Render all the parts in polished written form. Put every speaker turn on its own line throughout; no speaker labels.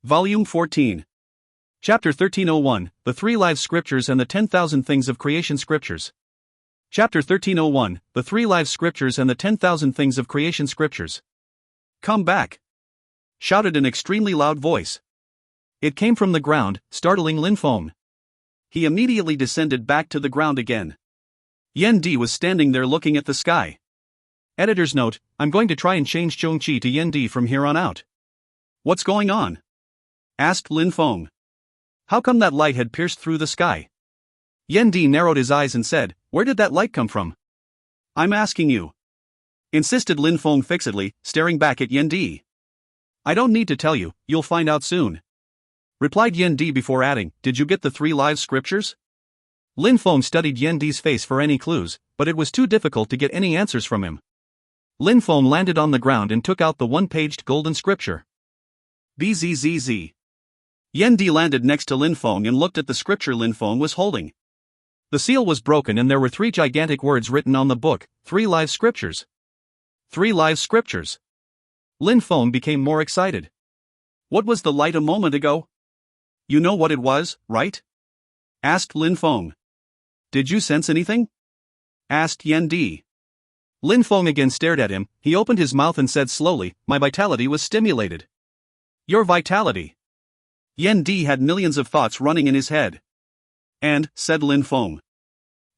Volume 14. Chapter 1301, The Three Lives Scriptures and the 10,000 Things of Creation Scriptures. Chapter 1301, The Three Lives Scriptures and the 10,000 Things of Creation Scriptures. Come back! Shouted an extremely loud voice. It came from the ground, startling Lin Feng. He immediately descended back to the ground again. Yan Di was standing there looking at the sky. Editor's note: I'm going to try and change Zhongqi to Yan Di from here on out. What's going on? Asked Lin Feng. How come that light had pierced through the sky? Yan Di narrowed his eyes and said, Where did that light come from? I'm asking you. Insisted Lin Feng fixedly, staring back at Yan Di. I don't need to tell you, you'll find out soon. Replied Yan Di before adding, Did you get the Three Lives Scriptures? Lin Feng studied Yan Di's face for any clues, but it was too difficult to get any answers from him. Lin Feng landed on the ground and took out the one-paged golden scripture. BZZZ. Yan Di landed next to Lin Feng and looked at the scripture Lin Feng was holding. The seal was broken and there were three gigantic words written on the book, Three Lives Scriptures. Three Lives Scriptures. Lin Feng became more excited. What was the light a moment ago? You know what it was, right? Asked Lin Feng. Did you sense anything? Asked Yan Di. Lin Feng again stared at him. He opened his mouth and said slowly, My vitality was stimulated. Your vitality. Yan Di had millions of thoughts running in his head. And, said Lin Feng.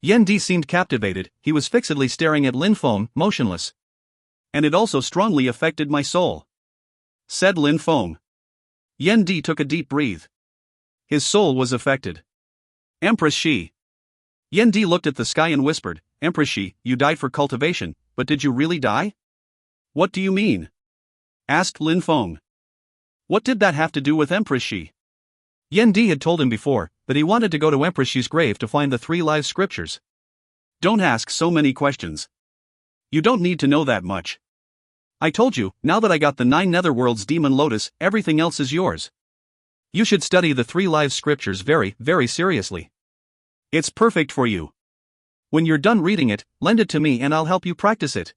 Yan Di seemed captivated, he was fixedly staring at Lin Feng, motionless. And it also strongly affected my soul. Said Lin Feng. Yan Di took a deep breath. His soul was affected. Empress Shi. Yan Di looked at the sky and whispered, Empress Shi, you died for cultivation, but did you really die? What do you mean? Asked Lin Feng. What did that have to do with Empress Shi? Yan Di had told him before that he wanted to go to Empress Shi's grave to find the Three Lives Scriptures. Don't ask so many questions. You don't need to know that much. I told you, now that I got the 9 netherworlds demon lotus, everything else is yours. You should study the Three Lives Scriptures very, very seriously. It's perfect for you. When you're done reading it, lend it to me and I'll help you practice it.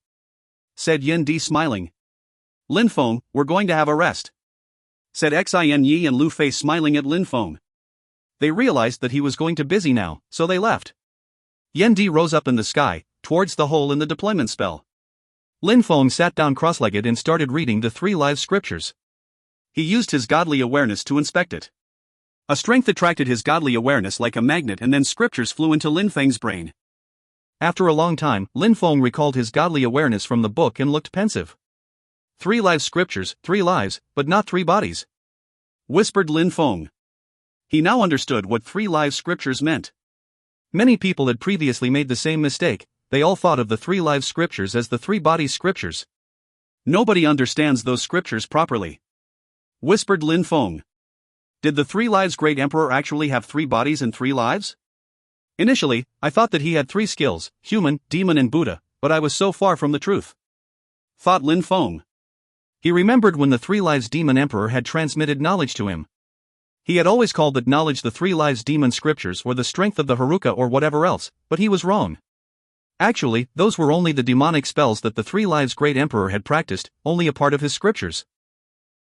Said Yan Di smiling. Lin Feng, we're going to have a rest. Said Xin Yi and Lu Fei smiling at Lin Feng. They realized that he was going to busy now, so they left. Yan Di rose up in the sky, towards the hole in the deployment spell. Lin Feng sat down cross-legged and started reading the Three Lives Scriptures. He used his godly awareness to inspect it. A strength attracted his godly awareness like a magnet and then scriptures flew into Lin Feng's brain. After a long time, Lin Feng recalled his godly awareness from the book and looked pensive. 3 lives scriptures, 3 lives, but not 3 bodies. Whispered Lin Feng. He now understood what 3 lives scriptures meant. Many people had previously made the same mistake, they all thought of the 3 lives scriptures as the 3 bodies scriptures. Nobody understands those scriptures properly. Whispered Lin Feng. Did the 3 lives great emperor actually have 3 bodies and 3 lives? Initially, I thought that he had 3 skills, human, demon and Buddha, but I was so far from the truth. Thought Lin Feng. He remembered when the 3 lives demon emperor had transmitted knowledge to him. He had always called that knowledge the 3 lives demon scriptures or the strength of the Haruka or whatever else, but he was wrong. Actually, those were only the demonic spells that the 3 lives great emperor had practiced, only a part of his scriptures.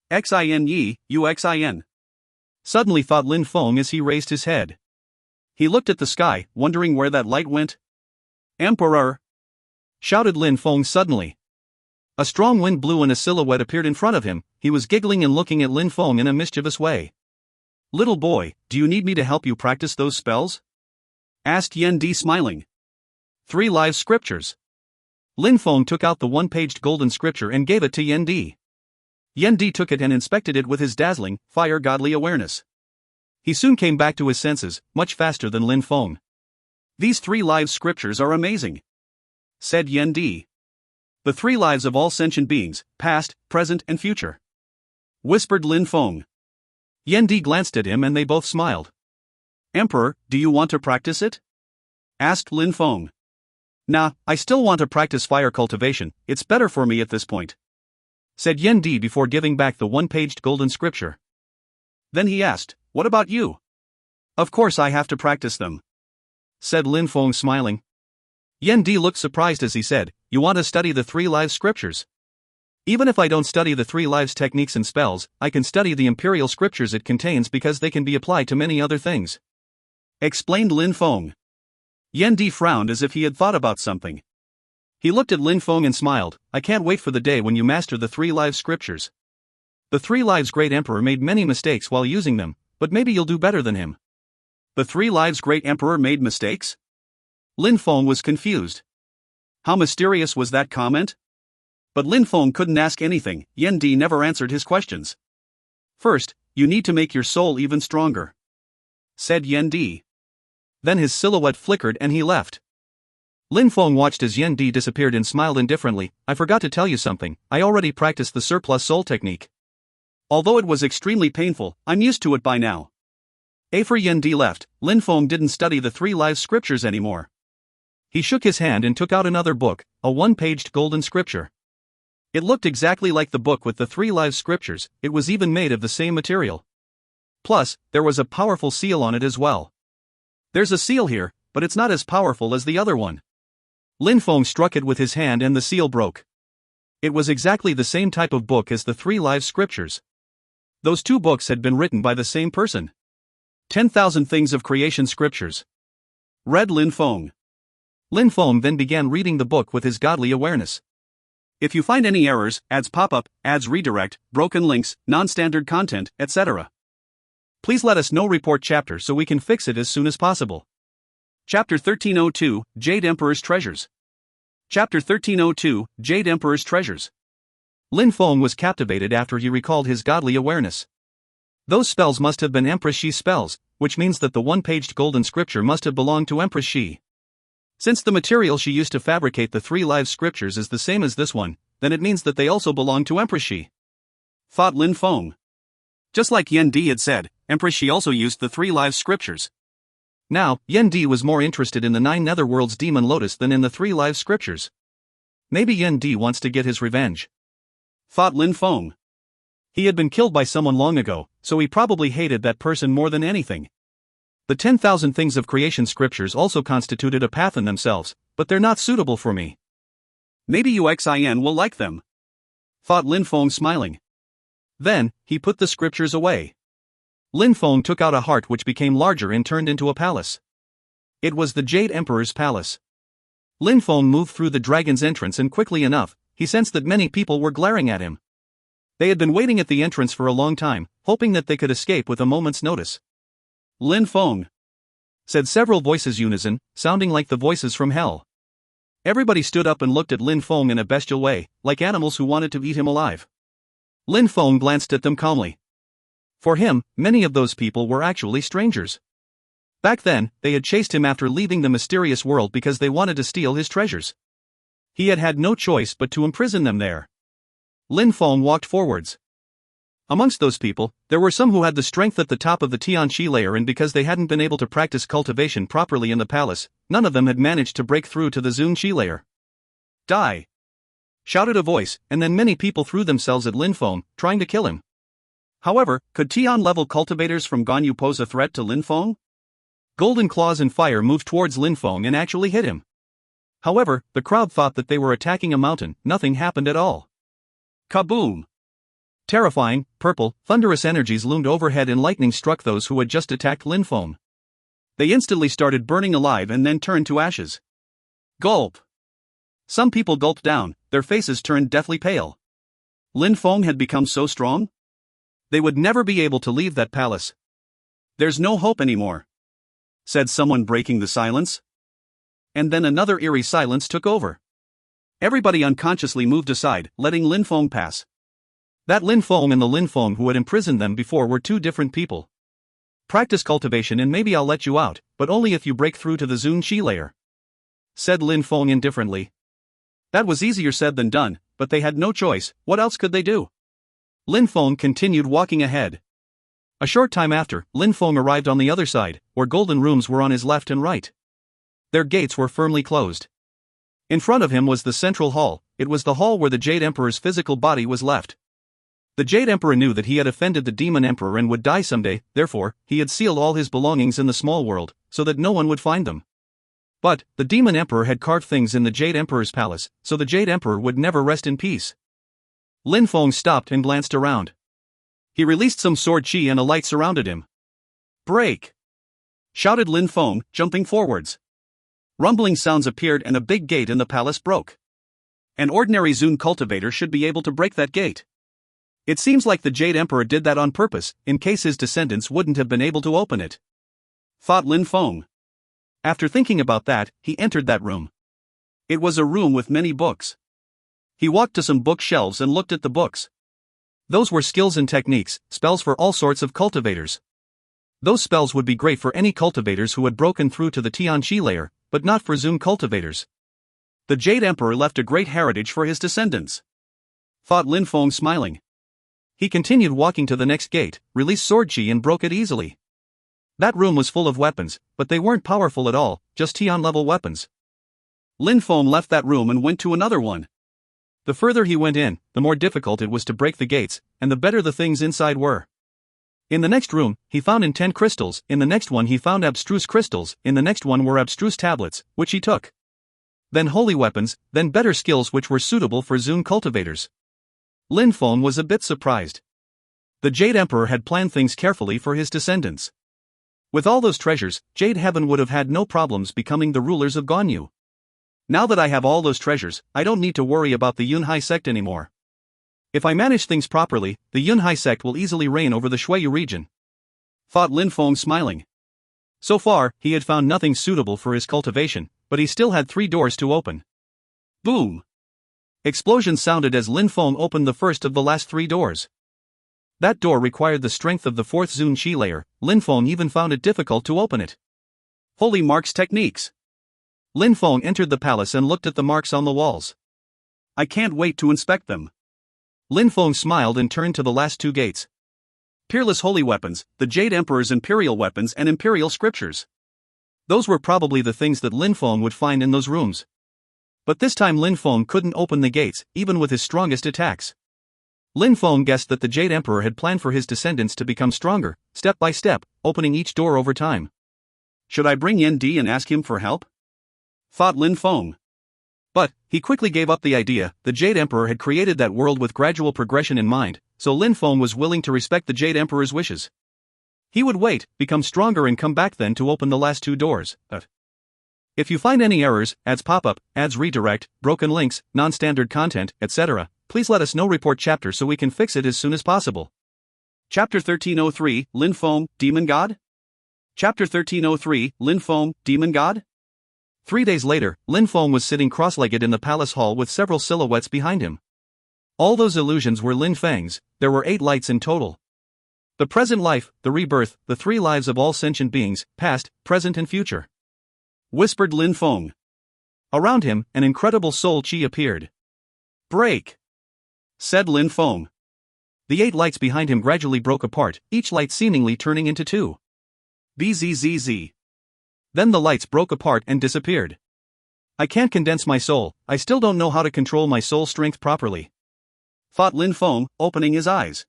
Xin Yi, Uxin. Suddenly thought Lin Feng as he raised his head. He looked at the sky, wondering where that light went. Emperor! Shouted Lin Feng suddenly. A strong wind blew and a silhouette appeared in front of him. He was giggling and looking at Lin Feng in a mischievous way. Little boy, do you need me to help you practice those spells? Asked Yan Di smiling. 3 lives scriptures. Lin Feng took out the one-paged golden scripture and gave it to Yan Di. Yan Di took it and inspected it with his dazzling, fire godly awareness. He soon came back to his senses, much faster than Lin Feng. These 3 lives scriptures are amazing. Said Yan Di. The 3 lives of all sentient beings, past, present and future. Whispered Lin Feng. Yan Di glanced at him and they both smiled. Emperor, do you want to practice it? Asked Lin Feng. Nah, I still want to practice fire cultivation, it's better for me at this point. Said Yan Di before giving back the one-paged golden scripture. Then he asked, What about you? Of course I have to practice them. Said Lin Feng smiling. Yan Di looked surprised as he said, You want to study the 3 lives scriptures? Even if I don't study the 3 lives techniques and spells, I can study the imperial scriptures it contains because they can be applied to many other things. Explained Lin Feng. Yan Di frowned as if he had thought about something. He looked at Lin Feng and smiled. I can't wait for the day when you master the 3 lives scriptures. The 3 lives great emperor made many mistakes while using them, but maybe you'll do better than him. The 3 lives great emperor made mistakes? Lin Feng was confused. How mysterious was that comment? But Lin Feng couldn't ask anything. Yan Di never answered his questions. First, you need to make your soul even stronger, said Yan Di. Then his silhouette flickered and he left. Lin Feng watched as Yan Di disappeared and smiled indifferently. I forgot to tell you something, I already practiced the surplus soul technique. Although it was extremely painful, I'm used to it by now. After Yan Di left, Lin Feng didn't study the 3 lives scriptures anymore. He shook his hand and took out another book, a 1-paged golden scripture. It looked exactly like the book with the 3 lives scriptures, it was even made of the same material. Plus, there was a powerful seal on it as well. There's a seal here, but it's not as powerful as the other one. Lin Feng struck it with his hand and the seal broke. It was exactly the same type of book as the 3 lives scriptures. Those 2 books had been written by the same person. 10,000 Things of Creation Scriptures. Read Lin Feng. Lin Feng then began reading the book with his godly awareness. If you find any errors, ads pop up, ads redirect, broken links, non-standard content, etc., please let us know. Report chapter so we can fix it as soon as possible. Chapter 1302, Jade Emperor's Treasures. Chapter 1302, Jade Emperor's Treasures. Lin Feng was captivated after he recalled his godly awareness. Those spells must have been Empress Shi's spells, which means that the 1-paged golden scripture must have belonged to Empress Shi. Since the material she used to fabricate the 3 lives scriptures is the same as this one, then it means that they also belong to Empress Shi, thought Lin Feng. Just like Yan Di had said, Empress Shi also used the 3 lives scriptures. Now, Yan Di was more interested in the 9 netherworlds demon lotus than in the 3 lives scriptures. Maybe Yan Di wants to get his revenge, thought Lin Feng. He had been killed by someone long ago, so he probably hated that person more than anything. The 10,000 Things of Creation scriptures also constituted a path in themselves, but they're not suitable for me. Maybe Uxin will like them, thought Lin Feng smiling. Then, he put the scriptures away. Lin Feng took out a heart which became larger and turned into a palace. It was the Jade Emperor's palace. Lin Feng moved through the dragon's entrance and quickly enough, he sensed that many people were glaring at him. They had been waiting at the entrance for a long time, hoping that they could escape with a moment's notice. Lin Feng, said several voices unison, sounding like the voices from hell. Everybody stood up and looked at Lin Feng in a bestial way, like animals who wanted to eat him alive. Lin Feng glanced at them calmly. For him, many of those people were actually strangers. Back then, they had chased him after leaving the mysterious world because they wanted to steal his treasures. He had had no choice but to imprison them there. Lin Feng walked forwards. Amongst those people, there were some who had the strength at the top of the Tianqi layer, and because they hadn't been able to practice cultivation properly in the palace, none of them had managed to break through to the Zunqi layer. Die! Shouted a voice, and then many people threw themselves at Lin Feng, trying to kill him. However, could Tian-level cultivators from Ganyu pose a threat to Lin Feng? Golden claws and fire moved towards Lin Feng and actually hit him. However, the crowd thought that they were attacking a mountain. Nothing happened at all. Kaboom! Terrifying, purple, thunderous energies loomed overhead and lightning struck those who had just attacked Lin Feng. They instantly started burning alive and then turned to ashes. Gulp! Some people gulped down, their faces turned deathly pale. Lin Feng had become so strong? They would never be able to leave that palace. There's no hope anymore, said someone, breaking the silence. And then another eerie silence took over. Everybody unconsciously moved aside, letting Lin Feng pass. That Lin Feng and the Lin Feng who had imprisoned them before were 2 different people. Practice cultivation and maybe I'll let you out, but only if you break through to the Zunqi layer, said Lin Feng indifferently. That was easier said than done, but they had no choice. What else could they do? Lin Feng continued walking ahead. A short time after, Lin Feng arrived on the other side, where golden rooms were on his left and right. Their gates were firmly closed. In front of him was the central hall. It was the hall where the Jade Emperor's physical body was left. The Jade Emperor knew that he had offended the Demon Emperor and would die someday, therefore, he had sealed all his belongings in the small world, so that no one would find them. But, the Demon Emperor had carved things in the Jade Emperor's palace, so the Jade Emperor would never rest in peace. Lin Feng stopped and glanced around. He released some sword chi and a light surrounded him. "Break!" shouted Lin Feng, jumping forwards. Rumbling sounds appeared and a big gate in the palace broke. An ordinary Zun cultivator should be able to break that gate. It seems like the Jade Emperor did that on purpose, in case his descendants wouldn't have been able to open it, thought Lin Feng. After thinking about that, he entered that room. It was a room with many books. He walked to some bookshelves and looked at the books. Those were skills and techniques, spells for all sorts of cultivators. Those spells would be great for any cultivators who had broken through to the Tianqi layer, but not for Zun cultivators. The Jade Emperor left a great heritage for his descendants, thought Lin Feng, smiling. He continued walking to the next gate, released sword chi and broke it easily. That room was full of weapons, but they weren't powerful at all, just Tian-level weapons. Lin Feng left that room and went to another one. The further he went in, the more difficult it was to break the gates, and the better the things inside were. In the next room, he found intent crystals, in the next one he found abstruse crystals, in the next one were abstruse tablets, which he took. Then holy weapons, then better skills which were suitable for Zun cultivators. Lin Feng was a bit surprised. The Jade Emperor had planned things carefully for his descendants. With all those treasures, Jade Heaven would have had no problems becoming the rulers of Ganyu. Now that I have all those treasures, I don't need to worry about the Yunhai sect anymore. If I manage things properly, the Yunhai sect will easily reign over the Shuiyu region, thought Lin Feng, smiling. So far, he had found nothing suitable for his cultivation, but he still had 3 doors to open. Boom! Explosions sounded as Lin Feng opened the first of the last 3 doors. That door required the strength of the 4th Zun Qi layer. Lin Feng even found it difficult to open it. Holy marks techniques! Lin Feng entered the palace and looked at the marks on the walls. I can't wait to inspect them. Lin Feng smiled and turned to the last 2 gates. Peerless holy weapons, the Jade Emperor's imperial weapons and imperial scriptures. Those were probably the things that Lin Feng would find in those rooms. But this time Lin Feng couldn't open the gates, even with his strongest attacks. Lin Feng guessed that the Jade Emperor had planned for his descendants to become stronger, step by step, opening each door over time. Should I bring Yen Di and ask him for help? Thought Lin Feng. But he quickly gave up the idea. The Jade Emperor had created that world with gradual progression in mind, so Lin Feng was willing to respect the Jade Emperor's wishes. He would wait, become stronger and come back then to open the last 2 doors. If you find any errors, ads pop-up, ads redirect, broken links, non-standard content, etc., please let us know. Report chapter so we can fix it as soon as possible. Chapter 1303, Lin Feng, Demon God? Chapter 1303, Lin Feng, Demon God? 3 days later, Lin Feng was sitting cross-legged in the palace hall with several silhouettes behind him. All those illusions were Lin Feng's. There were 8 lights in total. The present life, the rebirth, the 3 lives of all sentient beings, past, present and future, whispered Lin Feng. Around him, an incredible soul chi appeared. Break! Said Lin Feng. The 8 lights behind him gradually broke apart, each light seemingly turning into 2. Bzzz. Then the lights broke apart and disappeared. I can't condense my soul, I still don't know how to control my soul strength properly, thought Lin Feng, opening his eyes.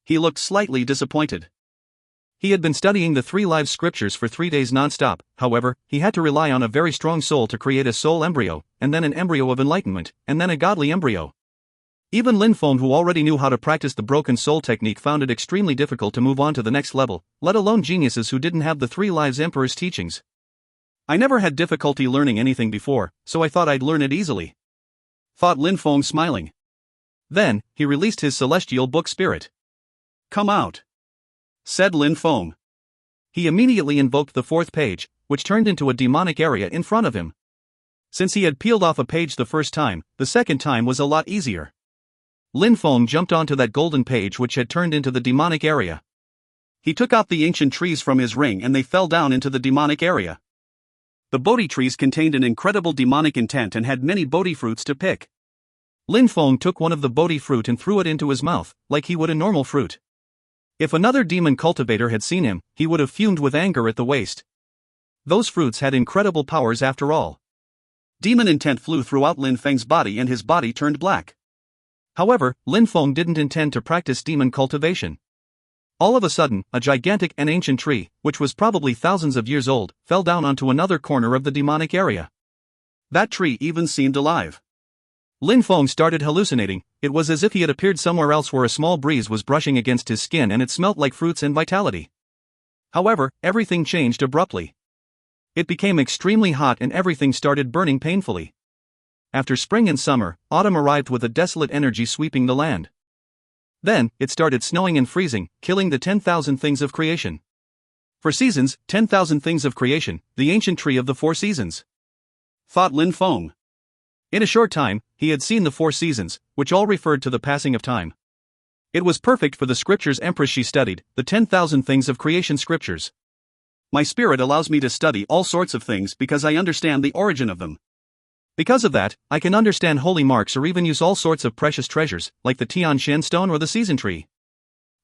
He looked slightly disappointed. He had been studying the 3 live scriptures for 3 days non-stop. However, he had to rely on a very strong soul to create a soul embryo, and then an embryo of enlightenment, and then a godly embryo. Even Lin Feng, who already knew how to practice the broken soul technique, found it extremely difficult to move on to the next level, let alone geniuses who didn't have the 3 lives Emperor's teachings. I never had difficulty learning anything before, so I thought I'd learn it easily, thought Lin Feng, smiling. Then, he released his celestial book spirit. Come out, said Lin Feng. He immediately invoked the 4th page, which turned into a demonic area in front of him. Since he had peeled off a page the first time, the second time was a lot easier. Lin Feng jumped onto that golden page which had turned into the demonic area. He took out the ancient trees from his ring and they fell down into the demonic area. The Bodhi trees contained an incredible demonic intent and had many Bodhi fruits to pick. Lin Feng took one of the Bodhi fruit and threw it into his mouth, like he would a normal fruit. If another demon cultivator had seen him, he would have fumed with anger at the waste. Those fruits had incredible powers after all. Demon intent flew throughout Lin Feng's body and his body turned black. However, Lin Feng didn't intend to practice demon cultivation. All of a sudden, a gigantic and ancient tree, which was probably thousands of years old, fell down onto another corner of the demonic area. That tree even seemed alive. Lin Feng started hallucinating. it was as if he had appeared somewhere else where a small breeze was brushing against his skin and it smelt like fruits and vitality. However, everything changed abruptly. It became extremely hot and everything started burning painfully. After spring and summer, autumn arrived with a desolate energy sweeping the land. Then, it started snowing and freezing, killing the 10,000 things of creation. For seasons, 10,000 things of creation, the ancient tree of the 4 seasons. Thought Lin Feng. In a short time, he had seen the 4 seasons, which all referred to the passing of time. It was perfect for the scriptures Empress she studied, the 10,000 things of creation scriptures. My spirit allows me to study all sorts of things because I understand the origin of them. Because of that, I can understand holy marks or even use all sorts of precious treasures, like the Tian Shen stone or the season tree.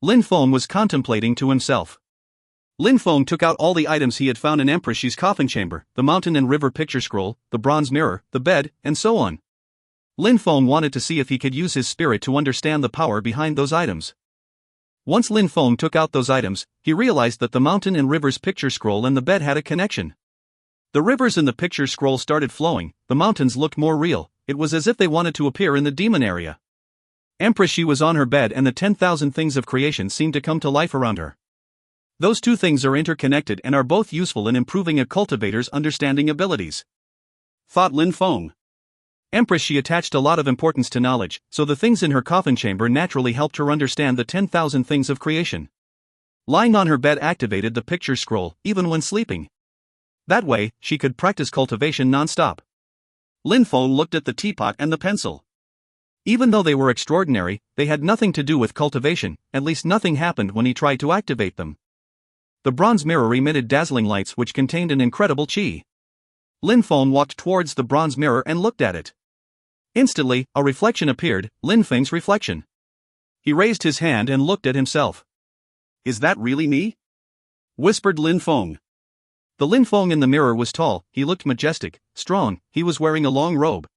Lin Feng was contemplating to himself. Lin Feng took out all the items he had found in Empress Shi's coffin chamber, the mountain and river picture scroll, the bronze mirror, the bed, and so on. Lin Feng wanted to see if he could use his spirit to understand the power behind those items. Once Lin Feng took out those items, he realized that the mountain and river's picture scroll and the bed had a connection. The rivers in the picture scroll started flowing, the mountains looked more real, it was as if they wanted to appear in the demon area. Empress Shi was on her bed and the 10,000 things of creation seemed to come to life around her. Those two things are interconnected and are both useful in improving a cultivator's understanding abilities. Thought Lin Feng. Empress Shi attached a lot of importance to knowledge, so the things in her coffin chamber naturally helped her understand the 10,000 things of creation. Lying on her bed activated the picture scroll, even when sleeping. That way, she could practice cultivation non-stop. Lin Feng looked at the teapot and the pencil. Even though they were extraordinary, they had nothing to do with cultivation, at least nothing happened when he tried to activate them. The bronze mirror emitted dazzling lights which contained an incredible qi. Lin Feng walked towards the bronze mirror and looked at it. Instantly, a reflection appeared, Lin Feng's reflection. He raised his hand and looked at himself. "Is that really me?" whispered Lin Feng. The Lin Feng in the mirror was tall, he looked majestic, strong, he was wearing a long robe.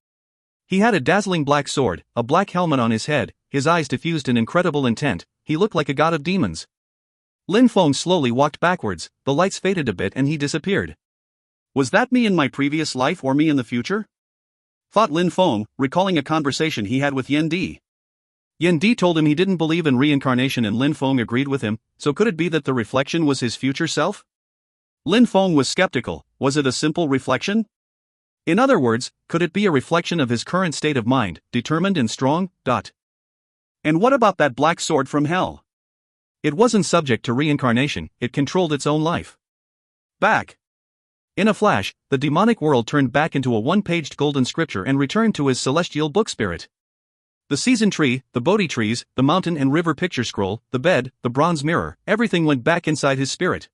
He had a dazzling black sword, a black helmet on his head, his eyes diffused an incredible intent, he looked like a god of demons. Lin Feng slowly walked backwards, the lights faded a bit and he disappeared. Was that me in my previous life or me in the future? Thought Lin Feng, recalling a conversation he had with Yan Di. Yan Di told him he didn't believe in reincarnation and Lin Feng agreed with him, so could it be that the reflection was his future self? Lin Feng was skeptical, was it a simple reflection? In other words, could it be a reflection of his current state of mind, determined and strong? And what about that black sword from hell? It wasn't subject to reincarnation, it controlled its own life. Back. In a flash, the demonic world turned back into a one-paged golden scripture and returned to his celestial book spirit. The season tree, the Bodhi trees, the mountain and river picture scroll, the bed, the bronze mirror, everything went back inside his spirit.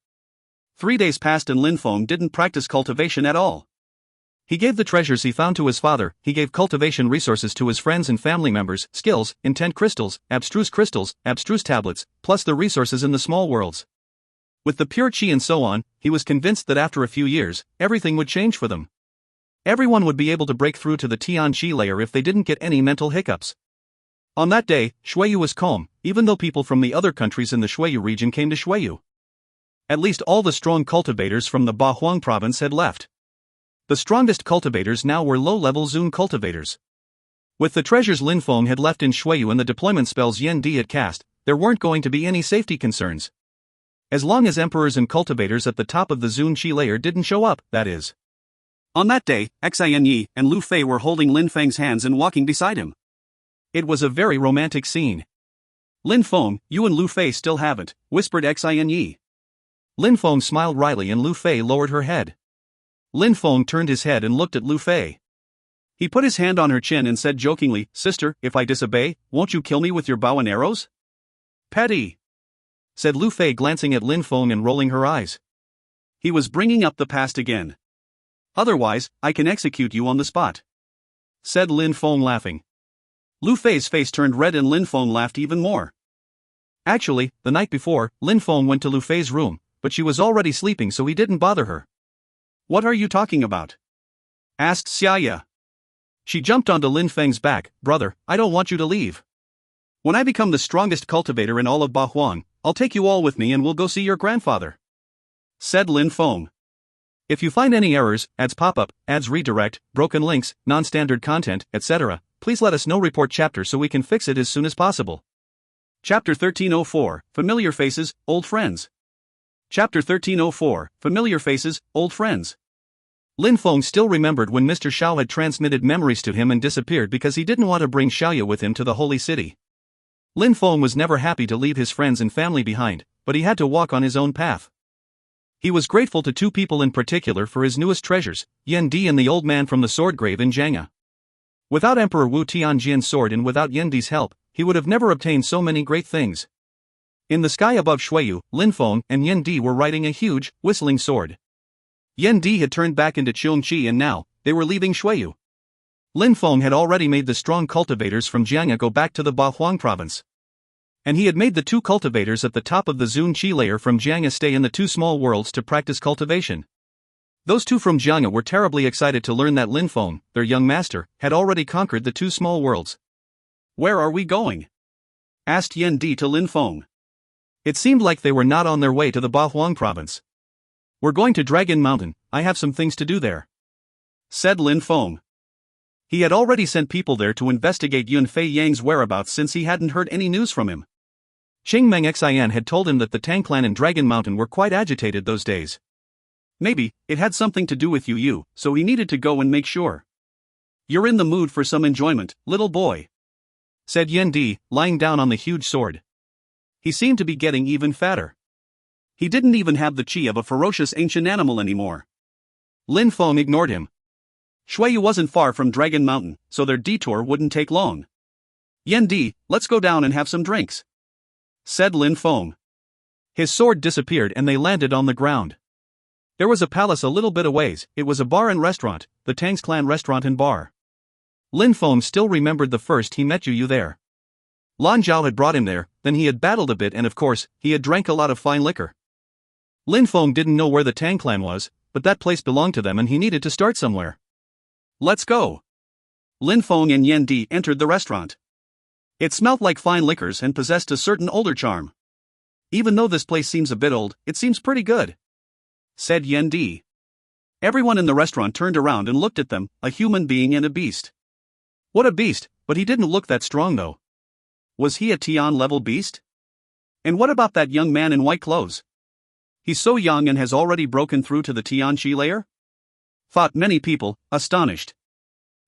3 days passed and Lin Feng didn't practice cultivation at all. He gave the treasures he found to his father, he gave cultivation resources to his friends and family members, skills, intent crystals, abstruse tablets, plus the resources in the small worlds. With the pure qi and so on, he was convinced that after a few years, everything would change for them. Everyone would be able to break through to the Tian Qi layer if they didn't get any mental hiccups. On that day, Xueyu was calm, even though people from the other countries in the Xueyu region came to Xueyu. At least all the strong cultivators from the Bahuang province had left. The strongest cultivators now were low-level Zun cultivators. With the treasures Lin Feng had left in Xueyu and the deployment spells Yan Di had cast, there weren't going to be any safety concerns. As long as emperors and cultivators at the top of the Zun Qi layer didn't show up, that is. On that day, Xian Yi and Lu Fei were holding Lin Feng's hands and walking beside him. It was a very romantic scene. "Lin Feng, you and Lu Fei still haven't," whispered Xian Yi. Lin Feng smiled wryly and Lu Fei lowered her head. Lin Feng turned his head and looked at Lu Fei. He put his hand on her chin and said jokingly, "Sister, if I disobey, won't you kill me with your bow and arrows?" "Petty," said Lu Fei glancing at Lin Feng and rolling her eyes. He was bringing up the past again. "Otherwise, I can execute you on the spot," said Lin Feng laughing. Lu Fei's face turned red and Lin Feng laughed even more. Actually, the night before, Lin Feng went to Lu Fei's room, but she was already sleeping so he didn't bother her. "What are you talking about?" asked Xiaya. She jumped onto Lin Feng's back. "Brother, I don't want you to leave. When I become the strongest cultivator in all of Bahuang, I'll take you all with me and we'll go see your grandfather," said Lin Feng. "If you find any errors, ads pop up, ads redirect, broken links, non-standard content, etc., please let us know report chapter so we can fix it as soon as possible. Chapter 1304, Familiar Faces, Old Friends. Chapter 1304, Familiar Faces, Old Friends. Lin Feng still remembered when Mr. Xiao had transmitted memories to him and disappeared because he didn't want to bring Xiaoya with him to the holy city. Lin Feng was never happy to leave his friends and family behind, but he had to walk on his own path. He was grateful to two people in particular for his newest treasures, Yan Di and the old man from the sword grave in Jianghe. Without Emperor Wu Tianjian's sword and without Yan Di's help, he would have never obtained so many great things. In the sky above Shuiyu, Lin Feng and Yan Di were riding a huge, whistling sword. Yan Di had turned back into Chongqi and now, they were leaving Shuiyu. Lin Feng had already made the strong cultivators from Jianghe go back to the Bahuang province. And he had made the two cultivators at the top of the Zun Qi layer from Jianghe stay in the two small worlds to practice cultivation. Those two from Jianghe were terribly excited to learn that Lin Feng, their young master, had already conquered the two small worlds. "Where are we going?" asked Yan Di to Lin Feng. It seemed like they were not on their way to the Bahuang province. "We're going to Dragon Mountain, I have some things to do there," said Lin Feng. He had already sent people there to investigate Yun Fei Yang's whereabouts since he hadn't heard any news from him. Qingmeng Xian had told him that the Tang clan and Dragon Mountain were quite agitated those days. Maybe it had something to do with Yu, so he needed to go and make sure. "You're in the mood for some enjoyment, little boy," said Yan Di, lying down on the huge sword. He seemed to be getting even fatter. He didn't even have the chi of a ferocious ancient animal anymore. Lin Feng ignored him. Shuiyu wasn't far from Dragon Mountain, so their detour wouldn't take long. "Yan Di, let's go down and have some drinks," said Lin Feng. His sword disappeared and they landed on the ground. There was a palace a little bit away. It was a bar and restaurant, the Tang's clan restaurant and bar. Lin Feng still remembered the first he met Yu there. Lan Zhao had brought him there, then he had battled a bit and of course, he had drank a lot of fine liquor. Lin Feng didn't know where the Tang clan was, but that place belonged to them and he needed to start somewhere. "Let's go." Lin Feng and Yan Di entered the restaurant. It smelt like fine liquors and possessed a certain older charm. "Even though this place seems a bit old, it seems pretty good," said Yan Di. Everyone in the restaurant turned around and looked at them, a human being and a beast. What a beast, but he didn't look that strong though. Was he a Tian-level beast? And what about that young man in white clothes? He's so young and has already broken through to the Tian-Chi layer? Thought many people, astonished.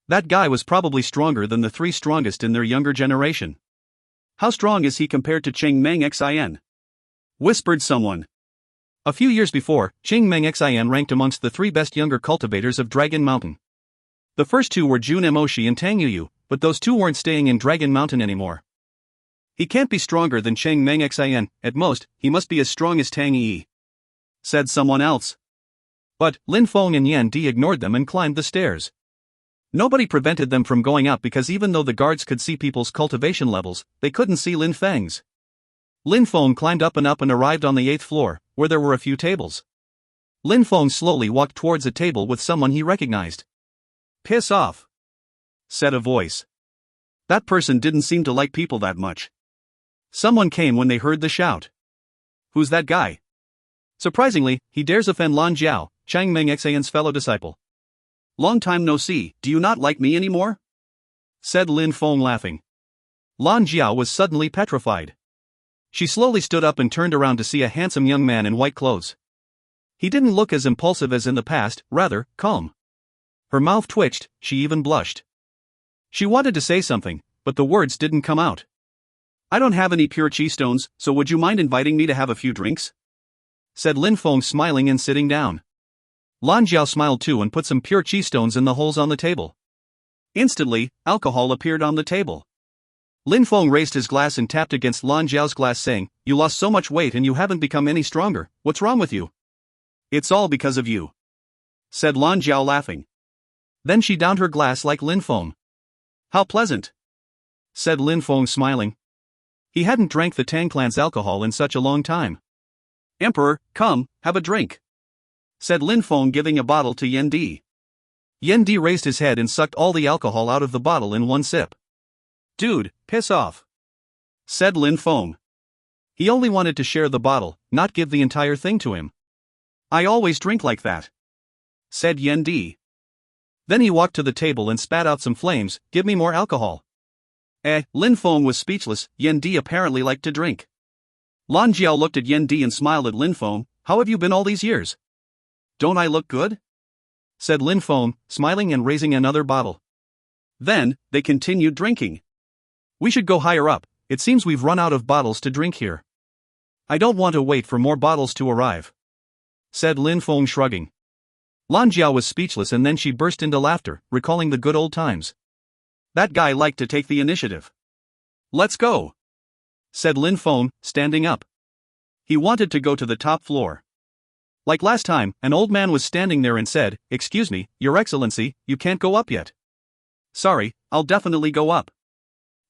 That guy was probably stronger than the three strongest in their younger generation. How strong is he compared to Qingmeng Xian? Whispered someone. A few years before, Qingmeng Xian ranked amongst the three best younger cultivators of Dragon Mountain. The first two were Jun Emoshi and Tang Yu, but those two weren't staying in Dragon Mountain anymore. He can't be stronger than Qingmeng Xian, at most, he must be as strong as Tang Yi, said someone else. But Lin Feng and Yan Di ignored them and climbed the stairs. Nobody prevented them from going up because even though the guards could see people's cultivation levels, they couldn't see Lin Feng's. Lin Feng climbed up and arrived on the 8th floor, where there were a few tables. Lin Feng slowly walked towards a table with someone he recognized. "Piss off," said a voice. That person didn't seem to like people that much. Someone came when they heard the shout. "Who's that guy?" Surprisingly, he dares offend Lan Jiao, Qingmeng Xian's fellow disciple. "Long time no see, do you not like me anymore?" said Lin Feng laughing. Lan Jiao was suddenly petrified. She slowly stood up and turned around to see a handsome young man in white clothes. He didn't look as impulsive as in the past, rather, calm. Her mouth twitched, she even blushed. She wanted to say something, but the words didn't come out. "I don't have any pure chi stones, so would you mind inviting me to have a few drinks?" said Lin Feng smiling and sitting down. Lan Jiao smiled too and put some pure chi stones in the holes on the table. Instantly, alcohol appeared on the table. Lin Feng raised his glass and tapped against Lan Jiao's glass saying, "You lost so much weight and you haven't become any stronger, what's wrong with you?" "It's all because of you," said Lan Jiao laughing. Then she downed her glass like Lin Feng. "How pleasant," said Lin Feng smiling. He hadn't drank the Tang clan's alcohol in such a long time. "Emperor, come, have a drink," said Lin Feng giving a bottle to Yan Di. Yan Di raised his head and sucked all the alcohol out of the bottle in one sip. "Dude, piss off," said Lin Feng. He only wanted to share the bottle, not give the entire thing to him. "I always drink like that," said Yan Di. Then he walked to the table and spat out some flames. Give me more alcohol. Lin Feng was speechless. Yan Di apparently liked to drink. Lan Jiao looked at Yan Di and smiled at Lin Feng. How have you been all these years? Don't I look good? Said Lin Feng, smiling and raising another bottle. Then, they continued drinking. We should go higher up. It seems we've run out of bottles to drink here. I don't want to wait for more bottles to arrive. Said Lin Feng, shrugging. Lan Jiao was speechless and then she burst into laughter, recalling the good old times. That guy liked to take the initiative. Let's go. Said Lin Feng, standing up. He wanted to go to the top floor. Like last time, an old man was standing there and said, Excuse me, Your Excellency, you can't go up yet. Sorry, I'll definitely go up.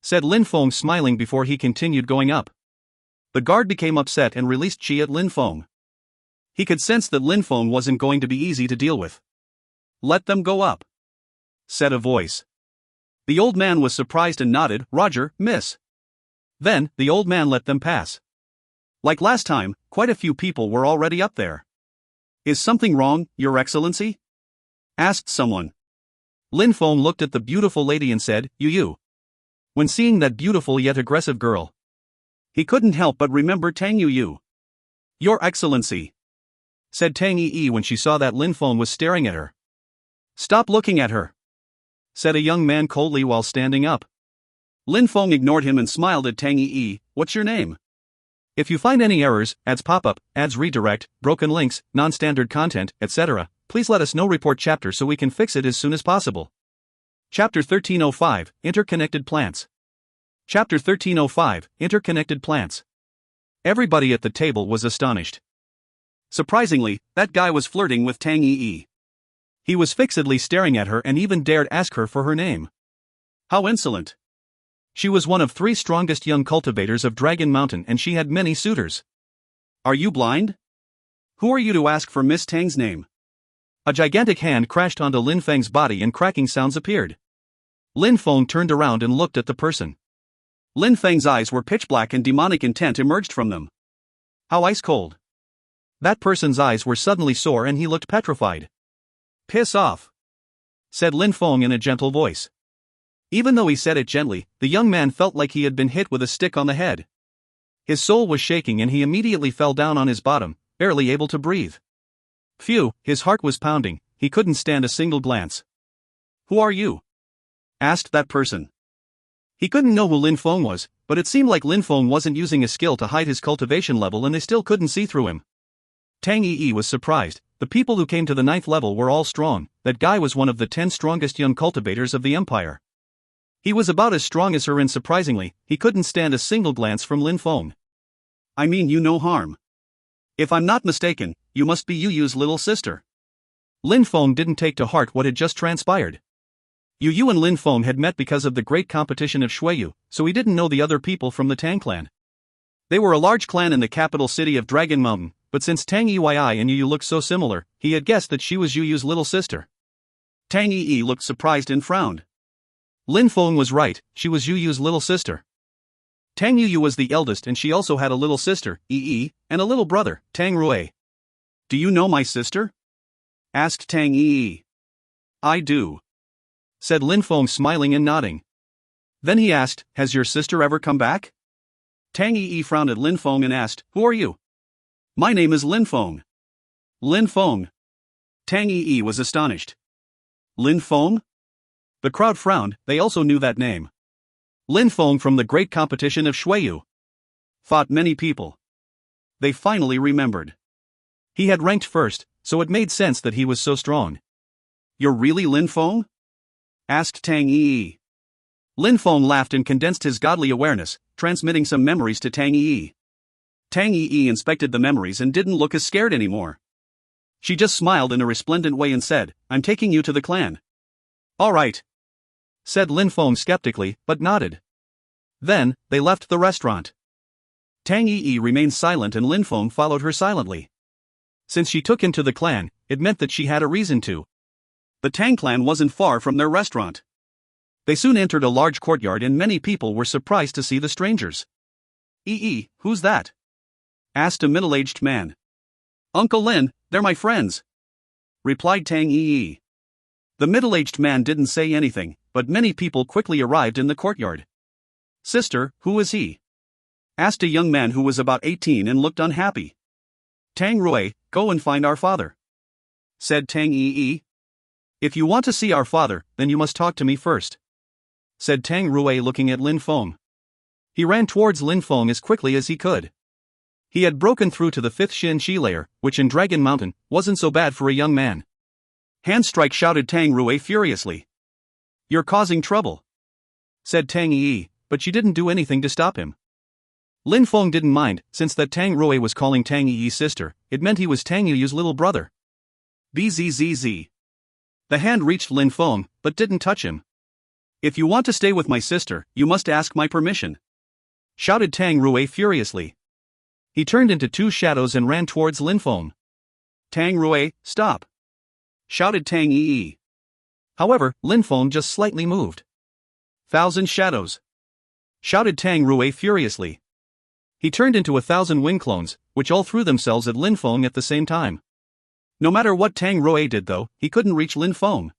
Said Lin Feng, smiling before he continued going up. The guard became upset and released Qi at Lin Feng. He could sense that Lin Feng wasn't going to be easy to deal with. Let them go up. Said a voice. The old man was surprised and nodded, Roger, miss. Then, the old man let them pass. Like last time, quite a few people were already up there. Is something wrong, Your Excellency? Asked someone. Lin Feng looked at the beautiful lady and said, You. When seeing that beautiful yet aggressive girl, he couldn't help but remember Tang Yu. Your Excellency, said Tang Yi when she saw that Lin Feng was staring at her. Stop looking at her, said a young man coldly while standing up. Lin Feng ignored him and smiled at Tang Yi. What's your name? If you find any errors, ads pop up, ads redirect, broken links, non-standard content, etc., please let us know. Report chapter so we can fix it as soon as possible. Chapter 1305, Interconnected Plants. Chapter 1305, Interconnected Plants. Everybody at the table was astonished. Surprisingly, that guy was flirting with Tang Yi. He was fixedly staring at her and even dared ask her for her name. How insolent. She was one of 3 strongest young cultivators of Dragon Mountain and she had many suitors. Are you blind? Who are you to ask for Miss Tang's name? A gigantic hand crashed onto Lin Feng's body and cracking sounds appeared. Lin Feng turned around and looked at the person. Lin Feng's eyes were pitch black and demonic intent emerged from them. How ice cold. That person's eyes were suddenly sore and he looked petrified. Piss off, said Lin Feng in a gentle voice. Even though he said it gently, the young man felt like he had been hit with a stick on the head. His soul was shaking and he immediately fell down on his bottom, barely able to breathe. Phew, his heart was pounding, he couldn't stand a single glance. Who are you? Asked that person. He couldn't know who Lin Feng was, but it seemed like Lin Feng wasn't using a skill to hide his cultivation level and they still couldn't see through him. Tang Yi was surprised. The people who came to the 9th level were all strong. That guy was one of the 10 strongest young cultivators of the empire. He was about as strong as her and surprisingly, he couldn't stand a single glance from Lin Feng. I mean you no harm. If I'm not mistaken, you must be Yu Yu's little sister. Lin Feng didn't take to heart what had just transpired. Yu Yu and Lin Feng had met because of the great competition of Shuiyu, so he didn't know the other people from the Tang clan. They were a large clan in the capital city of Dragon Mountain, but since Tang Yi and Yu Yu looked so similar, he had guessed that she was Yu Yu's little sister. Tang Yi looked surprised and frowned. Lin Feng was right, she was Yu Yu's little sister. Tang Yu was the eldest and she also had a little sister, Yi, and a little brother, Tang Rui. Do you know my sister? Asked Tang Yi. I do, said Lin Feng, smiling and nodding. Then he asked, has your sister ever come back? Tang Yi frowned at Lin Feng and asked, who are you? My name is Lin Feng. Lin Feng. Tang Yi was astonished. Lin Feng? The crowd frowned, they also knew that name. Lin Feng from the great competition of Shuiyu. Fought many people. They finally remembered. He had ranked first, so it made sense that he was so strong. You're really Lin Feng? Asked Tang Yi. Lin Feng laughed and condensed his godly awareness, transmitting some memories to Tang Yi. Tang Yi inspected the memories and didn't look as scared anymore. She just smiled in a resplendent way and said, I'm taking you to the clan. All right, said Lin Feng skeptically, but nodded. Then, they left the restaurant. Tang Yi remained silent and Lin Feng followed her silently. Since she took him to the clan, it meant that she had a reason to. The Tang clan wasn't far from their restaurant. They soon entered a large courtyard and many people were surprised to see the strangers. Who's that? Asked a middle-aged man. Uncle Lin, they're my friends, replied Tang Yi. The middle-aged man didn't say anything, but many people quickly arrived in the courtyard. "Sister, who is he?" asked a young man who was about 18 and looked unhappy. "Tang Rui, go and find our father," said Tang Yi. "If you want to see our father, then you must talk to me first," said Tang Rui looking at Lin Feng. He ran towards Lin Feng as quickly as he could. He had broken through to the 5th Xin Shi layer, which in Dragon Mountain wasn't so bad for a young man. "Hand strike," shouted Tang Rui furiously. "You're causing trouble," said Tang Yi, but she didn't do anything to stop him. Lin Feng didn't mind, since that Tang Rui was calling Tang Yi's sister, it meant he was Tang Yu's little brother. Bzzz. The hand reached Lin Feng, but didn't touch him. "If you want to stay with my sister, you must ask my permission," shouted Tang Rui furiously. He turned into two shadows and ran towards Lin Feng. "Tang Rui, stop!" shouted Tang Yi. However, Lin Feng just slightly moved. "Thousand shadows!" shouted Tang Rui furiously. He turned into 1,000 wing clones, which all threw themselves at Lin Feng at the same time. No matter what Tang Rui did though, he couldn't reach Lin Feng.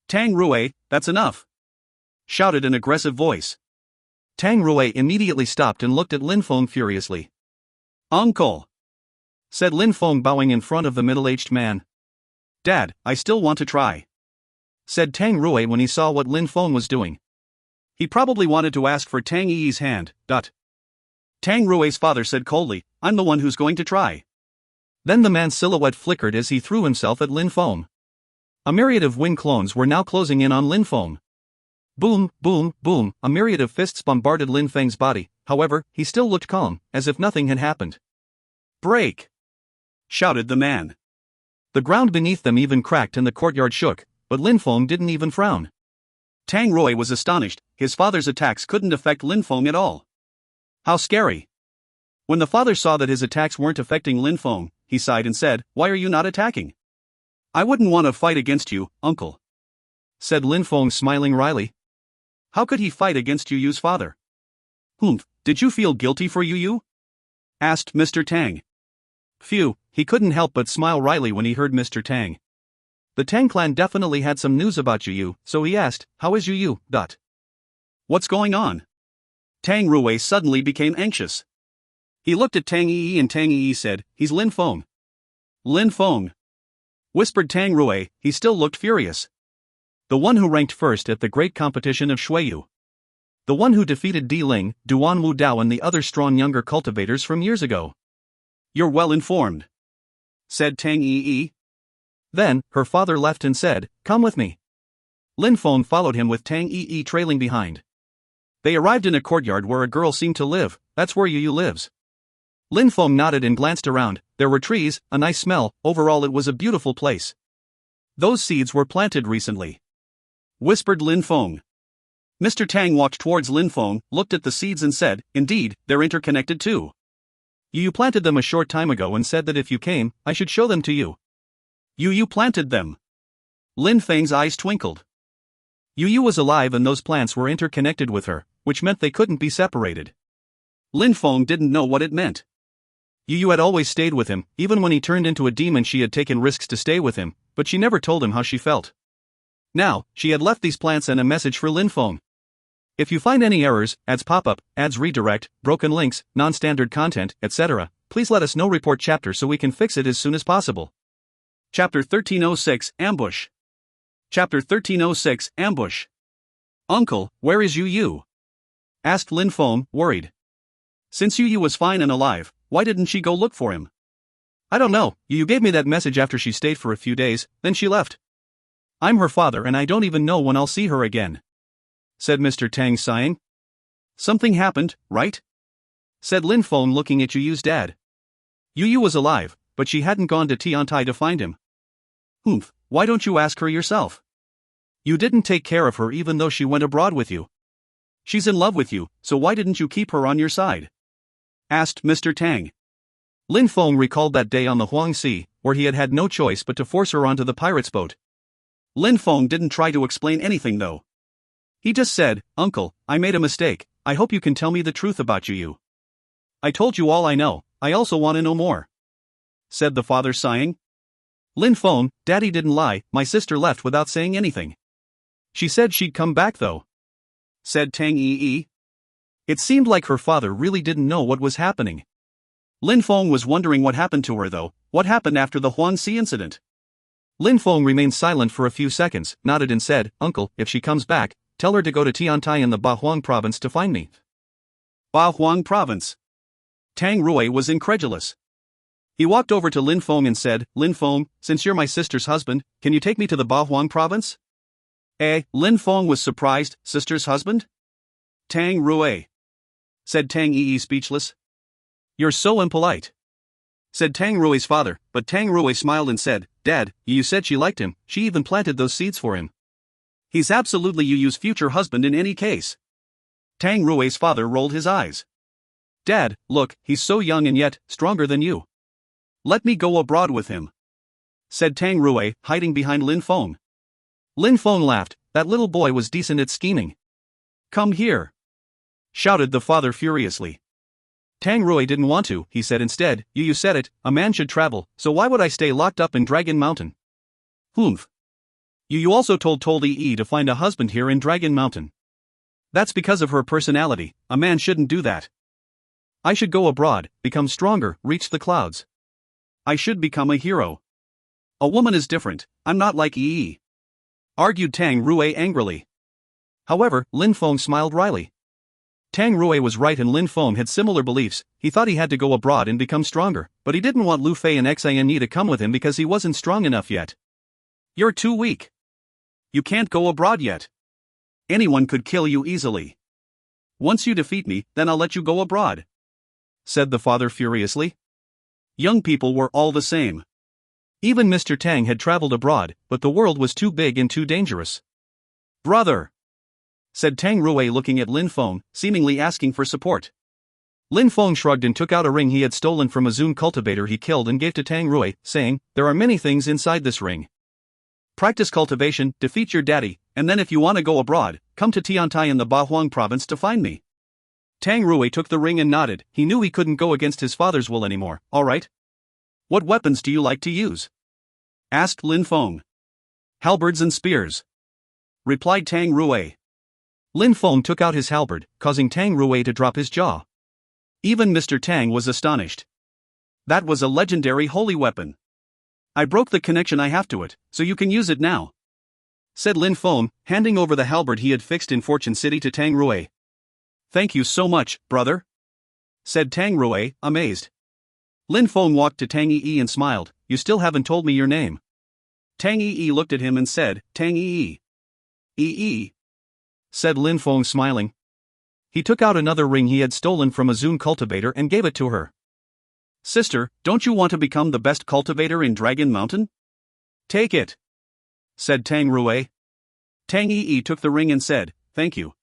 "Tang Rui, that's enough!" shouted an aggressive voice. Tang Rui immediately stopped and looked at Lin Feng furiously. "Uncle," said Lin Feng, bowing in front of the middle-aged man. "Dad, I still want to try," said Tang Rui when he saw what Lin Feng was doing. He probably wanted to ask for Tang Yi's hand. Tang Rui's father said coldly, "I'm the one who's going to try." Then the man's silhouette flickered as he threw himself at Lin Feng. A myriad of wing clones were now closing in on Lin Feng. Boom, boom, boom, a myriad of fists bombarded Lin Feng's body, however, he still looked calm, as if nothing had happened. "Break!" shouted the man. The ground beneath them even cracked and the courtyard shook, but Lin Feng didn't even frown. Tang Rui was astonished, his father's attacks couldn't affect Lin Feng at all. How scary! When the father saw that his attacks weren't affecting Lin Feng, he sighed and said, "Why are you not attacking?" "I wouldn't want to fight against you, uncle," said Lin Feng, smiling wryly. "How could he fight against Yu's father?" "Humph, did you feel guilty for Yu?" asked Mr. Tang. Phew, he couldn't help but smile wryly when he heard Mr. Tang. The Tang clan definitely had some news about Yu, so he asked, "How is Yu?" "What's going on?" Tang Rui suddenly became anxious. He looked at Tang Yi and Tang Yi said, "He's Lin Feng." "Lin Feng," whispered Tang Rui, he still looked furious. "The one who ranked first at the great competition of Shuiyu. The one who defeated Di Ling, Duan Wu Dao and the other strong younger cultivators from years ago." "You're well informed," said Tang Yi. Then, her father left and said, "Come with me." Lin Feng followed him with Tang Yi trailing behind. They arrived in a courtyard where a girl seemed to live. "That's where Yu lives." Lin Feng nodded and glanced around. There were trees, a nice smell, overall it was a beautiful place. "Those seeds were planted recently," whispered Lin Feng. Mr. Tang walked towards Lin Feng, looked at the seeds and said, "Indeed, they're interconnected too. Yu planted them a short time ago and said that if you came, I should show them to you." "Yu planted them?" Lin Feng's eyes twinkled. Yu was alive and those plants were interconnected with her, which meant they couldn't be separated. Lin Feng didn't know what it meant. Yu had always stayed with him, even when he turned into a demon she had taken risks to stay with him, but she never told him how she felt. Now, she had left these plants and a message for Lin Feng. "If you find any errors, ads pop up, ads redirect, broken links, non-standard content, etc., please let us know. Report chapter so we can fix it as soon as possible." Chapter 1306, Ambush. Chapter 1306, Ambush. "Uncle, where is Yu?" asked Lin Feng, worried. "Since Yu was fine and alive, why didn't she go look for him?" "I don't know, Yu gave me that message after she stayed for a few days, then she left. I'm her father and I don't even know when I'll see her again," said Mr. Tang, sighing. "Something happened, right?" said Lin Feng, looking at Yu's dad. Yu was alive, but she hadn't gone to Tiantai to find him. "Humph, why don't you ask her yourself? You didn't take care of her even though she went abroad with you. She's in love with you, so why didn't you keep her on your side?" asked Mr. Tang. Lin Feng recalled that day on the Huang Sea, where he had had no choice but to force her onto the pirate's boat. Lin Feng didn't try to explain anything though. He just said, "Uncle, I made a mistake, I hope you can tell me the truth about Yu. I told you all I know, I also want to know more," said the father, sighing. Lin Feng, Daddy didn't lie, my sister left without saying anything. She said she'd come back though, said Tang Yi. It seemed like her father really didn't know what was happening. Lin Feng was wondering what happened to her though, what happened after the Huangxi incident. Lin Feng remained silent for a few seconds, nodded and said, Uncle, if she comes back, tell her to go to Tiantai in the Bahuang province to find me. Bahuang province. Tang Rui was incredulous. He walked over to Lin Feng and said, Lin Feng, since you're my sister's husband, can you take me to the Bahuang province? Lin Feng was surprised, sister's husband? Tang Rui, said Tang Yi speechless. You're so impolite, said Tang Rui's father, but Tang Rui smiled and said, Dad, you said she liked him, she even planted those seeds for him. He's absolutely Yu's future husband in any case. Tang Rui's father rolled his eyes. Dad, look, he's so young and yet stronger than you. Let me go abroad with him, said Tang Rui, hiding behind Lin Feng. Lin Feng laughed, that little boy was decent at scheming. Come here, shouted the father furiously. Tang Rui didn't want to, he said instead, you said it, a man should travel, so why would I stay locked up in Dragon Mountain? Humph. You also told Yi to find a husband here in Dragon Mountain. That's because of her personality, a man shouldn't do that. I should go abroad, become stronger, reach the clouds. I should become a hero. A woman is different, I'm not like Yi, argued Tang Rui angrily. However, Lin Feng smiled wryly. Tang Rui was right and Lin Feng had similar beliefs. He thought he had to go abroad and become stronger, but he didn't want Lu Fei and Xianyi to come with him because he wasn't strong enough yet. You're too weak. You can't go abroad yet. Anyone could kill you easily. Once you defeat me, then I'll let you go abroad, said the father furiously. Young people were all the same. Even Mr. Tang had traveled abroad, but the world was too big and too dangerous. Brother, said Tang Rui looking at Lin Feng, seemingly asking for support. Lin Feng shrugged and took out a ring he had stolen from a Zun cultivator he killed and gave to Tang Rui, saying, there are many things inside this ring. Practice cultivation, defeat your daddy, and then if you want to go abroad, come to Tiantai in the Bahuang province to find me. Tang Rui took the ring and nodded, he knew he couldn't go against his father's will anymore, alright? What weapons do you like to use? Asked Lin Feng. Halberds and spears, replied Tang Rui. Lin Feng took out his halberd, causing Tang Rui to drop his jaw. Even Mr. Tang was astonished. That was a legendary holy weapon. I broke the connection I have to it, so you can use it now, said Lin Feng, handing over the halberd he had fixed in Fortune City to Tang Rui. Thank you so much, brother, said Tang Rui, amazed. Lin Feng walked to Tang Yi and smiled, you still haven't told me your name. Tang Yi looked at him and said, Tang Yi. Yi, said Lin Feng smiling. He took out another ring he had stolen from a Zun cultivator and gave it to her. Sister, don't you want to become the best cultivator in Dragon Mountain? Take it, said Tang Rui. Tang Yi took the ring and said, thank you.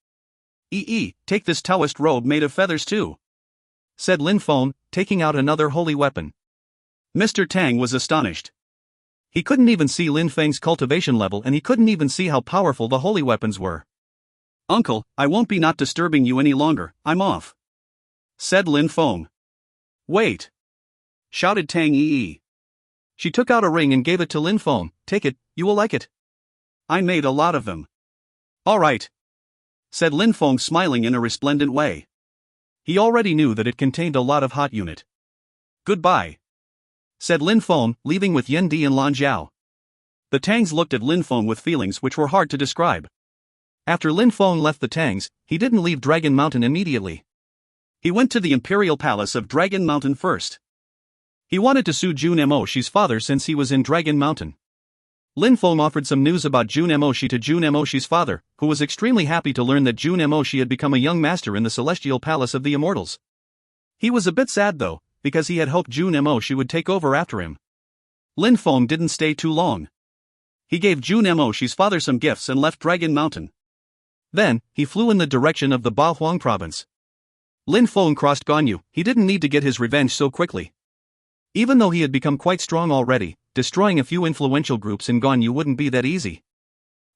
Yi, take this Taoist robe made of feathers too, said Lin Feng, taking out another holy weapon. Mr. Tang was astonished. He couldn't even see Lin Feng's cultivation level and he couldn't even see how powerful the holy weapons were. Uncle, I won't be not disturbing you any longer, I'm off, said Lin Feng. Wait, shouted Tang Yi. She took out a ring and gave it to Lin Feng, take it, you will like it. I made a lot of them. Alright, said Lin Feng smiling in a resplendent way. He already knew that it contained a lot of hot unit. Goodbye, said Lin Feng, leaving with Yen Di and Lan Zhao. The Tangs looked at Lin Feng with feelings which were hard to describe. After Lin Feng left the Tangs, he didn't leave Dragon Mountain immediately. He went to the Imperial Palace of Dragon Mountain first. He wanted to sue Jun Moshi's father since he was in Dragon Mountain. Lin Feng offered some news about Jun Moshi to Jun Moshi's father, who was extremely happy to learn that Jun Moshi had become a young master in the Celestial Palace of the Immortals. He was a bit sad though, because he had hoped Jun Moshi would take over after him. Lin Feng didn't stay too long. He gave Jun Moshi's father some gifts and left Dragon Mountain. Then, he flew in the direction of the Bahuang province. Lin Feng crossed Ganyu, he didn't need to get his revenge so quickly. Even though he had become quite strong already, destroying a few influential groups in Ganyu wouldn't be that easy.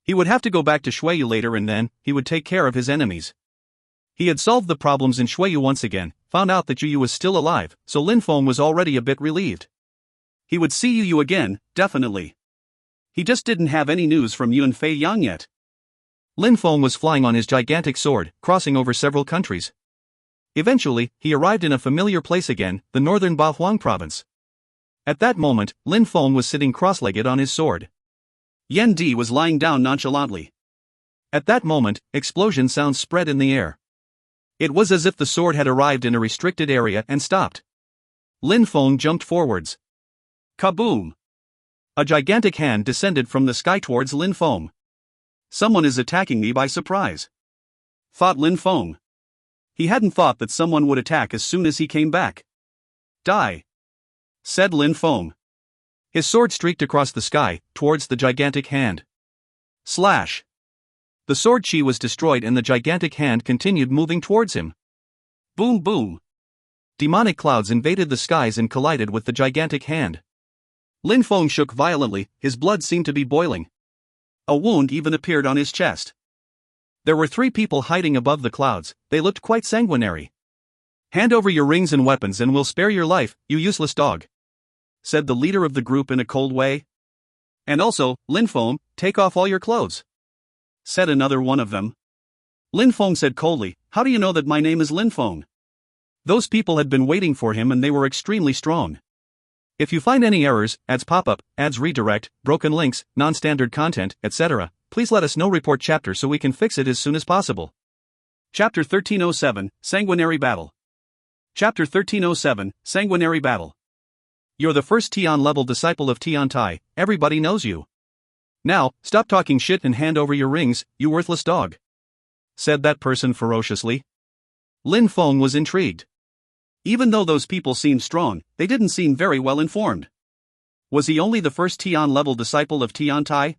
He would have to go back to Shuiyu later and then, he would take care of his enemies. He had solved the problems in Shuiyu once again, found out that Yu was still alive, so Lin Feng was already a bit relieved. He would see you again, definitely. He just didn't have any news from Yun Fei Yang yet. Lin Feng was flying on his gigantic sword, crossing over several countries. Eventually, he arrived in a familiar place again, the northern Bahuang province. At that moment, Lin Feng was sitting cross-legged on his sword. Yan Di was lying down nonchalantly. At that moment, explosion sounds spread in the air. It was as if the sword had arrived in a restricted area and stopped. Lin Feng jumped forwards. Kaboom! A gigantic hand descended from the sky towards Lin Feng. Someone is attacking me by surprise, thought Lin Feng. He hadn't thought that someone would attack as soon as he came back. Die, said Lin Feng. His sword streaked across the sky, towards the gigantic hand. Slash! The sword chi was destroyed and the gigantic hand continued moving towards him. Boom boom! Demonic clouds invaded the skies and collided with the gigantic hand. Lin Feng shook violently, his blood seemed to be boiling. A wound even appeared on his chest. There were 3 people hiding above the clouds, they looked quite sanguinary. Hand over your rings and weapons and we'll spare your life, you useless dog, said the leader of the group in a cold way. And also, Lin Feng, take off all your clothes, said another one of them. Lin Feng said coldly, how do you know that my name is Lin Feng? Those people had been waiting for him and they were extremely strong. If you find any errors, ads pop-up, ads redirect, broken links, non-standard content, etc., please let us know. Report chapter so we can fix it as soon as possible. Chapter 1307, Sanguinary Battle. Chapter 1307, Sanguinary Battle. You're the first Tian-level disciple of Tian Tai, everybody knows you. Now, stop talking shit and hand over your rings, you worthless dog, said that person ferociously. Lin Feng was intrigued. Even though those people seemed strong, they didn't seem very well informed. Was he only the first Tian-level disciple of Tian Tai?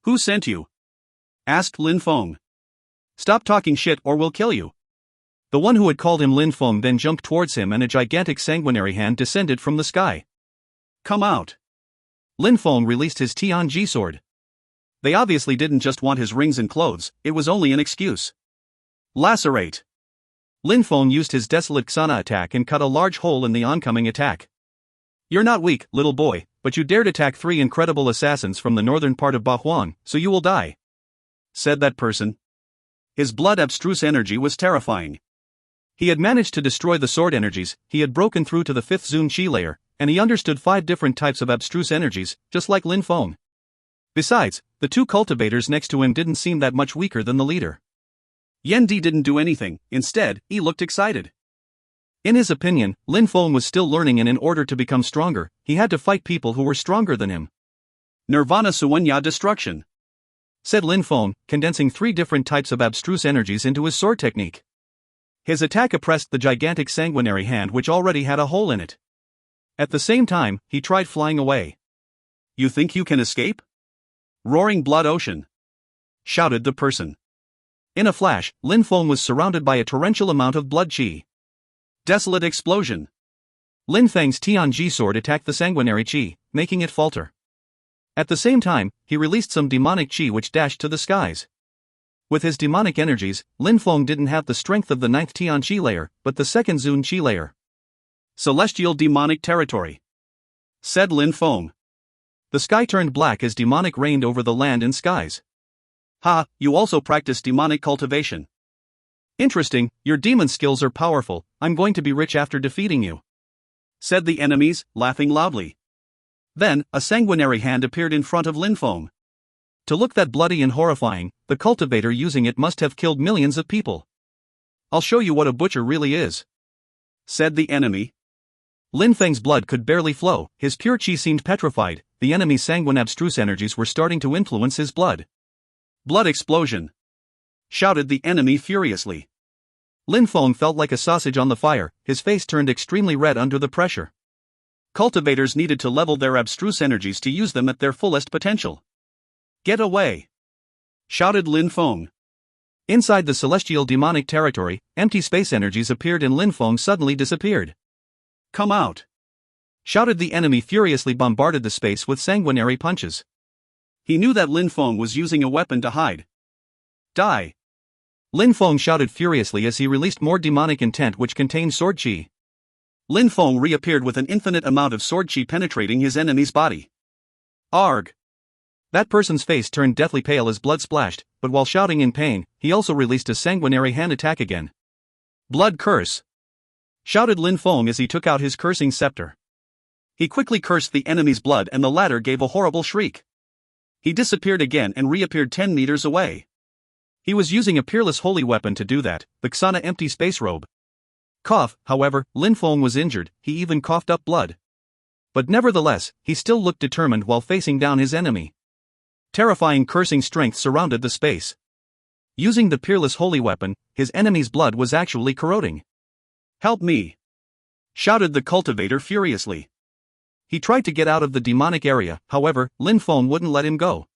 Who sent you? Asked Lin Feng. Stop talking shit or we'll kill you. The one who had called him Lin Feng then jumped towards him and a gigantic sanguinary hand descended from the sky. Come out. Lin Feng released his Tianji sword. They obviously didn't just want his rings and clothes, it was only an excuse. Lacerate. Lin Feng used his Desolate Xana attack and cut a large hole in the oncoming attack. You're not weak, little boy, but you dared attack 3 incredible assassins from the northern part of Bahuang, so you will die, said that person. His blood abstruse energy was terrifying. He had managed to destroy the sword energies, he had broken through to the 5th Zun Qi layer, and he understood 5 different types of abstruse energies, just like Lin Feng. Besides, the 2 cultivators next to him didn't seem that much weaker than the leader. Yan Di didn't do anything, instead, he looked excited. In his opinion, Lin Feng was still learning and in order to become stronger, he had to fight people who were stronger than him. Nirvana Suanya Destruction, said Lin Feng, condensing 3 different types of abstruse energies into his sword technique. His attack oppressed the gigantic sanguinary hand which already had a hole in it. At the same time, he tried flying away. You think you can escape? Roaring blood ocean, shouted the person. In a flash, Lin Feng was surrounded by a torrential amount of blood chi. Desolate explosion. Lin Feng's Tianji sword attacked the sanguinary chi, making it falter. At the same time, he released some demonic chi which dashed to the skies. With his demonic energies, Lin Feng didn't have the strength of the 9th Tian Chi layer, but the 2nd Zun Chi layer. Celestial demonic territory, said Lin Feng. The sky turned black as demonic reigned over the land and skies. Ha, you also practice demonic cultivation. Interesting, your demon skills are powerful, I'm going to be rich after defeating you, said the enemies, laughing loudly. Then, a sanguinary hand appeared in front of Lin Feng. To look that bloody and horrifying, the cultivator using it must have killed millions of people. I'll show you what a butcher really is, said the enemy. Lin Feng's blood could barely flow, his pure chi seemed petrified, the enemy's sanguine abstruse energies were starting to influence his blood. Blood explosion, shouted the enemy furiously. Lin Feng felt like a sausage on the fire, his face turned extremely red under the pressure. Cultivators needed to level their abstruse energies to use them at their fullest potential. Get away, shouted Lin Feng. Inside the celestial demonic territory, empty space energies appeared and Lin Feng suddenly disappeared. Come out, shouted the enemy furiously bombarded the space with sanguinary punches. He knew that Lin Feng was using a weapon to hide. Die! Lin Feng shouted furiously as he released more demonic intent which contained sword chi. Lin Feng reappeared with an infinite amount of sword chi penetrating his enemy's body. Arg! That person's face turned deathly pale as blood splashed, but while shouting in pain, he also released a sanguinary hand attack again. Blood curse! Shouted Lin Feng as he took out his cursing scepter. He quickly cursed the enemy's blood and the latter gave a horrible shriek. He disappeared again and reappeared 10 meters away. He was using a peerless holy weapon to do that, the Xana empty space robe. Cough, however, Lin Feng was injured, he even coughed up blood. But nevertheless, he still looked determined while facing down his enemy. Terrifying cursing strength surrounded the space. Using the peerless holy weapon, his enemy's blood was actually corroding. Help me! Shouted the cultivator furiously. He tried to get out of the demonic area, however, Lin Feng wouldn't let him go.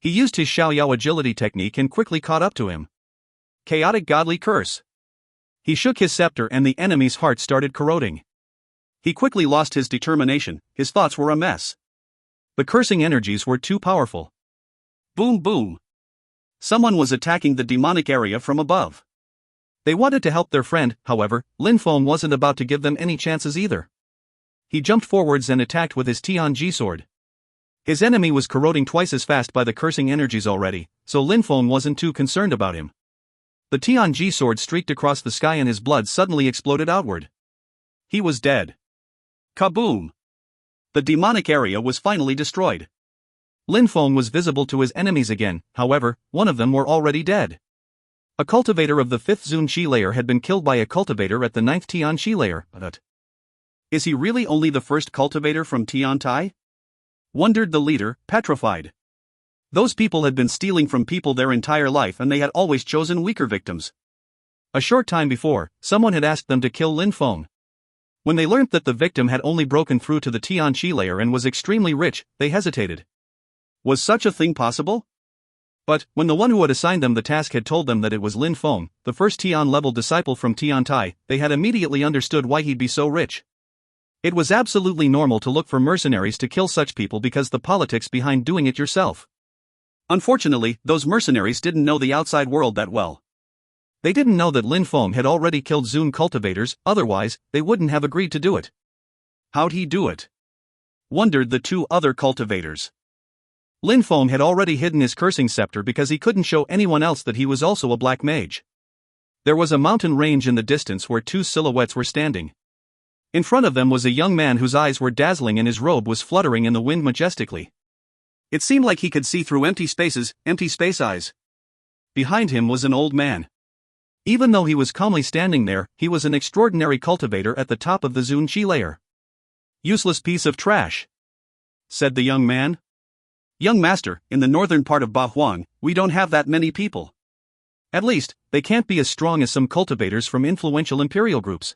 He used his Xiaoyao agility technique and quickly caught up to him. Chaotic godly curse. He shook his scepter and the enemy's heart started corroding. He quickly lost his determination, his thoughts were a mess. The cursing energies were too powerful. Boom boom. Someone was attacking the demonic area from above. They wanted to help their friend, however, Lin Feng wasn't about to give them any chances either. He jumped forwards and attacked with his Tianji sword. His enemy was corroding twice as fast by the cursing energies already, so Lin Feng wasn't too concerned about him. The Tianji sword streaked across the sky and his blood suddenly exploded outward. He was dead. Kaboom! The demonic area was finally destroyed. Lin Feng was visible to his enemies again, however, one of them were already dead. A cultivator of the 5th Zun Qi layer had been killed by a cultivator at the 9th Tian Qi layer, but is he really only the first cultivator from Tian Tai? Wondered the leader, petrified. Those people had been stealing from people their entire life and they had always chosen weaker victims. A short time before, someone had asked them to kill Lin Feng. When they learnt that the victim had only broken through to the Tian Qi layer and was extremely rich, they hesitated. Was such a thing possible? But, when the one who had assigned them the task had told them that it was Lin Feng, the first Tian-level disciple from Tian Tai, they had immediately understood why he'd be so rich. It was absolutely normal to look for mercenaries to kill such people because the politics behind doing it yourself. Unfortunately, those mercenaries didn't know the outside world that well. They didn't know that Lin Feng had already killed Zun cultivators, otherwise, they wouldn't have agreed to do it. How'd he do it? Wondered the two other cultivators. Lin Feng had already hidden his cursing scepter because he couldn't show anyone else that he was also a black mage. There was a mountain range in the distance where two silhouettes were standing. In front of them was a young man whose eyes were dazzling and his robe was fluttering in the wind majestically. It seemed like he could see through empty spaces, empty space eyes. Behind him was an old man. Even though he was calmly standing there, he was an extraordinary cultivator at the top of the Zun Qi layer. Useless piece of trash, said the young man. Young master, in the northern part of Bahuang, we don't have that many people. At least, they can't be as strong as some cultivators from influential imperial groups.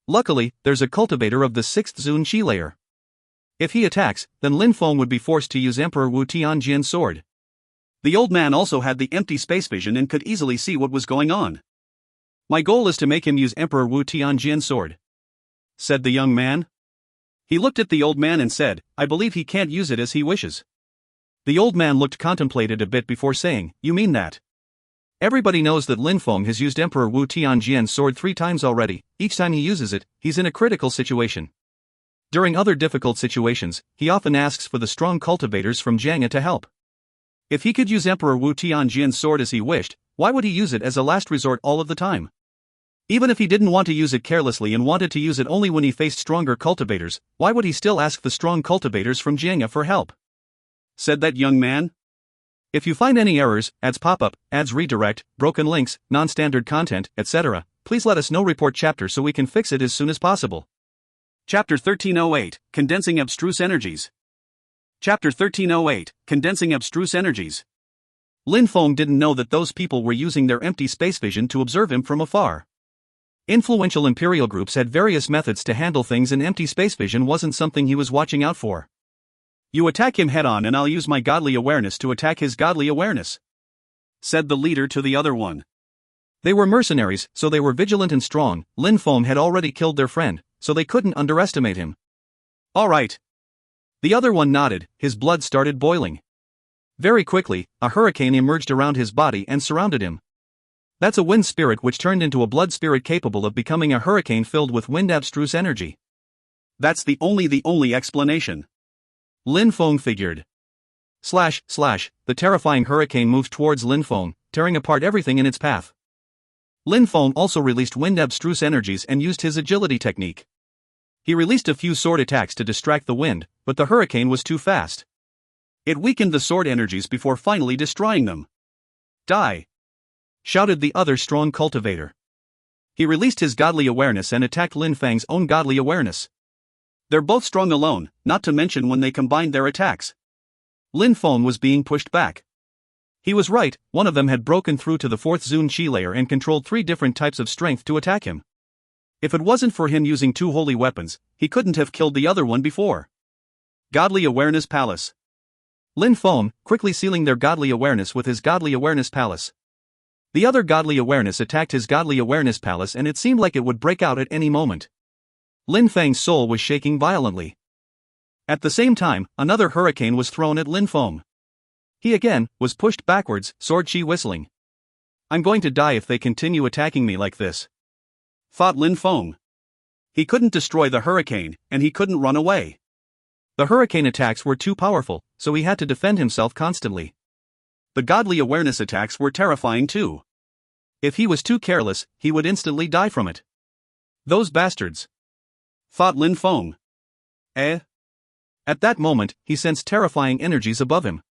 Luckily, there's a cultivator of the 6th Zun Qi layer. If he attacks, then Lin Feng would be forced to use Emperor Wu Tianjian's sword. The old man also had the empty space vision and could easily see what was going on. My goal is to make him use Emperor Wu Tianjian's sword, said the young man. He looked at the old man and said, I believe he can't use it as he wishes. The old man contemplated a bit before saying, You mean that? Everybody knows that Lin Feng has used Emperor Wu Tianjian's sword 3 times already. Each time he uses it, he's in a critical situation. During other difficult situations, he often asks for the strong cultivators from Jianghe to help. If he could use Emperor Wu Tianjian's sword as he wished, why would he use it as a last resort all of the time? Even if he didn't want to use it carelessly and wanted to use it only when he faced stronger cultivators, why would he still ask the strong cultivators from Jianghe for help? Said that young man. If you find any errors, ads pop-up, ads redirect, broken links, non-standard content, etc., please let us know. Report chapter so we can fix it as soon as possible. Chapter 1308, Condensing Abstruse Energies. Chapter 1308, Condensing Abstruse Energies. Lin Feng didn't know that those people were using their empty space vision to observe him from afar. Influential imperial groups had various methods to handle things and empty space vision wasn't something he was watching out for. You attack him head-on and I'll use my godly awareness to attack his godly awareness, said the leader to the other one. They were mercenaries, so they were vigilant and strong. Lin Feng had already killed their friend, so they couldn't underestimate him. All right. The other one nodded, his blood started boiling. Very quickly, a hurricane emerged around his body and surrounded him. That's a wind spirit which turned into a blood spirit capable of becoming a hurricane filled with wind abstruse energy. That's the only explanation. Lin Feng figured. The terrifying hurricane moved towards Lin Feng, tearing apart everything in its path. Lin Feng also released wind abstruse energies and used his agility technique. He released a few sword attacks to distract the wind, but the hurricane was too fast. It weakened the sword energies before finally destroying them. Die! Shouted the other strong cultivator. He released his godly awareness and attacked Lin Feng's own godly awareness. They're both strong alone, not to mention when they combined their attacks. Lin Feng was being pushed back. He was right, one of them had broken through to the 4th Zun Qi layer and controlled 3 different types of strength to attack him. If it wasn't for him using 2 holy weapons, he couldn't have killed the other one before. Godly Awareness Palace. Lin Feng, quickly sealing their godly awareness with his godly awareness palace. The other godly awareness attacked his godly awareness palace and it seemed like it would break out at any moment. Lin Feng's soul was shaking violently. At the same time, another hurricane was thrown at Lin Feng. He again was pushed backwards, sword chi whistling. I'm going to die if they continue attacking me like this, thought Lin Feng. He couldn't destroy the hurricane, and he couldn't run away. The hurricane attacks were too powerful, so he had to defend himself constantly. The godly awareness attacks were terrifying too. If he was too careless, he would instantly die from it. Those bastards, thought Lin Feng. At that moment, he sensed terrifying energies above him.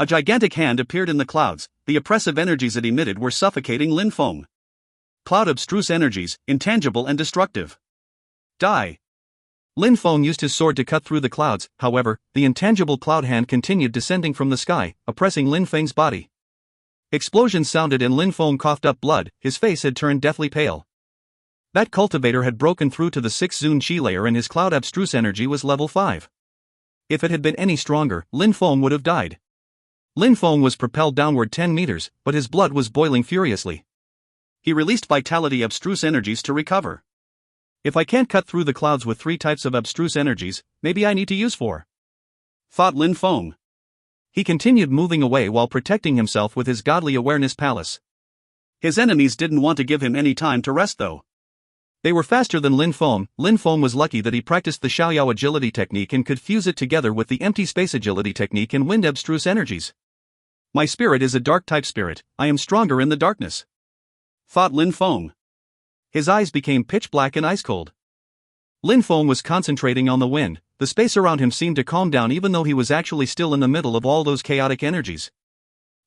A gigantic hand appeared in the clouds. The oppressive energies it emitted were suffocating Lin Feng. Cloud abstruse energies, intangible and destructive. Die! Lin Feng used his sword to cut through the clouds, however, the intangible cloud hand continued descending from the sky, oppressing Lin Feng's body. Explosions sounded and Lin Feng coughed up blood, his face had turned deathly pale. That cultivator had broken through to the 6th Zun Qi layer and his cloud abstruse energy was level 5. If it had been any stronger, Lin Feng would have died. Lin Feng was propelled downward 10 meters, but his blood was boiling furiously. He released vitality abstruse energies to recover. If I can't cut through the clouds with 3 types of abstruse energies, maybe I need to use 4. Thought Lin Feng. He continued moving away while protecting himself with his godly awareness palace. His enemies didn't want to give him any time to rest though. They were faster than Lin Feng. Lin Feng was lucky that he practiced the Xiaoyao agility technique and could fuse it together with the empty space agility technique and wind abstruse energies. My spirit is a dark type spirit, I am stronger in the darkness, thought Lin Feng. His eyes became pitch black and ice cold. Lin Feng was concentrating on the wind. The space around him seemed to calm down even though he was actually still in the middle of all those chaotic energies.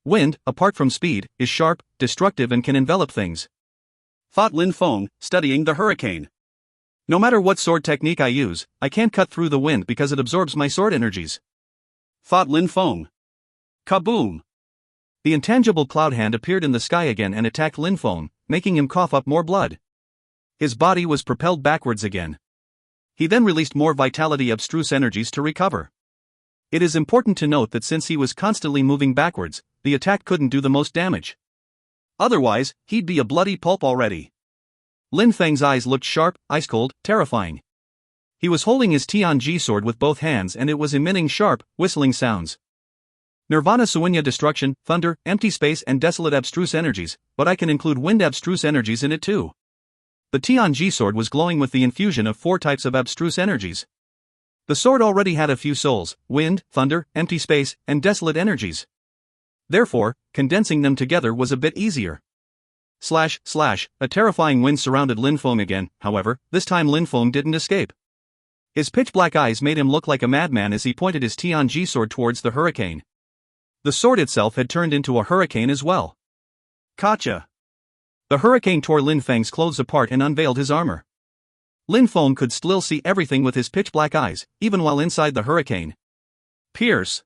Wind, apart from speed, is sharp, destructive and can envelop things, thought Lin Feng, studying the hurricane. No matter what sword technique I use, I can't cut through the wind because it absorbs my sword energies, thought Lin Feng. Kaboom! The intangible cloud hand appeared in the sky again and attacked Lin Feng, making him cough up more blood. His body was propelled backwards again. He then released more vitality abstruse energies to recover. It is important to note that since he was constantly moving backwards, the attack couldn't do the most damage. Otherwise, he'd be a bloody pulp already. Lin Feng's eyes looked sharp, ice-cold, terrifying. He was holding his Tianji sword with both hands and it was emitting sharp, whistling sounds. Nirvana Suinya destruction, thunder, empty space and desolate abstruse energies, but I can include wind abstruse energies in it too. The Tianji sword was glowing with the infusion of 4 types of abstruse energies. The sword already had a few souls, wind, thunder, empty space, and desolate energies. Therefore, condensing them together was a bit easier. A terrifying wind surrounded Lin Feng again, however, this time Lin Feng didn't escape. His pitch-black eyes made him look like a madman as he pointed his Tianji sword towards the hurricane. The sword itself had turned into a hurricane as well. Gotcha! The hurricane tore Lin Feng's clothes apart and unveiled his armor. Lin Feng could still see everything with his pitch-black eyes, even while inside the hurricane. Pierce!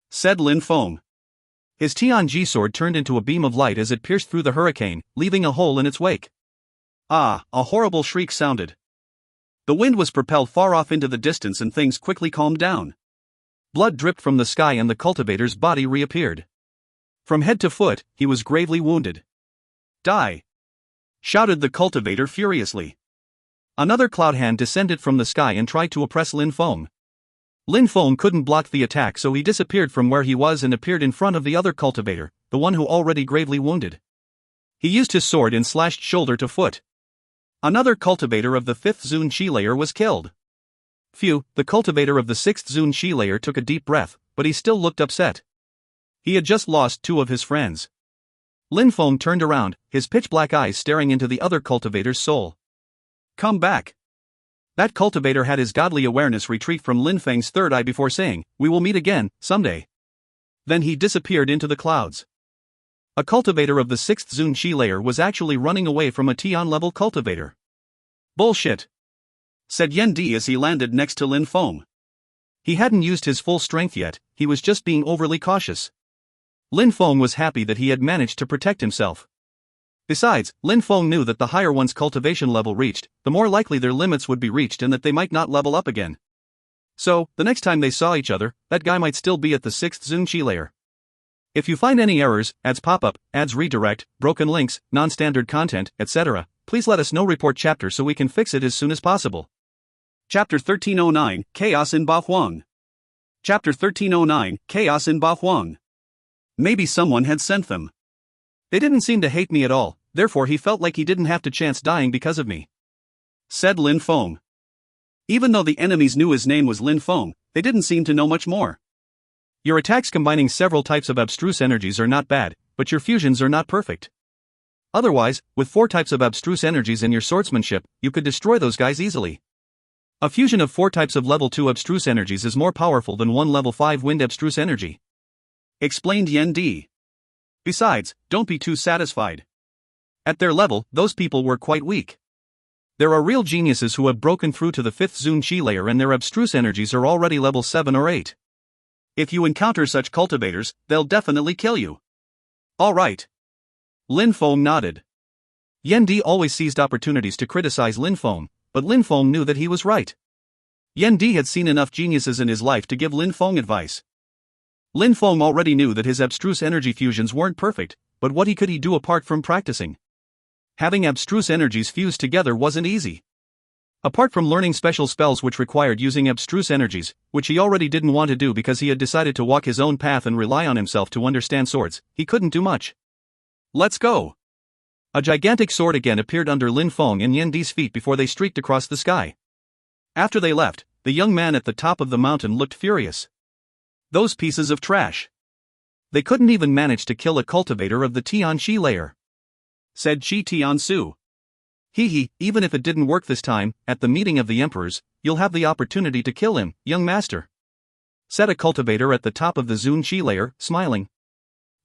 Said Lin Feng. His Tianji sword turned into a beam of light as it pierced through the hurricane, leaving a hole in its wake. Ah, a horrible shriek sounded. The wind was propelled far off into the distance and things quickly calmed down. Blood dripped from the sky and the cultivator's body reappeared. From head to foot, he was gravely wounded. Die! Shouted the cultivator furiously. Another cloud hand descended from the sky and tried to oppress Lin Feng. Lin Feng couldn't block the attack so he disappeared from where he was and appeared in front of the other cultivator, the one who already gravely wounded. He used his sword and slashed shoulder to foot. Another cultivator of the 5th Zun Chi layer was killed. Phew, the cultivator of the 6th Zun Chi layer took a deep breath, but he still looked upset. He had just lost 2 of his friends. Lin Feng turned around, his pitch-black eyes staring into the other cultivator's soul. Come back. That cultivator had his godly awareness retreat from Lin Feng's third eye before saying, "We will meet again, someday." Then he disappeared into the clouds. A cultivator of the 6th Zun Chi layer was actually running away from a Tian-level cultivator. Bullshit, said Yan Di as he landed next to Lin Feng. He hadn't used his full strength yet, he was just being overly cautious. Lin Feng was happy that he had managed to protect himself. Besides, Lin Feng knew that the higher one's cultivation level reached, the more likely their limits would be reached and that they might not level up again. So, the next time they saw each other, that guy might still be at the 6th Zun Chi layer. If you find any errors, ads pop up, ads redirect, broken links, non-standard content, etc., please let us know. Report chapter so we can fix it as soon as possible. Chapter 1309, Chaos in Ba Huang. Chapter 1309, Chaos in Ba Huang. Maybe someone had sent them. They didn't seem to hate me at all, therefore he felt like he didn't have to chance dying because of me, said Lin Feng. Even though the enemies knew his name was Lin Feng, they didn't seem to know much more. Your attacks combining several types of abstruse energies are not bad, but your fusions are not perfect. Otherwise, with 4 types of abstruse energies in your swordsmanship, you could destroy those guys easily. A fusion of 4 types of level 2 abstruse energies is more powerful than 1 level 5 wind abstruse energy, explained Yan Di. Besides, don't be too satisfied. At their level, those people were quite weak. There are real geniuses who have broken through to the 5th Zun Chi layer and their abstruse energies are already level 7 or 8. If you encounter such cultivators, they'll definitely kill you. All right. Lin Feng nodded. Yan Di always seized opportunities to criticize Lin Feng, but Lin Feng knew that he was right. Yan Di had seen enough geniuses in his life to give Lin Feng advice. Lin Feng already knew that his abstruse energy fusions weren't perfect, but what could he do apart from practicing? Having abstruse energies fused together wasn't easy. Apart from learning special spells which required using abstruse energies, which he already didn't want to do because he had decided to walk his own path and rely on himself to understand swords, he couldn't do much. Let's go. A gigantic sword again appeared under Lin Feng and Yan Di's feet before they streaked across the sky. After they left, the young man at the top of the mountain looked furious. Those pieces of trash. They couldn't even manage to kill a cultivator of the Tian Chi layer, said Chi Tian Su. Even if it didn't work this time, at the meeting of the emperors, you'll have the opportunity to kill him, young master, said a cultivator at the top of the Zun Chi layer, smiling.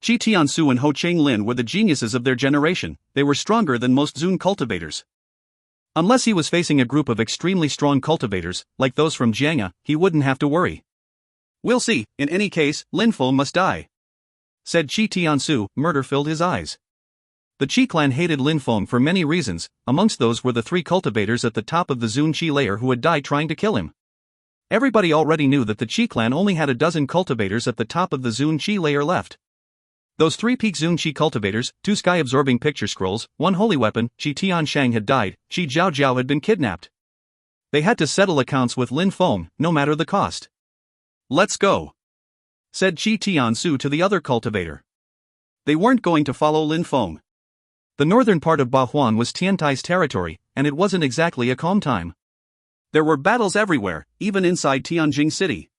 Chi Tiansu and Ho Cheng Lin were the geniuses of their generation, they were stronger than most Zun cultivators. Unless he was facing a group of extremely strong cultivators, like those from Jiang'a, he wouldn't have to worry. We'll see, in any case, Lin Feng must die, said Chi Tiansu. Murder filled his eyes. The Chi clan hated Lin Feng for many reasons, amongst those were the 3 cultivators at the top of the Zun Chi layer who had died trying to kill him. Everybody already knew that the Chi clan only had a dozen cultivators at the top of the Zun Chi layer left. Those 3 peak Zun Chi cultivators, 2 sky-absorbing picture scrolls, 1 holy weapon, Chi Tian Shang had died, Chi Jiao Jiao had been kidnapped. They had to settle accounts with Lin Feng, no matter the cost. Let's go, said Chi Tiansu to the other cultivator. They weren't going to follow Lin Feng. The northern part of Ba Huan was Tiantai's territory, and it wasn't exactly a calm time. There were battles everywhere, even inside Tianjing City.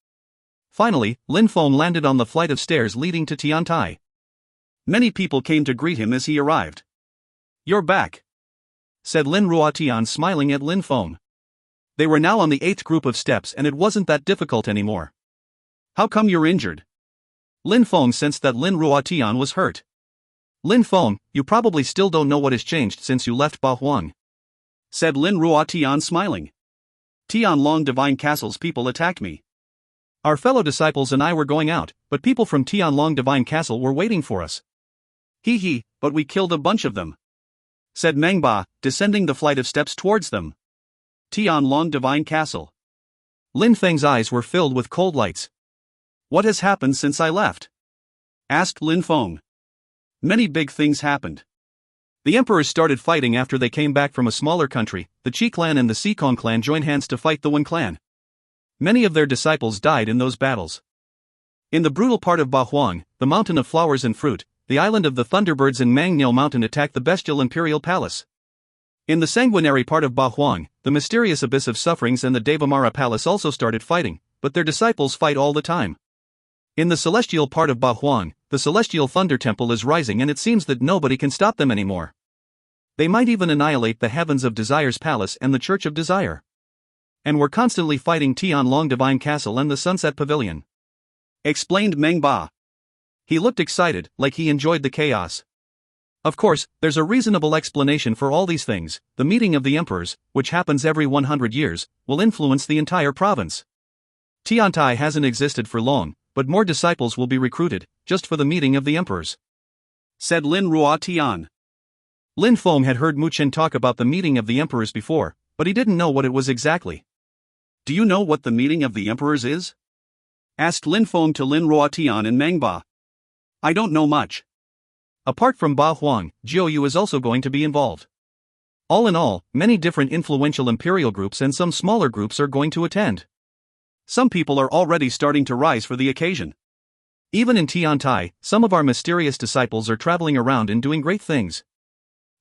Finally, Lin Feng landed on the flight of stairs leading to Tiantai. Many people came to greet him as he arrived. You're back, said Lin Ruotian, smiling at Lin Feng. They were now on the 8th group of steps and it wasn't that difficult anymore. How come you're injured? Lin Feng sensed that Lin Ruotian was hurt. Lin Feng, you probably still don't know what has changed since you left Ba Huang, said Lin Ruotian, smiling. Tianlong Divine Castle's people attacked me. Our fellow disciples and I were going out, but people from Tianlong Divine Castle were waiting for us. But we killed a bunch of them, said Meng Ba, descending the flight of steps towards them. Tianlong Divine Castle. Lin Feng's eyes were filled with cold lights. What has happened since I left? Asked Lin Feng. Many big things happened. The emperors started fighting after they came back from a smaller country. The Qi clan and the Sikong clan joined hands to fight the Wen clan. Many of their disciples died in those battles. In the brutal part of Ba Huang, the mountain of flowers and fruit, the island of the Thunderbirds and Mangnil Mountain attacked the bestial imperial palace. In the sanguinary part of Ba Huang, the mysterious abyss of sufferings and the Devamara palace also started fighting, but their disciples fight all the time. In the celestial part of Ba Huang, the celestial thunder temple is rising and it seems that nobody can stop them anymore. They might even annihilate the heavens of Desire's palace and the Church of Desire. And we're constantly fighting Tianlong Divine Castle and the Sunset Pavilion," explained Meng Ba. He looked excited, like he enjoyed the chaos. Of course, there's a reasonable explanation for all these things. The meeting of the emperors, which happens every 100 years, will influence the entire province. Tiantai hasn't existed for long, but more disciples will be recruited, just for the meeting of the emperors," said Lin Ruo Tian. Lin Feng had heard Mu Chen talk about the meeting of the emperors before, but he didn't know what it was exactly. "Do you know what the meeting of the emperors is?" asked Lin Feng to Lin Ruo Tian and Meng Ba. "I don't know much." Apart from Ba Huang, Jiu Yu is also going to be involved. All in all, many different influential imperial groups and some smaller groups are going to attend. Some people are already starting to rise for the occasion. Even in Tiantai, some of our mysterious disciples are traveling around and doing great things,"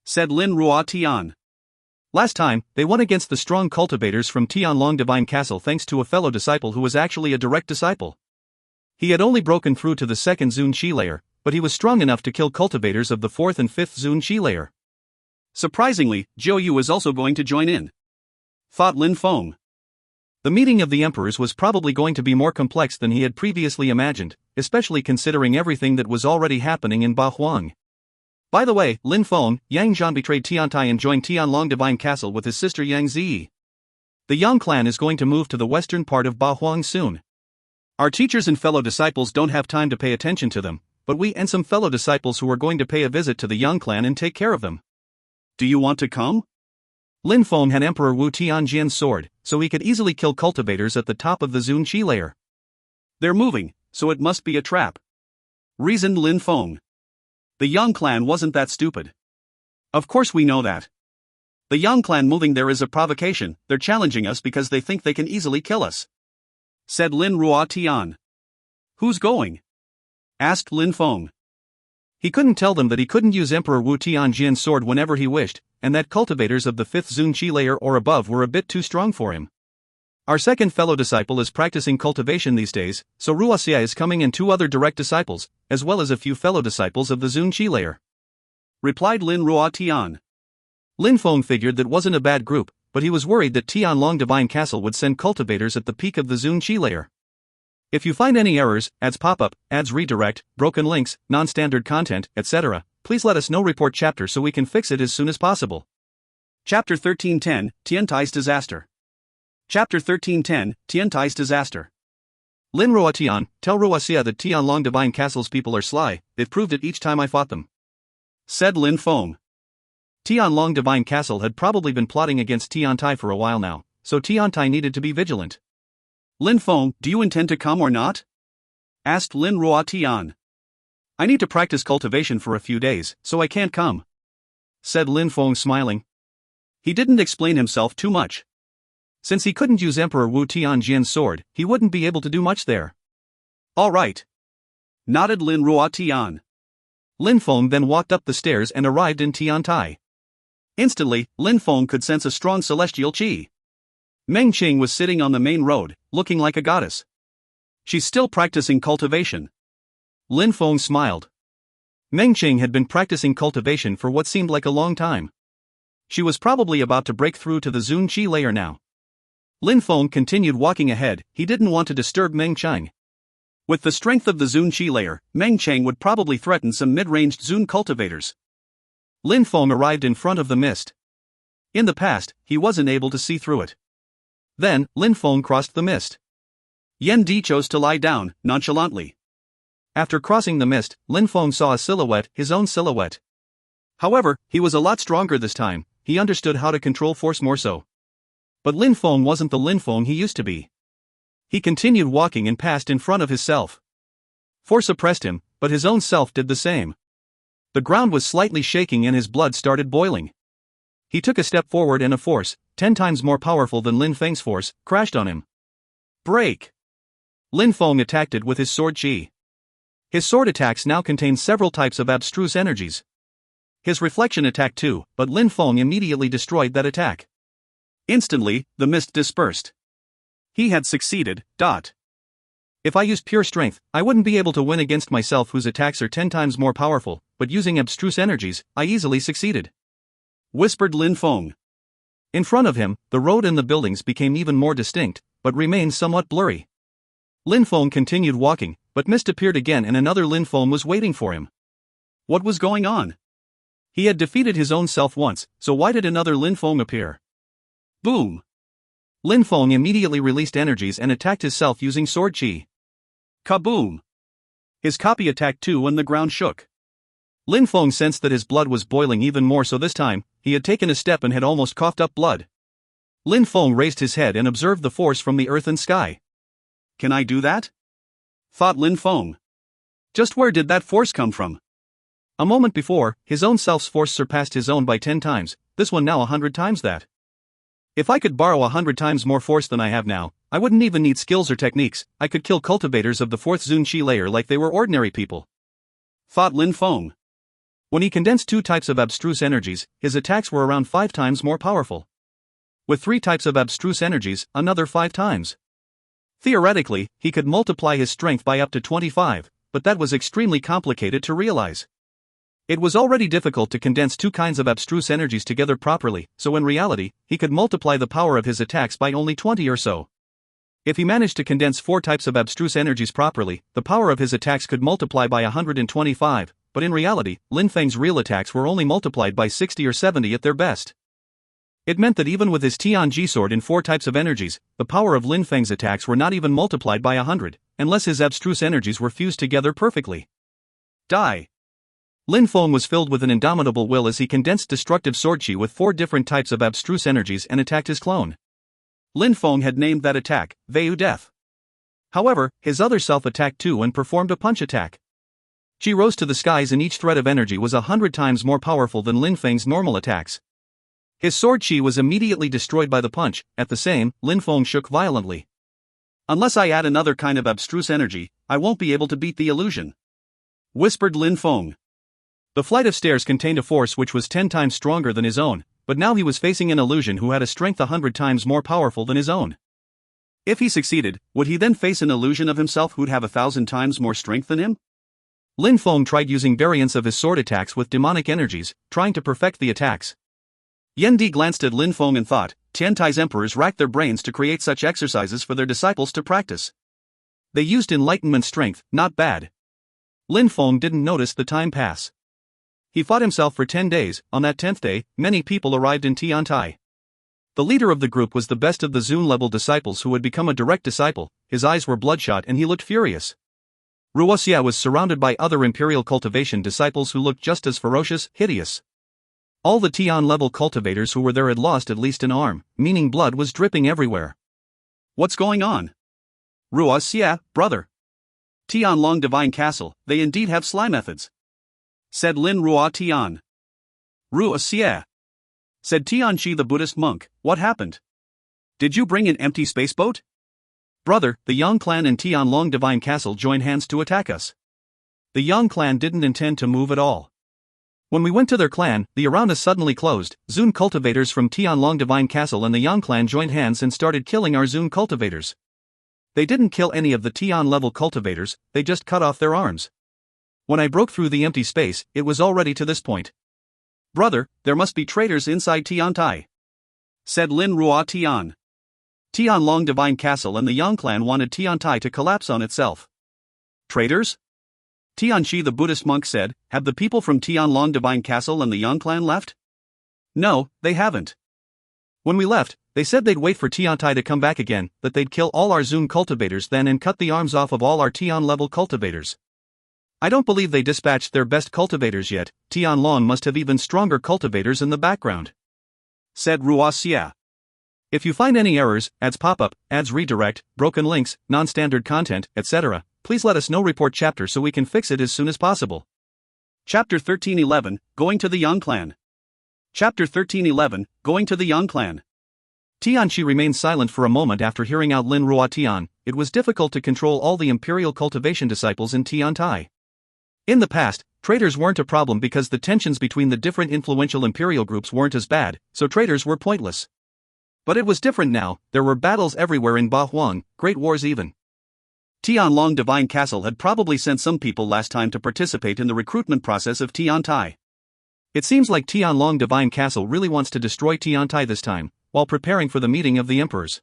said Lin Ruo Tian. "Last time, they won against the strong cultivators from Tianlong Divine Castle thanks to a fellow disciple who was actually a direct disciple. He had only broken through to the 2nd Zun Qi layer, but he was strong enough to kill cultivators of the 4th and 5th Zun Qi layer. Surprisingly, Jiu Yu is also going to join in," thought Lin Feng. The meeting of the emperors was probably going to be more complex than he had previously imagined, especially considering everything that was already happening in Ba Huang. By the way, Lin Feng, Yang Zhan betrayed Tiantai and joined Tianlong Divine Castle with his sister Yang Ziyi. The Yang clan is going to move to the western part of Ba Huang soon. Our teachers and fellow disciples don't have time to pay attention to them, but we and some fellow disciples who are going to pay a visit to the Yang clan and take care of them. Do you want to come? Lin Feng had Emperor Wu Tianjian's sword, so he could easily kill cultivators at the top of the Zun Qi layer. They're moving, so it must be a trap, reasoned Lin Feng. The Yang clan wasn't that stupid. Of course we know that. The Yang clan moving there is a provocation, they're challenging us because they think they can easily kill us, said Lin Ruo Tian. Who's going? Asked Lin Feng. He couldn't tell them that he couldn't use Emperor Wu Tianjian's sword whenever he wished, and that cultivators of the 5th Zun Qi layer or above were a bit too strong for him. Our second fellow disciple is practicing cultivation these days, so Ruoxia is coming and 2 other direct disciples, as well as a few fellow disciples of the Zun Qi layer, replied Lin Ruo Tian. Lin Feng figured that wasn't a bad group, but he was worried that Tianlong Divine Castle would send cultivators at the peak of the Zun Qi layer. If you find any errors, ads pop up, ads redirect, broken links, non-standard content, etc., please let us know. Report chapter so we can fix it as soon as possible. Chapter 1310, Tiantai's Disaster. Chapter 1310, Tiantai's Disaster. Lin Ruo Tian, tell Ruoxia that Tianlong Divine Castle's people are sly, they've proved it each time I fought them, said Lin Feng. Tianlong Divine Castle had probably been plotting against Tiantai for a while now, so Tiantai needed to be vigilant. Lin Feng, do you intend to come or not? Asked Lin Ruo Tian. I need to practice cultivation for a few days, so I can't come, said Lin Feng smiling. He didn't explain himself too much. Since he couldn't use Emperor Wu Tianjian's sword, he wouldn't be able to do much there. All right, nodded Lin Ruo Tian. Lin Feng then walked up the stairs and arrived in Tiantai. Instantly, Lin Feng could sense a strong celestial qi. Meng Qing was sitting on the main road, looking like a goddess. She's still practicing cultivation. Lin Feng smiled. Meng Qing had been practicing cultivation for what seemed like a long time. She was probably about to break through to the Zun Qi layer now. Lin Feng continued walking ahead, he didn't want to disturb Meng Qing. With the strength of the Zun Qi layer, Meng Qing would probably threaten some mid-ranged Zun cultivators. Lin Feng arrived in front of the mist. In the past, he wasn't able to see through it. Then, Lin Feng crossed the mist. Yan Di chose to lie down, nonchalantly. After crossing the mist, Lin Feng saw a silhouette, his own silhouette. However, he was a lot stronger this time, he understood how to control force more so. But Lin Feng wasn't the Lin Feng he used to be. He continued walking and passed in front of his self. Force oppressed him, but his own self did the same. The ground was slightly shaking and his blood started boiling. He took a step forward and a force, 10 times more powerful than Lin Feng's force, crashed on him. Break! Lin Feng attacked it with his sword qi. His sword attacks now contain several types of abstruse energies. His reflection attacked too, but Lin Feng immediately destroyed that attack. Instantly, the mist dispersed. He had succeeded. If I used pure strength, I wouldn't be able to win against myself whose attacks are 10 times more powerful, but using abstruse energies, I easily succeeded. Whispered Lin Feng. In front of him, the road and the buildings became even more distinct, but remained somewhat blurry. Lin Feng continued walking, but mist appeared again and another Lin Feng was waiting for him. What was going on? He had defeated his own self once, so why did another Lin Feng appear? Boom! Lin Feng immediately released energies and attacked his self using sword chi. Kaboom! His copy attacked too when the ground shook. Lin Feng sensed that his blood was boiling even more, so this time, he had taken a step and had almost coughed up blood. Lin Feng raised his head and observed the force from the earth and sky. Can I do that? Thought Lin Feng. Just where did that force come from? A moment before, his own self's force surpassed his own by 10 times, this one now 100 times that. If I could borrow 100 times more force than I have now, I wouldn't even need skills or techniques, I could kill cultivators of the 4th Zun Qi layer like they were ordinary people. Thought Lin Feng. When he condensed 2 types of abstruse energies, his attacks were around 5 times more powerful. With 3 types of abstruse energies, another 5 times. Theoretically, he could multiply his strength by up to 25, but that was extremely complicated to realize. It was already difficult to condense 2 kinds of abstruse energies together properly, so in reality, he could multiply the power of his attacks by only 20 or so. If he managed to condense 4 types of abstruse energies properly, the power of his attacks could multiply by 125, but in reality, Lin Feng's real attacks were only multiplied by 60 or 70 at their best. It meant that even with his Tianji sword in 4 types of energies, the power of Lin Feng's attacks were not even multiplied by 100, unless his abstruse energies were fused together perfectly. Die! Lin Feng was filled with an indomitable will as he condensed destructive sword chi with 4 different types of abstruse energies and attacked his clone. Lin Feng had named that attack, Veiyu Death. However, his other self attacked too and performed a punch attack. She rose to the skies and each thread of energy was 100 times more powerful than Lin Feng's normal attacks. His sword chi was immediately destroyed by the punch, at the same, Lin Feng shook violently. Unless I add another kind of abstruse energy, I won't be able to beat the illusion. Whispered Lin Feng. The flight of stairs contained a force which was 10 times stronger than his own, but now he was facing an illusion who had a strength 100 times more powerful than his own. If he succeeded, would he then face an illusion of himself who'd have 1,000 times more strength than him? Lin Feng tried using variants of his sword attacks with demonic energies, trying to perfect the attacks. Yan Di glanced at Lin Feng and thought, Tiantai's emperors racked their brains to create such exercises for their disciples to practice. They used enlightenment strength, not bad. Lin Feng didn't notice the time pass. He fought himself for 10 days, on that 10th day, many people arrived in Tiantai. The leader of the group was the best of the Zun-level disciples who had become a direct disciple, his eyes were bloodshot and he looked furious. Ruoxia was surrounded by other imperial cultivation disciples who looked just as ferocious, hideous. All the Tian-level cultivators who were there had lost at least an arm, meaning blood was dripping everywhere. What's going on? Ruoxia, brother. Tianlong Divine Castle, they indeed have sly methods. Said Lin Ruo Tian. Ruoxia. Said Tianqi the Buddhist monk, what happened? Did you bring an empty spaceboat? Brother, the Yang clan and Tianlong Divine Castle joined hands to attack us. The Yang clan didn't intend to move at all. When we went to their clan, the around us suddenly closed. Zun cultivators from Tianlong Divine Castle and the Yang clan joined hands and started killing our Zun cultivators. They didn't kill any of the Tian level cultivators, they just cut off their arms. When I broke through the empty space, it was already to this point. Brother, there must be traitors inside Tiantai. Said Lin Ruo Tian. Tianlong Divine Castle and the Yang clan wanted Tiantai to collapse on itself. Traitors? Tianqi the Buddhist monk said, have the people from Tianlong Divine Castle and the Yang clan left? No, they haven't. When we left, they said they'd wait for Tiantai to come back again, that they'd kill all our Zun cultivators then and cut the arms off of all our Tian-level cultivators. I don't believe they dispatched their best cultivators yet, Tianlong must have even stronger cultivators in the background. Said Ruoxia. If you find any errors, ads pop-up, ads redirect, broken links, non-standard content, etc., please let us know. Report chapter so we can fix it as soon as possible. Chapter 1311, Going to the Yang Clan. Chapter 1311, Going to the Yang Clan. Tianqi remained silent for a moment after hearing out Lin Ruo Tian. It was difficult to control all the imperial cultivation disciples in Tiantai. In the past, traitors weren't a problem because the tensions between the different influential imperial groups weren't as bad, so traitors were pointless. But it was different now. There were battles everywhere in Ba Huang, great wars even. Tianlong Divine Castle had probably sent some people last time to participate in the recruitment process of Tiantai. It seems like Tianlong Divine Castle really wants to destroy Tiantai this time, while preparing for the meeting of the emperors.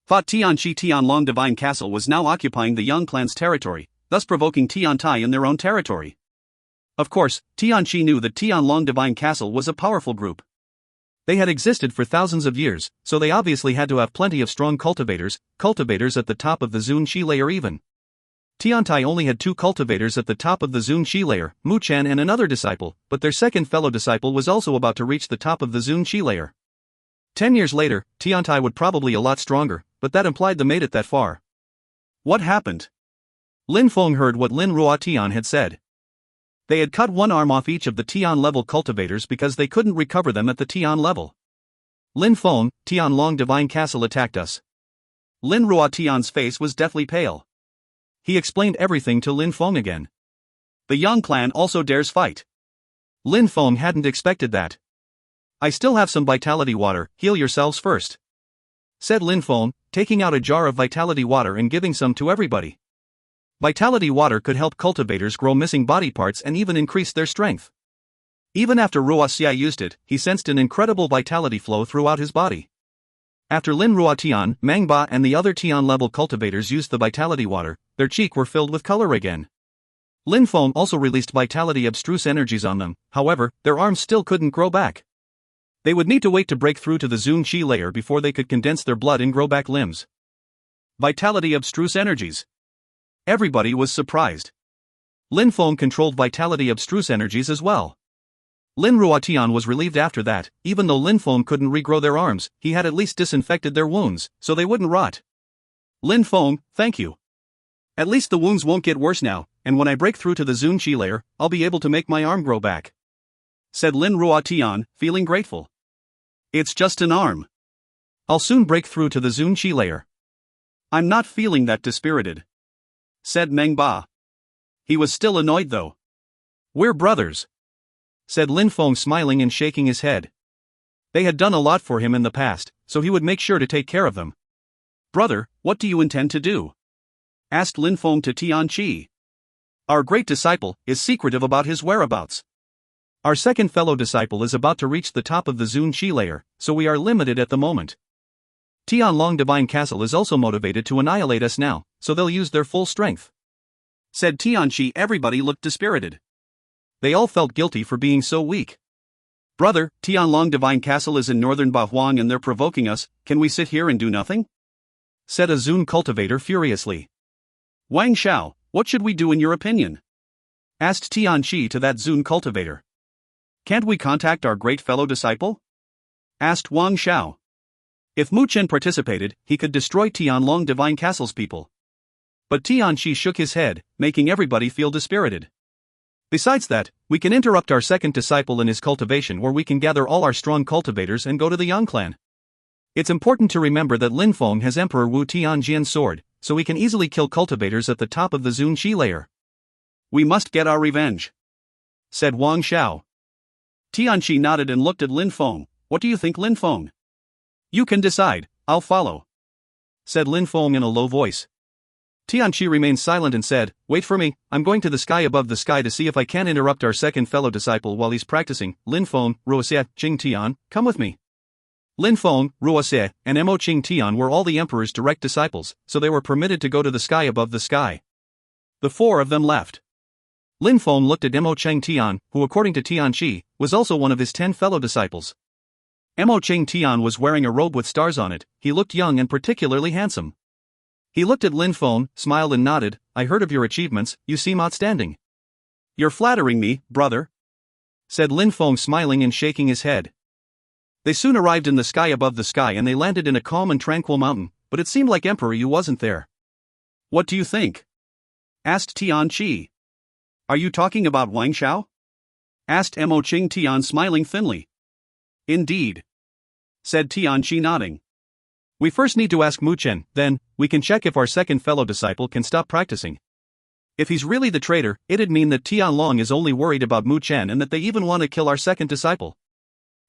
Thought Tianchi Tianlong Divine Castle was now occupying the Yang clan's territory, thus provoking Tiantai in their own territory. Of course, Tianchi knew that Tianlong Divine Castle was a powerful group. They had existed for thousands of years, so they obviously had to have plenty of strong cultivators at the top of the Zun Shi layer even. Tiantai only had 2 cultivators at the top of the Zun Shi layer, Mu Chen and another disciple, but their second fellow disciple was also about to reach the top of the Zun Shi layer. 10 years later, Tiantai would probably a lot stronger, but that implied they made it that far. What happened? Lin Feng heard what Lin Ruotian had said. They had cut one arm off each of the Tian-level cultivators because they couldn't recover them at the Tian level. Lin Feng, Tianlong Divine Castle attacked us. Lin Ruotian's face was deathly pale. He explained everything to Lin Feng again. The Yang clan also dares fight. Lin Feng hadn't expected that. I still have some vitality water, heal yourselves first, said Lin Feng, taking out a jar of vitality water and giving some to everybody. Vitality water could help cultivators grow missing body parts and even increase their strength. Even after Ruoxia used it, he sensed an incredible vitality flow throughout his body. After Lin Ruotian, Meng Ba and the other Tian-level cultivators used the vitality water, their cheeks were filled with color again. Lin Feng also released vitality abstruse energies on them, however, their arms still couldn't grow back. They would need to wait to break through to the Zun Shi layer before they could condense their blood and grow back limbs. Vitality abstruse energies. Everybody was surprised. Lin Feng controlled vitality abstruse energies as well. Lin Ruotian was relieved after that. Even though Lin Feng couldn't regrow their arms, he had at least disinfected their wounds, so they wouldn't rot. Lin Feng, thank you. At least the wounds won't get worse now, and when I break through to the Zun Shi layer, I'll be able to make my arm grow back, said Lin Ruotian, feeling grateful. It's just an arm. I'll soon break through to the Zun Shi layer. I'm not feeling that dispirited, said Meng Ba. He was still annoyed though. We're brothers, said Lin Feng, smiling and shaking his head. They had done a lot for him in the past, so he would make sure to take care of them. Brother, what do you intend to do? Asked Lin Feng to Tianchi. Our great disciple is secretive about his whereabouts. Our second fellow disciple is about to reach the top of the Zun Shi layer, so we are limited at the moment. Tianlong Divine Castle is also motivated to annihilate us now, so they'll use their full strength, said Tianchi. Everybody looked dispirited. They all felt guilty for being so weak. Brother, Tianlong Divine Castle is in northern Ba Huang and they're provoking us, can we sit here and do nothing? Said a Zun cultivator furiously. Wang Xiao, what should we do in your opinion? Asked Tianchi to that Zun cultivator. Can't we contact our great fellow disciple? Asked Wang Xiao. If Mu Chen participated, he could destroy Tianlong Divine Castle's people. But Tianchi shook his head, making everybody feel dispirited. Besides that, we can interrupt our second disciple in his cultivation, or we can gather all our strong cultivators and go to the Yang clan. It's important to remember that Lin Feng has Emperor Wu Tianjian's sword, so we can easily kill cultivators at the top of the Zun Shi layer. We must get our revenge, said Wang Xiao. Tianchi nodded and looked at Lin Feng. What do you think, Lin Feng? You can decide, I'll follow, said Lin Feng in a low voice. Tianchi remained silent and said, wait for me, I'm going to the sky above the sky to see if I can interrupt our second fellow disciple while he's practicing. Lin Feng, Ruoxia, Jing Tian, come with me. Lin Feng, Ruoxia, and Mo Qing Tian were all the emperor's direct disciples, so they were permitted to go to the sky above the sky. The 4 of them left. Lin Feng looked at Mo Qing Tian, who according to Tianchi, was also one of his 10 fellow disciples. Mo Qing Tian was wearing a robe with stars on it. He looked young and particularly handsome. He looked at Lin Feng, smiled and nodded. I heard of your achievements, you seem outstanding. You're flattering me, brother, said Lin Feng, smiling and shaking his head. They soon arrived in the sky above the sky and they landed in a calm and tranquil mountain, but it seemed like Emperor Yu wasn't there. What do you think? Asked Tianchi. Are you talking about Wang Xiao? Asked Mo Qing Tian, smiling thinly. Indeed, said Tianchi, nodding. We first need to ask Mu Chen, then we can check if our second fellow disciple can stop practicing. If he's really the traitor, it'd mean that Tianlong is only worried about Mu Chen and that they even want to kill our second disciple.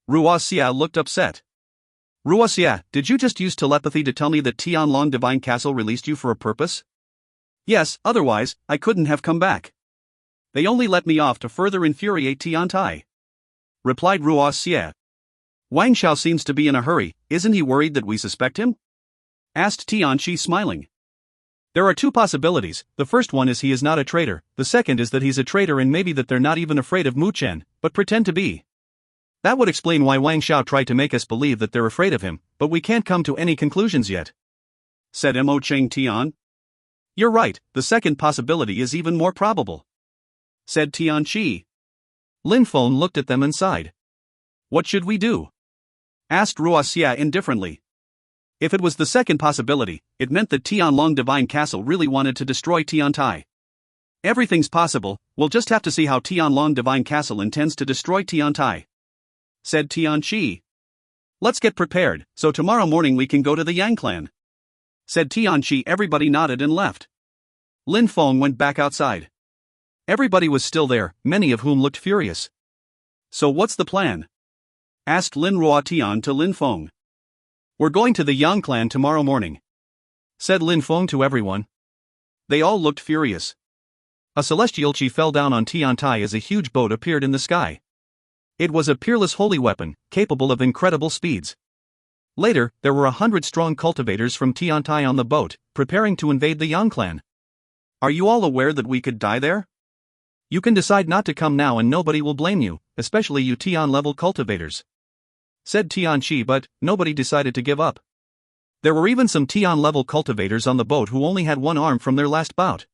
Ruo Xia looked upset. Ruo Xia, did you just use telepathy to tell me that Tianlong Divine Castle released you for a purpose? Yes, otherwise, I couldn't have come back. They only let me off to further infuriate Tian Tai, replied Ruo Xia. Wang Xiao seems to be in a hurry, isn't he worried that we suspect him? Asked Tian Qi smiling. There are two possibilities. The first one is he is not a traitor, the second is that he's a traitor and maybe that they're not even afraid of Mu Chen, but pretend to be. That would explain why Wang Xiao tried to make us believe that they're afraid of him, but we can't come to any conclusions yet, said Mo Cheng Tian. You're right, the second possibility is even more probable, said Tian Qi. Lin Feng looked at them and sighed. What should we do? Asked Ruo Xia indifferently. If it was the second possibility, it meant that Tianlong Divine Castle really wanted to destroy Tian Tai. Everything's possible, we'll just have to see how Tianlong Divine Castle intends to destroy Tian Tai, said Tian Qi. Let's get prepared, so tomorrow morning we can go to the Yang clan, said Tian Qi. Everybody nodded and left. Lin Feng went back outside. Everybody was still there, many of whom looked furious. So what's the plan? Asked Lin Ruo Tian to Lin Feng. We're going to the Yang clan tomorrow morning, said Lin Feng to everyone. They all looked furious. A celestial chi fell down on Tian Tai as a huge boat appeared in the sky. It was a peerless holy weapon, capable of incredible speeds. Later, there were 100 strong cultivators from Tian Tai on the boat, preparing to invade the Yang clan. Are you all aware that we could die there? You can decide not to come now and nobody will blame you, especially you Tian-level cultivators, said Tian Qi, but nobody decided to give up. There were even some Tian-level cultivators on the boat who only had one arm from their last bout.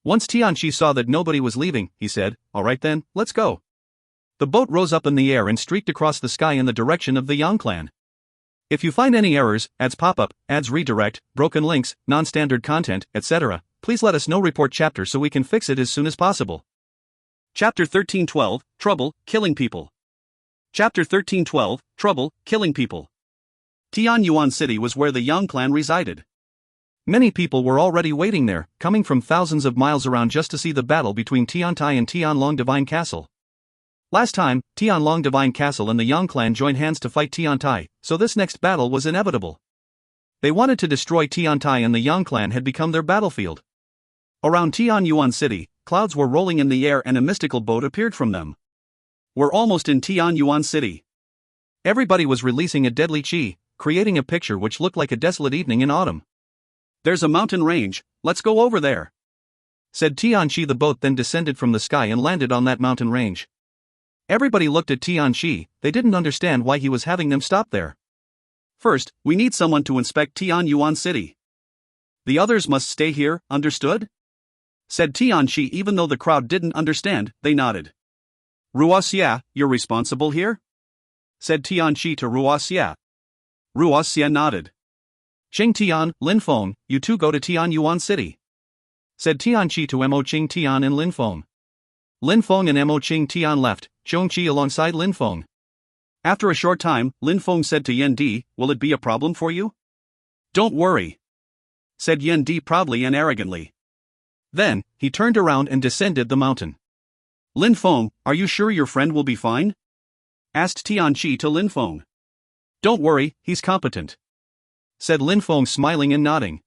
Once Tian Qi saw that nobody was leaving, he said, "All right then, let's go." The boat rose up in the air and streaked across the sky in the direction of the Yang clan. If you find any errors, ads pop-up, ads redirect, broken links, non-standard content, etc., please let us know. Report chapter so we can fix it as soon as possible. Chapter 13:12, Trouble, Killing People. Chapter 13:12, Trouble, Killing People. Tianyuan City was where the Yang clan resided. Many people were already waiting there, coming from thousands of miles around just to see the battle between Tian Tai and Tianlong Divine Castle. Last time, Tianlong Divine Castle and the Yang clan joined hands to fight Tian Tai, so this next battle was inevitable. They wanted to destroy Tian Tai and the Yang clan had become their battlefield. Around Tianyuan City, clouds were rolling in the air and a mystical boat appeared from them. We're almost in Tianyuan City. Everybody was releasing a deadly chi, creating a picture which looked like a desolate evening in autumn. There's a mountain range, let's go over there, said Tian Qi. The boat then descended from the sky and landed on that mountain range. Everybody looked at Tian Qi, they didn't understand why he was having them stop there. First, we need someone to inspect Tianyuan City. The others must stay here, understood? Said Tian Qi. Even though the crowd didn't understand, they nodded. Ruo Xia, you're responsible here? Said Tian Qi to Ruo Xia. Ruo Xia nodded. Cheng Tian, Lin Feng, you two go to Tianyuan City, said Tian Qi to Mo Cheng Tian and Lin Feng. Lin Feng and Mo Cheng Tian left, Zhong Qi alongside Lin Feng. After a short time, Lin Feng said to Yan Di, "Will it be a problem for you?" "Don't worry," said Yan Di proudly and arrogantly. Then, he turned around and descended the mountain. "Lin Feng, are you sure your friend will be fine?" asked Tian Qi to Lin Feng. "Don't worry, he's competent," said Lin Feng, smiling and nodding.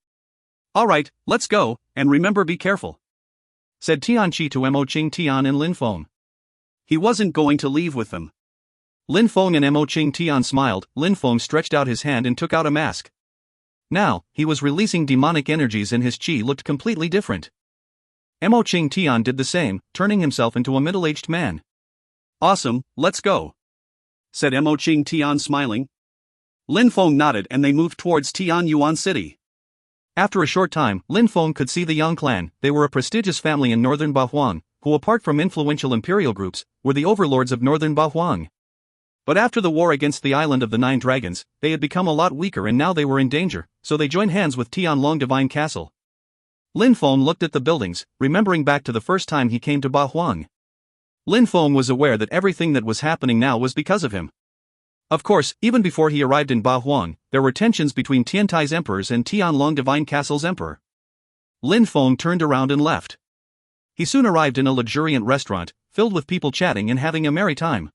"All right, let's go, and remember, be careful," said Tian Qi to Mo Cheng Tian and Lin Feng. He wasn't going to leave with them. Lin Feng and Mo Cheng Tian smiled. Lin Feng stretched out his hand and took out a mask. Now, he was releasing demonic energies and his chi looked completely different. Mo Cheng Tian did the same, turning himself into a middle-aged man. "Awesome, let's go," said Mo Cheng Tian, smiling. Lin Feng nodded and they moved towards Tianyuan City. After a short time, Lin Feng could see the Yang clan. They were a prestigious family in northern Bahuang, who, apart from influential imperial groups, were the overlords of northern Bahuang. But after the war against the island of the Nine Dragons, they had become a lot weaker and now they were in danger, so they joined hands with Tianlong Divine Castle. Lin Feng looked at the buildings, remembering back to the first time he came to Bahuang. Lin Feng was aware that everything that was happening now was because of him. Of course, even before he arrived in Bahuang, there were tensions between Tian Tai's emperors and Tianlong Divine Castle's emperor. Lin Feng turned around and left. He soon arrived in a luxuriant restaurant, filled with people chatting and having a merry time.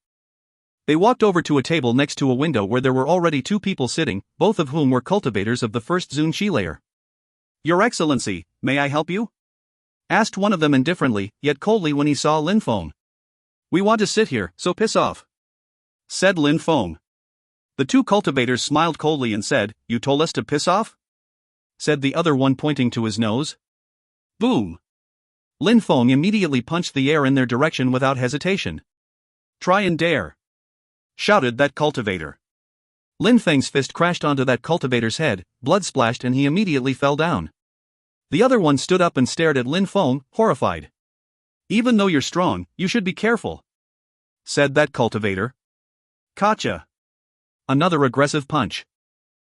They walked over to a table next to a window where there were already 2 people sitting, both of whom were cultivators of the first Zun Qi layer. "Your Excellency, may I help you?" asked one of them indifferently, yet coldly when he saw Lin Feng. "We want to sit here, so piss off," said Lin Feng. The 2 cultivators smiled coldly and said, "You told us to piss off?" said the other one, pointing to his nose. Boom! Lin Feng immediately punched the air in their direction without hesitation. "Try and dare!" shouted that cultivator. Lin Feng's fist crashed onto that cultivator's head, blood splashed, and he immediately fell down. The other one stood up and stared at Lin Feng, horrified. "Even though you're strong, you should be careful," said that cultivator. "Gotcha!" Another aggressive punch.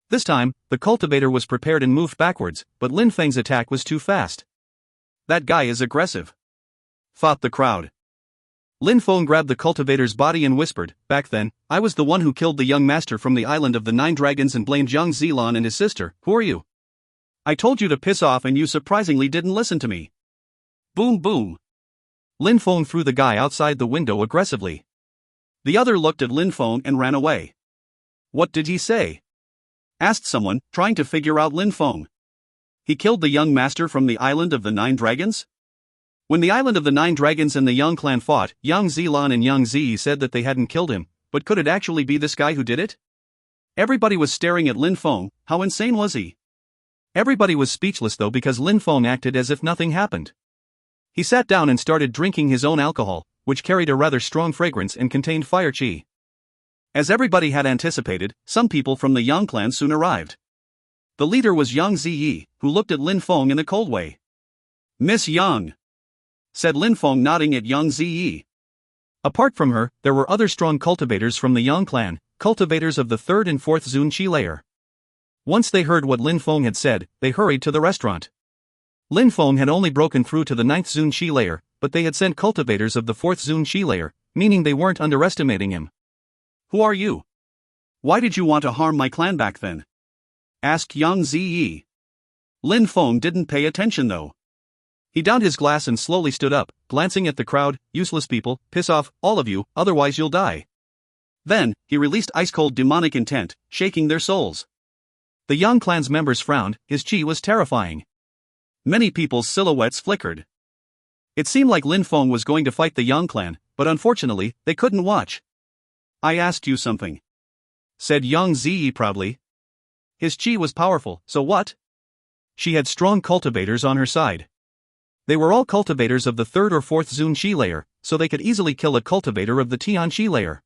This time, the cultivator was prepared and moved backwards, but Lin Feng's attack was too fast. "That guy is aggressive," thought the crowd. Lin Feng grabbed the cultivator's body and whispered, "Back then, I was the one who killed the young master from the island of the 9 dragons and blamed Yang Zilan and his sister. Who are you? I told you to piss off and you surprisingly didn't listen to me." Boom boom. Lin Feng threw the guy outside the window aggressively. The other looked at Lin Feng and ran away. "What did he say?" asked someone, trying to figure out Lin Feng. "He killed the young master from the island of the 9 dragons?" When the island of the 9 dragons and the Yang clan fought, Yang Zilan and Yang Ziyi said that they hadn't killed him, but could it actually be this guy who did it? Everybody was staring at Lin Feng. How insane was he? Everybody was speechless though, because Lin Feng acted as if nothing happened. He sat down and started drinking his own alcohol, which carried a rather strong fragrance and contained fire qi. As everybody had anticipated, some people from the Yang clan soon arrived. The leader was Yang Ziyi, who looked at Lin Feng in a cold way. "Miss Yang," said Lin Feng, nodding at Yang Ziyi. Apart from her, there were other strong cultivators from the Yang clan, cultivators of the 3rd and 4th Zun Qi layer. Once they heard what Lin Feng had said, they hurried to the restaurant. Lin Feng had only broken through to the 9th Zun Qi layer, but they had sent cultivators of the 4th Zun Qi layer, meaning they weren't underestimating him. "Who are you? Why did you want to harm my clan back then?" asked Yang Ziyi. Lin Feng didn't pay attention though. He downed his glass and slowly stood up, glancing at the crowd. "Useless people, piss off, all of you, otherwise you'll die." Then, he released ice-cold demonic intent, shaking their souls. The Yang clan's members frowned, his qi was terrifying. Many people's silhouettes flickered. It seemed like Lin Feng was going to fight the Yang clan, but unfortunately, they couldn't watch. "I asked you something," said Yang Ziyi proudly. His qi was powerful, so what? She had strong cultivators on her side. They were all cultivators of the 3rd or 4th Zun Qi layer, so they could easily kill a cultivator of the Tian Qi layer.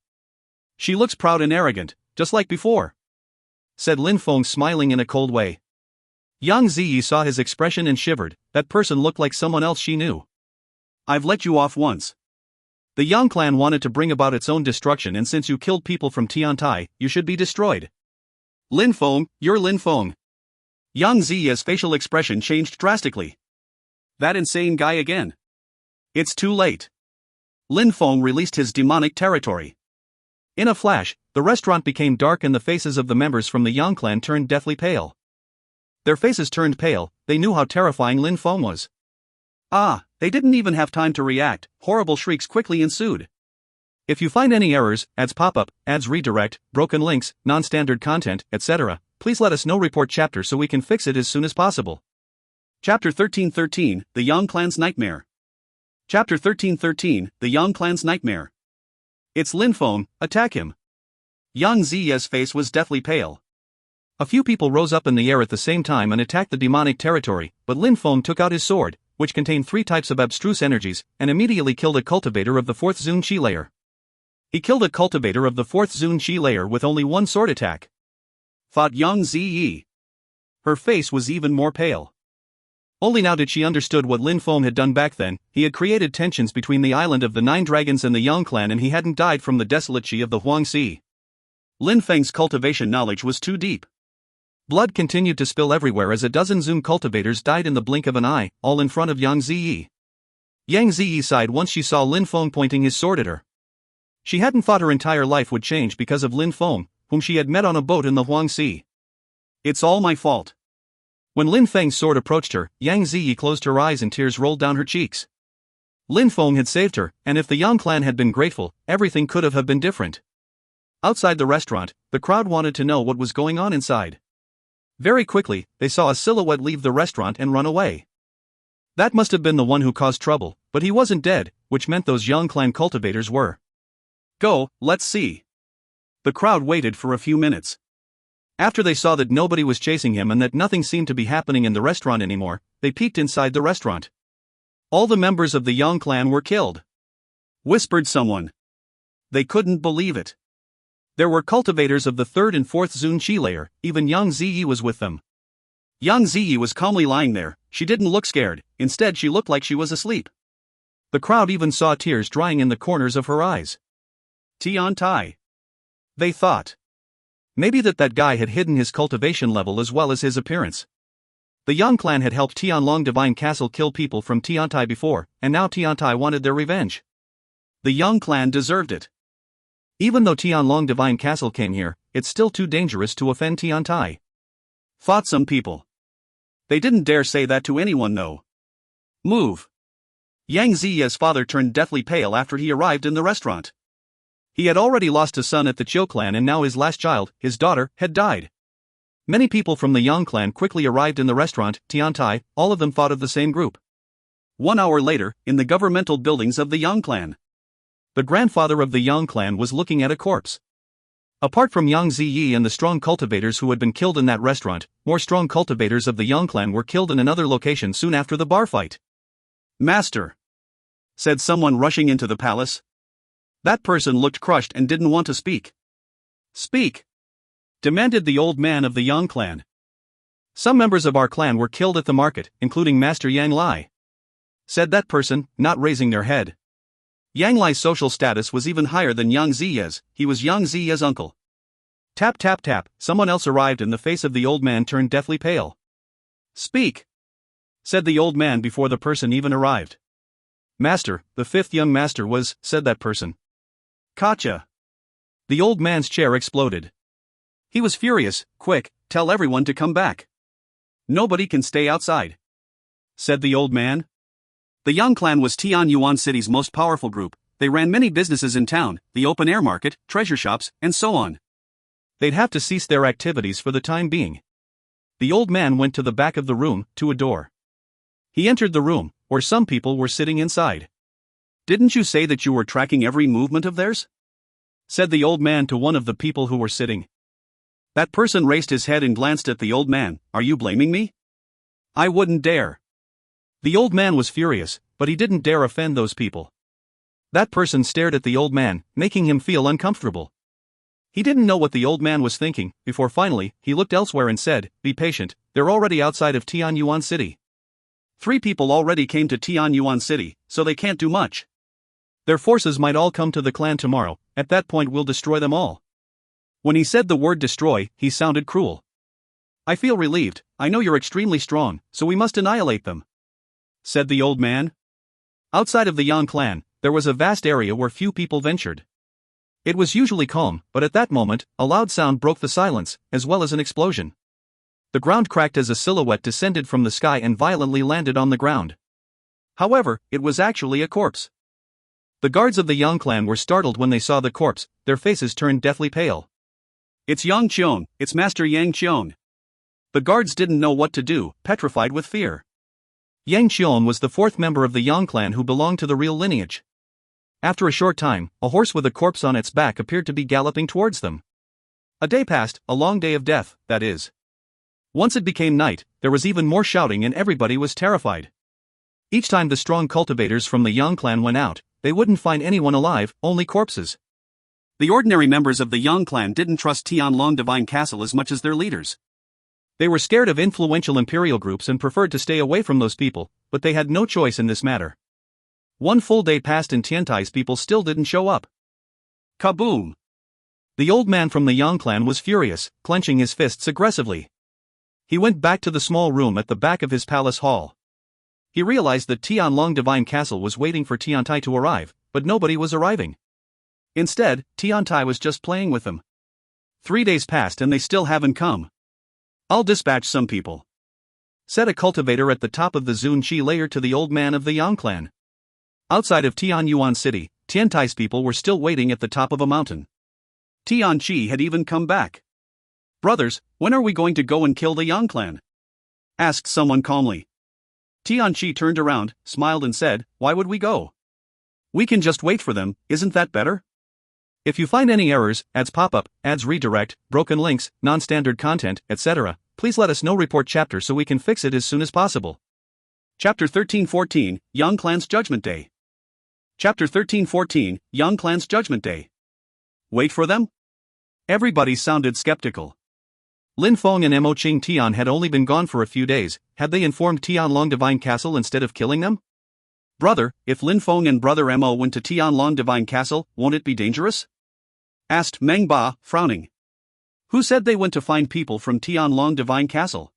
"She looks proud and arrogant, just like before," said Lin Feng, smiling in a cold way. Yang Ziyi saw his expression and shivered. That person looked like someone else she knew. "I've let you off once. The Yang clan wanted to bring about its own destruction, and since you killed people from Tiantai, you should be destroyed." "Lin Feng, you're Lin Feng." Yang Ziyi's facial expression changed drastically. "That insane guy again. It's too late." Lin Feng released his demonic territory. In a flash, the restaurant became dark and the faces of the members from the Yang clan turned deathly pale. Their faces turned pale, they knew how terrifying Lin Feng was. They didn't even have time to react, horrible shrieks quickly ensued. If you find any errors, ads pop up, ads redirect, broken links, non-standard content, etc., please let us know. Report chapter so we can fix it as soon as possible. Chapter 1313, The Yang Clan's Nightmare. Chapter 1313, The Yang Clan's Nightmare. "It's Lin Feng, attack him." Yang Ziyi's face was deathly pale. A few people rose up in the air at the same time and attacked the demonic territory, but Lin Feng took out his sword, which contained 3 types of abstruse energies, and immediately killed a cultivator of the 4th Zun Qi layer. He killed a cultivator of the 4th Zun Qi layer with only 1 sword attack. Thought Yang Ziyi. Her face was even more pale. Only now did she understood what Lin Feng had done back then. He had created tensions between the island of the 9 dragons and the Yang clan, and he hadn't died from the desolate qi of the Huangxi. Lin Feng's cultivation knowledge was too deep. Blood continued to spill everywhere as a dozen Zun cultivators died in the blink of an eye, all in front of Yang Ziyi. Yang Ziyi sighed once she saw Lin Feng pointing his sword at her. She hadn't thought her entire life would change because of Lin Feng, whom she had met on a boat in the Huangxi. "It's all my fault." When Lin Feng's sword approached her, Yang Ziyi closed her eyes and tears rolled down her cheeks. Lin Feng had saved her, and if the Yang clan had been grateful, everything could have been different. Outside the restaurant, the crowd wanted to know what was going on inside. Very quickly, they saw a silhouette leave the restaurant and run away. That must have been the one who caused trouble, but he wasn't dead, which meant those Yang clan cultivators were. Go, let's see. The crowd waited for a few minutes. After they saw that nobody was chasing him and that nothing seemed to be happening in the restaurant anymore, they peeked inside the restaurant. All the members of the Yang clan were killed. Whispered someone. They couldn't believe it. There were cultivators of the 3rd and 4th Zun Qi layer, even Yang Ziyi was with them. Yang Ziyi was calmly lying there, she didn't look scared, instead she looked like she was asleep. The crowd even saw tears drying in the corners of her eyes. Tian Tai. They thought. Maybe that guy had hidden his cultivation level as well as his appearance. The Yang clan had helped Tianlong Divine Castle kill people from Tian Tai before, and now Tian Tai wanted their revenge. The Yang clan deserved it. Even though Tianlong Divine Castle came here, it's still too dangerous to offend Tian Tai. Thought some people. They didn't dare say that to anyone though. Move. Yang Ziya's father turned deathly pale after he arrived in the restaurant. He had already lost a son at the Chiu clan and now his last child, his daughter, had died. Many people from the Yang clan quickly arrived in the restaurant, Tian Tai, all of them thought of the same group. 1 hour later, in the governmental buildings of the Yang clan. The grandfather of the Yang clan was looking at a corpse. Apart from Yang Ziyi and the strong cultivators who had been killed in that restaurant, more strong cultivators of the Yang clan were killed in another location soon after the bar fight. Master, said someone rushing into the palace. That person looked crushed and didn't want to speak. Speak, demanded the old man of the Yang clan. Some members of our clan were killed at the market, including Master Yang Lai, said that person, not raising their head. Yang Lai's social status was even higher than Yang Ziya's, he was Yang Ziya's uncle. Tap tap tap, someone else arrived and the face of the old man turned deathly pale. Speak, said the old man before the person even arrived. Master, the 5th young master was, said that person. Gotcha. The old man's chair exploded. He was furious. Quick, tell everyone to come back. Nobody can stay outside, said the old man. The Yang clan was Tian Yuan City's most powerful group. They ran many businesses in town, the open air market, treasure shops, and so on. They'd have to cease their activities for the time being. The old man went to the back of the room, to a door. He entered the room, where some people were sitting inside. Didn't you say that you were tracking every movement of theirs? Said the old man to one of the people who were sitting. That person raised his head and glanced at the old man. Are you blaming me? I wouldn't dare. The old man was furious, but he didn't dare offend those people. That person stared at the old man, making him feel uncomfortable. He didn't know what the old man was thinking, before finally, he looked elsewhere and said, Be patient, they're already outside of Tian Yuan City. 3 people already came to Tian Yuan City, so they can't do much. Their forces might all come to the clan tomorrow, at that point we'll destroy them all. When he said the word destroy, he sounded cruel. I feel relieved, I know you're extremely strong, so we must annihilate them, said the old man. Outside of the Yang clan, there was a vast area where few people ventured. It was usually calm, but at that moment, a loud sound broke the silence, as well as an explosion. The ground cracked as a silhouette descended from the sky and violently landed on the ground. However, it was actually a corpse. The guards of the Yang clan were startled when they saw the corpse, their faces turned deathly pale. It's Yang Qion, it's Master Yang Qion. The guards didn't know what to do, petrified with fear. Yang Qion was the 4th member of the Yang clan who belonged to the real lineage. After a short time, a horse with a corpse on its back appeared to be galloping towards them. A day passed, a long day of death, that is. Once it became night, there was even more shouting and everybody was terrified. Each time the strong cultivators from the Yang clan went out, they wouldn't find anyone alive, only corpses. The ordinary members of the Yang clan didn't trust Tianlong Divine Castle as much as their leaders. They were scared of influential imperial groups and preferred to stay away from those people, but they had no choice in this matter. 1 full day passed and Tiantai's people still didn't show up. Kaboom! The old man from the Yang clan was furious, clenching his fists aggressively. He went back to the small room at the back of his palace hall. He realized that Tianlong Divine Castle was waiting for Tiantai to arrive, but nobody was arriving. Instead, Tiantai was just playing with them. 3 days passed and they still haven't come. I'll dispatch some people, said a cultivator at the top of the Zun Qi layer to the old man of the Yang clan. Outside of Tianyuan City, Tiantai's people were still waiting at the top of a mountain. Tianqi had even come back. "Brothers, when are we going to go and kill the Yang clan?" asked someone calmly. Tianqi turned around, smiled and said, "Why would we go? We can just wait for them, isn't that better? If you find any errors, ads pop-up, ads redirect, broken links, non-standard content, etc., please let us know. Report chapter so we can fix it as soon as possible." Chapter 13-14, Yang Clan's Judgment Day. Chapter 13-14, Yang Clan's Judgment Day. Wait for them? Everybody sounded skeptical. Lin Feng and Mo Qing Tian had only been gone for a few days. Had they informed Tianlong Divine Castle instead of killing them? "Brother, if Lin Feng and brother Mo went to Tianlong Divine Castle, won't it be dangerous?" asked Meng Ba, frowning. "Who said they went to find people from Tianlong Divine Castle?"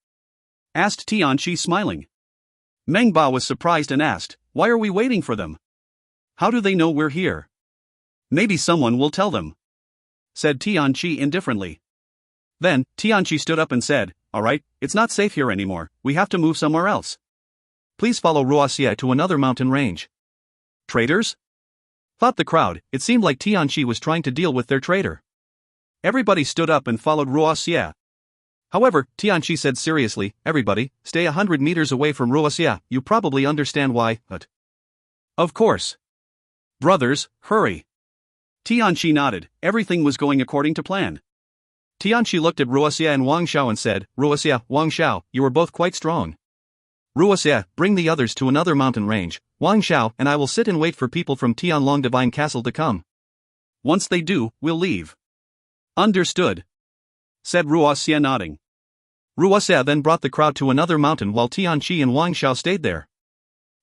asked Tianqi, smiling. Meng Ba was surprised and asked, "Why are we waiting for them? How do they know we're here?" "Maybe someone will tell them," said Tianqi indifferently. Then, Tianqi stood up and said, "All right, it's not safe here anymore, we have to move somewhere else. Please follow Ruoxie to another mountain range." "Traitors?" thought the crowd. It seemed like Tianqi was trying to deal with their traitor. Everybody stood up and followed Ruoxie. However, Tianqi said seriously, "Everybody, stay 100 meters away from Ruoxie. You probably understand why, but..." "Of course. Brothers, hurry." Tianqi nodded. Everything was going according to plan. Tianqi looked at Ruoxie and Wang Xiao and said, "Ruoxie, Wang Xiao, you are both quite strong. Ruoxie, bring the others to another mountain range. Wang Xiao and I will sit and wait for people from Tianlong Divine Castle to come. Once they do, we'll leave." "Understood," said Ruoxie, nodding. Ruoxie then brought the crowd to another mountain while Tianqi and Wang Xiao stayed there.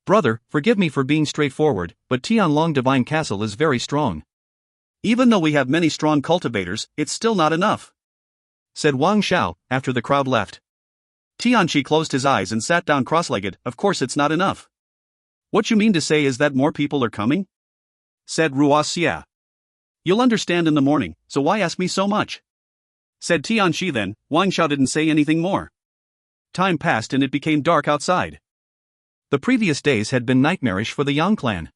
"Brother, forgive me for being straightforward, but Tianlong Divine Castle is very strong. Even though we have many strong cultivators, it's still not enough," said Wang Xiao, after the crowd left. Tianqi closed his eyes and sat down cross-legged. "Of course it's not enough. What you mean to say is that more people are coming?" said Ruoxie. "You'll understand in the morning, so why ask me so much?" said Tianqi. Then, Wang Xiao didn't say anything more. Time passed and it became dark outside. The previous days had been nightmarish for the Yang clan.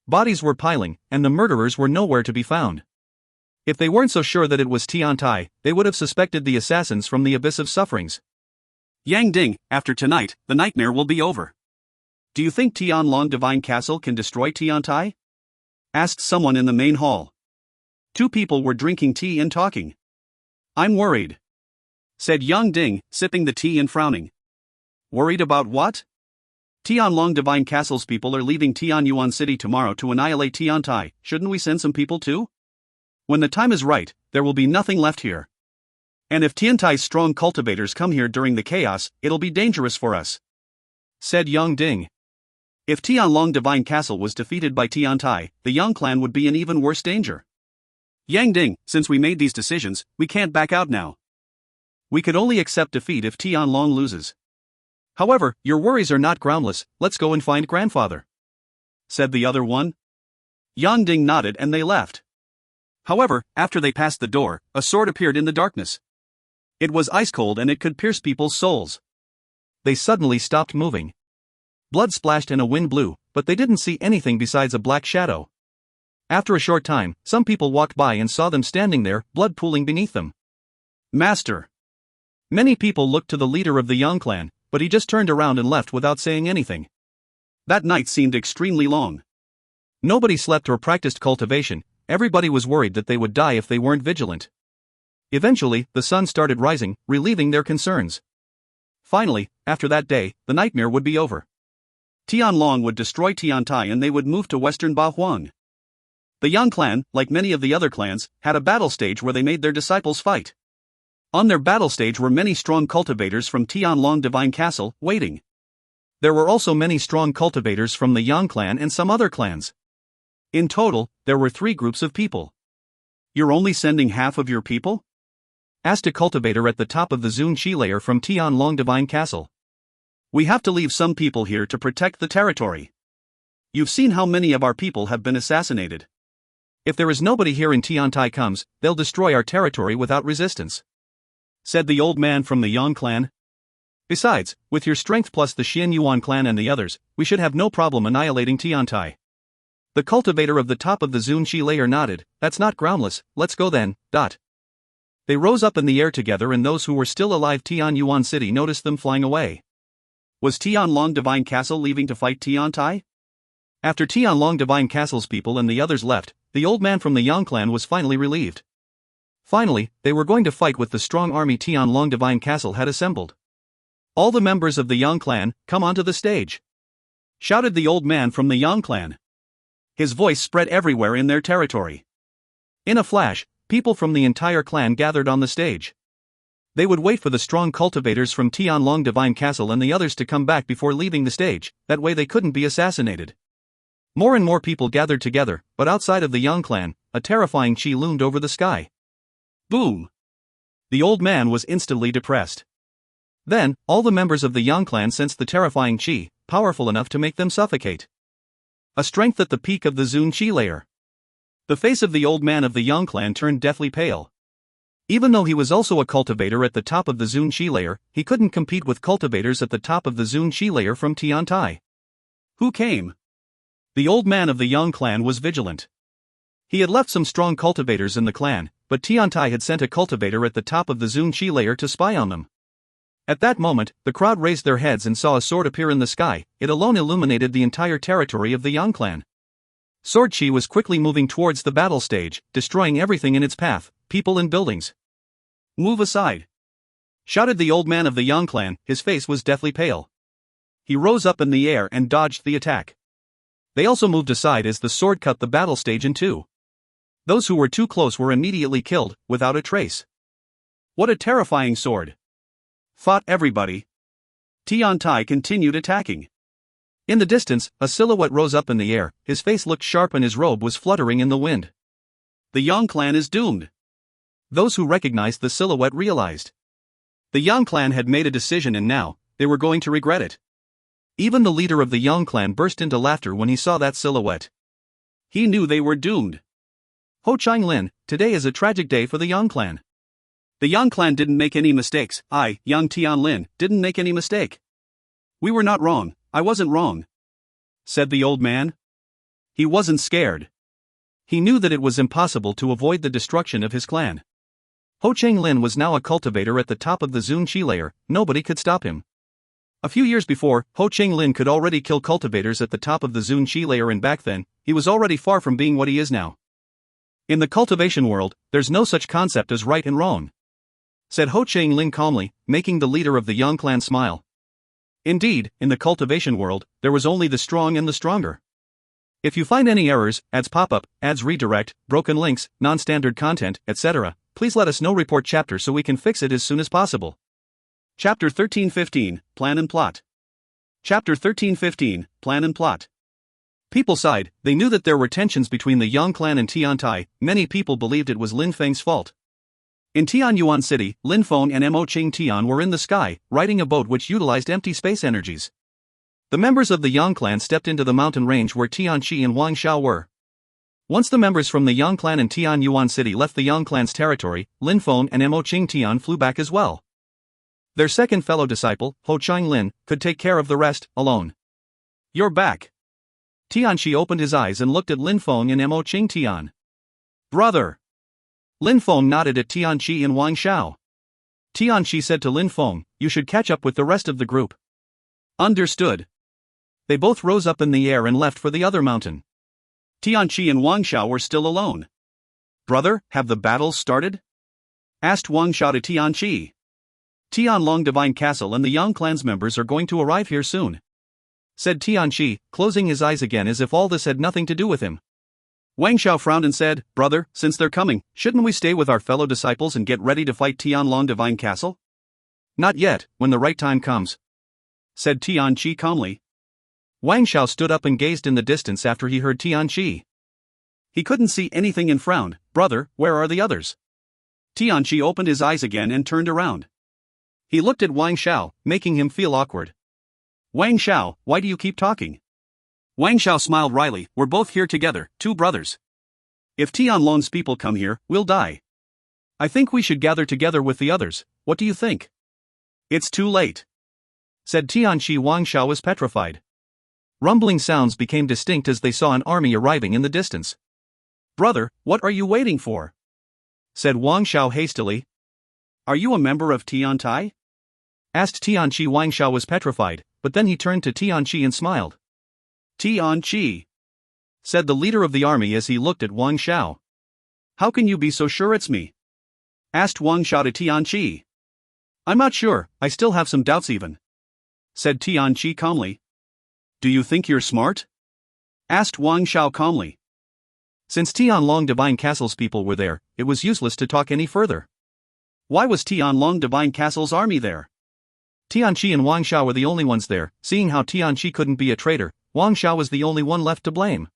Bodies were piling, and the murderers were nowhere to be found. If they weren't so sure that it was Tiantai, they would have suspected the assassins from the abyss of sufferings. "Yang Ding, after tonight, the nightmare will be over. Do you think Tianlong Divine Castle can destroy Tiantai?" asked someone in the main hall. Two people were drinking tea and talking. "I'm worried," said Yang Ding, sipping the tea and frowning. "Worried about what?" "Tianlong Divine Castle's people are leaving Tianyuan City tomorrow to annihilate Tiantai. Shouldn't we send some people too? When the time is right, there will be nothing left here. And if Tiantai's strong cultivators come here during the chaos, it'll be dangerous for us," said Yang Ding. If Tianlong Divine Castle was defeated by Tiantai, the Yang clan would be in even worse danger. "Yang Ding, since we made these decisions, we can't back out now. We could only accept defeat if Tianlong loses. However, your worries are not groundless. Let's go and find grandfather," said the other one. Yang Ding nodded and they left. However, after they passed the door, a sword appeared in the darkness. It was ice cold and it could pierce people's souls. They suddenly stopped moving. Blood splashed and a wind blew, but they didn't see anything besides a black shadow. After a short time, some people walked by and saw them standing there, blood pooling beneath them. "Master!" Many people looked to the leader of the Yang clan, but he just turned around and left without saying anything. That night seemed extremely long. Nobody slept or practiced cultivation. Everybody was worried that they would die if they weren't vigilant. Eventually, the sun started rising, relieving their concerns. Finally, after that day, the nightmare would be over. Tianlong would destroy Tiantai and they would move to western Bahuang. The Yang clan, like many of the other clans, had a battle stage where they made their disciples fight. On their battle stage were many strong cultivators from Tianlong Divine Castle, waiting. There were also many strong cultivators from the Yang clan and some other clans. In total, there were 3 groups of people. "You're only sending half of your people?" asked a cultivator at the top of the Zun Chi layer from Tianlong Divine Castle. "We have to leave some people here to protect the territory. You've seen how many of our people have been assassinated. If there is nobody here and Tiantai comes, they'll destroy our territory without resistance," said the old man from the Yang clan. "Besides, with your strength plus the Xianyuan clan and the others, we should have no problem annihilating Tiantai. The cultivator of the top of the Zunqi layer nodded. That's not groundless, let's go then. They rose up in the air together, and those who were still alive Tian Yuan City noticed them flying away. Was Tianlong Divine Castle leaving to fight Tiantai? After Tianlong Divine Castle's people and the others left, the old man from the Yang clan was finally relieved. Finally, they were going to fight with the strong army Tianlong Divine Castle had assembled. All the members of the Yang clan, come onto the stage! Shouted the old man from the Yang clan. His voice spread everywhere in their territory. In a flash, people from the entire clan gathered on the stage. They would wait for the strong cultivators from Tianlong Divine Castle and the others to come back before leaving the stage, that way they couldn't be assassinated. More and more people gathered together, but outside of the Yang clan, a terrifying chi loomed over the sky. Boom! The old man was instantly depressed. Then, all the members of the Yang clan sensed the terrifying chi, powerful enough to make them suffocate. A strength at the peak of the Zunqi layer. The face of the old man of the Yang clan turned deathly pale. Even though he was also a cultivator at the top of the Zunqi layer, he couldn't compete with cultivators at the top of the Zunqi layer from Tiantai. Who came? The old man of the Yang clan was vigilant. He had left some strong cultivators in the clan, but Tiantai had sent a cultivator at the top of the Zunqi layer to spy on them. At that moment, the crowd raised their heads and saw a sword appear in the sky. It alone illuminated the entire territory of the Yang clan. Sword Chi was quickly moving towards the battle stage, destroying everything in its path, people and buildings. Move aside! Shouted the old man of the Yang clan, his face was deathly pale. He rose up in the air and dodged the attack. They also moved aside as the sword cut the battle stage in two. Those who were too close were immediately killed, without a trace. What a terrifying sword! Fought everybody. Tiantai continued attacking. In the distance, a silhouette rose up in the air, his face looked sharp and his robe was fluttering in the wind. The Yang clan is doomed. Those who recognized the silhouette realized. The Yang clan had made a decision and now, they were going to regret it. Even the leader of the Yang clan burst into laughter when he saw that silhouette. He knew they were doomed. Ho Changlin, today is a tragic day for the Yang clan. The Yang clan didn't make any mistakes. I, Yang Tianlin, didn't make any mistake. We were not wrong, I wasn't wrong, said the old man. He wasn't scared. He knew that it was impossible to avoid the destruction of his clan. Ho Changlin was now a cultivator at the top of the Zunqi layer, nobody could stop him. A few years before, Ho Changlin could already kill cultivators at the top of the Zunqi layer, and back then, he was already far from being what he is now. In the cultivation world, there's no such concept as right and wrong, said Ho Changlin calmly, making the leader of the Yang clan smile. Indeed, in the cultivation world, there was only the strong and the stronger. If you find any errors, ads pop up, ads redirect, broken links, non-standard content, etc., please let us know. Report chapter so we can fix it as soon as possible. Chapter 13:15, Plan and Plot. Chapter 13:15, Plan and Plot. People sighed. They knew that there were tensions between the Yang clan and Tiantai. Many people believed it was Lin Feng's fault. In Tian Yuan City, Lin Feng and Mo Qing Tian were in the sky, riding a boat which utilized empty space energies. The members of the Yang clan stepped into the mountain range where Tian Qi and Wang Xiao were. Once the members from the Yang clan and Tian Yuan City left the Yang clan's territory, Lin Feng and Mo Qing Tian flew back as well. Their second fellow disciple, Ho Changlin, could take care of the rest, alone. You're back. Tian Qi opened his eyes and looked at Lin Feng and Mo Qing Tian. Brother! Lin Feng nodded at Tian Qi and Wang Xiao. Tian Qi said to Lin Feng, you should catch up with the rest of the group. Understood. They both rose up in the air and left for the other mountain. Tian Qi and Wang Xiao were still alone. Brother, have the battles started? Asked Wang Xiao to Tian Qi. Tianlong Divine Castle and the Yang clan's members are going to arrive here soon, said Tian Qi, closing his eyes again as if all this had nothing to do with him. Wang Xiao frowned and said, Brother, since they're coming, shouldn't we stay with our fellow disciples and get ready to fight Tianlong Divine Castle? Not yet, when the right time comes, said Tian Qi calmly. Wang Xiao stood up and gazed in the distance after he heard Tian Qi. He couldn't see anything and frowned. Brother, where are the others? Tian Qi opened his eyes again and turned around. He looked at Wang Xiao, making him feel awkward. Wang Xiao, why do you keep talking? Wang Xiao smiled wryly. We're both here together, two brothers. If Tianlong's people come here, we'll die. I think we should gather together with the others. What do you think? It's too late, said Tian Qi. Wang Xiao was petrified. Rumbling sounds became distinct as they saw an army arriving in the distance. "Brother, what are you waiting for?" said Wang Xiao hastily. "Are you a member of Tiantai?" asked Tianqi. Wang Xiao was petrified, but then he turned to Tianqi and smiled. "Tianqi," said the leader of the army as he looked at Wang Xiao. "How can you be so sure it's me?" asked Wang Xiao to Tianqi. "I'm not sure, I still have some doubts even," said Tianqi calmly. "Do you think you're smart?" asked Wang Xiao calmly. Since Tianlong Divine Castle's people were there, it was useless to talk any further. Why was Tianlong Divine Castle's army there? Tianqi and Wang Xiao were the only ones there. Seeing how Tianqi couldn't be a traitor, Wang Xiao was the only one left to blame.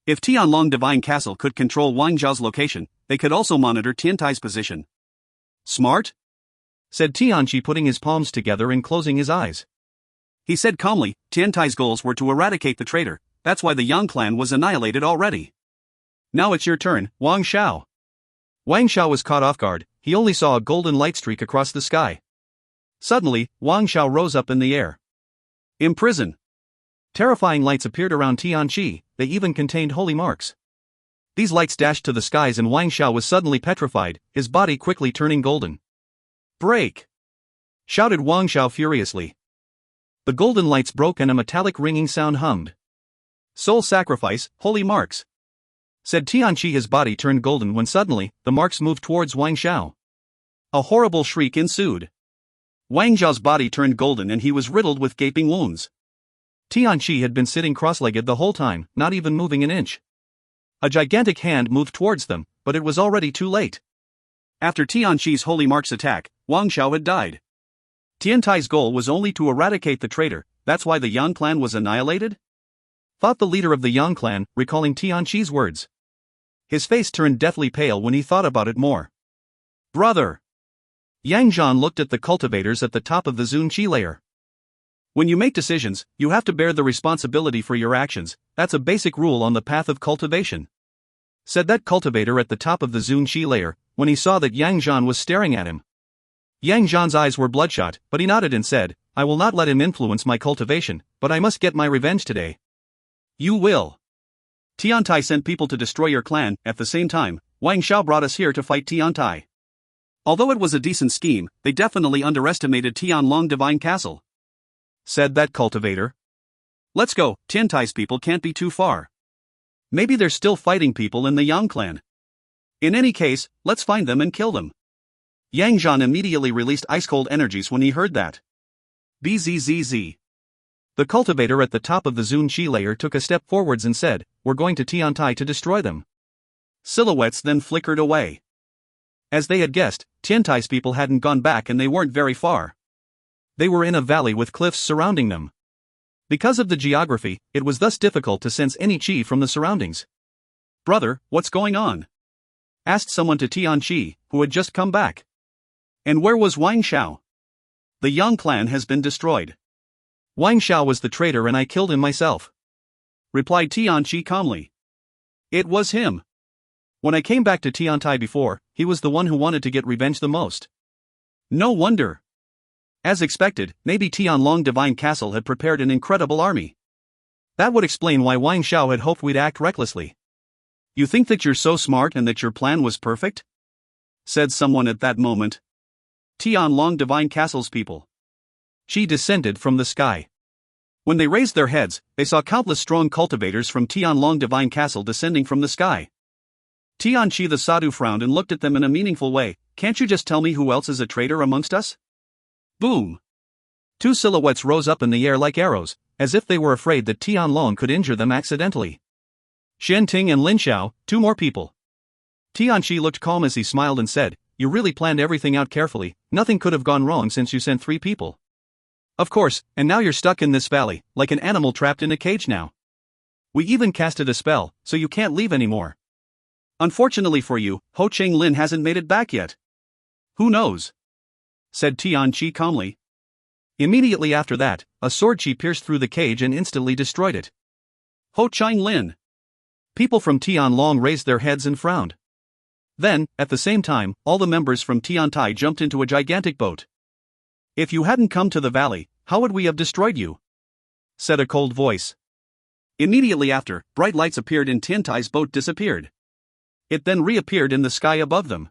If Tianlong Divine Castle could control Wang Xiao's location, they could also monitor Tiantai's position. "Smart?" said Tianqi, putting his palms together and closing his eyes. He said calmly, "Tiantai's goals were to eradicate the traitor, that's why the Yang clan was annihilated already. Now it's your turn, Wang Xiao." Wang Xiao was caught off guard. He only saw a golden light streak across the sky. Suddenly, Wang Xiao rose up in the air. "Imprison!" Terrifying lights appeared around Tianqi, they even contained holy marks. These lights dashed to the skies and Wang Xiao was suddenly petrified, his body quickly turning golden. "Break!" shouted Wang Xiao furiously. The golden lights broke and a metallic ringing sound hummed. "Soul sacrifice, holy marks," said Tianqi. His body turned golden when suddenly, the marks moved towards Wang Xiao. A horrible shriek ensued. Wang Xiao's body turned golden and he was riddled with gaping wounds. Tianqi had been sitting cross-legged the whole time, not even moving an inch. A gigantic hand moved towards them, but it was already too late. After Tianqi's holy marks attack, Wang Xiao had died. Tiantai's goal was only to eradicate the traitor, that's why the Yang clan was annihilated? Thought the leader of the Yang clan, recalling Tianqi's words. His face turned deathly pale when he thought about it more. "Brother!" Yang Zhan looked at the cultivators at the top of the Zunqi layer. "When you make decisions, you have to bear the responsibility for your actions, that's a basic rule on the path of cultivation," said that cultivator at the top of the Zunqi layer, when he saw that Yang Zhan was staring at him. Yang Zhan's eyes were bloodshot, but he nodded and said, "I will not let him influence my cultivation, but I must get my revenge today." "You will." "Tiantai sent people to destroy your clan, at the same time, Wang Xiao brought us here to fight Tiantai. Although it was a decent scheme, they definitely underestimated Tianlong Divine Castle," said that cultivator. "Let's go, Tiantai's people can't be too far. Maybe they're still fighting people in the Yang clan. In any case, let's find them and kill them." Yang Zhan immediately released ice-cold energies when he heard that. Bzzz. The cultivator at the top of the Zunqi layer took a step forwards and said, "We're going to Tiantai to destroy them." Silhouettes then flickered away. As they had guessed, Tiantai's people hadn't gone back and they weren't very far. They were in a valley with cliffs surrounding them. Because of the geography, it was thus difficult to sense any qi from the surroundings. "Brother, what's going on?" asked someone to Tianqi, who had just come back. "And where was Wang Xiao?" "The Yang clan has been destroyed. Wang Xiao was the traitor and I killed him myself," replied Tianqi calmly. "It was him. When I came back to Tiantai before, he was the one who wanted to get revenge the most." "No wonder." As expected, maybe Tianlong Divine Castle had prepared an incredible army. That would explain why Wang Xiao had hoped we'd act recklessly. "You think that you're so smart and that your plan was perfect?" said someone at that moment. "Tianlong Divine Castle's people." She descended from the sky. When they raised their heads, they saw countless strong cultivators from Tianlong Divine Castle descending from the sky. Tianqi the sadhu frowned and looked at them in a meaningful way. "Can't you just tell me who else is a traitor amongst us?" Boom! Two silhouettes rose up in the air like arrows, as if they were afraid that Tianlong could injure them accidentally. Shen Ting and Lin Xiao, two more people. Tianqi looked calm as he smiled and said, "You really planned everything out carefully, nothing could have gone wrong since you sent 3 people. Of course, and now you're stuck in this valley, like an animal trapped in a cage now. We even casted a spell, so you can't leave anymore. Unfortunately for you, Ho Cheng Lin hasn't made it back yet." "Who knows?" said Tianqi calmly. Immediately after that, a sword chi pierced through the cage and instantly destroyed it. "Ho Cheng Lin." People from Tianlong raised their heads and frowned. Then, at the same time, all the members from Tiantai jumped into a gigantic boat. "If you hadn't come to the valley, how would we have destroyed you?" said a cold voice. Immediately after, bright lights appeared and Tiantai's boat disappeared. It then reappeared in the sky above them.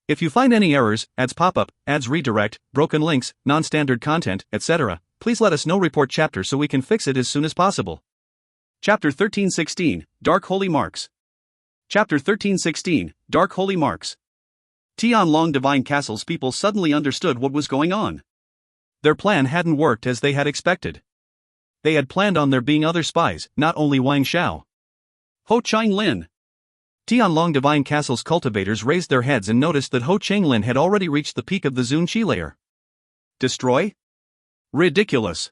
If you find any errors, ads pop up, ads redirect, broken links, non-standard content, etc., please let us know. Report chapter so we can fix it as soon as possible. Chapter 13:16, Dark Holy Marks. Chapter 13:16, Dark Holy Marks. Tianlong Divine Castle's people suddenly understood what was going on. Their plan hadn't worked as they had expected. They had planned on there being other spies, not only Wang Xiao. Ho Changlin. Tianlong Divine Castle's cultivators raised their heads and noticed that Ho Changlin had already reached the peak of the Zunqi layer. Destroy? Ridiculous.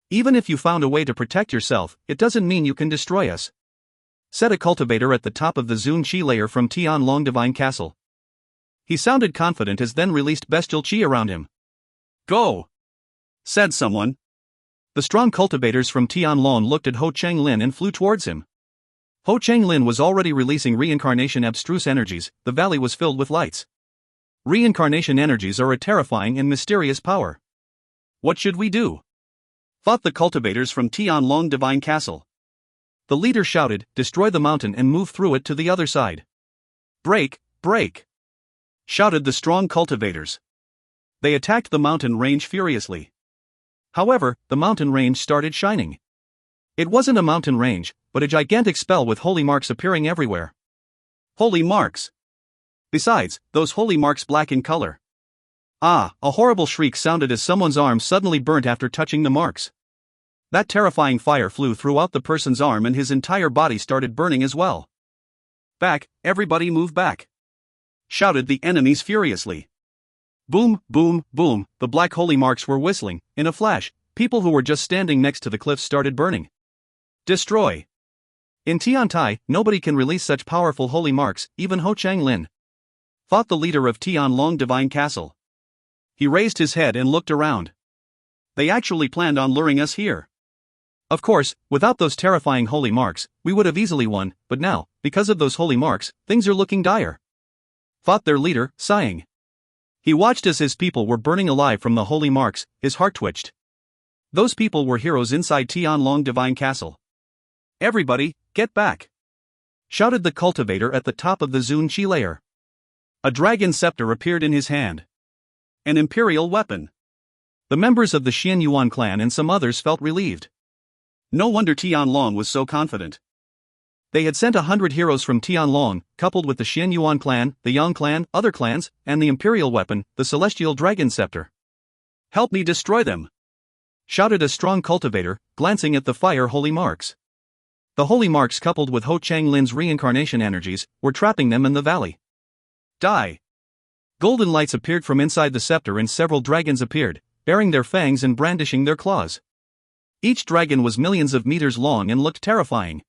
Even if you found a way to protect yourself, it doesn't mean you can destroy us, said a cultivator at the top of the Zunqi layer from Tianlong Divine Castle. He sounded confident as then released bestial qi around him. Go! Said someone. The strong cultivators from Tianlong looked at Ho Changlin and flew towards him. Ho Changlin was already releasing reincarnation abstruse energies. The valley was filled with lights. Reincarnation energies are a terrifying and mysterious power. What should we do? Thought the cultivators from Tianlong Divine Castle. The leader shouted, destroy the mountain and move through it to the other side. Break, break! Shouted the strong cultivators. They attacked the mountain range furiously. However, the mountain range started shining. It wasn't a mountain range, but a gigantic spell with holy marks appearing everywhere. Holy marks! Besides, those holy marks black in color. Ah, a horrible shriek sounded as someone's arm suddenly burnt after touching the marks. That terrifying fire flew throughout the person's arm and his entire body started burning as well. Back, everybody move back! Shouted the enemies furiously. Boom, boom, boom, the black holy marks were whistling. In a flash, people who were just standing next to the cliffs started burning. Destroy! In Tiantai, nobody can release such powerful holy marks, even Ho Changlin. Thought the leader of Tianlong Divine Castle. He raised his head and looked around. They actually planned on luring us here. Of course, without those terrifying holy marks, we would have easily won, but now, because of those holy marks, things are looking dire. Thought their leader, sighing. He watched as his people were burning alive from the holy marks. His heart twitched. Those people were heroes inside Tianlong Divine Castle. Everybody, get back! Shouted the cultivator at the top of the Zunqi layer. A dragon scepter appeared in his hand. An imperial weapon. The members of the Xian Yuan clan and some others felt relieved. No wonder Tianlong was so confident. They had sent 100 heroes from Tianlong, coupled with the Xian Yuan clan, the Yang clan, other clans, and the imperial weapon, the celestial dragon scepter. Help me destroy them! Shouted a strong cultivator, glancing at the fire holy marks. The holy marks coupled with Ho Changlin's reincarnation energies, were trapping them in the valley. Die! Golden lights appeared from inside the scepter and several dragons appeared, baring their fangs and brandishing their claws. Each dragon was millions of meters long and looked terrifying.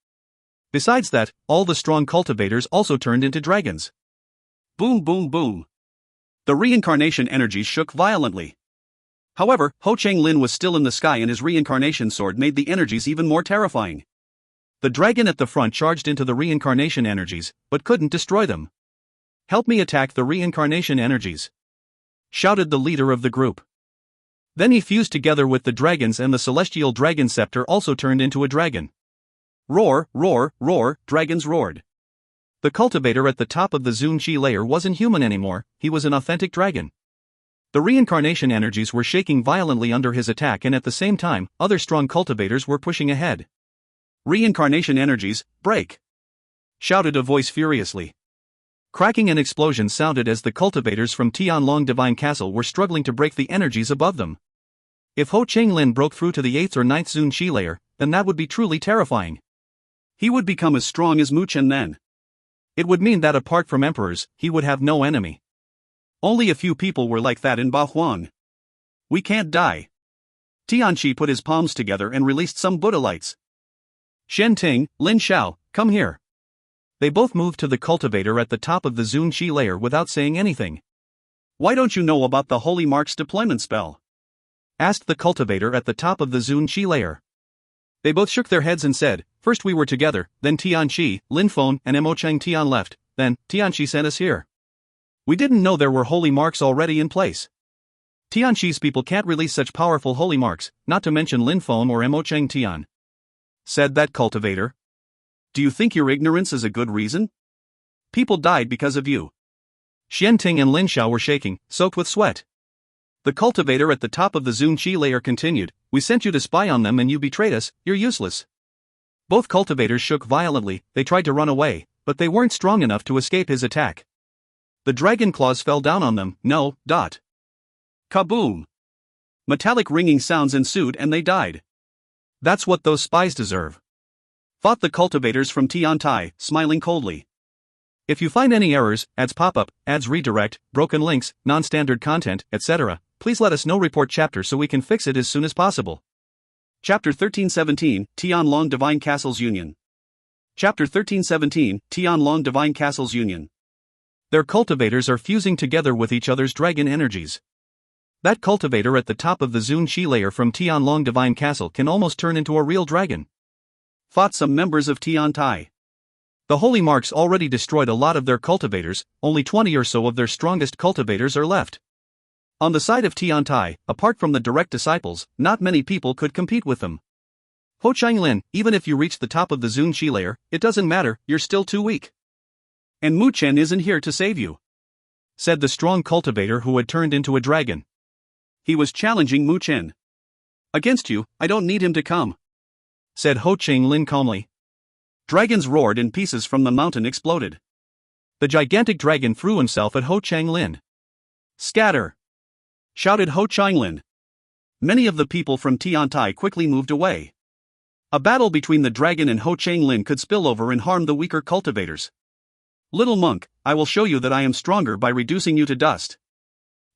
Besides that, all the strong cultivators also turned into dragons. Boom boom boom! The reincarnation energies shook violently. However, Ho Changlin was still in the sky and his reincarnation sword made the energies even more terrifying. The dragon at the front charged into the reincarnation energies, but couldn't destroy them. Help me attack the reincarnation energies! Shouted the leader of the group. Then he fused together with the dragons and the celestial dragon scepter also turned into a dragon. Roar, roar, roar, dragons roared. The cultivator at the top of the Zunqi layer wasn't human anymore, he was an authentic dragon. The reincarnation energies were shaking violently under his attack and at the same time, other strong cultivators were pushing ahead. Reincarnation energies, break! Shouted a voice furiously. Cracking and explosions sounded as the cultivators from Tianlong Divine Castle were struggling to break the energies above them. If Ho Changlin broke through to the 8th or 9th Zunqi layer, then that would be truly terrifying. He would become as strong as Mu Chen then. It would mean that apart from emperors, he would have no enemy. Only a few people were like that in Ba Huang. We can't die. Tianqi put his palms together and released some Buddha lights. Shen Ting, Lin Xiao, come here. They both moved to the cultivator at the top of the Zunqi layer without saying anything. Why don't you know about the Holy Marks deployment spell? Asked the cultivator at the top of the Zunqi layer. They both shook their heads and said, first we were together, then Tianqi, Lin Feng and Mo Cheng Tian left, then Tianqi sent us here. We didn't know there were holy marks already in place. Tianqi's people can't release such powerful holy marks, not to mention Lin Feng or Mo Cheng Tian. said that cultivator. Do you think your ignorance is a good reason? People died because of you. Xianting and Lin Xiao were shaking, soaked with sweat. The cultivator at the top of the Zun Qi layer continued, "We sent you to spy on them and you betrayed us, you're useless." Both cultivators shook violently. They tried to run away, but they weren't strong enough to escape his attack. The dragon claws fell down on them. No. Kaboom! Metallic ringing sounds ensued and they died. That's what those spies deserve, thought the cultivators from Tiantai, smiling coldly. If you find any errors, ads pop up, ads redirect, broken links, non-standard content, etc., please let us know. Report chapter so we can fix it as soon as possible. Chapter 1317, Tianlong Divine Castles Union. Chapter 1317, Tianlong Divine Castles Union. Their cultivators are fusing together with each other's dragon energies. That cultivator at the top of the Zun Qi layer from Tianlong Divine Castle can almost turn into a real dragon, fought some members of Tiantai. The holy marks already destroyed a lot of their cultivators, only 20 or so of their strongest cultivators are left. On the side of Tiantai, apart from the direct disciples, not many people could compete with them. Ho Changlin, even if you reach the top of the Zun Qi layer, it doesn't matter, you're still too weak. And Mu Chen isn't here to save you, said the strong cultivator who had turned into a dragon. He was challenging Mu Chen. Against you, I don't need him to come, said Ho Changlin calmly. Dragons roared and pieces from the mountain exploded. The gigantic dragon threw himself at Ho Changlin. Scatter! Shouted Ho Changlin. Many of the people from Tiantai quickly moved away. A battle between the dragon and Ho Changlin could spill over and harm the weaker cultivators. Little monk, I will show you that I am stronger by reducing you to dust.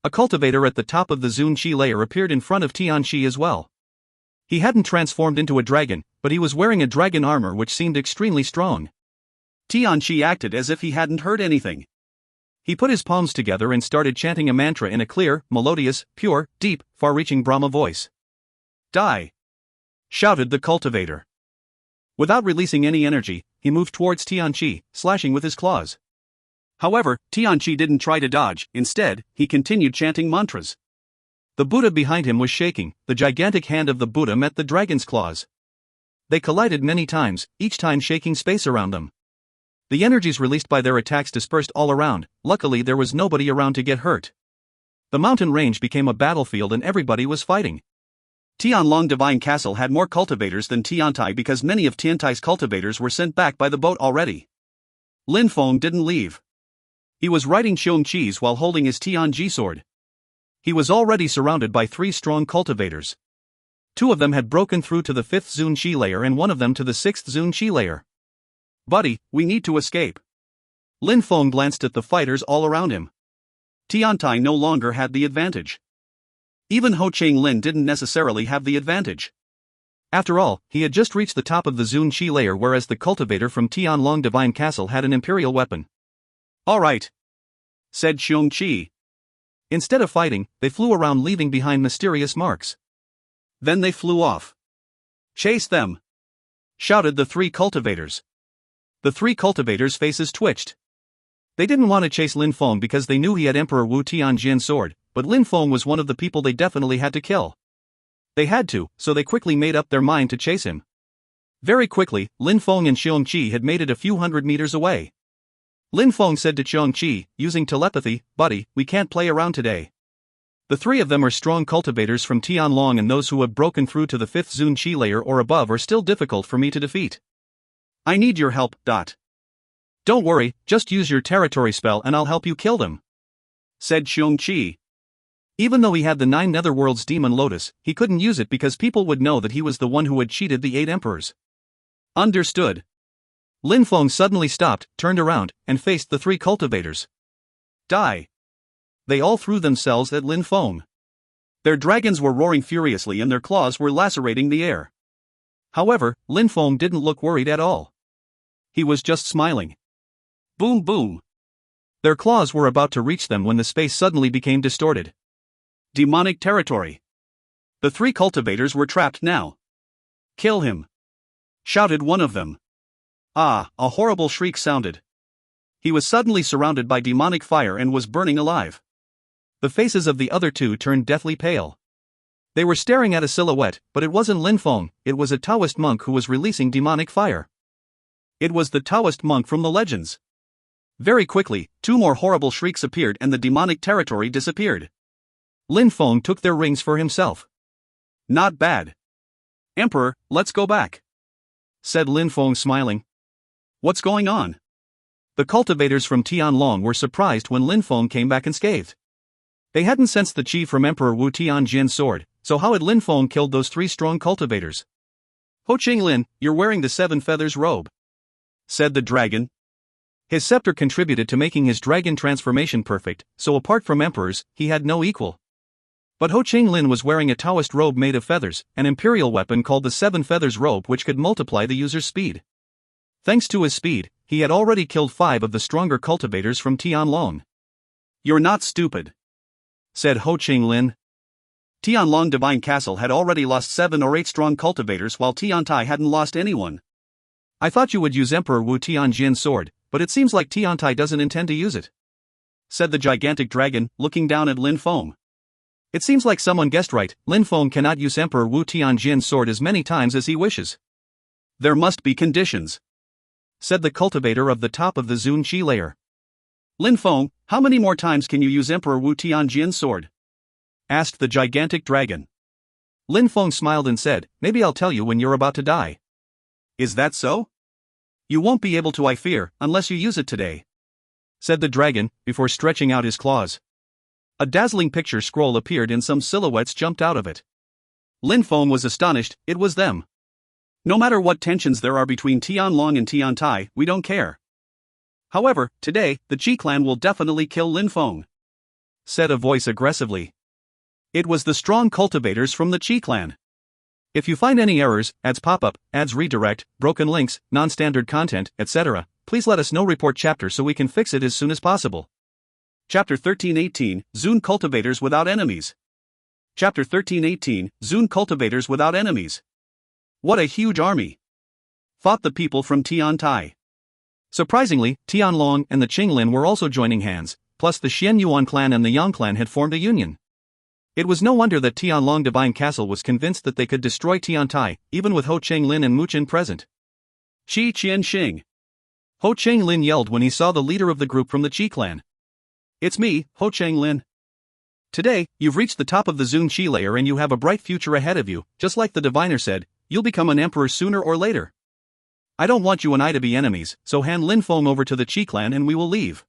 A cultivator at the top of the Zun Qi layer appeared in front of Tianqi as well. He hadn't transformed into a dragon, but he was wearing a dragon armor which seemed extremely strong. Tianqi acted as if he hadn't heard anything. He put his palms together and started chanting a mantra in a clear, melodious, pure, deep, far-reaching Brahma voice. Die! Shouted the cultivator. Without releasing any energy, he moved towards Tianqi, slashing with his claws. However, Tianqi didn't try to dodge. Instead, he continued chanting mantras. The Buddha behind him was shaking. The gigantic hand of the Buddha met the dragon's claws. They collided many times, each time shaking space around them. The energies released by their attacks dispersed all around. Luckily there was nobody around to get hurt. The mountain range became a battlefield and everybody was fighting. Tianlong Divine Castle had more cultivators than Tiantai because many of Tiantai's cultivators were sent back by the boat already. Lin Feng didn't leave. He was riding Xiongqi's while holding his Tianji sword. He was already surrounded by 3 strong cultivators. 2 of them had broken through to the 5th Zun Qi layer and 1 of them to the 6th Zun Qi layer. Buddy, we need to escape. Lin Feng glanced at the fighters all around him. Tiantai no longer had the advantage. Even Ho Changlin didn't necessarily have the advantage. After all, he had just reached the top of the Zun Qi layer, whereas the cultivator from Tianlong Divine Castle had an imperial weapon. All right, said Xiongqi. Instead of fighting, they flew around, leaving behind mysterious marks. Then they flew off. Chase them! Shouted the 3 cultivators. The 3 cultivators' faces twitched. They didn't want to chase Lin Feng because they knew he had Emperor Wu Tianjin's sword, but Lin Feng was one of the people they definitely had to kill. They had to, so they quickly made up their mind to chase him. Very quickly, Lin Feng and Xiongqi had made it a few hundred meters away. Lin Feng said to Xiongqi, using telepathy, "Buddy, we can't play around today. The 3 of them are strong cultivators from Tianlong, and those who have broken through to the 5th Zun Qi layer or above are still difficult for me to defeat. I need your help. Don't worry, just use your territory spell and I'll help you kill them," said Xiongqi. Even though he had the 9 Netherworld's Demon Lotus, he couldn't use it because people would know that he was the one who had cheated the 8 emperors. Understood. Lin Feng suddenly stopped, turned around, and faced the 3 cultivators. Die! They all threw themselves at Lin Feng. Their dragons were roaring furiously and their claws were lacerating the air. However, Lin Feng didn't look worried at all. He was just smiling. Boom boom! Their claws were about to reach them when the space suddenly became distorted. Demonic territory. The 3 cultivators were trapped now. Kill him! Shouted one of them. Ah, a horrible shriek sounded. He was suddenly surrounded by demonic fire and was burning alive. The faces of the other 2 turned deathly pale. They were staring at a silhouette, but it wasn't Lin Feng, it was a Taoist monk who was releasing demonic fire. It was the Taoist monk from the legends. Very quickly, 2 more horrible shrieks appeared and the demonic territory disappeared. Lin Feng took their rings for himself. Not bad. Emperor, let's go back, said Lin Feng smiling. What's going on? The cultivators from Tianlong were surprised when Lin Feng came back unscathed. They hadn't sensed the chi from Emperor Wu Tianjin's sword, so how had Lin Feng killed those 3 strong cultivators? Ho Qinglin, you're wearing the 7 feathers robe, said the dragon. His scepter contributed to making his dragon transformation perfect, so apart from emperors, he had no equal. But Ho Qinglin was wearing a Taoist robe made of feathers, an imperial weapon called the 7 feathers robe which could multiply the user's speed. Thanks to his speed, he had already killed 5 of the stronger cultivators from Tianlong. You're not stupid, said Ho Qinglin. Tianlong Divine Castle had already lost 7 or 8 strong cultivators while Tiantai hadn't lost anyone. I thought you would use Emperor Wu Tianjin's sword, but it seems like Tiantai doesn't intend to use it, said the gigantic dragon, looking down at Lin Feng. It seems like someone guessed right, Lin Feng cannot use Emperor Wu Tianjin's sword as many times as he wishes. There must be conditions, said the cultivator of the top of the Zun Qi layer. Lin Feng, how many more times can you use Emperor Wu Tianjin's sword? Asked the gigantic dragon. Lin Feng smiled and said, maybe I'll tell you when you're about to die. Is that so? You won't be able to, I fear, unless you use it today, said the dragon, before stretching out his claws. A dazzling picture scroll appeared and some silhouettes jumped out of it. Lin Feng was astonished, it was them. No matter what tensions there are between Tianlong and Tiantai, we don't care. However, today, the Qi clan will definitely kill Lin Feng, said a voice aggressively. It was the strong cultivators from the Qi clan. If you find any errors, ads pop up, ads redirect, broken links, non-standard content, etc., please let us know. Report chapter so we can fix it as soon as possible. Chapter 13:18, Zun Cultivators Without Enemies. Chapter 13:18, Zun Cultivators Without Enemies. What a huge army! Fought the people from Tiantai. Surprisingly, Tianlong and the Qinglin were also joining hands, plus the Xian Yuan clan and the Yang clan had formed a union. It was no wonder that Tianlong Divine Castle was convinced that they could destroy Tiantai, even with Ho Qinglin and Mu Qin present. Qi Qianxing! Ho Qinglin yelled when he saw the leader of the group from the Qi clan. It's me, Ho Qinglin. Today, you've reached the top of the Zun Qi layer and you have a bright future ahead of you, just like the diviner said, you'll become an emperor sooner or later. I don't want you and I to be enemies, so hand Lin Feng over to the Qi clan and we will leave,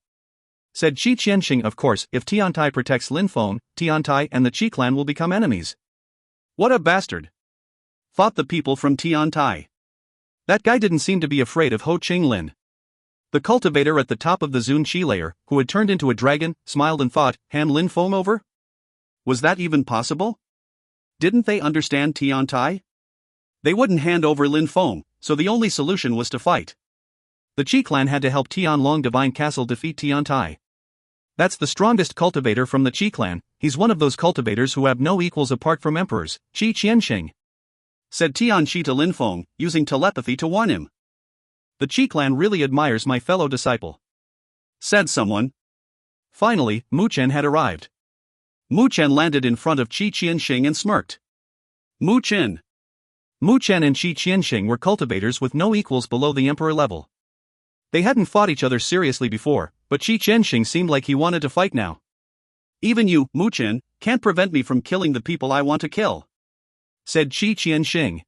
said Qi Qianxing. Of course, if Tiantai protects Lin Feng, Tiantai and the Qi clan will become enemies. What a bastard! Fought the people from Tiantai. That guy didn't seem to be afraid of Ho Qinglin. The cultivator at the top of the Zun Qi layer, who had turned into a dragon, smiled and thought, hand Lin Feng over? Was that even possible? Didn't they understand Tiantai? They wouldn't hand over Lin Feng, so the only solution was to fight. The Qi clan had to help Tianlong Divine Castle defeat Tiantai. That's the strongest cultivator from the Qi clan, he's one of those cultivators who have no equals apart from emperors, Qi Qianxing, said Tianxi to Lin Feng, using telepathy to warn him. The Qi clan really admires my fellow disciple, said someone. Finally, Mu Chen had arrived. Mu Chen landed in front of Qi Qianxing and smirked. Mu Chen and Qi Qianxing were cultivators with no equals below the emperor level. They hadn't fought each other seriously before, but Qi Qianxing seemed like he wanted to fight now. Even you, Mu Chen, can't prevent me from killing the people I want to kill, said Qi Qianxing.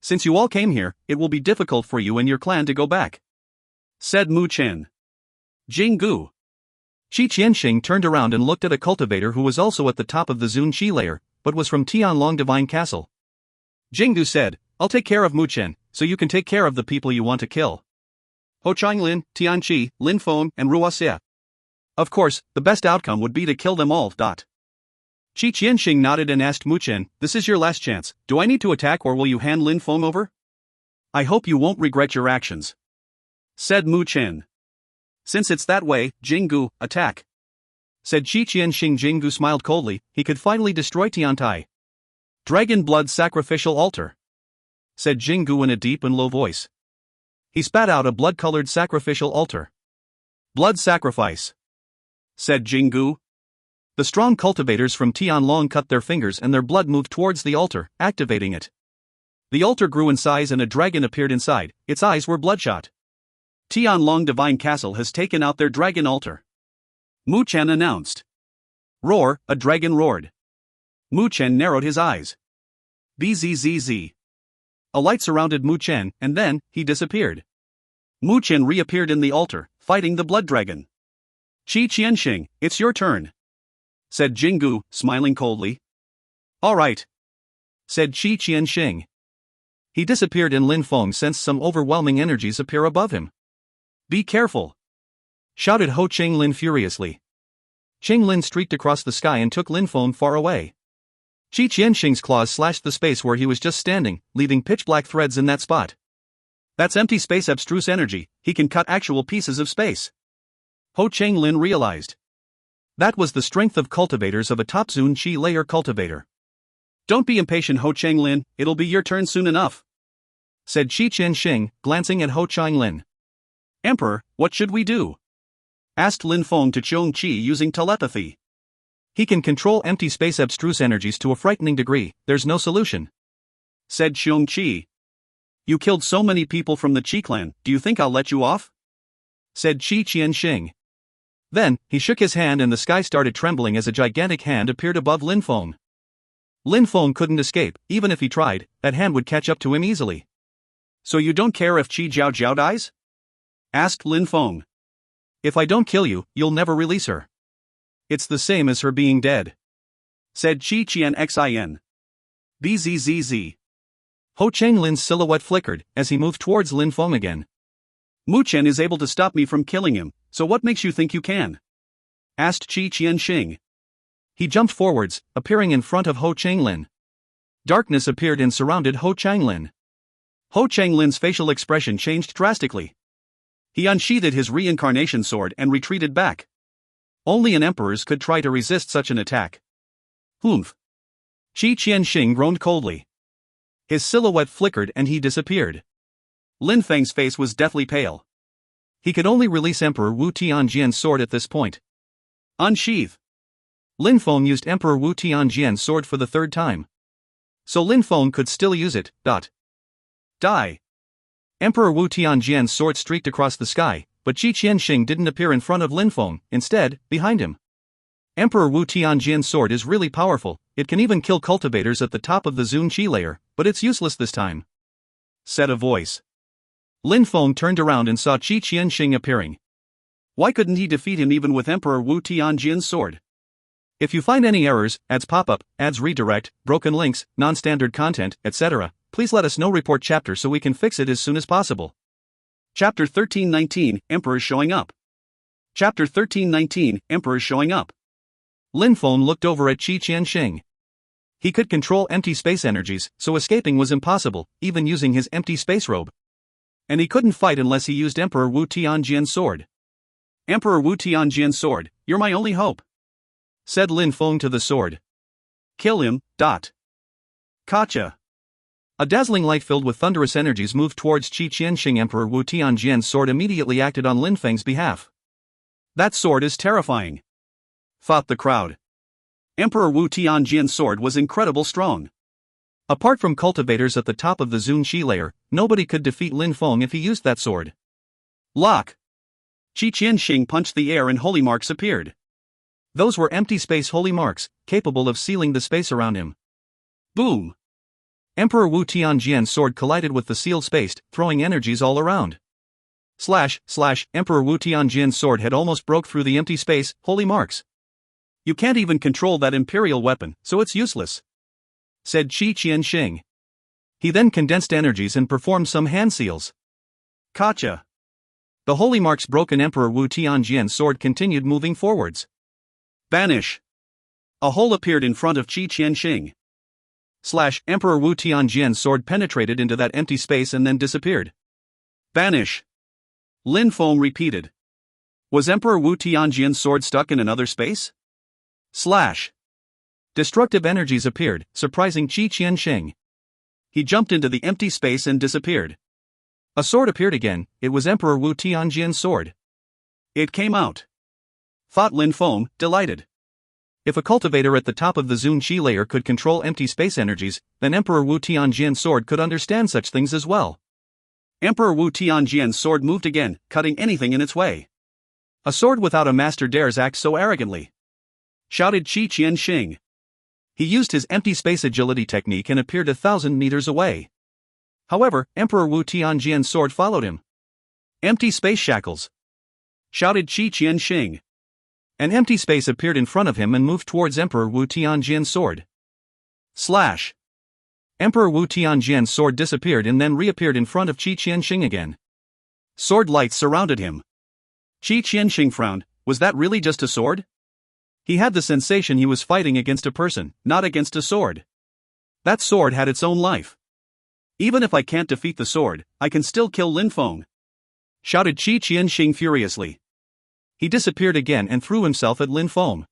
Since you all came here, it will be difficult for you and your clan to go back, said Mu Chen. Jinggu. Qi Qianxing turned around and looked at a cultivator who was also at the top of the Zun Qi layer, but was from Tianlong Divine Castle. Jinggu said, I'll take care of Mu Chen, so you can take care of the people you want to kill. Ho Qinglin, Tianqi, Lin Feng, and Ruoxia. Of course, the best outcome would be to kill them all. Qi Qianxing nodded and asked Mu Chen, this is your last chance, do I need to attack or will you hand Lin Feng over? I hope you won't regret your actions, said Mu Chen. Since it's that way, Jinggu, attack, said Qi Qianxing. Jinggu smiled coldly, he could finally destroy Tiantai. Dragon blood sacrificial altar, said Jinggu in a deep and low voice. He spat out a blood-colored sacrificial altar. Blood sacrifice, said Jinggu. The strong cultivators from Tianlong cut their fingers and their blood moved towards the altar, activating it. The altar grew in size and a dragon appeared inside, its eyes were bloodshot. Tianlong Divine Castle has taken out their dragon altar. Mu Chen announced. Roar, a dragon roared. Mu Chen narrowed his eyes. Bzzz. A light surrounded Mu Chen, and then, he disappeared. Mu Chen reappeared in the altar, fighting the blood dragon. Qi Qianxing, it's your turn, said Jinggu, smiling coldly. All right, said Qi Qianxing. He disappeared and Lin Feng sensed some overwhelming energies appear above him. Be careful, shouted Ho Chenglin furiously. Chenglin streaked across the sky and took Lin Feng far away. Qi Qianxing's claws slashed the space where he was just standing, leaving pitch-black threads in that spot. That's empty space abstruse energy, he can cut actual pieces of space. Ho Chenglin realized. That was the strength of cultivators of a top Zun Qi layer cultivator. Don't be impatient, Ho Chenglin, it'll be your turn soon enough, said Qi Qianxing, glancing at Ho Chenglin. Emperor, what should we do? Asked Lin Feng to Qiong Qi using telepathy. He can control empty space abstruse energies to a frightening degree, there's no solution, said Qiong Qi. You killed so many people from the Qi clan, do you think I'll let you off? Said Qi Qianxing. Then, he shook his hand and the sky started trembling as a gigantic hand appeared above Lin Feng. Lin Feng couldn't escape, even if he tried, that hand would catch up to him easily. So you don't care if Qi Jiao Jiao dies? Asked Lin Feng. If I don't kill you, you'll never release her. It's the same as her being dead, said Qi Qianxin. Bzzz. Ho Chenglin's silhouette flickered as he moved towards Lin Feng again. Mu Chen is able to stop me from killing him, so what makes you think you can? Asked Qi Qianxing. He jumped forwards, appearing in front of Ho Chenglin. Darkness appeared and surrounded Ho Chenglin. Ho Chenglin's facial expression changed drastically. He unsheathed his reincarnation sword and retreated back. Only an emperor's could try to resist such an attack. Humph. Qi Qianxing groaned coldly. His silhouette flickered and he disappeared. Lin Feng's face was deathly pale. He could only release Emperor Wu Tianjian's sword at this point. Unsheath. Lin Feng used Emperor Wu Tianjian's sword for the third time. So Lin Feng could still use it. Die. Emperor Wu Tianjian's sword streaked across the sky, but Qi Qianxing didn't appear in front of Lin Feng, instead, behind him. Emperor Wu Tianjian's sword is really powerful, it can even kill cultivators at the top of the Zun Qi layer, but it's useless this time, said a voice. Lin Feng turned around and saw Qi Qianxing appearing. Why couldn't he defeat him even with Emperor Wu Tianjian's sword? If you find any errors, ads pop up, ads redirect, broken links, non-standard content, etc., please let us know. Report chapter so we can fix it as soon as possible. Chapter 1319, Emperor showing up. Chapter 1319, Emperor showing up. Lin Feng looked over at Qi Qianxing. He could control empty space energies, so escaping was impossible, even using his empty space robe. And he couldn't fight unless he used Emperor Wu Tianjian's sword. Emperor Wu Tianjian's sword, you're my only hope, said Lin Feng to the sword. Kill him. Gotcha. A dazzling light filled with thunderous energies moved towards Qi Qianxing. Emperor Wu Tianjian's sword immediately acted on Lin Feng's behalf. That sword is terrifying, thought the crowd. Emperor Wu Tianjian's sword was incredibly strong. Apart from cultivators at the top of the Zun Qi layer, nobody could defeat Lin Feng if he used that sword. Lock. Qi Qianxing punched the air and holy marks appeared. Those were empty space holy marks, capable of sealing the space around him. Boom. Emperor Wu Tianjian's sword collided with the sealed space, throwing energies all around. Slash. Emperor Wu Tianjian's sword had almost broke through the empty space, holy marks. You can't even control that imperial weapon, so it's useless, said Qi Qianxing. He then condensed energies and performed some hand seals. Gotcha. The holy marks broke and Emperor Wu Tianjian's sword continued moving forwards. Banish. A hole appeared in front of Qi Qianxing. Emperor Wu Tianjian's sword penetrated into that empty space and then disappeared. Banish. Lin Feng repeated. Was Emperor Wu Tianjian's sword stuck in another space? Destructive energies appeared, surprising Qi Qianxing. He jumped into the empty space and disappeared. A sword appeared again, it was Emperor Wu Tianjian's sword. It came out, thought Lin Feng, delighted. If a cultivator at the top of the Zun Qi layer could control empty space energies, then Emperor Wu Tianjian's sword could understand such things as well. Emperor Wu Tianjian's sword moved again, cutting anything in its way. A sword without a master dares act so arrogantly, shouted Qi Qianxing. He used his empty space agility technique and appeared 1,000 meters away. However, Emperor Wu Tianjian's sword followed him. Empty space shackles, shouted Qi Qianxing. An empty space appeared in front of him and moved towards Emperor Wu Tianjian's sword. Slash! Emperor Wu Tianjian's sword disappeared and then reappeared in front of Qi Qianxing again. Sword lights surrounded him. Qi Qianxing frowned. Was that really just a sword? He had the sensation he was fighting against a person, not against a sword. That sword had its own life. Even if I can't defeat the sword, I can still kill Lin Feng, shouted Qi Qianxing furiously. He disappeared again and threw himself at Lin Feng.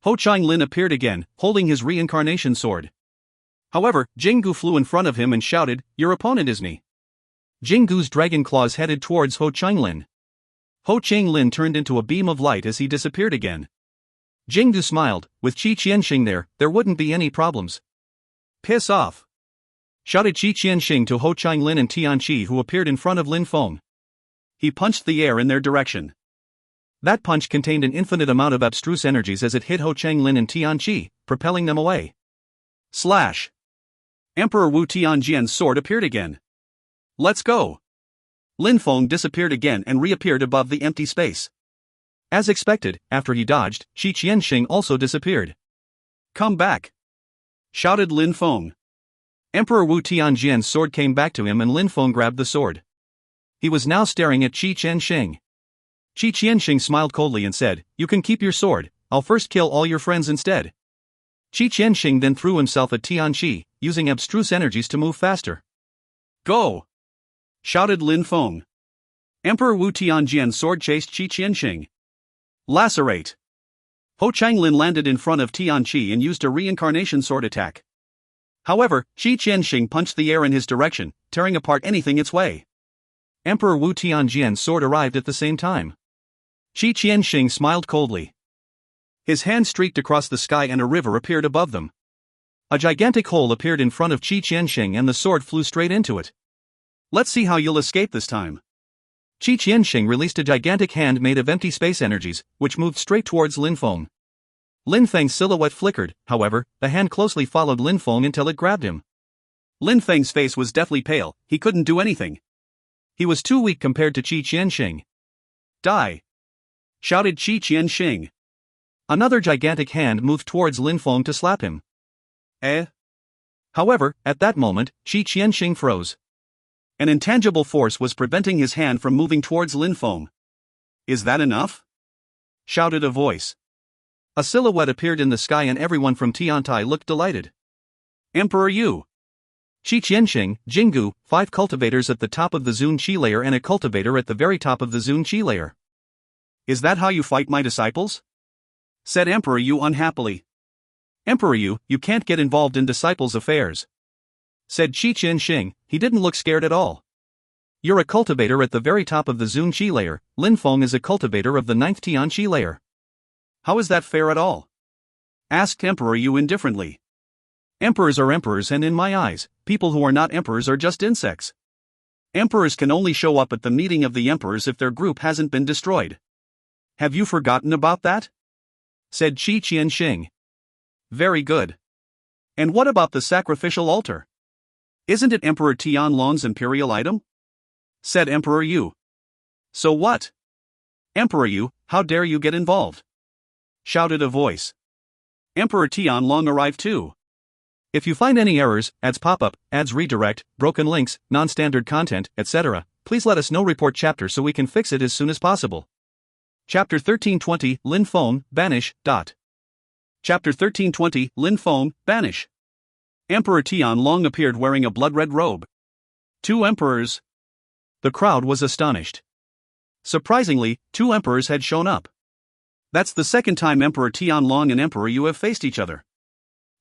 Ho Qinglin appeared again, holding his reincarnation sword. However, Jinggu flew in front of him and shouted, "Your opponent is me." Jinggu's dragon claws headed towards Ho Qinglin. Ho Qinglin turned into a beam of light as he disappeared again. Jinggu smiled. With Qi Qianxing there wouldn't be any problems. "Piss off!" shouted Qi Qianxing to Ho Qinglin and Tianqi, who appeared in front of Lin Feng. He punched the air in their direction. That punch contained an infinite amount of abstruse energies as it hit Ho Qinglin and Tianqi, propelling them away. Slash! Emperor Wu Tianjian's sword appeared again. "Let's go!" Lin Feng disappeared again and reappeared above the empty space. As expected, after he dodged, Qi Qianxing also disappeared. "Come back!" shouted Lin Feng. Emperor Wu Tianjian's sword came back to him and Lin Feng grabbed the sword. He was now staring at Qi Qianxing. Qi Qianxing smiled coldly and said, "You can keep your sword, I'll first kill all your friends instead." Qi Qianxing then threw himself at Tianqi, using abstruse energies to move faster. "Go!" shouted Lin Feng. Emperor Wu Tianjian's sword chased Qi Qianxing. Lacerate! Ho Qinglin landed in front of Tianqi and used a reincarnation sword attack. However, Qi Qianxing punched the air in his direction, tearing apart anything its way. Emperor Wu Tianjian's sword arrived at the same time. Qi Qianxing smiled coldly. His hand streaked across the sky and a river appeared above them. A gigantic hole appeared in front of Qi Qianxing and the sword flew straight into it. "Let's see how you'll escape this time." Qi Qianxing released a gigantic hand made of empty space energies, which moved straight towards Lin Feng. Lin Feng's silhouette flickered, however, the hand closely followed Lin Feng until it grabbed him. Lin Feng's face was deathly pale, he couldn't do anything. He was too weak compared to Qi Qianxing. "Die!" shouted Qi Qianxing. Another gigantic hand moved towards Lin Feng to slap him. However, at that moment, Qi Qianxing froze. An intangible force was preventing his hand from moving towards Lin Feng. "Is that enough?" shouted a voice. A silhouette appeared in the sky and everyone from Tiantai looked delighted. "Emperor Yu!" Qi Qianxing, Jinggu, 5 cultivators at the top of the Zun Qi layer and a cultivator at the very top of the Zun Qi layer. "Is that how you fight my disciples?" said Emperor Yu unhappily. "Emperor Yu, you can't get involved in disciples' affairs," said Qi Qianxing. He didn't look scared at all. "You're a cultivator at the very top of the Zun Qi layer, Lin Feng is a cultivator of the 9th Tianqi layer. How is that fair at all?" asked Emperor Yu indifferently. "Emperors are emperors and in my eyes, people who are not emperors are just insects. Emperors can only show up at the meeting of the emperors if their group hasn't been destroyed. Have you forgotten about that?" said Qi Qianxing. "Very good. And what about the sacrificial altar? Isn't it Emperor Tianlong's imperial item?" said Emperor Yu. "So what?" "Emperor Yu, how dare you get involved?" shouted a voice. "Emperor Tianlong arrived too. If you find any errors, ads pop-up, ads redirect, broken links, non-standard content, etc., please let us know. Report chapter so we can fix it as soon as possible." Chapter 1320, Lin Feng, Banish. Chapter 1320, Lin Feng, Banish. Emperor Tianlong appeared wearing a blood-red robe. 2 emperors. The crowd was astonished. Surprisingly, 2 emperors had shown up. That's the second time Emperor Tianlong and Emperor Yu have faced each other.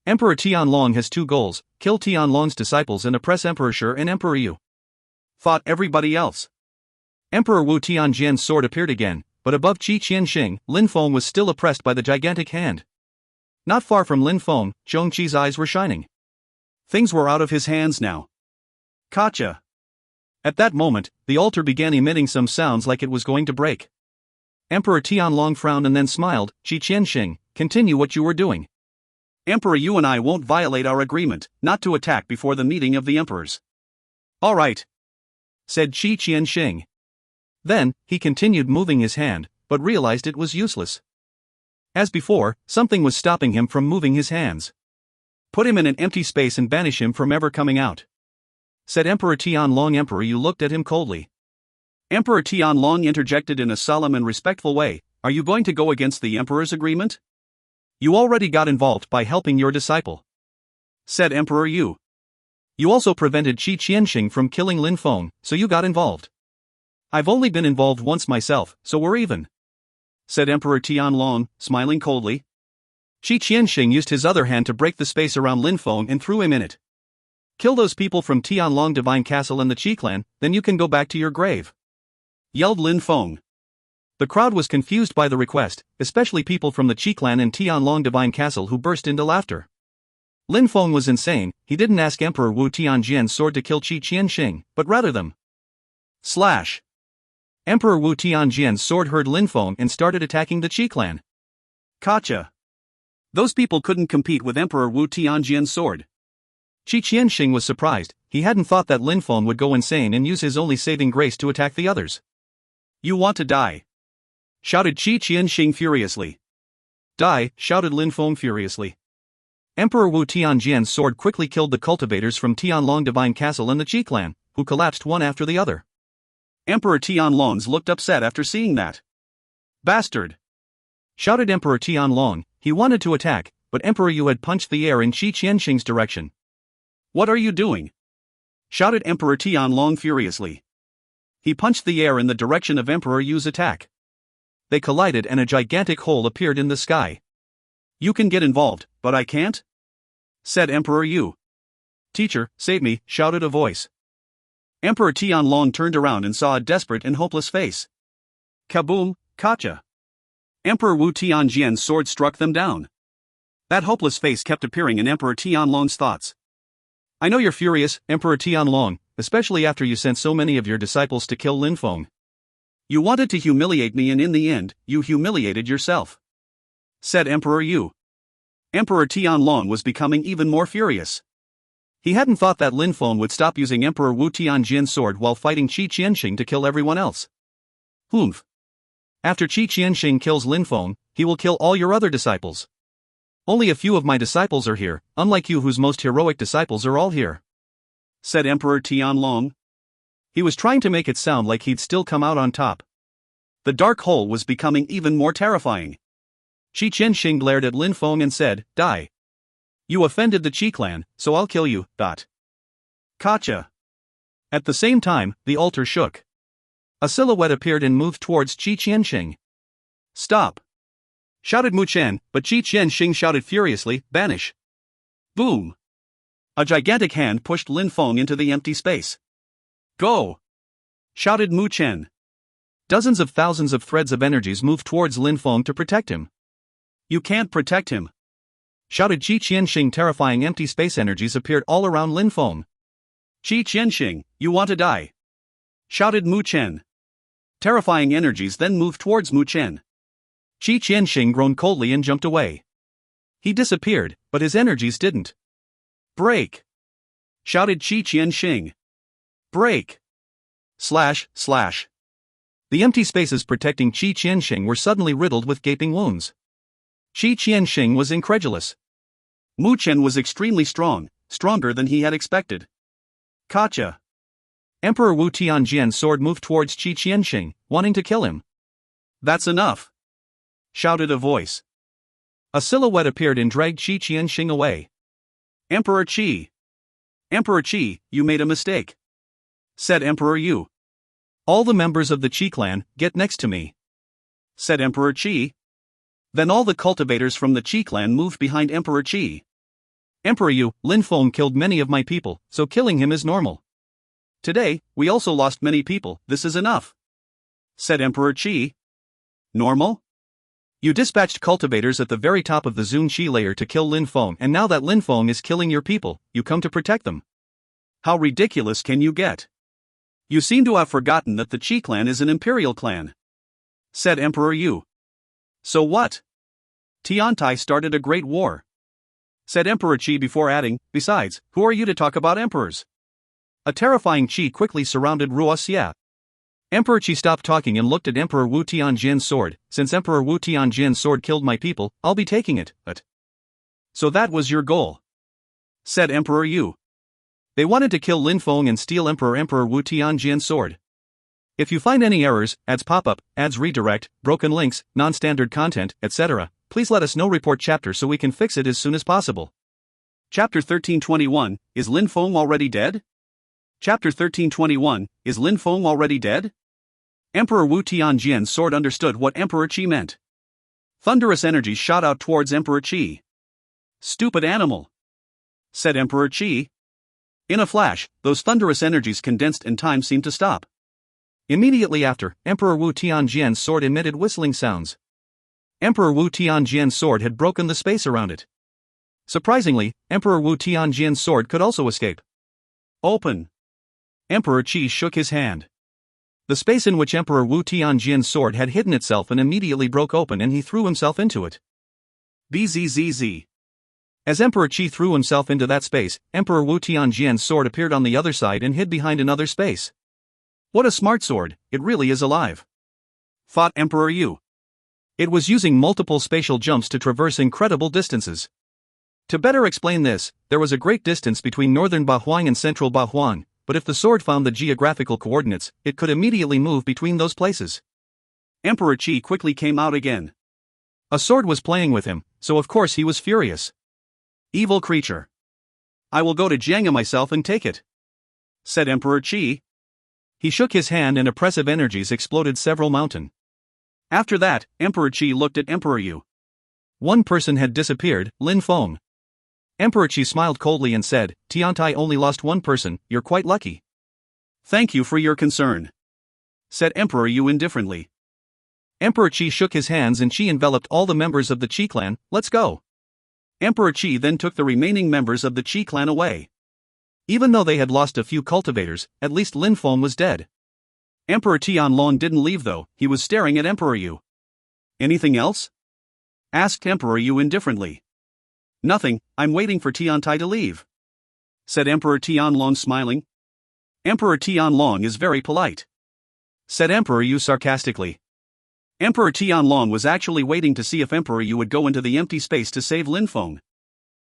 Emperor Tianlong has 2 goals, kill Tianlong's disciples and oppress Emperor Shi and Emperor Yu. Fought everybody else. Emperor Wu Tianjian's sword appeared again, but above Qi Qianxing, Lin Feng was still oppressed by the gigantic hand. Not far from Lin Feng, Zhongqi's eyes were shining. Things were out of his hands now. Gotcha. At that moment, the altar began emitting some sounds like it was going to break. Emperor Tianlong frowned and then smiled. Qi Qianxing, continue what you were doing. Emperor, you and I won't violate our agreement, not to attack before the meeting of the emperors. All right, said Qi Qianxing. Then, he continued moving his hand, but realized it was useless. As before, something was stopping him from moving his hands. Put him in an empty space and banish him from ever coming out, said Emperor Tianlong. Emperor Yu looked at him coldly. Emperor Tianlong interjected in a solemn and respectful way, are you going to go against the emperor's agreement? You already got involved by helping your disciple, said Emperor Yu. You also prevented Qi Qianxing from killing Lin Feng, so you got involved. I've only been involved once myself, so we're even, said Emperor Tianlong, smiling coldly. Qi Qianxing used his other hand to break the space around Lin Feng and threw him in it. Kill those people from Tianlong Divine Castle and the Qi clan, then you can go back to your grave, yelled Lin Feng. The crowd was confused by the request, especially people from the Qi clan and Tianlong Divine Castle who burst into laughter. Lin Feng was insane. He didn't ask Emperor Wu Tianjian's sword to kill Qi Qianxing, but rather them. Slash. Emperor Wu Tianjian's sword heard Lin Feng and started attacking the Qi clan. Gotcha. Those people couldn't compete with Emperor Wu Tianjian's sword. Qi Qianxing was surprised. He hadn't thought that Lin Feng would go insane and use his only saving grace to attack the others. You want to die? Shouted Qi Qianxing furiously. Die, shouted Lin Feng furiously. Emperor Wu Tianjian's sword quickly killed the cultivators from Tianlong Divine Castle and the Qi clan, who collapsed one after the other. Emperor Tianlong looked upset after seeing that. Bastard! Shouted Emperor Tianlong. He wanted to attack, but Emperor Yu had punched the air in Qi Qianxing's direction. What are you doing? Shouted Emperor Tianlong furiously. He punched the air in the direction of Emperor Yu's attack. They collided and a gigantic hole appeared in the sky. You can get involved, but I can't? Said Emperor Yu. Teacher, save me, shouted a voice. Emperor Tianlong turned around and saw a desperate and hopeless face. Kaboom, gotcha. Emperor Wu Tianjian's sword struck them down. That hopeless face kept appearing in Emperor Tianlong's thoughts. I know you're furious, Emperor Tianlong, especially after you sent so many of your disciples to kill Lin Feng. You wanted to humiliate me and in the end, you humiliated yourself, said Emperor Yu. Emperor Tianlong was becoming even more furious. He hadn't thought that Lin Feng would stop using Emperor Wu Tianjian's sword while fighting Qi Qianxing to kill everyone else. Humph. After Qi Qianxing kills Lin Feng, he will kill all your other disciples. Only a few of my disciples are here, unlike you whose most heroic disciples are all here, said Emperor Tianlong. He was trying to make it sound like he'd still come out on top. The dark hole was becoming even more terrifying. Qi Qianxing glared at Lin Feng and said, Die. You offended the Qi clan, so I'll kill you. Gotcha. At the same time, the altar shook. A silhouette appeared and moved towards Qi Qianxing. Stop! Shouted Mu Chen, but Qi Qianxing shouted furiously, Banish! Boom! A gigantic hand pushed Lin Feng into the empty space. Go! Shouted Mu Chen. Dozens of thousands of threads of energies moved towards Lin Feng to protect him. You can't protect him! Shouted Qi Qianxing. Terrifying empty space energies appeared all around Lin Feng. Qi Qianxing, you want to die! Shouted Mu Chen. Terrifying energies then moved towards Mu Chen. Qi Qianxing groaned coldly and jumped away. He disappeared, but his energies didn't. Break! Shouted Qi Qianxing. Break! Slash, slash. The empty spaces protecting Qi Qianxing were suddenly riddled with gaping wounds. Qi Qianxing was incredulous. Mu Chen was extremely strong, stronger than he had expected. Gotcha. Emperor Wu Tianjian's sword moved towards Qi Qianxing, wanting to kill him. That's enough! Shouted a voice. A silhouette appeared and dragged Qi Qianxing away. Emperor Qi! Emperor Qi, you made a mistake, said Emperor Yu. All the members of the Qi clan, get next to me, said Emperor Qi. Then all the cultivators from the Qi clan moved behind Emperor Qi. Emperor Yu, Lin Feng killed many of my people, so killing him is normal. Today, we also lost many people, this is enough, said Emperor Qi. Normal? You dispatched cultivators at the very top of the Zun Qi layer to kill Lin Feng, and now that Lin Feng is killing your people, you come to protect them. How ridiculous can you get? You seem to have forgotten that the Qi clan is an imperial clan, said Emperor Yu. So what? Tiantai started a great war, said Emperor Qi before adding, besides, who are you to talk about emperors? A terrifying Qi quickly surrounded Ruoxia. Emperor Qi stopped talking and looked at Emperor Wu Tianjin's sword. Since Emperor Wu Tianjin's sword killed my people, I'll be taking it, but... So that was your goal, said Emperor Yu. They wanted to kill Lin Feng and steal Emperor Wu Tianjin's sword. If you find any errors, ads pop up, ads redirect, broken links, non-standard content, etc., please let us know. Report chapter so we can fix it as soon as possible. Chapter 1321, Is Lin Feng already dead? Chapter 1321, Is Lin Feng already dead? Emperor Wu Tianjin's sword understood what Emperor Qi meant. Thunderous energies shot out towards Emperor Qi. Stupid animal, said Emperor Qi. In a flash, those thunderous energies condensed and time seemed to stop. Immediately after, Emperor Wu Tianjin's sword emitted whistling sounds. Emperor Wu Tianjin's sword had broken the space around it. Surprisingly, Emperor Wu Tianjin's sword could also escape. Open. Emperor Qi shook his hand. The space in which Emperor Wu Tianjin's sword had hidden itself and immediately broke open, and he threw himself into it. Bzzz. As Emperor Qi threw himself into that space, Emperor Wu Tianjin's sword appeared on the other side and hid behind another space. What a smart sword, it really is alive, thought Emperor Yu. It was using multiple spatial jumps to traverse incredible distances. To better explain this, there was a great distance between northern Bahuang and central Bahuang, but if the sword found the geographical coordinates, it could immediately move between those places. Emperor Qi quickly came out again. A sword was playing with him, so of course he was furious. Evil creature. I will go to Jianghe myself and take it, said Emperor Qi. He shook his hand and oppressive energies exploded several mountains. After that, Emperor Qi looked at Emperor Yu. One person had disappeared, Lin Feng. Emperor Qi smiled coldly and said, Tiantai only lost one person, you're quite lucky. Thank you for your concern, said Emperor Yu indifferently. Emperor Qi shook his hands and Qi enveloped all the members of the Qi clan. Let's go. Emperor Qi then took the remaining members of the Qi clan away. Even though they had lost a few cultivators, at least Lin Feng was dead. Emperor Tianlong didn't leave though, he was staring at Emperor Yu. Anything else? Asked Emperor Yu indifferently. Nothing, I'm waiting for Tiantai to leave, said Emperor Tianlong smiling. Emperor Tianlong is very polite, said Emperor Yu sarcastically. Emperor Tianlong was actually waiting to see if Emperor Yu would go into the empty space to save Lin Feng.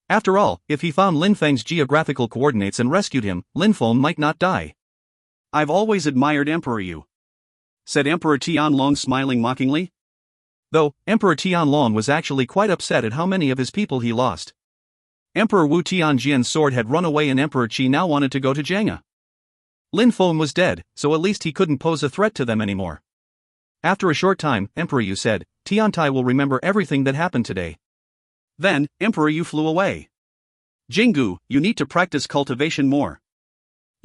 After all, if he found Lin Feng's geographical coordinates and rescued him, Lin Feng might not die. I've always admired Emperor Yu, said Emperor Tianlong smiling mockingly. Though, Emperor Tianlong was actually quite upset at how many of his people he lost. Emperor Wu Tianjin's sword had run away and Emperor Qi now wanted to go to Jianghe. Lin Feng was dead, so at least he couldn't pose a threat to them anymore. After a short time, Emperor Yu said, Tiantai will remember everything that happened today. Then, Emperor Yu flew away. Jinggu, you need to practice cultivation more.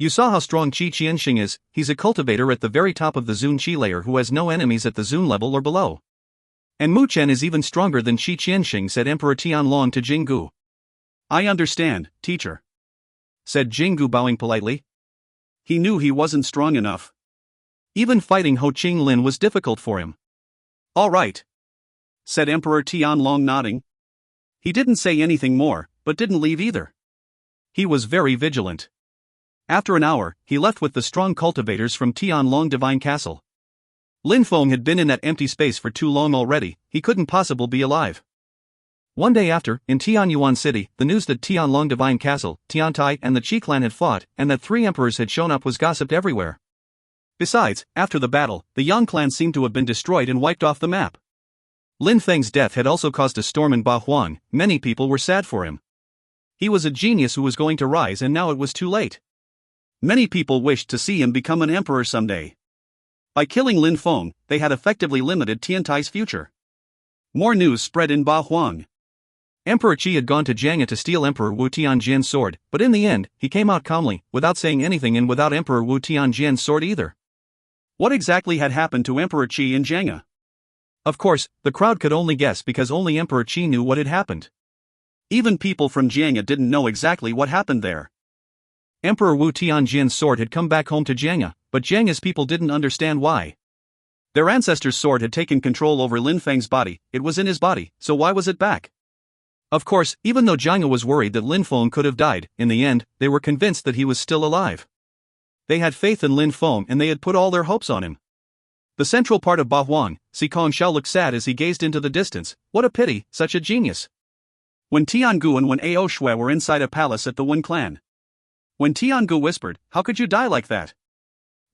You saw how strong Qi Qianxing is, he's a cultivator at the very top of the Zun Qi layer who has no enemies at the Zun level or below. And Mu Chen is even stronger than Qi Qianxing, said Emperor Tianlong to Jinggu. I understand, teacher, said Jinggu bowing politely. He knew he wasn't strong enough. Even fighting Ho Qing Lin was difficult for him. All right, said Emperor Tianlong nodding. He didn't say anything more, but didn't leave either. He was very vigilant. After an hour, he left with the strong cultivators from Tianlong Divine Castle. Lin Feng had been in that empty space for too long already, he couldn't possibly be alive. One day after, in Tianyuan City, the news that Tianlong Divine Castle, Tiantai and the Qi clan had fought, and that 3 emperors had shown up was gossiped everywhere. Besides, after the battle, the Yang clan seemed to have been destroyed and wiped off the map. Lin Feng's death had also caused a storm in Bahuang, many people were sad for him. He was a genius who was going to rise and now it was too late. Many people wished to see him become an emperor someday. By killing Lin Feng, they had effectively limited Tiantai's future. More news spread in Bahuang. Emperor Qi had gone to Jianghe to steal Emperor Wu Tianjin's sword, but in the end, he came out calmly, without saying anything and without Emperor Wu Tianjin's sword either. What exactly had happened to Emperor Qi in Jianghe? Of course, the crowd could only guess because only Emperor Qi knew what had happened. Even people from Jianghe didn't know exactly what happened there. Emperor Wu Tianjin's sword had come back home to Jianghe, but Jianghe's people didn't understand why. Their ancestor's sword had taken control over Lin Feng's body, it was in his body, so why was it back? Of course, even though Jianghe was worried that Lin Feng could have died, in the end, they were convinced that he was still alive. They had faith in Lin Feng and they had put all their hopes on him. The central part of Bahuang, Sikong Xiao looked sad as he gazed into the distance. What a pity, such a genius. When Tiangu and Wen Ao Shui were inside a palace at the Wen clan. When Tiangu whispered, "How could you die like that?"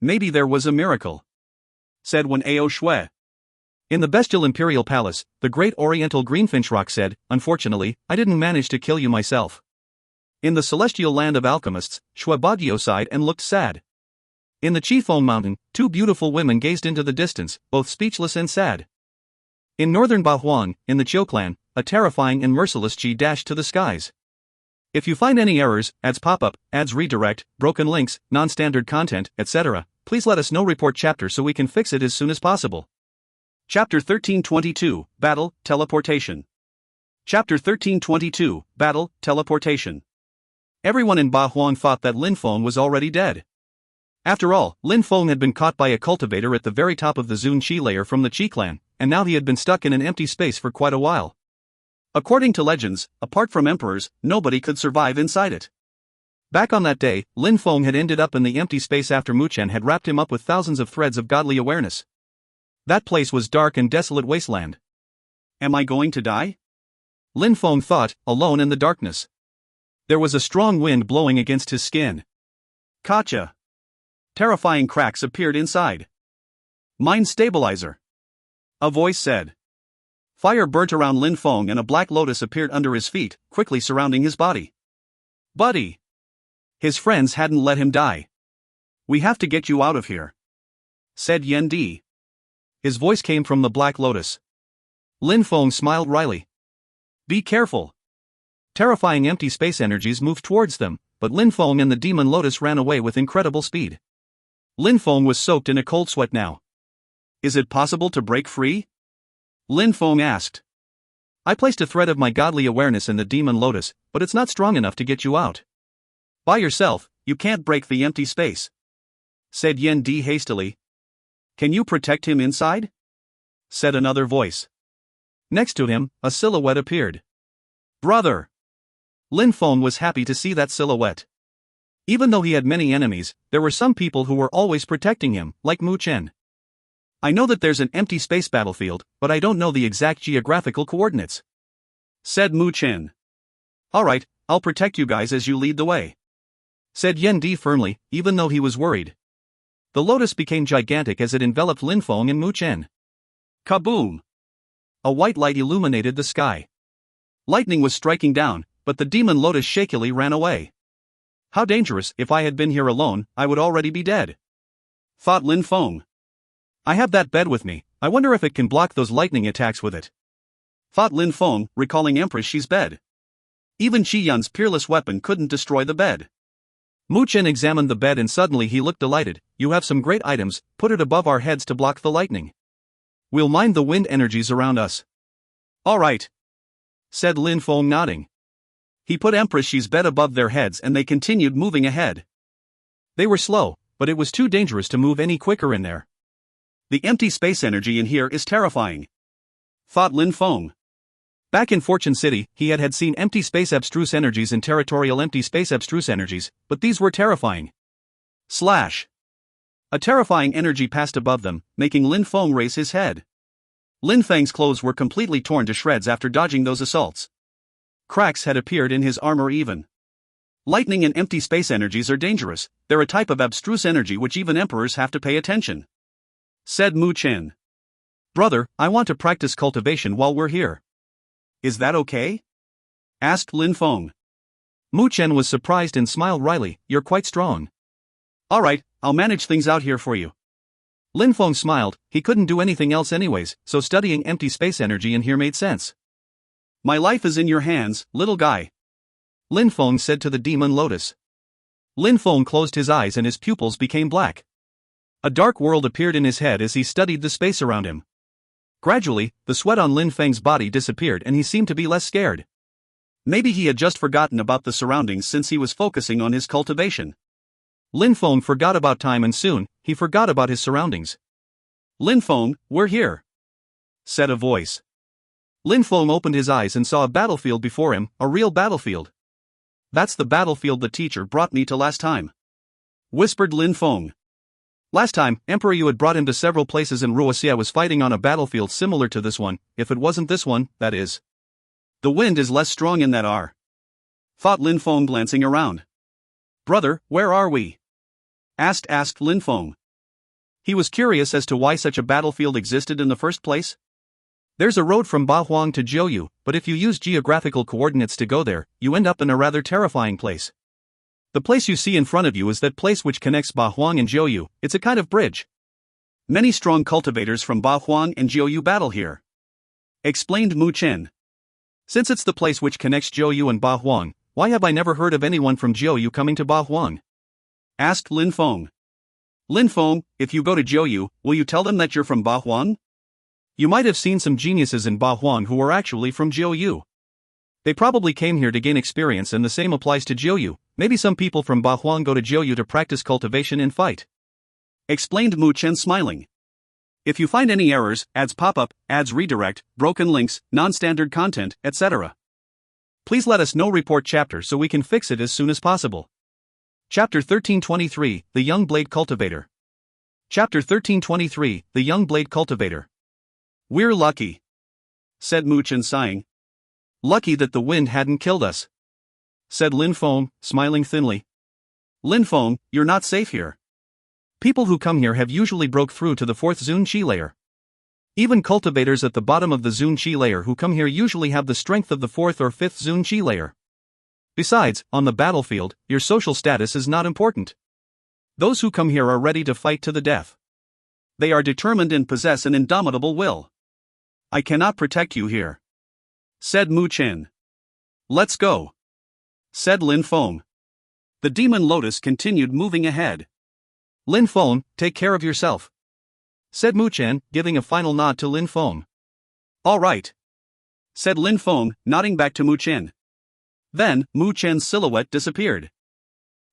"Maybe there was a miracle," said Wen Ao Shui. In the bestial imperial palace, the great oriental greenfinch rock said, "Unfortunately, I didn't manage to kill you myself." In the celestial land of alchemists, Shui Bagyo sighed and looked sad. In the Qifeng mountain, two beautiful women gazed into the distance, both speechless and sad. In northern Bahuang, in the Chiu clan, a terrifying and merciless Qi dashed to the skies. If you find any errors, ads pop-up, ads redirect, broken links, non-standard content, etc., please let us know. Report chapter so we can fix it as soon as possible. Chapter 1322, Battle, Teleportation. Chapter 1322, Battle, Teleportation. Everyone in Bahuang thought that Lin Feng was already dead. After all, Lin Feng had been caught by a cultivator at the very top of the Zun Qi layer from the Qi clan, and now he had been stuck in an empty space for quite a while. According to legends, apart from emperors, nobody could survive inside it. Back on that day, Lin Feng had ended up in the empty space after Mu Chen had wrapped him up with thousands of threads of godly awareness. That place was dark and desolate wasteland. Am I going to die? Lin Feng thought, alone in the darkness. There was a strong wind blowing against his skin. Gotcha. Terrifying cracks appeared inside. Mind stabilizer. A voice said. Fire burnt around Lin Feng and a black lotus appeared under his feet, quickly surrounding his body. Buddy! His friends hadn't let him die. We have to get you out of here, said Yen Di. His voice came from the black lotus. Lin Feng smiled wryly. Be careful. Terrifying empty space energies moved towards them, but Lin Feng and the demon lotus ran away with incredible speed. Lin Feng was soaked in a cold sweat now. Is it possible to break free? Lin Feng asked. I placed a thread of my godly awareness in the demon lotus, but it's not strong enough to get you out. By yourself, you can't break the empty space, said Yen Di hastily. Can you protect him inside? Said another voice. Next to him, a silhouette appeared. Brother! Lin Feng was happy to see that silhouette. Even though he had many enemies, there were some people who were always protecting him, like Mu Chen. I know that there's an empty space battlefield, but I don't know the exact geographical coordinates, said Mu Chen. Alright, I'll protect you guys as you lead the way, said Yen Di firmly, even though he was worried. The lotus became gigantic as it enveloped Lin Feng and Mu Chen. Kaboom! A white light illuminated the sky. Lightning was striking down, but the demon lotus shakily ran away. How dangerous! If I had been here alone, I would already be dead, thought Lin Feng. I have that bed with me, I wonder if it can block those lightning attacks with it, thought Lin Feng, recalling Empress Xi's bed. Even Qi Yun's peerless weapon couldn't destroy the bed. Mu Chen examined the bed and suddenly he looked delighted. You have some great items, put it above our heads to block the lightning. We'll mind the wind energies around us. Alright, said Lin Feng nodding. He put Empress Xi's bed above their heads and they continued moving ahead. They were slow, but it was too dangerous to move any quicker in there. The empty space energy in here is terrifying, thought Lin Feng. Back in Fortune City, he had seen empty space abstruse energies and territorial empty space abstruse energies, but these were terrifying. Slash! A terrifying energy passed above them, making Lin Feng raise his head. Lin Feng's clothes were completely torn to shreds after dodging those assaults. Cracks had appeared in his armor even. Lightning and empty space energies are dangerous, they're a type of abstruse energy which even emperors have to pay attention, said Mu Chen. Brother, I want to practice cultivation while we're here. Is that okay? Asked Lin Feng. Mu Chen was surprised and smiled wryly. You're quite strong. Alright, I'll manage things out here for you. Lin Feng smiled, he couldn't do anything else anyways, so studying empty space energy in here made sense. My life is in your hands, little guy, Lin Feng said to the demon lotus. Lin Feng closed his eyes and his pupils became black. A dark world appeared in his head as he studied the space around him. Gradually, the sweat on Lin Feng's body disappeared and he seemed to be less scared. Maybe he had just forgotten about the surroundings since he was focusing on his cultivation. Lin Feng forgot about time and soon, he forgot about his surroundings. "Lin Feng, we're here," said a voice. Lin Feng opened his eyes and saw a battlefield before him, a real battlefield. "That's the battlefield the teacher brought me to last time," whispered Lin Feng. "Last time, Emperor Yu had brought him to several places and Ruoxia was fighting on a battlefield similar to this one, if it wasn't this one, that is. The wind is less strong in that R," thought Lin Feng glancing around. "Brother, where are we?" asked Lin Feng. He was curious as to why such a battlefield existed in the first place. "There's a road from Bahuang to Jiuyu, but if you use geographical coordinates to go there, you end up in a rather terrifying place. The place you see in front of you is that place which connects Bahuang and Jiuyu, it's a kind of bridge. Many strong cultivators from Bahuang and Jiuyu battle here," explained Mu Chen. "Since it's the place which connects Jiuyu and Bahuang, why have I never heard of anyone from Jiuyu coming to Bahuang?" asked Lin Feng. "Lin Feng, if you go to Jiuyu, will you tell them that you're from Bahuang? You might have seen some geniuses in Bahuang who were actually from Jiuyu. They probably came here to gain experience and the same applies to Jiuyu. Maybe some people from Bahuang go to Jiuyu to practice cultivation and fight," explained Mu Chen smiling. "If you find any errors, ads pop up, ads redirect, broken links, non-standard content, etc. please let us know. Report chapter so we can fix it as soon as possible." Chapter 1323, The Young Blade Cultivator. Chapter 1323, The Young Blade Cultivator. "We're lucky," said Mu Chen sighing. "Lucky that the wind hadn't killed us," said Lin Feng, smiling thinly. "Lin Feng, you're not safe here. People who come here have usually broke through to the 4th Zun Qi layer. Even cultivators at the bottom of the Zun Qi layer who come here usually have the strength of the 4th or 5th Zun Qi layer. Besides, on the battlefield, your social status is not important. Those who come here are ready to fight to the death. They are determined and possess an indomitable will. I cannot protect you here," said Mu Chen. "Let's go," said Lin Feng. The demon lotus continued moving ahead. "Lin Feng, take care of yourself," said Mu Chen, giving a final nod to Lin Feng. "All right," said Lin Feng, nodding back to Mu Chen. Then, Mu Chen's silhouette disappeared.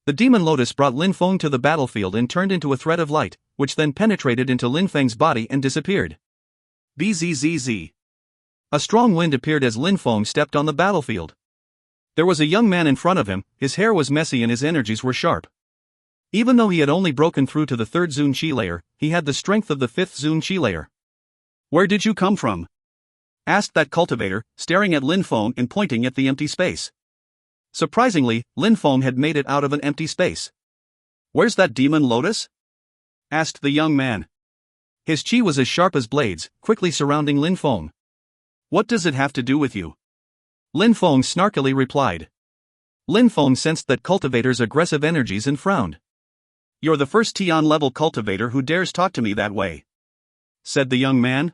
The demon lotus brought Lin Feng to the battlefield and turned into a thread of light, which then penetrated into Lin Feng's body and disappeared. Bzzz. A strong wind appeared as Lin Feng stepped on the battlefield. There was a young man in front of him, his hair was messy and his energies were sharp. Even though he had only broken through to the 3rd Zun Qi layer, he had the strength of the 5th Zun Qi layer. "Where did you come from?" asked that cultivator, staring at Lin Feng and pointing at the empty space. Surprisingly, Lin Feng had made it out of an empty space. "Where's that demon lotus?" asked the young man. His qi was as sharp as blades, quickly surrounding Lin Feng. "What does it have to do with you?" Lin Feng snarkily replied. Lin Feng sensed that cultivator's aggressive energies and frowned. "You're the first Tian-level cultivator who dares talk to me that way," said the young man.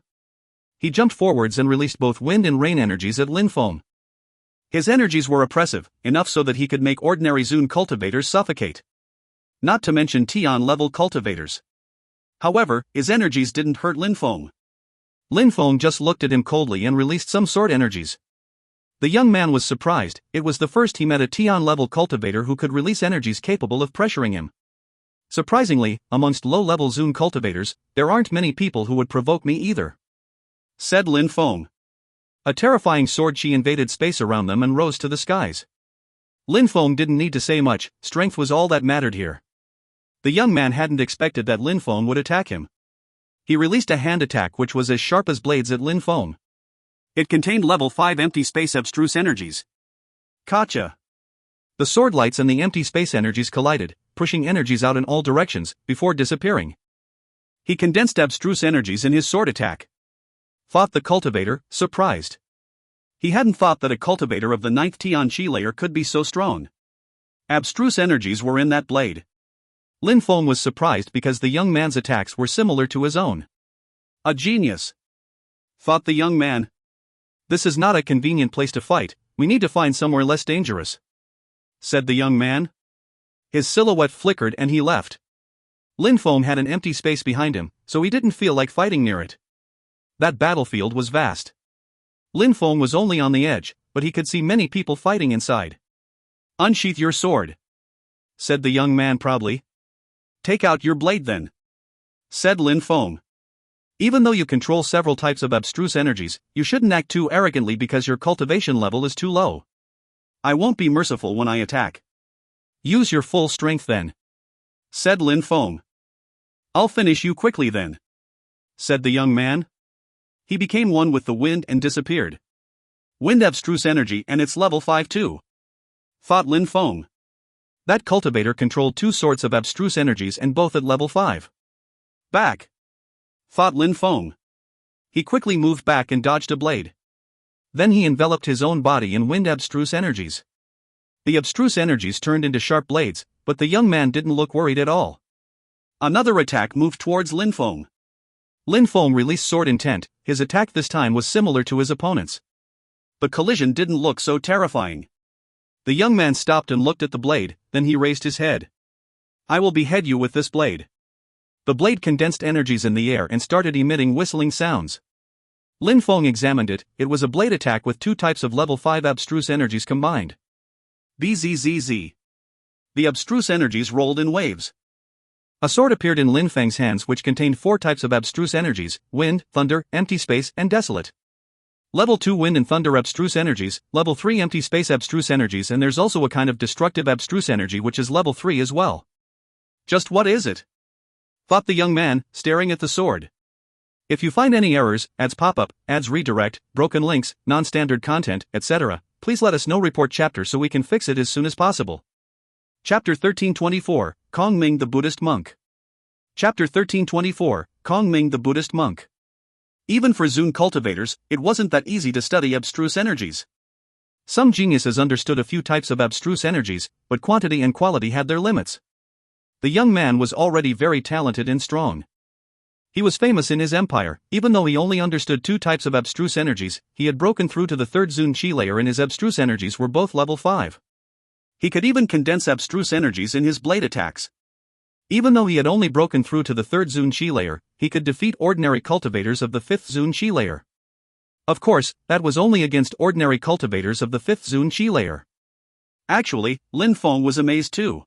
He jumped forwards and released both wind and rain energies at Lin Feng. His energies were oppressive, enough so that he could make ordinary Zun cultivators suffocate. Not to mention Tian-level cultivators. However, his energies didn't hurt Lin Feng. Lin Feng just looked at him coldly and released some sword energies. The young man was surprised, it was the first he met a Tian-level cultivator who could release energies capable of pressuring him. Surprisingly, amongst low-level Zun cultivators, there aren't many people who would provoke me either, said Lin Feng. A terrifying sword chi invaded space around them and rose to the skies. Lin Feng didn't need to say much, strength was all that mattered here. The young man hadn't expected that Lin Feng would attack him. He released a hand attack which was as sharp as blades at Lin Feng. It contained level 5 empty space abstruse energies. Gotcha. The sword lights and the empty space energies collided, pushing energies out in all directions, before disappearing. He condensed abstruse energies in his sword attack, thought the cultivator, surprised. He hadn't thought that a cultivator of the 9th Tian Qi layer could be so strong. Abstruse energies were in that blade. Lin Feng was surprised because the young man's attacks were similar to his own. A genius, thought the young man. This is not a convenient place to fight, we need to find somewhere less dangerous, said the young man. His silhouette flickered and he left. Lin Feng had an empty space behind him, so he didn't feel like fighting near it. That battlefield was vast. Lin Feng was only on the edge, but he could see many people fighting inside. "Unsheath your sword," said the young man proudly. "Take out your blade then," said Lin Feng. "Even though you control several types of abstruse energies, you shouldn't act too arrogantly because your cultivation level is too low. I won't be merciful when I attack. Use your full strength then," said Lin Feng. "I'll finish you quickly then," said the young man. He became one with the wind and disappeared. Wind abstruse energy and it's level 5 too, thought Lin Feng. That cultivator controlled two sorts of abstruse energies and both at level 5. Back, thought Lin Feng. He quickly moved back and dodged a blade. Then he enveloped his own body in wind abstruse energies. The abstruse energies turned into sharp blades, but the young man didn't look worried at all. Another attack moved towards Lin Feng. Lin Feng released sword intent. His attack this time was similar to his opponent's. The collision didn't look so terrifying. The young man stopped and looked at the blade, then he raised his head. "I will behead you with this blade." The blade condensed energies in the air and started emitting whistling sounds. Lin Feng examined it. It was a blade attack with two types of level 5 abstruse energies combined. Bzzz. The abstruse energies rolled in waves. A sword appeared in Lin Feng's hands which contained four types of abstruse energies: wind, thunder, empty space, and desolate. Level 2 wind and thunder abstruse energies, level 3 empty space abstruse energies, and there's also a kind of destructive abstruse energy which is level 3 as well. Just what is it? Thought the young man, staring at the sword. If you find any errors, ads pop up, ads redirect, broken links, non-standard content, etc., please let us know. Report chapter so we can fix it as soon as possible. Chapter 1324, Kong Ming the Buddhist Monk. Chapter 1324, Kong Ming the Buddhist Monk. Even for Zun cultivators, it wasn't that easy to study abstruse energies. Some geniuses understood a few types of abstruse energies, but quantity and quality had their limits. The young man was already very talented and strong. He was famous in his empire. Even though he only understood two types of abstruse energies, he had broken through to the third Zun Qi layer and his abstruse energies were both level 5. He could even condense abstruse energies in his blade attacks. Even though he had only broken through to the third Zun Qi layer, he could defeat ordinary cultivators of the 5th Zun Qi layer. Of course, that was only against ordinary cultivators of the 5th Zun Qi layer. Actually, Lin Feng was amazed too.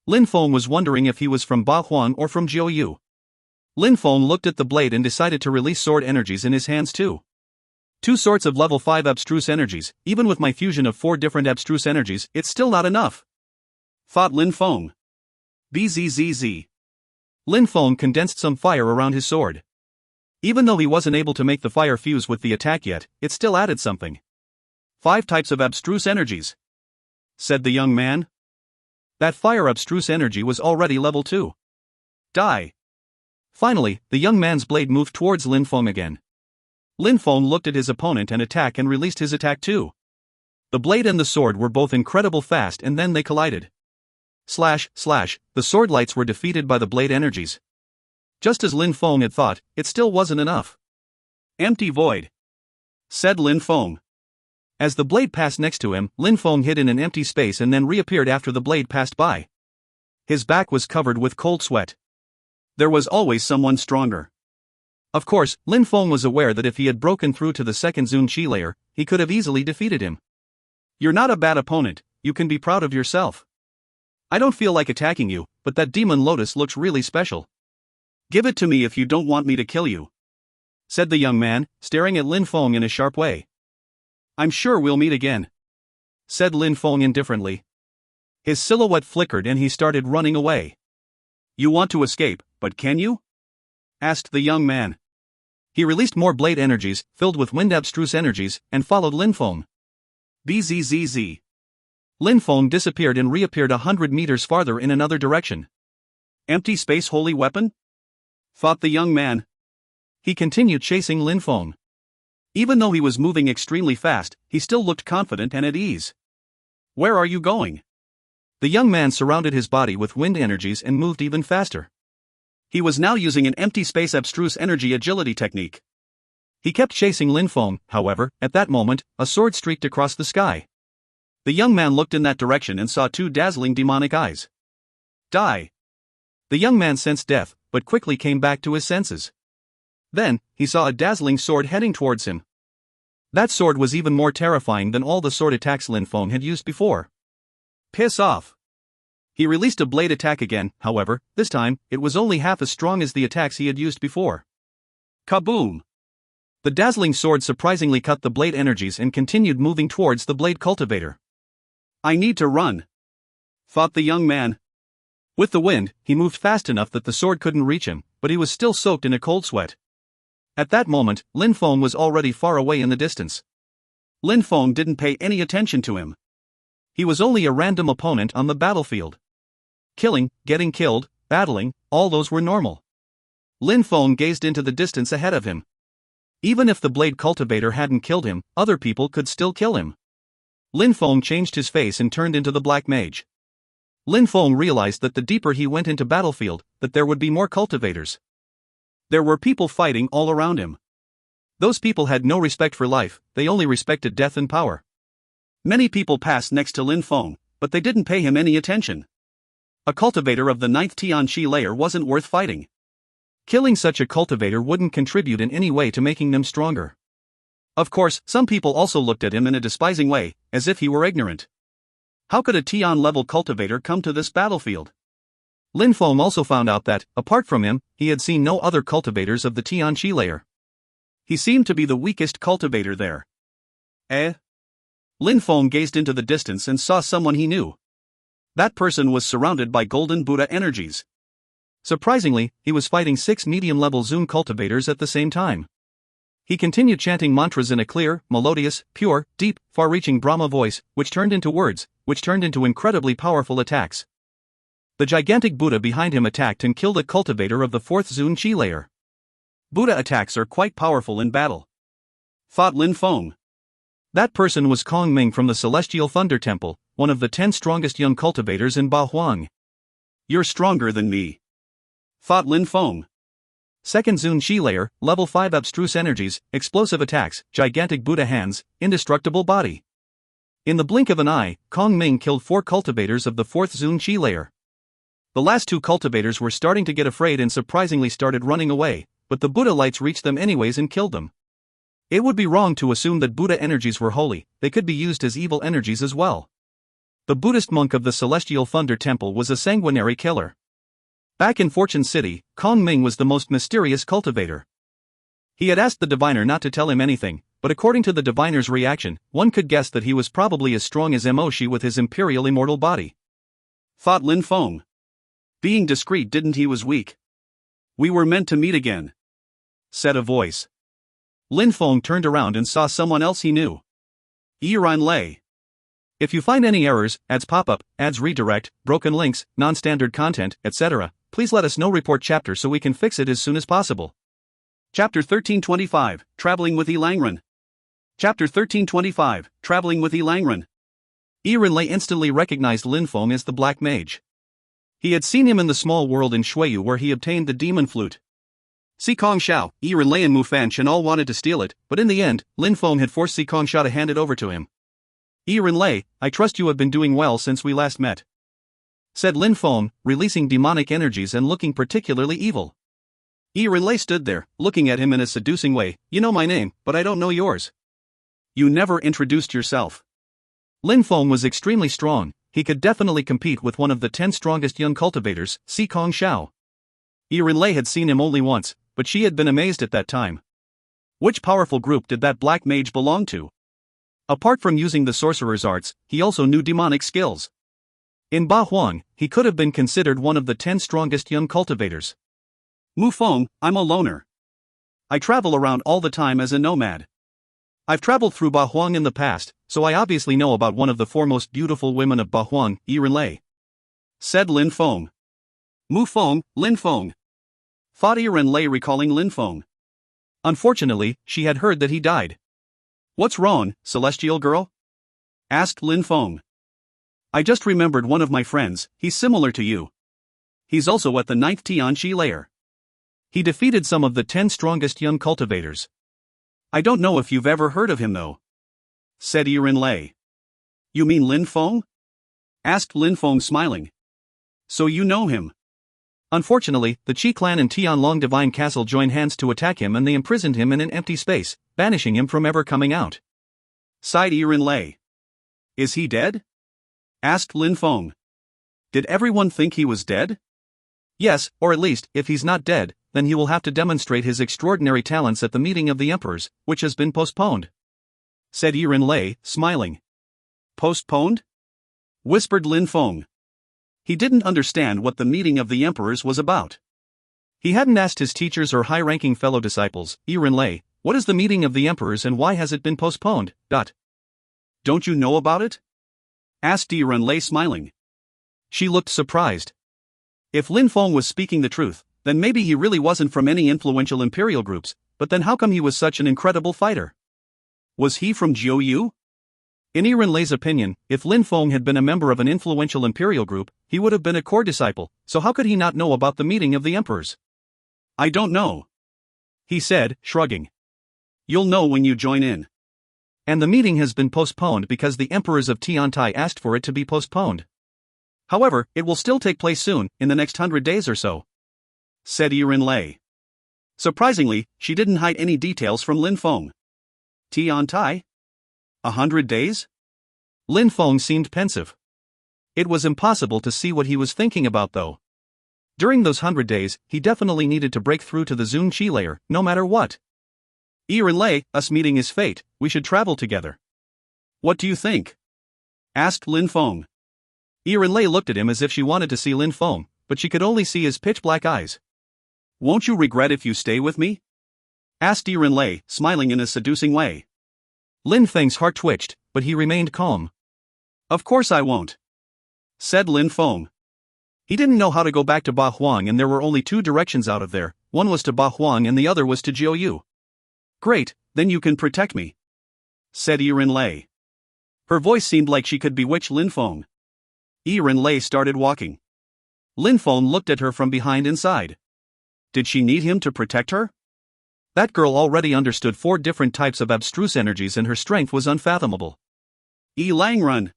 Lin Feng was wondering if he was from Ba Huan or from Jiuyu. Lin Feng looked at the blade and decided to release sword energies in his hands too. Two sorts of level 5 abstruse energies. Even with my fusion of 4 different abstruse energies, it's still not enough, thought Lin Feng. Bzzz. Lin Feng condensed some fire around his sword. Even though he wasn't able to make the fire fuse with the attack yet, it still added something. 5 types of abstruse energies, said the young man. That fire abstruse energy was already level 2. Die. Finally, the young man's blade moved towards Lin Feng again. Lin Feng looked at his opponent and attack and released his attack too. The blade and the sword were both incredible fast and then they collided. Slash, slash, the sword lights were defeated by the blade energies. Just as Lin Feng had thought, it still wasn't enough. Empty void, said Lin Feng. As the blade passed next to him, Lin Feng hid in an empty space and then reappeared after the blade passed by. His back was covered with cold sweat. There was always someone stronger. Of course, Lin Feng was aware that if he had broken through to the second Zun Qi layer, he could have easily defeated him. You're not a bad opponent, you can be proud of yourself. I don't feel like attacking you, but that demon lotus looks really special. Give it to me if you don't want me to kill you, said the young man, staring at Lin Feng in a sharp way. I'm sure we'll meet again, said Lin Feng indifferently. His silhouette flickered and he started running away. You want to escape, but can you? Asked the young man. He released more blade energies, filled with wind abstruse energies, and followed Lin Feng. Bzzz. Lin Feng disappeared and reappeared 100 meters farther in another direction. Empty space holy weapon? Thought the young man. He continued chasing Lin Feng. Even though he was moving extremely fast, he still looked confident and at ease. Where are you going? The young man surrounded his body with wind energies and moved even faster. He was now using an empty space abstruse energy agility technique. He kept chasing Lin Feng, however, at that moment, a sword streaked across the sky. The young man looked in that direction and saw 2 dazzling demonic eyes. Die. The young man sensed death, but quickly came back to his senses. Then, he saw a dazzling sword heading towards him. That sword was even more terrifying than all the sword attacks Lin Feng had used before. Piss off! He released a blade attack again, however, this time, it was only half as strong as the attacks he had used before. Kaboom! The dazzling sword surprisingly cut the blade energies and continued moving towards the blade cultivator. I need to run, thought the young man. With the wind, he moved fast enough that the sword couldn't reach him, but he was still soaked in a cold sweat. At that moment, Lin Feng was already far away in the distance. Lin Feng didn't pay any attention to him. He was only a random opponent on the battlefield. Killing, getting killed, battling, all those were normal. Lin Feng gazed into the distance ahead of him. Even if the blade cultivator hadn't killed him, other people could still kill him. Lin Feng changed his face and turned into the black mage. Lin Feng realized that the deeper he went into battlefield, that there would be more cultivators. There were people fighting all around him. Those people had no respect for life, they only respected death and power. Many people passed next to Lin Feng, but they didn't pay him any attention. A cultivator of the 9th Tianqi layer wasn't worth fighting. Killing such a cultivator wouldn't contribute in any way to making them stronger. Of course, some people also looked at him in a despising way, as if he were ignorant. How could a Tian-level cultivator come to this battlefield? Lin Feng also found out that, apart from him, he had seen no other cultivators of the Tianqi layer. He seemed to be the weakest cultivator there. Lin Feng gazed into the distance and saw someone he knew. That person was surrounded by golden Buddha energies. Surprisingly, he was fighting 6 medium-level Zoom cultivators at the same time. He continued chanting mantras in a clear, melodious, pure, deep, far-reaching Brahma voice, which turned into words, which turned into incredibly powerful attacks. The gigantic Buddha behind him attacked and killed a cultivator of the 4th Zun Qi layer. Buddha attacks are quite powerful in battle, thought Lin Feng. That person was Kong Ming from the Celestial Thunder Temple, one of the 10 strongest young cultivators in Ba Huang. You're stronger than me, thought Lin Feng. 2nd Zun Qi layer, level 5 abstruse energies, explosive attacks, gigantic Buddha hands, indestructible body. In the blink of an eye, Kong Ming killed 4 cultivators of the 4th Zun Qi layer. The last 2 cultivators were starting to get afraid and surprisingly started running away, but the Buddha lights reached them anyways and killed them. It would be wrong to assume that Buddha energies were holy, they could be used as evil energies as well. The Buddhist monk of the Celestial Thunder Temple was a sanguinary killer. Back in Fortune City, Kong Ming was the most mysterious cultivator. He had asked the diviner not to tell him anything, but according to the diviner's reaction, one could guess that he was probably as strong as Moshi with his imperial immortal body. Thought Lin Feng. Being discreet didn't he was weak. We were meant to meet again, said a voice. Lin Feng turned around and saw someone else he knew. Yiran Lei. If you find any errors, ads pop-up, ads redirect, broken links, non-standard content, etc., please let us know. Report chapter so we can fix it as soon as possible. Chapter 1325, Traveling with Elangren. Chapter 1325, Traveling with Elangren. Yiran Lei instantly recognized Lin Feng as the Black Mage. He had seen him in the small world in Shuiyu where he obtained the demon flute. Sikong Xiao, Yiran Lei and Mu Fan all wanted to steal it, but in the end, Lin Feng had forced Sikong Xiao to hand it over to him. Yiran Lei, I trust you have been doing well since we last met, said Lin Feng, releasing demonic energies and looking particularly evil. Yiran Lei stood there, looking at him in a seducing way. You know my name, but I don't know yours. You never introduced yourself. Lin Feng was extremely strong, he could definitely compete with one of the 10 strongest young cultivators, Sikong Xiao. Yiran Lei had seen him only once, but she had been amazed at that time. Which powerful group did that black mage belong to? Apart from using the sorcerer's arts, he also knew demonic skills. In Ba Huang, he could have been considered one of the 10 strongest young cultivators. Mu Feng, I'm a loner. I travel around all the time as a nomad. I've traveled through Ba Huang in the past, so I obviously know about one of the 4 most beautiful women of Ba Huang, Yiran Lei, said Lin Feng. Mu Feng, Lin Feng, thought Yiran Lei, recalling Lin Feng. Unfortunately, she had heard that he died. What's wrong, celestial girl? Asked Lin Feng. I just remembered one of my friends, he's similar to you. He's also at the 9th Tianqi layer. He defeated some of the 10 strongest young cultivators. I don't know if you've ever heard of him though, said Yiran Lei. You mean Lin Feng? Asked Lin Feng, smiling. So you know him? Unfortunately, the Qi clan and Tianlong Divine Castle joined hands to attack him and they imprisoned him in an empty space, banishing him from ever coming out. Sighed Yiren Lei. Is he dead? Asked Lin Feng. Did everyone think he was dead? Yes, or at least, if he's not dead, then he will have to demonstrate his extraordinary talents at the meeting of the emperors, which has been postponed. Said Yiren Lei, smiling. Postponed? Whispered Lin Feng. He didn't understand what the meeting of the emperors was about. He hadn't asked his teachers or high-ranking fellow disciples, Yiren Lei, what is the meeting of the emperors and why has it been postponed? Don't you know about it? Asked Yiren Lei, smiling. She looked surprised. If Lin Feng was speaking the truth, then maybe he really wasn't from any influential imperial groups, but then how come he was such an incredible fighter? Was he from Jiu? In Yiren Lei's opinion, if Lin Feng had been a member of an influential imperial group, he would have been a core disciple, so how could he not know about the meeting of the emperors? I don't know, he said, shrugging. You'll know when you join in. And the meeting has been postponed because the emperors of Tiantai asked for it to be postponed. However, it will still take place soon, in the next 100 days or so, said Yiren Lei. Surprisingly, she didn't hide any details from Lin Feng. Tiantai? 100 days? Lin Feng seemed pensive. It was impossible to see what he was thinking about though. During those 100 days, he definitely needed to break through to the Zun Qi layer, no matter what. Yiren Lei, us meeting is fate, we should travel together. What do you think? Asked Lin Feng. Yiren Lei looked at him as if she wanted to see Lin Feng, but she could only see his pitch-black eyes. Won't you regret if you stay with me? Asked Yiren Lei, smiling in a seducing way. Lin Feng's heart twitched, but he remained calm. Of course I won't, said Lin Feng. He didn't know how to go back to Ba Huang and there were only two directions out of there, one was to Ba Huang and the other was to Jiu. Great, then you can protect me, said Yiren Lei. Her voice seemed like she could bewitch Lin Feng. Yiren Lei started walking. Lin Feng looked at her from behind and sighed. Did she need him to protect her? That girl already understood 4 different types of abstruse energies and her strength was unfathomable. Langren.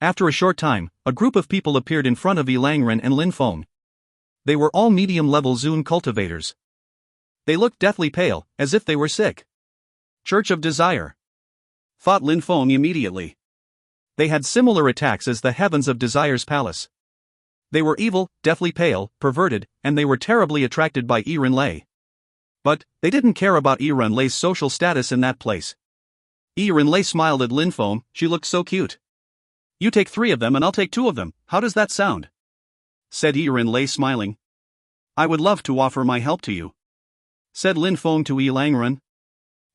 After a short time, a group of people appeared in front of Langren and Lin Feng. They were all medium-level Zun cultivators. They looked deathly pale, as if they were sick. Church of Desire, thought Lin Feng immediately. They had similar attacks as the Heavens of Desire's palace. They were evil, deathly pale, perverted, and they were terribly attracted by Yiren Lei. But they didn't care about Yiren Lei's social status in that place. Yiren Lei smiled at Lin Feng, she looked so cute. You take 3 of them and I'll take 2 of them, how does that sound? Said Yiren Lei, smiling. I would love to offer my help to you, said Lin Feng to Langren.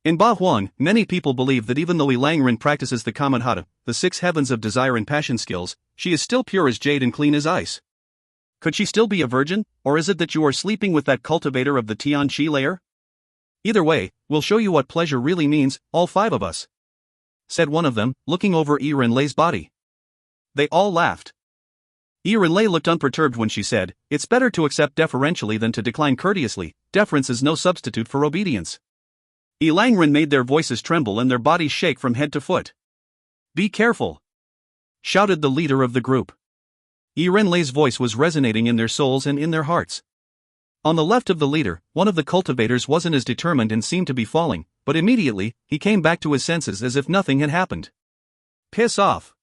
In Ba Huang, many people believe that even though Langren practices the Kamadhata, the 6 heavens of desire and passion skills, she is still pure as jade and clean as ice. Could she still be a virgin, or is it that you are sleeping with that cultivator of the Tian Qi layer? Either way, we'll show you what pleasure really means, all 5 of us, said one of them, looking over Yiren Lei's body. They all laughed. Yiren Lei looked unperturbed when she said, it's better to accept deferentially than to decline courteously, deference is no substitute for obedience. Langren made their voices tremble and their bodies shake from head to foot. Be careful, shouted the leader of the group. Yiren Lei's voice was resonating in their souls and in their hearts. On the left of the leader, one of the cultivators wasn't as determined and seemed to be falling, but immediately, he came back to his senses as if nothing had happened. Piss off,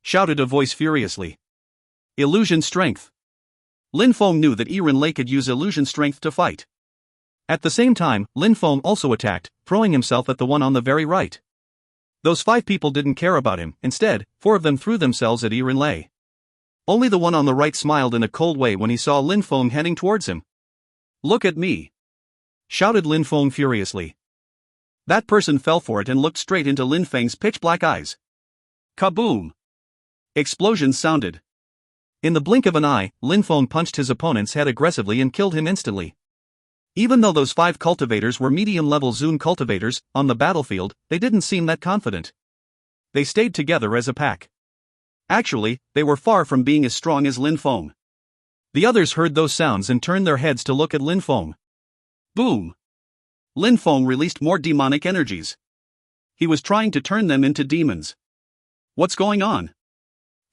shouted a voice furiously. Illusion strength. Lin Feng knew that Yiren Lei could use illusion strength to fight. At the same time, Lin Feng also attacked, throwing himself at the one on the very right. Those 5 people didn't care about him, instead, 4 of them threw themselves at Yiren Lei. Only the one on the right smiled in a cold way when he saw Lin Feng heading towards him. Look at me, shouted Lin Feng furiously. That person fell for it and looked straight into Lin Feng's pitch-black eyes. Kaboom! Explosions sounded. In the blink of an eye, Lin Feng punched his opponent's head aggressively and killed him instantly. Even though those 5 cultivators were medium-level Zun cultivators, on the battlefield, they didn't seem that confident. They stayed together as a pack. Actually, they were far from being as strong as Lin Feng. The others heard those sounds and turned their heads to look at Lin Feng. Boom! Lin Feng released more demonic energies. He was trying to turn them into demons. What's going on?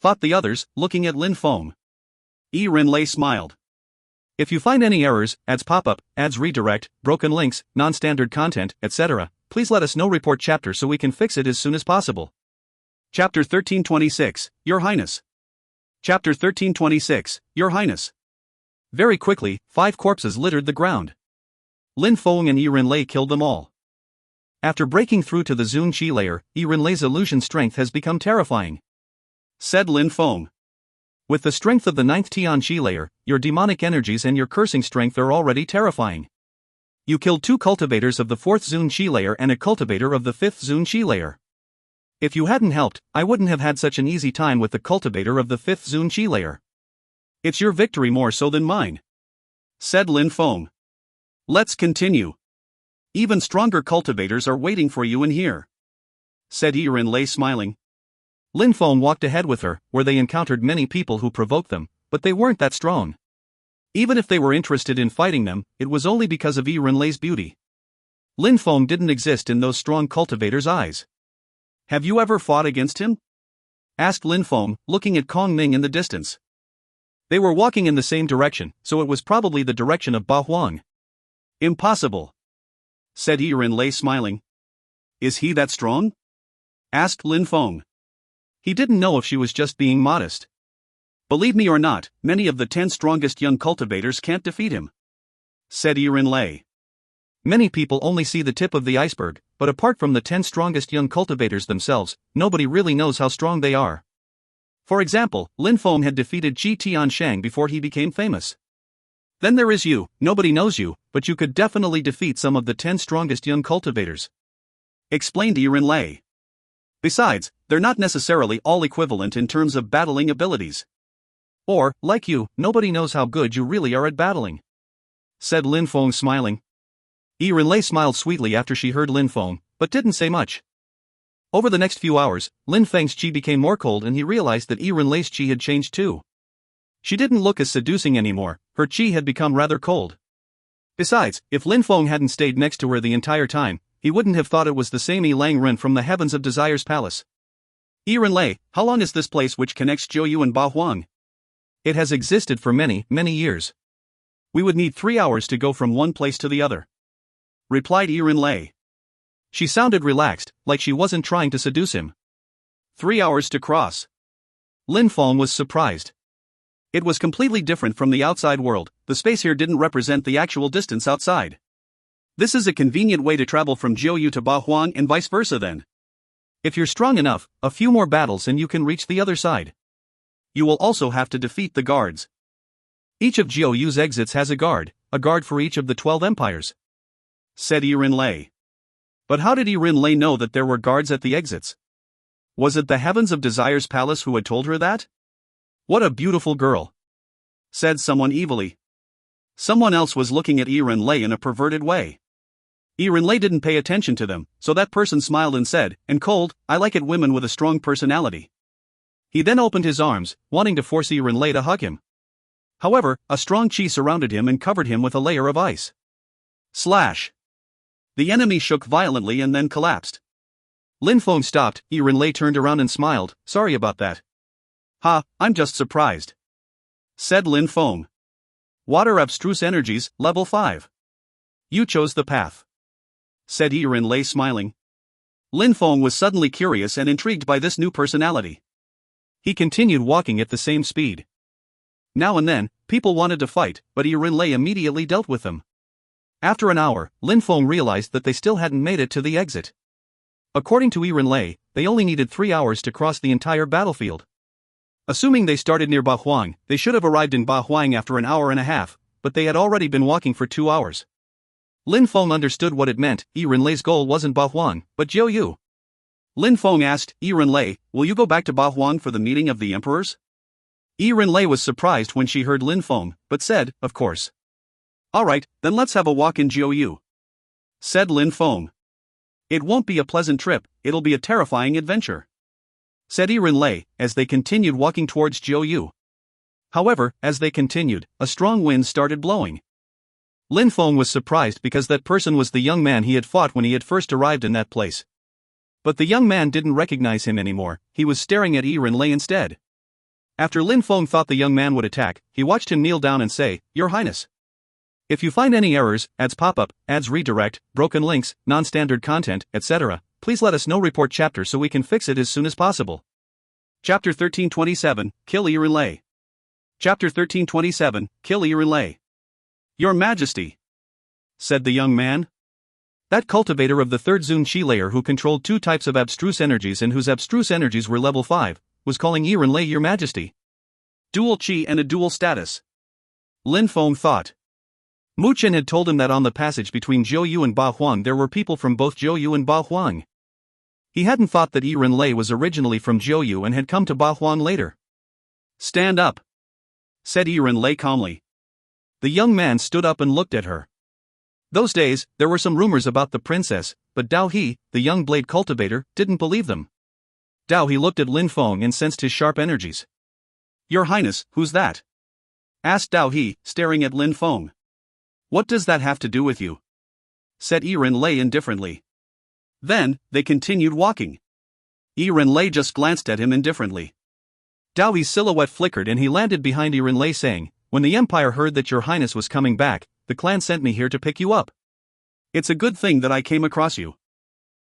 Thought the others, looking at Lin Feng. Yiren Lei smiled. If you find any errors, ads pop up, ads redirect, broken links, non-standard content, etc., please let us know. Report chapter so we can fix it as soon as possible. Chapter 1326, Your Highness. Chapter 1326, Your Highness. Very quickly, 5 corpses littered the ground. Lin Feng and Yi Rinlei killed them all. After breaking through to the Zun Qi layer, Yi Rinlei's illusion strength has become terrifying. Said Lin Feng. With the strength of the 9th Tian Qi layer, your demonic energies and your cursing strength are already terrifying. You killed 2 cultivators of the 4th Zun Qi layer and a cultivator of the 5th Zun Qi layer. If you hadn't helped, I wouldn't have had such an easy time with the cultivator of the 5th Zun Qi layer. It's your victory more so than mine. Said Lin Feng. Let's continue. Even stronger cultivators are waiting for you in here. Said Yi Rinlei smiling. Lin Feng walked ahead with her, where they encountered many people who provoked them, but they weren't that strong. Even if they were interested in fighting them, it was only because of Yi Rinlei's beauty. Lin Feng didn't exist in those strong cultivators' eyes. Have you ever fought against him? Asked Lin Feng, looking at Kong Ning in the distance. They were walking in the same direction, so it was probably the direction of Ba Huang. Impossible. Said Yi Rinlei smiling. Is he that strong? Asked Lin Feng. He didn't know if she was just being modest. Believe me or not, many of the 10 strongest young cultivators can't defeat him. Said Yi Rinlei. Many people only see the tip of the iceberg, but apart from the 10 strongest young cultivators themselves, nobody really knows how strong they are. For example, Lin Feng had defeated Qi Tianshang before he became famous. Then there is you, nobody knows you, but you could definitely defeat some of the 10 strongest young cultivators. Explained Yi Rinlei. Besides, they're not necessarily all equivalent in terms of battling abilities. Or, like you, nobody knows how good you really are at battling. Said Lin Feng smiling. Yi Rinlei smiled sweetly after she heard Lin Feng, but didn't say much. Over the next few hours, Lin Feng's qi became more cold and he realized that Yi Rinlei's qi had changed too. She didn't look as seducing anymore, her qi had become rather cold. Besides, if Lin Feng hadn't stayed next to her the entire time, he wouldn't have thought it was the same Yi Lang Ren from the Heavens of Desire's palace. Yi Rinlei, how long is this place which connects Jiuyu and Ba Huang? It has existed for many, many years. We would need 3 hours to go from one place to the other. Replied Yi Rinlei. She sounded relaxed, like she wasn't trying to seduce him. 3 hours to cross. Lin Feng was surprised. It was completely different from the outside world, the space here didn't represent the actual distance outside. This is a convenient way to travel from Jiuyu to Ba Huang and vice versa then. If you're strong enough, a few more battles and you can reach the other side. You will also have to defeat the guards. Each of Jiuyu's exits has a guard for each of the 12 empires. Said Yi Rinlei. But how did Yi Rinlei know that there were guards at the exits? Was it the Heavens of Desire's palace who had told her that? What a beautiful girl. Said someone evilly. Someone else was looking at Yi Rinlei in a perverted way. Yi Rinlei didn't pay attention to them, so that person smiled and said, "And cold, I like it women with a strong personality." He then opened his arms, wanting to force Yi Rinlei to hug him. However, a strong qi surrounded him and covered him with a layer of ice. Slash. The enemy shook violently and then collapsed. Lin Feng stopped, Yi Rinlei turned around and smiled, "Sorry about that." "Ha, I'm just surprised." Said Lin Feng. Water abstruse energies, level 5. You chose the path. Said Yi Rinlei smiling. Lin Feng was suddenly curious and intrigued by this new personality. He continued walking at the same speed. Now and then, people wanted to fight, but Yi Rinlei immediately dealt with them. After an hour, Lin Feng realized that they still hadn't made it to the exit. According to Yi Rinlei, they only needed 3 hours to cross the entire battlefield. Assuming they started near Ba Huang, they should have arrived in Ba Huang after an hour and a half, but they had already been walking for 2 hours. Lin Feng understood what it meant. Yi Rinlei's goal wasn't Ba Huang, but Jiuyu. Lin Feng asked, "Yi Rinlei, will you go back to Ba Huang for the meeting of the emperors?" Yi Rinlei was surprised when she heard Lin Feng, but said, "Of course." "Alright, then let's have a walk in Jiuyu." Said Lin Feng. "It won't be a pleasant trip, it'll be a terrifying adventure." Said Yi Rinlei, as they continued walking towards Jiuyu. However, as they continued, a strong wind started blowing. Lin Feng was surprised because that person was the young man he had fought when he had first arrived in that place. But the young man didn't recognize him anymore, he was staring at Yi Rinlei instead. After Lin Feng thought the young man would attack, he watched him kneel down and say, "Your Highness. If you find any errors, ads pop-up, ads redirect, broken links, non-standard content, etc., please let us know. Report chapter so we can fix it as soon as possible." Chapter 1327, Kill Irinlay. Chapter 1327, Kill Irinlay. "Your Majesty," said the young man. That cultivator of the third Zun Qi layer who controlled two types of abstruse energies and whose abstruse energies were level 5, was calling Irinlay Your Majesty. Dual Qi and a dual status. Lin Feng thought. Mu Chen had told him that on the passage between Zhou and Ba Huang there were people from both Zhou and Ba Huang. He hadn't thought that Irinlay was originally from Zhou and had come to Ba Huang later. "Stand up," said Irinlay calmly. The young man stood up and looked at her. Those days, there were some rumors about the princess, but Dao He, the young blade cultivator, didn't believe them. Dao He looked at Lin Feng and sensed his sharp energies. "Your Highness, who's that?" asked Dao He, staring at Lin Feng. "What does that have to do with you?" said Irinlay indifferently. Then, they continued walking. Irinlay just glanced at him indifferently. Dao He's silhouette flickered and he landed behind Irinlay saying, "When the Empire heard that your Highness was coming back, the clan sent me here to pick you up. It's a good thing that I came across you.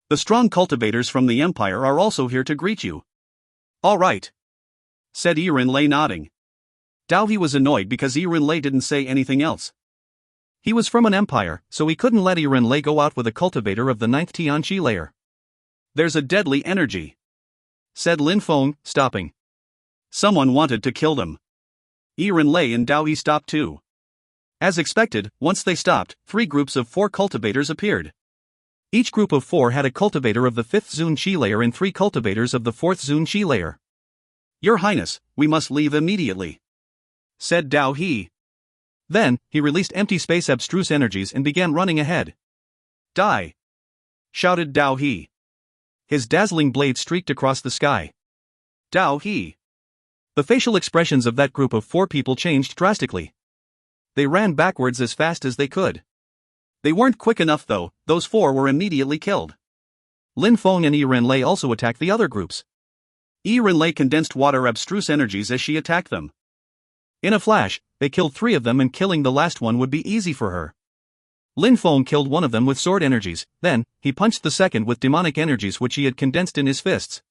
The strong cultivators from the Empire are also here to greet you." "All right," said Irinlay nodding. Dao He was annoyed because Irinlay didn't say anything else. He was from an empire, so he couldn't let Irinlay go out with a cultivator of the 9th Tianqi layer. "There's a deadly energy," said Lin Feng, stopping. "Someone wanted to kill them." Irinlay and Dao He stopped too. As expected, once they stopped, 3 groups of 4 cultivators appeared. Each group of 4 had a cultivator of the 5th Zun Qi layer and 3 cultivators of the 4th Zun Qi layer. "Your Highness, we must leave immediately," said Dao He. Then, he released empty space abstruse energies and began running ahead. "Die!" shouted Dao He. His dazzling blade streaked across the sky. "Dao He!" The facial expressions of that group of 4 people changed drastically. They ran backwards as fast as they could. They weren't quick enough though, those 4 were immediately killed. Lin Feng and Irinlay also attacked the other groups. Irinlay condensed water abstruse energies as she attacked them. In a flash, they killed 3 of them and killing the last one would be easy for her. Lin Feng killed one of them with sword energies, then, he punched the second with demonic energies which he had condensed in his fists.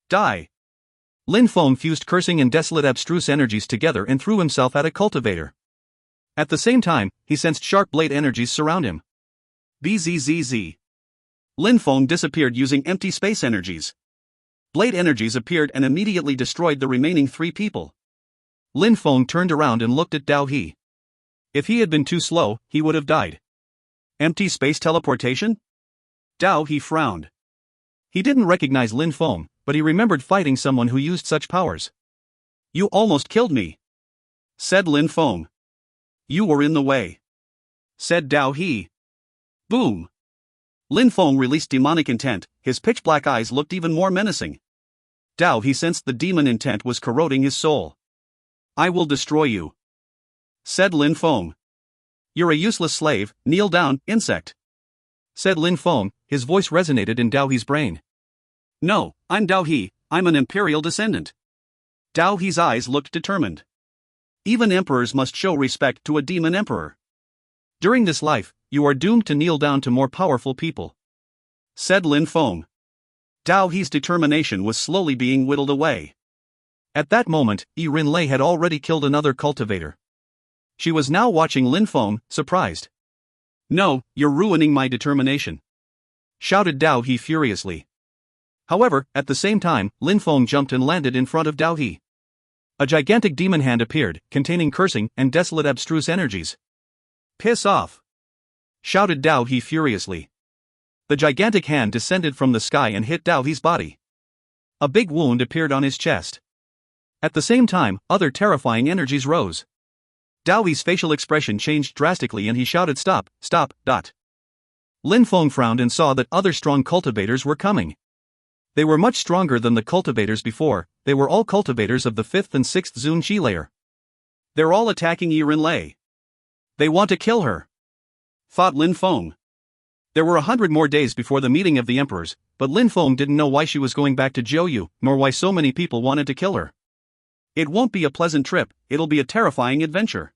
"Die!" Lin Feng fused cursing and desolate abstruse energies together and threw himself at a cultivator. At the same time, he sensed sharp blade energies surround him. Bzzz. Lin Feng disappeared using empty space energies. Blade energies appeared and immediately destroyed the remaining 3 people. Lin Feng turned around and looked at Dao He. If he had been too slow, he would have died. Empty space teleportation? Dao He frowned. He didn't recognize Lin Feng, but he remembered fighting someone who used such powers. "You almost killed me," said Lin Feng. "You were in the way," said Dao He. Boom! Lin Feng released demonic intent, his pitch-black eyes looked even more menacing. Dao He sensed the demon intent was corroding his soul. "I will destroy you," said Lin Feng. "You're a useless slave, kneel down, insect," said Lin Feng, his voice resonated in Dao He's brain. "No, I'm Dao He, I'm an imperial descendant." Dao He's eyes looked determined. Even emperors must show respect to a demon emperor. "During this life, you are doomed to kneel down to more powerful people," said Lin Feng. Dao He's determination was slowly being whittled away. At that moment, Irinlay had already killed another cultivator. She was now watching Lin Feng, surprised. "No, you're ruining my determination," shouted Dao He furiously. However, at the same time, Lin Feng jumped and landed in front of Dao He. A gigantic demon hand appeared, containing cursing and desolate abstruse energies. "Piss off!" shouted Dao He furiously. The gigantic hand descended from the sky and hit Dao He's body. A big wound appeared on his chest. At the same time, other terrifying energies rose. Dao He's facial expression changed drastically and he shouted, "Stop, stop, dot." Lin Feng frowned and saw that other strong cultivators were coming. They were much stronger than the cultivators before, they were all cultivators of the 5th and 6th Zun Qi layer. "They're all attacking Irinlay. They want to kill her," thought Lin Feng. There were 100 more days before the meeting of the emperors, but Lin Feng didn't know why she was going back to Zhou, nor why so many people wanted to kill her. It won't be a pleasant trip, it'll be a terrifying adventure,"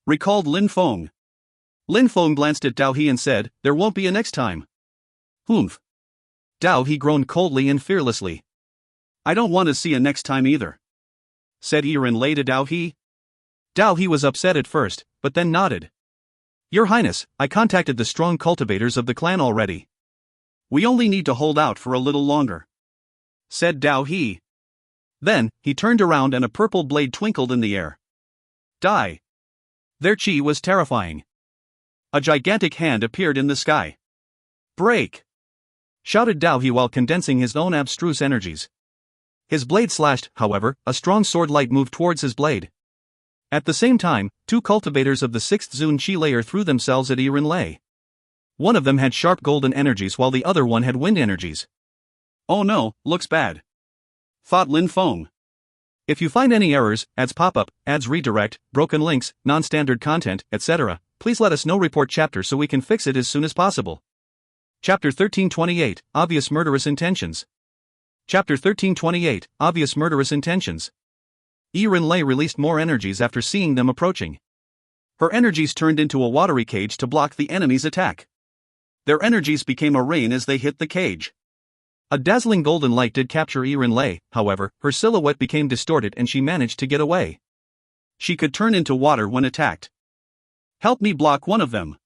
recalled Lin Feng. Lin Feng glanced at Dao He and said, "There won't be a next time." "Humph." Dao He groaned coldly and fearlessly. "I don't want to see a next time either," said Yiren Lei to Dao He. Dao He was upset at first, but then nodded. "Your Highness, I contacted the strong cultivators of the clan already. We only need to hold out for a little longer," said Dao He. Then, he turned around and a purple blade twinkled in the air. Die! Their chi was terrifying. A gigantic hand appeared in the sky. "Break!" shouted Dao He while condensing his own abstruse energies. His blade slashed, however, a strong sword light moved towards his blade. At the same time, two cultivators of the 6th Zun Chi layer threw themselves at Yiren Lei. One of them had sharp golden energies while the other one had wind energies. "Oh no, looks bad," thought Lin Feng. If you find any errors, ads pop up, ads redirect, broken links, non-standard content, etc., please let us know. Report chapter so we can fix it as soon as possible. Chapter 1328, Obvious Murderous Intentions. Chapter 1328, Obvious Murderous Intentions. Yiren Lei released more energies after seeing them approaching. Her energies turned into a watery cage to block the enemy's attack. Their energies became a rain as they hit the cage. A dazzling golden light did capture Yiren Lei, however, her silhouette became distorted and she managed to get away. She could turn into water when attacked. "Help me block one of them,"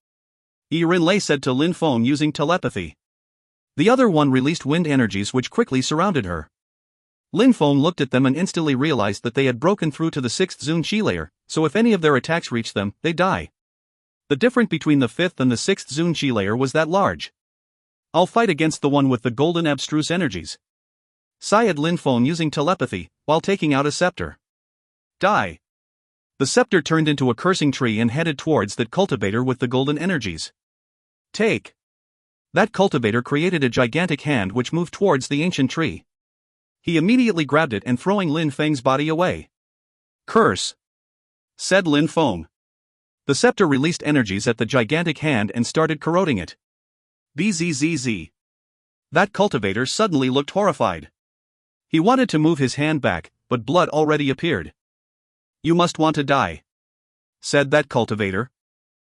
Yiren Lei said to Lin Feng using telepathy. The other one released wind energies which quickly surrounded her. Lin Feng looked at them and instantly realized that they had broken through to the 6th Zun Chi layer, so if any of their attacks reached them, they die. The difference between the 5th and the 6th Zun Chi layer was that large. "I'll fight against the one with the golden abstruse energies," sighed Lin Feng using telepathy, while taking out a scepter. Die! The scepter turned into a cursing tree and headed towards that cultivator with the golden energies. Take! That cultivator created a gigantic hand which moved towards the ancient tree. He immediately grabbed it and throwing Lin Feng's body away. "Curse!" said Lin Feng. The scepter released energies at the gigantic hand and started corroding it. Bzzz. That cultivator suddenly looked horrified. He wanted to move his hand back, but blood already appeared. "You must want to die," said that cultivator.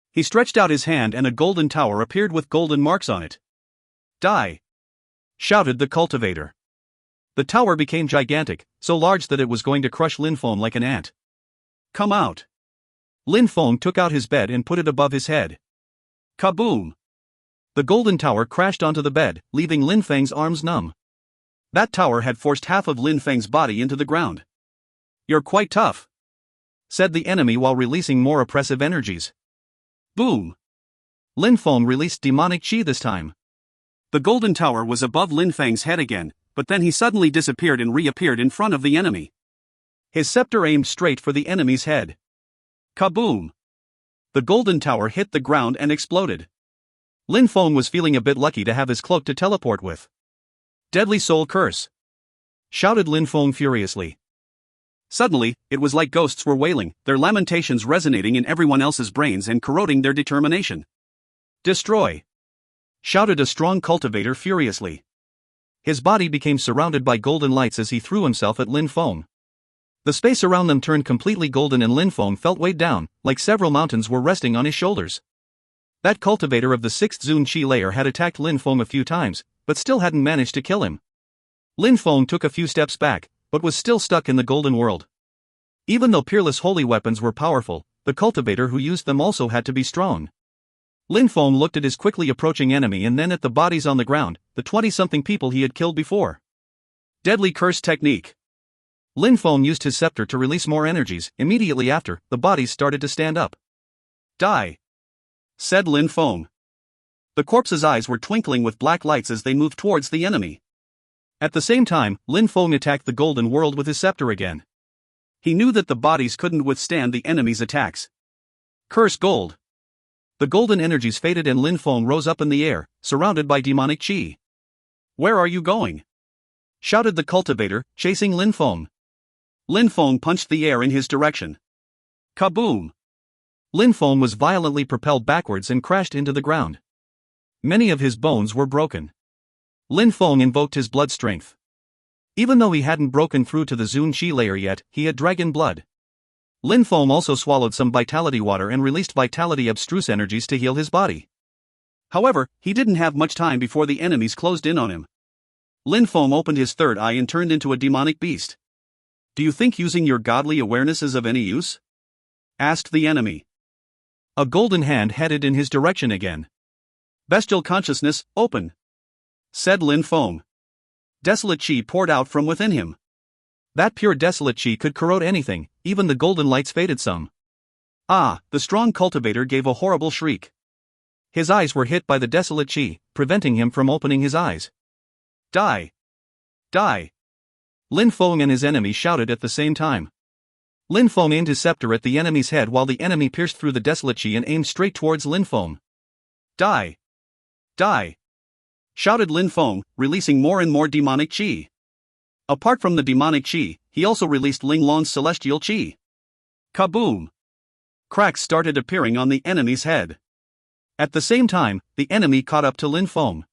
He stretched out his hand and a golden tower appeared with golden marks on it. "Die!" shouted the cultivator. The tower became gigantic, so large that it was going to crush Lin Feng like an ant. "Come out!" Lin Feng took out his bed and put it above his head. Kaboom! The golden tower crashed onto the bed, leaving Lin Feng's arms numb. That tower had forced half of Lin Feng's body into the ground. "You're quite tough," said the enemy while releasing more oppressive energies. Boom! Lin Feng released demonic chi this time. The golden tower was above Lin Feng's head again, but then he suddenly disappeared and reappeared in front of the enemy. His scepter aimed straight for the enemy's head. Kaboom! The golden tower hit the ground and exploded. Lin Feng was feeling a bit lucky to have his cloak to teleport with. "Deadly soul curse!" shouted Lin Feng furiously. Suddenly, it was like ghosts were wailing, their lamentations resonating in everyone else's brains and corroding their determination. "Destroy!" shouted a strong cultivator furiously. His body became surrounded by golden lights as he threw himself at Lin Feng. The space around them turned completely golden and Lin Feng felt weighed down, like several mountains were resting on his shoulders. That cultivator of the 6th Zun Chi layer had attacked Lin Feng a few times, but still hadn't managed to kill him. Lin Feng took a few steps back, but was still stuck in the golden world. Even though peerless holy weapons were powerful, the cultivator who used them also had to be strong. Lin Feng looked at his quickly approaching enemy and then at the bodies on the ground, the 20-something people he had killed before. Deadly curse technique. Lin Feng used his scepter to release more energies. Immediately after, the bodies started to stand up. "Die!" said Lin Feng. The corpses' eyes were twinkling with black lights as they moved towards the enemy. At the same time, Lin Feng attacked the golden world with his scepter again. He knew that the bodies couldn't withstand the enemy's attacks. Curse gold! The golden energies faded and Lin Feng rose up in the air, surrounded by demonic chi. "Where are you going?" shouted the cultivator, chasing Lin Feng. Lin Feng punched the air in his direction. Kaboom! Lin Feng was violently propelled backwards and crashed into the ground. Many of his bones were broken. Lin Feng invoked his blood strength. Even though he hadn't broken through to the Zun Chi layer yet, he had dragon blood. Lin Feng also swallowed some vitality water and released vitality abstruse energies to heal his body. However, he didn't have much time before the enemies closed in on him. Lin Feng opened his third eye and turned into a demonic beast. Do you think using your godly awareness is of any use? Asked the enemy. A golden hand headed in his direction again. Bestial consciousness, open. Said Lin Feng. Desolate chi poured out from within him. That pure desolate chi could corrode anything, even the golden lights faded some. Ah, the strong cultivator gave a horrible shriek. His eyes were hit by the desolate chi, preventing him from opening his eyes. Die! Die! Lin Feng and his enemy shouted at the same time. Lin Feng aimed his scepter at the enemy's head while the enemy pierced through the desolate chi and aimed straight towards Lin Feng. Die! Die! Shouted Lin Feng, releasing more and more demonic chi. Apart from the demonic chi, he also released Ling Long's celestial chi. Kaboom! Cracks started appearing on the enemy's head. At the same time, the enemy caught up to Lin Feng.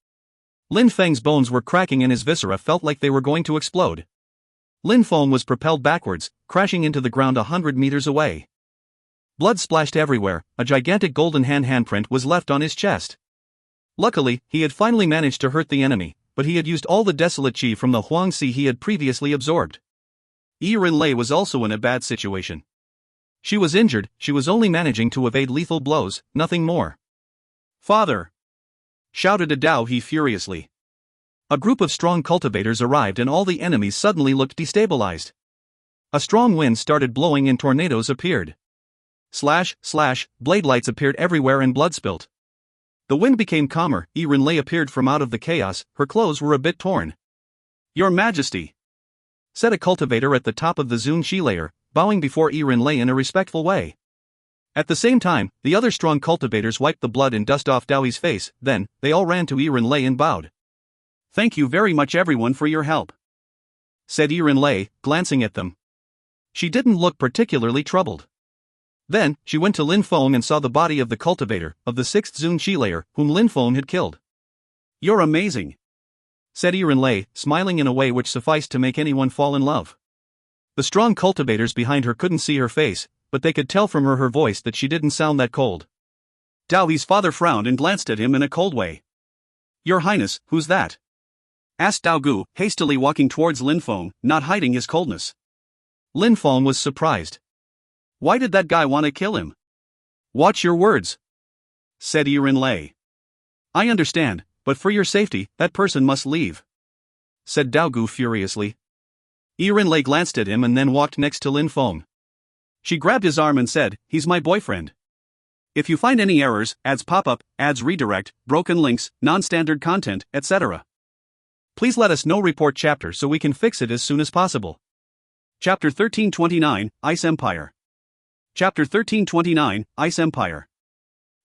Lin Feng's bones were cracking and his viscera felt like they were going to explode. Lin Feng was propelled backwards, crashing into the ground 100 meters away. Blood splashed everywhere, a gigantic golden handprint was left on his chest. Luckily, he had finally managed to hurt the enemy, but he had used all the desolate chi from the Huangxi he had previously absorbed. Yi Rinlei was also in a bad situation. She was injured, she was only managing to evade lethal blows, nothing more. Father! Shouted a Dao He furiously. A group of strong cultivators arrived and all the enemies suddenly looked destabilized. A strong wind started blowing and tornadoes appeared. Slash, slash, blade lights appeared everywhere and blood spilt. The wind became calmer. Yi Rinlei appeared from out of the chaos, her clothes were a bit torn. Your Majesty! Said a cultivator at the top of the Zun Chi layer, bowing before Yi Rinlei in a respectful way. At the same time, the other strong cultivators wiped the blood and dust off Daoi's face, then, they all ran to Yi Rinlei and bowed. Thank you very much everyone for your help. Said Yi Rinlei, glancing at them. She didn't look particularly troubled. Then, she went to Lin Feng and saw the body of the cultivator, of the 6th Zun Chi layer, whom Lin Feng had killed. You're amazing. Said Yi Rinlei, smiling in a way which sufficed to make anyone fall in love. The strong cultivators behind her couldn't see her face, but they could tell from her voice that she didn't sound that cold. Daoi's father frowned and glanced at him in a cold way. Your Highness, who's that? Asked Dao Gu, hastily walking towards Lin Feng, not hiding his coldness. Lin Feng was surprised. Why did that guy want to kill him? Watch your words. Said Yi Rinlei. I understand, but for your safety, that person must leave. Said Dao Gu furiously. Yi Rinlei glanced at him and then walked next to Lin Feng. She grabbed his arm and said, he's my boyfriend. If you find any errors, ads pop up, ads redirect, broken links, non-standard content, etc. Please let us know. Report chapter so we can fix it as soon as possible. Chapter 1329, Ice Empire. Chapter 1329, Ice Empire.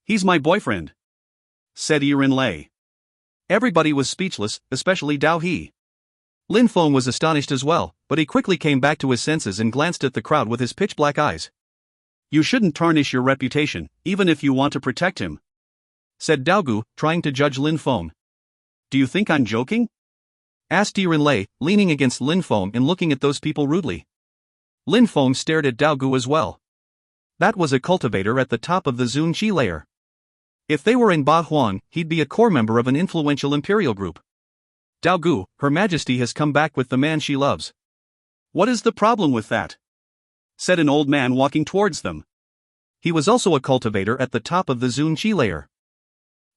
He's my boyfriend. Said Yi Rinlei. Everybody was speechless, especially Dao He. Lin Feng was astonished as well, but he quickly came back to his senses and glanced at the crowd with his pitch-black eyes. You shouldn't tarnish your reputation, even if you want to protect him. Said Dao Gu, trying to judge Lin Feng. Do you think I'm joking? Asked Yi Rinlei, leaning against Lin Feng and looking at those people rudely. Lin Feng stared at Dao Gu as well. That was a cultivator at the top of the Zun Chi layer. If they were in Ba Huang, he'd be a core member of an influential imperial group. Dao Gu, Her Majesty has come back with the man she loves. What is the problem with that? Said an old man walking towards them. He was also a cultivator at the top of the Zun Chi layer.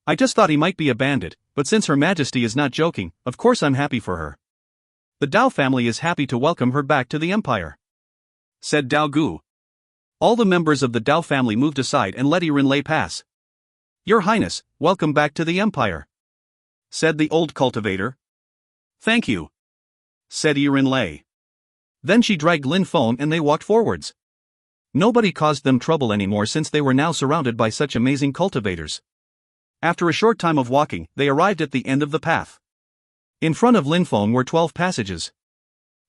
I just thought he might be a bandit, but since Her Majesty is not joking, of course I'm happy for her. The Dao family is happy to welcome her back to the empire. Said Dao Gu. All the members of the Dao family moved aside and let Yi Rinlei pass. Your Highness, welcome back to the empire. Said the old cultivator. Thank you. Said Yi Rinlei. Then she dragged Lin Feng and they walked forwards. Nobody caused them trouble anymore since they were now surrounded by such amazing cultivators. After a short time of walking, they arrived at the end of the path. In front of Lin Feng were 12 passages.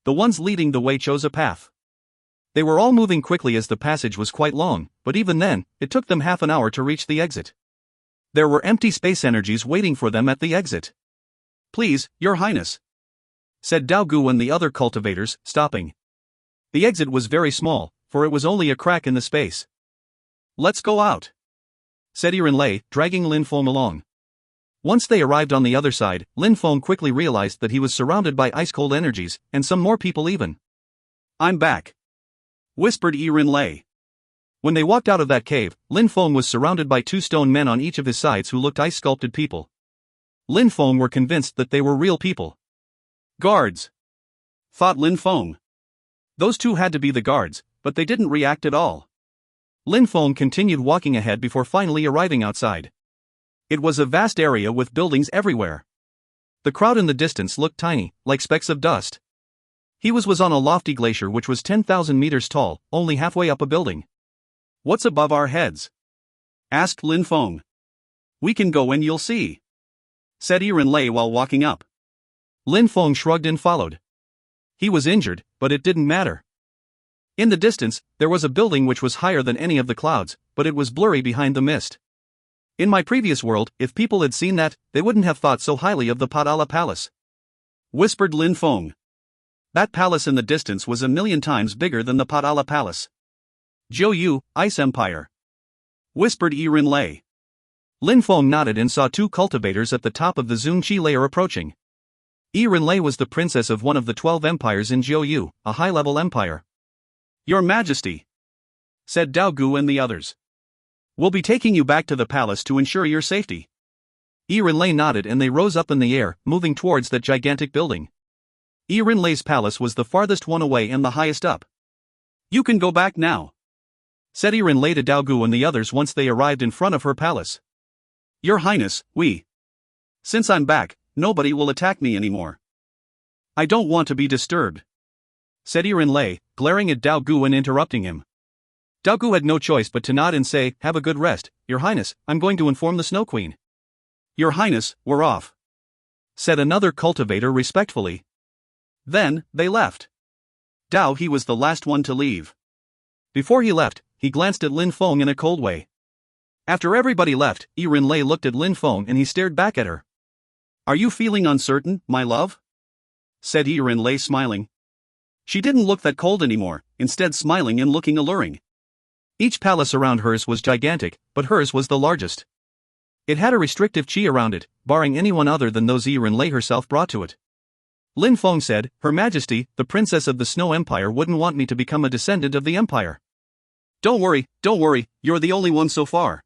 The ones leading the way chose a path. They were all moving quickly as the passage was quite long, but even then, it took them half an hour to reach the exit. There were empty space energies waiting for them at the exit. Please, Your Highness. said Dao Gu and the other cultivators, stopping. The exit was very small, for it was only a crack in the space. Let's go out, said Yiren Lei, dragging Lin Feng along. Once they arrived on the other side, Lin Feng quickly realized that he was surrounded by ice-cold energies, and some more people even. I'm back, whispered Yiren Lei. When they walked out of that cave, Lin Feng was surrounded by 2 stone men on each of his sides who looked ice-sculpted people. Lin Feng were convinced that they were real people. Guards, thought Lin Feng. Those 2 had to be the guards, but they didn't react at all. Lin Feng continued walking ahead before finally arriving outside. It was a vast area with buildings everywhere. The crowd in the distance looked tiny, like specks of dust. He was on a lofty glacier which was 10,000 meters tall, only halfway up a building. What's above our heads? Asked Lin Feng. We can go and you'll see, said Yiren Lei while walking up. Lin Feng shrugged and followed. He was injured, but it didn't matter. In the distance, there was a building which was higher than any of the clouds, but it was blurry behind the mist. In my previous world, if people had seen that, they wouldn't have thought so highly of the Padala Palace, whispered Lin Feng. That palace in the distance was 1,000,000 times bigger than the Padala Palace. Jiu Ice Empire, whispered Yiren Lei. Lin Feng nodded and saw 2 cultivators at the top of the Zhongqi layer approaching. Yiren Lei was the princess of one of the 12 empires in Jiu, a high-level empire. Your Majesty, said Dao Gu and the others. We'll be taking you back to the palace to ensure your safety. Yiren Lei nodded and they rose up in the air, moving towards that gigantic building. Yiren Lei's palace was the farthest one away and the highest up. You can go back now, said Yiren Lei to Dao Gu and the others once they arrived in front of her palace. Your Highness, since I'm back, nobody will attack me anymore. I don't want to be disturbed, said Yiren Lei, glaring at Dao Gu and interrupting him. Dao Gu had no choice but to nod and say, have a good rest, Your Highness, I'm going to inform the Snow Queen. Your Highness, we're off, said another cultivator respectfully. Then, they left. Dao he was the last one to leave. Before he left, he glanced at Lin Feng in a cold way. After everybody left, Yiren Lei looked at Lin Feng and he stared back at her. Are you feeling uncertain, my love? Said Yiren Lei smiling. She didn't look that cold anymore, instead smiling and looking alluring. Each palace around hers was gigantic, but hers was the largest. It had a restrictive qi around it, barring anyone other than those Yiren Lei herself brought to it. Lin Feng said, Her Majesty, the Princess of the Snow Empire wouldn't want me to become a descendant of the Empire. Don't worry, you're the only one so far.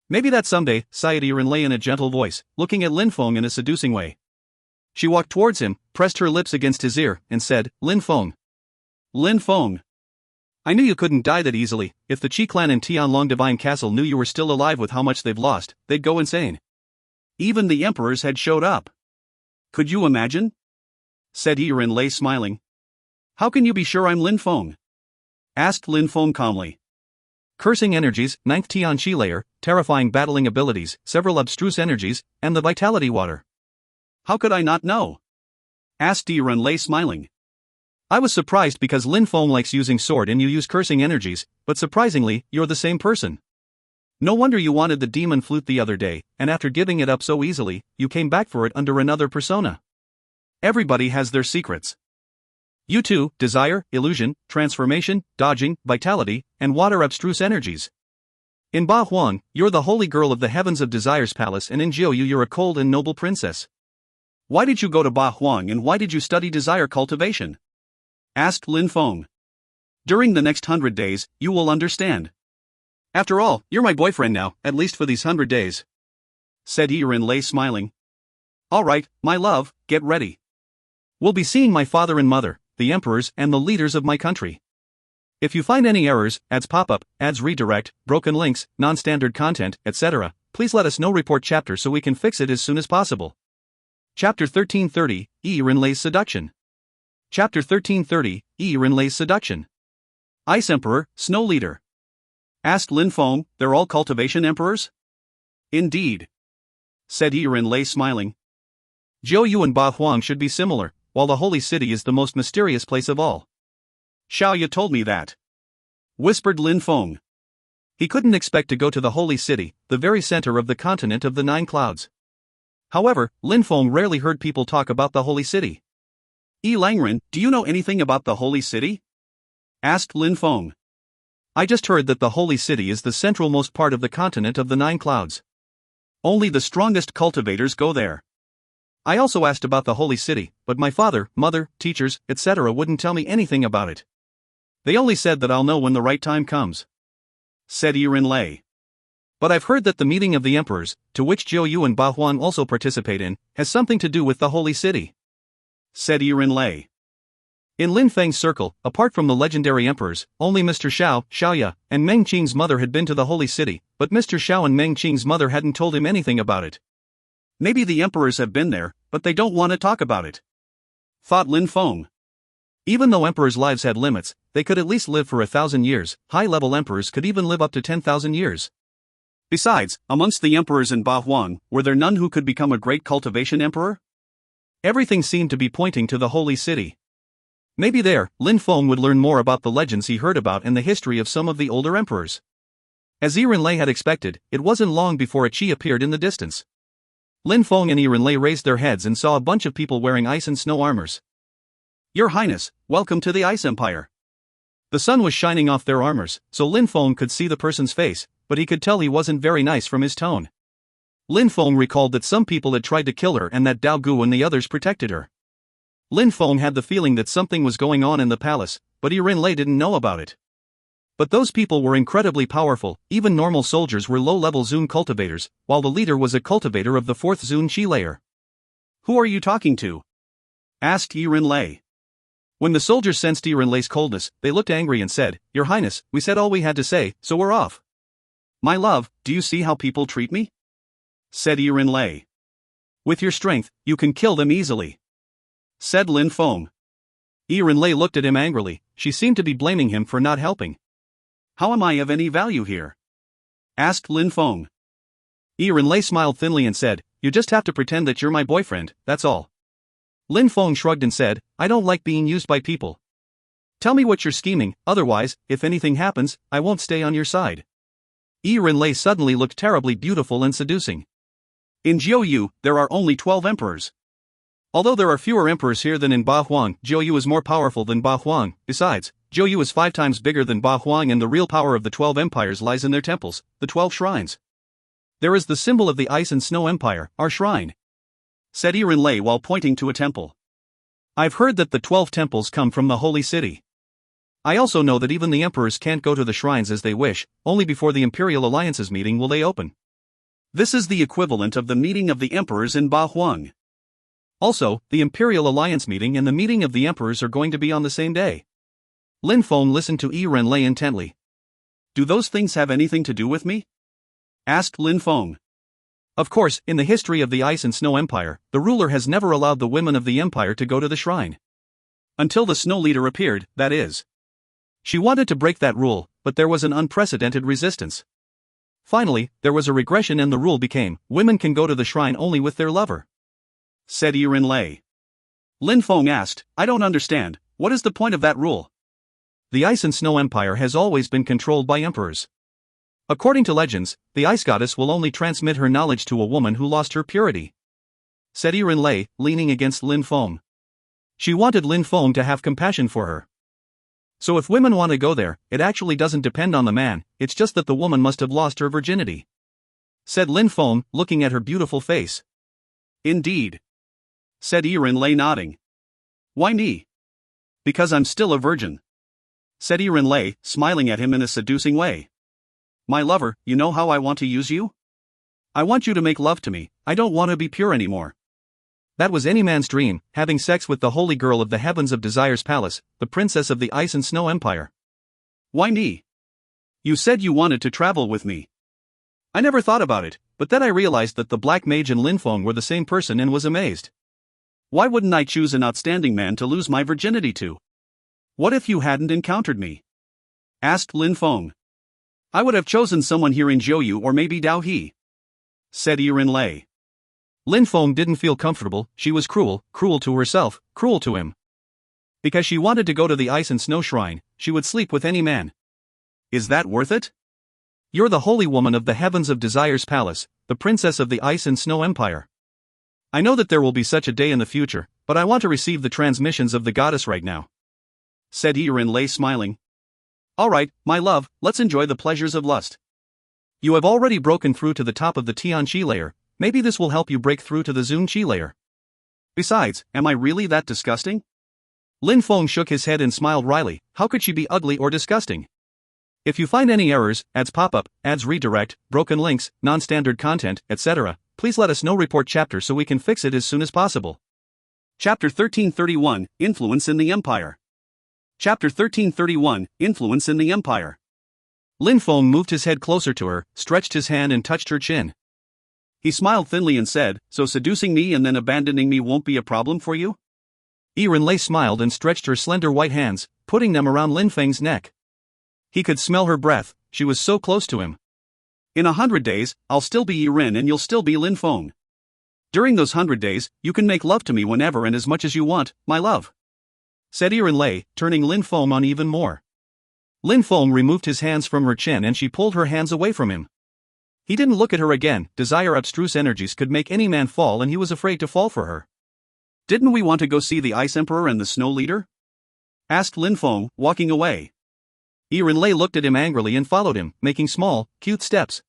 Maybe that someday, sighed Yiren Lei in a gentle voice, looking at Lin Feng in a seducing way. She walked towards him, pressed her lips against his ear, and said, Lin Feng. Lin Feng. I knew you couldn't die that easily. If the Qi clan in Tianlong Divine Castle knew you were still alive with how much they've lost, they'd go insane. Even the emperors had showed up. Could you imagine? Said Yiren Lei smiling. How can you be sure I'm Lin Feng? Asked Lin Feng calmly. Cursing energies, 9th Tian Qi layer, terrifying battling abilities, several abstruse energies, and the vitality water. How could I not know? Asked Yiren Lei smiling. I was surprised because Lin Feng likes using sword and you use cursing energies, but surprisingly, you're the same person. No wonder you wanted the demon flute the other day, and after giving it up so easily, you came back for it under another persona. Everybody has their secrets. You too, desire, illusion, transformation, dodging, vitality, and water abstruse energies. In Ba Huang, you're the holy girl of the Heavens of Desire's palace, and in Jiu you're a cold and noble princess. Why did you go to Ba Huang and why did you study desire cultivation? Asked Lin Feng. During the next 100 days, you will understand. After all, you're my boyfriend now, at least for these 100 days. Said Yiren Lei smiling. All right, my love, get ready. We'll be seeing my father and mother, the emperors and the leaders of my country. If you find any errors, ads pop up, ads redirect, broken links, non-standard content, etc., please let us know. Report chapter so we can fix it as soon as possible. Chapter 1330, Yiren Lei's Seduction. Chapter 1330, Yiren Lei's Seduction. Ice Emperor, Snow Leader. Asked Lin Feng, they're all cultivation emperors? Indeed. Said Yiren Lei smiling. Jiu and Ba Huang should be similar, while the holy city is the most mysterious place of all. Xiaoya told me that. Whispered Lin Feng. He couldn't expect to go to the holy city, the very center of the continent of the 9 clouds. However, Lin Feng rarely heard people talk about the holy city. Langren, do you know anything about the Holy City? Asked Lin Feng. I just heard that the Holy City is the centralmost part of the continent of the Nine Clouds. Only the strongest cultivators go there. I also asked about the Holy City, but my father, mother, teachers, etc. wouldn't tell me anything about it. They only said that I'll know when the right time comes. Said Lei. But I've heard that the meeting of the emperors, to which Jiu Yu and Ba Huan also participate in, has something to do with the Holy City. Said Lei. In Lin Feng's circle, apart from the legendary emperors, only Mr. Xiao, Xiaoya, and Meng Qing's mother had been to the Holy City, but Mr. Xiao and Meng Qing's mother hadn't told him anything about it. Maybe the emperors have been there, but they don't want to talk about it. Thought Lin Feng. Even though emperors' lives had limits, they could at least live for 1,000 years, high-level emperors could even live up to 10,000 years. Besides, amongst the emperors in Ba Huang, were there none who could become a great cultivation emperor? Everything seemed to be pointing to the Holy City. Maybe there, Lin Feng would learn more about the legends he heard about and the history of some of the older emperors. As Lei had expected, it wasn't long before a Qi appeared in the distance. Lin Feng and Lei raised their heads and saw a bunch of people wearing ice and snow armors. Your Highness, welcome to the Ice Empire. The sun was shining off their armors, so Lin Feng could see the person's face, but he could tell he wasn't very nice from his tone. Lin Feng recalled that some people had tried to kill her and that Dao Gu and the others protected her. Lin Feng had the feeling that something was going on in the palace, but Lei didn't know about it. But those people were incredibly powerful, even normal soldiers were low-level Zun cultivators, while the leader was a cultivator of the 4th Zun Qi layer. Who are you talking to? Asked Lei. When the soldiers sensed Lei's coldness, they looked angry and said, Your Highness, we said all we had to say, so we're off. My love, do you see how people treat me? Said Lei. With your strength, you can kill them easily. Said Lin Feng. Lei looked at him angrily, she seemed to be blaming him for not helping. How am I of any value here? Asked Lin Feng. Lei smiled thinly and said, You just have to pretend that you're my boyfriend, that's all. Lin Feng shrugged and said, I don't like being used by people. Tell me what you're scheming, otherwise, if anything happens, I won't stay on your side. Lei suddenly looked terribly beautiful and seducing. In Jiu Yu, there are only 12 emperors. Although there are fewer emperors here than in Ba Huang, Jiu Yu is more powerful than Ba Huang. Besides, Jiu Yu is 5 times bigger than Ba Huang, and the real power of the 12 empires lies in their temples, the 12 shrines. There is the symbol of the Ice and Snow Empire, our shrine. Said Lei while pointing to a temple. I've heard that the 12 temples come from the Holy City. I also know that even the emperors can't go to the shrines as they wish, only before the Imperial Alliance's meeting will they open. This is the equivalent of the meeting of the emperors in Ba Huang. Also, the Imperial Alliance meeting and the meeting of the emperors are going to be on the same day. Lin Feng listened to Lei intently. Do those things have anything to do with me? Asked Lin Feng. Of course, in the history of the Ice and Snow Empire, the ruler has never allowed the women of the empire to go to the shrine. Until the Snow Leader appeared, that is. She wanted to break that rule, but there was an unprecedented resistance. Finally, there was a regression and the rule became, women can go to the shrine only with their lover. Said Lei. Lin Feng asked, I don't understand, what is the point of that rule? The Ice and Snow Empire has always been controlled by emperors. According to legends, the Ice Goddess will only transmit her knowledge to a woman who lost her purity. Said Lei, leaning against Lin Feng. She wanted Lin Feng to have compassion for her. So if women want to go there, it actually doesn't depend on the man, it's just that the woman must have lost her virginity. Said Lin Feng, looking at her beautiful face. Indeed. Said Lei, nodding. Why me? Because I'm still a virgin. Said Lei, smiling at him in a seducing way. My lover, you know how I want to use you? I want you to make love to me, I don't want to be pure anymore. That was any man's dream, having sex with the holy girl of the Heavens of Desire's palace, the princess of the Ice and Snow Empire. Why me? You said you wanted to travel with me. I never thought about it, but then I realized that the Black Mage and Lin Feng were the same person and was amazed. Why wouldn't I choose an outstanding man to lose my virginity to? What if you hadn't encountered me? Asked Lin Feng. I would have chosen someone here in Jiu Yu or maybe Dao He. Said Lei. Lin Feng didn't feel comfortable, she was cruel to herself, cruel to him. Because she wanted to go to the Ice and Snow Shrine, she would sleep with any man. Is that worth it? You're the holy woman of the Heavens of Desire's palace, the princess of the Ice and Snow Empire. I know that there will be such a day in the future, but I want to receive the transmissions of the goddess right now," said Lei, smiling. "Alright, my love, let's enjoy the pleasures of lust. You have already broken through to the top of the Tian Qi layer, maybe this will help you break through to the Zun Qi layer. Besides, am I really that disgusting?" Lin Feng shook his head and smiled wryly. How could she be ugly or disgusting? If you find any errors, ads pop-up, ads redirect, broken links, non-standard content, etc., please let us know. Report chapter so we can fix it as soon as possible. Chapter 1331, Influence in the Empire. Chapter 1331, Influence in the Empire. Lin Feng moved his head closer to her, stretched his hand and touched her chin. He smiled thinly and said, "So seducing me and then abandoning me won't be a problem for you?" Lei smiled and stretched her slender white hands, putting them around Lin Feng's neck. He could smell her breath, she was so close to him. "In 100 days, I'll still be Yiren and you'll still be Lin Feng. During those 100 days, you can make love to me whenever and as much as you want, my love," said Lei, turning Lin Feng on even more. Lin Feng removed his hands from her chin and she pulled her hands away from him. He didn't look at her again. Desire abstruse energies could make any man fall and he was afraid to fall for her. "Didn't we want to go see the Ice Emperor and the Snow Leader?" asked Lin Feng, walking away. Lei looked at him angrily and followed him, making small, cute steps.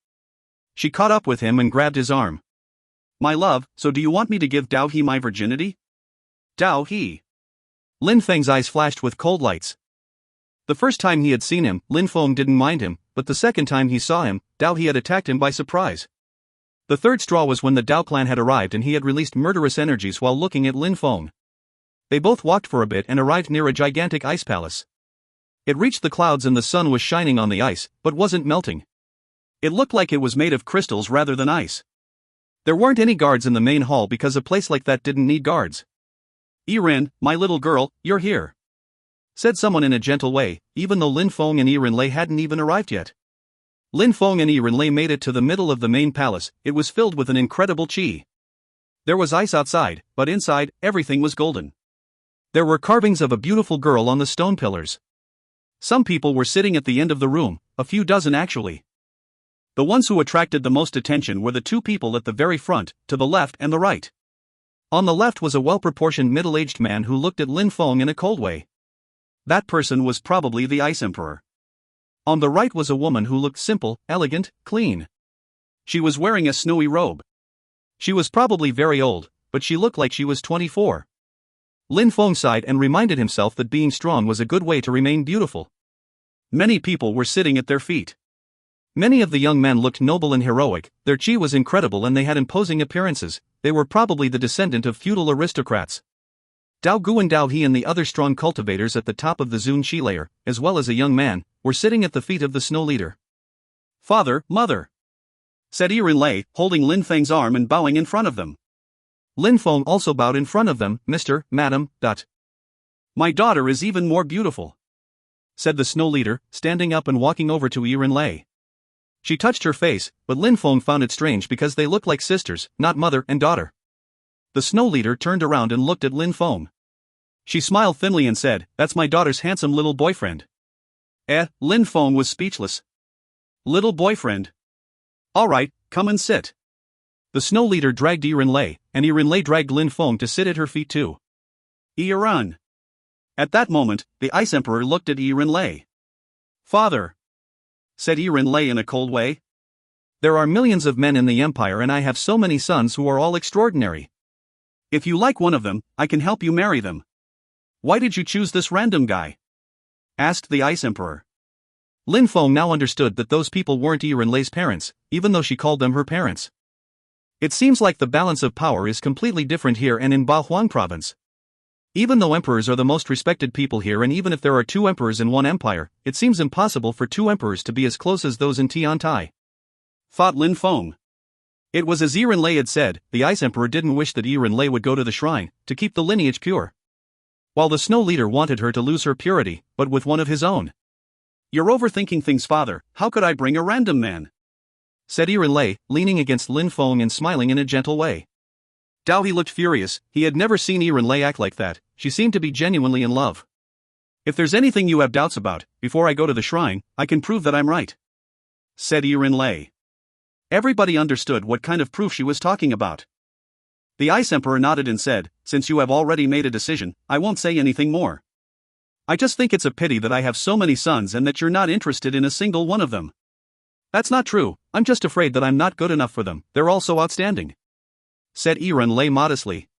She caught up with him and grabbed his arm. "My love, so do you want me to give Dao He my virginity?" Dao He. Lin Feng's eyes flashed with cold lights. The first time he had seen him, Lin Feng didn't mind him, but the second time he saw him, Dao He had attacked him by surprise. The third straw was when the Dao clan had arrived and he had released murderous energies while looking at Lin Feng. They both walked for a bit and arrived near a gigantic ice palace. It reached the clouds and the sun was shining on the ice, but wasn't melting. It looked like it was made of crystals rather than ice. There weren't any guards in the main hall because a place like that didn't need guards. "Yiren, my little girl, you're here," said someone in a gentle way, even though Lin Feng and Lei hadn't even arrived yet. Lin Feng and Lei made it to the middle of the main palace. It was filled with an incredible qi. There was ice outside, but inside, everything was golden. There were carvings of a beautiful girl on the stone pillars. Some people were sitting at the end of the room, a few dozen actually. The ones who attracted the most attention were the two people at the very front, to the left and the right. On the left was a well-proportioned middle-aged man who looked at Lin Feng in a cold way. That person was probably the Ice Emperor. On the right was a woman who looked simple, elegant, clean. She was wearing a snowy robe. She was probably very old, but she looked like she was 24. Lin Feng sighed and reminded himself that being strong was a good way to remain beautiful. Many people were sitting at their feet. Many of the young men looked noble and heroic, their qi was incredible and they had imposing appearances. They were probably the descendant of feudal aristocrats. Dao Gu and Dao He and the other strong cultivators at the top of the Zun Qi layer, as well as a young man, were sitting at the feet of the Snow Leader. "Father, mother," said Lei, holding Lin Feng's arm and bowing in front of them. Lin Feng also bowed in front of them. "Mr., Madam, My daughter is even more beautiful," said the Snow Leader, standing up and walking over to Lei. She touched her face, but Lin Feng found it strange because they looked like sisters, not mother and daughter. The Snow Leader turned around and looked at Lin Feng. She smiled thinly and said, "That's my daughter's handsome little boyfriend." Lin Feng was speechless. "Little boyfriend? Alright, come and sit." The Snow Leader dragged Lei, and Lei dragged Lin Feng to sit at her feet too. "Yiren." At that moment, the Ice Emperor looked at Lei. "Father," said Lei in a cold way. "There are millions of men in the Empire and I have so many sons who are all extraordinary. If you like one of them, I can help you marry them. Why did you choose this random guy?" asked the Ice Emperor. Lin Feng now understood that those people weren't Lei's parents, even though she called them her parents. It seems like the balance of power is completely different here and in Bahuang province. Even though emperors are the most respected people here and even if there are two emperors in one empire, it seems impossible for two emperors to be as close as those in Tiantai, thought Lin Feng. It was as Lei had said, the Ice Emperor didn't wish that Lei would go to the shrine, to keep the lineage pure. While the Snow Leader wanted her to lose her purity, but with one of his own. "You're overthinking things, father, how could I bring a random man?" said Lei, leaning against Lin Feng and smiling in a gentle way. Dao He looked furious, he had never seen Lei act like that, she seemed to be genuinely in love. "If there's anything you have doubts about, before I go to the shrine, I can prove that I'm right," said Lei. Everybody understood what kind of proof she was talking about. The Ice Emperor nodded and said, since you have already made a decision, I won't say anything more. I just think it's a pity that I have so many sons and that you're not interested in a single one of them. That's not true, I'm just afraid that I'm not good enough for them, they're all so outstanding," said Lei modestly.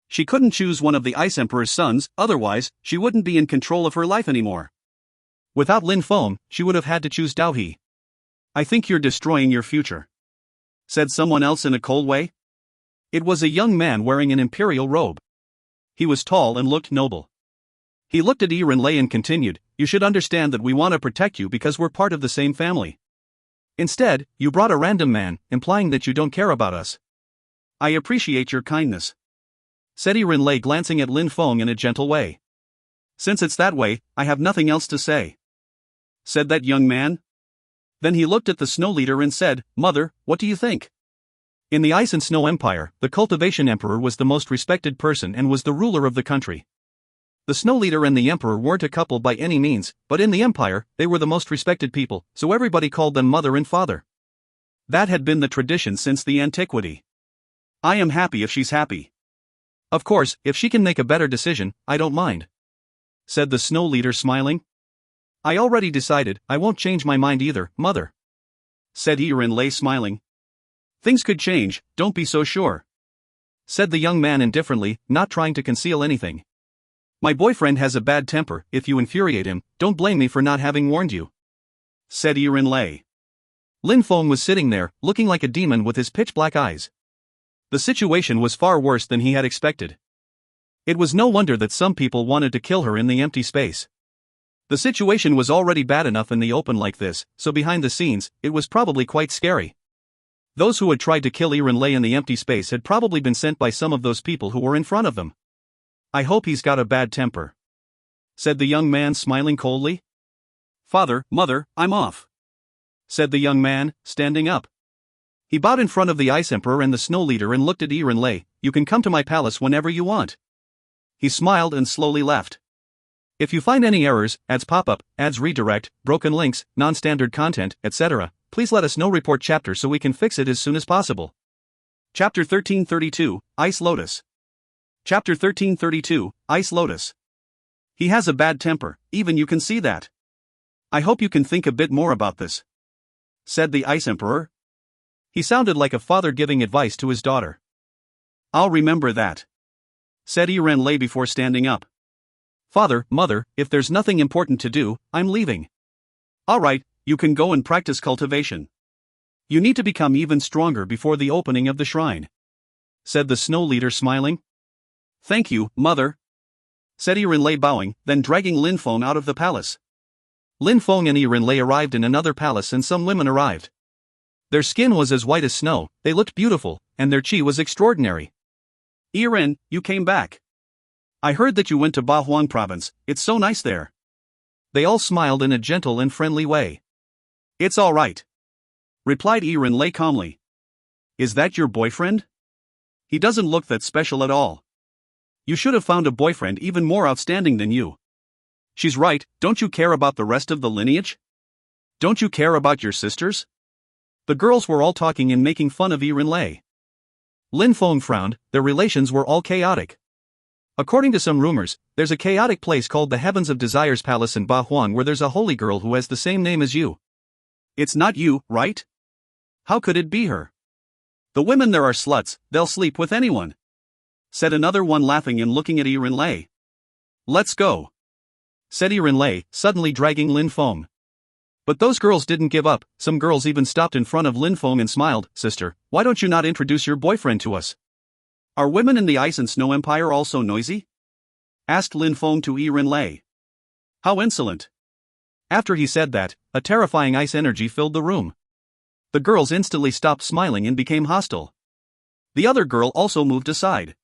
She couldn't choose one of the Ice Emperor's sons, otherwise, she wouldn't be in control of her life anymore. Without Lin Feng, she would have had to choose Dao He. "I think you're destroying your future," said someone else in a cold way. It was a young man wearing an imperial robe. He was tall and looked noble. He looked at Lei and continued, "You should understand that we want to protect you because we're part of the same family. Instead, you brought a random man, implying that you don't care about us." "I appreciate your kindness," said Lei, glancing at Lin Feng in a gentle way. "Since it's that way, I have nothing else to say," said that young man. Then he looked at the Snow Leader and said, "Mother, what do you think?" In the Ice and Snow Empire, the Cultivation Emperor was the most respected person and was the ruler of the country. The Snow Leader and the Emperor weren't a couple by any means, but in the Empire, they were the most respected people, so everybody called them mother and father. That had been the tradition since the antiquity. "I am happy if she's happy. Of course, if she can make a better decision, I don't mind," said the Snow Leader, smiling. "I already decided, I won't change my mind either, mother," said Lei, smiling. "Things could change, don't be so sure," said the young man indifferently, not trying to conceal anything. "My boyfriend has a bad temper, if you infuriate him, don't blame me for not having warned you," said Lei. Lin Feng was sitting there, looking like a demon with his pitch-black eyes. The situation was far worse than he had expected. It was no wonder that some people wanted to kill her in the empty space. The situation was already bad enough in the open like this, so behind the scenes, it was probably quite scary. Those who had tried to kill Lei in the empty space had probably been sent by some of those people who were in front of them. "I hope he's got a bad temper," said the young man, smiling coldly. "Father, mother, I'm off," said the young man, standing up. He bowed in front of the Ice Emperor and the Snow Leader and looked at Lei. "You can come to my palace whenever you want." He smiled and slowly left. If you find any errors, ads pop up, ads redirect, broken links, non-standard content, etc., please let us know. Report chapter so we can fix it as soon as possible. Chapter 1332, Ice Lotus. Chapter 1332, Ice Lotus. "He has a bad temper, even you can see that. I hope you can think a bit more about this," said the Ice Emperor. He sounded like a father giving advice to his daughter. "I'll remember that," said Lei before standing up. "Father, mother, if there's nothing important to do, I'm leaving." "Alright, you can go and practice cultivation. You need to become even stronger before the opening of the shrine," said the Snow Leader, smiling. "Thank you, mother," said Lei, bowing, then dragging Lin Feng out of the palace. Lin Feng and Lei arrived in another palace and some women arrived. Their skin was as white as snow, they looked beautiful, and their chi was extraordinary. "Ren, you came back. I heard that you went to Bahuang province, it's so nice there." They all smiled in a gentle and friendly way. "It's all right," replied Lei calmly. "Is that your boyfriend? He doesn't look that special at all. You should have found a boyfriend even more outstanding than you." "She's right, don't you care about the rest of the lineage? Don't you care about your sisters?" The girls were all talking and making fun of Lei. Lin Feng frowned, their relations were all chaotic. According to some rumors, there's a chaotic place called the Heavens of Desires Palace in Bahuang where there's a holy girl who has the same name as you. It's not you, right? How could it be her? The women there are sluts, they'll sleep with anyone, said another one, laughing and looking at Lei. "Let's go," said Lei, suddenly dragging Lin Feng. But those girls didn't give up, some girls even stopped in front of Lin Feng and smiled. "Sister, why don't you not introduce your boyfriend to us?" "Are women in the Ice and Snow Empire also noisy?" asked Lin Feng to Lei. "How insolent." After he said that, a terrifying ice energy filled the room. The girls instantly stopped smiling and became hostile. The other girl also moved aside.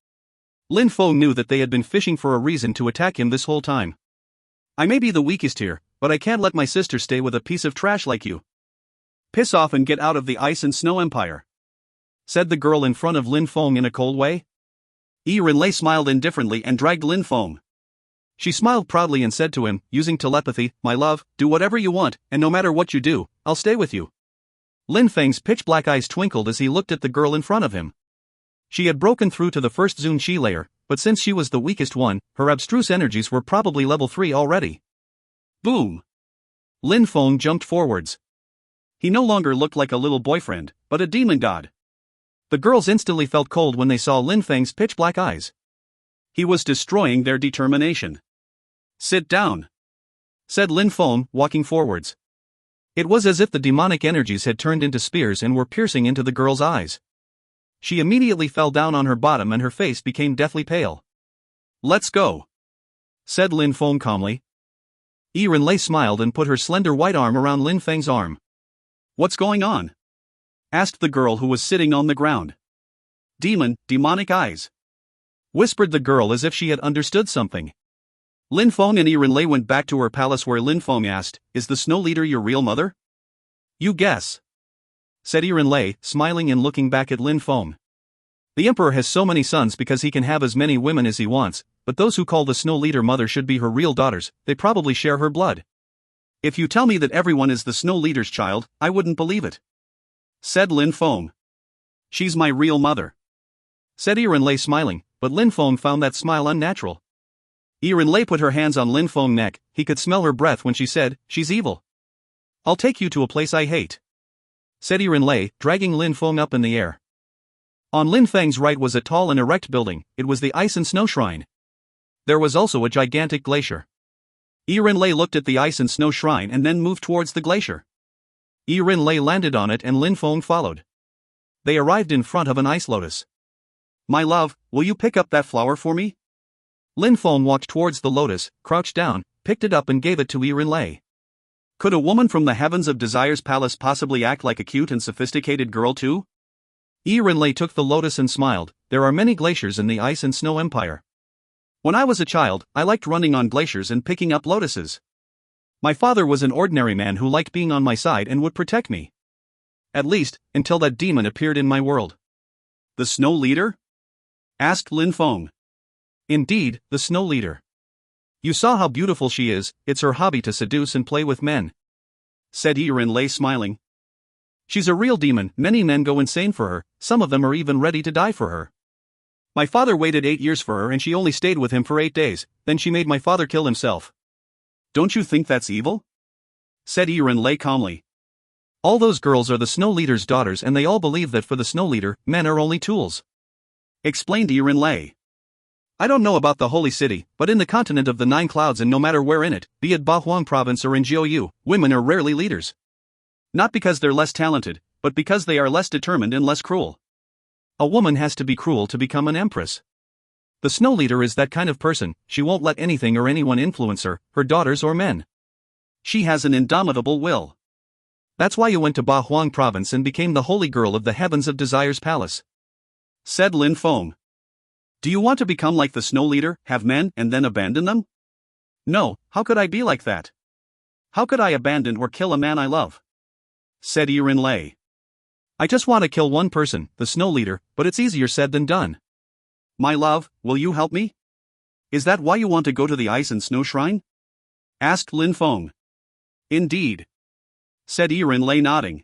Lin Feng knew that they had been fishing for a reason to attack him this whole time. "I may be the weakest here, but I can't let my sister stay with a piece of trash like you. Piss off and get out of the Ice and Snow Empire," said the girl in front of Lin Feng in a cold way. Lei smiled indifferently and dragged Lin Feng. She smiled proudly and said to him, using telepathy, "My love, do whatever you want, and no matter what you do, I'll stay with you." Lin Feng's pitch-black eyes twinkled as he looked at the girl in front of him. She had broken through to the first Zun Qi layer, but since she was the weakest one, her abstruse energies were probably level 3 already. Boom! Lin Feng jumped forwards. He no longer looked like a little boyfriend, but a demon god. The girls instantly felt cold when they saw Lin Feng's pitch-black eyes. He was destroying their determination. "Sit down," said Lin Feng, walking forwards. It was as if the demonic energies had turned into spears and were piercing into the girl's eyes. She immediately fell down on her bottom and her face became deathly pale. "Let's go," said Lin Feng calmly. Ren smiled and put her slender white arm around Lin Feng's arm. "What's going on?" asked the girl who was sitting on the ground. Demonic eyes," whispered the girl as if she had understood something. Lin Feng and Ren went back to her palace where Lin Feng asked, "Is the snow leader your real mother?" "You guess," said Ren, smiling and looking back at Lin Feng. "The emperor has so many sons because he can have as many women as he wants, but those who call the snow leader mother should be her real daughters, they probably share her blood." "If you tell me that everyone is the snow leader's child, I wouldn't believe it," said Lin Feng. "She's my real mother," said Ren smiling, but Lin Feng found that smile unnatural. Ren put her hands on Lin Feng's neck. He could smell her breath when she said, "She's evil." "I'll take you to a place I hate," said Ren, dragging Lin Feng up in the air. On Lin Feng's right was a tall and erect building. It was the Ice and Snow Shrine. There was also a gigantic glacier. Ren looked at the Ice and Snow Shrine and then moved towards the glacier. Ren landed on it and Lin Feng followed. They arrived in front of an ice lotus. "My love, will you pick up that flower for me?" Lin Feng walked towards the lotus, crouched down, picked it up and gave it to Ren. Could a woman from the Heavens of Desire's palace possibly act like a cute and sophisticated girl too? Ren took the lotus and smiled. There are many glaciers in the Ice and Snow Empire. When I was a child, I liked running on glaciers and picking up lotuses. My father was an ordinary man who liked being on my side and would protect me. At least, until that demon appeared in my world. "The snow leader?" asked Lin Feng. "Indeed, the snow leader. You saw how beautiful she is, it's her hobby to seduce and play with men," said Ren smiling. "She's a real demon, many men go insane for her, some of them are even ready to die for her. My father waited 8 years for her and she only stayed with him for 8 days, then she made my father kill himself." "Don't you think that's evil?" said Ren calmly. "All those girls are the snow leader's daughters and they all believe that for the snow leader, men are only tools," explained Ren. "I don't know about the holy city, but in the continent of the 9 clouds and no matter where in it, be it Bahuang province or in Jiuyu, women are rarely leaders. Not because they're less talented, but because they are less determined and less cruel. A woman has to be cruel to become an empress. The snow leader is that kind of person, she won't let anything or anyone influence her, her daughters or men. She has an indomitable will. That's why you went to Bahuang province and became the holy girl of the Heavens of Desire's palace," said Lin Feng. "Do you want to become like the snow leader, have men and then abandon them?" "No, how could I be like that? How could I abandon or kill a man I love?" said Ren. "I just want to kill one person, the snow leader, but it's easier said than done." "My love, will you help me? Is that why you want to go to the Ice and Snow Shrine?" asked Lin Feng. "Indeed," said Ren nodding.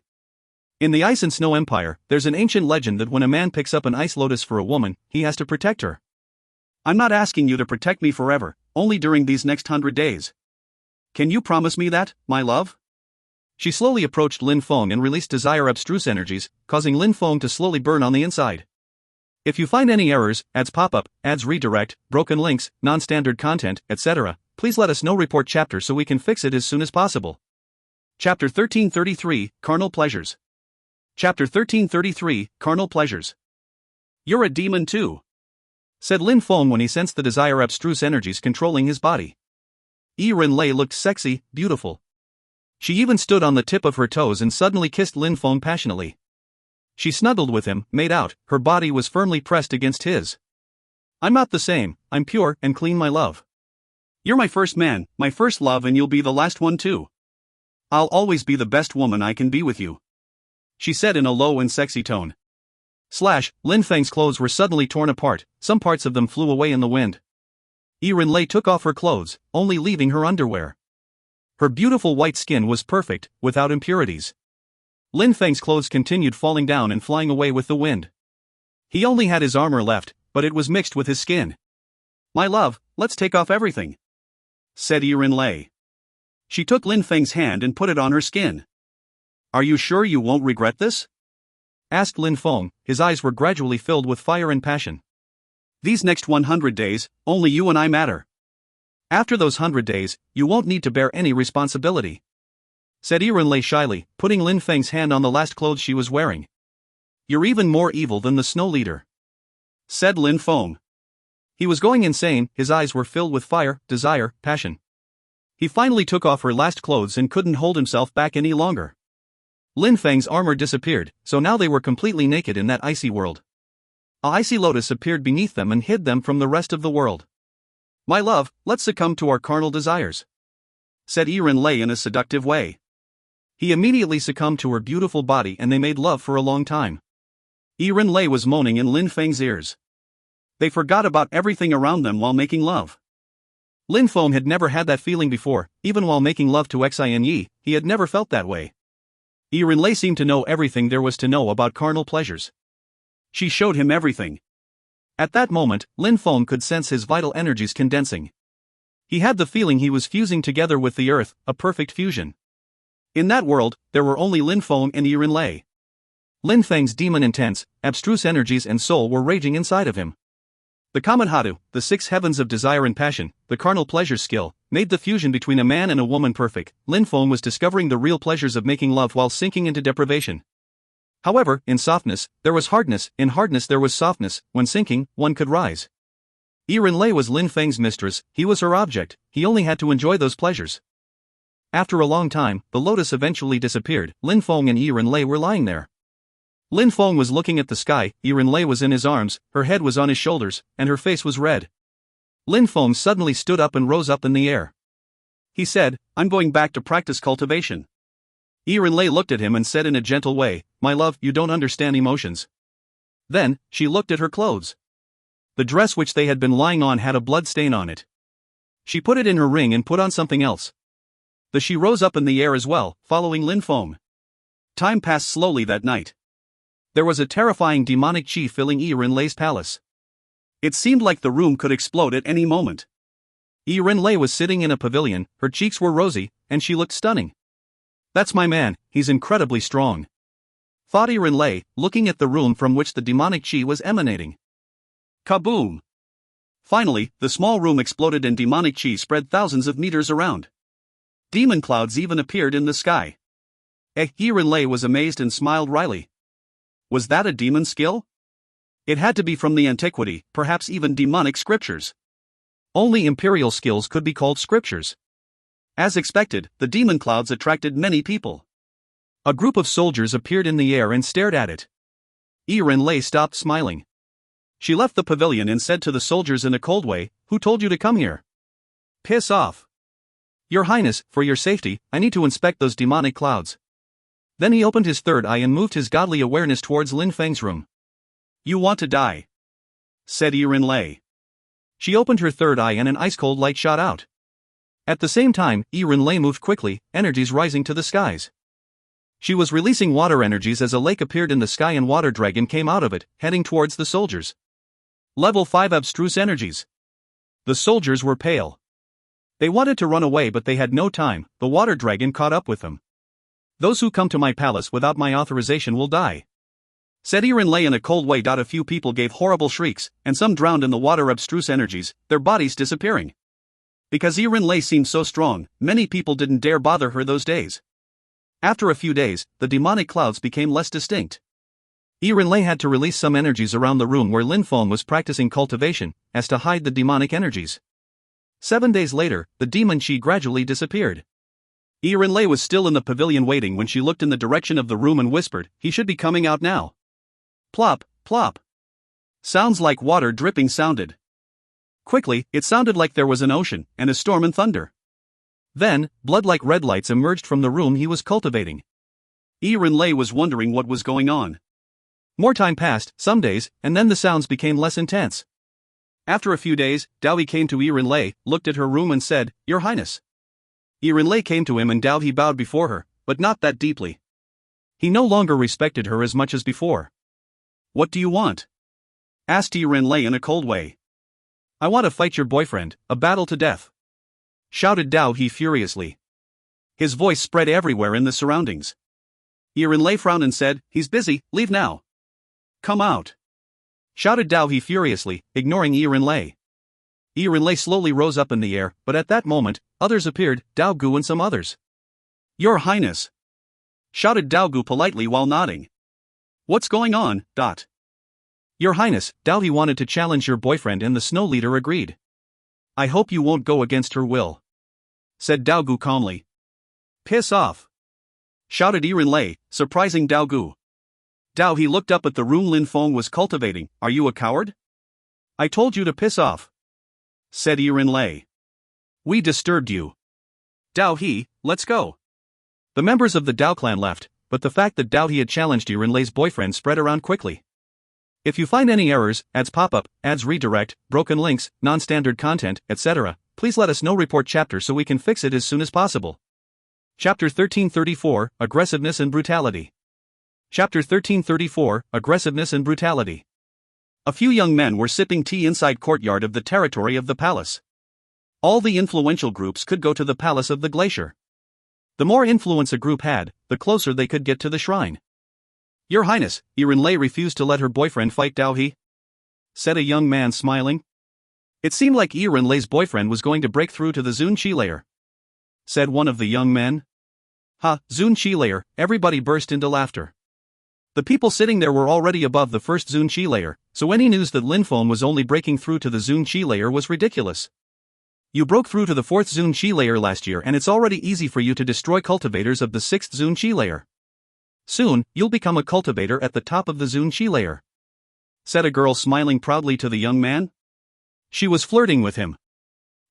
"In the Ice and Snow Empire, there's an ancient legend that when a man picks up an ice lotus for a woman, he has to protect her. I'm not asking you to protect me forever, only during these next 100 days. Can you promise me that, my love?" She slowly approached Lin Feng and released desire abstruse energies, causing Lin Feng to slowly burn on the inside. If you find any errors, ads pop-up, ads redirect, broken links, non-standard content, etc., please let us know. Report chapter so we can fix it as soon as possible. Chapter 1333, Carnal Pleasures. Chapter 1333, Carnal Pleasures. "You're a demon too," said Lin Feng when he sensed the desire abstruse energies controlling his body. Ren looked sexy, beautiful. She even stood on the tip of her toes and suddenly kissed Lin Feng passionately. She snuggled with him, made out, her body was firmly pressed against his. "I'm not the same, I'm pure and clean, my love. You're my first man, my first love, and you'll be the last one too. I'll always be the best woman I can be with you," she said in a low and sexy tone. Lin Feng's clothes were suddenly torn apart, some parts of them flew away in the wind. Ren took off her clothes, only leaving her underwear. Her beautiful white skin was perfect, without impurities. Lin Feng's clothes continued falling down and flying away with the wind. He only had his armor left, but it was mixed with his skin. My love, let's take off everything, said Yiren Lei. She took Lin Feng's hand and put it on her skin. Are you sure you won't regret this? Asked Lin Feng, his eyes were gradually filled with fire and passion. These next 100 days, only you and I matter. After those 100 days, you won't need to bear any responsibility, said Yiren Lei shyly, putting Lin Feng's hand on the last clothes she was wearing. You're even more evil than the snow leader, said Lin Feng. He was going insane, his eyes were filled with fire, desire, passion. He finally took off her last clothes and couldn't hold himself back any longer. Lin Feng's armor disappeared, so now they were completely naked in that icy world. A icy lotus appeared beneath them and hid them from the rest of the world. My love, let's succumb to our carnal desires, said Yiren Lei in a seductive way. He immediately succumbed to her beautiful body and they made love for a long time. Yiren Lei was moaning in Lin Feng's ears. They forgot about everything around them while making love. Lin Feng had never had that feeling before, even while making love to Xin Yi, he had never felt that way. Yiren Lei seemed to know everything there was to know about carnal pleasures. She showed him everything. At that moment, Lin Feng could sense his vital energies condensing. He had the feeling he was fusing together with the earth, a perfect fusion. In that world, there were only Lin Feng and Yiren Lei. Lin Feng's demon intense, abstruse energies and soul were raging inside of him. The Kamanhatu, the 6 heavens of desire and passion, the carnal pleasure skill, made the fusion between a man and a woman perfect. Lin Feng was discovering the real pleasures of making love while sinking into deprivation. However, in softness, there was hardness, in hardness there was softness, when sinking, one could rise. Yiren Lei was Lin Feng's mistress, he was her object, he only had to enjoy those pleasures. After a long time, the lotus eventually disappeared, Lin Feng and Yiren Lei were lying there. Lin Feng was looking at the sky, Yiren Lei was in his arms, her head was on his shoulders, and her face was red. Lin Feng suddenly stood up and rose up in the air. He said, I'm going back to practice cultivation. Yiren Lei looked at him and said in a gentle way, my love, you don't understand emotions. Then, she looked at her clothes. The dress which they had been lying on had a blood stain on it. She put it in her ring and put on something else. She rose up in the air as well, following Lin Feng. Time passed slowly that night. There was a terrifying demonic chi filling Yiren Lei's palace. It seemed like the room could explode at any moment. Yiren Lei was sitting in a pavilion, her cheeks were rosy, and she looked stunning. That's my man, he's incredibly strong, thought Yiren Lei, looking at the room from which the demonic chi was emanating. Kaboom! Finally, the small room exploded and demonic chi spread thousands of meters around. Demon clouds even appeared in the sky. Yiren Lei was amazed and smiled wryly. Was that a demon skill? It had to be from the antiquity, perhaps even demonic scriptures. Only imperial skills could be called scriptures. As expected, the demon clouds attracted many people. A group of soldiers appeared in the air and stared at it. Yiren Lei stopped smiling. She left the pavilion and said to the soldiers in a cold way, who told you to come here? Piss off. Your Highness, for your safety, I need to inspect those demonic clouds. Then he opened his third eye and moved his godly awareness towards Lin Feng's room. You want to die, said Yiren Lei. She opened her third eye and an ice-cold light shot out. At the same time, Yiren Lei moved quickly, energies rising to the skies. She was releasing water energies as a lake appeared in the sky and water dragon came out of it, heading towards the soldiers. Level 5 abstruse energies. The soldiers were pale. They wanted to run away but they had no time, the water dragon caught up with them. Those who come to my palace without my authorization will die, said Yiren Lei in a cold way. A few people gave horrible shrieks, and some drowned in the water abstruse energies, their bodies disappearing. Because Yiren Lei seemed so strong, many people didn't dare bother her those days. After a few days, the demonic clouds became less distinct. Yiren Lei had to release some energies around the room where Lin Feng was practicing cultivation, as to hide the demonic energies. 7 days later, the demon chi gradually disappeared. Yiren Lei was still in the pavilion waiting when she looked in the direction of the room and whispered, he should be coming out now. Plop, plop. Sounds like water dripping sounded. Quickly, it sounded like there was an ocean, and a storm and thunder. Then, blood-like red lights emerged from the room he was cultivating. Yiren Lei was wondering what was going on. More time passed, some days, and then the sounds became less intense. After a few days, Daoyi came to Yiren Lei, looked at her room and said, Your Highness. Yiren Lei came to him and Daoyi bowed before her, but not that deeply. He no longer respected her as much as before. What do you want? Asked Yiren Lei in a cold way. I want to fight your boyfriend, a battle to death," shouted Dao He furiously. His voice spread everywhere in the surroundings. Yirenlei frowned and said, "He's busy, leave now." "Come out," shouted Dao He furiously, ignoring Yirenlei. Yirenlei slowly rose up in the air, but at that moment, others appeared, Dao Gu and some others. "Your Highness," shouted Dao Gu politely while nodding. "What's going on, Dot?" "Your Highness, Dao He wanted to challenge your boyfriend and the snow leader agreed. I hope you won't go against her will," said Dao Gu calmly. "Piss off," shouted Yirenlei, surprising Dao Gu. Dao He looked up at the room Lin Feng was cultivating. "Are you a coward?" "I told you to piss off," said Yirenlei. "We disturbed you. Dao He, let's go." The members of the Dao clan left, but the fact that Dao He had challenged Yirenlei's boyfriend spread around quickly. If you find any errors, ads pop-up, ads redirect, broken links, non-standard content, etc., please let us know. Report chapter so we can fix it as soon as possible. Chapter 1334, Aggressiveness and Brutality. Chapter 1334, Aggressiveness and Brutality. A few young men were sipping tea inside courtyard of the territory of the palace. All the influential groups could go to the palace of the glacier. The more influence a group had, the closer they could get to the shrine. "Your Highness, Yirenlei refused to let her boyfriend fight Dao He," said a young man smiling. "It seemed like Yirenlei's boyfriend was going to break through to the Zun Qi layer," said one of the young men. "Ha, Zun Qi layer," everybody burst into laughter. The people sitting there were already above the first Zun Qi layer, so any news that Lin Feng was only breaking through to the Zun Qi layer was ridiculous. You broke through to the 4th Zun Qi layer last year and it's already easy for you to destroy cultivators of the 6th Zun Qi layer. Soon, you'll become a cultivator at the top of the Zun Qi layer," said a girl smiling proudly to the young man. She was flirting with him.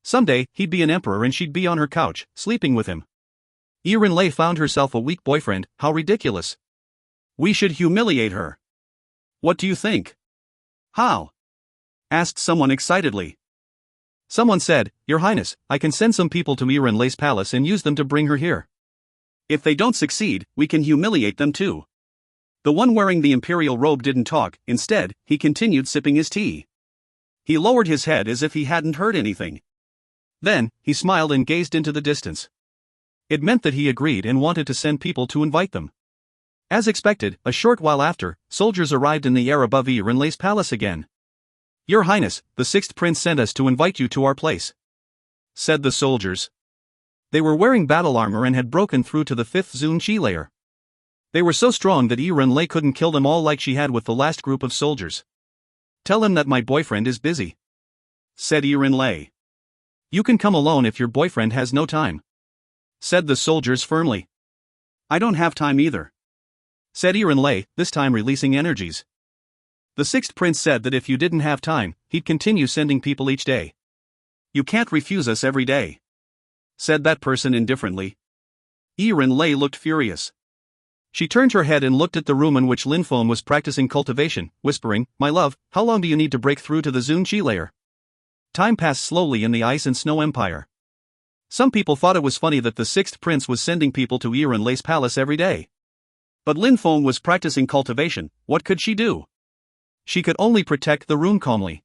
Someday, he'd be an emperor and she'd be on her couch, sleeping with him. Yirenlei found herself a weak boyfriend. How ridiculous. "We should humiliate her. What do you think?" "How?" asked someone excitedly. Someone said, "Your Highness, I can send some people to Yirenlei's palace and use them to bring her here. If they don't succeed, we can humiliate them too." The one wearing the imperial robe didn't talk, instead, he continued sipping his tea. He lowered his head as if he hadn't heard anything. Then, he smiled and gazed into the distance. It meant that he agreed and wanted to send people to invite them. As expected, a short while after, soldiers arrived in the air above Yirenlei's palace again. "Your Highness, the 6th prince sent us to invite you to our place," said the soldiers. They were wearing battle armor and had broken through to the 5th Zun Qi layer. They were so strong that Yirenlei couldn't kill them all like she had with the last group of soldiers. "Tell him that my boyfriend is busy," said Yirenlei. "You can come alone if your boyfriend has no time," said the soldiers firmly. "I don't have time either," said Yirenlei, this time releasing energies. The 6th prince said that if you didn't have time, he'd continue sending people each day. "You can't refuse us every day," said that person indifferently. Yirenlei looked furious. She turned her head and looked at the room in which Lin Feng was practicing cultivation, whispering, "My love, how long do you need to break through to the Zun Qi layer?" Time passed slowly in the Ice and Snow Empire. Some people thought it was funny that the 6th prince was sending people to Yirenlei's palace every day. But Lin Feng was practicing cultivation. What could she do? She could only protect the room calmly.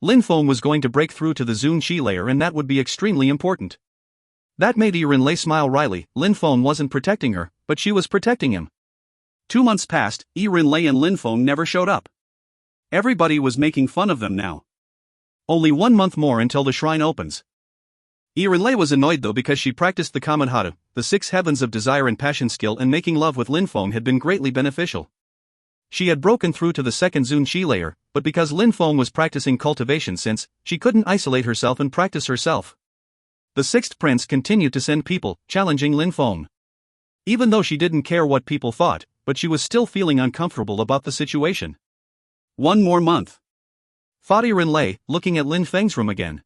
Lin Feng was going to break through to the Zun Qi layer and that would be extremely important. That made Yirenlei smile wryly. Lin Feng wasn't protecting her, but she was protecting him. 2 months passed, Yirenlei and Lin Feng never showed up. Everybody was making fun of them now. Only 1 month more until the shrine opens. Yirenlei was annoyed though because she practiced the Kamenhara, the 6 heavens of desire and passion skill, and making love with Lin Feng had been greatly beneficial. She had broken through to the 2nd Zun Qi layer, but because Lin Feng was practicing cultivation since, she couldn't isolate herself and practice herself. The 6th prince continued to send people, challenging Lin Feng. Even though she didn't care what people thought, but she was still feeling uncomfortable about the situation. 1 more month, thought Yirenlei, looking at Lin Feng's room again.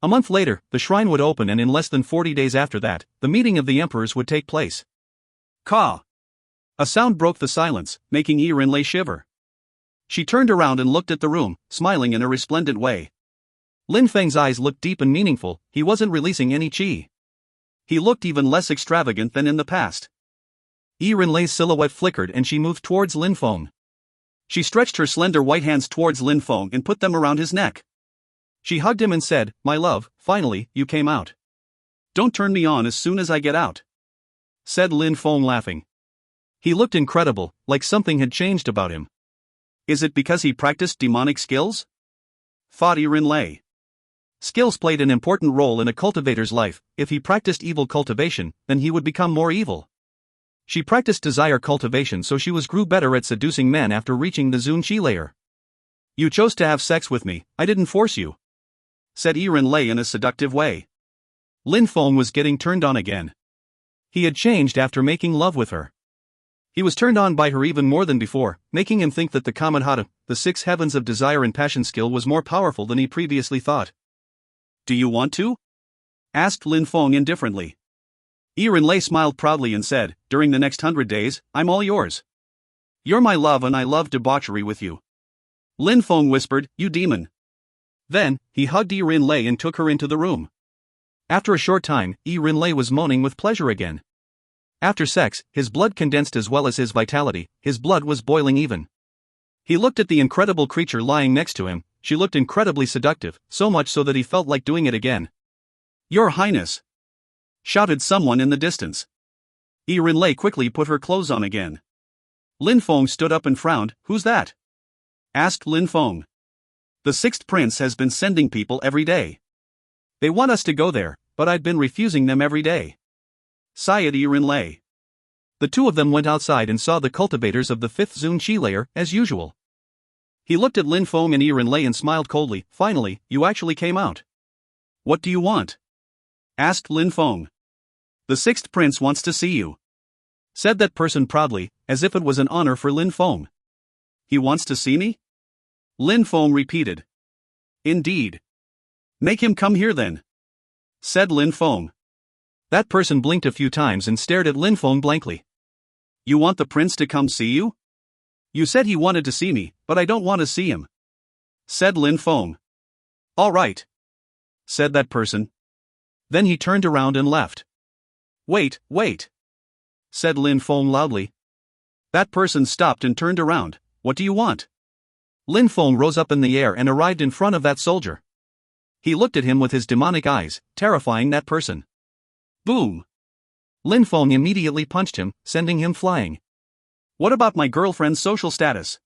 A month later, the shrine would open and in less than 40 days after that, the meeting of the emperors would take place. Caw! A sound broke the silence, making Yirenlei shiver. She turned around and looked at the room, smiling in a resplendent way. Lin Feng's eyes looked deep and meaningful. He wasn't releasing any qi. He looked even less extravagant than in the past. Yirenlei's silhouette flickered and she moved towards Lin Feng. She stretched her slender white hands towards Lin Feng and put them around his neck. She hugged him and said, "My love, finally, you came out." "Don't turn me on as soon as I get out," said Lin Feng laughing. He looked incredible, like something had changed about him. Is it because he practiced demonic skills? Thought Yiren Lei. Skills played an important role in a cultivator's life. If he practiced evil cultivation, then he would become more evil. She practiced desire cultivation, so she grew better at seducing men after reaching the Zunqi layer. "You chose to have sex with me, I didn't force you," said Yiren Lei in a seductive way. Lin Feng was getting turned on again. He had changed after making love with her. He was turned on by her even more than before, making him think that the Kamadhata, the 6 heavens of desire and passion skill, was more powerful than he previously thought. "Do you want to?" asked Lin Feng indifferently. Yiren Lei smiled proudly and said, "During the next 100 days, I'm all yours. You're my love and I love debauchery with you." Lin Feng whispered, "You demon." Then, he hugged Yiren Lei and took her into the room. After a short time, Yiren Lei was moaning with pleasure again. After sex, his blood condensed as well as his vitality, his blood was boiling even. He looked at the incredible creature lying next to him. She looked incredibly seductive, so much so that he felt like doing it again. "Your Highness!" shouted someone in the distance. Yiren Lei quickly put her clothes on again. Lin Feng stood up and frowned. "Who's that?" asked Lin Feng. "The 6th prince has been sending people every day. They want us to go there, but I've been refusing them every day," sighed Yiren Lei. The two of them went outside and saw the cultivators of the 5th Zunqi layer, as usual. He looked at Lin Feng and Yiren Lei and smiled coldly. "Finally, you actually came out. What do you want?" asked Lin Feng. "The 6th prince wants to see you," said that person proudly, as if it was an honor for Lin Feng. "He wants to see me?" Lin Feng repeated. "Indeed. Make him come here then," said Lin Feng. That person blinked a few times and stared at Lin Feng blankly. "You want the prince to come see you?" "You said he wanted to see me, but I don't want to see him," said Lin Feng. "All right," said that person. Then he turned around and left. Wait, said Lin Feng loudly. That person stopped and turned around. "What do you want?" Lin Feng rose up in the air and arrived in front of that soldier. He looked at him with his demonic eyes, terrifying that person. Boom! Lin Feng immediately punched him, sending him flying. "What about my girlfriend's social status?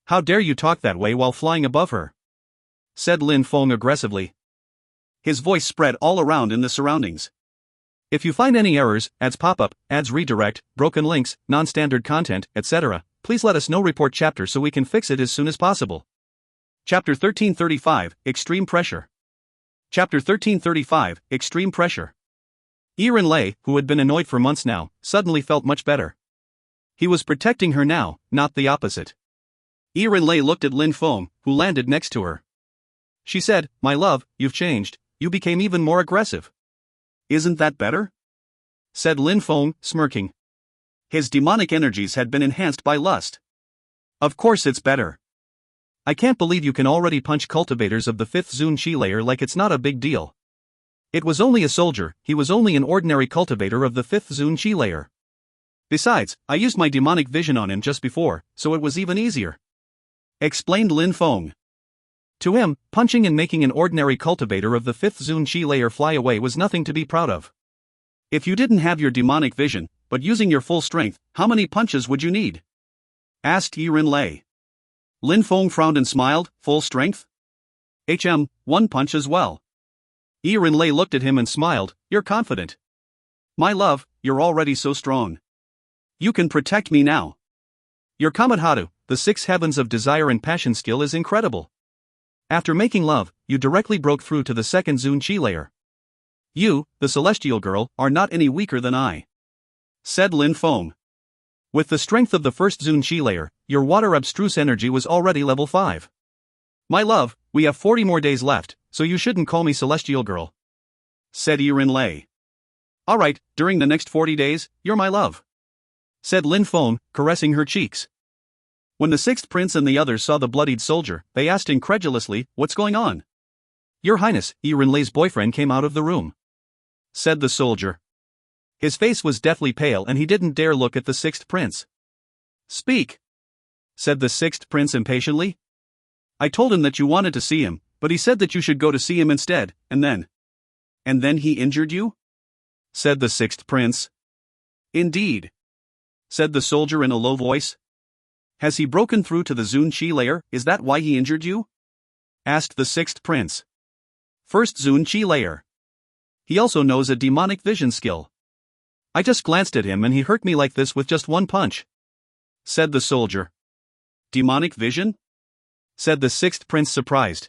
How dare you talk that way while flying above her?" said Lin Feng aggressively. His voice spread all around in the surroundings. If you find any errors, ads pop up, ads redirect, broken links, non-standard content, etc., please let us know. Report chapter so we can fix it as soon as possible. Chapter 1335, Extreme Pressure. Chapter 1335, Extreme Pressure. Yiren Lei, who had been annoyed for months now, suddenly felt much better. He was protecting her now, not the opposite. Yiren Lei looked at Lin Feng, who landed next to her. She said, "My love, you've changed, you became even more aggressive." "Isn't that better?" said Lin Feng, smirking. His demonic energies had been enhanced by lust. "Of course it's better. I can't believe you can already punch cultivators of the 5th Zunqi layer like it's not a big deal. It was only a soldier, he was only an ordinary cultivator of the 5th Zunqi layer. Besides, I used my demonic vision on him just before, so it was even easier," explained Lin Feng. To him, punching and making an ordinary cultivator of the 5th Zunqi layer fly away was nothing to be proud of. "If you didn't have your demonic vision, but using your full strength, how many punches would you need?" asked Yiren Lei. Lin Feng frowned and smiled. "Full strength? One punch as well." Yiren Lei looked at him and smiled. "You're confident. My love, you're already so strong. You can protect me now. Your Kamadhatu, the 6 heavens of desire and passion skill, is incredible. After making love, you directly broke through to the 2nd Zunqi layer. You, the celestial girl, are not any weaker than I," said Lin Feng. "With the strength of the 1st Zunqi layer, your water abstruse energy was already level 5. My love, we have 40 more days left, so you shouldn't call me celestial girl," said Yiren Lei. "Alright, during the next 40 days, you're my love," said Lin Feng, caressing her cheeks. When the 6th prince and the others saw the bloodied soldier, they asked incredulously, "What's going on?" "Your Highness, Yiren Lei's boyfriend came out of the room," said the soldier. His face was deathly pale and he didn't dare look at the 6th prince. "Speak," said the 6th prince impatiently. "I told him that you wanted to see him, But he said that you should go to see him instead, and then. And then he injured you? Said the sixth prince. Indeed. Said the soldier in a low voice. Has he broken through to the Zun Chi layer? Is that why he injured you? Asked the sixth prince. First Zun Chi layer. He also knows a demonic vision skill. I just glanced at him and he hurt me like this with just one punch. Said the soldier. Demonic vision? Said the sixth prince surprised.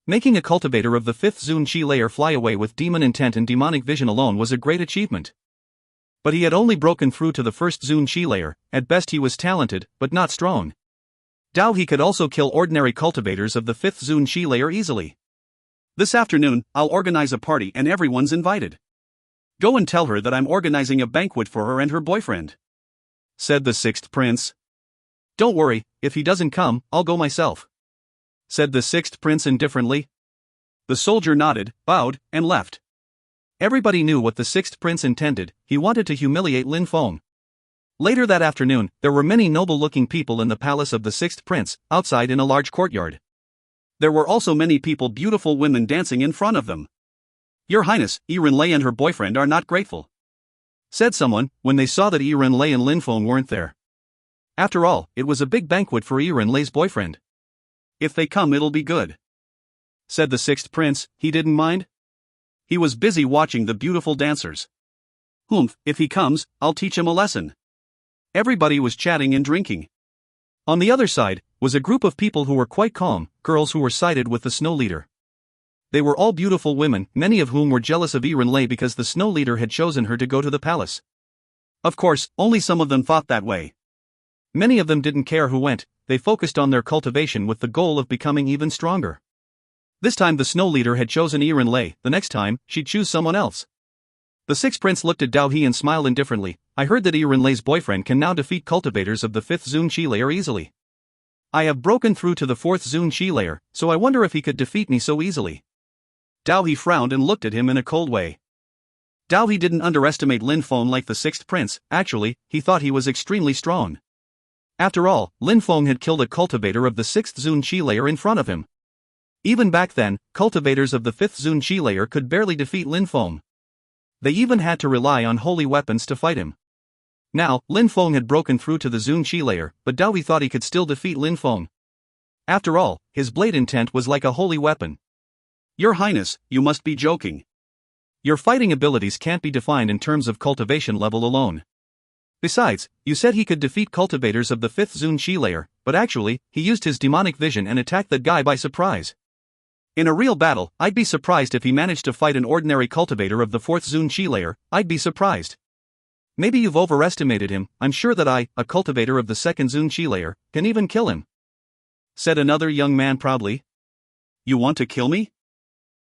Making a cultivator of the fifth Zun Chi layer fly away with demon intent and demonic vision alone was a great achievement. But he had only broken through to the first Zun Chi layer. At best he was talented, but not strong. Doubt he could also kill ordinary cultivators of the fifth Zun Chi layer easily. This afternoon, I'll organize a party and everyone's invited. Go and tell her that I'm organizing a banquet for her and her boyfriend. Said the sixth prince. Don't worry, if he doesn't come, I'll go myself. Said the sixth prince indifferently. The soldier nodded, bowed, and left. Everybody knew what the sixth prince intended. He wanted to humiliate Lin Feng. Later that afternoon, there were many noble-looking people in the palace of the sixth prince, outside in a large courtyard. There were also many beautiful women dancing in front of them. Your Highness, Yiren Lei and her boyfriend are not grateful. Said someone, when they saw that Yiren Lei and Lin Feng weren't there. After all, it was a big banquet for Yiren Lei's boyfriend. If they come it'll be good. Said the sixth prince, he didn't mind. He was busy watching the beautiful dancers. If he comes, I'll teach him a lesson. Everybody was chatting and drinking. On the other side, was a group of people who were quite calm, girls who were sided with the snow leader. They were all beautiful women, many of whom were jealous of Yiren Lei because the snow leader had chosen her to go to the palace. Of course, only some of them thought that way. Many of them didn't care who went, they focused on their cultivation with the goal of becoming even stronger. This time the snow leader had chosen Yiren Lei, the next time, she'd choose someone else. The sixth prince looked at Dao He and smiled indifferently. I heard that Yiren Lei's boyfriend can now defeat cultivators of the fifth Zun Chi layer easily. I have broken through to the fourth Zun Chi layer, so I wonder if he could defeat me so easily. Dao He frowned and looked at him in a cold way. Dao He didn't underestimate Lin Feng like the sixth prince, actually, he thought he was extremely strong. After all, Lin Feng had killed a cultivator of the sixth Zun Chi layer in front of him. Even back then, cultivators of the fifth Zun Chi layer could barely defeat Lin Feng. They even had to rely on holy weapons to fight him. Now, Lin Feng had broken through to the Zun Chi layer, but Dao He thought he could still defeat Lin Feng. After all, his blade intent was like a holy weapon. Your Highness, you must be joking. Your fighting abilities can't be defined in terms of cultivation level alone. Besides, you said he could defeat cultivators of the fifth Zun Chi layer, but actually, he used his demonic vision and attacked that guy by surprise. In a real battle, I'd be surprised if he managed to fight an ordinary cultivator of the fourth Zun Chi layer, I'd be surprised. Maybe you've overestimated him, I'm sure that I, a cultivator of the second Zun Chi layer, can even kill him. Said another young man proudly. You want to kill me?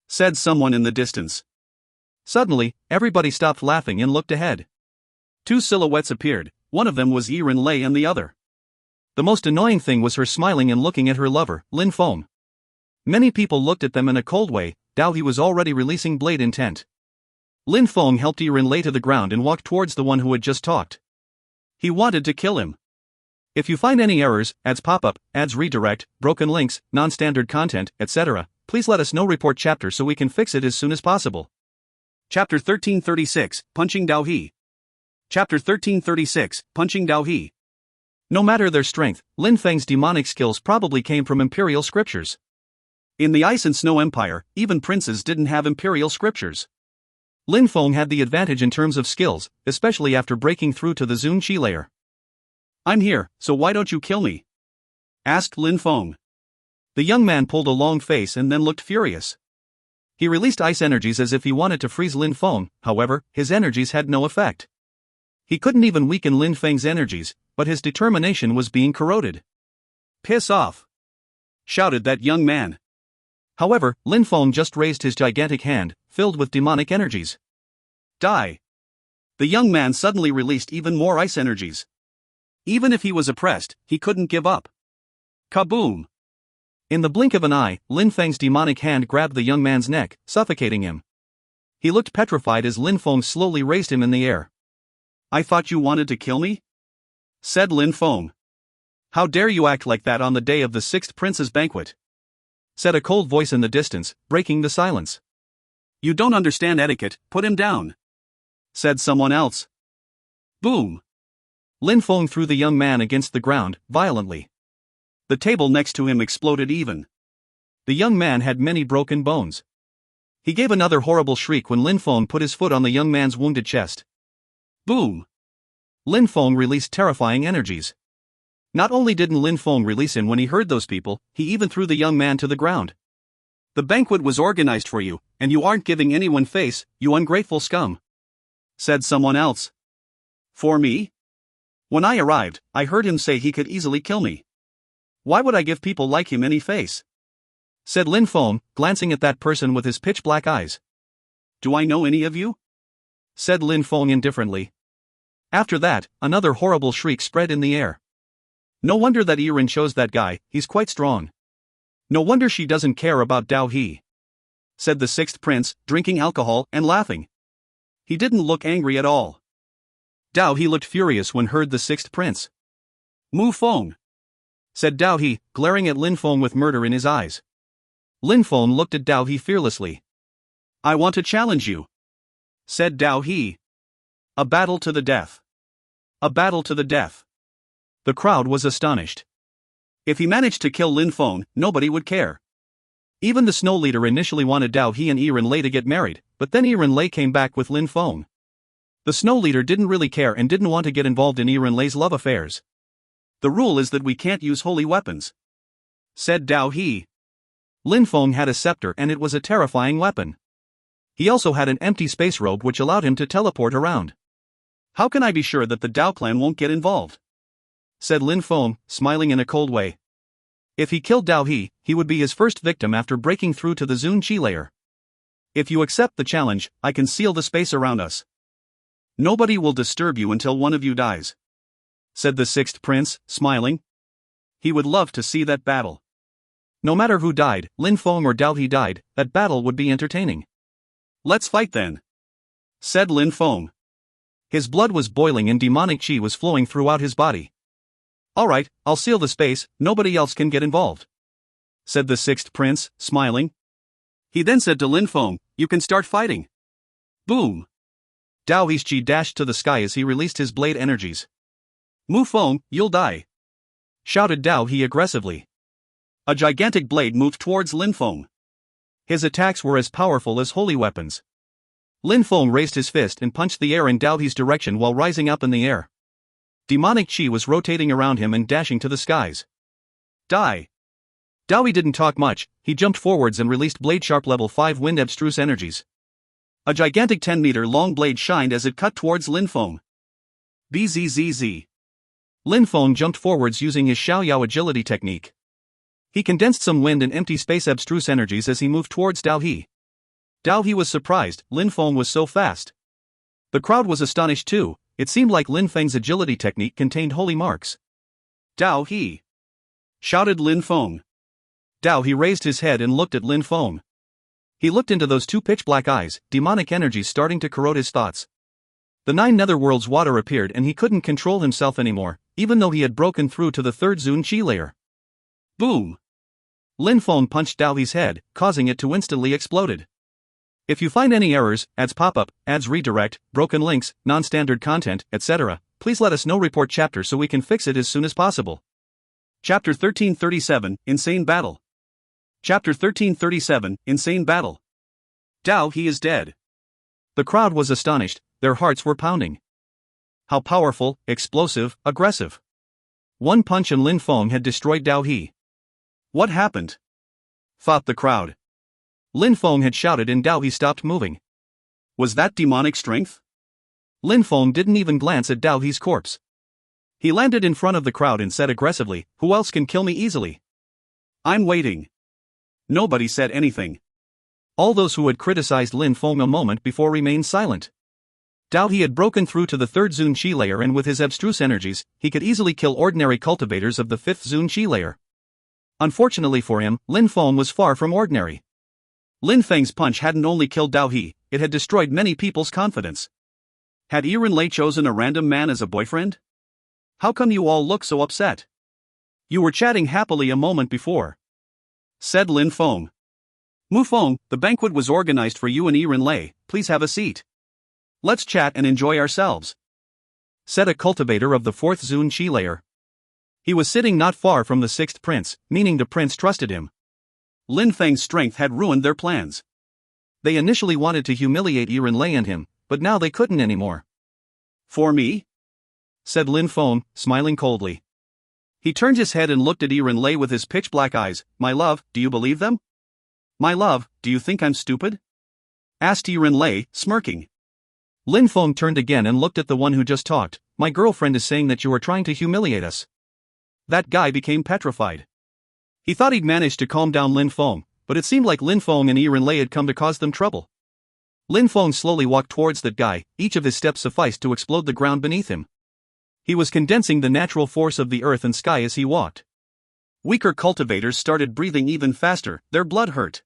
Said someone in the distance. Suddenly, everybody stopped laughing and looked ahead. Two silhouettes appeared, one of them was Yiren Lei and the other. The most annoying thing was her smiling and looking at her lover, Lin Feng. Many people looked at them in a cold way. Dao He was already releasing blade intent. Lin Feng helped Yiren Lei to the ground and walked towards the one who had just talked. He wanted to kill him. If you find any errors, ads pop up, ads redirect, broken links, non-standard content, etc., please let us know. Report chapter so we can fix it as soon as possible. Chapter 1336, Punching Dao He. Chapter 1336, Punching Dao He. No matter their strength, Lin Feng's demonic skills probably came from imperial scriptures. In the Ice and Snow Empire, even princes didn't have imperial scriptures. Lin Feng had the advantage in terms of skills, especially after breaking through to the Zun Chi layer. I'm here, so why don't you kill me? Asked Lin Feng. The young man pulled a long face and then looked furious. He released ice energies as if he wanted to freeze Lin Feng, however, his energies had no effect. He couldn't even weaken Lin Feng's energies, but his determination was being corroded. Piss off! Shouted that young man. However, Lin Feng just raised his gigantic hand, filled with demonic energies. Die! The young man suddenly released even more ice energies. Even if he was oppressed, he couldn't give up. Kaboom! In the blink of an eye, Lin Feng's demonic hand grabbed the young man's neck, suffocating him. He looked petrified as Lin Feng slowly raised him in the air. I thought you wanted to kill me? Said Lin Feng. How dare you act like that on the day of the sixth prince's banquet? said a cold voice in the distance, breaking the silence. You don't understand etiquette, put him down, said someone else. Boom! Lin Feng threw the young man against the ground, violently. The table next to him exploded even. The young man had many broken bones. He gave another horrible shriek when Lin Feng put his foot on the young man's wounded chest. Boom! Lin Feng released terrifying energies. Not only didn't Lin Feng release him when he heard those people, he even threw the young man to the ground. The banquet was organized for you, and you aren't giving anyone face, you ungrateful scum, said someone else. For me? When I arrived, I heard him say he could easily kill me. Why would I give people like him any face? Said Lin Feng, glancing at that person with his pitch-black eyes. Do I know any of you? Said Lin Feng indifferently. After that, another horrible shriek spread in the air. No wonder that Yiren chose that guy, he's quite strong. No wonder she doesn't care about Dao He, said the sixth prince, drinking alcohol and laughing. He didn't look angry at all. Dao He looked furious when heard the sixth prince. Mu Feng, said Dao He, glaring at Lin Feng with murder in his eyes. Lin Feng looked at Dao He fearlessly. I want to challenge you, said Dao He. A battle to the death. A battle to the death. The crowd was astonished. If he managed to kill Lin Feng, nobody would care. Even the snow leader initially wanted Dao He and Yiren Lei to get married, but then Yiren Lei came back with Lin Feng. The snow leader didn't really care and didn't want to get involved in Yiren Lei's love affairs. The rule is that we can't use holy weapons, said Dao He. Lin Feng had a scepter and it was a terrifying weapon. He also had an empty space robe which allowed him to teleport around. How can I be sure that the Dao clan won't get involved? Said Lin Feng, smiling in a cold way. If he killed Dao He, he would be his first victim after breaking through to the Zun Qi layer. If you accept the challenge, I can seal the space around us. Nobody will disturb you until one of you dies, said the sixth prince, smiling. He would love to see that battle. No matter who died, Lin Feng or Dao He died, that battle would be entertaining. Let's fight then, said Lin Feng. His blood was boiling and demonic qi was flowing throughout his body. Alright, I'll seal the space, nobody else can get involved, said the sixth prince, smiling. He then said to Lin Feng, you can start fighting. Boom! Dao He's qi dashed to the sky as he released his blade energies. Mu Feng, you'll die, shouted Dao He aggressively. A gigantic blade moved towards Lin Feng. His attacks were as powerful as holy weapons. Lin Feng raised his fist and punched the air in Dao He's direction while rising up in the air. Demonic qi was rotating around him and dashing to the skies. Die! Dao He didn't talk much, he jumped forwards and released Blade Sharp level 5 wind abstruse energies. A gigantic 10-meter long blade shined as it cut towards Lin Feng. Bzzz. Lin Feng jumped forwards using his Xiaoyao agility technique. He condensed some wind and empty space abstruse energies as he moved towards Dao He. Dao He was surprised, Lin Feng was so fast. The crowd was astonished too, it seemed like Lin Feng's agility technique contained holy marks. Dao He! Shouted Lin Feng. Dao He raised his head and looked at Lin Feng. He looked into those two pitch-black eyes, demonic energies starting to corrode his thoughts. The 9 netherworld's water appeared and he couldn't control himself anymore, even though he had broken through to the 3rd Zun Qi layer. Boom! Lin Feng punched Dao He's head, causing it to instantly explode. If you find any errors, ads pop-up, ads redirect, broken links, non-standard content, etc., please let us know. Report chapter so we can fix it as soon as possible. Chapter 1337, Insane Battle. Chapter 1337, Insane Battle. Dao He is dead. The crowd was astonished, their hearts were pounding. How powerful, explosive, aggressive. One punch and Lin Feng had destroyed Dao He. What happened? Thought the crowd. Lin Feng had shouted and Dao He stopped moving. Was that demonic strength? Lin Feng didn't even glance at Dao He's corpse. He landed in front of the crowd and said aggressively, who else can kill me easily? I'm waiting. Nobody said anything. All those who had criticized Lin Feng a moment before remained silent. Dao He had broken through to the 3rd Zun Qi layer and with his abstruse energies, he could easily kill ordinary cultivators of the 5th Zun Qi layer. Unfortunately for him, Lin Feng was far from ordinary. Lin Feng's punch hadn't only killed Dao He, it had destroyed many people's confidence. Had Yiren Lei chosen a random man as a boyfriend? How come you all look so upset? You were chatting happily a moment before. said Lin Feng. Mu Feng, the banquet was organized for you and Yiren Lei, please have a seat. Let's chat and enjoy ourselves, said a cultivator of the 4th Zun Qi layer. He was sitting not far from the 6th prince, meaning the prince trusted him. Lin Feng's strength had ruined their plans. They initially wanted to humiliate Yiren Lei and him, but now they couldn't anymore. For me? Said Lin Feng, smiling coldly. He turned his head and looked at Yiren Lei with his pitch-black eyes. My love, do you believe them? My love, do you think I'm stupid? Asked Yiren Lei, smirking. Lin Feng turned again and looked at the one who just talked. My girlfriend is saying that you are trying to humiliate us. That guy became petrified. He thought he'd managed to calm down Lin Feng, but it seemed like Lin Feng and Yiren Lei had come to cause them trouble. Lin Feng slowly walked towards that guy, each of his steps sufficed to explode the ground beneath him. He was condensing the natural force of the earth and sky as he walked. Weaker cultivators started breathing even faster, their blood hurt.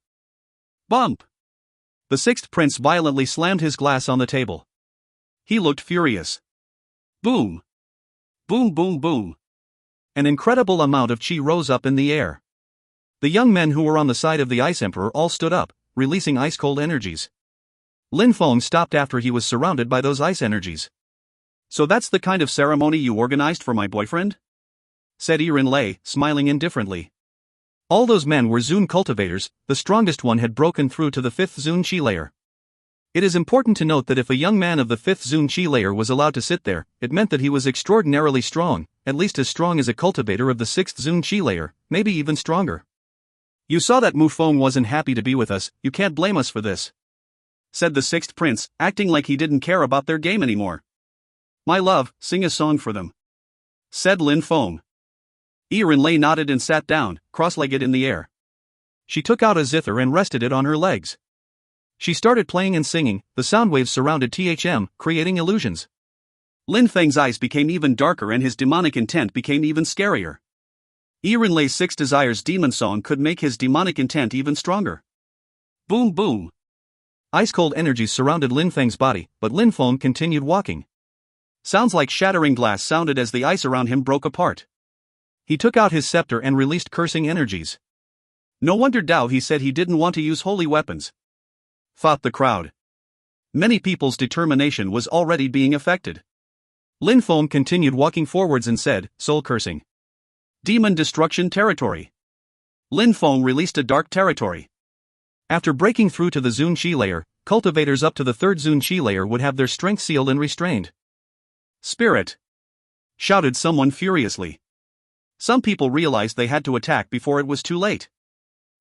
Bump! The 6th prince violently slammed his glass on the table. He looked furious. Boom! Boom boom boom! An incredible amount of qi rose up in the air. The young men who were on the side of the Ice Emperor all stood up, releasing ice-cold energies. Lin Feng stopped after he was surrounded by those ice energies. So that's the kind of ceremony you organized for my boyfriend? Said Yiren Lei, smiling indifferently. All those men were Zun cultivators, the strongest one had broken through to the 5th Zun Qi layer. It is important to note that if a young man of the 5th Zun Qi layer was allowed to sit there, it meant that he was extraordinarily strong, at least as strong as a cultivator of the 6th Zun Qi layer, maybe even stronger. You saw that Mu Feng wasn't happy to be with us, you can't blame us for this, said the 6th prince, acting like he didn't care about their game anymore. My love, sing a song for them, said Lin Feng. Yiren Lei nodded and sat down, cross-legged in the air. She took out a zither and rested it on her legs. She started playing and singing, the sound waves surrounded THM, creating illusions. Lin Feng's eyes became even darker and his demonic intent became even scarier. Yiren Lei's 6 Desires demon song could make his demonic intent even stronger. Boom boom! Ice-cold energies surrounded Lin Feng's body, but Lin Feng continued walking. Sounds like shattering glass sounded as the ice around him broke apart. He took out his scepter and released cursing energies. No wonder Dao he said he didn't want to use holy weapons, thought the crowd. Many people's determination was already being affected. Lin Feng continued walking forwards and said, soul cursing. Demon destruction territory. Lin Feng released a dark territory. After breaking through to the Zun Qi layer, cultivators up to the 3rd Zun Qi layer would have their strength sealed and restrained. Spirit! Shouted someone furiously. Some people realized they had to attack before it was too late.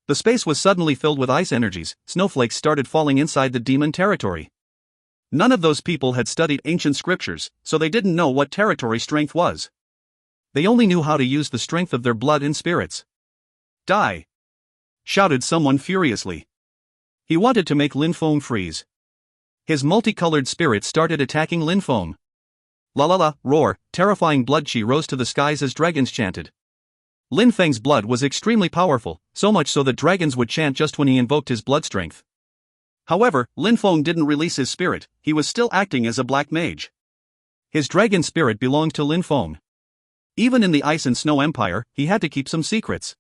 The space was suddenly filled with ice energies, snowflakes started falling inside the demon territory. None of those people had studied ancient scriptures, so they didn't know what territory strength was. They only knew how to use the strength of their blood and spirits. Die! Shouted someone furiously. He wanted to make Lin Feng freeze. His multicolored spirit started attacking Lin Feng. La la la, roar, terrifying blood qi rose to the skies as dragons chanted. Lin Feng's blood was extremely powerful, so much so that dragons would chant just when he invoked his blood strength. However, Lin Feng didn't release his spirit, he was still acting as a black mage. His dragon spirit belonged to Lin Feng. Even in the Ice and Snow Empire, he had to keep some secrets.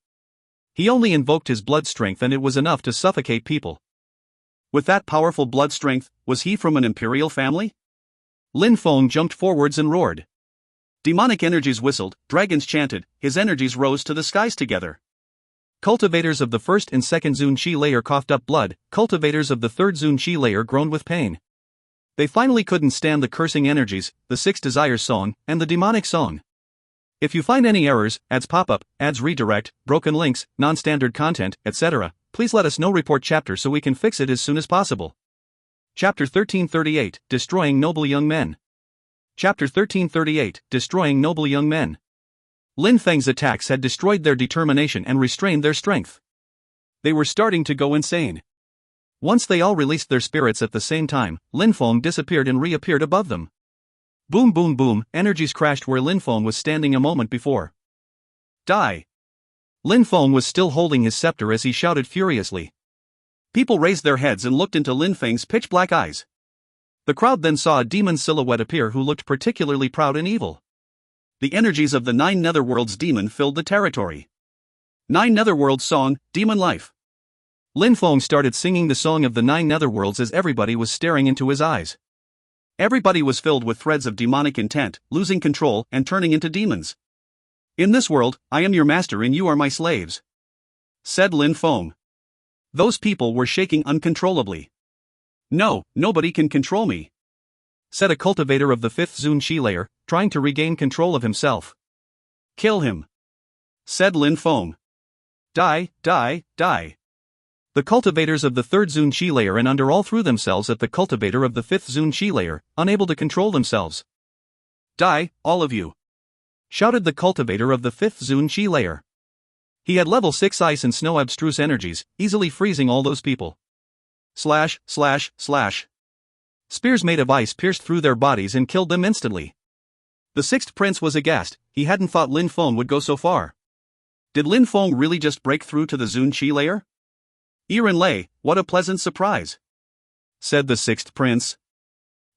He only invoked his blood strength and it was enough to suffocate people. With that powerful blood strength, was he from an imperial family? Lin Feng jumped forwards and roared. Demonic energies whistled, dragons chanted, his energies rose to the skies together. Cultivators of the 1st and 2nd Zun Qi layer coughed up blood, cultivators of the 3rd Zun Qi layer groaned with pain. They finally couldn't stand the cursing energies, the 6 Desires song, and the demonic song. If you find any errors, ads pop up, ads redirect, broken links, non-standard content, etc., please let us know. Report chapter so we can fix it as soon as possible. Chapter 1338, Destroying Noble Young Men. Chapter 1338, Destroying Noble Young Men. Lin Feng's attacks had destroyed their determination and restrained their strength. They were starting to go insane. Once they all released their spirits at the same time, Lin Feng disappeared and reappeared above them. Boom boom boom, energies crashed where Lin Feng was standing a moment before. Die! Lin Feng was still holding his scepter as he shouted furiously. People raised their heads and looked into Lin Feng's pitch-black eyes. The crowd then saw a demon silhouette appear who looked particularly proud and evil. The energies of the 9 netherworld's demon filled the territory. 9 Netherworlds Song, Demon Life. Lin Feng started singing the song of the 9 Netherworlds as everybody was staring into his eyes. Everybody was filled with threads of demonic intent, losing control and turning into demons. In this world, I am your master and you are my slaves, said Lin Feng. Those people were shaking uncontrollably. No, nobody can control me, said a cultivator of the 5th Zun Qi layer, trying to regain control of himself. Kill him, said Lin Feng. Die, die, die. The cultivators of the 3rd Zun Qi layer and under all threw themselves at the cultivator of the 5th Zun Qi layer, unable to control themselves. Die, all of you, shouted the cultivator of the 5th Zun Qi layer. He had level 6 ice and snow abstruse energies, easily freezing all those people. Slash, slash, slash. Spears made of ice pierced through their bodies and killed them instantly. The 6th prince was aghast. He hadn't thought Lin Feng would go so far. Did Lin Feng really just break through to the Zun Qi layer? Yiren Lei, what a pleasant surprise, said the 6th prince.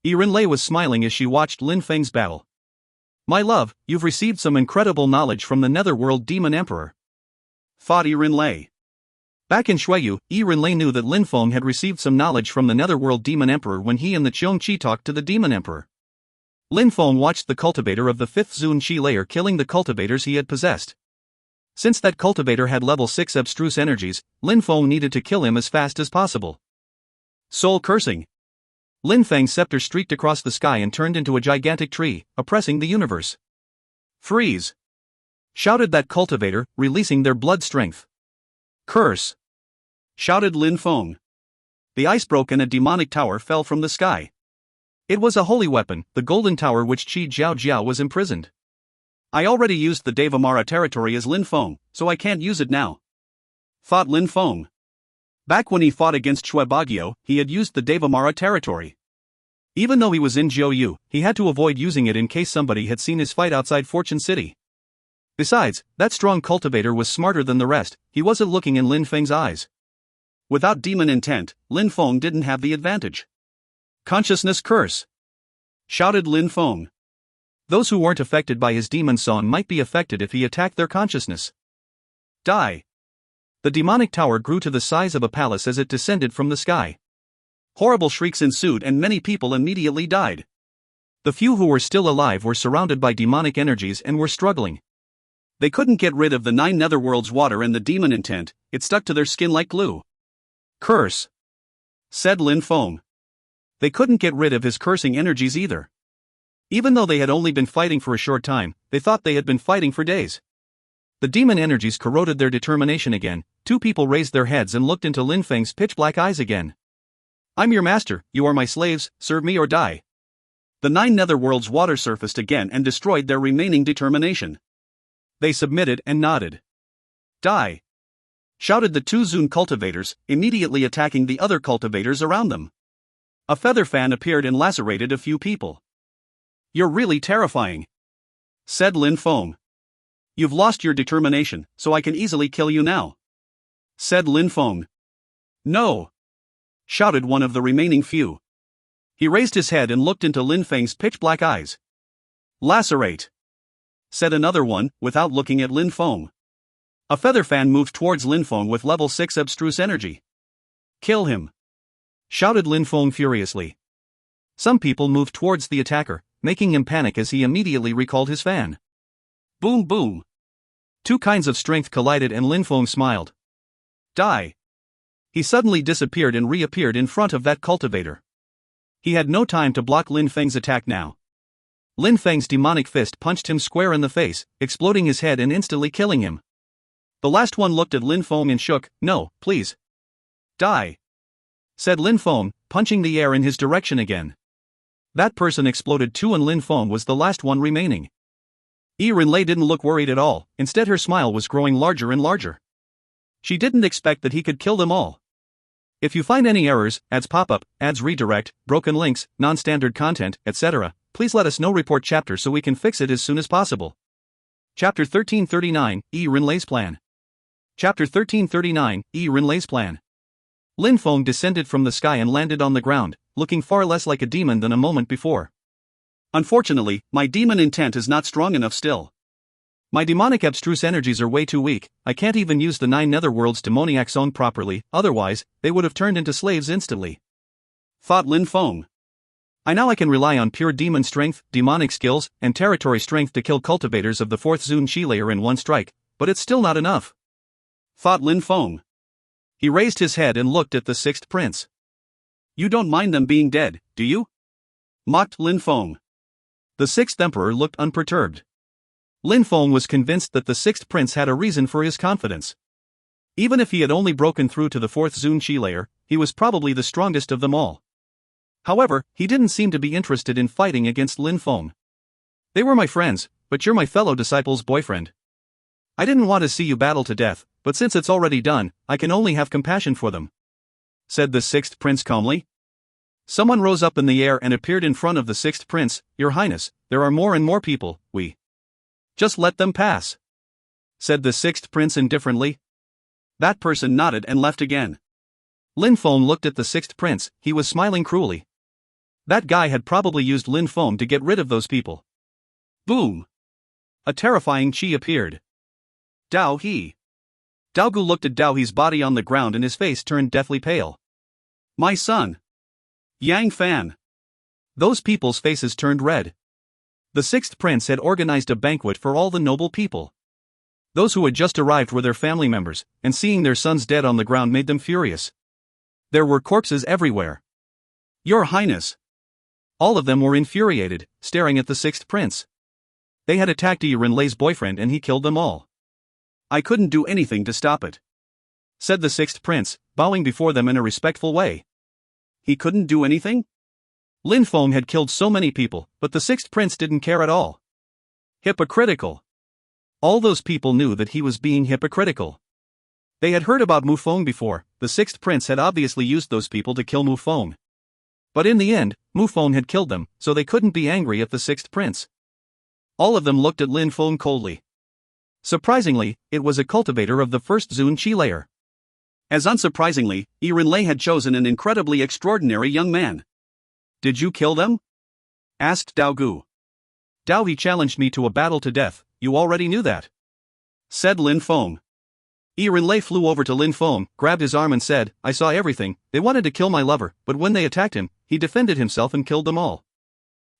Yiren Lei was smiling as she watched Lin Feng's battle. My love, you've received some incredible knowledge from the Netherworld Demon Emperor, thought Yiren Lei. Back in Shuiyu, Yiren Lei knew that Lin Feng had received some knowledge from the Netherworld Demon Emperor when he and the Qiong Qi talked to the Demon Emperor. Lin Feng watched the cultivator of the 5th Zun Qi layer killing the cultivators he had possessed. Since that cultivator had level 6 abstruse energies, Lin Feng needed to kill him as fast as possible. Soul cursing. Lin Feng's scepter streaked across the sky and turned into a gigantic tree, oppressing the universe. Freeze! Shouted that cultivator, releasing their blood strength. Curse! Shouted Lin Feng. The ice broke and a demonic tower fell from the sky. It was a holy weapon, the golden tower which Qi Jiao Jiao was imprisoned. I already used the Devamara territory as Lin Feng, so I can't use it now, thought Lin Feng. Back when he fought against Shui Bagyo, he had used the Devamara territory. Even though he was in Jiuyu, he had to avoid using it in case somebody had seen his fight outside Fortune City. Besides, that strong cultivator was smarter than the rest. He wasn't looking in Lin Feng's eyes. Without demon intent, Lin Feng didn't have the advantage. Consciousness curse! Shouted Lin Feng. Those who weren't affected by his demon song might be affected if he attacked their consciousness. Die! The demonic tower grew to the size of a palace as it descended from the sky. Horrible shrieks ensued and many people immediately died. The few who were still alive were surrounded by demonic energies and were struggling. They couldn't get rid of the 9 Netherworlds water and the demon intent, it stuck to their skin like glue. Curse! Said Lin Feng. They couldn't get rid of his cursing energies either. Even though they had only been fighting for a short time, they thought they had been fighting for days. The demon energies corroded their determination again. 2 people raised their heads and looked into Lin Feng's pitch-black eyes again. I'm your master, you are my slaves, serve me or die. The 9 Netherworlds water surfaced again and destroyed their remaining determination. They submitted and nodded. Die! Shouted the 2 Zun cultivators, immediately attacking the other cultivators around them. A feather fan appeared and lacerated a few people. You're really terrifying, said Lin Feng. You've lost your determination, so I can easily kill you now, said Lin Feng. No! Shouted one of the remaining few. He raised his head and looked into Lin Feng's pitch-black eyes. Lacerate! Said another one, without looking at Lin Feng. A feather fan moved towards Lin Feng with level 6 abstruse energy. Kill him! Shouted Lin Feng furiously. Some people moved towards the attacker, making him panic as he immediately recalled his fan. Boom boom! 2 kinds of strength collided and Lin Feng smiled. Die! He suddenly disappeared and reappeared in front of that cultivator. He had no time to block Lin Feng's attack now. Lin Feng's demonic fist punched him square in the face, exploding his head and instantly killing him. The last one looked at Lin Feng and shook. No, please. Die! Said Lin Feng, punching the air in his direction again. That person exploded too and Lin Feng was the last one remaining. Yiren Lei didn't look worried at all, instead her smile was growing larger and larger. She didn't expect that he could kill them all. If you find any errors, ads pop up, ads redirect, broken links, non-standard content, etc., please let us know. Report chapter so we can fix it as soon as possible. Chapter 1339, Yiren Lei's Plan. Chapter 1339, Yiren Lei's Plan. Lin Feng descended from the sky and landed on the ground, looking far less like a demon than a moment before. Unfortunately, my demon intent is not strong enough still. My demonic abstruse energies are way too weak, I can't even use the 9 netherworld's demoniac zone properly, otherwise, they would have turned into slaves instantly. Thought Lin Feng. I can rely on pure demon strength, demonic skills, and territory strength to kill cultivators of the 4th Zun Chi layer in one strike, but it's still not enough. Thought Lin Feng. He raised his head and looked at the 6th prince. You don't mind them being dead, do you? Mocked Lin Feng. The 6th emperor looked unperturbed. Lin Feng was convinced that the 6th prince had a reason for his confidence. Even if he had only broken through to the 4th Zun Chi layer, he was probably the strongest of them all. However, he didn't seem to be interested in fighting against Lin Feng. They were my friends, but you're my fellow disciple's boyfriend. I didn't want to see you battle to death, but since it's already done, I can only have compassion for them, said the 6th prince calmly. Someone rose up in the air and appeared in front of the 6th prince. Your Highness, there are more and more people, we just let them pass, said the 6th prince indifferently. That person nodded and left again. Lin Feng looked at the 6th prince, he was smiling cruelly. That guy had probably used Lin Feng to get rid of those people. Boom! A terrifying chi appeared. Dao He. Dao Gu looked at Dao He's body on the ground and his face turned deathly pale. My son. Yang Fan. Those people's faces turned red. The 6th prince had organized a banquet for all the noble people. Those who had just arrived were their family members, and seeing their sons dead on the ground made them furious. There were corpses everywhere. Your Highness. All of them were infuriated, staring at the 6th prince. They had attacked Yi Renlei's boyfriend and he killed them all. I couldn't do anything to stop it, said the 6th prince, bowing before them in a respectful way. He couldn't do anything? Lin Feng had killed so many people, but the 6th prince didn't care at all. Hypocritical. All those people knew that he was being hypocritical. They had heard about Mu Feng before. The 6th prince had obviously used those people to kill Mu Feng. But in the end, Mu Feng had killed them, so they couldn't be angry at the 6th prince. All of them looked at Lin Feng coldly. Surprisingly, it was a cultivator of the 1st Zun Chi layer. As unsurprisingly, Yi Renlei had chosen an incredibly extraordinary young man. Did you kill them? Asked Dao Gu. Dao He challenged me to a battle to death, you already knew that, said Lin Feng. Yi Renlei flew over to Lin Feng, grabbed his arm and said, I saw everything. They wanted to kill my lover, but when they attacked him, he defended himself and killed them all.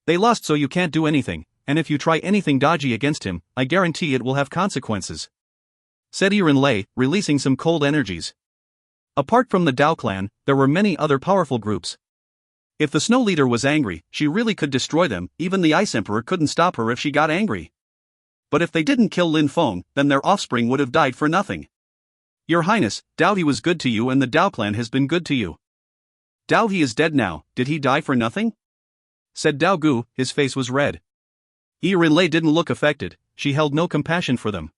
They lost, so you can't do anything, and if you try anything dodgy against him, I guarantee it will have consequences, said Yi Renlei, releasing some cold energies. Apart from the Dao clan, there were many other powerful groups. If the Snow Leader was angry, she really could destroy them. Even the Ice Emperor couldn't stop her if she got angry. But if they didn't kill Lin Feng, then their offspring would have died for nothing. Your Highness, Dao He was good to you and the Dao clan has been good to you. Dao He is dead now, did he die for nothing? Said Dao Gu, his face was red. Yi Renlei didn't look affected, she held no compassion for them.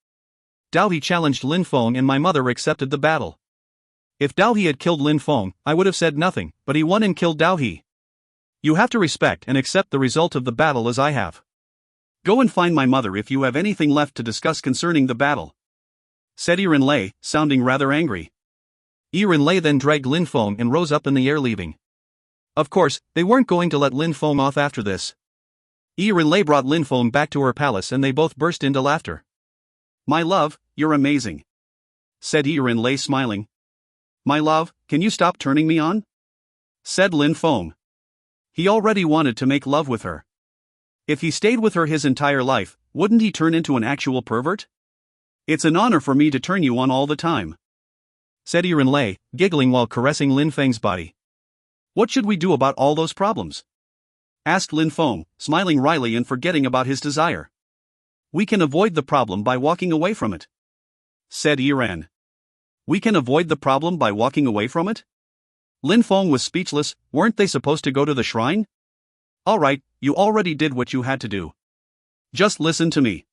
Dao He challenged Lin Feng and my mother accepted the battle. If Dao He had killed Lin Feng, I would have said nothing, but he won and killed Dao He. You have to respect and accept the result of the battle as I have. Go and find my mother if you have anything left to discuss concerning the battle, said Yi Renlei, sounding rather angry. Yi Renlei then dragged Lin Feng and rose up in the air, leaving. Of course, they weren't going to let Lin Feng off after this. Yi Renlei brought Lin Feng back to her palace and they both burst into laughter. My love, you're amazing, said Yi Renlei smiling. My love, can you stop turning me on? Said Lin Feng. He already wanted to make love with her. If he stayed with her his entire life, wouldn't he turn into an actual pervert? It's an honor for me to turn you on all the time, said Yi Renlei, giggling while caressing Lin Feng's body. What should we do about all those problems? Asked Lin Feng, smiling wryly and forgetting about his desire. We can avoid the problem by walking away from it, said Yi Ren. We can avoid the problem by walking away from it? Lin Feng was speechless. Weren't they supposed to go to the shrine? Alright, you already did what you had to do. Just listen to me,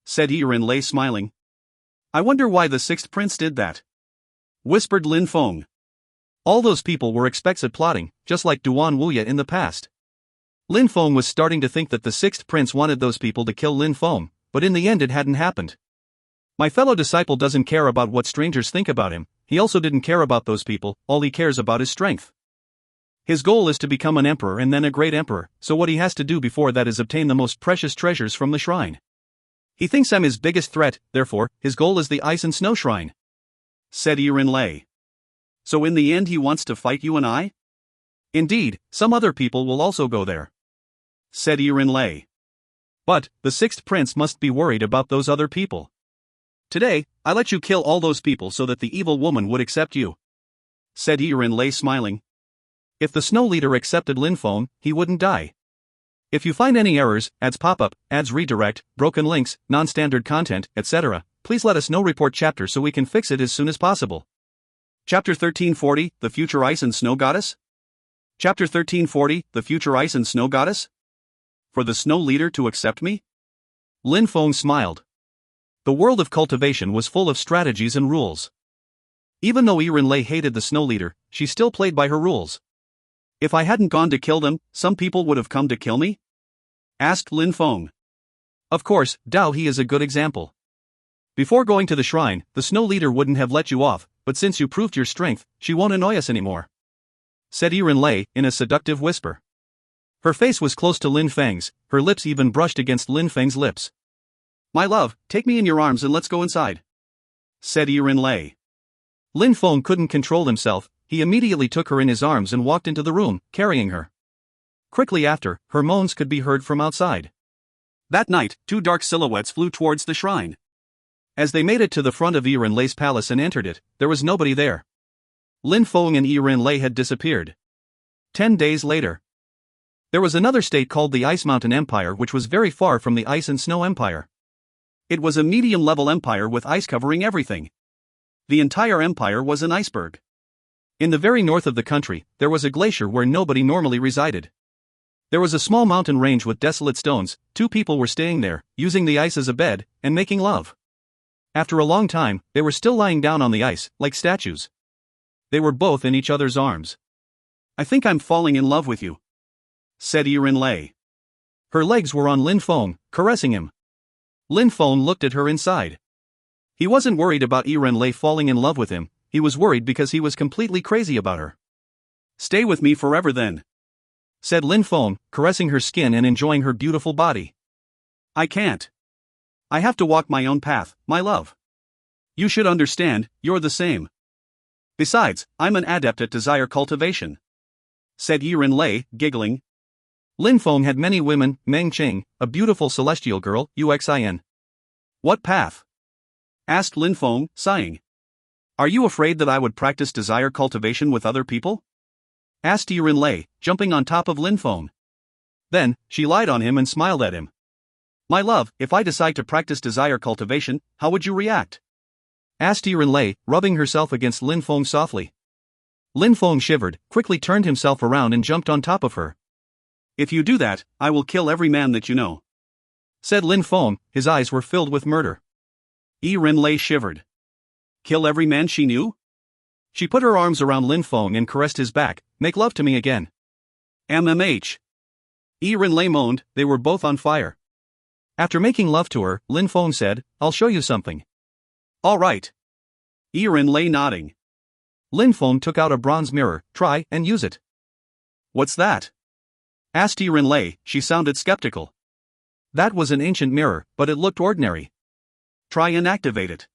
said Yi Renlei smiling. I wonder why the 6th prince did that, whispered Lin Feng. All those people were expected plotting, just like Duan Wuya in the past. Lin Feng was starting to think that the 6th prince wanted those people to kill Lin Feng, but in the end it hadn't happened. My fellow disciple doesn't care about what strangers think about him. He also didn't care about those people, all he cares about is strength. His goal is to become an emperor and then a great emperor, so what he has to do before that is obtain the most precious treasures from the shrine. He thinks I'm his biggest threat, therefore, his goal is the ice and snow shrine," said Lei. "So in the end he wants to fight you and I?" "Indeed, some other people will also go there," said Lei. "But, the sixth prince must be worried about those other people. Today, I let you kill all those people so that the evil woman would accept you," said Lei, smiling. "If the snow leader accepted Feng, he wouldn't die. If you find any errors, ads pop-up, ads redirect, broken links, non-standard content, etc., please let us know. Report chapter so we can fix it as soon as possible." Chapter 1340, The Future Ice and Snow Goddess? Chapter 1340, The Future Ice and Snow Goddess? For the snow leader to accept me? Feng smiled. The world of cultivation was full of strategies and rules. Even though Lei hated the snow leader, she still played by her rules. "If I hadn't gone to kill them, some people would have come to kill me?" asked Feng. "Of course, Dao He is a good example. Before going to the shrine, the snow leader wouldn't have let you off, but since you proved your strength, she won't annoy us anymore," said Lei, in a seductive whisper. Her face was close to Feng's, her lips even brushed against Feng's lips. "My love, take me in your arms and let's go inside," said Lei. Feng couldn't control himself. He immediately took her in his arms and walked into the room, carrying her. Quickly after, her moans could be heard from outside. That night, two dark silhouettes flew towards the shrine. As they made it to the front of Lei's palace and entered it, there was nobody there. Feng and Lei had disappeared. 10 days later. There was another state called the Ice Mountain Empire, which was very far from the Ice and Snow Empire. It was a medium-level empire with ice covering everything. The entire empire was an iceberg. In the very north of the country, there was a glacier where nobody normally resided. There was a small mountain range with desolate stones. Two people were staying there, using the ice as a bed, and making love. After a long time, they were still lying down on the ice, like statues. They were both in each other's arms. "I think I'm falling in love with you," said Lei. Her legs were on Feng, caressing him. Feng looked at her inside. He wasn't worried about Lei falling in love with him. He was worried because he was completely crazy about her. "Stay with me forever then," said Feng, caressing her skin and enjoying her beautiful body. "I can't. I have to walk my own path, my love. You should understand, you're the same. Besides, I'm an adept at desire cultivation," said Lei, giggling. Feng had many women, Meng Qing, a beautiful celestial girl, Uxin. "What path?" asked Feng, sighing. "Are you afraid that I would practice desire cultivation with other people?" asked Lei, jumping on top of Feng. Then, she lied on him and smiled at him. "My love, if I decide to practice desire cultivation, how would you react?" asked Lei, rubbing herself against Feng softly. Feng shivered, quickly turned himself around and jumped on top of her. "If you do that, I will kill every man that you know," said Feng, his eyes were filled with murder. Lei shivered. Kill every man she knew? She put her arms around Feng and caressed his back. "Make love to me again." "MMH. Lei moaned. They were both on fire. After making love to her, Feng said, "I'll show you something." "All right." Lei nodding. Feng took out a bronze mirror. "Try and use it." "What's that?" asked Lei. She sounded skeptical. That was an ancient mirror, but it looked ordinary. "Try and activate it,"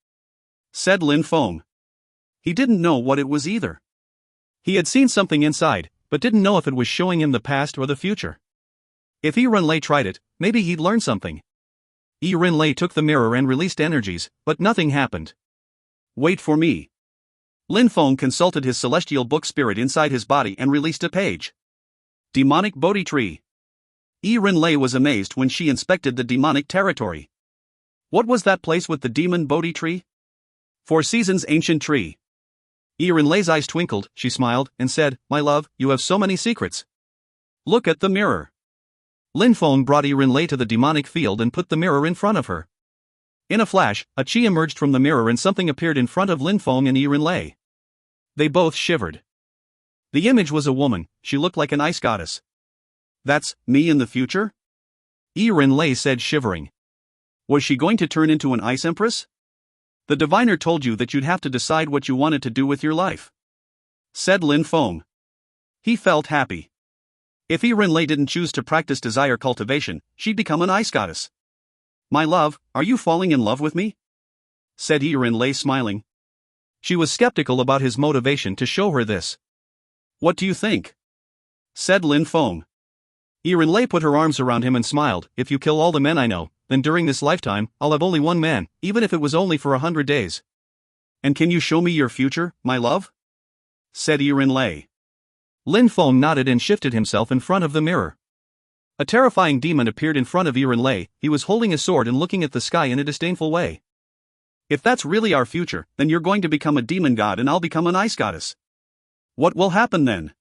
said Feng. He didn't know what it was either. He had seen something inside, but didn't know if it was showing him the past or the future. If Lei tried it, maybe he'd learn something. Lei took the mirror and released energies, but nothing happened. "Wait for me." Feng consulted his celestial book spirit inside his body and released a page. Demonic Bodhi Tree. Lei was amazed when she inspected the demonic territory. What was that place with the demon Bodhi tree? 4 Seasons ancient tree. Lei's eyes twinkled. She smiled and said, "My love, you have so many secrets. Look at the mirror." Feng brought Lei to the demonic field and put the mirror in front of her. In a flash, a chi emerged from the mirror and something appeared in front of Feng and Lei. They both shivered. The image was a woman. She looked like an ice goddess. "That's me in the future?" Lei said, shivering. "Was she going to turn into an ice empress?" "The diviner told you that you'd have to decide what you wanted to do with your life," said Feng. He felt happy. If Lei didn't choose to practice desire cultivation, she'd become an ice goddess. My love, are you falling in love with me? Said Lei, smiling. She was skeptical about his motivation to show her this. What do you think? Said Lin Feng. Lei put her arms around him and smiled. If you kill all the men I know, then during this lifetime, I'll have only one man, even if it was only for 100 days. And can you show me your future, my love? Said Lei. Lin Feng nodded and shifted himself in front of the mirror. A terrifying demon appeared in front of Lei. He was holding a sword and looking at the sky in a disdainful way. If that's really our future, then you're going to become a demon god and I'll become an ice goddess. What will happen then?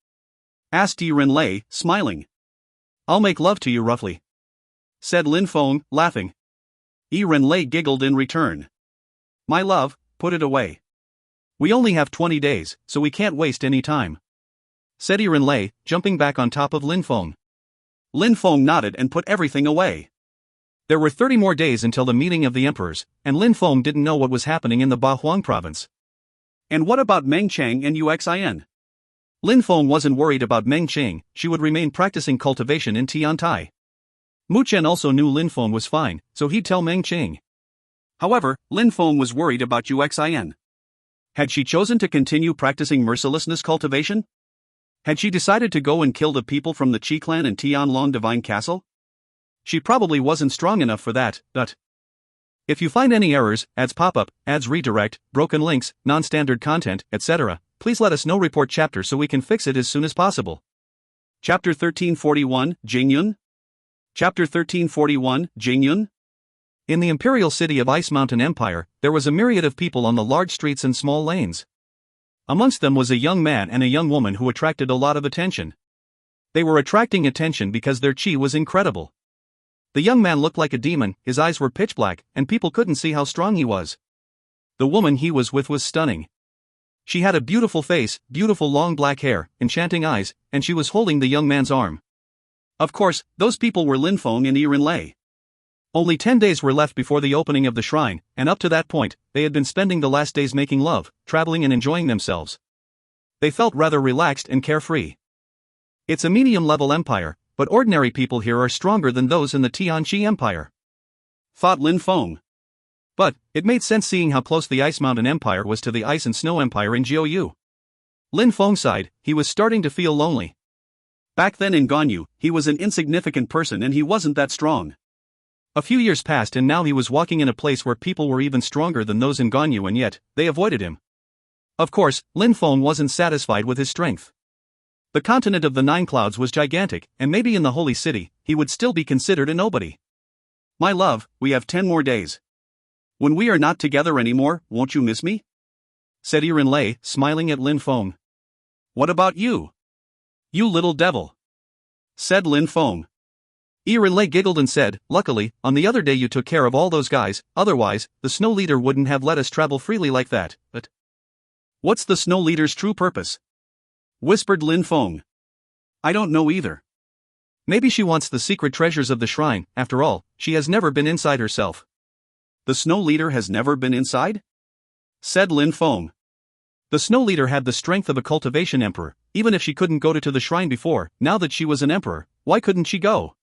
Asked Lei, smiling. I'll make love to you roughly. Said Lin Feng, laughing. Lei giggled in return. My love, put it away. We only have 20 days, so we can't waste any time. Said Lei, jumping back on top of Lin Feng. Lin Feng nodded and put everything away. There were 30 more days until the meeting of the emperors, and Lin Feng didn't know what was happening in the Bahuang province. And what about Meng Chang and Uxin? Lin Feng wasn't worried about Meng Chang. She would remain practicing cultivation in Tiantai. Mu Chen also knew Lin Feng was fine, so he'd tell Meng Chang. However, Lin Feng was worried about Uxin. Had she chosen to continue practicing mercilessness cultivation? Had she decided to go and kill the people from the Qi clan in Tianlong Divine Castle? She probably wasn't strong enough for that, but... If you find any errors, ads pop up, ads redirect, broken links, non-standard content, etc., please let us know. Report chapter so we can fix it as soon as possible. Chapter 1341, Jingyun? Chapter 1341, Jingyun? In the imperial city of Ice Mountain Empire, there was a myriad of people on the large streets and small lanes. Amongst them was a young man and a young woman who attracted a lot of attention. They were attracting attention because their chi was incredible. The young man looked like a demon, his eyes were pitch black, and people couldn't see how strong he was. The woman he was with was stunning. She had a beautiful face, beautiful long black hair, enchanting eyes, and she was holding the young man's arm. Of course, those people were Lin Feng and Lei. Only 10 days were left before the opening of the shrine, and up to that point, they had been spending the last days making love, traveling and enjoying themselves. They felt rather relaxed and carefree. It's a medium-level empire, but ordinary people here are stronger than those in the Tianqi Empire. Thought Lin Feng. But, it made sense seeing how close the Ice Mountain Empire was to the Ice and Snow Empire in Jiuyu. Lin Feng sighed. He was starting to feel lonely. Back then in Ganyu, he was an insignificant person and he wasn't that strong. A few years passed and now he was walking in a place where people were even stronger than those in Ganyu, and yet, they avoided him. Of course, Lin Feng wasn't satisfied with his strength. The continent of the Nine Clouds was gigantic, and maybe in the Holy City, he would still be considered a nobody. My love, we have 10 more days. When we are not together anymore, won't you miss me? Said Lei, smiling at Lin Feng. What about you? You little devil. Said Lin Feng. Lei giggled and said, luckily, on the other day you took care of all those guys, otherwise, the Snow Leader wouldn't have let us travel freely like that. But what's the Snow Leader's true purpose? Whispered Lin Feng. I don't know either. Maybe she wants the secret treasures of the shrine. After all, she has never been inside herself. The Snow Leader has never been inside? Said Lin Feng. The Snow Leader had the strength of a cultivation emperor. Even if she couldn't go to the shrine before, now that she was an emperor, why couldn't she go?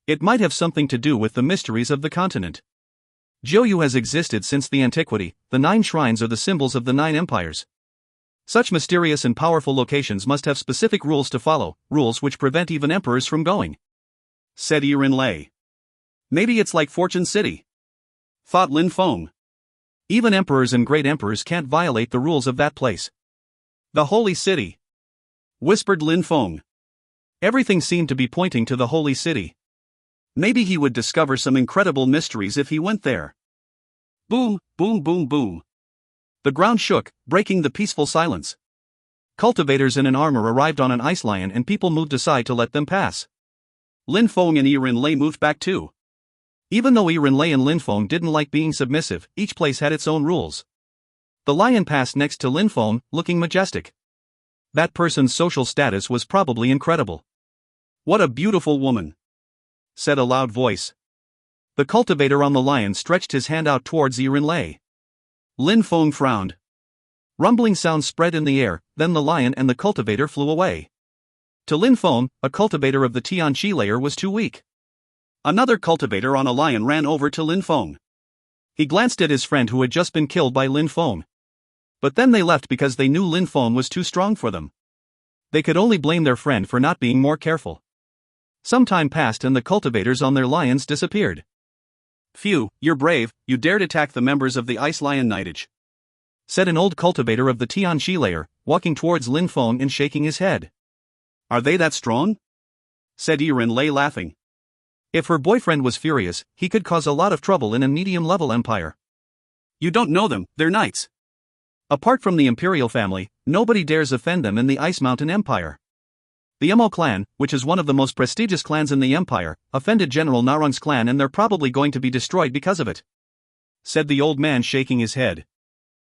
It might have something to do with the mysteries of the continent. Jiuyu has existed since the antiquity. The 9 shrines are the symbols of the 9 empires. Such mysterious and powerful locations must have specific rules to follow, rules which prevent even emperors from going. Said Lei. Maybe it's like Fortune City. Thought Lin Feng. Even emperors and great emperors can't violate the rules of that place. The Holy City. Whispered Lin Feng. Everything seemed to be pointing to the Holy City. Maybe he would discover some incredible mysteries if he went there. Boom, boom, boom, boom. The ground shook, breaking the peaceful silence. Cultivators in an armor arrived on an ice lion and people moved aside to let them pass. Lin Feng and Lei moved back too. Even though Lei and Lin Feng didn't like being submissive, each place had its own rules. The lion passed next to Lin Feng, looking majestic. That person's social status was probably incredible. What a beautiful woman, said a loud voice. The cultivator on the lion stretched his hand out towards Lei. Lin Feng frowned. Rumbling sounds spread in the air, then the lion and the cultivator flew away. To Lin Feng, a cultivator of the Tianqi layer was too weak. Another cultivator on a lion ran over to Lin Feng. He glanced at his friend who had just been killed by Lin Feng. But then they left because they knew Lin Feng was too strong for them. They could only blame their friend for not being more careful. Some time passed and the cultivators on their lions disappeared. "Phew, you're brave, you dared attack the members of the Ice Lion Knightage," said an old cultivator of the Tianxi layer, walking towards Lin Feng and shaking his head. "Are they that strong?" said Yiren Lei laughing. If her boyfriend was furious, he could cause a lot of trouble in a medium-level empire. "You don't know them, they're knights. Apart from the imperial family, nobody dares offend them in the Ice Mountain Empire. The Emo clan, which is one of the most prestigious clans in the empire, offended General Narong's clan and they're probably going to be destroyed because of it," said the old man shaking his head.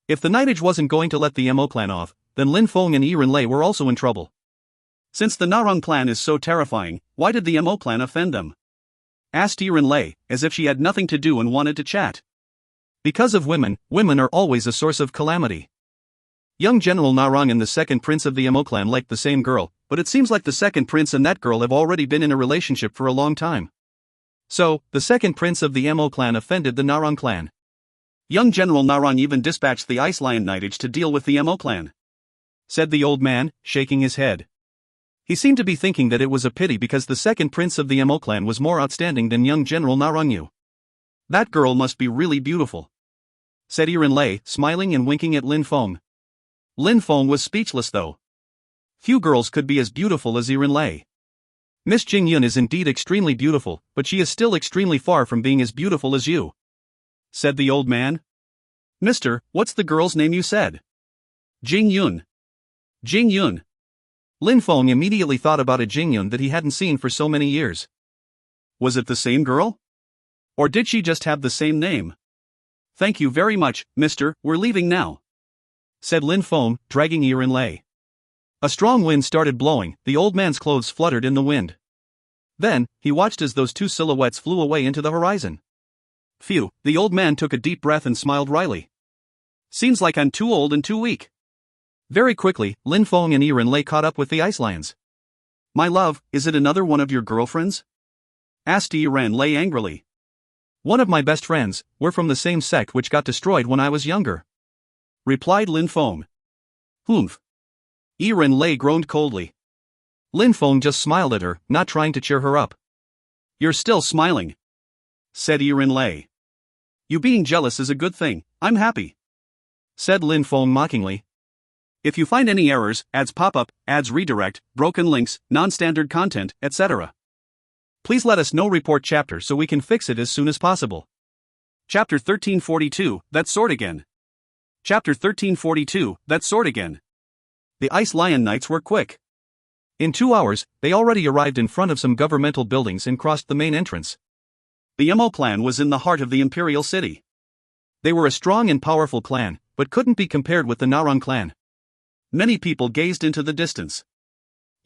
If the Knightage wasn't going to let the Emo clan off, then Lin Feng and Yiren Lei were also in trouble. "Since the Narong clan is so terrifying, why did the Emo clan offend them?" asked Yiren Lei, as if she had nothing to do and wanted to chat. "Because of women, women are always a source of calamity. Young General Narong and the second prince of the Emo clan liked the same girl, but it seems like the second prince and that girl have already been in a relationship for a long time. So, the second prince of the Emo clan offended the Narong clan. Young General Narong even dispatched the Ice Lion Knightage to deal with the Emo clan," said the old man, shaking his head. He seemed to be thinking that it was a pity because the second prince of the Emo clan was more outstanding than young General Narongyu. "That girl must be really beautiful," said Yiren Lei, smiling and winking at Lin Feng. Lin Feng was speechless though. Few girls could be as beautiful as Yiren Lei. "Miss Jingyun is indeed extremely beautiful, but she is still extremely far from being as beautiful as you," said the old man. "Mister, what's the girl's name you said?" "Jingyun." "Jingyun." Lin Feng immediately thought about a Jingyun that he hadn't seen for so many years. Was it the same girl? Or did she just have the same name? "Thank you very much, mister, we're leaving now," said Lin Feng, dragging Yiren Lei. A strong wind started blowing, the old man's clothes fluttered in the wind. Then, he watched as those two silhouettes flew away into the horizon. Phew, the old man took a deep breath and smiled wryly. "Seems like I'm too old and too weak." Very quickly, Lin Feng and Yiren Lei caught up with the ice lions. "My love, is it another one of your girlfriends?" asked Yiren Lei angrily. "One of my best friends, we're from the same sect which got destroyed when I was younger," replied Lin Feng. "Humph." Yiren Lei groaned coldly. Lin Feng just smiled at her, not trying to cheer her up. "You're still smiling," said Yiren Lei. "You being jealous is a good thing, I'm happy," said Lin Feng mockingly. "If you find any errors, ads pop up, ads redirect, broken links, non-standard content, etc., please let us know. Report chapter so we can fix it as soon as possible." Chapter 1342, That Sword Again. Chapter 1342, That Sword Again. The Ice Lion Knights were quick. In 2 hours, they already arrived in front of some governmental buildings and crossed the main entrance. The Emo clan was in the heart of the imperial city. They were a strong and powerful clan, but couldn't be compared with the Narong clan. Many people gazed into the distance.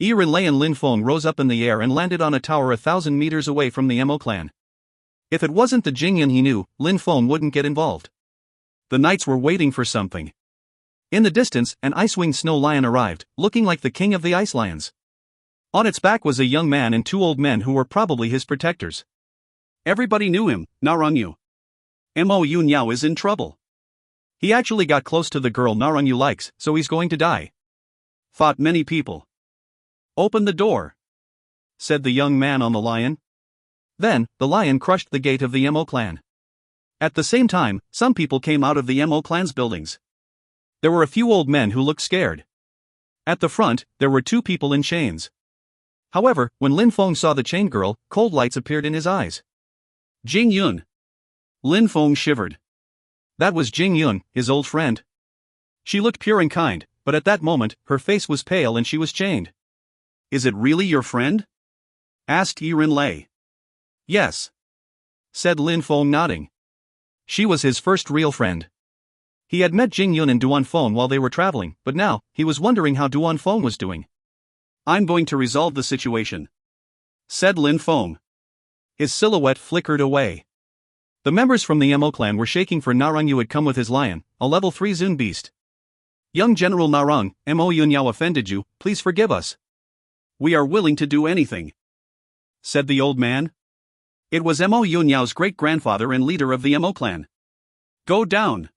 Yiren Lei and Lin Feng rose up in the air and landed on a tower 1,000 meters away from the Emo clan. If it wasn't the Jingyun he knew, Lin Feng wouldn't get involved. The knights were waiting for something. In the distance, an ice-winged snow lion arrived, looking like the king of the ice lions. On its back was a young man and 2 old men who were probably his protectors. Everybody knew him, Narongyu. Mo Yunyao is in trouble. He actually got close to the girl Narongyu likes, so he's going to die, thought many people. "Open the door," said the young man on the lion. Then, the lion crushed the gate of the Mo clan. At the same time, some people came out of the Mo clan's buildings. There were a few old men who looked scared. At the front, there were 2 people in chains. However, when Lin Feng saw the chained girl, cold lights appeared in his eyes. "Jingyun." Lin Feng shivered. That was Jingyun, his old friend. She looked pure and kind, but at that moment, her face was pale and she was chained. "Is it really your friend?" asked Yiren Lei. "Yes," said Lin Feng nodding. She was his first real friend. He had met Jingyun and Duan Feng while they were traveling, but now, he was wondering how Duan Feng was doing. "I'm going to resolve the situation," said Lin Feng. His silhouette flickered away. The members from the Mo clan were shaking for Narongyu had come with his lion, a level 3 Zun beast. "Young General Narong, Mo Yunyao offended you, please forgive us. We are willing to do anything," said the old man. It was Mo Yunyao's great-grandfather and leader of the Mo clan. "Go down!"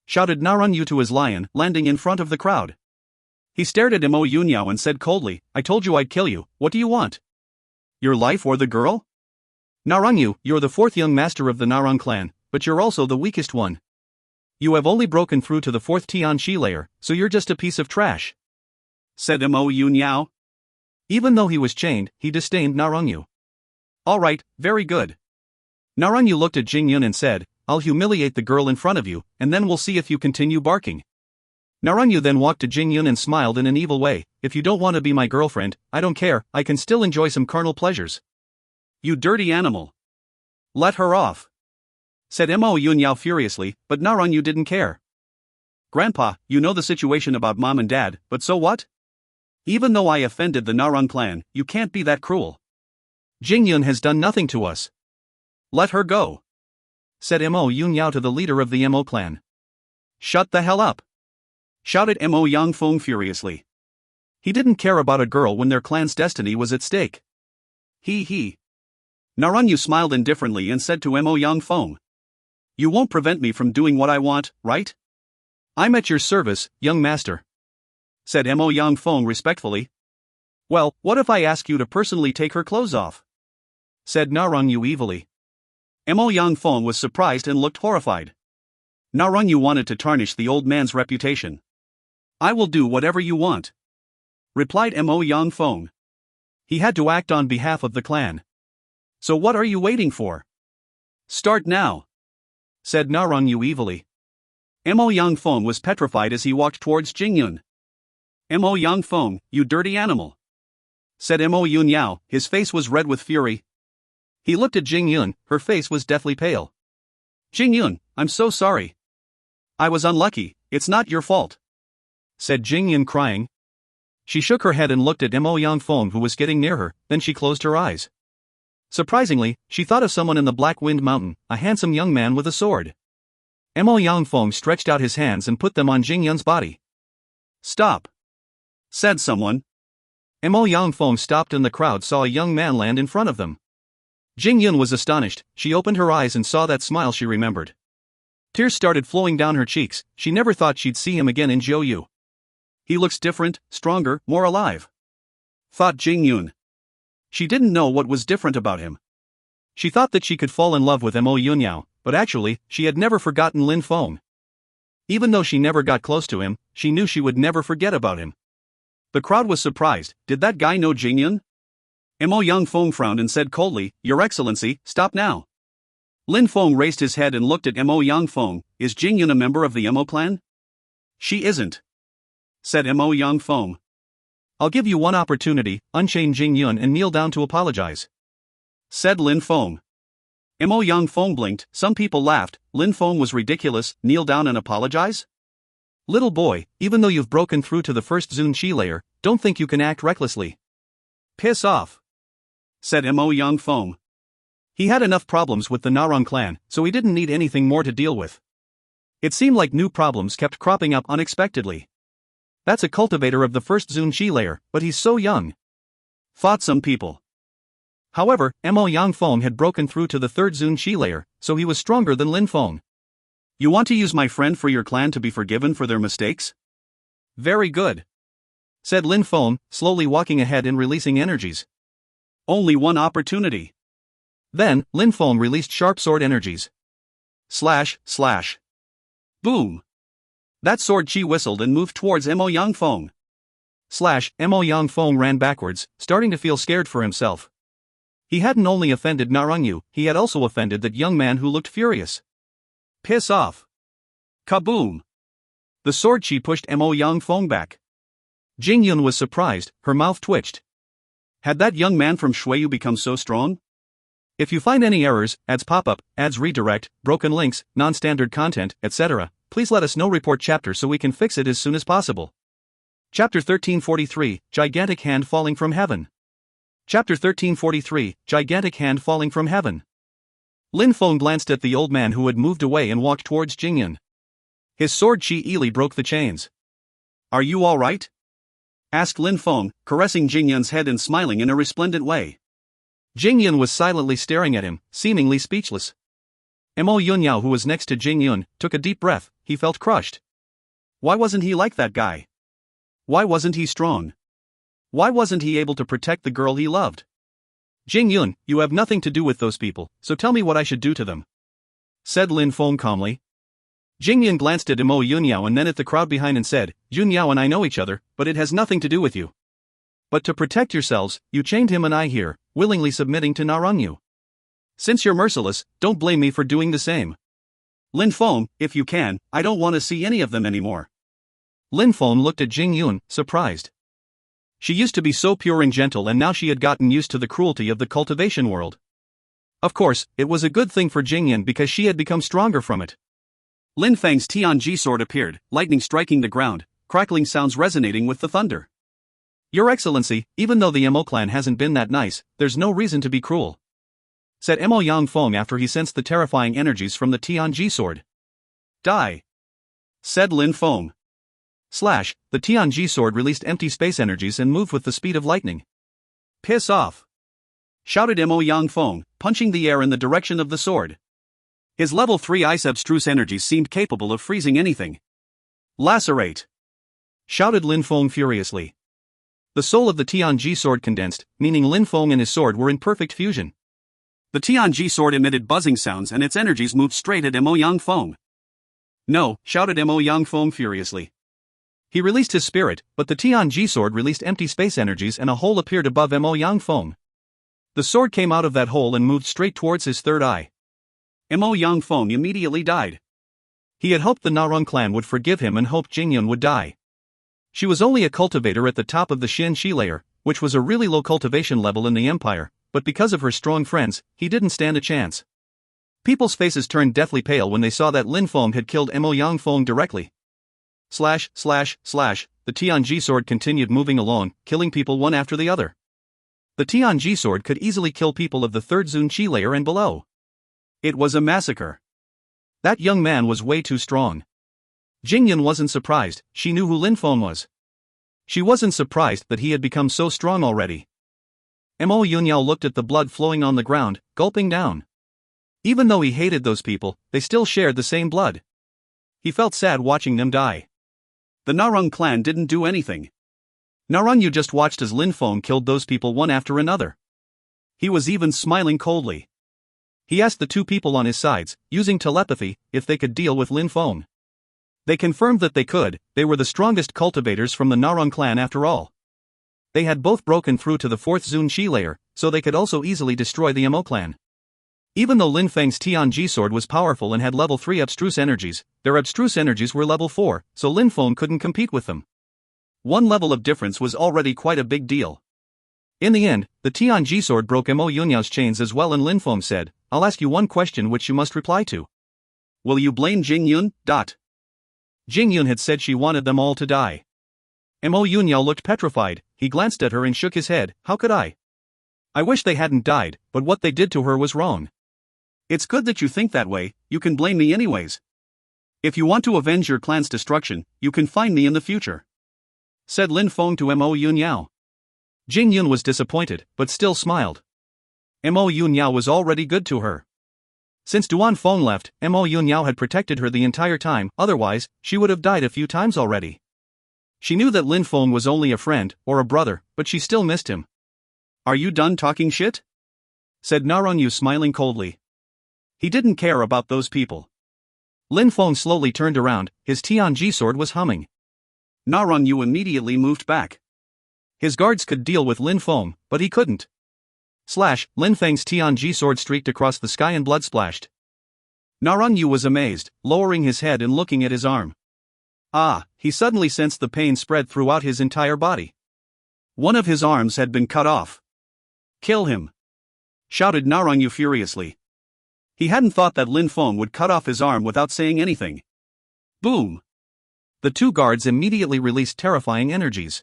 shouted Narunyu to his lion, landing in front of the crowd. He stared at Mo Yunyao and said coldly, "I told you I'd kill you, what do you want? Your life or the girl? Narunyu, you're the fourth young master of the Narang clan, but you're also the weakest one. You have only broken through to the fourth Tianxi layer, so you're just a piece of trash," said Mo Yunyao. Even though he was chained, he disdained Narunyu. "Alright, very good." Narunyu looked at Jingyun and said, "I'll humiliate the girl in front of you, and then we'll see if you continue barking." Narunyu then walked to Jingyun and smiled in an evil way, "If you don't want to be my girlfriend, I don't care, I can still enjoy some carnal pleasures." "You dirty animal. Let her off," said Mo Yunyao furiously, but Narunyu didn't care. "Grandpa, you know the situation about mom and dad, but so what? Even though I offended the Narang clan, you can't be that cruel. Jingyun has done nothing to us. Let her go," said Mo Yunyao to the leader of the Mo clan. "Shut the hell up," shouted Mo Yangfeng furiously. He didn't care about a girl when their clan's destiny was at stake. He. Narunyu smiled indifferently and said to Mo Yangfeng, "You won't prevent me from doing what I want, right?" "I'm at your service, young master," said Mo Yangfeng respectfully. "Well, what if I ask you to personally take her clothes off?" said Narunyu evilly. Mo Yangfeng was surprised and looked horrified. Narunyu wanted to tarnish the old man's reputation. "I will do whatever you want," replied Mo Yangfeng. He had to act on behalf of the clan. "So what are you waiting for? Start now," said Narunyu evilly. Mo Yangfeng was petrified as he walked towards Jingyun. "Mo Yangfeng, you dirty animal," said Mo Yunyao, his face was red with fury. He looked at Jingyun, her face was deathly pale. "Jingyun, I'm so sorry. I was unlucky, it's not your fault," said Jingyun crying. She shook her head and looked at Mo Yangfeng who was getting near her, then she closed her eyes. Surprisingly, she thought of someone in the Black Wind Mountain, a handsome young man with a sword. Mo Yangfeng stretched out his hands and put them on Jingyun's body. "Stop," said someone. Mo Yangfeng stopped and the crowd saw a young man land in front of them. Jingyun was astonished, she opened her eyes and saw that smile she remembered. Tears started flowing down her cheeks, she never thought she'd see him again in Zhouyu. "He looks different, stronger, more alive," thought Jingyun. She didn't know what was different about him. She thought that she could fall in love with Mo Yunyao, but actually, she had never forgotten Lin Feng. Even though she never got close to him, she knew she would never forget about him. The crowd was surprised, did that guy know Jingyun? Mo Yangfeng frowned and said coldly, "Your Excellency, stop now." Lin Feng raised his head and looked at Mo Yangfeng, "Is Jingyun a member of the Mo clan?" "She isn't," said Mo Yangfeng. "I'll give you one opportunity, unchain Jingyun and kneel down to apologize," said Lin Feng. Mo Yangfeng blinked, some people laughed, Lin Feng was ridiculous, kneel down and apologize? "Little boy, even though you've broken through to the first Zunqi layer, don't think you can act recklessly." "Piss off," said Mo Yangfeng. He had enough problems with the Narang clan, so he didn't need anything more to deal with. It seemed like new problems kept cropping up unexpectedly. "That's a cultivator of the first Zunqi layer, but he's so young," thought some people. However, Mo Yangfeng had broken through to the third Zunqi layer, so he was stronger than Lin Feng. "You want to use my friend for your clan to be forgiven for their mistakes? Very good," said Lin Feng, slowly walking ahead and releasing energies. "Only one opportunity." Then, Lin Feng released sharp sword energies. Slash, slash. Boom! That sword chi whistled and moved towards Mo Yangfeng. Slash, Mo Yangfeng ran backwards, starting to feel scared for himself. He hadn't only offended Narunyu, he had also offended that young man who looked furious. "Piss off." Kaboom! The sword chi pushed Mo Yangfeng back. Jingyun was surprised, her mouth twitched. Had that young man from Shuiyu become so strong? If you find any errors, ads pop up, ads redirect, broken links, non-standard content, etc., please let us know. Report chapter so we can fix it as soon as possible. Chapter 1343, Gigantic Hand Falling from Heaven. Chapter 1343, Gigantic Hand Falling from Heaven. Lin Feng glanced at the old man who had moved away and walked towards Jingyun. His sword chi easily broke the chains. "Are you alright?" asked Lin Feng, caressing Jingyun's head and smiling in a resplendent way. Jingyun was silently staring at him, seemingly speechless. Mo Yunyao, who was next to Jingyun, took a deep breath. He felt crushed. Why wasn't he like that guy? Why wasn't he strong? Why wasn't he able to protect the girl he loved? Jingyun, you have nothing to do with those people, so tell me what I should do to them, said Lin Feng calmly. Jingyun glanced at Mo Yunyao and then at the crowd behind and said, Yunyao and I know each other, but it has nothing to do with you. But to protect yourselves, you chained him and I here, willingly submitting to Narangyu. Since you're merciless, don't blame me for doing the same. Lin Feng, if you can, I don't want to see any of them anymore. Lin Feng looked at Jingyun, surprised. She used to be so pure and gentle, and now she had gotten used to the cruelty of the cultivation world. Of course, it was a good thing for Jingyun because she had become stronger from it. Lin Feng's Tianji sword appeared, lightning striking the ground, crackling sounds resonating with the thunder. Your Excellency, even though the Mo clan hasn't been that nice, there's no reason to be cruel, said Mo Yangfeng after he sensed the terrifying energies from the Tianji sword. Die, said Lin Feng. Slash, the Tianji sword released empty space energies and moved with the speed of lightning. Piss off, shouted Mo Yangfeng, punching the air in the direction of the sword. His level 3 ice abstruse energies seemed capable of freezing anything. Lacerate, shouted Lin Feng furiously. The soul of the Tianji sword condensed, meaning Lin Feng and his sword were in perfect fusion. The Tianji sword emitted buzzing sounds and its energies moved straight at Mo Yangfeng. No, shouted Mo Yangfeng furiously. He released his spirit, but the Tianji sword released empty space energies and a hole appeared above Mo Yangfeng. The sword came out of that hole and moved straight towards his third eye. Mo Yangfeng immediately died. He had hoped the Narang clan would forgive him and hoped Jingyun would die. She was only a cultivator at the top of the Xin Shi layer, which was a really low cultivation level in the empire, but because of her strong friends, he didn't stand a chance. People's faces turned deathly pale when they saw that Lin Feng had killed Mo Yangfeng directly. Slash, slash, slash, the Tianji sword continued moving along, killing people one after the other. The Tianji sword could easily kill people of the third Zun Qi layer and below. It was a massacre. That young man was way too strong. Jingyun wasn't surprised, she knew who Lin Feng was. She wasn't surprised that he had become so strong already. Mo Yunyao looked at the blood flowing on the ground, gulping down. Even though he hated those people, they still shared the same blood. He felt sad watching them die. The Narang clan didn't do anything. Narangyu just watched as Lin Feng killed those people one after another. He was even smiling coldly. He asked the two people on his sides, using telepathy, if they could deal with Lin Feng. They confirmed that they could. They were the strongest cultivators from the Narang clan after all. They had both broken through to the 4th Zun Qi layer, so they could also easily destroy the Mo clan. Even though Lin Feng's Tianji sword was powerful and had level 3 abstruse energies, their abstruse energies were level 4, so Lin Feng couldn't compete with them. One level of difference was already quite a big deal. In the end, the Tianji sword broke Mo Yunyao's chains as well, and Lin Feng said, I'll ask you one question which you must reply to. Will you blame Jingyun? Jingyun had said she wanted them all to die. Mo Yunyao looked petrified. He glanced at her and shook his head. How could I? I wish they hadn't died, but what they did to her was wrong. It's good that you think that way, you can blame me anyways. If you want to avenge your clan's destruction, you can find me in the future, said Lin Feng to Mo Yunyao. Jingyun was disappointed, but still smiled. Mo Yunyao was already good to her. Since Duan Feng left, Mo Yunyao had protected her the entire time, otherwise, she would have died a few times already. She knew that Lin Feng was only a friend, or a brother, but she still missed him. Are you done talking shit? Said Narangyu smiling coldly. He didn't care about those people. Lin Feng slowly turned around, his Tianji sword was humming. Narangyu immediately moved back. His guards could deal with Lin Feng, but he couldn't. Slash, Lin Feng's Tianji sword streaked across the sky and blood splashed. Narangyu was amazed, lowering his head and looking at his arm. He suddenly sensed the pain spread throughout his entire body. One of his arms had been cut off. Kill him, shouted Narangyu furiously. He hadn't thought that Lin Feng would cut off his arm without saying anything. Boom! The two guards immediately released terrifying energies.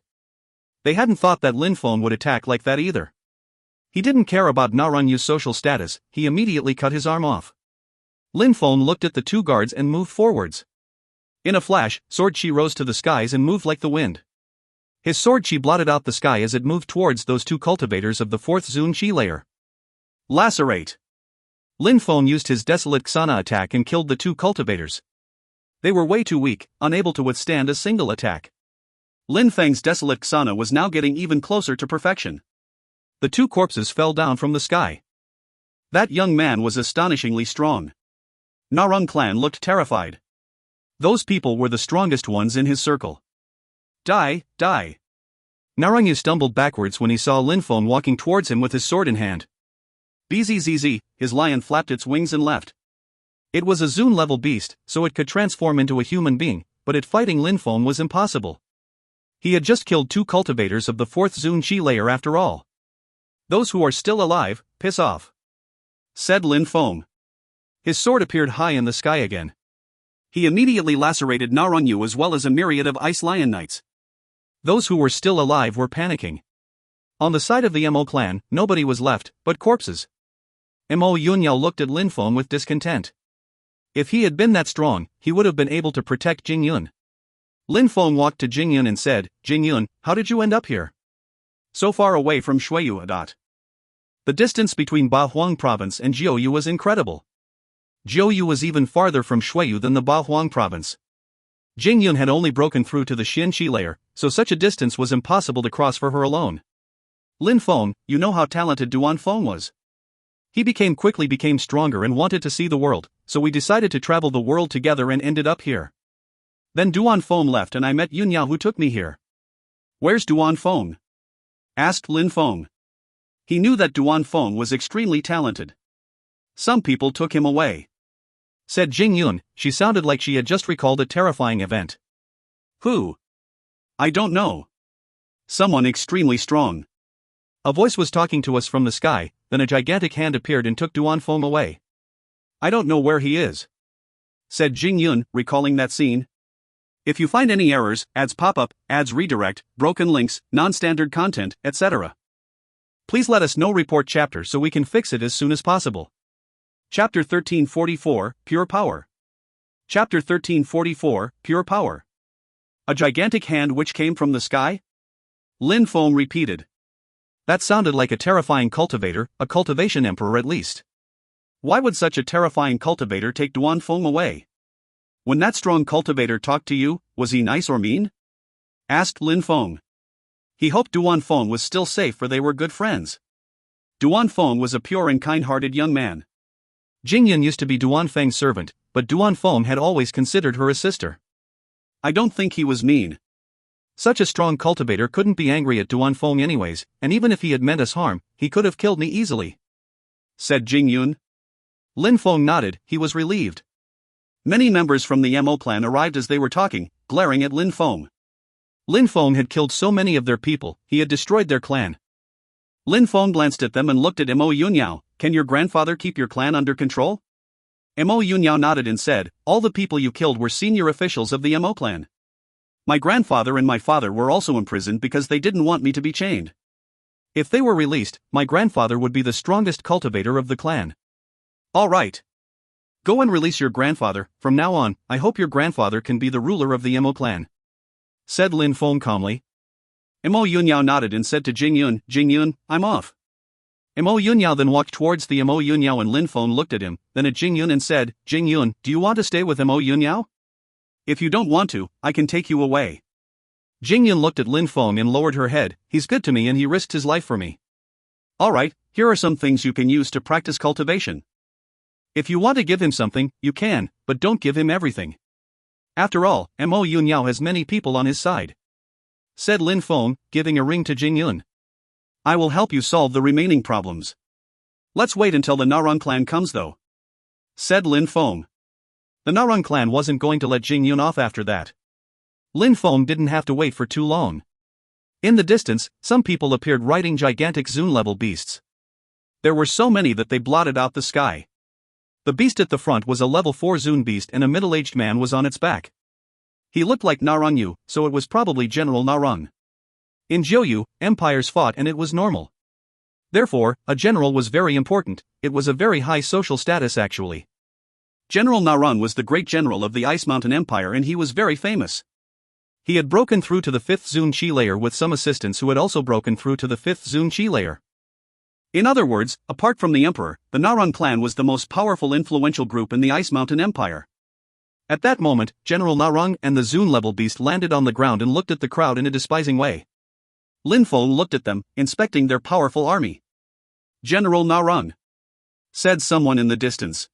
They hadn't thought that Lin Feng would attack like that either. He didn't care about Narangyu's social status, he immediately cut his arm off. Lin Feng looked at the two guards and moved forwards. In a flash, sword chi rose to the skies and moved like the wind. His sword chi blotted out the sky as it moved towards those two cultivators of the 4th Zun Qi layer. Lacerate. Lin Feng used his Desolate Xana attack and killed the two cultivators. They were way too weak, unable to withstand a single attack. Lin Feng's Desolate Xana was now getting even closer to perfection. The two corpses fell down from the sky. That young man was astonishingly strong. Narong clan looked terrified. Those people were the strongest ones in his circle. Die, die. Narong stumbled backwards when he saw Lin Feng walking towards him with his sword in hand. Bzzz, his lion flapped its wings and left. It was a Zune-level beast, so it could transform into a human being, but it fighting Lin Feng was impossible. He had just killed two cultivators of the 4th Zune Chi layer after all. Those who are still alive, piss off, said Lin Feng. His sword appeared high in the sky again. He immediately lacerated Narong Yu as well as a myriad of Ice Lion Knights. Those who were still alive were panicking. On the side of the Mo clan, nobody was left but corpses. Mo Yunyao looked at Lin Feng with discontent. If he had been that strong, he would have been able to protect Jingyun. Lin Feng walked to Jingyun and said, Jingyun, how did you end up here? So far away from Shuiyu. The distance between Bahuang province and Jiuyu was incredible. Jiuyu was even farther from Shuiyu than the Bahuang province. Jingyun had only broken through to the Xin Chi layer, so such a distance was impossible to cross for her alone. Lin Feng, you know how talented Duan Feng was. He quickly became stronger and wanted to see the world, so we decided to travel the world together and ended up here. Then Duan Feng left and I met Yunyao who took me here. Where's Duan Feng? Asked Lin Feng. He knew that Duan Feng was extremely talented. Some people took him away, said Jingyun. She sounded like she had just recalled a terrifying event. Who? I don't know. Someone extremely strong. A voice was talking to us from the sky, then a gigantic hand appeared and took Duan Feng away. I don't know where he is, said Jingyun, recalling that scene. If you find any errors, ads pop-up, ads redirect, broken links, non-standard content, etc., please let us know. Report chapter so we can fix it as soon as possible. Chapter 1344, Pure Power. Chapter 1344, Pure Power. A gigantic hand which came from the sky? Lin Feng repeated. That sounded like a terrifying cultivator, a cultivation emperor at least. Why would such a terrifying cultivator take Duan Feng away? When that strong cultivator talked to you, was he nice or mean? Asked Lin Feng. He hoped Duan Feng was still safe for they were good friends. Duan Feng was a pure and kind-hearted young man. Jingyun used to be Duan Feng's servant, but Duan Feng had always considered her a sister. I don't think he was mean. Such a strong cultivator couldn't be angry at Duan Feng anyways, and even if he had meant us harm, he could have killed me easily, said Jingyun. Lin Feng nodded, he was relieved. Many members from the Mo clan arrived as they were talking, glaring at Lin Feng. Lin Feng had killed so many of their people, he had destroyed their clan. Lin Feng glanced at them and looked at Mo Yunyao. Can your grandfather keep your clan under control? Mo Yunyao nodded and said, all the people you killed were senior officials of the Mo clan. My grandfather and my father were also imprisoned because they didn't want me to be chained. If they were released, my grandfather would be the strongest cultivator of the clan. All right. Go and release your grandfather. From now on, I hope your grandfather can be the ruler of the Mo clan, said Lin Feng calmly. Mo Yunyao nodded and said to Jingyun, Jingyun, I'm off. Mo Yunyao then walked towards the Mo Yunyao and Lin Feng looked at him, then at Jingyun and said, Jingyun, do you want to stay with Mo Yunyao? If you don't want to, I can take you away. Jingyun looked at Lin Feng and lowered her head. He's good to me and he risked his life for me. Alright, here are some things you can use to practice cultivation. If you want to give him something, you can, but don't give him everything. After all, Mo Yunyao has many people on his side, said Lin Feng, giving a ring to Jingyun. I will help you solve the remaining problems. Let's wait until the Narong clan comes though, said Lin Feng. The Narong clan wasn't going to let Jingyun off after that. Lin Feng didn't have to wait for too long. In the distance, some people appeared riding gigantic Zune-level beasts. There were so many that they blotted out the sky. The beast at the front was a level 4 Zune beast and a middle-aged man was on its back. He looked like Narong Yu, so it was probably General Narong. In Jiuyu, empires fought and it was normal. Therefore, a general was very important, it was a very high social status actually. General Narong was the great general of the Ice Mountain Empire and he was very famous. He had broken through to the 5th Zune Chi layer with some assistants who had also broken through to the 5th Zune Chi layer. In other words, apart from the emperor, the Narang clan was the most powerful influential group in the Ice Mountain Empire. At that moment, General Narang and the Zune-level beast landed on the ground and looked at the crowd in a despising way. Lin Feng looked at them, inspecting their powerful army. "General Narang," said someone in the distance.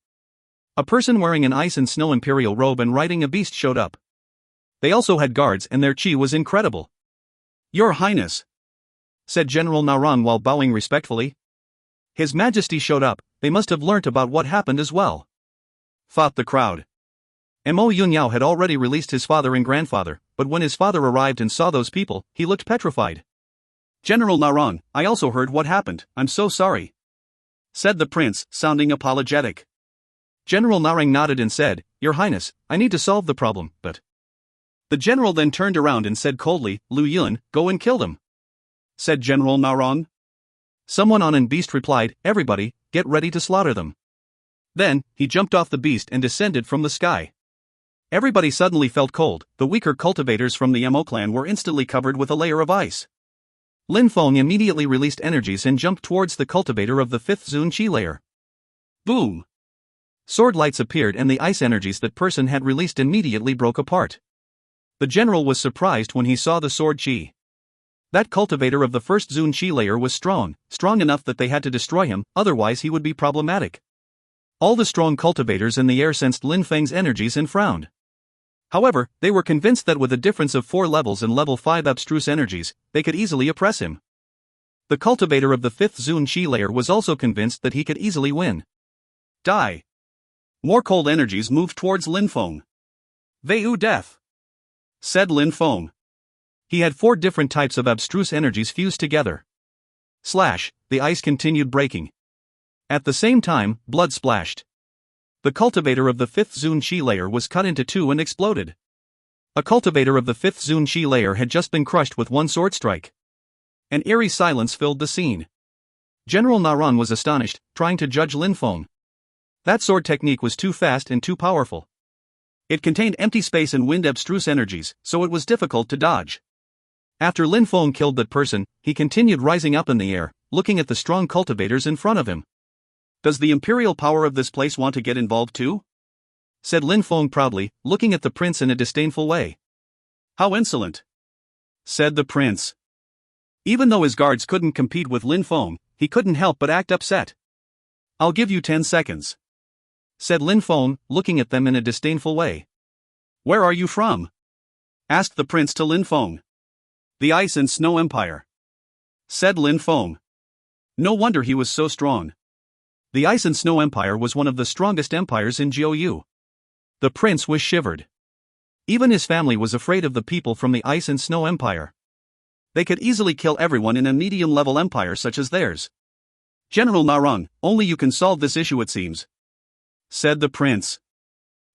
A person wearing an ice and snow imperial robe and riding a beast showed up. They also had guards and their chi was incredible. "Your Highness," said General Narang while bowing respectfully. His Majesty showed up, they must have learnt about what happened as well, thought the crowd. Mo Yunyao had already released his father and grandfather, but when his father arrived and saw those people, he looked petrified. "General Narang, I also heard what happened, I'm so sorry," said the prince, sounding apologetic. General Narang nodded and said, "Your Highness, I need to solve the problem, but..." The general then turned around and said coldly, "Lu Yun, go and kill them," said General Narang. Someone on an beast replied, "Everybody, get ready to slaughter them." Then, he jumped off the beast and descended from the sky. Everybody suddenly felt cold, the weaker cultivators from the Mo clan were instantly covered with a layer of ice. Lin Feng immediately released energies and jumped towards the cultivator of the 5th Zune Chi layer. Boom! Sword lights appeared and the ice energies that person had released immediately broke apart. The general was surprised when he saw the sword chi. That cultivator of the 1st Zune Chi layer was strong enough that they had to destroy him, otherwise he would be problematic. All the strong cultivators in the air sensed Lin Feng's energies and frowned. However, they were convinced that with a difference of 4 levels and level 5 abstruse energies, they could easily oppress him. The cultivator of the 5th Zune Chi layer was also convinced that he could easily win. Die. More cold energies moved towards Lin Feng. "Veu death," said Lin Feng. He had 4 different types of abstruse energies fused together. Slash, the ice continued breaking. At the same time, blood splashed. The cultivator of the 5th Zune Chi layer was cut into 2 and exploded. A cultivator of the 5th Zune Chi layer had just been crushed with 1 sword strike. An eerie silence filled the scene. General Narang was astonished, trying to judge Lin Feng. That sword technique was too fast and too powerful. It contained empty space and wind abstruse energies, so it was difficult to dodge. After Lin Feng killed that person, he continued rising up in the air, looking at the strong cultivators in front of him. "Does the imperial power of this place want to get involved too?" said Lin Feng proudly, looking at the prince in a disdainful way. "How insolent," said the prince. Even though his guards couldn't compete with Lin Feng, he couldn't help but act upset. "I'll give you 10 seconds," said Lin Feng, looking at them in a disdainful way. "Where are you from?" asked the prince to Lin Feng. "The Ice and Snow Empire," said Lin Feng. No wonder he was so strong. The Ice and Snow Empire was one of the strongest empires in Jiu. The prince was shivered. Even his family was afraid of the people from the Ice and Snow Empire. They could easily kill everyone in a medium-level empire such as theirs. "General Narang, only you can solve this issue it seems," said the prince.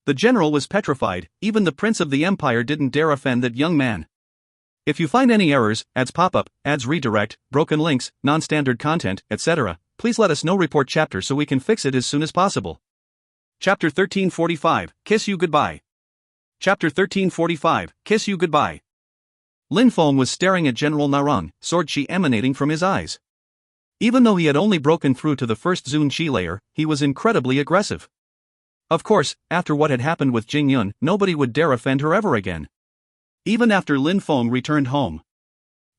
The general was petrified, even the prince of the empire didn't dare offend that young man. If you find any errors, ads pop up, ads redirect, broken links, non-standard content, etc., please let us know. Report chapter so we can fix it as soon as possible. Chapter 1345, Kiss You Goodbye. Chapter 1345, Kiss You Goodbye. Lin Feng was staring at General Narang, sword chi emanating from his eyes. Even though he had only broken through to the 1st Zune Chi layer, he was incredibly aggressive. Of course, after what had happened with Jing Yun, nobody would dare offend her ever again. Even after Lin Feng returned home.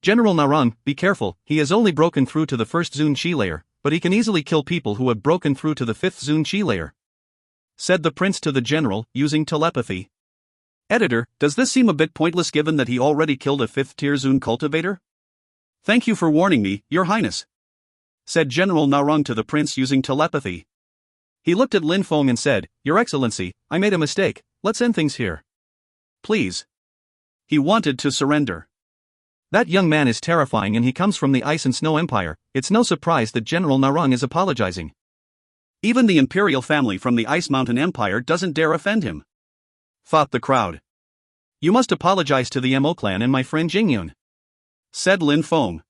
"General Narang, be careful, he has only broken through to the 1st Zune Chi layer, but he can easily kill people who have broken through to the 5th Zune Chi layer," said the prince to the general, using telepathy. Editor, does this seem a bit pointless given that he already killed a 5th tier Zune cultivator? "Thank you for warning me, Your Highness," said General Narang to the prince using telepathy. He looked at Lin Feng and said, "Your Excellency, I made a mistake, let's end things here. Please." He wanted to surrender. That young man is terrifying and he comes from the Ice and Snow Empire. It's no surprise that General Narang is apologizing. Even the imperial family from the Ice Mountain Empire doesn't dare offend him, thought the crowd. "You must apologize to the Mo clan and my friend Jingyun," said Lin Feng.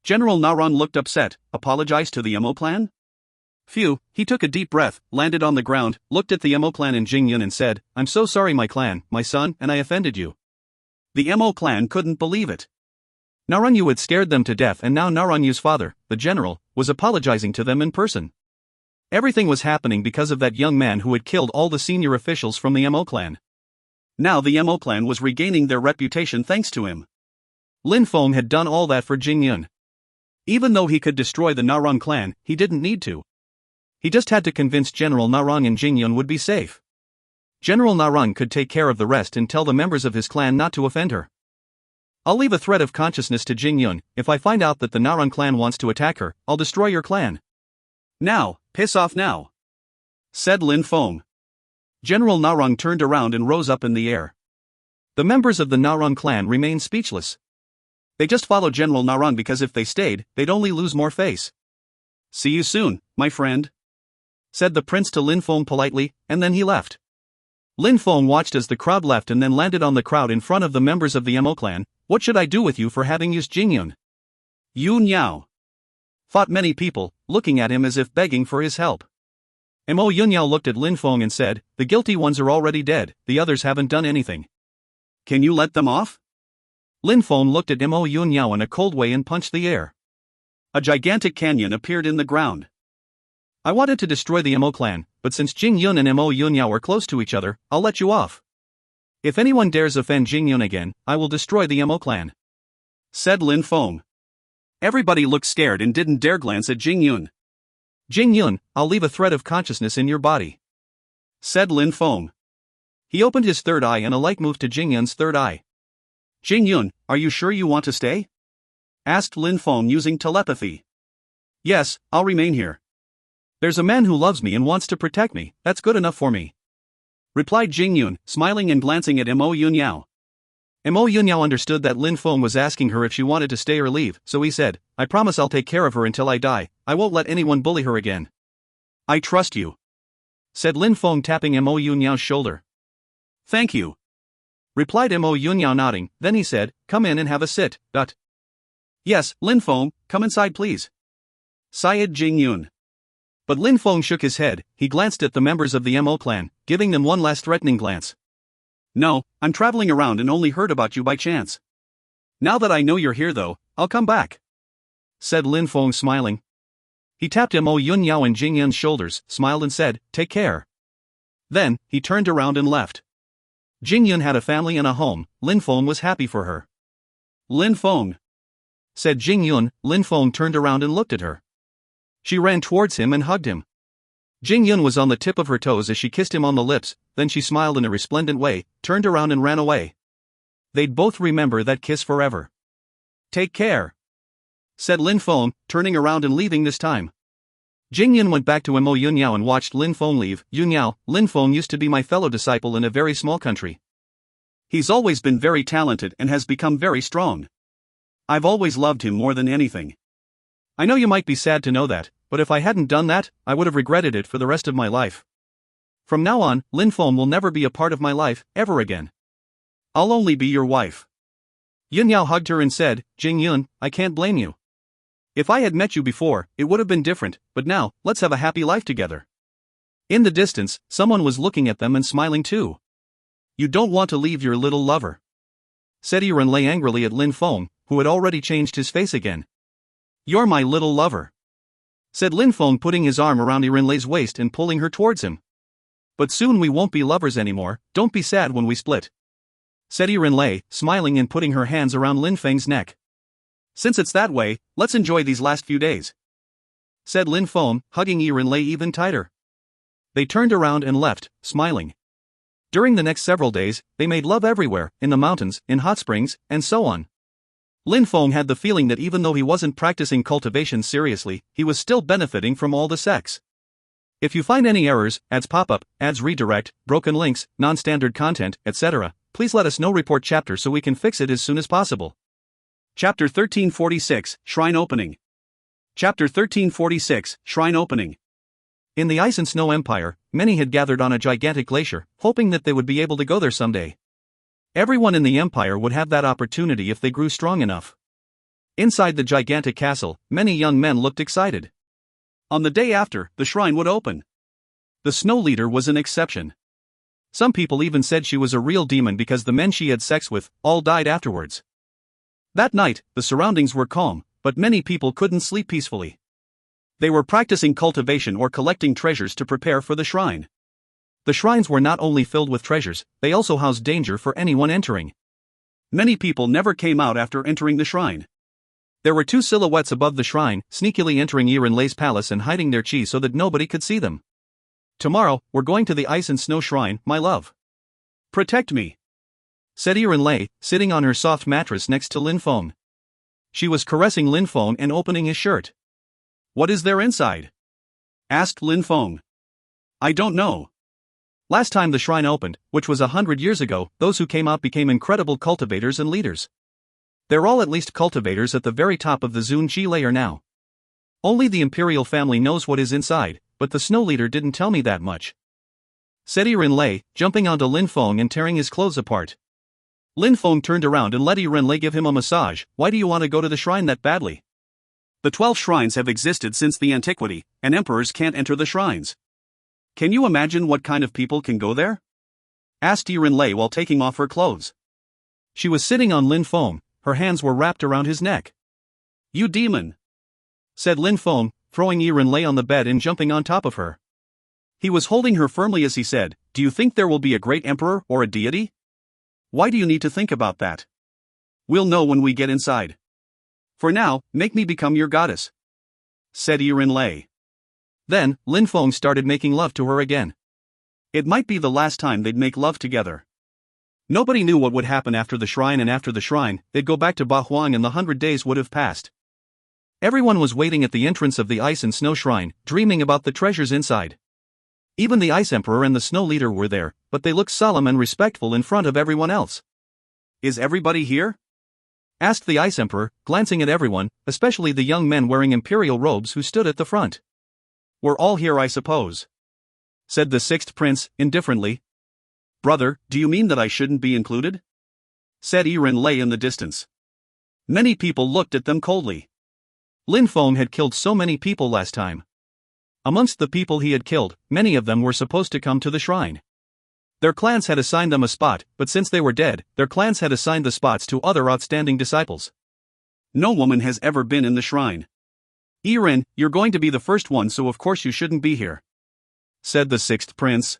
General Narang looked upset. "Apologize to the Mo clan?" Phew, he took a deep breath, landed on the ground, looked at the Mo clan and Jingyun and said, "I'm so sorry my clan, my son, and I offended you." The Mo clan couldn't believe it. Naranyu had scared them to death, and now Naranyu's father, the general, was apologizing to them in person. Everything was happening because of that young man who had killed all the senior officials from the Mo clan. Now the Mo clan was regaining their reputation thanks to him. Lin Feng had done all that for Jingyun. Even though he could destroy the Narang clan, he didn't need to. He just had to convince General Narang and Jingyun would be safe. General Narang could take care of the rest and tell the members of his clan not to offend her. I'll leave a thread of consciousness to Jingyun. If I find out that the Narang clan wants to attack her, I'll destroy your clan. Now, piss off now, said Lin Feng. General Narang turned around and rose up in the air. The members of the Narang clan remained speechless. They just followed General Narang because if they stayed, they'd only lose more face. See you soon, my friend, said the prince to Lin Feng politely, and then he left. Lin Feng watched as the crowd left and then landed on the crowd in front of the members of the Mo clan. What should I do with you for having used Jingyun? Yu Niao, fought many people, looking at him as if begging for his help. Mo Yunyao looked at Lin Feng and said, the guilty ones are already dead, the others haven't done anything. Can you let them off? Lin Feng looked at Mo Yunyao in a cold way and punched the air. A gigantic canyon appeared in the ground. I wanted to destroy the Mo clan, but since Jingyun and Mo Yunyao are close to each other, I'll let you off. If anyone dares offend Jingyun again, I will destroy the Mo clan, said Lin Feng. Everybody looked scared and didn't dare glance at Jingyun. Jingyun, I'll leave a thread of consciousness in your body, said Lin Feng. He opened his third eye and a light moved to Jingyun's third eye. Jingyun, are you sure you want to stay? Asked Lin Feng using telepathy. Yes, I'll remain here. There's a man who loves me and wants to protect me, that's good enough for me, replied Jingyun, smiling and glancing at Mo Yunyao. Mo Yunyao understood that Lin Feng was asking her if she wanted to stay or leave, so he said, I promise I'll take care of her until I die, I won't let anyone bully her again. I trust you, said Lin Feng tapping Mo Yunyao's shoulder. Thank you, replied Mo Yunyao nodding, then he said, come in and have a sit. Yes, Lin Feng, come inside please, sighed Jingyun. But Lin Feng shook his head. He glanced at the members of the Mo clan, giving them one last threatening glance. No, I'm traveling around and only heard about you by chance. Now that I know you're here though, I'll come back, said Lin Feng smiling. He tapped Mo Yunyao and Jingyun's shoulders, smiled and said, take care. Then, he turned around and left. Jingyun had a family and a home. Lin Feng was happy for her. Lin Feng, said Jingyun. Lin Feng turned around and looked at her. She ran towards him and hugged him. Jingyun was on the tip of her toes as she kissed him on the lips, then she smiled in a resplendent way, turned around and ran away. They'd both remember that kiss forever. Take care, said Lin Feng, turning around and leaving this time. Jingyun went back to Mo Yunyao and watched Lin Feng leave. Yunyao, Lin Feng used to be my fellow disciple in a very small country. He's always been very talented and has become very strong. I've always loved him more than anything. I know you might be sad to know that, but if I hadn't done that, I would have regretted it for the rest of my life. From now on, Lin Feng will never be a part of my life, ever again. I'll only be your wife. Yunyao hugged her and said, Jingyun, I can't blame you. If I had met you before, it would have been different, but now, let's have a happy life together. In the distance, someone was looking at them and smiling too. You don't want to leave your little lover, said Yuanlei angrily at Lin Feng, who had already changed his face again. You're my little lover, said Lin Feng, putting his arm around Yuanlei's waist and pulling her towards him. But soon we won't be lovers anymore, don't be sad when we split, said Yuanlei, smiling and putting her hands around Lin Feng's neck. Since it's that way, let's enjoy these last few days, said Lin Feng, hugging Yuanlei even tighter. They turned around and left, smiling. During the next several days, they made love everywhere, in the mountains, in hot springs, and so on. Lin Feng had the feeling that even though he wasn't practicing cultivation seriously, he was still benefiting from all the sex. If you find any errors, ads pop up, ads redirect, broken links, non-standard content, etc., please let us know. Report chapter so we can fix it as soon as possible. Chapter 1346, Shrine Opening. Chapter 1346, Shrine Opening. In the Ice and Snow Empire, many had gathered on a gigantic glacier, hoping that they would be able to go there someday. Everyone in the empire would have that opportunity if they grew strong enough. Inside the gigantic castle, many young men looked excited. On the day after, the shrine would open. The snow leader was an exception. Some people even said she was a real demon because the men she had sex with all died afterwards. That night, the surroundings were calm, but many people couldn't sleep peacefully. They were practicing cultivation or collecting treasures to prepare for the shrine. The shrines were not only filled with treasures, they also housed danger for anyone entering. Many people never came out after entering the shrine. There were two silhouettes above the shrine, sneakily entering Yirenlei's palace and hiding their chi so that nobody could see them. "Tomorrow, we're going to the ice and snow shrine, my love. Protect me," said Yirenlei, sitting on her soft mattress next to Lin Feng. She was caressing Lin Feng and opening his shirt. "What is there inside?" asked Lin Feng. "I don't know. Last time the shrine opened, which was 100 years ago, those who came out became incredible cultivators and leaders. They're all at least cultivators at the very top of the Zun Qi layer now. Only the imperial family knows what is inside, but the snow leader didn't tell me that much," said Yirenlei, jumping onto Lin Feng and tearing his clothes apart. Lin Feng turned around and let Yirenlei give him a massage. "Why do you want to go to the shrine that badly? The 12 shrines have existed since the antiquity, and emperors can't enter the shrines. Can you imagine what kind of people can go there?" asked Yirenlei while taking off her clothes. She was sitting on Lin Feng, her hands were wrapped around his neck. "You demon," said Lin Feng, throwing Yirenlei on the bed and jumping on top of her. He was holding her firmly as he said, "Do you think there will be a great emperor or a deity? Why do you need to think about that? We'll know when we get inside. For now, make me become your goddess," said Yirenlei. Then, Lin Feng started making love to her again. It might be the last time they'd make love together. Nobody knew what would happen after the shrine, and after the shrine, they'd go back to Ba Huang and the 100 days would have passed. Everyone was waiting at the entrance of the ice and snow shrine, dreaming about the treasures inside. Even the Ice Emperor and the Snow Leader were there, but they looked solemn and respectful in front of everyone else. "Is everybody here?" asked the Ice Emperor, glancing at everyone, especially the young men wearing imperial robes who stood at the front. "We're all here, I suppose," said the sixth prince, indifferently. "Brother, do you mean that I shouldn't be included?" said Yirenlei in the distance. Many people looked at them coldly. Lin Feng had killed so many people last time. Amongst the people he had killed, many of them were supposed to come to the shrine. Their clans had assigned them a spot, but since they were dead, their clans had assigned the spots to other outstanding disciples. "No woman has ever been in the shrine. Yiren, you're going to be the first one, so of course you shouldn't be here," said the sixth prince.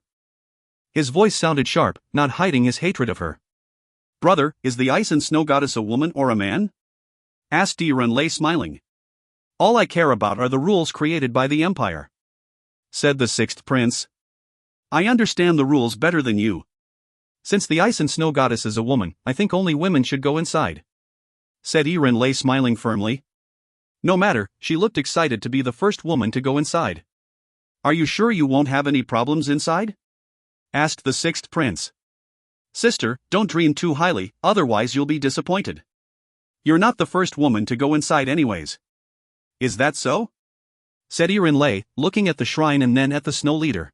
His voice sounded sharp, not hiding his hatred of her. "Brother, is the ice and snow goddess a woman or a man?" asked Yirenlei, smiling. "All I care about are the rules created by the empire," said the sixth prince. "I understand the rules better than you. Since the ice and snow goddess is a woman, I think only women should go inside," said Yirenlei, smiling firmly. No matter, she looked excited to be the first woman to go inside. "Are you sure you won't have any problems inside?" asked the sixth prince. "Sister, don't dream too highly, otherwise you'll be disappointed. You're not the first woman to go inside anyways." "Is that so?" said Yirenlei, looking at the shrine and then at the snow leader.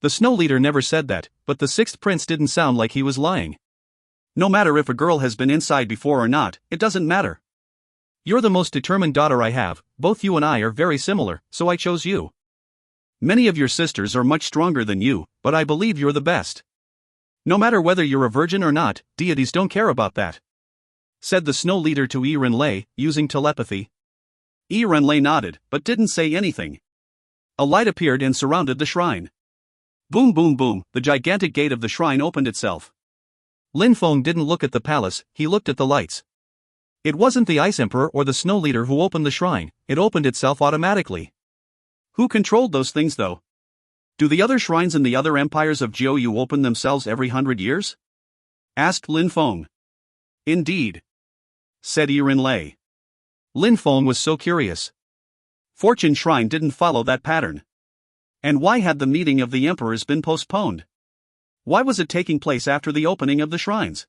The snow leader never said that, but the sixth prince didn't sound like he was lying. "No matter if a girl has been inside before or not, it doesn't matter. You're the most determined daughter I have, both you and I are very similar, so I chose you. Many of your sisters are much stronger than you, but I believe you're the best. No matter whether you're a virgin or not, deities don't care about that," said the snow leader to Yirenlei, using telepathy. Yirenlei nodded, but didn't say anything. A light appeared and surrounded the shrine. Boom boom boom, the gigantic gate of the shrine opened itself. Lin Feng didn't look at the palace, he looked at the lights. It wasn't the Ice Emperor or the Snow Leader who opened the shrine, it opened itself automatically. Who controlled those things though? Do the other shrines in the other empires of Jiuyu open themselves every 100 years? asked Lin Feng. Indeed, said Yirenlei. Lin Feng was so curious. Fortune Shrine didn't follow that pattern. And why had the meeting of the emperors been postponed? Why was it taking place after the opening of the shrines?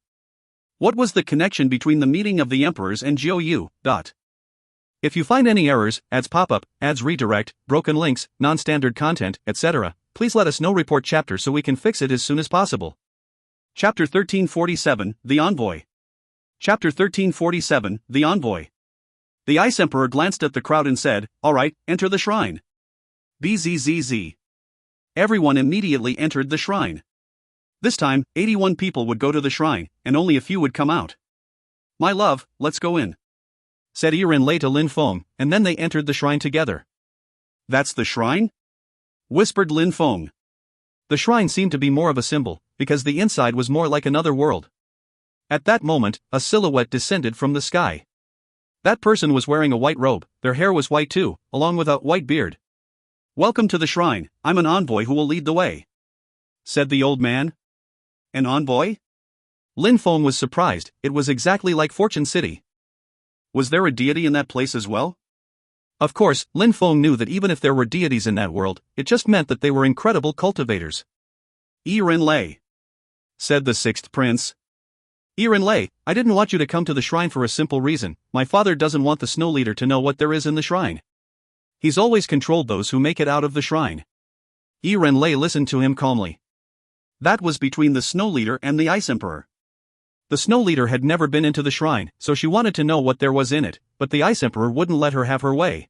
What was the connection between the meeting of the emperors and Jiuyu? If you find any errors, ads pop-up, ads redirect, broken links, non-standard content, etc., please let us know. Report chapter so we can fix it as soon as possible. Chapter 1347, The Envoy. Chapter 1347, The Envoy. The Ice Emperor glanced at the crowd and said, "Alright, enter the shrine." Bzzz. Everyone immediately entered the shrine. This time, 81 people would go to the shrine, and only a few would come out. My love, let's go in, said Ren-lei to Lin Feng, and then they entered the shrine together. That's the shrine? Whispered Lin Feng. The shrine seemed to be more of a symbol, because the inside was more like another world. At that moment, a silhouette descended from the sky. That person was wearing a white robe, their hair was white too, along with a white beard. Welcome to the shrine, I'm an envoy who will lead the way, said the old man. An envoy? Lin Feng was surprised, it was exactly like Fortune City. Was there a deity in that place as well? Of course, Lin Feng knew that even if there were deities in that world, it just meant that they were incredible cultivators. Ren-lei, said the sixth prince. Ren-lei, I didn't want you to come to the shrine for a simple reason. My father doesn't want the snow leader to know what there is in the shrine. He's always controlled those who make it out of the shrine. Ren-lei listened to him calmly. That was between the snow leader and the ice emperor. The snow leader had never been into the shrine, so she wanted to know what there was in it, but the ice emperor wouldn't let her have her way.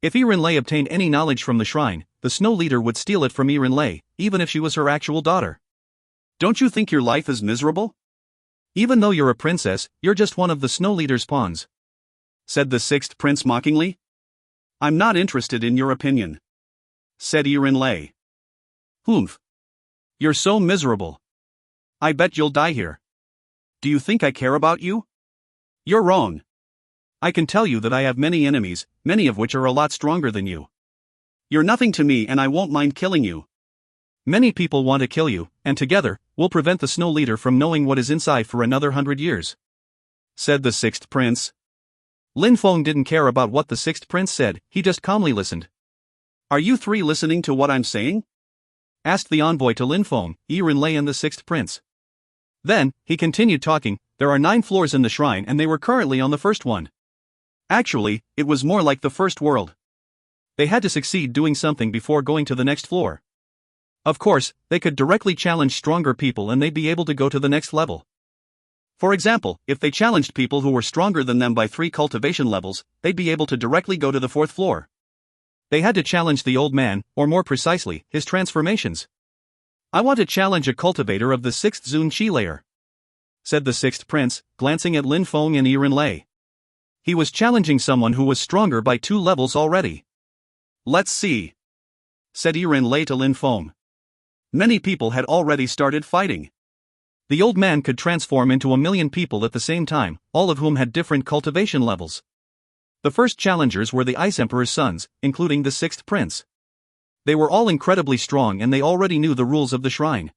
If Ren-lei obtained any knowledge from the shrine, the snow leader would steal it from Ren-lei, even if she was her actual daughter. Don't you think your life is miserable? Even though you're a princess, you're just one of the snow leader's pawns, said the sixth prince mockingly. I'm not interested in your opinion, said Ren-lei. Humph. You're so miserable. I bet you'll die here. Do you think I care about you? You're wrong. I can tell you that I have many enemies, many of which are a lot stronger than you. You're nothing to me and I won't mind killing you. Many people want to kill you, and together, we'll prevent the snow leader from knowing what is inside for another 100 years, said the sixth prince. Lin Feng didn't care about what the sixth prince said, he just calmly listened. Are you three listening to what I'm saying? Asked the envoy to Lin Feng, Ren-lei and the sixth prince. Then, he continued talking, there are 9 floors in the shrine and they were currently on the first one. Actually, it was more like the first world. They had to succeed doing something before going to the next floor. Of course, they could directly challenge stronger people and they'd be able to go to the next level. For example, if they challenged people who were stronger than them by 3 cultivation levels, they'd be able to directly go to the 4th floor. They had to challenge the old man, or more precisely, his transformations. I want to challenge a cultivator of the 6th Zun Qi layer, said the 6th prince, glancing at Lin Feng and Ren-lei. He was challenging someone who was stronger by 2 levels already. Let's see, said Ren-lei to Lin Feng. Many people had already started fighting. The old man could transform into 1,000,000 people at the same time, all of whom had different cultivation levels. The first challengers were the Ice Emperor's sons, including the 6th prince. They were all incredibly strong and they already knew the rules of the shrine.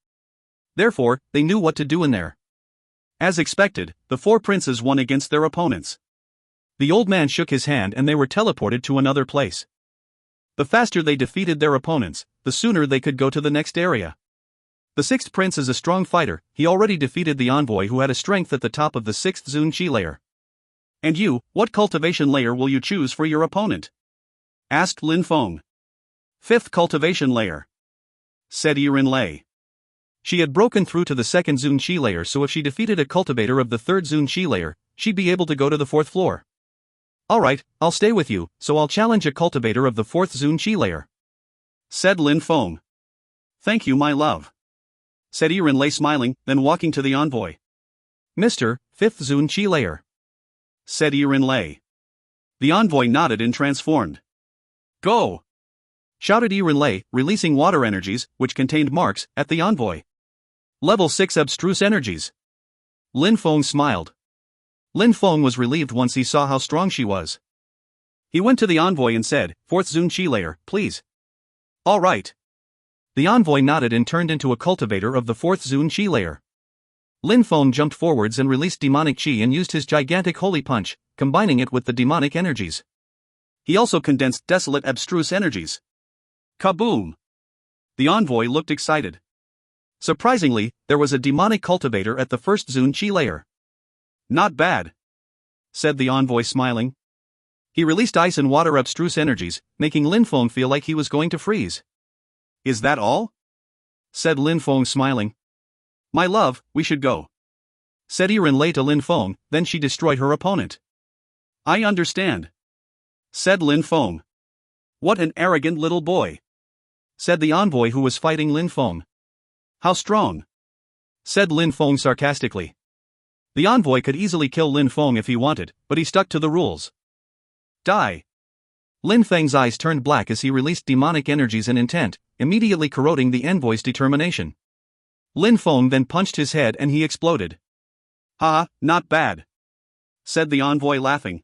Therefore, they knew what to do in there. As expected, the 4 princes won against their opponents. The old man shook his hand and they were teleported to another place. The faster they defeated their opponents, the sooner they could go to the next area. The 6th prince is a strong fighter, he already defeated the envoy who had a strength at the top of the 6th Zun Qi layer. And you, what cultivation layer will you choose for your opponent? Asked Lin Feng. 5th cultivation layer, said Ren-lei. She had broken through to the 2nd Zun Qi layer, so if she defeated a cultivator of the 3rd Zun Qi layer, she'd be able to go to the 4th floor. Alright, I'll stay with you, so I'll challenge a cultivator of the 4th Zun Qi layer, said Lin Feng. Thank you, my love, said Ren-lei smiling, then walking to the envoy. Mr. 5th Zun Qi layer, said Ren-lei. The envoy nodded and transformed. Go! Shouted Ren-lei, releasing water energies, which contained marks, at the envoy. Level 6 abstruse energies. Lin Feng smiled. Lin Feng was relieved once he saw how strong she was. He went to the envoy and said, 4th Zun Qi layer, please. All right. The envoy nodded and turned into a cultivator of the 4th Zun Qi layer. Lin Feng jumped forwards and released demonic qi and used his gigantic holy punch, combining it with the demonic energies. He also condensed desolate abstruse energies. Kaboom! The envoy looked excited. Surprisingly, there was a demonic cultivator at the 1st Zun Qi layer. Not bad, said the envoy smiling. He released ice and water abstruse energies, making Lin Feng feel like he was going to freeze. Is that all? Said Lin Feng smiling. My love, we should go, said Ren-lei to Lin Feng, then she destroyed her opponent. I understand, said Lin Feng. What an arrogant little boy, said the envoy who was fighting Lin Feng. How strong? Said Lin Feng sarcastically. The envoy could easily kill Lin Feng if he wanted, but he stuck to the rules. Die. Lin Feng's eyes turned black as he released demonic energies and intent, immediately corroding the envoy's determination. Lin Feng then punched his head and he exploded. "Ha, not bad," said the envoy laughing.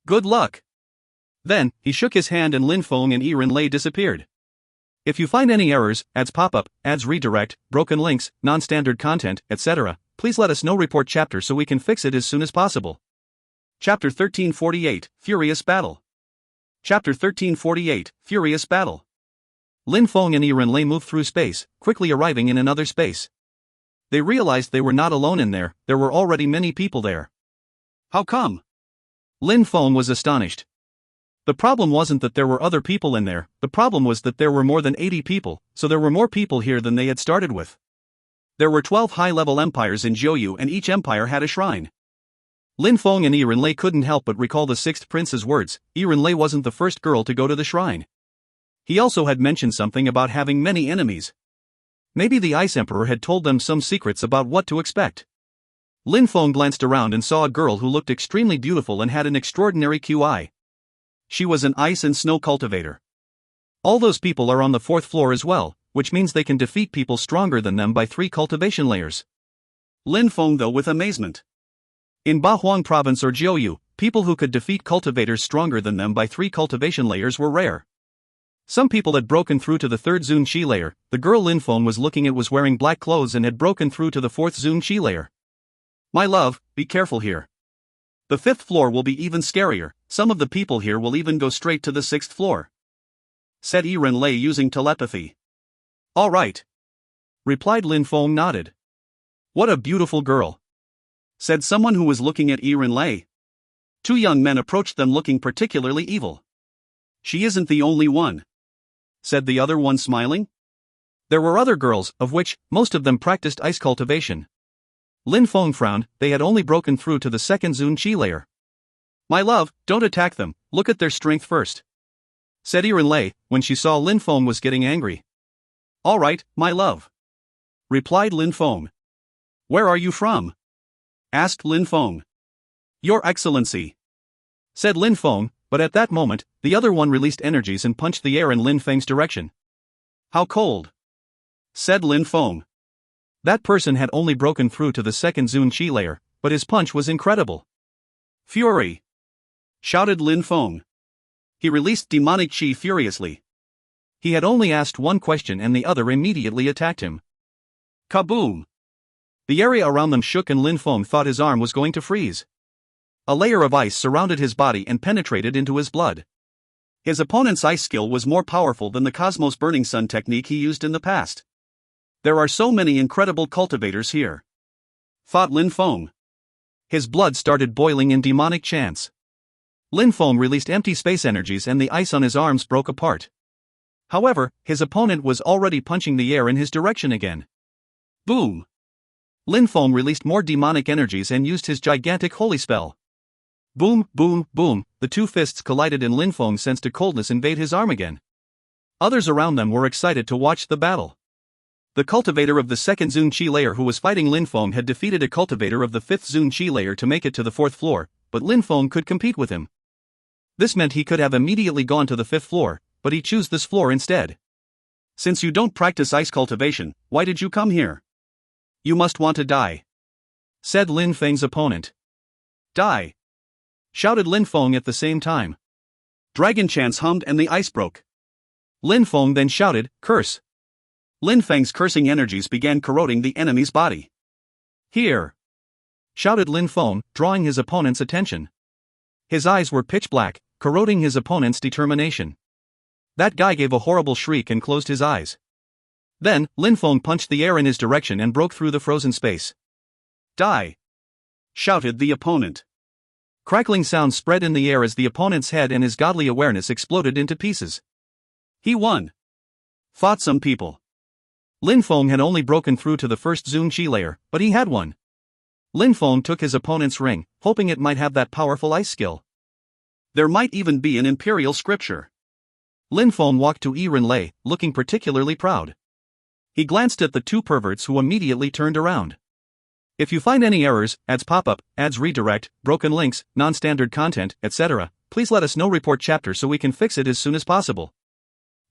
"Good luck." Then, he shook his hand and Lin Feng and Yiren Lei disappeared. If you find any errors, ads pop-up, ads redirect, broken links, non-standard content, etc., please let us know. Report chapter so we can fix it as soon as possible. Chapter 1348, Furious Battle. Chapter 1348, Furious Battle. Lin Feng and Yiren Lei moved through space, quickly arriving in another space. They realized they were not alone in there were already many people there. How come? Lin Feng was astonished. The problem wasn't that there were other people in there, the problem was that there were more than 80 people, so there were more people here than they had started with. There were 12 high-level empires in Jiuyu and each empire had a shrine. Lin Feng and Yiren Lei couldn't help but recall the sixth prince's words. Yiren Lei wasn't the first girl to go to the shrine. He also had mentioned something about having many enemies. Maybe the Ice Emperor had told them some secrets about what to expect. Lin Feng glanced around and saw a girl who looked extremely beautiful and had an extraordinary QI. She was an ice and snow cultivator. All those people are on the 4th floor as well, which means they can defeat people stronger than them by 3 cultivation layers. Lin Feng though with amazement. In Bahuang province or Jiuyu, people who could defeat cultivators stronger than them by 3 cultivation layers were rare. Some people had broken through to the 3rd Zun Qi layer. The girl Lin Feng was looking at was wearing black clothes and had broken through to the 4th Zun Qi layer. My love, be careful here. The 5th floor will be even scarier, some of the people here will even go straight to the 6th floor, said Yiren Lei using telepathy. All right, replied Lin Feng nodded. What a beautiful girl, said someone who was looking at Yiren Lei. 2 young men approached them looking particularly evil. She isn't the only one, said the other one smiling. There were other girls, of which, most of them practiced ice cultivation. Lin Feng frowned, they had only broken through to the 2nd Zun Qi layer. My love, don't attack them, look at their strength first, said Yiren Lei, when she saw Lin Feng was getting angry. All right, my love, replied Lin Feng. Where are you from? Asked Lin Feng. Your Excellency, said Lin Feng, but at that moment, the other one released energies and punched the air in Lin Feng's direction. How cold, said Lin Feng. That person had only broken through to the 2nd Zun Qi layer, but his punch was incredible. Fury, shouted Lin Feng. He released demonic qi furiously. He had only asked one question and the other immediately attacked him. Kaboom! The area around them shook and Lin Feng thought his arm was going to freeze. A layer of ice surrounded his body and penetrated into his blood. His opponent's ice skill was more powerful than the Cosmos Burning Sun technique he used in the past. There are so many incredible cultivators here, thought Lin Feng. His blood started boiling in demonic chants. Lin Feng released empty space energies and the ice on his arms broke apart. However, his opponent was already punching the air in his direction again. Boom! Lin Feng released more demonic energies and used his gigantic holy spell. Boom, boom, boom, the 2 fists collided and Lin Feng sensed a coldness invade his arm again. Others around them were excited to watch the battle. The cultivator of the 2nd Zun Qi layer who was fighting Lin Feng had defeated a cultivator of the 5th Zun Qi layer to make it to the 4th floor, but Lin Feng could compete with him. This meant he could have immediately gone to the 5th floor, but he chose this floor instead. Since you don't practice ice cultivation, why did you come here? You must want to die, said Lin Feng's opponent. Die! Shouted Lin Feng at the same time. Dragon chants hummed and the ice broke. Lin Feng then shouted, curse! Lin Feng's cursing energies began corroding the enemy's body. Here! Shouted Lin Feng, drawing his opponent's attention. His eyes were pitch black, corroding his opponent's determination. That guy gave a horrible shriek and closed his eyes. Then, Lin Feng punched the air in his direction and broke through the frozen space. Die! Shouted the opponent. Crackling sounds spread in the air as the opponent's head and his godly awareness exploded into pieces. He won! Thought some people. Lin Feng had only broken through to the 1st Zun Qi layer, but he had won. Lin Feng took his opponent's ring, hoping it might have that powerful ice skill. There might even be an imperial scripture. Lin Feng walked to Yiren Lei, looking particularly proud. He glanced at the 2 perverts who immediately turned around. If you find any errors, ads pop up, ads redirect, broken links, non-standard content, etc., please let us know. Report chapter so we can fix it as soon as possible.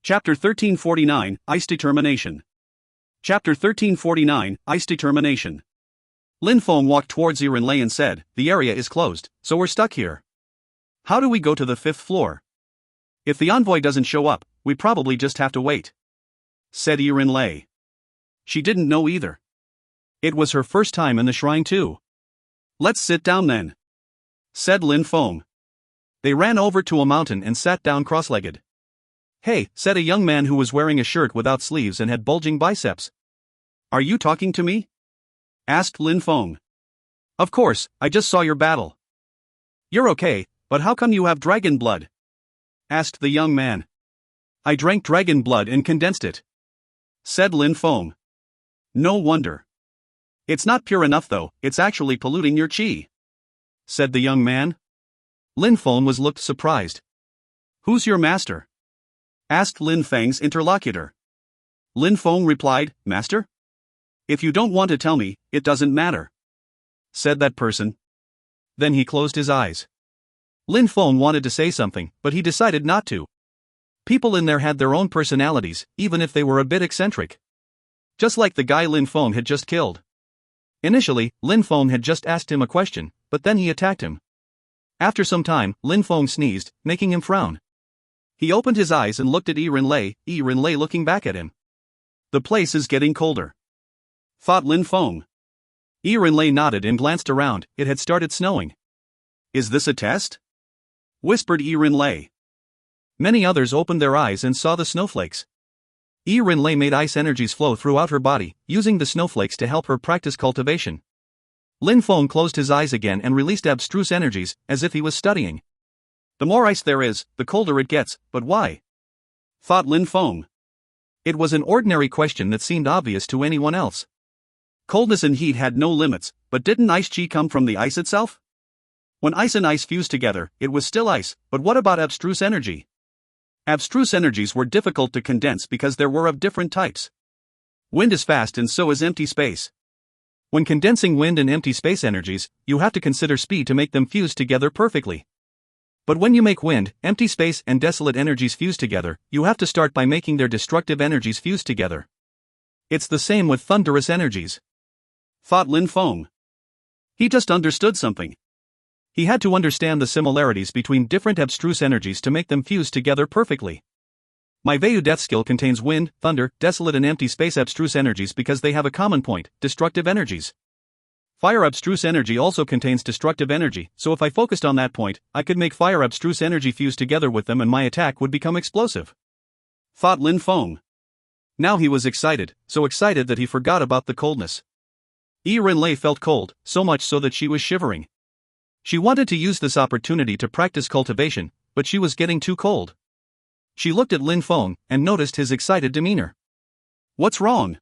Chapter 1349, Ice Determination. Chapter 1349, Ice Determination. Lin Feng walked towards Erinlei and said, "The area is closed, so we're stuck here. How do we go to the 5th floor? If the envoy doesn't show up, we probably just have to wait," said Erinlei. She didn't know either. It was her first time in the shrine too. "Let's sit down then," said Lin Feng. They ran over to a mountain and sat down cross-legged. "Hey," said a young man who was wearing a shirt without sleeves and had bulging biceps. "Are you talking to me?" asked Lin Feng. "Of course, I just saw your battle." "You're okay, but how come you have dragon blood?" asked the young man. "I drank dragon blood and condensed it," said Lin Feng. "No wonder. It's not pure enough though, it's actually polluting your qi," said the young man. Lin Feng looked surprised. "Who's your master?" asked Lin Feng's interlocutor. Lin Feng replied, "Master? If you don't want to tell me, it doesn't matter," said that person. Then he closed his eyes. Lin Feng wanted to say something, but he decided not to. People in there had their own personalities, even if they were a bit eccentric. Just like the guy Lin Feng had just killed. Initially, Lin Feng had just asked him a question, but then he attacked him. After some time, Lin Feng sneezed, making him frown. He opened his eyes and looked at Erinlei looking back at him. "The place is getting colder," thought Lin Feng. Erinlei nodded and glanced around. It had started snowing. "Is this a test?" whispered Erinlei. Many others opened their eyes and saw the snowflakes. Erinlei made ice energies flow throughout her body, using the snowflakes to help her practice cultivation. Lin Feng closed his eyes again and released abstruse energies, as if he was studying. "The more ice there is, the colder it gets, but why?" thought Lin Feng. It was an ordinary question that seemed obvious to anyone else. Coldness and heat had no limits, but didn't ice qi come from the ice itself? When ice and ice fused together, it was still ice, but what about abstruse energy? Abstruse energies were difficult to condense because there were of different types. Wind is fast and so is empty space. When condensing wind and empty space energies, you have to consider speed to make them fuse together perfectly. But when you make wind, empty space and desolate energies fuse together, you have to start by making their destructive energies fuse together. It's the same with thunderous energies, thought Lin Feng. He just understood something. He had to understand the similarities between different abstruse energies to make them fuse together perfectly. My Vayu death skill contains wind, thunder, desolate and empty space abstruse energies because they have a common point, destructive energies. Fire abstruse energy also contains destructive energy, so if I focused on that point, I could make fire abstruse energy fuse together with them and my attack would become explosive, thought Lin Feng. Now he was excited, so excited that he forgot about the coldness. Erinlei felt cold, so much so that she was shivering. She wanted to use this opportunity to practice cultivation, but she was getting too cold. She looked at Lin Feng and noticed his excited demeanor. "What's wrong?"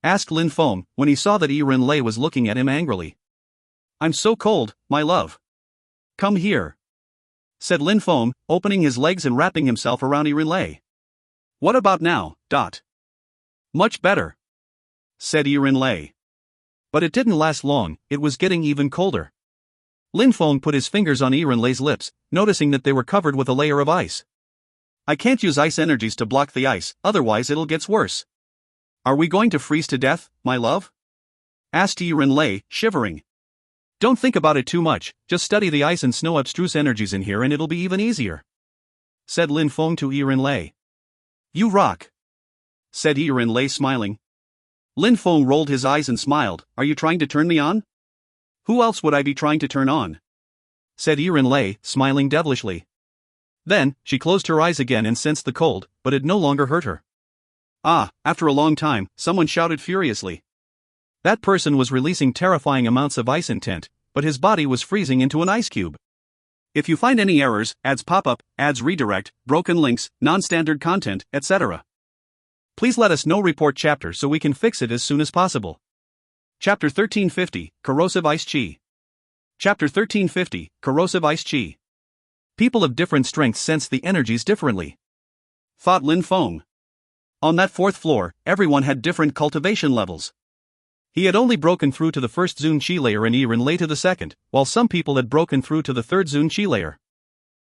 asked Lin Feng when he saw that Erinlei was looking at him angrily. "I'm so cold, my love. Come here," said Lin Feng, opening his legs and wrapping himself around Erinlei. "What about now, Dot?" "Much better," said Erinlei. But it didn't last long, it was getting even colder. Lin Feng put his fingers on Erinlei's lips, noticing that they were covered with a layer of ice. "I can't use ice energies to block the ice, otherwise it'll get worse. Are we going to freeze to death, my love?" asked Erinlei, shivering. "Don't think about it too much, just study the ice and snow abstruse energies in here and it'll be even easier," said Lin Feng to Erinlei. "You rock," said Erinlei, smiling. Lin Feng rolled his eyes and smiled. "Are you trying to turn me on?" "Who else would I be trying to turn on?" said Erinlei, smiling devilishly. Then, she closed her eyes again and sensed the cold, but it no longer hurt her. After a long time, someone shouted furiously. That person was releasing terrifying amounts of ice intent, but his body was freezing into an ice cube. If you find any errors, ads pop up, ads redirect, broken links, non-standard content, etc., please let us know. Report chapter so we can fix it as soon as possible. Chapter 1350, Corrosive Ice Qi. Chapter 1350, Corrosive Ice Qi. People of different strengths sense the energies differently, thought Lin Feng. On that 4th floor, everyone had different cultivation levels. He had only broken through to the first Zun Chi layer and Iren Lei to the second, while some people had broken through to the third Zun Chi layer.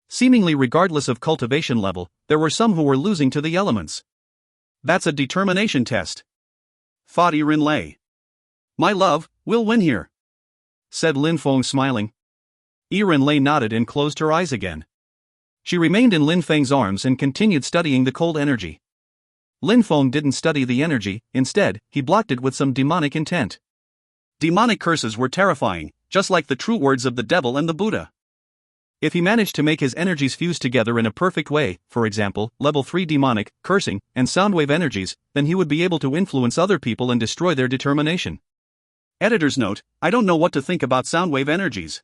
Seemingly regardless of cultivation level, there were some who were losing to the elements. That's a determination test, thought Iren Lei. My love, we'll win here, said Lin Feng smiling. Iren Lei nodded and closed her eyes again. She remained in Lin Feng's arms and continued studying the cold energy. Lin Feng didn't study the energy, instead, he blocked it with some demonic intent. Demonic curses were terrifying, just like the true words of the devil and the Buddha. If he managed to make his energies fuse together in a perfect way, for example, level 3 demonic, cursing, and soundwave energies, then he would be able to influence other people and destroy their determination. Editor's note: I don't know what to think about soundwave energies.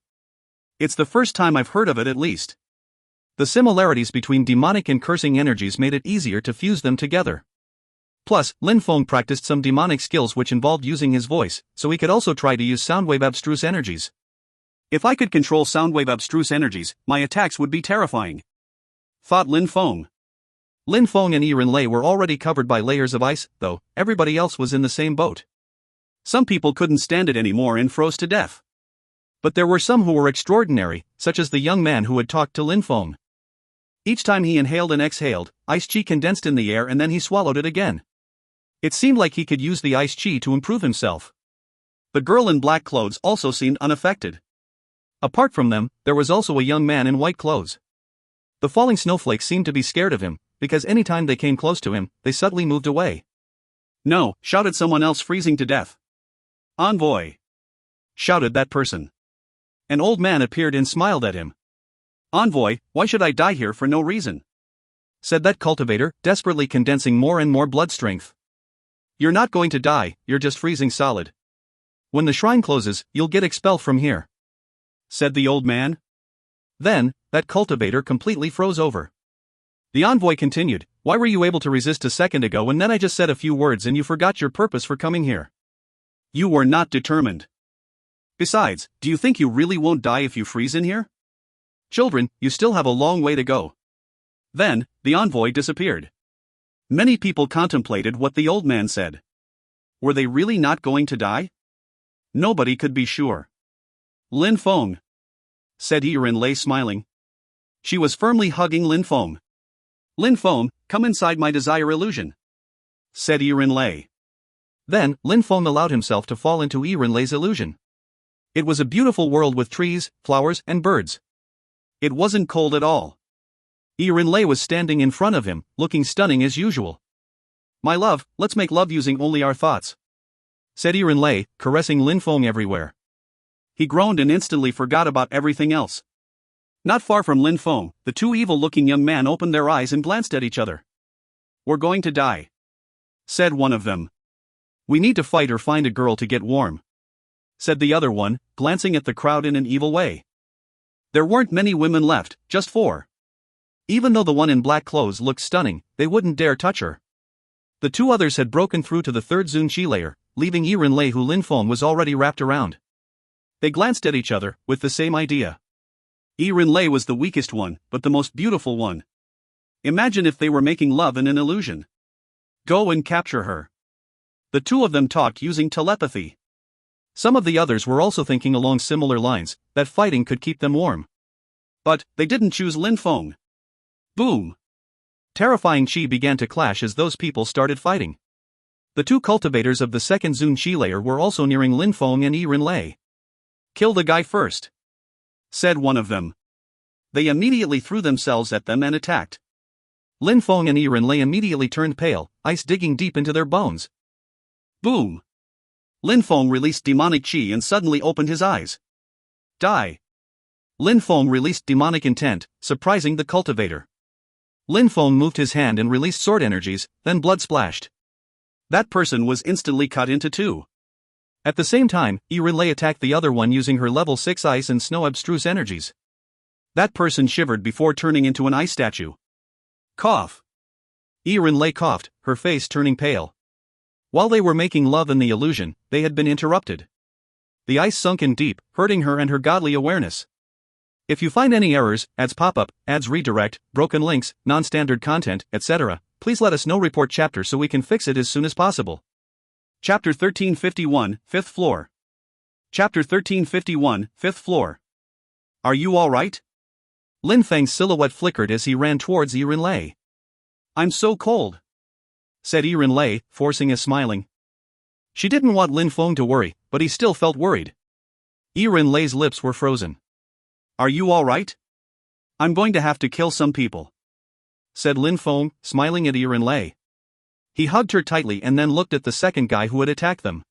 It's the first time I've heard of it, at least. The similarities between demonic and cursing energies made it easier to fuse them together. Plus, Lin Feng practiced some demonic skills which involved using his voice, so he could also try to use soundwave abstruse energies. If I could control soundwave abstruse energies, my attacks would be terrifying, thought Lin Feng. Lin Feng and Iren Lei were already covered by layers of ice, though everybody else was in the same boat. Some people couldn't stand it anymore and froze to death. But there were some who were extraordinary, such as the young man who had talked to Lin Feng. Each time he inhaled and exhaled, ice chi condensed in the air and then he swallowed it again. It seemed like he could use the ice chi to improve himself. The girl in black clothes also seemed unaffected. Apart from them, there was also a young man in white clothes. The falling snowflakes seemed to be scared of him, because any time they came close to him, they suddenly moved away. No, shouted someone else, freezing to death. Envoy, shouted that person. An old man appeared and smiled at him. Envoy, why should I die here for no reason? Said that cultivator, desperately condensing more and more blood strength. You're not going to die, you're just freezing solid. When the shrine closes, you'll get expelled from here, said the old man. Then, that cultivator completely froze over. The envoy continued, why were you able to resist a second ago and then I just said a few words and you forgot your purpose for coming here? You were not determined. Besides, do you think you really won't die if you freeze in here? Children, you still have a long way to go. Then, the envoy disappeared. Many people contemplated what the old man said. Were they really not going to die? Nobody could be sure. Lin Feng, said Iren Lei smiling. She was firmly hugging Lin Feng. Lin Feng, come inside my desire illusion, said Iren Lei. Then, Lin Feng allowed himself to fall into Iren Lei's illusion. It was a beautiful world with trees, flowers, and birds. It wasn't cold at all. Iren Lei was standing in front of him, looking stunning as usual. My love, let's make love using only our thoughts, said Iren Lei, caressing Lin Feng everywhere. He groaned and instantly forgot about everything else. Not far from Lin Feng, the two evil-looking young men opened their eyes and glanced at each other. We're going to die, said one of them. We need to fight or find a girl to get warm, said the other one, glancing at the crowd in an evil way. There weren't many women left, just 4. Even though the one in black clothes looked stunning, they wouldn't dare touch her. The 2 others had broken through to the third Zun Chi layer, leaving Iren Lei who Lin Feng was already wrapped around. They glanced at each other, with the same idea. Iren Lei was the weakest one, but the most beautiful one. Imagine if they were making love in an illusion. Go and capture her. The 2 of them talked using telepathy. Some of the others were also thinking along similar lines, that fighting could keep them warm. But, they didn't choose Lin Feng. Boom! Terrifying chi began to clash as those people started fighting. The 2 cultivators of the second Zun Chi layer were also nearing Lin Feng and Iren Lei. Kill the guy first, said one of them. They immediately threw themselves at them and attacked. Lin Feng and Iren Lei immediately turned pale, ice digging deep into their bones. Boom! Lin Feng released demonic chi and suddenly opened his eyes. Die! Lin Feng released demonic intent, surprising the cultivator. Lin Feng moved his hand and released sword energies, then blood splashed. That person was instantly cut into 2. At the same time, Iren Lei attacked the other one using her level 6 ice and snow abstruse energies. That person shivered before turning into an ice statue. Cough! Iren Lei coughed, her face turning pale. While they were making love in the illusion, they had been interrupted. The ice sunk in deep, hurting her and her godly awareness. If you find any errors, ads pop up, ads redirect, broken links, non-standard content, etc., please let us know. Report chapter so we can fix it as soon as possible. Chapter 1351, 5th Floor. Chapter 1351, 5th Floor. Are you alright? Lin Feng's silhouette flickered as he ran towards Yiren Lei. I'm so cold, said Yiren Lei, forcing a smiling. She didn't want Lin Feng to worry, but he still felt worried. Yiren Lei's lips were frozen. Are you alright? I'm going to have to kill some people, said Lin Feng, smiling at Yiren Lei. He hugged her tightly and then looked at the second guy who had attacked them.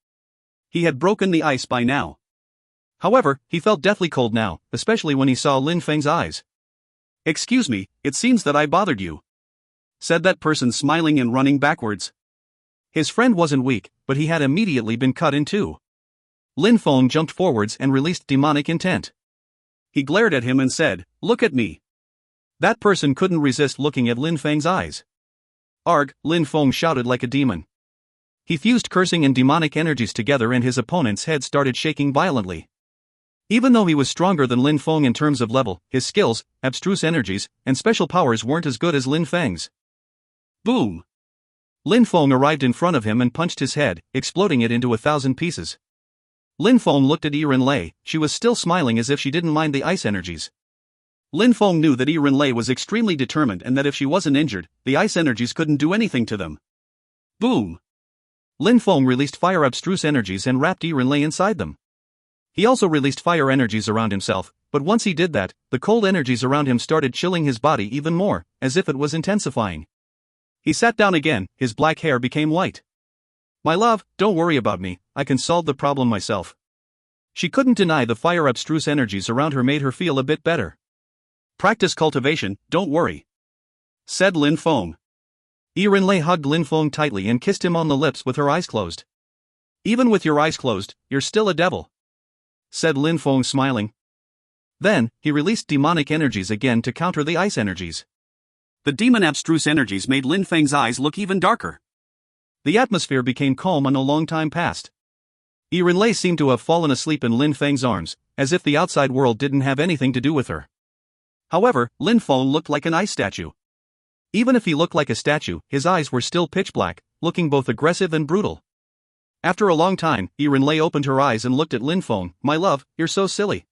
He had broken the ice by now. However, he felt deathly cold now, especially when he saw Lin Feng's eyes. Excuse me, it seems that I bothered you, said that person, smiling and running backwards. His friend wasn't weak, but he had immediately been cut in two. Lin Feng jumped forwards and released demonic intent. He glared at him and said, "Look at me." That person couldn't resist looking at Lin Feng's eyes. Arg, Lin Feng shouted like a demon. He fused cursing and demonic energies together and his opponent's head started shaking violently. Even though he was stronger than Lin Feng in terms of level, his skills, abstruse energies, and special powers weren't as good as Lin Feng's. Boom! Lin Feng arrived in front of him and punched his head, exploding it into 1,000 pieces. Lin Feng looked at Yiren Lei. She was still smiling as if she didn't mind the ice energies. Lin Feng knew that Yiren Lei was extremely determined and that if she wasn't injured, the ice energies couldn't do anything to them. Boom! Lin Feng released fire abstruse energies and wrapped Yiren Lei inside them. He also released fire energies around himself, but once he did that, the cold energies around him started chilling his body even more, as if it was intensifying. He sat down again, his black hair became white. My love, don't worry about me, I can solve the problem myself. She couldn't deny the fire abstruse energies around her made her feel a bit better. Practice cultivation, don't worry, said Lin Feng. Yiren Lei hugged Lin Feng tightly and kissed him on the lips with her eyes closed. Even with your eyes closed, you're still a devil, said Lin Feng, smiling. Then, he released demonic energies again to counter the ice energies. The demon abstruse energies made Lin Feng's eyes look even darker. The atmosphere became calm and a long time passed. Yiren Lei seemed to have fallen asleep in Lin Feng's arms, as if the outside world didn't have anything to do with her. However, Lin Feng looked like an ice statue. Even if he looked like a statue, his eyes were still pitch black, looking both aggressive and brutal. After a long time, Yiren Lei opened her eyes and looked at Lin Feng. My love, you're so silly,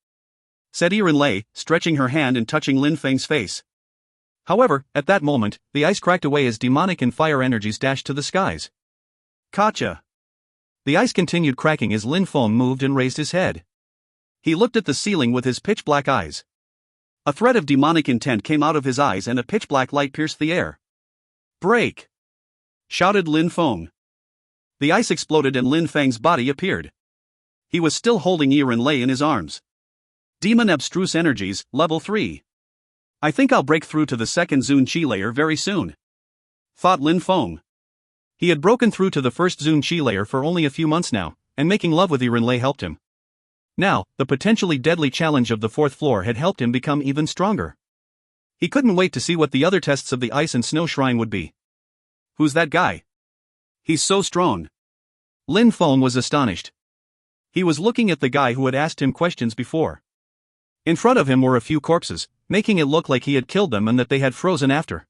said Yiren Lei, stretching her hand and touching Lin Feng's face. However, at that moment, the ice cracked away as demonic and fire energies dashed to the skies. Gotcha! The ice continued cracking as Lin Feng moved and raised his head. He looked at the ceiling with his pitch-black eyes. A thread of demonic intent came out of his eyes and a pitch-black light pierced the air. Break! Shouted Lin Feng. The ice exploded and Lin Feng's body appeared. He was still holding Yiren Lei in his arms. Demon Abstruse Energies, Level 3. I think I'll break through to the second Zun Qi layer very soon, thought Lin Feng. He had broken through to the first Zun Qi layer for only a few months now, and making love with Yiren Lei helped him. Now, the potentially deadly challenge of the 4th floor had helped him become even stronger. He couldn't wait to see what the other tests of the ice and snow shrine would be. Who's that guy? He's so strong. Lin Feng was astonished. He was looking at the guy who had asked him questions before. In front of him were a few corpses, making it look like he had killed them and that they had frozen after.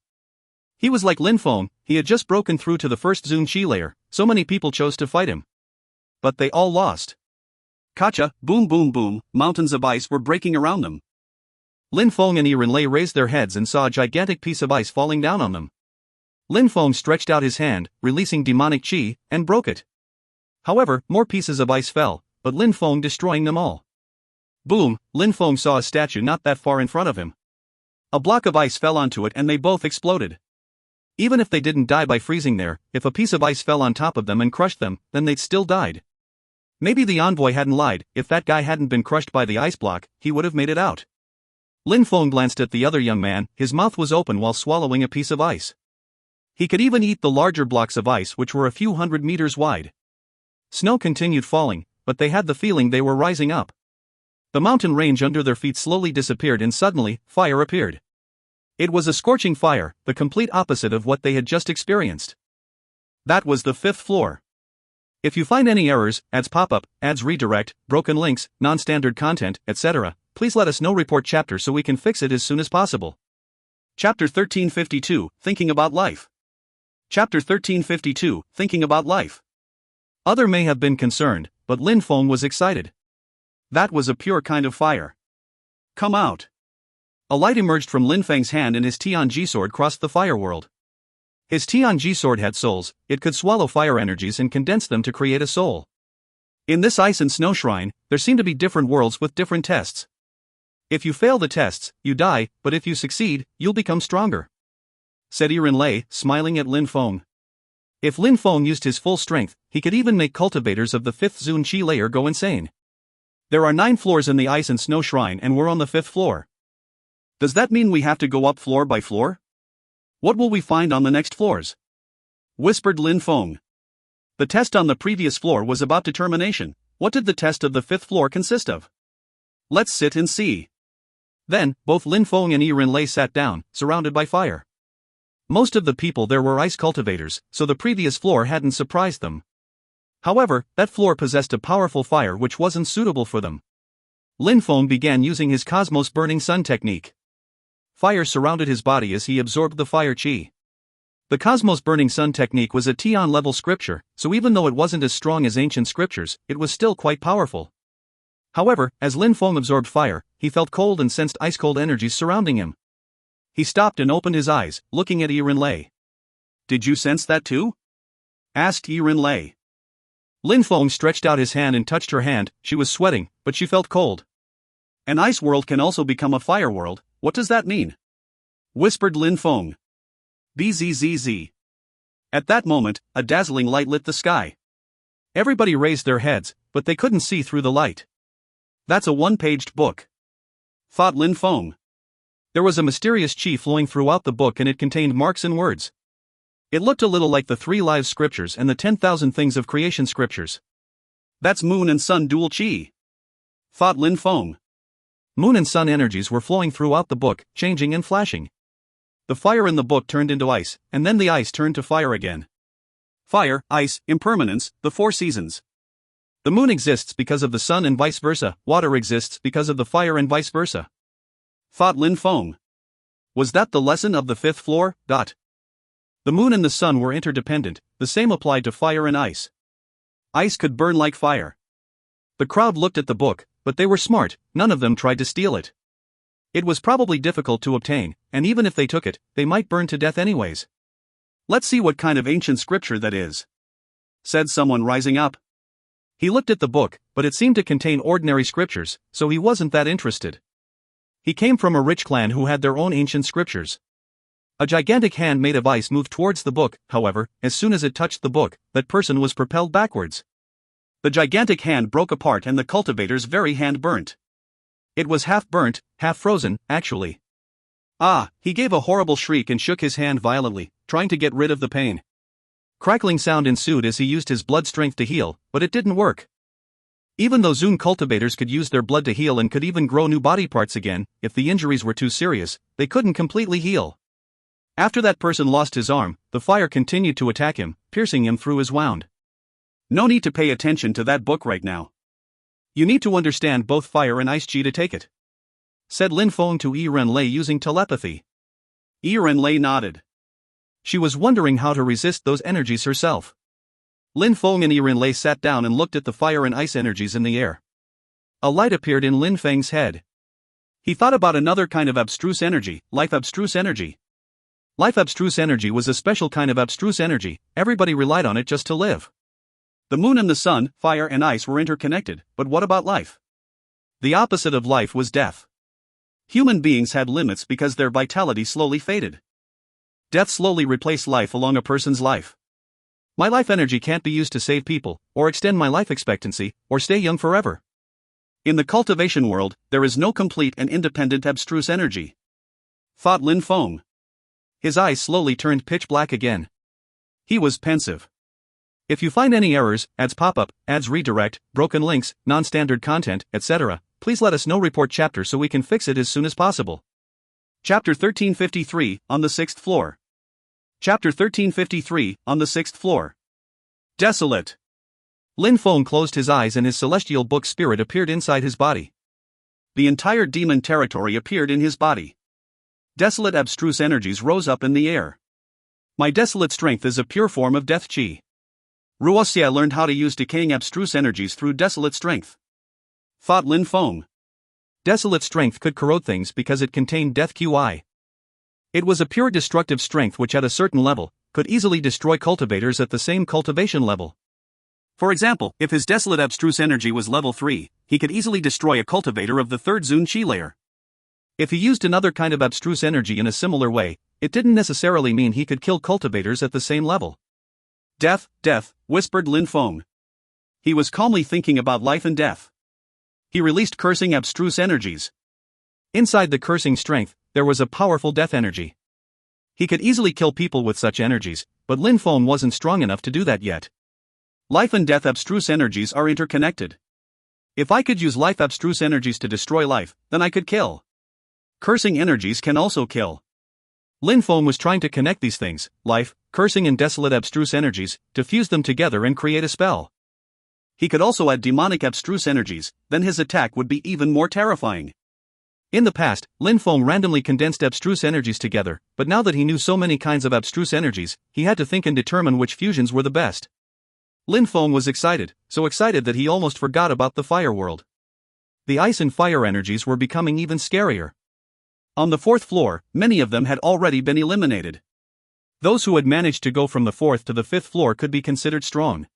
He was like Lin Feng, he had just broken through to the first Zun Qi layer, so many people chose to fight him. But they all lost. Kacha, boom boom boom, mountains of ice were breaking around them. Lin Feng and Yiren Lei raised their heads and saw a gigantic piece of ice falling down on them. Lin Feng stretched out his hand, releasing demonic qi, and broke it. However, more pieces of ice fell, but Lin Feng destroying them all. Boom, Lin Feng saw a statue not that far in front of him. A block of ice fell onto it and they both exploded. Even if they didn't die by freezing there, if a piece of ice fell on top of them and crushed them, then they'd still died. Maybe the envoy hadn't lied, if that guy hadn't been crushed by the ice block, he would have made it out. Lin Feng glanced at the other young man, his mouth was open while swallowing a piece of ice. He could even eat the larger blocks of ice which were a few hundred meters wide. Snow continued falling, but they had the feeling they were rising up. The mountain range under their feet slowly disappeared and suddenly, fire appeared. It was a scorching fire, the complete opposite of what they had just experienced. That was the 5th floor. If you find any errors, ads pop-up, ads redirect, broken links, non-standard content, etc., please let us know. Report chapter so we can fix it as soon as possible. Chapter 1352, Thinking About Life. Chapter 1352, Thinking About Life. Other may have been concerned, but Lin Feng was excited. That was a pure kind of fire. Come out. A light emerged from Lin Feng's hand and his Tianji sword crossed the fire world. His Tianji sword had souls, it could swallow fire energies and condense them to create a soul. In this ice and snow shrine, there seem to be different worlds with different tests. If you fail the tests, you die, but if you succeed, you'll become stronger, said Lei, smiling at Lin Feng. If Lin Feng used his full strength, he could even make cultivators of the 5th Zun Qi layer go insane. There are 9 floors in the ice and snow shrine and we're on the 5th floor. Does that mean we have to go up floor by floor? What will we find on the next floors? Whispered Lin Feng. The test on the previous floor was about determination. What did the test of the 5th floor consist of? Let's sit and see. Then, both Lin Feng and Lei sat down, surrounded by fire. Most of the people there were ice cultivators, so the previous floor hadn't surprised them. However, that floor possessed a powerful fire which wasn't suitable for them. Lin Feng began using his Cosmos Burning Sun technique. Fire surrounded his body as he absorbed the fire chi. The Cosmos Burning Sun technique was a Tian-level scripture, so even though it wasn't as strong as ancient scriptures, it was still quite powerful. However, as Lin Feng absorbed fire, he felt cold and sensed ice-cold energies surrounding him. He stopped and opened his eyes, looking at Lei. Did you sense that too? Asked Lei. Lin Feng stretched out his hand and touched her hand. She was sweating, but she felt cold. An ice world can also become a fire world. What does that mean? Whispered Lin Feng. Bzzz. At that moment, a dazzling light lit the sky. Everybody raised their heads, but they couldn't see through the light. That's a one-paged book, thought Lin Feng. There was a mysterious chi flowing throughout the book and it contained marks and words. It looked a little like the 3 live scriptures and the 10,000 things of creation scriptures. That's moon and sun dual chi, thought Lin Feng. Moon and sun energies were flowing throughout the book, changing and flashing. The fire in the book turned into ice, and then the ice turned to fire again. Fire, ice, impermanence, the 4 seasons. The moon exists because of the sun and vice versa, water exists because of the fire and vice versa, thought Lin Feng. Was that the lesson of the 5th floor? The moon and the sun were interdependent, the same applied to fire and ice. Ice could burn like fire. The crowd looked at the book, but they were smart, none of them tried to steal it. It was probably difficult to obtain, and even if they took it, they might burn to death anyways. Let's see what kind of ancient scripture that is, said someone rising up. He looked at the book, but it seemed to contain ordinary scriptures, so he wasn't that interested. He came from a rich clan who had their own ancient scriptures. A gigantic hand made of ice moved towards the book, however, as soon as it touched the book, that person was propelled backwards. The gigantic hand broke apart and the cultivator's very hand burnt. It was half burnt, half frozen, actually. Ah, he gave a horrible shriek and shook his hand violently, trying to get rid of the pain. Crackling sound ensued as he used his blood strength to heal, but it didn't work. Even though Zun cultivators could use their blood to heal and could even grow new body parts again, if the injuries were too serious, they couldn't completely heal. After that person lost his arm, the fire continued to attack him, piercing him through his wound. No need to pay attention to that book right now. You need to understand both fire and ice chi to take it, said Lin Feng to Lei using telepathy. Lei nodded. She was wondering how to resist those energies herself. Lin Feng and Lei sat down and looked at the fire and ice energies in the air. A light appeared in Lin Feng's head. He thought about another kind of abstruse energy, life abstruse energy. Life abstruse energy was a special kind of abstruse energy, everybody relied on it just to live. The moon and the sun, fire and ice were interconnected, but what about life? The opposite of life was death. Human beings had limits because their vitality slowly faded. Death slowly replaced life along a person's life. My life energy can't be used to save people, or extend my life expectancy, or stay young forever. In the cultivation world, there is no complete and independent abstruse energy, thought Lin Feng. His eyes slowly turned pitch black again. He was pensive. If you find any errors, ads pop up, ads redirect, broken links, non-standard content, etc., please let us know. Report chapter so we can fix it as soon as possible. Chapter 1353, on the 6th floor. Chapter 1353, on the 6th floor. Desolate. Lin Feng closed his eyes and his celestial book spirit appeared inside his body. The entire demon territory appeared in his body. Desolate abstruse energies rose up in the air. My desolate strength is a pure form of death chi. Ruoxia learned how to use decaying abstruse energies through desolate strength, thought Lin Feng. Desolate strength could corrode things because it contained death QI. It was a pure destructive strength which at a certain level, could easily destroy cultivators at the same cultivation level. For example, if his desolate abstruse energy was level 3, he could easily destroy a cultivator of the 3rd Zun Qi layer. If he used another kind of abstruse energy in a similar way, it didn't necessarily mean he could kill cultivators at the same level. Death, death, whispered Lin Feng. He was calmly thinking about life and death. He released cursing abstruse energies. Inside the cursing strength, there was a powerful death energy. He could easily kill people with such energies, but Lin Feng wasn't strong enough to do that yet. Life and death abstruse energies are interconnected. If I could use life abstruse energies to destroy life, then I could kill. Cursing energies can also kill. Lin Feng was trying to connect these things, life, cursing and desolate abstruse energies, to fuse them together and create a spell. He could also add demonic abstruse energies, then his attack would be even more terrifying. In the past, Lin Feng randomly condensed abstruse energies together, but now that he knew so many kinds of abstruse energies, he had to think and determine which fusions were the best. Lin Feng was excited, so excited that he almost forgot about the fire world. The ice and fire energies were becoming even scarier. On the 4th floor, many of them had already been eliminated. Those who had managed to go from the 4th to the 5th floor could be considered strong.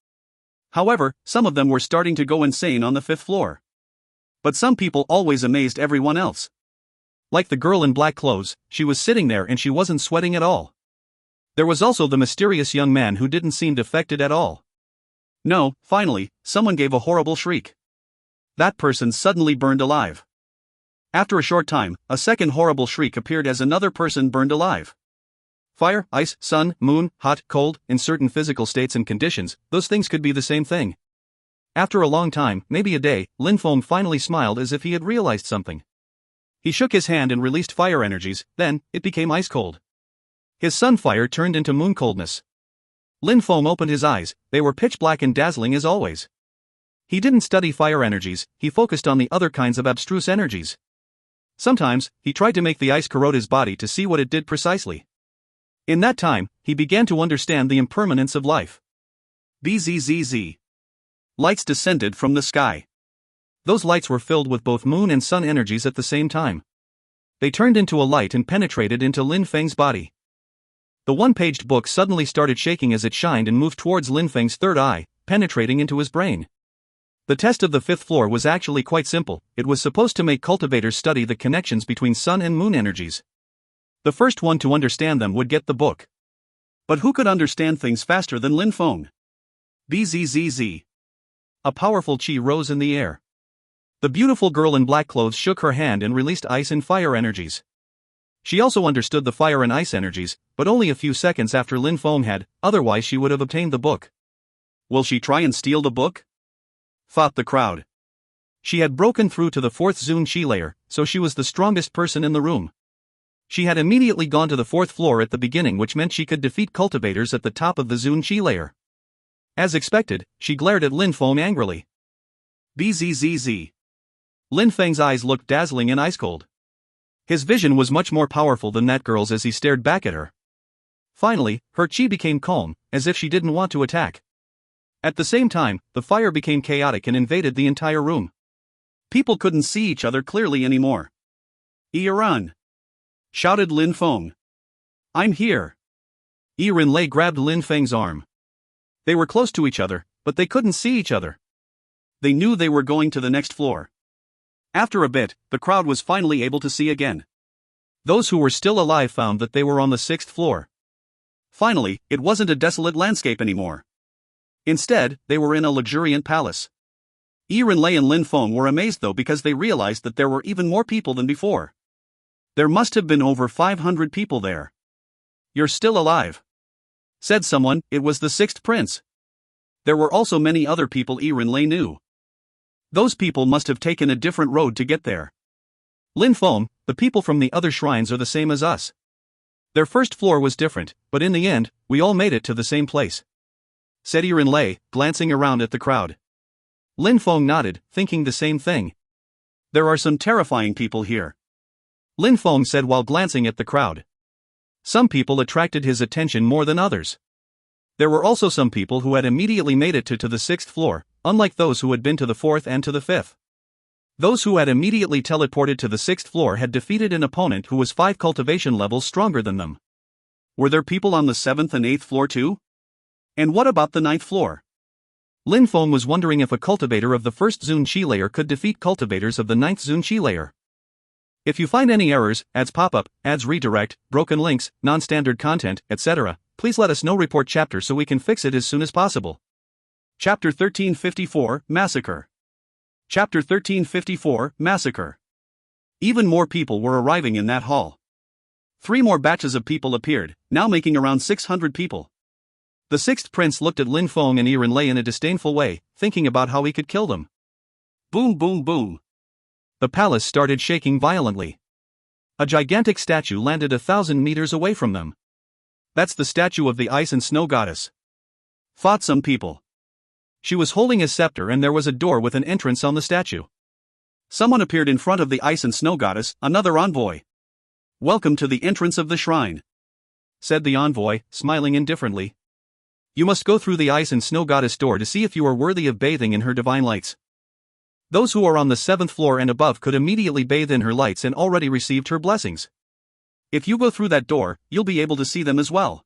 However, some of them were starting to go insane on the 5th floor. But some people always amazed everyone else. Like the girl in black clothes, she was sitting there and she wasn't sweating at all. There was also the mysterious young man who didn't seem affected at all. No, finally, someone gave a horrible shriek. That person suddenly burned alive. After a short time, a second horrible shriek appeared as another person burned alive. Fire, ice, sun, moon, hot, cold, in certain physical states and conditions, those things could be the same thing. After a long time, maybe a day, Lin Feng finally smiled as if he had realized something. He shook his hand and released fire energies, then, it became ice cold. His sun fire turned into moon coldness. Lin Feng opened his eyes, they were pitch black and dazzling as always. He didn't study fire energies, he focused on the other kinds of abstruse energies. Sometimes, he tried to make the ice corrode his body to see what it did precisely. In that time, he began to understand the impermanence of life. Bzzz. Lights descended from the sky. Those lights were filled with both moon and sun energies at the same time. They turned into a light and penetrated into Lin Feng's body. The one-paged book suddenly started shaking as it shined and moved towards Lin Feng's third eye, penetrating into his brain. The test of the 5th floor was actually quite simple. It was supposed to make cultivators study the connections between sun and moon energies. The first one to understand them would get the book. But who could understand things faster than Lin Feng? Bzzz. A powerful qi rose in the air. The beautiful girl in black clothes shook her hand and released ice and fire energies. She also understood the fire and ice energies, but only a few seconds after Lin Feng had, otherwise she would have obtained the book. Will she try and steal the book? Thought the crowd. She had broken through to the 4th Zun Qi layer, so she was the strongest person in the room. She had immediately gone to the 4th floor at the beginning, which meant she could defeat cultivators at the top of the Zun Qi layer. As expected, she glared at Lin Feng angrily. Bzzz. Lin Feng's eyes looked dazzling and ice cold. His vision was much more powerful than that girl's as he stared back at her. Finally, her qi became calm, as if she didn't want to attack. At the same time, the fire became chaotic and invaded the entire room. People couldn't see each other clearly anymore. "Iran!" shouted Lin Feng. "I'm here." Yiren Lei grabbed Lin Feng's arm. They were close to each other, but they couldn't see each other. They knew they were going to the next floor. After a bit, the crowd was finally able to see again. Those who were still alive found that they were on the 6th floor. Finally, it wasn't a desolate landscape anymore. Instead, they were in a luxuriant palace. Yiren Lei and Lin Feng were amazed though because they realized that there were even more people than before. There must have been over 500 people there. "You're still alive," said someone. It was the 6th prince. There were also many other people Yiren Lei knew. Those people must have taken a different road to get there. "Lin Feng, the people from the other shrines are the same as us. Their first floor was different, but in the end, we all made it to the same place," said Yiren Lei, glancing around at the crowd. Lin Feng nodded, thinking the same thing. "There are some terrifying people here," Lin Feng said while glancing at the crowd. Some people attracted his attention more than others. There were also some people who had immediately made it to the 6th floor, unlike those who had been to the 4th and to the 5th. Those who had immediately teleported to the 6th floor had defeated an opponent who was 5 cultivation levels stronger than them. Were there people on the 7th and 8th floor too? And what about the 9th floor? Lin Feng was wondering if a cultivator of the 1st Zun Qi layer could defeat cultivators of the 9th Zun Qi layer. If you find any errors, ads pop-up, ads redirect, broken links, non-standard content, etc., please let us know. Report chapter so we can fix it as soon as possible. Chapter 1354, Massacre. Chapter 1354, Massacre. Even more people were arriving in that hall. 3 more batches of people appeared, now making around 600 people. The 6th prince looked at Lin Feng and Yiren Lei in a disdainful way, thinking about how he could kill them. Boom boom boom. The palace started shaking violently. A gigantic statue landed 1,000 meters away from them. That's the statue of the ice and snow goddess, thought some people. She was holding a scepter and there was a door with an entrance on the statue. Someone appeared in front of the ice and snow goddess, another envoy. Welcome to the entrance of the shrine, said the envoy, smiling indifferently. You must go through the ice and snow goddess door to see if you are worthy of bathing in her divine lights. Those who are on the 7th floor and above could immediately bathe in her lights and already received her blessings. If you go through that door, you'll be able to see them as well,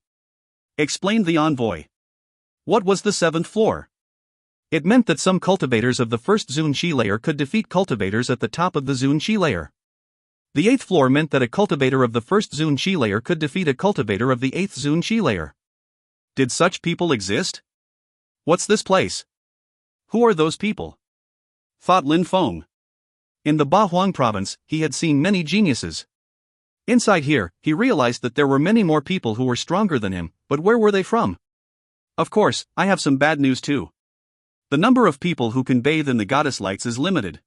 explained the envoy. What was the 7th floor? It meant that some cultivators of the 1st Zun Qi layer could defeat cultivators at the top of the Zun Qi layer. The 8th floor meant that a cultivator of the 1st Zun Qi layer could defeat a cultivator of the 8th Zun Qi layer. Did such people exist? What's this place? Who are those people? Thought Lin Feng. In the Bahuang province, he had seen many geniuses. Inside here, he realized that there were many more people who were stronger than him, but where were they from? Of course, I have some bad news too. The number of people who can bathe in the goddess lights is limited.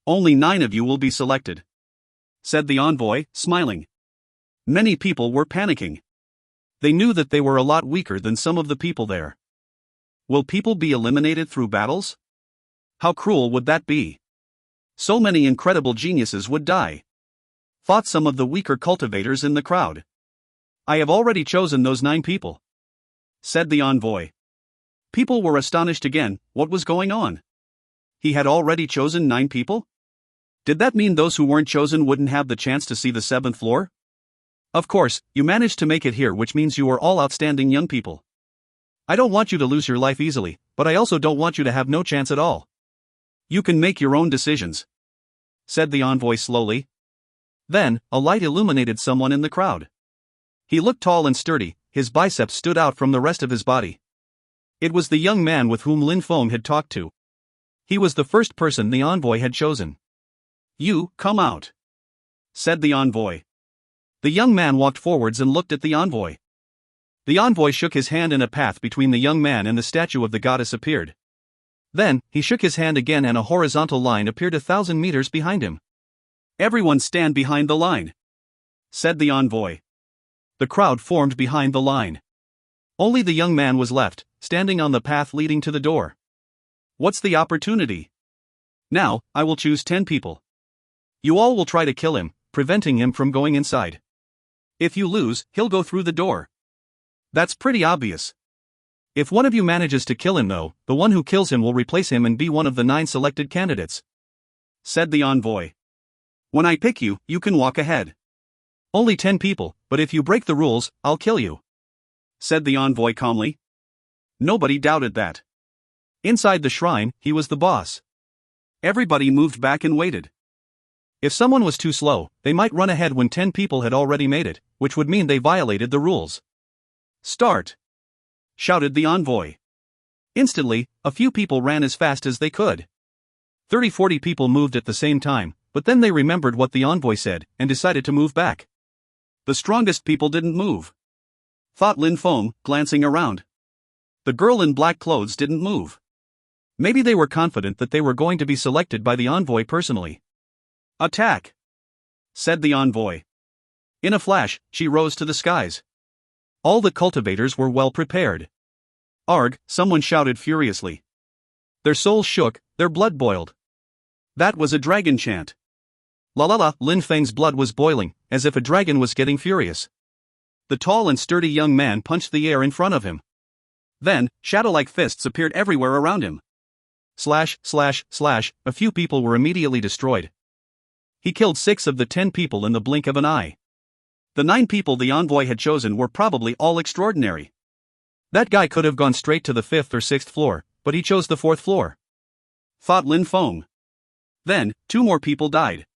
Only 9 of you will be selected, said the envoy, smiling. Many people were panicking. They knew that they were a lot weaker than some of the people there. Will people be eliminated through battles? How cruel would that be? So many incredible geniuses would die, thought some of the weaker cultivators in the crowd. I have already chosen those 9 people, said the envoy. People were astonished again. What was going on? He had already chosen 9 people? Did that mean those who weren't chosen wouldn't have the chance to see the 7th floor? Of course, you managed to make it here, which means you are all outstanding young people. I don't want you to lose your life easily, but I also don't want you to have no chance at all. You can make your own decisions, said the envoy slowly. Then, a light illuminated someone in the crowd. He looked tall and sturdy, his biceps stood out from the rest of his body. It was the young man with whom Lin Feng had talked to. He was the first person the envoy had chosen. You, come out, said the envoy. The young man walked forwards and looked at the envoy. The envoy shook his hand and a path between the young man and the statue of the goddess appeared. Then, he shook his hand again and a horizontal line appeared 1,000 meters behind him. Everyone stand behind the line, said the envoy. The crowd formed behind the line. Only the young man was left, standing on the path leading to the door. What's the opportunity? Now, I will choose 10 people. You all will try to kill him, preventing him from going inside. If you lose, he'll go through the door. That's pretty obvious. If one of you manages to kill him though, the one who kills him will replace him and be one of the 9 selected candidates, said the envoy. When I pick you, you can walk ahead. Only 10 people, but if you break the rules, I'll kill you, said the envoy calmly. Nobody doubted that. Inside the shrine, he was the boss. Everybody moved back and waited. If someone was too slow, they might run ahead when 10 people had already made it, which would mean they violated the rules. Start! Shouted the envoy. Instantly, a few people ran as fast as they could. 30-40 people moved at the same time, but then they remembered what the envoy said, and decided to move back. The strongest people didn't move, thought Lin Feng, glancing around. The girl in black clothes didn't move. Maybe they were confident that they were going to be selected by the envoy personally. Attack! Said the envoy. In a flash, she rose to the skies. All the cultivators were well prepared. Arg, someone shouted furiously. Their souls shook, their blood boiled. That was a dragon chant. La la la, Lin Feng's blood was boiling, as if a dragon was getting furious. The tall and sturdy young man punched the air in front of him. Then, shadow-like fists appeared everywhere around him. Slash, slash, slash, a few people were immediately destroyed. He killed 6 of the 10 people in the blink of an eye. The 9 people the envoy had chosen were probably all extraordinary. That guy could have gone straight to the 5th or 6th floor, but he chose the 4th floor. Thought Lin Feng. Then, 2 more people died.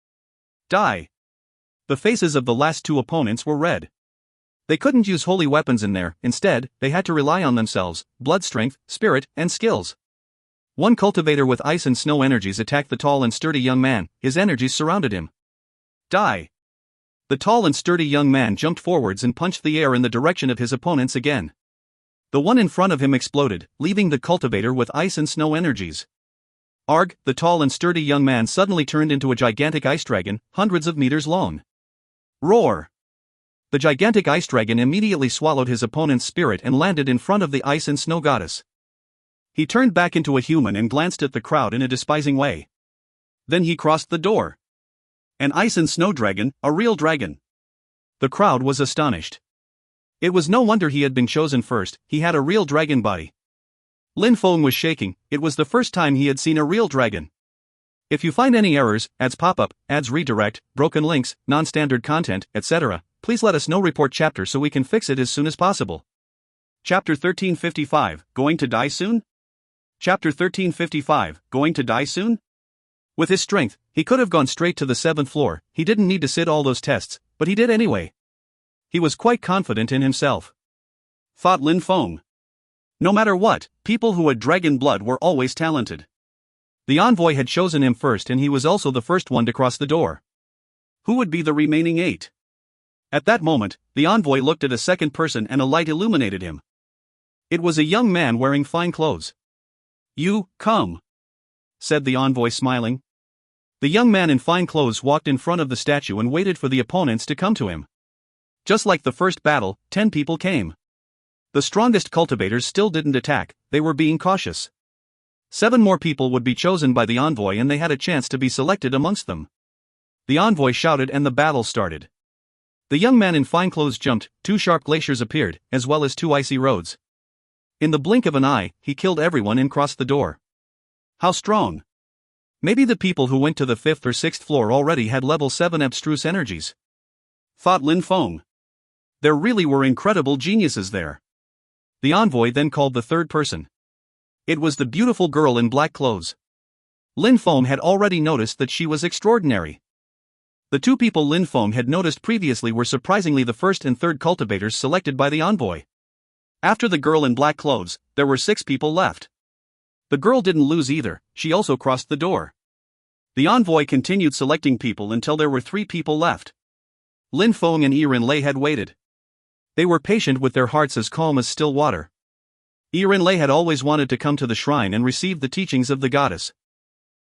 Die. The faces of the last 2 opponents were red. They couldn't use holy weapons in there, instead, they had to rely on themselves, blood strength, spirit, and skills. One cultivator with ice and snow energies attacked the tall and sturdy young man, his energies surrounded him. Die. The tall and sturdy young man jumped forwards and punched the air in the direction of his opponents again. The one in front of him exploded, leaving the cultivator with ice and snow energies. Arg, the tall and sturdy young man suddenly turned into a gigantic ice dragon, hundreds of meters long. Roar! The gigantic ice dragon immediately swallowed his opponent's spirit and landed in front of the ice and snow goddess. He turned back into a human and glanced at the crowd in a despising way. Then he crossed the door. An ice and snow dragon, a real dragon. The crowd was astonished. It was no wonder he had been chosen first, he had a real dragon body. Lin Feng was shaking, it was the first time he had seen a real dragon. If you find any errors, ads pop-up, ads redirect, broken links, non-standard content, etc., please let us know. Report chapter so we can fix it as soon as possible. Chapter 1355, Going to Die Soon? Chapter 1355, Going to Die Soon? With his strength, he could have gone straight to the 7th floor, he didn't need to sit all those tests, but he did anyway. He was quite confident in himself. Thought Lin Feng. No matter what, people who had dragon blood were always talented. The envoy had chosen him first and he was also the first one to cross the door. Who would be the remaining 8? At that moment, the envoy looked at a second person and a light illuminated him. It was a young man wearing fine clothes. You, come, said the envoy smiling. The young man in fine clothes walked in front of the statue and waited for the opponents to come to him. Just like the first battle, 10 people came. The strongest cultivators still didn't attack, they were being cautious. 7 more people would be chosen by the envoy and they had a chance to be selected amongst them. The envoy shouted and the battle started. The young man in fine clothes jumped, 2 sharp glaciers appeared, as well as 2 icy roads. In the blink of an eye, he killed everyone and crossed the door. How strong! Maybe the people who went to the 5th or 6th floor already had level 7 abstruse energies. Thought Lin Feng. There really were incredible geniuses there. The envoy then called the third person. It was the beautiful girl in black clothes. Lin Feng had already noticed that she was extraordinary. The 2 people Lin Feng had noticed previously were surprisingly the first and third cultivators selected by the envoy. After the girl in black clothes, there were 6 people left. The girl didn't lose either, she also crossed the door. The envoy continued selecting people until there were 3 people left. Lin Feng and Rinlei had waited. They were patient with their hearts as calm as still water. Rinlei had always wanted to come to the shrine and receive the teachings of the goddess.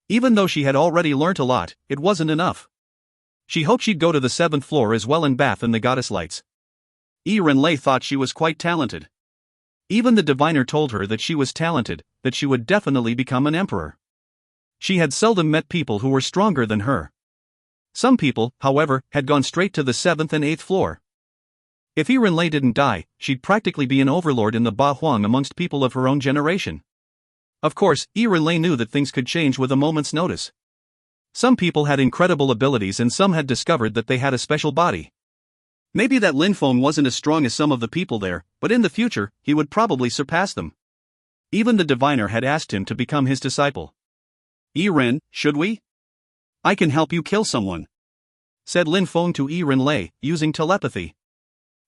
Even though she had already learnt a lot, it wasn't enough. She hoped she'd go to the 7th floor as well and bath in the goddess lights. Rinlei thought she was quite talented. Even the diviner told her that she was talented, that she would definitely become an emperor. She had seldom met people who were stronger than her. Some people, however, had gone straight to the 7th and 8th floor. If Rinlei didn't die, she'd practically be an overlord in the Ba Huang amongst people of her own generation. Of course, Rinlei knew that things could change with a moment's notice. Some people had incredible abilities and some had discovered that they had a special body. Maybe that Lin Feng wasn't as strong as some of the people there, but in the future, he would probably surpass them. Even the diviner had asked him to become his disciple. Ren, should we? I can help you kill someone, said Lin Feng to Rinlei, using telepathy.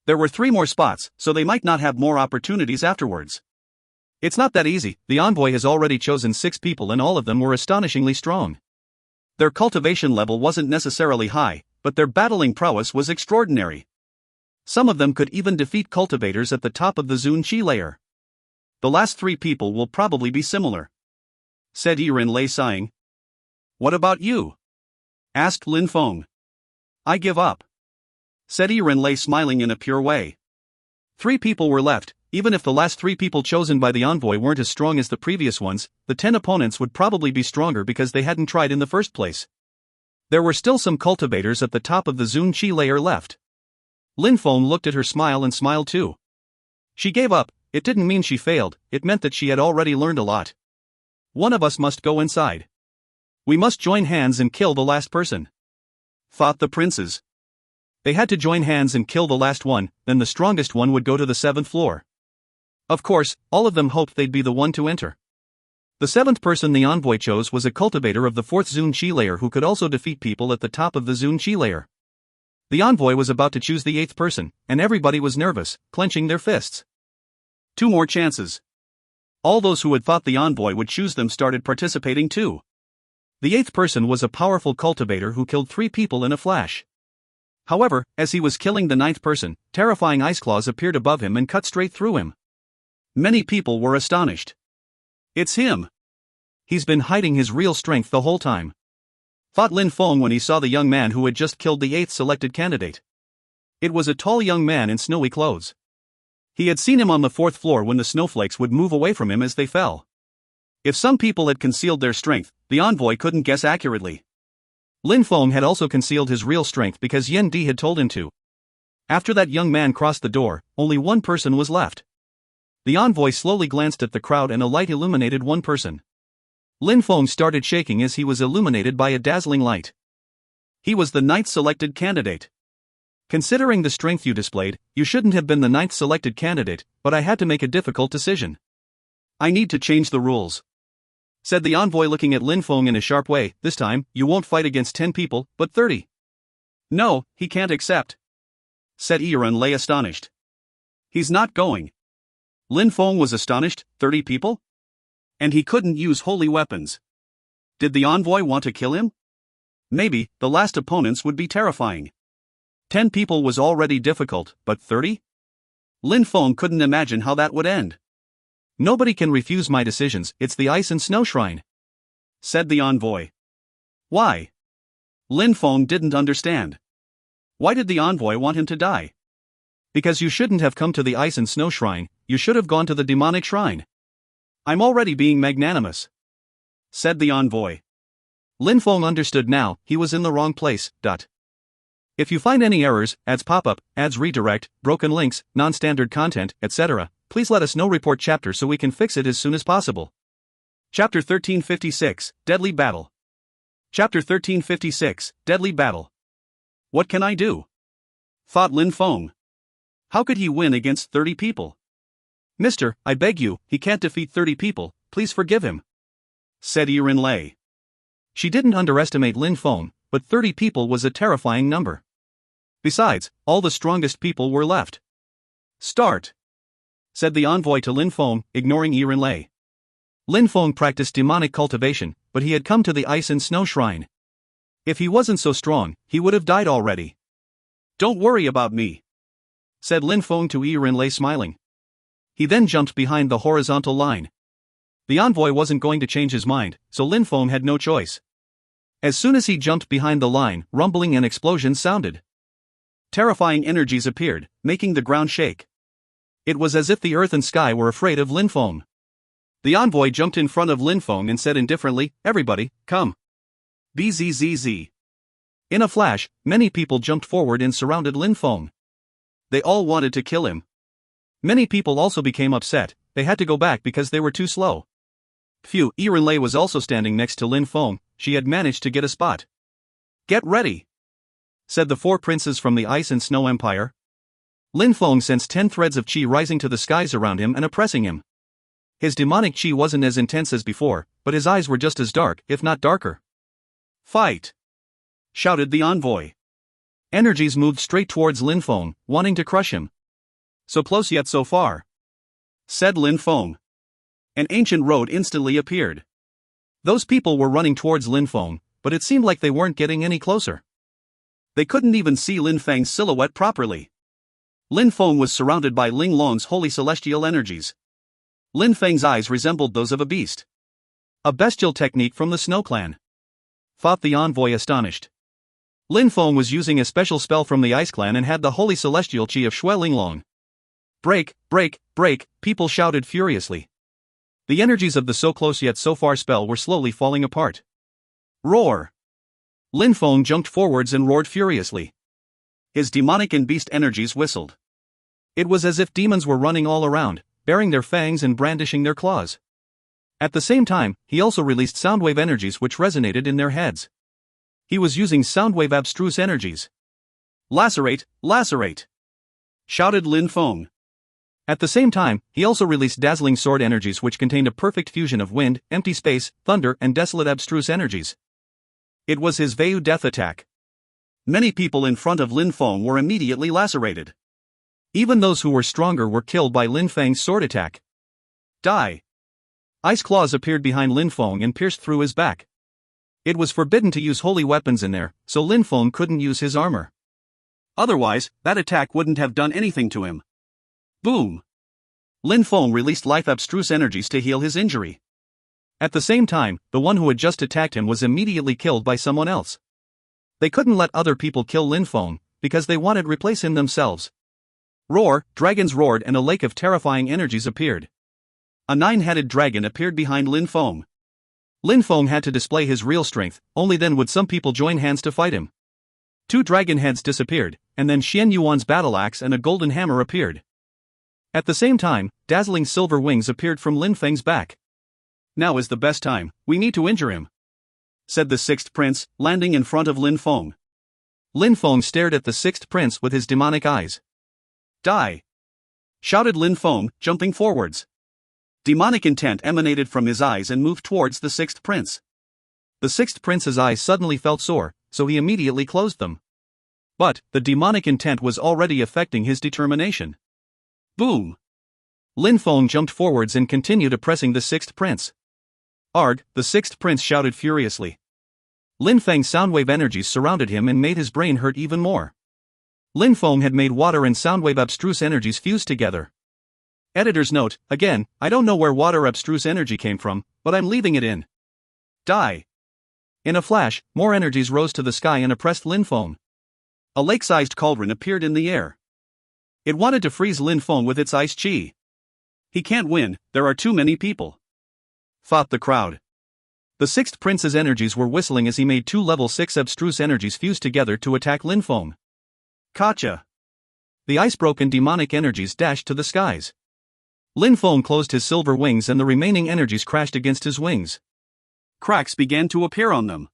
There were 3 more spots, so they might not have more opportunities afterwards. It's not that easy, the envoy has already chosen 6 people and all of them were astonishingly strong. Their cultivation level wasn't necessarily high, but their battling prowess was extraordinary. Some of them could even defeat cultivators at the top of the Zun Qi layer. The last 3 people will probably be similar, said Rinlei sighing. What about you? Asked Lin Feng. I give up, said Rinlei smiling in a pure way. 3 people were left. Even if the last 3 people chosen by the envoy weren't as strong as the previous ones, the 10 opponents would probably be stronger because they hadn't tried in the first place. There were still some cultivators at the top of the Zun Qi layer left. Lin Feng looked at her smile and smiled too. She gave up. it didn't mean she failed, it meant that she had already learned a lot. One of us must go inside. We must join hands and kill the last person, thought the princes. They had to join hands and kill the last one, then the strongest one would go to the 7th floor. Of course, all of them hoped they'd be the one to enter. The 7th person the envoy chose was a cultivator of the 4th Zun Chi layer who could also defeat people at the top of the Zun Chi layer. The envoy was about to choose the 8th person, and everybody was nervous, clenching their fists. 2 more chances. All those who had thought the envoy would choose them started participating too. The 8th person was a powerful cultivator who killed 3 people in a flash. However, as he was killing the 9th person, terrifying ice claws appeared above him and cut straight through him. Many people were astonished. It's him. He's been hiding his real strength the whole time, thought Lin Feng when he saw the young man who had just killed the 8th selected candidate. It was a tall young man in snowy clothes. He had seen him on the 4th floor when the snowflakes would move away from him as they fell. If some people had concealed their strength, the envoy couldn't guess accurately. Lin Feng had also concealed his real strength because Yen Di had told him to. After that young man crossed the door, only one person was left. The envoy slowly glanced at the crowd and a light illuminated one person. Lin Feng started shaking as he was illuminated by a dazzling light. He was the 9th selected candidate. Considering the strength you displayed, you shouldn't have been the 9th selected candidate, but I had to make a difficult decision. I need to change the rules, said the envoy looking at Lin Feng in a sharp way. This time, you won't fight against 10 people, but 30. No, he can't accept, said Yiren Lei astonished. He's not going. Lin Feng was astonished. 30 people? And he couldn't use holy weapons. Did the envoy want to kill him? Maybe, the last opponents would be terrifying. 10 people was already difficult, but 30? Lin Feng couldn't imagine how that would end. Nobody can refuse my decisions, it's the ice and snow shrine, said the envoy. Why? Lin Feng didn't understand. Why did the envoy want him to die? Because you shouldn't have come to the ice and snow shrine, you should have gone to the demonic shrine. I'm already being magnanimous, said the envoy. Lin Feng understood now, he was in the wrong place. If you find any errors, ads pop-up, ads redirect, broken links, non-standard content, etc., please let us know. Report chapter so we can fix it as soon as possible. Chapter 1356, Deadly Battle. Chapter 1356, Deadly Battle. What can I do? Thought Lin Feng. How could he win against 30 people? Mister, I beg you, he can't defeat 30 people, please forgive him, said Yiren Lei. She didn't underestimate Lin Feng, but 30 people was a terrifying number. Besides, all the strongest people were left. Start, said the envoy to Lin Feng, ignoring Yiren Lei. Lin Feng practiced demonic cultivation, but he had come to the ice and snow shrine. If he wasn't so strong, he would have died already. Don't worry about me, said Lin Feng to Yiren Lei, smiling. He then jumped behind the horizontal line. The envoy wasn't going to change his mind, so Lin Feng had no choice. As soon as he jumped behind the line, rumbling and explosions sounded. Terrifying energies appeared, making the ground shake. It was as if the earth and sky were afraid of Lin Feng. The envoy jumped in front of Lin Feng and said indifferently, "Everybody, come." Bzzz. In a flash, many people jumped forward and surrounded Lin Feng. They all wanted to kill him. Many people also became upset, they had to go back because they were too slow. Phew, Yiren Lei was also standing next to Lin Feng, she had managed to get a spot. Get ready, said the 4 princes from the Ice and Snow Empire. Lin Feng sensed 10 threads of qi rising to the skies around him and oppressing him. His demonic qi wasn't as intense as before, but his eyes were just as dark, if not darker. Fight! Shouted the envoy. Energies moved straight towards Lin Feng, wanting to crush him. So close yet so far, said Lin Feng. An ancient road instantly appeared. Those people were running towards Lin Feng, but it seemed like they weren't getting any closer. They couldn't even see Lin Feng's silhouette properly. Lin Feng was surrounded by Ling Long's holy celestial energies. Lin Feng's eyes resembled those of a beast. A bestial technique from the Snow Clan, thought the envoy, astonished. Lin Feng was using a special spell from the Ice Clan and had the holy celestial qi of Shui Linglong. Break, break, break, people shouted furiously. The energies of the so close yet so far spell were slowly falling apart. Roar! Lin Feng jumped forwards and roared furiously. His demonic and beast energies whistled. It was as if demons were running all around, baring their fangs and brandishing their claws. At the same time, he also released soundwave energies which resonated in their heads. He was using soundwave abstruse energies. "Lacerate, lacerate!" shouted Lin Feng. At the same time, he also released dazzling sword energies which contained a perfect fusion of wind, empty space, thunder and desolate abstruse energies. It was his Vayu death attack. Many people in front of Lin Feng were immediately lacerated. Even those who were stronger were killed by Lin Feng's sword attack. Die! Ice claws appeared behind Lin Feng and pierced through his back. It was forbidden to use holy weapons in there, so Lin Feng couldn't use his armor. Otherwise, that attack wouldn't have done anything to him. Boom! Lin Feng released life abstruse energies to heal his injury. At the same time, the one who had just attacked him was immediately killed by someone else. They couldn't let other people kill Lin Feng, because they wanted to replace him themselves. Roar, dragons roared and a lake of terrifying energies appeared. A 9-headed dragon appeared behind Lin Feng. Lin Feng had to display his real strength, only then would some people join hands to fight him. 2 dragon heads disappeared, and then Xian Yuan's battle axe and a golden hammer appeared. At the same time, dazzling silver wings appeared from Lin Feng's back. "Now is the best time, we need to injure him," said the 6th prince, landing in front of Lin Feng. Lin Feng stared at the 6th prince with his demonic eyes. "Die!" shouted Lin Feng, jumping forwards. Demonic intent emanated from his eyes and moved towards the 6th prince. The 6th prince's eyes suddenly felt sore, so he immediately closed them. But the demonic intent was already affecting his determination. Boom! Lin Feng jumped forwards and continued oppressing the 6th prince. "Arg!" the 6th prince shouted furiously. Lin Feng's soundwave energies surrounded him and made his brain hurt even more. Lin Feng had made water and soundwave abstruse energies fuse together. Editor's note, again, I don't know where water abstruse energy came from, but I'm leaving it in. Die! In a flash, more energies rose to the sky and oppressed Lin Feng. A lake-sized cauldron appeared in the air. It wanted to freeze Lin Feng with its ice chi. "He can't win, there are too many people," thought the crowd. The 6th prince's energies were whistling as he made 2 level 6 abstruse energies fuse together to attack Lin Feng. Gotcha! The ice-broken demonic energies dashed to the skies. Lin Feng closed his silver wings and the remaining energies crashed against his wings. Cracks began to appear on them.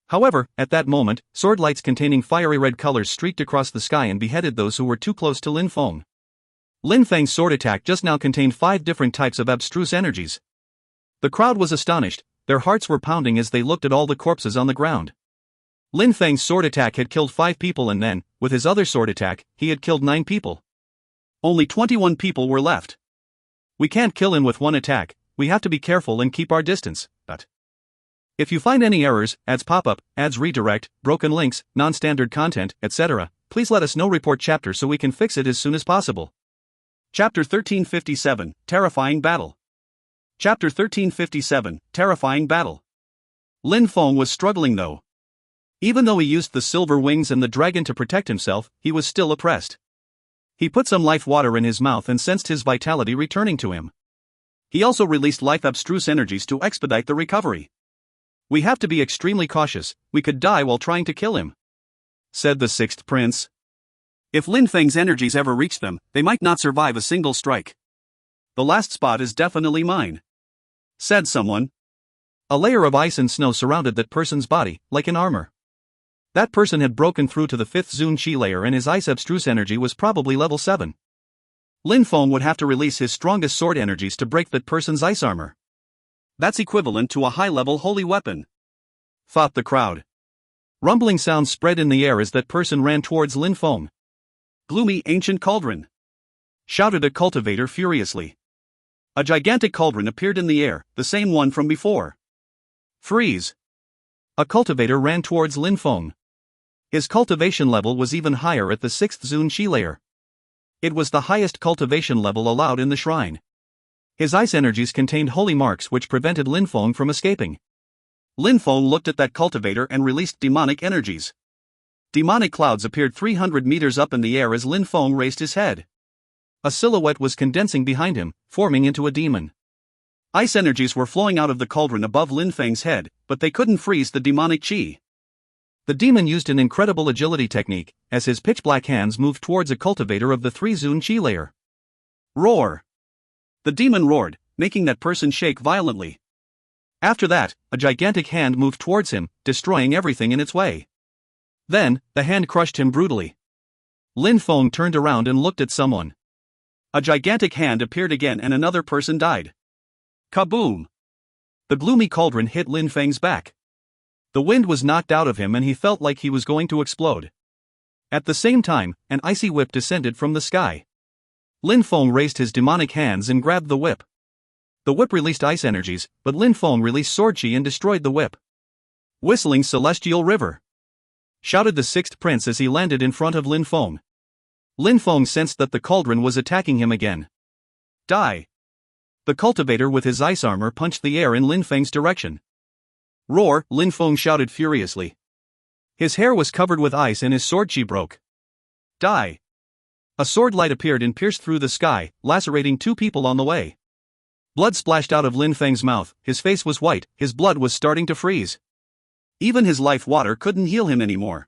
However, at that moment, sword lights containing fiery red colors streaked across the sky and beheaded those who were too close to Lin Feng. Lin Feng's sword attack just now contained 5 different types of abstruse energies. The crowd was astonished, their hearts were pounding as they looked at all the corpses on the ground. Lin Feng's sword attack had killed 5 people and then, with his other sword attack, he had killed 9 people. Only 21 people were left. We can't kill him with one attack, we have to be careful and keep our distance, but... If you find any errors, ads pop-up, ads redirect, broken links, non-standard content, etc., please let us know. Report chapter so we can fix it as soon as possible. Chapter 1357, Terrifying Battle. Chapter 1357, Terrifying Battle. Lin Feng was struggling though. Even though he used the silver wings and the dragon to protect himself, he was still oppressed. He put some life water in his mouth and sensed his vitality returning to him. He also released life abstruse energies to expedite the recovery. "We have to be extremely cautious, we could die while trying to kill him," said the 6th prince. "If Lin Feng's energies ever reach them, they might not survive a single strike. The last spot is definitely mine," said someone. A layer of ice and snow surrounded that person's body, like an armor. That person had broken through to the 5th Zun Qi layer and his ice abstruse energy was probably level 7. Lin Feng would have to release his strongest sword energies to break that person's ice armor. That's equivalent to a high-level holy weapon, thought the crowd. Rumbling sounds spread in the air as that person ran towards Lin Feng. "Gloomy ancient cauldron!" shouted a cultivator furiously. A gigantic cauldron appeared in the air, the same one from before. "Freeze!" A cultivator ran towards Lin Feng. His cultivation level was even higher at the 6th Zun Qi layer. It was the highest cultivation level allowed in the shrine. His ice energies contained holy marks which prevented Lin Feng from escaping. Lin Feng looked at that cultivator and released demonic energies. Demonic clouds appeared 300 meters up in the air as Lin Feng raised his head. A silhouette was condensing behind him, forming into a demon. Ice energies were flowing out of the cauldron above Lin Feng's head, but they couldn't freeze the demonic chi. The demon used an incredible agility technique, as his pitch-black hands moved towards a cultivator of the 3 Zun Qi layer. Roar! The demon roared, making that person shake violently. After that, a gigantic hand moved towards him, destroying everything in its way. Then, the hand crushed him brutally. Lin Feng turned around and looked at someone. A gigantic hand appeared again and another person died. Kaboom! The gloomy cauldron hit Lin Feng's back. The wind was knocked out of him and he felt like he was going to explode. At the same time, an icy whip descended from the sky. Lin Feng raised his demonic hands and grabbed the whip. The whip released ice energies, but Lin Feng released sword chi and destroyed the whip. Whistling celestial river! Shouted the sixth prince as he landed in front of Lin Feng. Lin Feng sensed that the cauldron was attacking him again. Die! The cultivator with his ice armor punched the air in Lin Feng's direction. Roar! Lin Feng shouted furiously. His hair was covered with ice and his sword chi broke. Die! A sword light appeared and pierced through the sky, lacerating two people on the way. Blood splashed out of Lin Feng's mouth, his face was white, his blood was starting to freeze. Even his life water couldn't heal him anymore.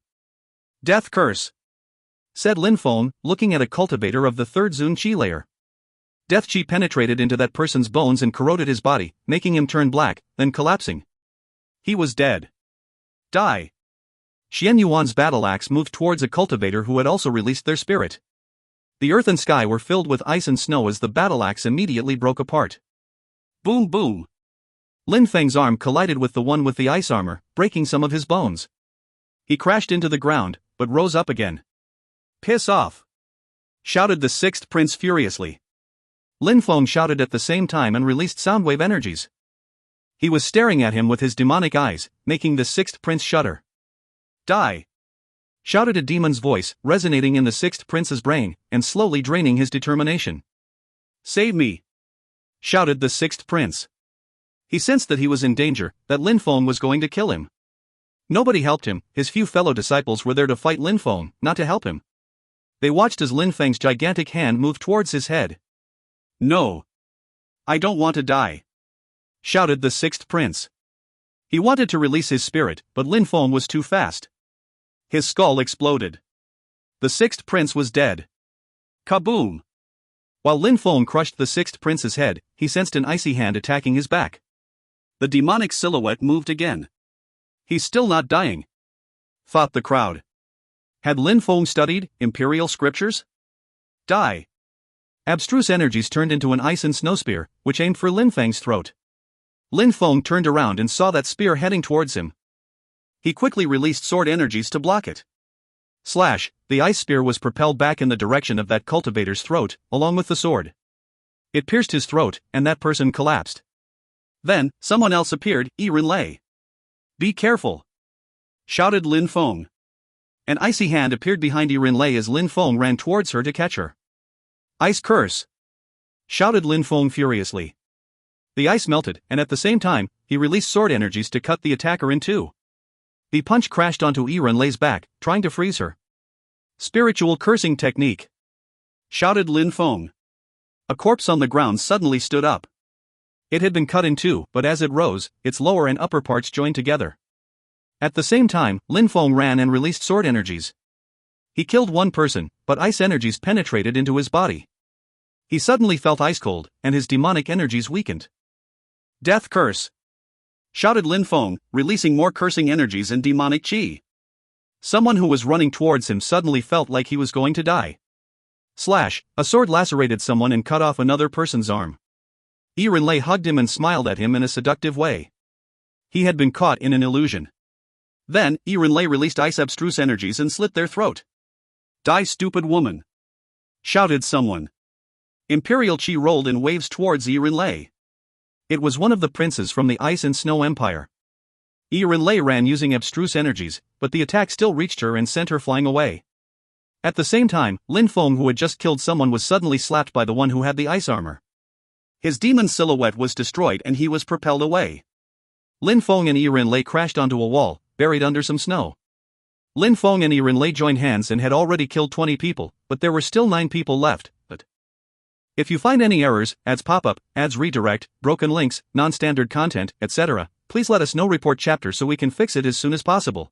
Death curse! Said Lin Feng, looking at a cultivator of the third Zun Chi layer. Death Chi penetrated into that person's bones and corroded his body, making him turn black, then collapsing. He was dead. Die! Xian Yuan's battle axe moved towards a cultivator who had also released their spirit. The earth and sky were filled with ice and snow as the battle axe immediately broke apart. Boom boom! Lin Feng's arm collided with the one with the ice armor, breaking some of his bones. He crashed into the ground, but rose up again. Piss off! Shouted the sixth prince furiously. Lin Feng shouted at the same time and released soundwave energies. He was staring at him with his demonic eyes, making the sixth prince shudder. Die! Shouted a demon's voice, resonating in the sixth prince's brain, and slowly draining his determination. Save me! Shouted the sixth prince. He sensed that he was in danger, that Lin Feng was going to kill him. Nobody helped him, his few fellow disciples were there to fight Lin Feng, not to help him. They watched as Lin Feng's gigantic hand moved towards his head. No! I don't want to die! Shouted the sixth prince. He wanted to release his spirit, but Lin Feng was too fast. His skull exploded. The sixth prince was dead. Kaboom! While Lin Feng crushed the sixth prince's head, he sensed an icy hand attacking his back. The demonic silhouette moved again. He's still not dying, thought the crowd. Had Lin Feng studied imperial scriptures? Die! Abstruse energies turned into an ice and snow spear, which aimed for Lin Feng's throat. Lin Feng turned around and saw that spear heading towards him. He quickly released sword energies to block it. Slash! The ice spear was propelled back in the direction of that cultivator's throat, along with the sword. It pierced his throat, and that person collapsed. Then, someone else appeared, Ren Lei. Be careful! Shouted Lin Feng. An icy hand appeared behind Ren Lei as Lin Feng ran towards her to catch her. Ice curse! Shouted Lin Feng furiously. The ice melted, and at the same time, he released sword energies to cut the attacker in two. The punch crashed onto Ren Lei's back, trying to freeze her. Spiritual cursing technique! Shouted Lin Feng. A corpse on the ground suddenly stood up. It had been cut in two, but as it rose, its lower and upper parts joined together. At the same time, Lin Feng ran and released sword energies. He killed one person, but ice energies penetrated into his body. He suddenly felt ice cold, and his demonic energies weakened. Death curse! Shouted Lin Feng, releasing more cursing energies and demonic chi. Someone who was running towards him suddenly felt like he was going to die. Slash! A sword lacerated someone and cut off another person's arm. Ren Lei hugged him and smiled at him in a seductive way. He had been caught in an illusion. Then, Ren Lei released ice abstruse energies and slit their throat. Die, stupid woman! Shouted someone. Imperial chi rolled in waves towards Ren Lei. It was one of the princes from the Ice and Snow Empire. Ren Lei ran using abstruse energies, but the attack still reached her and sent her flying away. At the same time, Lin Feng, who had just killed someone, was suddenly slapped by the one who had the ice armor. His demon silhouette was destroyed and he was propelled away. Lin Feng and Ren Lei crashed onto a wall, buried under some snow. Lin Feng and Ren Lei joined hands and had already killed 20 people, but there were still 9 people left. If you find any errors, ads pop up, ads redirect, broken links, non-standard content, etc., please let us know. Report chapter so we can fix it as soon as possible.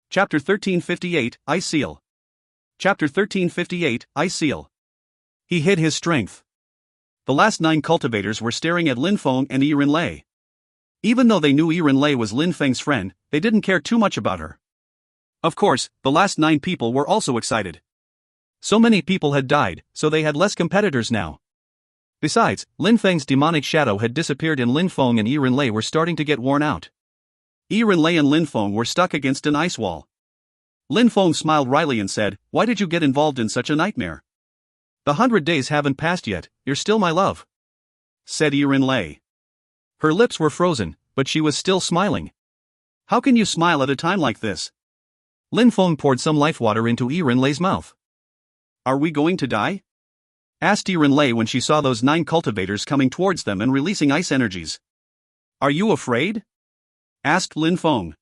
Chapter 1358, Ice Seal. Chapter 1358, Ice Seal. He hid his strength. the last 9 cultivators were staring at Lin Feng and Yi Rinlei. Even though they knew Yi Rinlei was Lin Feng's friend, they didn't care too much about her. Of course, the last 9 people were also excited. So many people had died, so they had less competitors now. Besides, Lin Feng's demonic shadow had disappeared and Lin Feng and Yi Rinlei were starting to get worn out. Yi Rinlei and Lin Feng were stuck against an ice wall. Lin Feng smiled wryly and said, "Why did you get involved in such a nightmare? The 100 days haven't passed yet, you're still my love," said Yi Rinlei. Her lips were frozen, but she was still smiling. "How can you smile at a time like this?" Lin Feng poured some life water into Yi Rinlei's mouth. "Are we going to die?" asked Yi Rinlei when she saw those 9 cultivators coming towards them and releasing ice energies. "Are you afraid?" asked Lin Feng.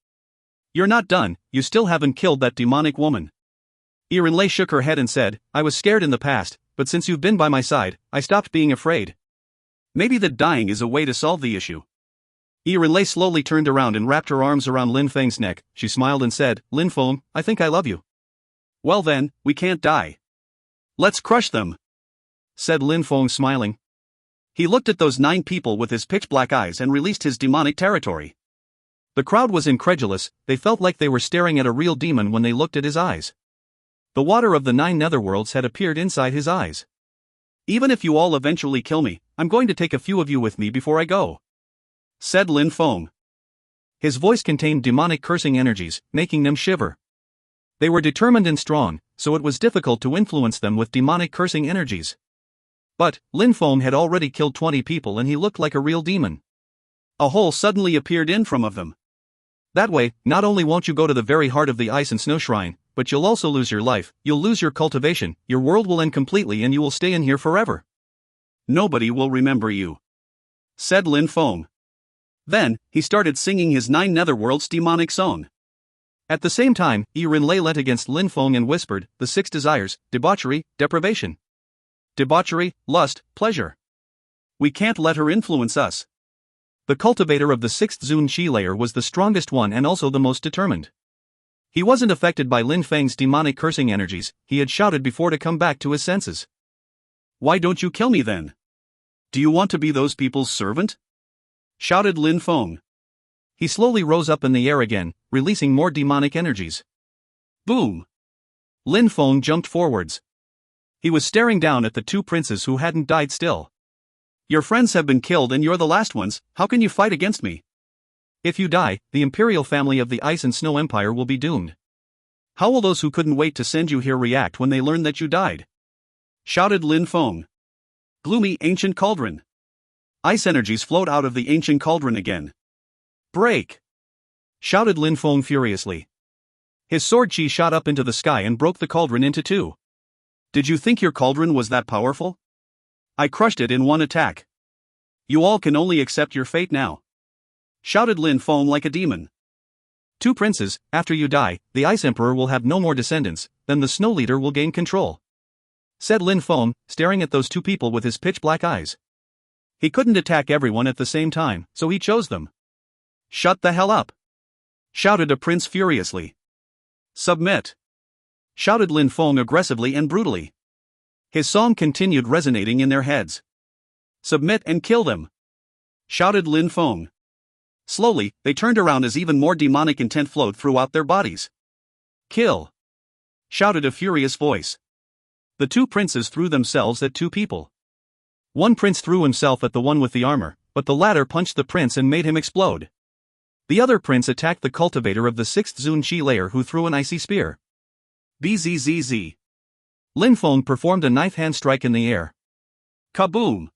"You're not done, you still haven't killed that demonic woman." Yi Rinlei shook her head and said, "I was scared in the past, but since you've been by my side, I stopped being afraid. Maybe that dying is a way to solve the issue." Yi Rinlei slowly turned around and wrapped her arms around Lin Feng's neck. She smiled and said, "Lin Feng, I think I love you." "Well then, we can't die. Let's crush them," said Lin Feng smiling. He looked at those 9 people with his pitch-black eyes and released his demonic territory. The crowd was incredulous, they felt like they were staring at a real demon when they looked at his eyes. The water of the 9 netherworlds had appeared inside his eyes. "Even if you all eventually kill me, I'm going to take a few of you with me before I go," said Lin Feng. His voice contained demonic cursing energies, making them shiver. They were determined and strong, so it was difficult to influence them with demonic cursing energies. But Lin Feng had already killed 20 people and he looked like a real demon. A hole suddenly appeared in front of them. That way, not only won't you go to the very heart of the ice and snow shrine, but you'll also lose your life, you'll lose your cultivation, your world will end completely and you will stay in here forever. Nobody will remember you," said Lin Feng. Then, he started singing his 9 netherworlds demonic song. At the same time, Yi Rinlei leant against Lin Feng and whispered, "The 6 desires, debauchery, deprivation. Debauchery, lust, pleasure. We can't let her influence us." The cultivator of the 6th Zun Qi layer was the strongest one and also the most determined. He wasn't affected by Lin Feng's demonic cursing energies, he had shouted before to come back to his senses. "Why don't you kill me then? Do you want to be those people's servant?" shouted Lin Feng. He slowly rose up in the air again, releasing more demonic energies. Boom! Lin Feng jumped forwards. He was staring down at the 2 princes who hadn't died still. "Your friends have been killed and you're the last ones, how can you fight against me? If you die, the imperial family of the Ice and Snow Empire will be doomed. How will those who couldn't wait to send you here react when they learn that you died?" shouted Lin Feng. Gloomy ancient cauldron. Ice energies flowed out of the ancient cauldron again. "Break!" shouted Lin Feng furiously. His sword chi shot up into the sky and broke the cauldron into 2. "Did you think your cauldron was that powerful? I crushed it in one attack. You all can only accept your fate now," shouted Lin Feng like a demon. "2 princes, after you die, the Ice Emperor will have no more descendants, then the Snow Leader will gain control," said Lin Feng, staring at those 2 people with his pitch-black eyes. He couldn't attack everyone at the same time, so he chose them. "Shut the hell up!" shouted a prince furiously. "Submit!" shouted Lin Feng aggressively and brutally. His song continued resonating in their heads. "Submit and kill them!" shouted Lin Feng. Slowly, they turned around as even more demonic intent flowed throughout their bodies. "Kill!" shouted a furious voice. The 2 princes threw themselves at 2 people. One prince threw himself at the one with the armor, but the latter punched the prince and made him explode. The other prince attacked the cultivator of the 6th Zun Qi layer who threw an icy spear. Bzzz. Lin Feng performed a knife hand strike in the air. Kaboom!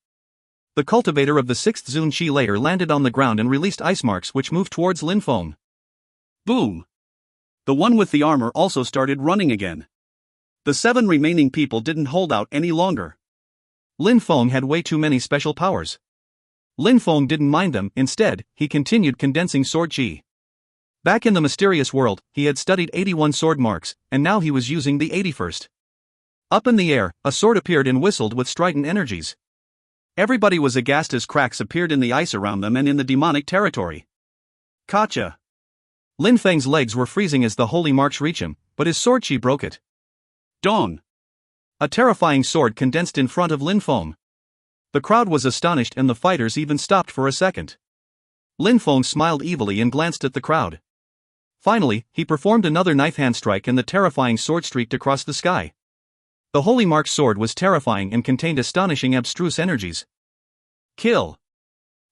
The cultivator of the 6th Zun Qi layer landed on the ground and released ice marks which moved towards Lin Feng. Boom! The one with the armor also started running again. The 7 remaining people didn't hold out any longer. Lin Feng had way too many special powers. Lin Feng didn't mind them, instead, he continued condensing sword chi. Back in the mysterious world, he had studied 81 sword marks, and now he was using the 81st. Up in the air, a sword appeared and whistled with strident energies. Everybody was aghast as cracks appeared in the ice around them and in the demonic territory. Gotcha! Lin Feng's legs were freezing as the holy marks reached him, but his sword chi broke it. Dong! A terrifying sword condensed in front of Lin Feng. The crowd was astonished and the fighters even stopped for a second. Lin Feng smiled evilly and glanced at the crowd. Finally, he performed another knife hand strike and the terrifying sword streaked across the sky. The Holy Mark's sword was terrifying and contained astonishing abstruse energies. Kill.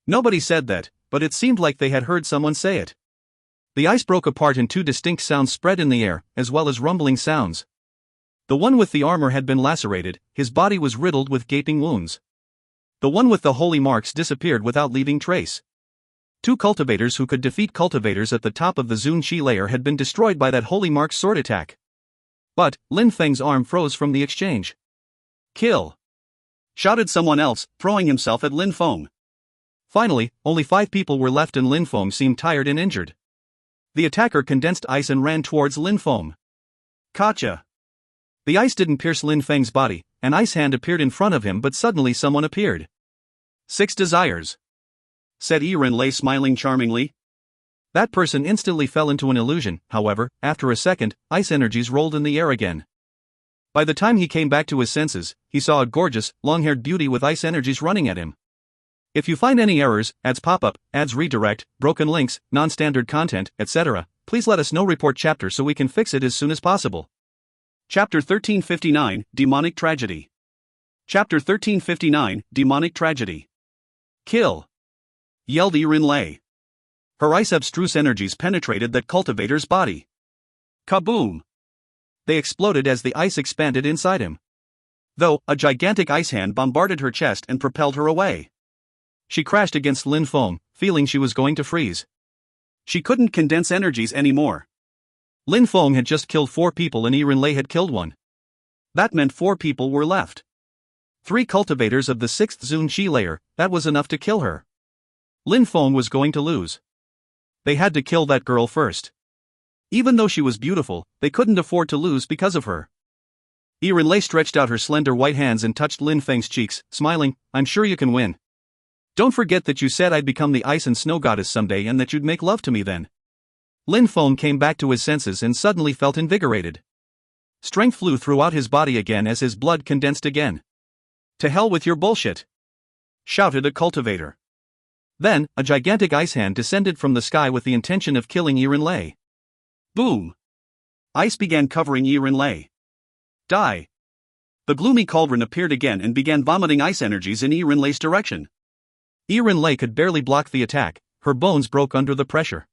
Nobody said that, but it seemed like they had heard someone say it. The ice broke apart and two distinct sounds spread in the air, as well as rumbling sounds. The one with the armor had been lacerated, his body was riddled with gaping wounds. The one with the holy marks disappeared without leaving trace. Two cultivators who could defeat cultivators at the top of the Zun Qi layer had been destroyed by that holy mark's sword attack. But, Lin Feng's arm froze from the exchange. Kill! Shouted someone else, throwing himself at Lin Feng. Finally, only 5 people were left and Lin Feng seemed tired and injured. The attacker condensed ice and ran towards Lin Feng. Gotcha! The ice didn't pierce Lin Feng's body, an ice hand appeared in front of him but suddenly someone appeared. 6 desires, said Yiren Lei smiling charmingly. That person instantly fell into an illusion, however, after a second, ice energies rolled in the air again. By the time he came back to his senses, he saw a gorgeous, long-haired beauty with ice energies running at him. If you find any errors, ads pop up, ads redirect, broken links, non-standard content, etc., please let us know. Report chapter so we can fix it as soon as possible. Chapter 1359, Demonic Tragedy. Chapter 1359, Demonic Tragedy. Kill! Yelled Yiren Lei. Her ice abstruse energies penetrated that cultivator's body. Kaboom! They exploded as the ice expanded inside him. Though, a gigantic ice hand bombarded her chest and propelled her away. She crashed against Lin Feng, feeling she was going to freeze. She couldn't condense energies anymore. Lin Feng had just killed 4 people and Yiren Lei had killed 1. That meant 4 people were left. 3 cultivators of the 6th Zun Qi layer, that was enough to kill her. Lin Feng was going to lose. They had to kill that girl first. Even though she was beautiful, they couldn't afford to lose because of her. Yiren Lei stretched out her slender white hands and touched Lin Feng's cheeks, smiling, "I'm sure you can win. Don't forget that you said I'd become the ice and snow goddess someday and that you'd make love to me then." Lin Feng came back to his senses and suddenly felt invigorated. Strength flew throughout his body again as his blood condensed again. "To hell with your bullshit!" shouted a cultivator. Then, a gigantic ice hand descended from the sky with the intention of killing Yiren Lei. Boom! Ice began covering Yiren Lei. Die! The gloomy cauldron appeared again and began vomiting ice energies in Yiren Lei's direction. Yiren Lei could barely block the attack, her bones broke under the pressure.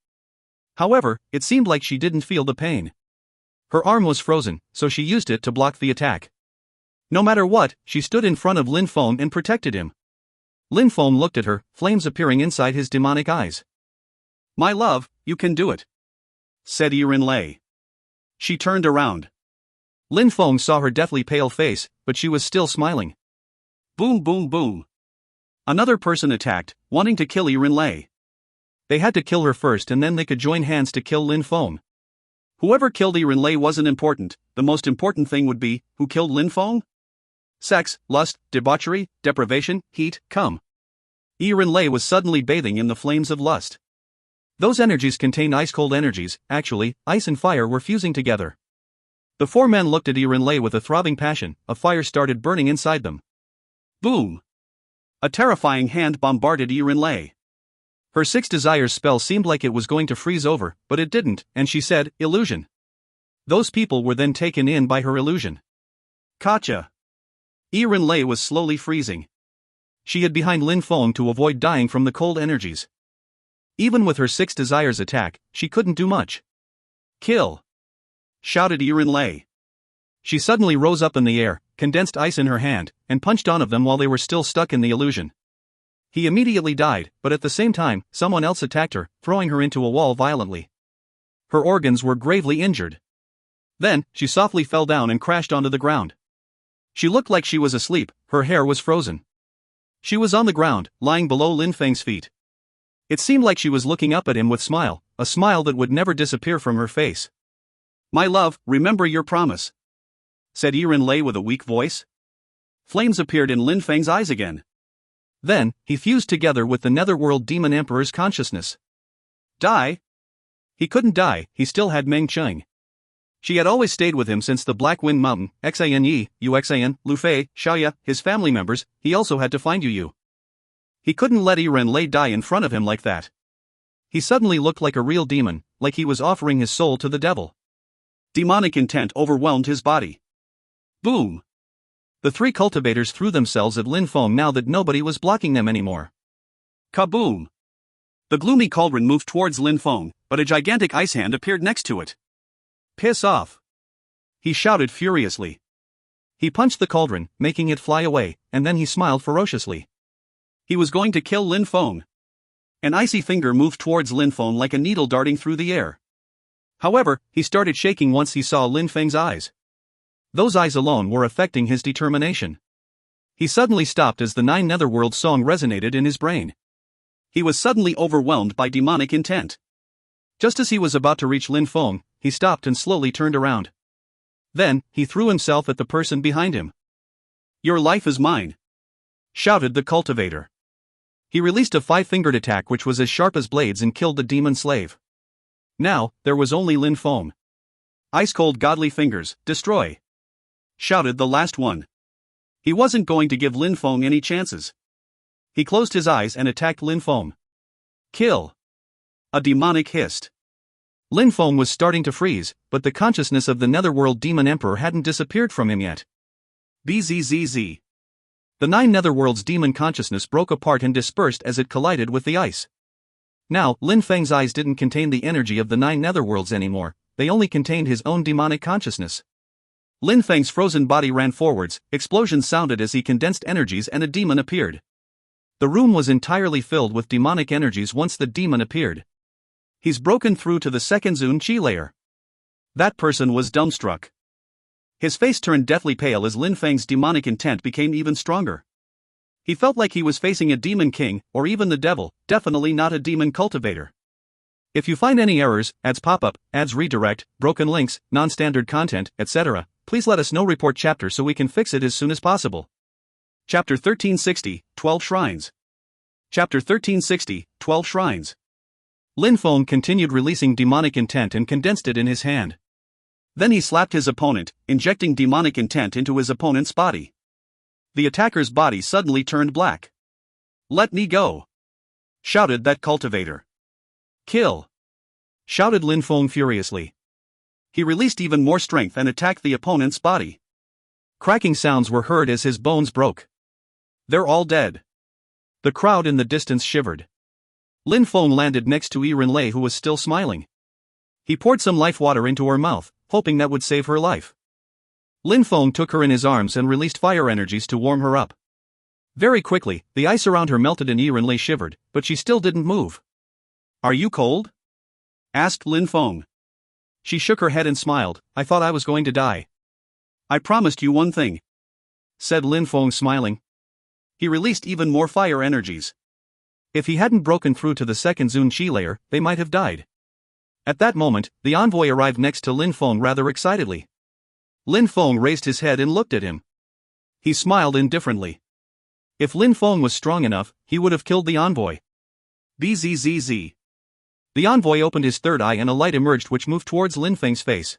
However, it seemed like she didn't feel the pain. Her arm was frozen, so she used it to block the attack. No matter what, she stood in front of Lin Feng and protected him. Lin Feng looked at her, flames appearing inside his demonic eyes. "My love, you can do it," said Yiren Lei. She turned around. Lin Feng saw her deathly pale face, but she was still smiling. Boom boom boom. Another person attacked, wanting to kill Yiren Lei. They had to kill her first and then they could join hands to kill Lin Feng. Whoever killed Yiren Lei wasn't important, the most important thing would be, who killed Lin Feng? Sex, lust, debauchery, deprivation, heat, come. Yiren Lei was suddenly bathing in the flames of lust. Those energies contained ice-cold energies, actually, ice and fire were fusing together. The 4 men looked at Yiren Lei with a throbbing passion, a fire started burning inside them. Boom! A terrifying hand bombarded Yiren Lei. Her 6 desires spell seemed like it was going to freeze over, but it didn't, and she said, "Illusion." Those people were then taken in by her illusion. Gotcha! Yiren Lei was slowly freezing. She hid behind Lin Feng to avoid dying from the cold energies. Even with her 6 desires attack, she couldn't do much. "Kill!" shouted Yiren Lei. She suddenly rose up in the air, condensed ice in her hand, and punched on of them while they were still stuck in the illusion. He immediately died, but at the same time, someone else attacked her, throwing her into a wall violently. Her organs were gravely injured. Then, she softly fell down and crashed onto the ground. She looked like she was asleep, her hair was frozen. She was on the ground, lying below Lin Feng's feet. It seemed like she was looking up at him with a smile that would never disappear from her face. "My love, remember your promise," said Yiren Lei with a weak voice. Flames appeared in Lin Feng's eyes again. Then, he fused together with the Netherworld Demon Emperor's consciousness. Die? He couldn't die, he still had Meng Cheng. She had always stayed with him since the Black Wind Mountain, Xan Yi, Uxan, Lu Fei, Xiaoya, his family members. He also had to find you. He couldn't let Ren Lei die in front of him like that. He suddenly looked like a real demon, like he was offering his soul to the devil. Demonic intent overwhelmed his body. Boom! The three cultivators threw themselves at Lin Feng now that nobody was blocking them anymore. Kaboom! The gloomy cauldron moved towards Lin Feng, but a gigantic ice hand appeared next to it. Piss off! He shouted furiously. He punched the cauldron, making it fly away, and then he smiled ferociously. He was going to kill Lin Feng. An icy finger moved towards Lin Feng like a needle darting through the air. However, he started shaking once he saw Lin Feng's eyes. Those eyes alone were affecting his determination. He suddenly stopped as the Nine Netherworld song resonated in his brain. He was suddenly overwhelmed by demonic intent. Just as he was about to reach Lin Feng, he stopped and slowly turned around. Then, he threw himself at the person behind him. "Your life is mine!" shouted the cultivator. He released a five-fingered attack which was as sharp as blades and killed the demon slave. Now, there was only Lin Feng. "Ice-cold godly fingers, destroy!" shouted the last one. He wasn't going to give Lin Feng any chances. He closed his eyes and attacked Lin Feng. "Kill!" A demonic hissed. Lin Feng was starting to freeze, but the consciousness of the Netherworld Demon Emperor hadn't disappeared from him yet. Bzzz. The Nine Netherworld's demon consciousness broke apart and dispersed as it collided with the ice. Now, Lin Feng's eyes didn't contain the energy of the Nine Netherworlds anymore, they only contained his own demonic consciousness. Lin Feng's frozen body ran forwards, explosions sounded as he condensed energies and a demon appeared. The room was entirely filled with demonic energies once the demon appeared. He's broken through to the second Zun Qi layer. That person was dumbstruck. His face turned deathly pale as Lin Feng's demonic intent became even stronger. He felt like he was facing a demon king, or even the devil, definitely not a demon cultivator. If you find any errors, ads pop up, ads redirect, broken links, non-standard content, etc., please let us know. Report chapter so we can fix it as soon as possible. Chapter 1360, 12 Shrines. Chapter 1360, 12 Shrines. Lin Feng continued releasing demonic intent and condensed it in his hand. Then he slapped his opponent, injecting demonic intent into his opponent's body. The attacker's body suddenly turned black. "Let me go!" shouted that cultivator. "Kill!" shouted Lin Feng furiously. He released even more strength and attacked the opponent's body. Cracking sounds were heard as his bones broke. "They're all dead." The crowd in the distance shivered. Lin Feng landed next to Ren Lei, who was still smiling. He poured some life water into her mouth, hoping that would save her life. Lin Feng took her in his arms and released fire energies to warm her up. Very quickly, the ice around her melted and Ren Lei shivered, but she still didn't move. "Are you cold?" asked Lin Feng. She shook her head and smiled. "I thought I was going to die." "I promised you one thing," said Lin Feng, smiling. He released even more fire energies. If he hadn't broken through to the second Zun Qi layer, they might have died. At that moment, the envoy arrived next to Lin Feng rather excitedly. Lin Feng raised his head and looked at him. He smiled indifferently. If Lin Feng was strong enough, he would have killed the envoy. Bzzz. The envoy opened his third eye and a light emerged which moved towards Lin Feng's face.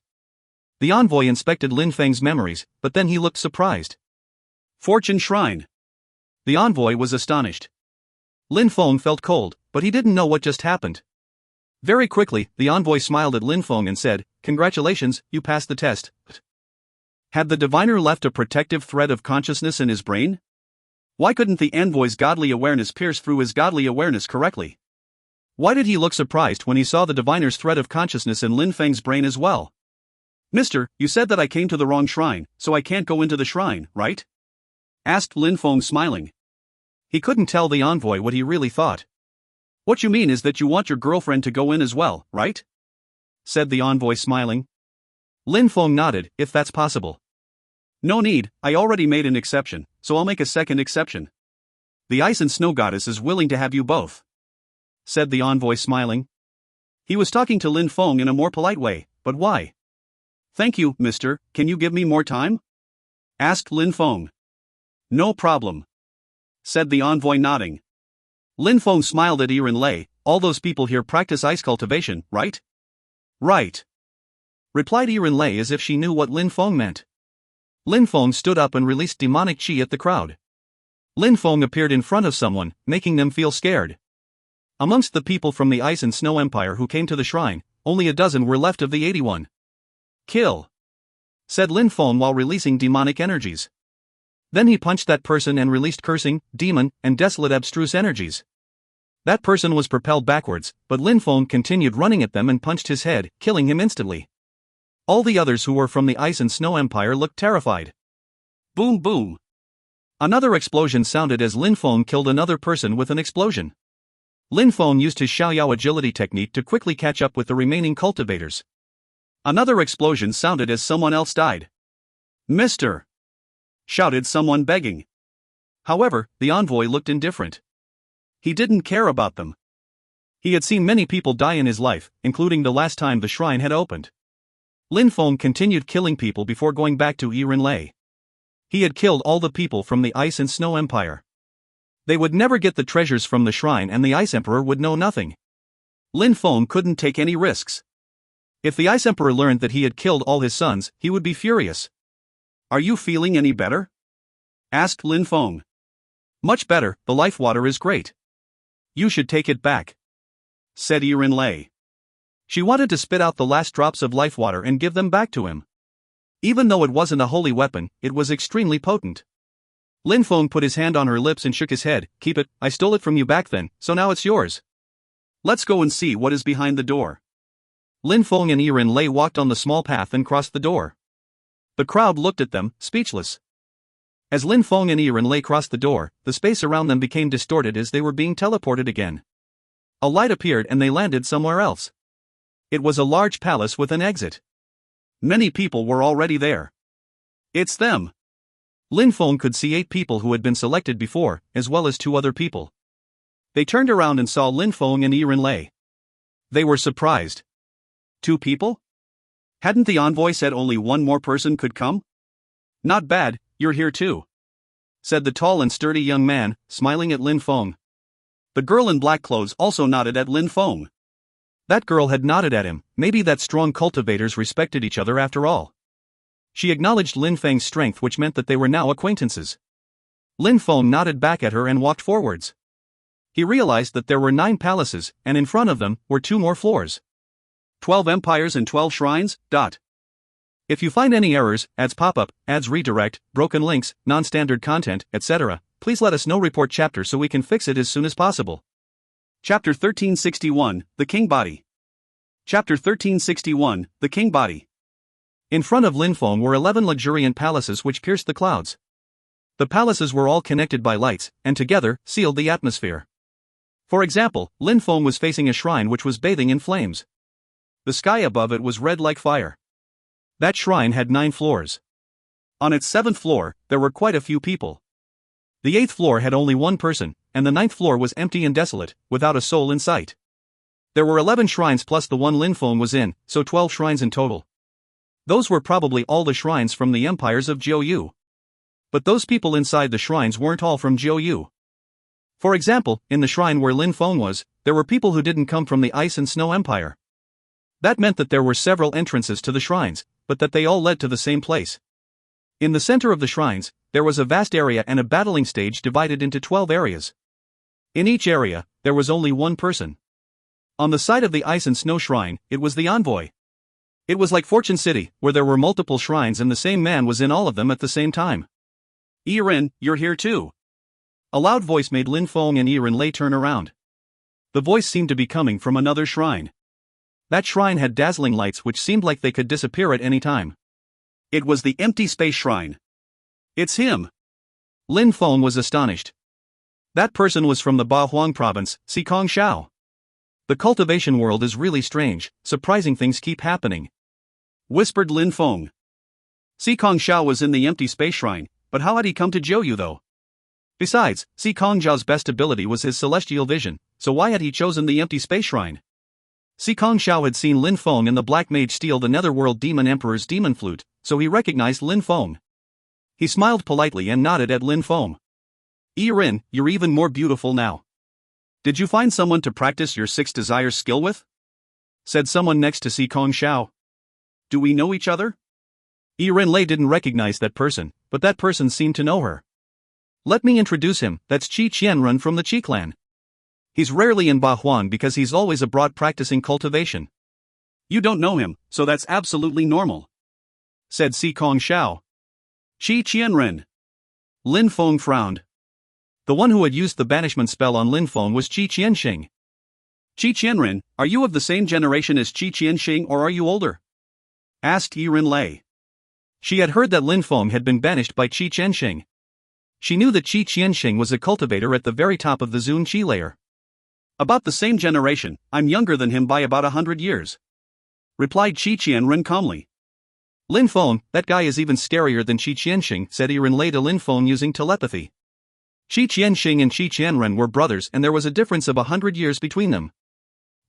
The envoy inspected Lin Feng's memories, but then he looked surprised. "Fortune Shrine." The envoy was astonished. Lin Feng felt cold, but he didn't know what just happened. Very quickly, the envoy smiled at Lin Feng and said, "Congratulations, you passed the test." Had the diviner left a protective thread of consciousness in his brain? Why couldn't the envoy's godly awareness pierce through his godly awareness correctly? Why did he look surprised when he saw the diviner's thread of consciousness in Lin Feng's brain as well? "Mister, you said that I came to the wrong shrine, so I can't go into the shrine, right?" asked Lin Feng, smiling. He couldn't tell the envoy what he really thought. "What you mean is that you want your girlfriend to go in as well, right?" said the envoy, smiling. Lin Feng nodded. "If that's possible." "No need, I already made an exception, so I'll make a second exception. The ice and snow goddess is willing to have you both," said the envoy, smiling. He was talking to Lin Feng in a more polite way, but why? "Thank you, mister, can you give me more time?" asked Lin Feng. "No problem," said the envoy, nodding. Lin Feng smiled at Ren Lei. "All those people here practice ice cultivation, right?" "Right." replied Yiren Lei as if she knew what Lin Feng meant. Lin Feng stood up and released demonic qi at the crowd. Lin Feng appeared in front of someone, making them feel scared. Amongst the people from the Ice and Snow Empire who came to the shrine, only a dozen were left of the 81. Kill! Said Lin Feng while releasing demonic energies. Then he punched that person and released cursing, demon, and desolate abstruse energies. That person was propelled backwards, but Lin Feng continued running at them and punched his head, killing him instantly. All the others who were from the Ice and Snow Empire looked terrified. Boom boom! Another explosion sounded as Lin Feng killed another person with an explosion. Lin Feng used his Xiaoyao agility technique to quickly catch up with the remaining cultivators. Another explosion sounded as someone else died. "Mister!" shouted someone begging. However, the envoy looked indifferent. He didn't care about them. He had seen many people die in his life, including the last time the shrine had opened. Lin Feng continued killing people before going back to Yiren Lei. He had killed all the people from the Ice and Snow Empire. They would never get the treasures from the shrine and the Ice Emperor would know nothing. Lin Feng couldn't take any risks. If the Ice Emperor learned that he had killed all his sons, he would be furious. "Are you feeling any better?" asked Lin Feng. "Much better, the life water is great." "You should take it back," said Yiren Lei. She wanted to spit out the last drops of life water and give them back to him. Even though it wasn't a holy weapon, it was extremely potent. Lin Feng put his hand on her lips and shook his head. "Keep it, I stole it from you back then, so now it's yours. Let's go and see what is behind the door." Lin Feng and Yiren Lei walked on the small path and crossed the door. The crowd looked at them, speechless. As Lin Feng and Yiren Lei crossed the door, the space around them became distorted as they were being teleported again. A light appeared and they landed somewhere else. It was a large palace with an exit. Many people were already there. "It's them!" Lin Feng could see 8 people who had been selected before, as well as 2 other people. They turned around and saw Lin Feng and Yiren Lei. They were surprised. 2 people? Hadn't the envoy said only 1 more person could come? "Not bad, you're here too," said the tall and sturdy young man, smiling at Lin Feng. The girl in black clothes also nodded at Lin Feng. That girl had nodded at him. Maybe that strong cultivators respected each other after all. She acknowledged Lin Feng's strength, which meant that they were now acquaintances. Lin Feng nodded back at her and walked forwards. He realized that there were 9 palaces, and in front of them were 2 more floors. 12 empires and 12 shrines. If you find any errors, ads pop-up, ads redirect, broken links, non-standard content, etc., please let us know. Report chapter so we can fix it as soon as possible. Chapter 1361, The King Body. Chapter 1361, The King Body. In front of Lin Feng were 11 luxuriant palaces which pierced the clouds. The palaces were all connected by lights, and together, sealed the atmosphere. For example, Lin Feng was facing a shrine which was bathing in flames. The sky above it was red like fire. That shrine had 9 floors. On its 7th floor, there were quite a few people. The 8th floor had only 1 person, and the 9th floor was empty and desolate, without a soul in sight. There were 11 shrines plus the one Lin Feng was in, so 12 shrines in total. Those were probably all the shrines from the empires of Jiuyu. But those people inside the shrines weren't all from Jiuyu. For example, in the shrine where Lin Feng was, there were people who didn't come from the Ice and Snow Empire. That meant that there were several entrances to the shrines, but that they all led to the same place. In the center of the shrines, there was a vast area and a battling stage divided into 12 areas. In each area, there was only 1 person. On the side of the Ice and Snow Shrine, it was the envoy. It was like Fortune City, where there were multiple shrines and the same man was in all of them at the same time. "Yiren, you're here too." A loud voice made Lin Feng and Yiren Lei turn around. The voice seemed to be coming from another shrine. That shrine had dazzling lights which seemed like they could disappear at any time. It was the Empty Space Shrine. "It's him." Lin Feng was astonished. That person was from the Ba Huang province, Xikong Shao. The cultivation world is really strange, surprising things keep happening, whispered Lin Feng. Xikong Shao was in the Empty Space Shrine, but how had he come to Jiuyu though? Besides, Xikong Zhao's best ability was his celestial vision, so why had he chosen the Empty Space Shrine? Xikong Shao had seen Lin Feng and the Black Mage steal the Netherworld Demon Emperor's demon flute, so he recognized Lin Feng. He smiled politely and nodded at Lin Feng. "Yiren, you're even more beautiful now. Did you find someone to practice your 6 desires skill with?" said someone next to Xikong Shao. do we know each other? Lei didn't recognize that person, but that person seemed to know her. Let me introduce him, that's Qi Qianren from the Qi clan. He's rarely in Bahuan because he's always abroad practicing cultivation. You don't know him, so that's absolutely normal, said Si Kong Xiao. Qi Qianren. Lin Feng frowned. The one who had used the banishment spell on Lin Feng was Qi Qianxing. Qi Qianren, are you of the same generation as Qi Qianxing or are you older? Asked Lei. She had heard that Lin Feng had been banished by Qi Qianxing. She knew that Qi Qianxing was a cultivator at the very top of the Zun Qi layer. About the same generation, I'm younger than him by about 100 years. Replied Qi Qianren calmly. Lin Feng, that guy is even scarier than Qi Qianxing, said Lei to Lin Feng using telepathy. Qi Qianxing and Qi Qianren were brothers and there was a difference of 100 years between them.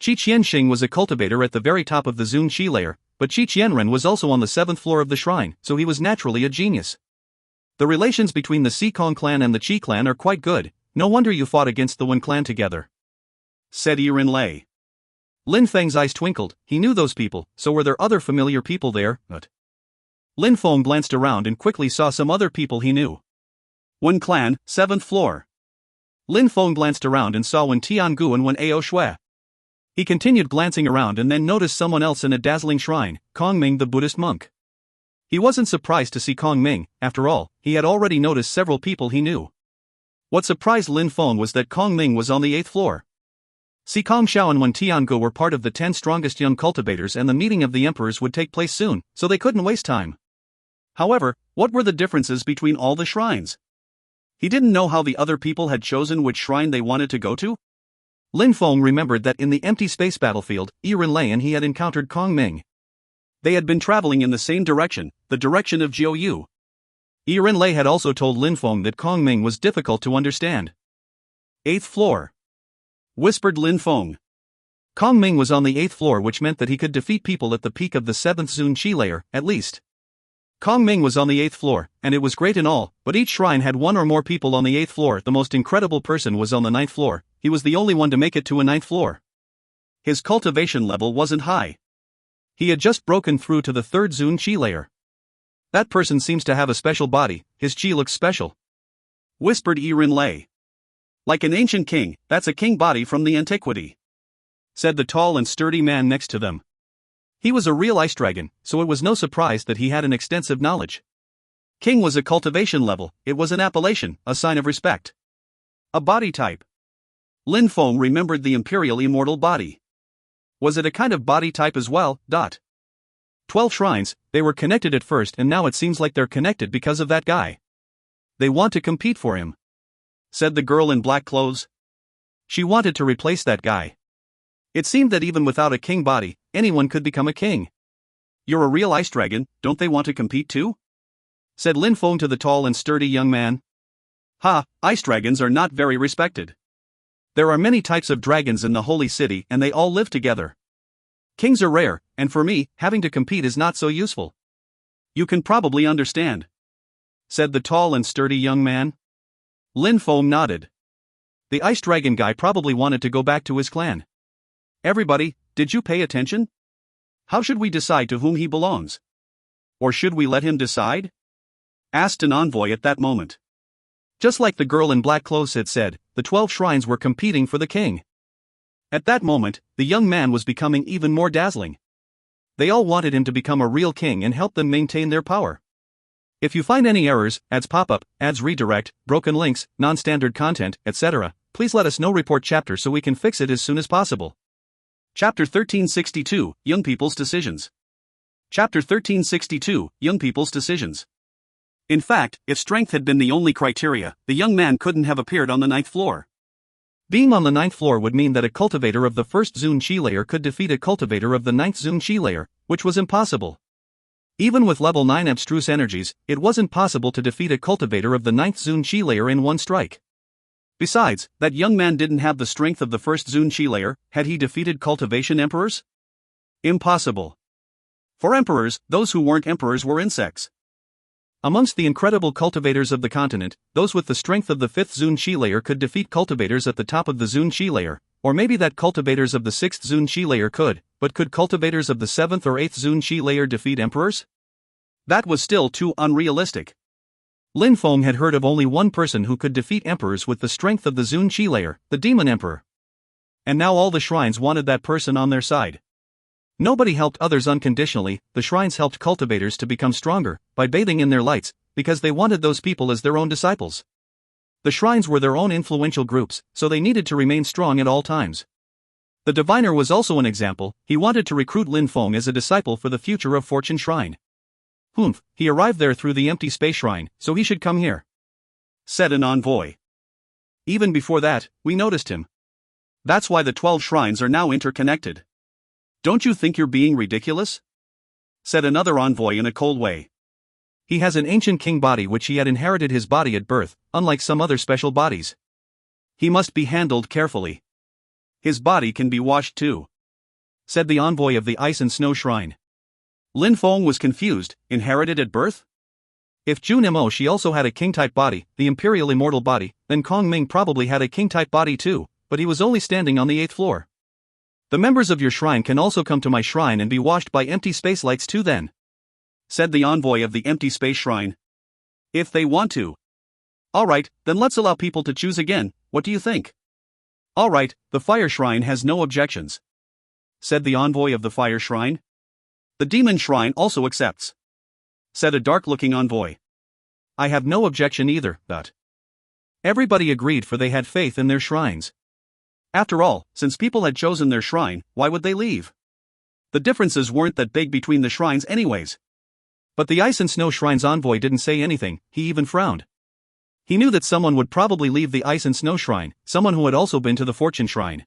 Qi Qianxing was a cultivator at the very top of the Zun Qi layer, but Qi Qianren was also on the 7th floor of the shrine, so he was naturally a genius. The relations between the Si Kong clan and the Qi clan are quite good, no wonder you fought against the Wen clan together, said Lei. Lin Feng's eyes twinkled, he knew those people, so were there other familiar people there, but... Lin Feng glanced around and quickly saw some other people he knew. Wen clan, 7th floor. Lin Feng glanced around and saw Wen Tiangu and Wen Ao Shui. He continued glancing around and then noticed someone else in a dazzling shrine, Kong Ming the Buddhist monk. He wasn't surprised to see Kong Ming, after all, he had already noticed several people he knew. What surprised Lin Feng was that Kong Ming was on the 8th floor. Si Kong Xiao and Wen Tiangu were part of the 10 strongest young cultivators and the meeting of the emperors would take place soon, so they couldn't waste time. However, what were the differences between all the shrines? He didn't know how the other people had chosen which shrine they wanted to go to? Lin Feng remembered that in the empty space battlefield, Lei and he had encountered Kong Ming. They had been traveling in the same direction, the direction of Jiu Yu. Lei had also told Lin Feng that Kong Ming was difficult to understand. 8th floor, whispered Lin Feng. Kong Ming was on the 8th floor, which meant that he could defeat people at the peak of the 7th Zun Qi layer, at least. Kong Ming was on the 8th floor, and it was great and all, but each shrine had one or more people on the 8th floor. The most incredible person was on the 9th floor, he was the only one to make it to a 9th floor. His cultivation level wasn't high. He had just broken through to the 3rd Zun Qi layer. That person seems to have a special body, his qi looks special, whispered Lei. Like an ancient king, that's a king body from the antiquity, said the tall and sturdy man next to them. He was a real ice dragon, so it was no surprise that he had an extensive knowledge. King was a cultivation level, it was an appellation, a sign of respect. A body type. Lin Feng remembered the imperial immortal body. Was it a kind of body type as well? 12 shrines, they were connected at first and now it seems like they're connected because of that guy. They want to compete for him, said the girl in black clothes. She wanted to replace that guy. It seemed that even without a king body, anyone could become a king. You're a real ice dragon, don't they want to compete too? Said Lin Feng to the tall and sturdy young man. Ha, ice dragons are not very respected. There are many types of dragons in the holy city and they all live together. Kings are rare, and for me, having to compete is not so useful. You can probably understand, said the tall and sturdy young man. Lin Feng nodded. The ice dragon guy probably wanted to go back to his clan. Everybody, did you pay attention? How should we decide to whom he belongs? Or should we let him decide? Asked an envoy at that moment. Just like the girl in black clothes had said, the 12 shrines were competing for the king. At that moment, the young man was becoming even more dazzling. They all wanted him to become a real king and help them maintain their power. If you find any errors, ads pop up, ads redirect, broken links, non-standard content, etc., please let us know. Report chapter so we can fix it as soon as possible. Chapter 1362, Young People's Decisions. Chapter 1362, Young People's Decisions. In fact, if strength had been the only criteria, the young man couldn't have appeared on the 9th floor. Being on the 9th floor would mean that a cultivator of the 1st Zun Qi layer could defeat a cultivator of the 9th Zun Qi layer, which was impossible. Even with level 9 abstruse energies, it wasn't possible to defeat a cultivator of the 9th Zun Qi layer in one strike. Besides, that young man didn't have the strength of the 1st Zun Qi layer. Had he defeated cultivation emperors? Impossible. For emperors, those who weren't emperors were insects. Amongst the incredible cultivators of the continent, those with the strength of the 5th Zun Qi layer could defeat cultivators at the top of the Zun Qi layer, or maybe that cultivators of the 6th Zun Qi layer could, but could cultivators of the 7th or 8th Zun Qi layer defeat emperors? That was still too unrealistic. Lin Feng had heard of only one person who could defeat emperors with the strength of the Zun Qi layer, the Demon Emperor. And now all the shrines wanted that person on their side. Nobody helped others unconditionally, the shrines helped cultivators to become stronger, by bathing in their lights, because they wanted those people as their own disciples. The shrines were their own influential groups, so they needed to remain strong at all times. The diviner was also an example, he wanted to recruit Lin Feng as a disciple for the future of Fortune Shrine. Humph, he arrived there through the empty space shrine, so he should come here, said an envoy. Even before that, we noticed him. That's why the 12 shrines are now interconnected. Don't you think you're being ridiculous? Said another envoy in a cold way. He has an ancient king body which he had inherited his body at birth, unlike some other special bodies. He must be handled carefully. His body can be washed too, said the envoy of the Ice and Snow Shrine. Lin Feng was confused, inherited at birth? If Jun Mo she also had a king-type body, the imperial immortal body, then Kong Ming probably had a king-type body too, but he was only standing on the 8th floor. The members of your shrine can also come to my shrine and be washed by empty space lights too then, said the envoy of the empty space shrine. If they want to. Alright, then let's allow people to choose again, what do you think? Alright, the fire shrine has no objections, said the envoy of the fire shrine. The demon shrine also accepts, said a dark-looking envoy. I have no objection either, but everybody agreed for they had faith in their shrines. After all, since people had chosen their shrine, why would they leave? The differences weren't that big between the shrines anyways. But the Ice and Snow Shrine's envoy didn't say anything, he even frowned. He knew that someone would probably leave the Ice and Snow Shrine, someone who had also been to the Fortune Shrine.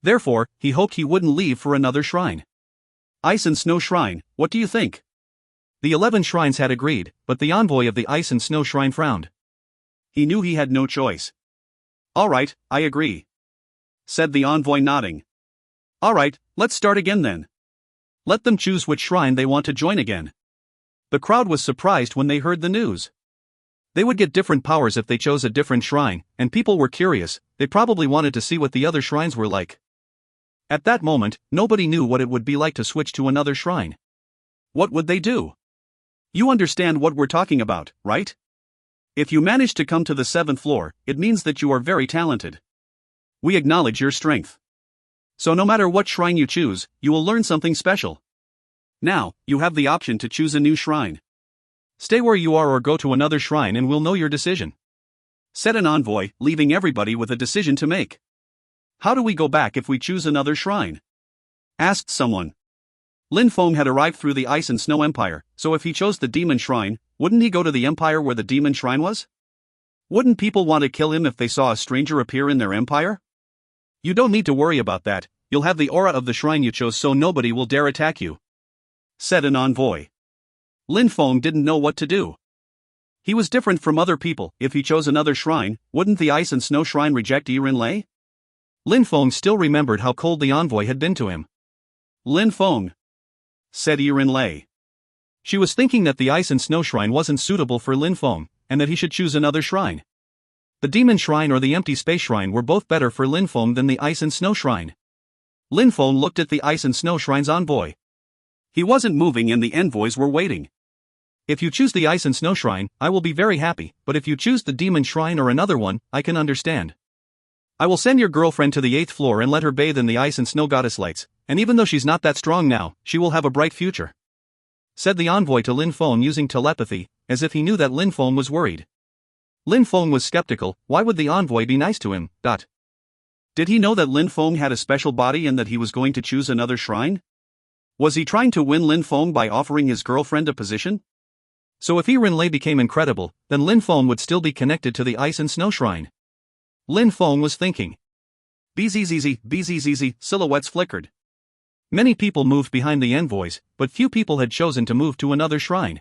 Therefore, he hoped he wouldn't leave for another shrine. Ice and Snow Shrine, what do you think? The 11 shrines had agreed, but the envoy of the Ice and Snow Shrine frowned. He knew he had no choice. Alright, I agree, said the envoy nodding. Alright, let's start again then. Let them choose which shrine they want to join again. The crowd was surprised when they heard the news. They would get different powers if they chose a different shrine, and people were curious, they probably wanted to see what the other shrines were like. At that moment, nobody knew what it would be like to switch to another shrine. What would they do? You understand what we're talking about, right? If you manage to come to the 7th floor, it means that you are very talented. We acknowledge your strength. So no matter what shrine you choose, you will learn something special. Now, you have the option to choose a new shrine. Stay where you are or go to another shrine and we'll know your decision, said an envoy, leaving everybody with a decision to make. How do we go back if we choose another shrine? Asked someone. Lin Feng had arrived through the Ice and Snow Empire, so if he chose the Demon Shrine, wouldn't he go to the empire where the Demon Shrine was? Wouldn't people want to kill him if they saw a stranger appear in their empire? You don't need to worry about that, you'll have the aura of the shrine you chose so nobody will dare attack you, said an envoy. Lin Feng didn't know what to do. He was different from other people, if he chose another shrine, wouldn't the Ice and Snow Shrine reject Yiren Lei? Lin Feng still remembered how cold the envoy had been to him. Lin Feng, said Yiren Lei. She was thinking that the Ice and Snow Shrine wasn't suitable for Lin Feng, and that he should choose another shrine. The Demon Shrine or the Empty Space Shrine were both better for Lin Feng than the Ice and Snow Shrine. Lin Feng looked at the Ice and Snow Shrine's envoy. He wasn't moving and the envoys were waiting. If you choose the Ice and Snow Shrine, I will be very happy, but if you choose the Demon Shrine or another one, I can understand. I will send your girlfriend to the 8th floor and let her bathe in the Ice and Snow Goddess lights, and even though she's not that strong now, she will have a bright future, said the envoy to Lin Feng using telepathy, as if he knew that Lin Feng was worried. Lin Feng was skeptical, why would the envoy be nice to him? Did he know that Lin Feng had a special body and that he was going to choose another shrine? Was he trying to win Lin Feng by offering his girlfriend a position? So if Yiren Lei became incredible, then Lin Feng would still be connected to the Ice and Snow Shrine. Lin Feng was thinking. Bzzz, silhouettes flickered. Many people moved behind the envoys, but few people had chosen to move to another shrine.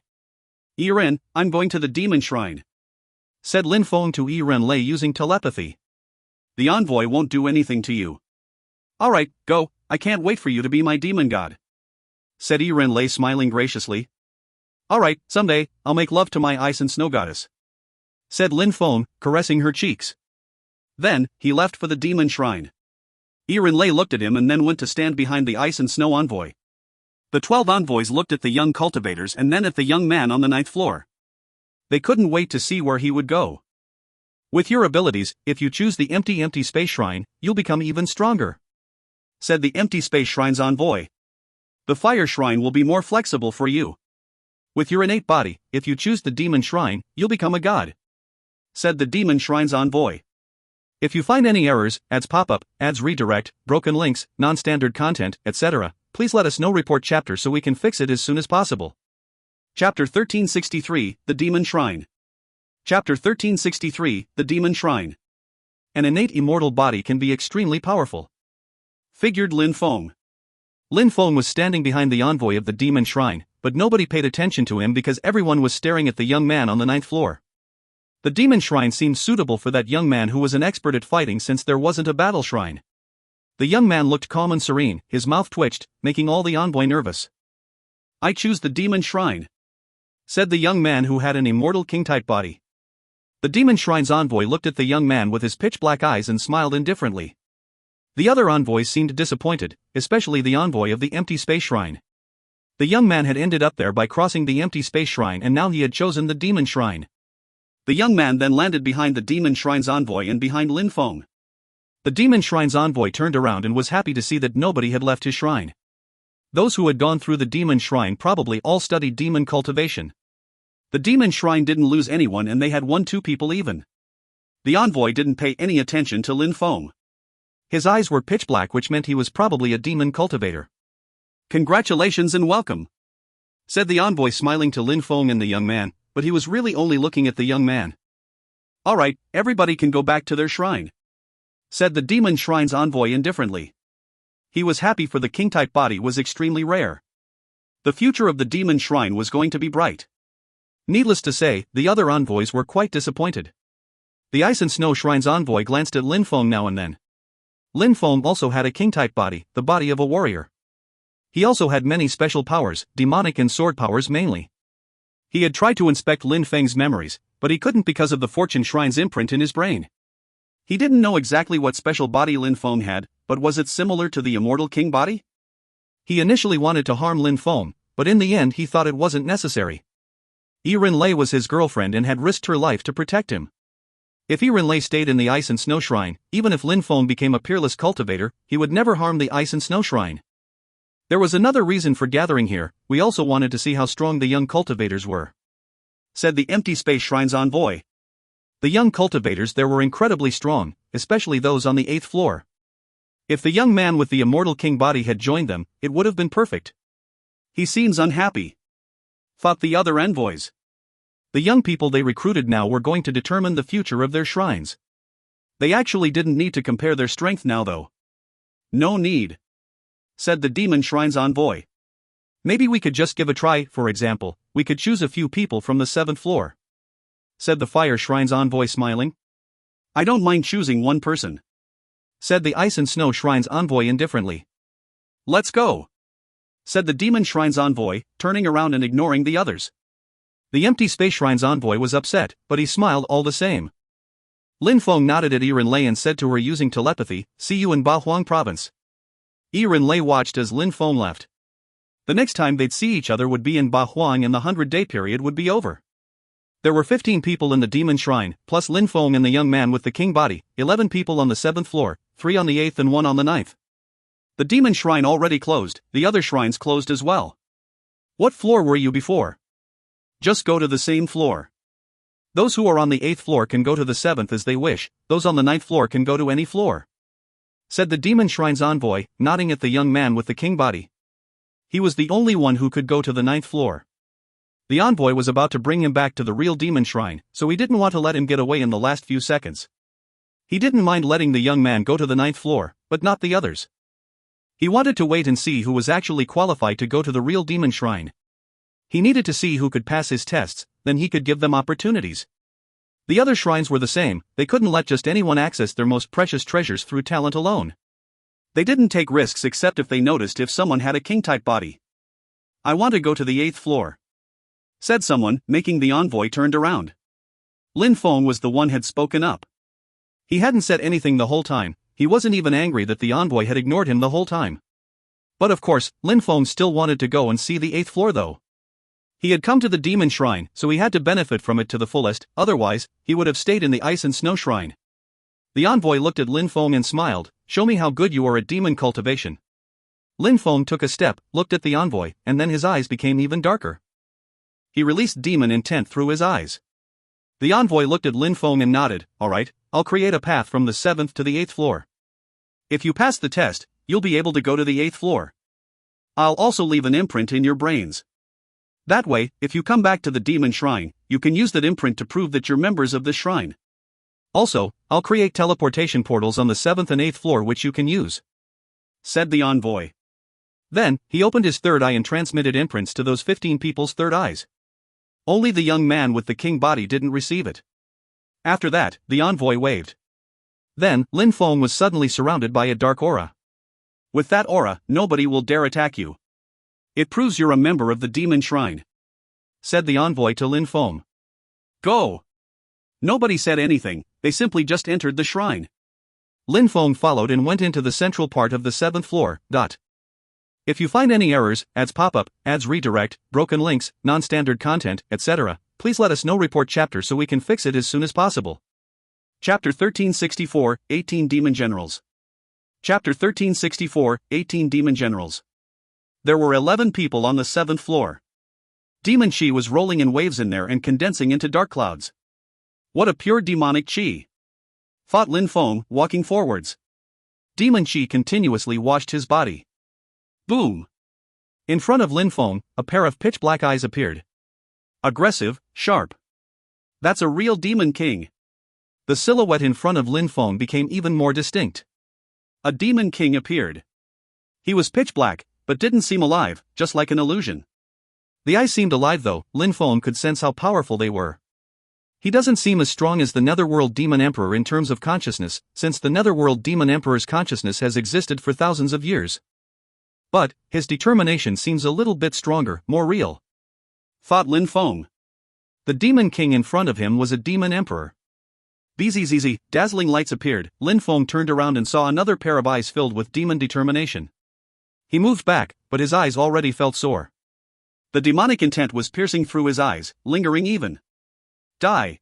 Yiren, I'm going to the Demon Shrine, said Lin Feng to Yiren Lei using telepathy. The envoy won't do anything to you. Alright, go, I can't wait for you to be my demon god, said Yiren Lei smiling graciously. Alright, someday, I'll make love to my Ice and Snow Goddess, said Lin Feng, caressing her cheeks. Then, he left for the Demon Shrine. Lei looked at him and then went to stand behind the ice and snow envoy. The 12 envoys looked at the young cultivators and then at the young man on the 9th floor. They couldn't wait to see where he would go. With your abilities, if you choose the empty space shrine, you'll become even stronger, said the empty space shrine's envoy. The fire shrine will be more flexible for you. With your innate body, if you choose the demon shrine, you'll become a god, said the demon shrine's envoy. If you find any errors, ads pop up, ads redirect, broken links, non-standard content, etc., please let us know. Report chapter so we can fix it as soon as possible. Chapter 1363, The Demon Shrine. Chapter 1363, The Demon Shrine. An innate immortal body can be extremely powerful, figured Lin Feng. Lin Feng was standing behind the envoy of the demon shrine, but nobody paid attention to him because everyone was staring at the young man on the 9th floor. The demon shrine seemed suitable for that young man who was an expert at fighting since there wasn't a battle shrine. The young man looked calm and serene, his mouth twitched, making all the envoy nervous. I choose the demon shrine, said the young man who had an immortal king-type body. The demon shrine's envoy looked at the young man with his pitch-black eyes and smiled indifferently. The other envoys seemed disappointed, especially the envoy of the empty space shrine. The young man had ended up there by crossing the empty space shrine and now he had chosen the demon shrine. The young man then landed behind the demon shrine's envoy and behind Lin Feng. The demon shrine's envoy turned around and was happy to see that nobody had left his shrine. Those who had gone through the demon shrine probably all studied demon cultivation. The demon shrine didn't lose anyone and they had won 2 people even. The envoy didn't pay any attention to Lin Feng. His eyes were pitch black, which meant he was probably a demon cultivator. Congratulations and welcome, said the envoy smiling to Lin Feng and the young man, but he was really only looking at the young man. Alright, everybody can go back to their shrine, said the demon shrine's envoy indifferently. He was happy for the king-type body was extremely rare. The future of the demon shrine was going to be bright. Needless to say, the other envoys were quite disappointed. The Ice and Snow Shrine's envoy glanced at Lin Feng now and then. Lin Feng also had a king-type body, the body of a warrior. He also had many special powers, demonic and sword powers mainly. He had tried to inspect Lin Feng's memories, but he couldn't because of the Fortune Shrine's imprint in his brain. He didn't know exactly what special body Lin Feng had, but was it similar to the immortal king body? He initially wanted to harm Lin Feng, but in the end he thought it wasn't necessary. Lei was his girlfriend and had risked her life to protect him. If Lei stayed in the Ice and Snow Shrine, even if Lin Feng became a peerless cultivator, he would never harm the Ice and Snow Shrine. There was another reason for gathering here, we also wanted to see how strong the young cultivators were, said the empty space shrine's envoy. The young cultivators there were incredibly strong, especially those on the 8th floor. If the young man with the immortal king body had joined them, it would have been perfect. He seems unhappy, thought the other envoys. The young people they recruited now were going to determine the future of their shrines. They actually didn't need to compare their strength now though. No need, said the demon shrine's envoy. Maybe we could just give a try. For example, we could choose a few people from the 7th floor, said the fire shrine's envoy smiling. I don't mind choosing one person, said the Ice and Snow Shrine's envoy indifferently. Let's go, said the demon shrine's envoy, turning around and ignoring the others. The empty space shrine's envoy was upset, but he smiled all the same. Lin Feng nodded at Lei and said to her using telepathy, see you in Bahuang province. Lei watched as Lin Feng left. The next time they'd see each other would be in Bahuang and the 100-day period would be over. There were 15 people in the demon shrine, plus Lin Feng and the young man with the king body, 11 people on the 7th floor, 3 on the 8th and 1 on the 9th. The demon shrine already closed, the other shrines closed as well. What floor were you before? Just go to the same floor. Those who are on the 8th floor can go to the 7th as they wish, those on the 9th floor can go to any floor, said the demon shrine's envoy, nodding at the young man with the king body. He was the only one who could go to the 9th floor. The envoy was about to bring him back to the real demon shrine, so he didn't want to let him get away in the last few seconds. He didn't mind letting the young man go to the 9th floor, but not the others. He wanted to wait and see who was actually qualified to go to the real demon shrine. He needed to see who could pass his tests, then he could give them opportunities. The other shrines were the same, they couldn't let just anyone access their most precious treasures through talent alone. They didn't take risks except if they noticed if someone had a king-type body. I want to go to the 8th floor, said someone, making the envoy turned around. Lin Feng was the one had spoken up. He hadn't said anything the whole time, he wasn't even angry that the envoy had ignored him the whole time. But of course, Lin Feng still wanted to go and see the 8th floor though. He had come to the demon shrine, so he had to benefit from it to the fullest, otherwise, he would have stayed in the ice and snow shrine. The envoy looked at Lin Feng and smiled, "Show me how good you are at demon cultivation." Lin Feng took a step, looked at the envoy, and then his eyes became even darker. He released demon intent through his eyes. The envoy looked at Lin Feng and nodded, "Alright, I'll create a path from the 7th to the 8th floor. If you pass the test, you'll be able to go to the 8th floor. I'll also leave an imprint in your brains. That way, if you come back to the demon shrine, you can use that imprint to prove that you're members of this shrine. Also, I'll create teleportation portals on the 7th and 8th floor which you can use," said the envoy. Then, he opened his third eye and transmitted imprints to those 15 people's third eyes. Only the young man with the king body didn't receive it. After that, the envoy waved. Then, Lin Feng was suddenly surrounded by a dark aura. "With that aura, nobody will dare attack you. It proves you're a member of the demon shrine," said the envoy to Lin Feng. "Go!" Nobody said anything, they simply just entered the shrine. Lin Feng followed and went into the central part of the 7th floor. If you find any errors, ads pop-up, ads redirect, broken links, non-standard content, etc., please let us know. Report chapter so we can fix it as soon as possible. Chapter 1364, 18 Demon Generals. Chapter 1364, 18 Demon Generals. There were 11 people on the 7th floor. Demon chi was rolling in waves in there and condensing into dark clouds. "What a pure demonic chi!" thought Lin Feng, walking forwards. Demon chi continuously washed his body. Boom! In front of Lin Feng, a pair of pitch-black eyes appeared. Aggressive, sharp. That's a real demon king. The silhouette in front of Lin Feng became even more distinct. A demon king appeared. He was pitch-black, but didn't seem alive, just like an illusion. The eyes seemed alive though. Lin Feng could sense how powerful they were. He doesn't seem as strong as the Netherworld Demon Emperor in terms of consciousness, since the Netherworld Demon Emperor's consciousness has existed for thousands of years. But, his determination seems a little bit stronger, more real, thought Lin Feng. The demon king in front of him was a demon emperor. Bzzz, dazzling lights appeared. Lin Feng turned around and saw another pair of eyes filled with demon determination. He moved back, but his eyes already felt sore. The demonic intent was piercing through his eyes, lingering even. Die.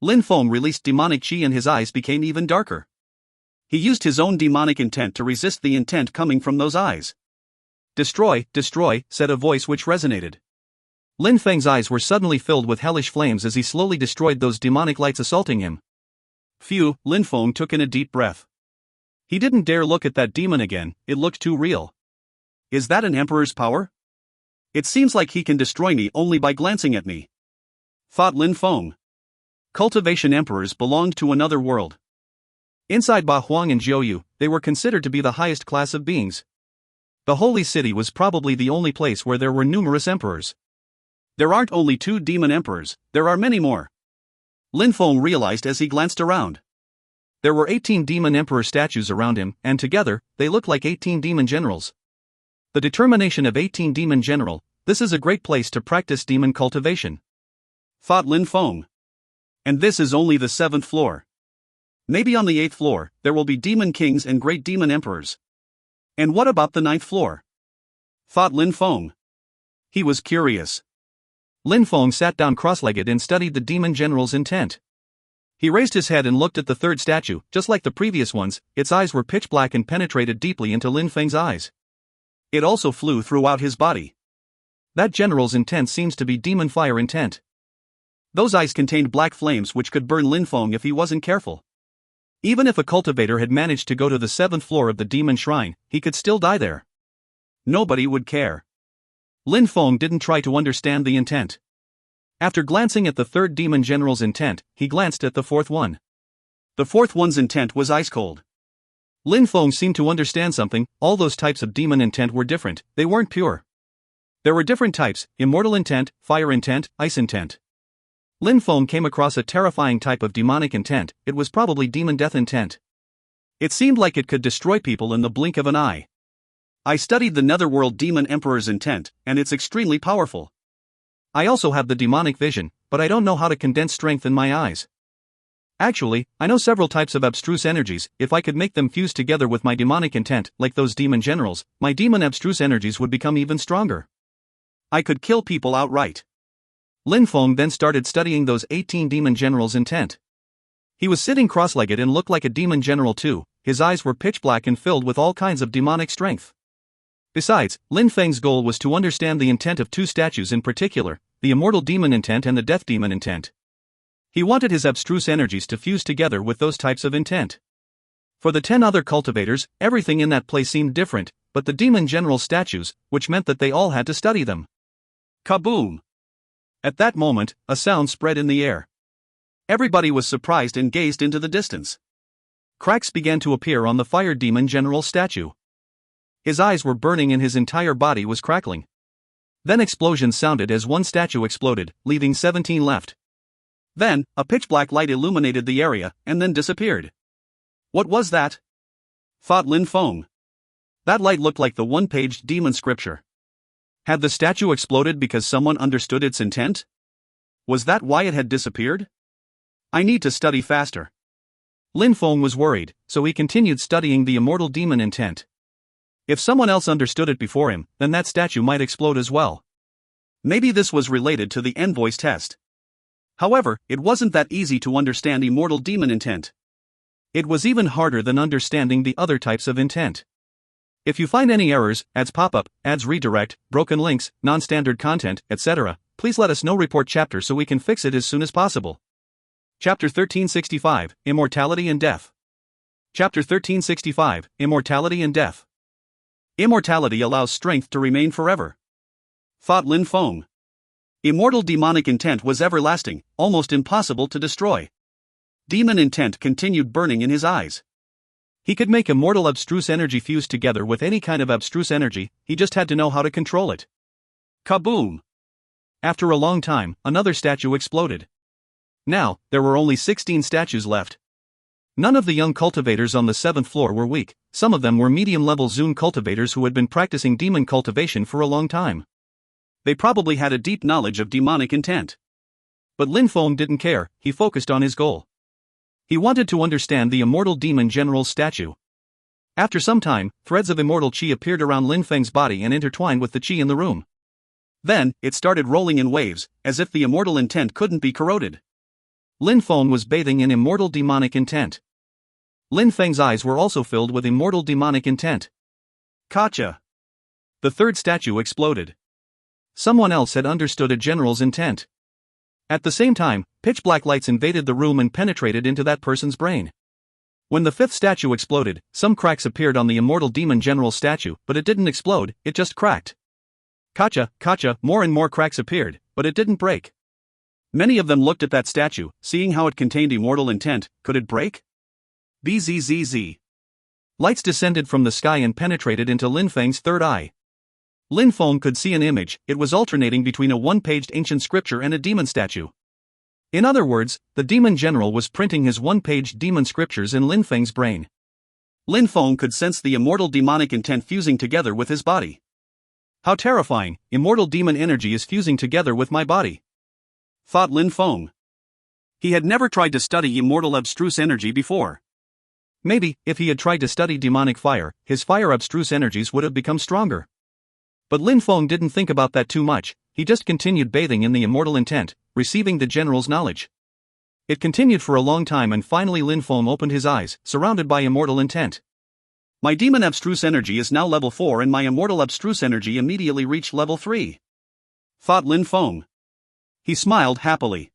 Lin Feng released demonic chi and his eyes became even darker. He used his own demonic intent to resist the intent coming from those eyes. "Destroy, destroy," said a voice which resonated. Lin Feng's eyes were suddenly filled with hellish flames as he slowly destroyed those demonic lights assaulting him. Phew, Lin Feng took in a deep breath. He didn't dare look at that demon again, it looked too real. Is that an emperor's power? It seems like he can destroy me only by glancing at me, thought Lin Feng. Cultivation emperors belonged to another world. Inside Ba Huang and Jiuyu, they were considered to be the highest class of beings. The holy city was probably the only place where there were numerous emperors. There aren't only 2 demon emperors, there are many more, Lin Feng realized as he glanced around. There were 18 demon emperor statues around him, and together, they looked like 18 demon generals. The determination of 18 demon general, this is a great place to practice demon cultivation, thought Lin Feng. And this is only the 7th floor. Maybe on the 8th floor, there will be demon kings and great demon emperors. And what about the 9th floor? Thought Lin Feng. He was curious. Lin Feng sat down cross-legged and studied the demon general's intent. He raised his head and looked at the third statue. Just like the previous ones, its eyes were pitch black and penetrated deeply into Lin Feng's eyes. It also flew throughout his body. That general's intent seems to be demon fire intent. Those eyes contained black flames which could burn Lin Feng if he wasn't careful. Even if a cultivator had managed to go to the 7th floor of the demon shrine, he could still die there. Nobody would care. Lin Feng didn't try to understand the intent. After glancing at the third demon general's intent, he glanced at the fourth one. The fourth one's intent was ice cold. Lin Feng seemed to understand something. All those types of demon intent were different, they weren't pure. There were different types: immortal intent, fire intent, ice intent. Lin Feng came across a terrifying type of demonic intent. It was probably demon death intent. It seemed like it could destroy people in the blink of an eye. I studied the Netherworld Demon Emperor's intent, and it's extremely powerful. I also have the demonic vision, but I don't know how to condense strength in my eyes. Actually, I know several types of abstruse energies. If I could make them fuse together with my demonic intent, like those demon generals, my demon abstruse energies would become even stronger. I could kill people outright. Lin Feng then started studying those 18 demon generals' intent. He was sitting cross-legged and looked like a demon general too. His eyes were pitch black and filled with all kinds of demonic strength. Besides, Lin Feng's goal was to understand the intent of two statues in particular, the immortal demon intent and the death demon intent. He wanted his abstruse energies to fuse together with those types of intent. For the 10 other cultivators, everything in that place seemed different, but the demon general statues, which meant that they all had to study them. Kaboom! At that moment, a sound spread in the air. Everybody was surprised and gazed into the distance. Cracks began to appear on the fire demon general statue. His eyes were burning and his entire body was crackling. Then explosions sounded as one statue exploded, leaving 17 left. Then, a pitch-black light illuminated the area, and then disappeared. What was that? Thought Lin Feng. That light looked like the one-paged demon scripture. Had the statue exploded because someone understood its intent? Was that why it had disappeared? I need to study faster. Lin Feng was worried, so he continued studying the immortal demon intent. If someone else understood it before him, then that statue might explode as well. Maybe this was related to the envoy's test. However, it wasn't that easy to understand immortal demon intent. It was even harder than understanding the other types of intent. If you find any errors, ads pop up, ads redirect, broken links, non-standard content, etc., please let us know. Report chapter so we can fix it as soon as possible. Chapter 1365, Immortality and Death. Chapter 1365, Immortality and Death. Immortality allows strength to remain forever. Thought Lin Feng. Immortal demonic intent was everlasting, almost impossible to destroy. Demon intent continued burning in his eyes. He could make immortal abstruse energy fuse together with any kind of abstruse energy, he just had to know how to control it. Kaboom! After a long time, another statue exploded. Now, there were only 16 statues left. None of the young cultivators on the 7th floor were weak, some of them were medium-level Zune cultivators who had been practicing demon cultivation for a long time. They probably had a deep knowledge of demonic intent. But Lin Feng didn't care, he focused on his goal. He wanted to understand the immortal demon general's statue. After some time, threads of immortal qi appeared around Lin Feng's body and intertwined with the qi in the room. Then, it started rolling in waves, as if the immortal intent couldn't be corroded. Lin Feng was bathing in immortal demonic intent. Lin Feng's eyes were also filled with immortal demonic intent. Gotcha! The third statue exploded. Someone else had understood a general's intent. At the same time, pitch-black lights invaded the room and penetrated into that person's brain. When the 5th statue exploded, some cracks appeared on the immortal demon general statue, but it didn't explode, it just cracked. Gotcha, more and more cracks appeared, but it didn't break. Many of them looked at that statue, seeing how it contained immortal intent. Could it break? Bzzz. Lights descended from the sky and penetrated into Lin Feng's third eye. Lin Feng could see an image, it was alternating between a one-paged ancient scripture and a demon statue. In other words, the demon general was printing his one-paged demon scriptures in Lin Feng's brain. Lin Feng could sense the immortal demonic intent fusing together with his body. How terrifying, immortal demon energy is fusing together with my body. Thought Lin Feng. He had never tried to study immortal abstruse energy before. Maybe, if he had tried to study demonic fire, his fire abstruse energies would have become stronger. But Lin Feng didn't think about that too much, he just continued bathing in the immortal intent, receiving the general's knowledge. It continued for a long time and finally Lin Feng opened his eyes, surrounded by immortal intent. My demon abstruse energy is now level 4 and my immortal abstruse energy immediately reached level 3. Thought Lin Feng. He smiled happily.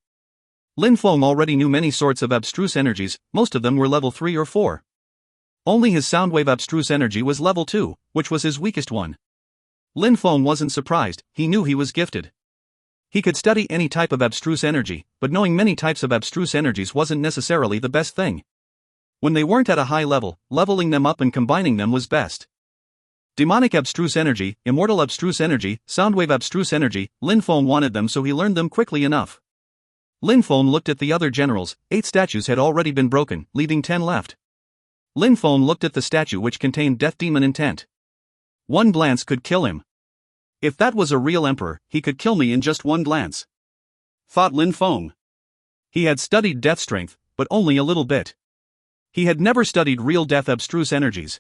Lin Feng already knew many sorts of abstruse energies, most of them were level 3 or 4. Only his soundwave abstruse energy was level 2, which was his weakest one. Lin Feng wasn't surprised, he knew he was gifted. He could study any type of abstruse energy, but knowing many types of abstruse energies wasn't necessarily the best thing. When they weren't at a high level, leveling them up and combining them was best. Demonic abstruse energy, immortal abstruse energy, soundwave abstruse energy, Lin Feng wanted them so he learned them quickly enough. Lin Feng looked at the other generals, 8 statues had already been broken, leaving 10 left. Lin Feng looked at the statue which contained death demon intent. One glance could kill him. If that was a real emperor, he could kill me in just one glance. Thought Lin Feng. He had studied death strength, but only a little bit. He had never studied real death abstruse energies.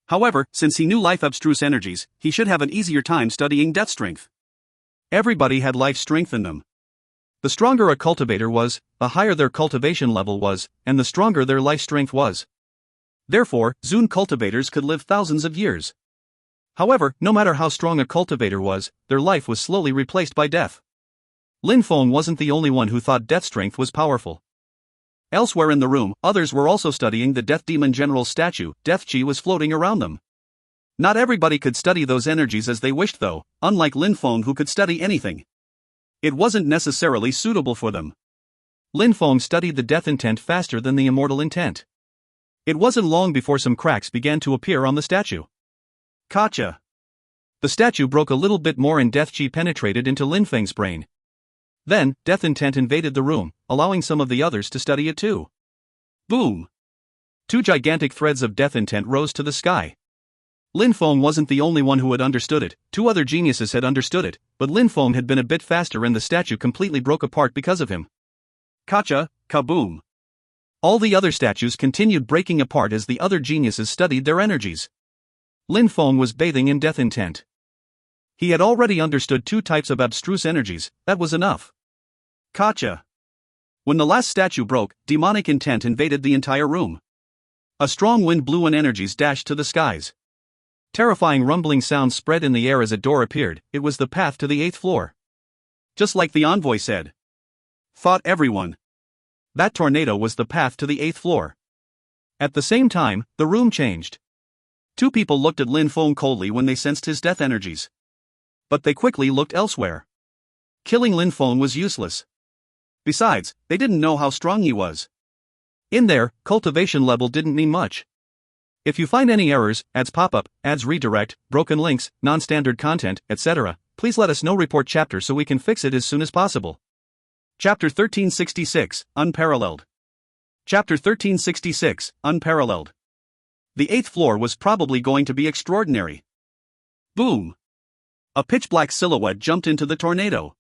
However, since he knew life abstruse energies, he should have an easier time studying death strength. Everybody had life strength in them. The stronger a cultivator was, the higher their cultivation level was, and the stronger their life strength was. Therefore, Zun cultivators could live thousands of years. However, no matter how strong a cultivator was, their life was slowly replaced by death. Lin Feng wasn't the only one who thought death strength was powerful. Elsewhere in the room, others were also studying the Death Demon General's statue. Death Chi was floating around them. Not everybody could study those energies as they wished though, unlike Lin Feng who could study anything. It wasn't necessarily suitable for them. Lin Feng studied the death intent faster than the immortal intent. It wasn't long before some cracks began to appear on the statue. Gotcha! The statue broke a little bit more and Death Chi penetrated into Lin Feng's brain. Then, death intent invaded the room, allowing some of the others to study it too. Boom! 2 gigantic threads of death intent rose to the sky. Lin Feng wasn't the only one who had understood it, 2 other geniuses had understood it, but Lin Feng had been a bit faster and the statue completely broke apart because of him. Gotcha, kaboom! All the other statues continued breaking apart as the other geniuses studied their energies. Lin Feng was bathing in death intent. He had already understood 2 types of abstruse energies, that was enough. Gotcha! When the last statue broke, demonic intent invaded the entire room. A strong wind blew and energies dashed to the skies. Terrifying rumbling sounds spread in the air as a door appeared. It was the path to the 8th floor. Just like the envoy said. Thought everyone. That tornado was the path to the 8th floor. At the same time, the room changed. 2 people looked at Lin Feng coldly when they sensed his death energies. But they quickly looked elsewhere. Killing Lin Feng was useless. Besides, they didn't know how strong he was. In there, cultivation level didn't mean much. If you find any errors, ads pop up, ads redirect, broken links, non-standard content, etc., please let us know. Report chapter so we can fix it as soon as possible. Chapter 1366, Unparalleled. Chapter 1366, Unparalleled. The 8th floor was probably going to be extraordinary. Boom! A pitch-black silhouette jumped into the tornado.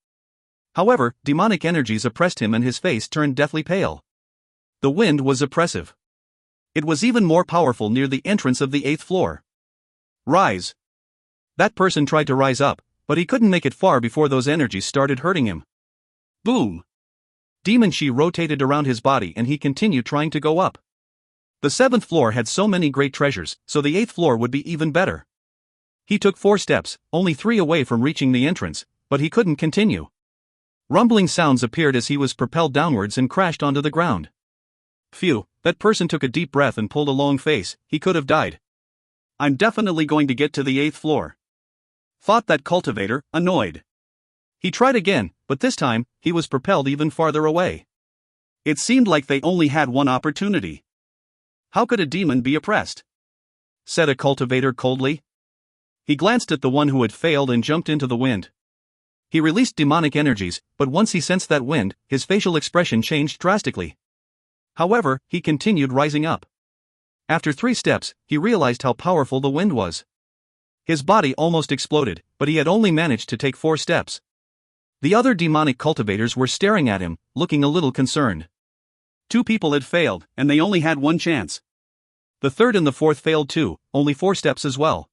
However, demonic energies oppressed him and his face turned deathly pale. The wind was oppressive. It was even more powerful near the entrance of the 8th floor. Rise! That person tried to rise up, but he couldn't make it far before those energies started hurting him. Boom! Demon Chi rotated around his body and he continued trying to go up. The 7th floor had so many great treasures, so the 8th floor would be even better. He took 4 steps, only 3 away from reaching the entrance, but he couldn't continue. Rumbling sounds appeared as he was propelled downwards and crashed onto the ground. Phew, that person took a deep breath and pulled a long face. He could have died. I'm definitely going to get to the 8th floor. Thought that cultivator, annoyed. He tried again, but this time, he was propelled even farther away. It seemed like they only had one opportunity. How could a demon be oppressed? Said a cultivator coldly. He glanced at the one who had failed and jumped into the wind. He released demonic energies, but once he sensed that wind, his facial expression changed drastically. However, he continued rising up. After 3 steps, he realized how powerful the wind was. His body almost exploded, but he had only managed to take 4 steps. The other demonic cultivators were staring at him, looking a little concerned. 2 people had failed, and they only had 1 chance. The 3rd and the 4th failed too, only 4 steps as well.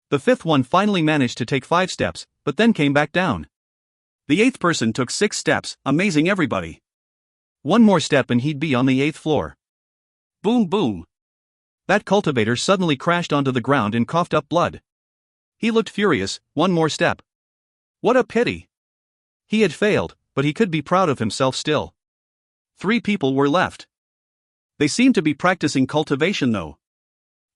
The 5th one finally managed to take 5 steps, but then came back down. The 8th person took 6 steps, amazing everybody. 1 more step and he'd be on the 8th floor. Boom boom. That cultivator suddenly crashed onto the ground and coughed up blood. He looked furious. 1 more step. What a pity. He had failed, but he could be proud of himself still. 3 people were left. They seemed to be practicing cultivation though.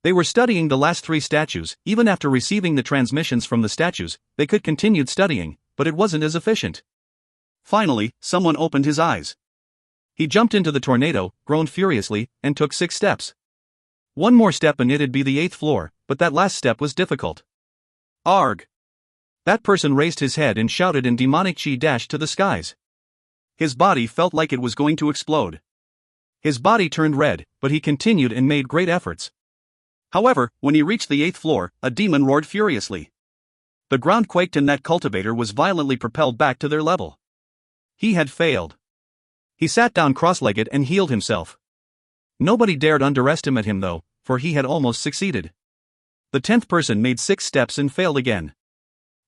They were studying the last 3 statues. Even after receiving the transmissions from the statues, they could continue studying, but it wasn't as efficient. Finally, someone opened his eyes. He jumped into the tornado, groaned furiously, and took 6 steps. 1 more step and it'd be the 8th floor, but that last step was difficult. Arg! That person raised his head and shouted and demonic chi dashed to the skies. His body felt like it was going to explode. His body turned red, but he continued and made great efforts. However, when he reached the 8th floor, a demon roared furiously. The ground quaked and that cultivator was violently propelled back to their level. He had failed. He sat down cross-legged and healed himself. Nobody dared underestimate him though, for he had almost succeeded. The 10th person made 6 steps and failed again.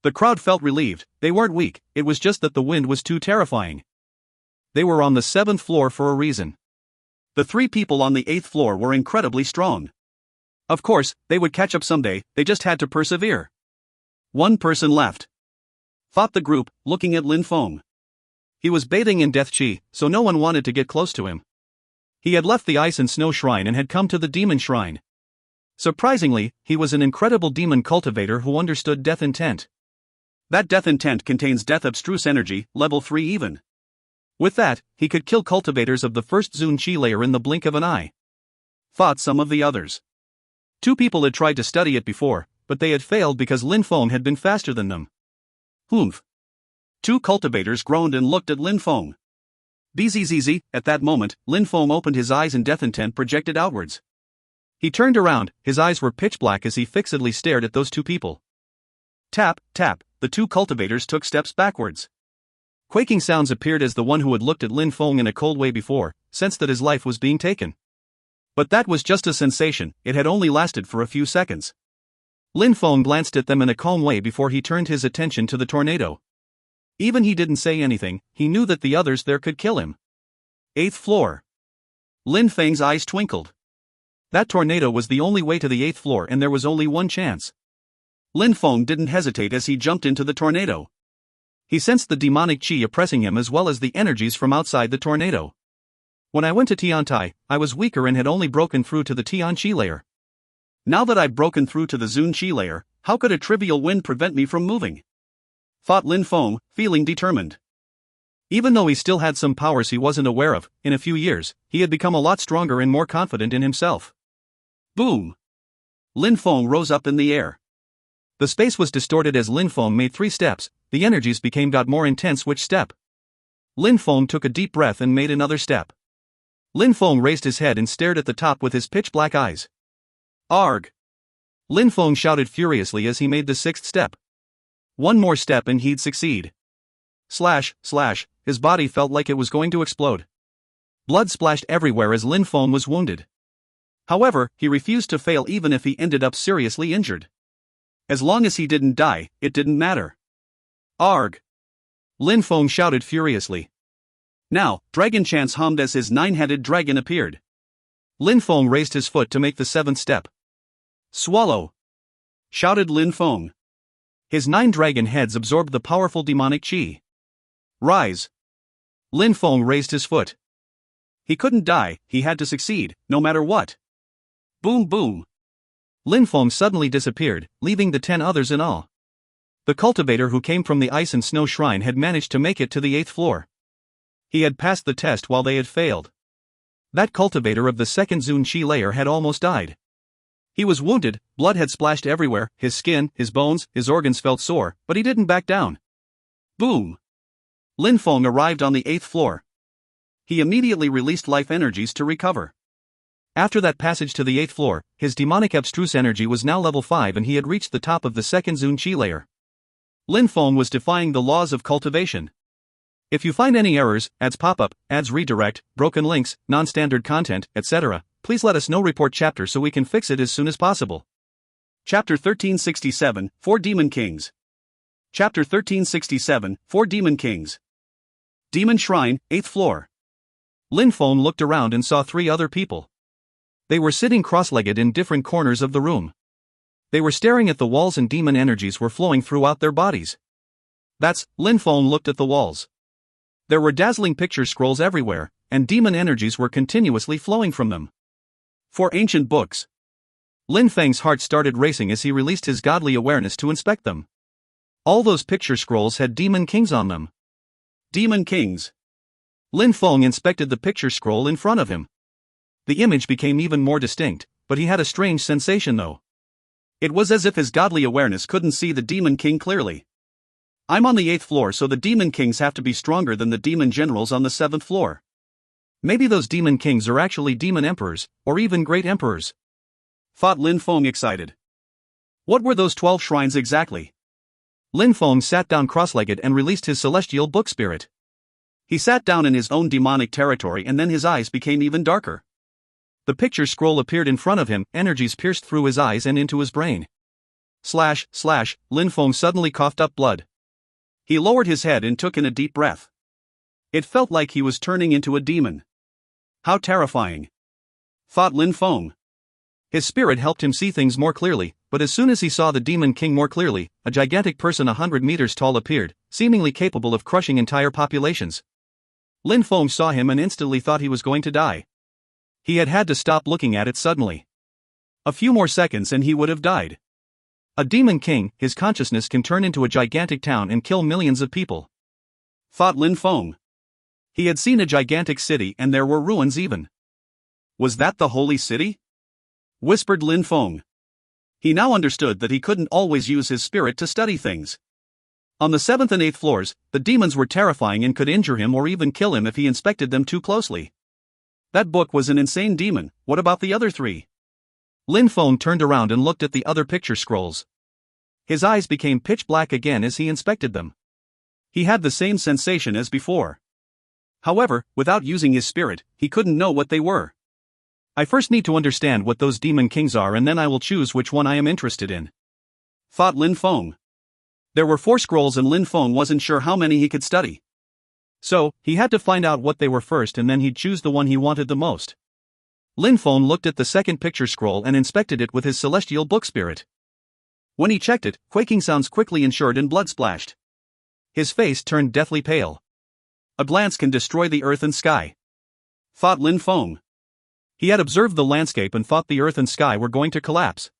The crowd felt relieved. They weren't weak, it was just that the wind was too terrifying. They were on the 7th floor for a reason. The 3 people on the 8th floor were incredibly strong. Of course, they would catch up someday, they just had to persevere. One person left, thought the group, looking at Feng. He was bathing in death chi, so no one wanted to get close to him. He had left the ice and snow shrine and had come to the demon shrine. Surprisingly, he was an incredible demon cultivator who understood death intent. That death intent contains death abstruse energy, level 3 even. With that, he could kill cultivators of the first Zun Chi layer in the blink of an eye. Thought some of the others. 2 people had tried to study it before, but they had failed because Feng had been faster than them. Humph. 2 cultivators groaned and looked at Feng. Bzzz. At that moment, Feng opened his eyes and death intent projected outwards. He turned around, his eyes were pitch black as he fixedly stared at those 2 people. Tap, tap, the 2 cultivators took steps backwards. Quaking sounds appeared as the one who had looked at Feng in a cold way before, sensed that his life was being taken. But that was just a sensation, it had only lasted for a few seconds. Feng glanced at them in a calm way before he turned his attention to the tornado. Even he didn't say anything, he knew that the others there could kill him. 8th floor. Feng's eyes twinkled. That tornado was the only way to the 8th floor and there was only one chance. Feng didn't hesitate as he jumped into the tornado. He sensed the demonic chi oppressing him as well as the energies from outside the tornado. When I went to Tiantai, I was weaker and had only broken through to the Tian Chi layer. Now that I've broken through to the Zun Chi layer, how could a trivial wind prevent me from moving? Thought Feng, feeling determined. Even though he still had some powers he wasn't aware of, in a few years, he had become a lot stronger and more confident in himself. Boom! Feng rose up in the air. The space was distorted as Feng made 3 steps, the energies got more intense which step. Feng took a deep breath and made another step. Feng raised his head and stared at the top with his pitch black eyes. Arg! Feng shouted furiously as he made the 6th step. One more step and he'd succeed. Slash, slash, his body felt like it was going to explode. Blood splashed everywhere as Feng was wounded. However, he refused to fail even if he ended up seriously injured. As long as he didn't die, it didn't matter. Arg! Feng shouted furiously. Now, Dragon Chance hummed as his 9-headed dragon appeared. Feng raised his foot to make the 7th step. Swallow! Shouted Feng. His 9 dragon heads absorbed the powerful demonic chi. Rise! Feng raised his foot. He couldn't die, he had to succeed, no matter what. Boom boom! Feng suddenly disappeared, leaving the 10 others in awe. The cultivator who came from the ice and snow shrine had managed to make it to the 8th floor. He had passed the test while they had failed. That cultivator of the 2nd Zun Chi layer had almost died. He was wounded, blood had splashed everywhere, his skin, his bones, his organs felt sore, but he didn't back down. Boom! Feng arrived on the 8th floor. He immediately released life energies to recover. After that passage to the 8th floor, his demonic abstruse energy was now level 5 and he had reached the top of the 2nd Zun Chi layer. Feng was defying the laws of cultivation. If you find any errors, ads pop up, ads redirect, broken links, non-standard content, etc., please let us know. Report chapter so we can fix it as soon as possible. Chapter 1367, 4 Demon Kings. Chapter 1367, 4 Demon Kings. Demon Shrine, 8th floor. Feng looked around and saw 3 other people. They were sitting cross-legged in different corners of the room. They were staring at the walls and demon energies were flowing throughout their bodies. Feng looked at the walls. There were dazzling picture scrolls everywhere, and demon energies were continuously flowing from them. 4 ancient books. Feng's heart started racing as he released his godly awareness to inspect them. All those picture scrolls had demon kings on them. Demon kings. Feng inspected the picture scroll in front of him. The image became even more distinct, but he had a strange sensation though. It was as if his godly awareness couldn't see the demon king clearly. I'm on the 8th floor, so the demon kings have to be stronger than the demon generals on the 7th floor. Maybe those demon kings are actually demon emperors, or even great emperors. Thought Feng excited. What were those 12 shrines exactly? Feng sat down cross-legged and released his celestial book spirit. He sat down in his own demonic territory and then his eyes became even darker. The picture scroll appeared in front of him, energies pierced through his eyes and into his brain. Slash, slash, Lin Feng suddenly coughed up blood. He lowered his head and took in a deep breath. It felt like he was turning into a demon. How terrifying, thought Lin Feng. His spirit helped him see things more clearly, but as soon as he saw the Demon King more clearly, a gigantic person 100 meters tall appeared, seemingly capable of crushing entire populations. Lin Feng saw him and instantly thought he was going to die. He had to stop looking at it suddenly. A few more seconds and he would have died. A Demon King, his consciousness can turn into a gigantic town and kill millions of people, thought Lin Feng. He had seen a gigantic city and there were ruins even. Was that the holy city? Whispered Lin Feng. He now understood that he couldn't always use his spirit to study things. On the 7th and 8th floors, the demons were terrifying and could injure him or even kill him if he inspected them too closely. That book was an insane demon. What about the other three? Lin Feng turned around and looked at the other picture scrolls. His eyes became pitch black again as he inspected them. He had the same sensation as before. However, without using his spirit, he couldn't know what they were. I first need to understand what those Demon Kings are and then I will choose which one I am interested in, thought Lin Feng. There were 4 scrolls and Lin Feng wasn't sure how many he could study. So, he had to find out what they were first and then he'd choose the one he wanted the most. Lin Feng looked at the second picture scroll and inspected it with his celestial book spirit. When he checked it, quaking sounds quickly ensured and blood splashed. His face turned deathly pale. A glance can destroy the earth and sky, thought Lin Feng. He had observed the landscape and thought the earth and sky were going to collapse.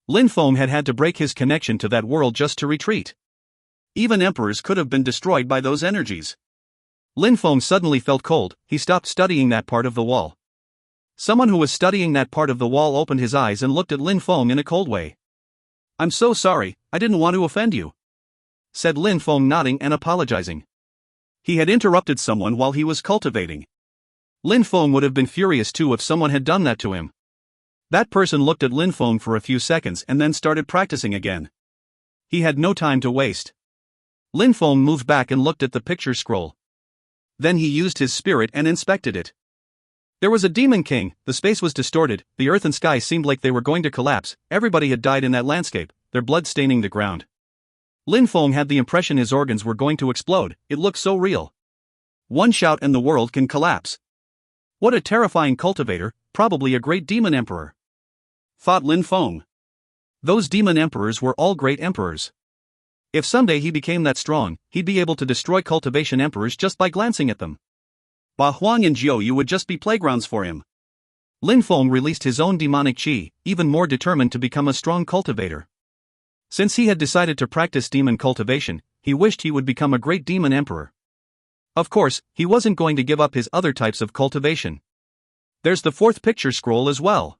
Lin Feng had to break his connection to that world just to retreat. Even emperors could have been destroyed by those energies. Lin Feng suddenly felt cold. He stopped studying that part of the wall. Someone who was studying that part of the wall opened his eyes and looked at Lin Feng in a cold way. I'm so sorry, I didn't want to offend you, said Lin Feng, nodding and apologizing. He had interrupted someone while he was cultivating. Lin Feng would have been furious too if someone had done that to him. That person looked at Lin Feng for a few seconds and then started practicing again. He had no time to waste. Lin Feng moved back and looked at the picture scroll. Then he used his spirit and inspected it. There was a Demon King, the space was distorted, the earth and sky seemed like they were going to collapse, everybody had died in that landscape, their blood staining the ground. Lin Feng had the impression his organs were going to explode, it looked so real. One shout and the world can collapse. What a terrifying cultivator, probably a great demon emperor, thought Lin Feng. Those demon emperors were all great emperors. If someday he became that strong, he'd be able to destroy cultivation emperors just by glancing at them. Ba Huang and Jiu Yu would just be playgrounds for him. Lin Feng released his own demonic qi, even more determined to become a strong cultivator. Since he had decided to practice demon cultivation, he wished he would become a great demon emperor. Of course, he wasn't going to give up his other types of cultivation. There's the 4th picture scroll as well.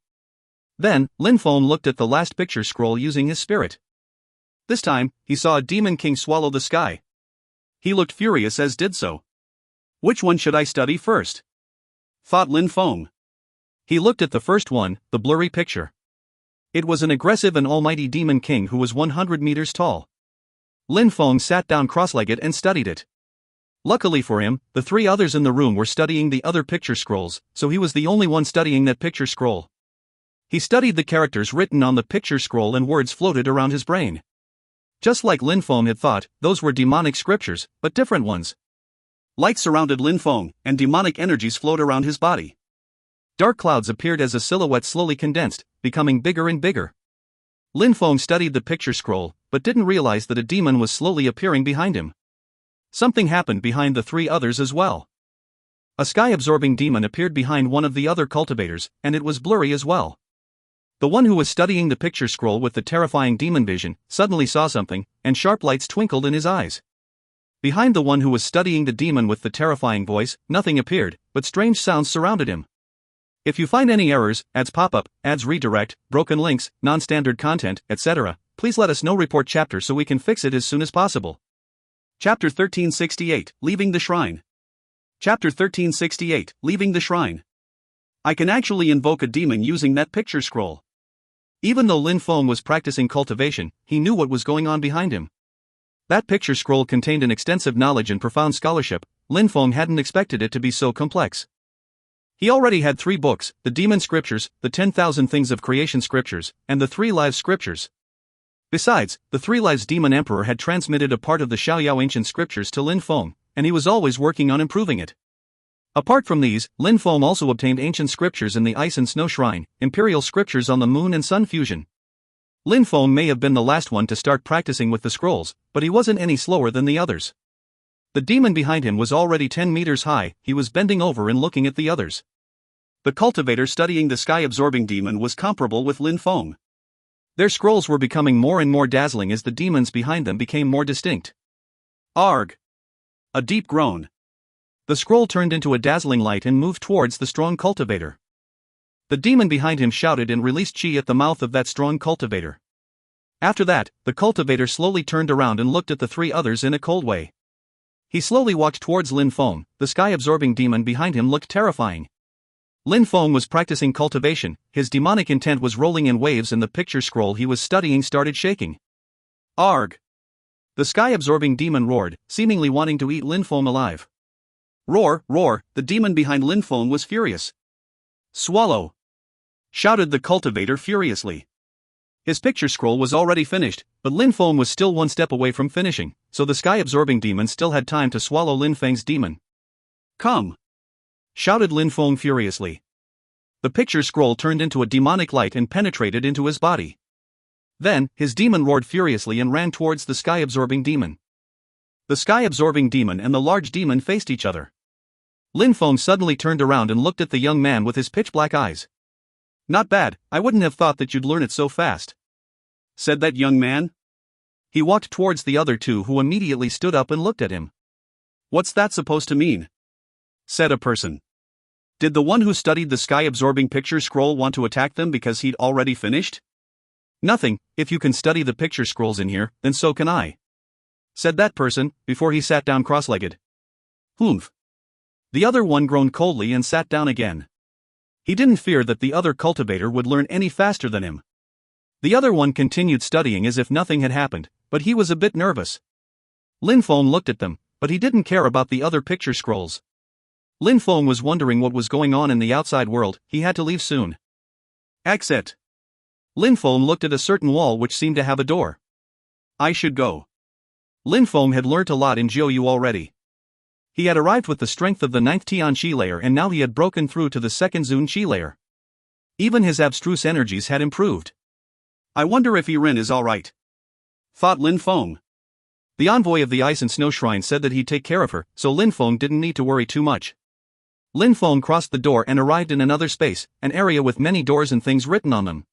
Then, Lin Feng looked at the last picture scroll using his spirit. This time, he saw a Demon King swallow the sky. He looked furious as did so. Which one should I study first? Thought Lin Feng. He looked at the first one, the blurry picture. It was an aggressive and almighty Demon King who was 100 meters tall. Lin Feng sat down cross-legged and studied it. Luckily for him, the 3 others in the room were studying the other picture scrolls, so he was the only one studying that picture scroll. He studied the characters written on the picture scroll and words floated around his brain. Just like Lin Feng had thought, those were demonic scriptures, but different ones. Light surrounded Lin Feng, and demonic energies flowed around his body. Dark clouds appeared as a silhouette slowly condensed, becoming bigger and bigger. Lin Feng studied the picture scroll, but didn't realize that a demon was slowly appearing behind him. Something happened behind the 3 others as well. A sky-absorbing demon appeared behind one of the other cultivators, and it was blurry as well. The one who was studying the picture scroll with the terrifying demon vision suddenly saw something, and sharp lights twinkled in his eyes. Behind the one who was studying the demon with the terrifying voice, nothing appeared, but strange sounds surrounded him. If you find any errors, ads pop up, ads redirect, broken links, non-standard content, etc., please let us know. Report chapter so we can fix it as soon as possible. Chapter 1368, Leaving the Shrine. Chapter 1368, Leaving the Shrine. I can actually invoke a demon using that picture scroll. Even though Lin Feng was practicing cultivation, he knew what was going on behind him. That picture scroll contained an extensive knowledge and profound scholarship. Lin Feng hadn't expected it to be so complex. He already had 3 books, the Demon Scriptures, the 10,000 Things of Creation Scriptures, and the 3 Lives Scriptures. Besides, the 3 Lives Demon Emperor had transmitted a part of the Xiaoyao Ancient Scriptures to Lin Feng, and he was always working on improving it. Apart from these, Lin Feng also obtained ancient scriptures in the Ice and Snow Shrine, imperial scriptures on the Moon and Sun fusion. Lin Feng may have been the last one to start practicing with the scrolls, but he wasn't any slower than the others. The demon behind him was already 10 meters high. He was bending over and looking at the others. The cultivator studying the sky-absorbing demon was comparable with Lin Feng. Their scrolls were becoming more and more dazzling as the demons behind them became more distinct. Arg! A deep groan. The scroll turned into a dazzling light and moved towards the strong cultivator. The demon behind him shouted and released chi at the mouth of that strong cultivator. After that, the cultivator slowly turned around and looked at the 3 others in a cold way. He slowly walked towards Lin Feng. The sky-absorbing demon behind him looked terrifying. Lin Feng was practicing cultivation. His demonic intent was rolling in waves and the picture scroll he was studying started shaking. Arg! The sky-absorbing demon roared, seemingly wanting to eat Lin Feng alive. Roar, roar, the demon behind Lin Feng was furious. Swallow! Shouted the cultivator furiously. His picture scroll was already finished, but Lin Feng was still 1 step away from finishing, so the sky-absorbing demon still had time to swallow Lin Feng's demon. Come! Shouted Lin Feng furiously. The picture scroll turned into a demonic light and penetrated into his body. Then, his demon roared furiously and ran towards the sky-absorbing demon. The sky-absorbing demon and the large demon faced each other. Lin Feng suddenly turned around and looked at the young man with his pitch-black eyes. Not bad, I wouldn't have thought that you'd learn it so fast, said that young man. He walked towards the other 2 who immediately stood up and looked at him. What's that supposed to mean? Said a person. Did the one who studied the sky-absorbing picture scroll want to attack them because he'd already finished? Nothing, if you can study the picture scrolls in here, then so can I, said that person, before he sat down cross-legged. Humph. The other one groaned coldly and sat down again. He didn't fear that the other cultivator would learn any faster than him. The other one continued studying as if nothing had happened, but he was a bit nervous. Lin Feng looked at them, but he didn't care about the other picture scrolls. Lin Feng was wondering what was going on in the outside world. He had to leave soon. Exit. Lin Feng looked at a certain wall which seemed to have a door. I should go. Lin Feng had learnt a lot in Jiuyu already. He had arrived with the strength of the 9th Tian Qi layer and now he had broken through to the 2nd Zun Qi layer. Even his abstruse energies had improved. I wonder if Yiren is alright, thought Lin Feng. The envoy of the Ice and Snow Shrine said that he'd take care of her, so Lin Feng didn't need to worry too much. Lin Feng crossed the door and arrived in another space, an area with many doors and things written on them.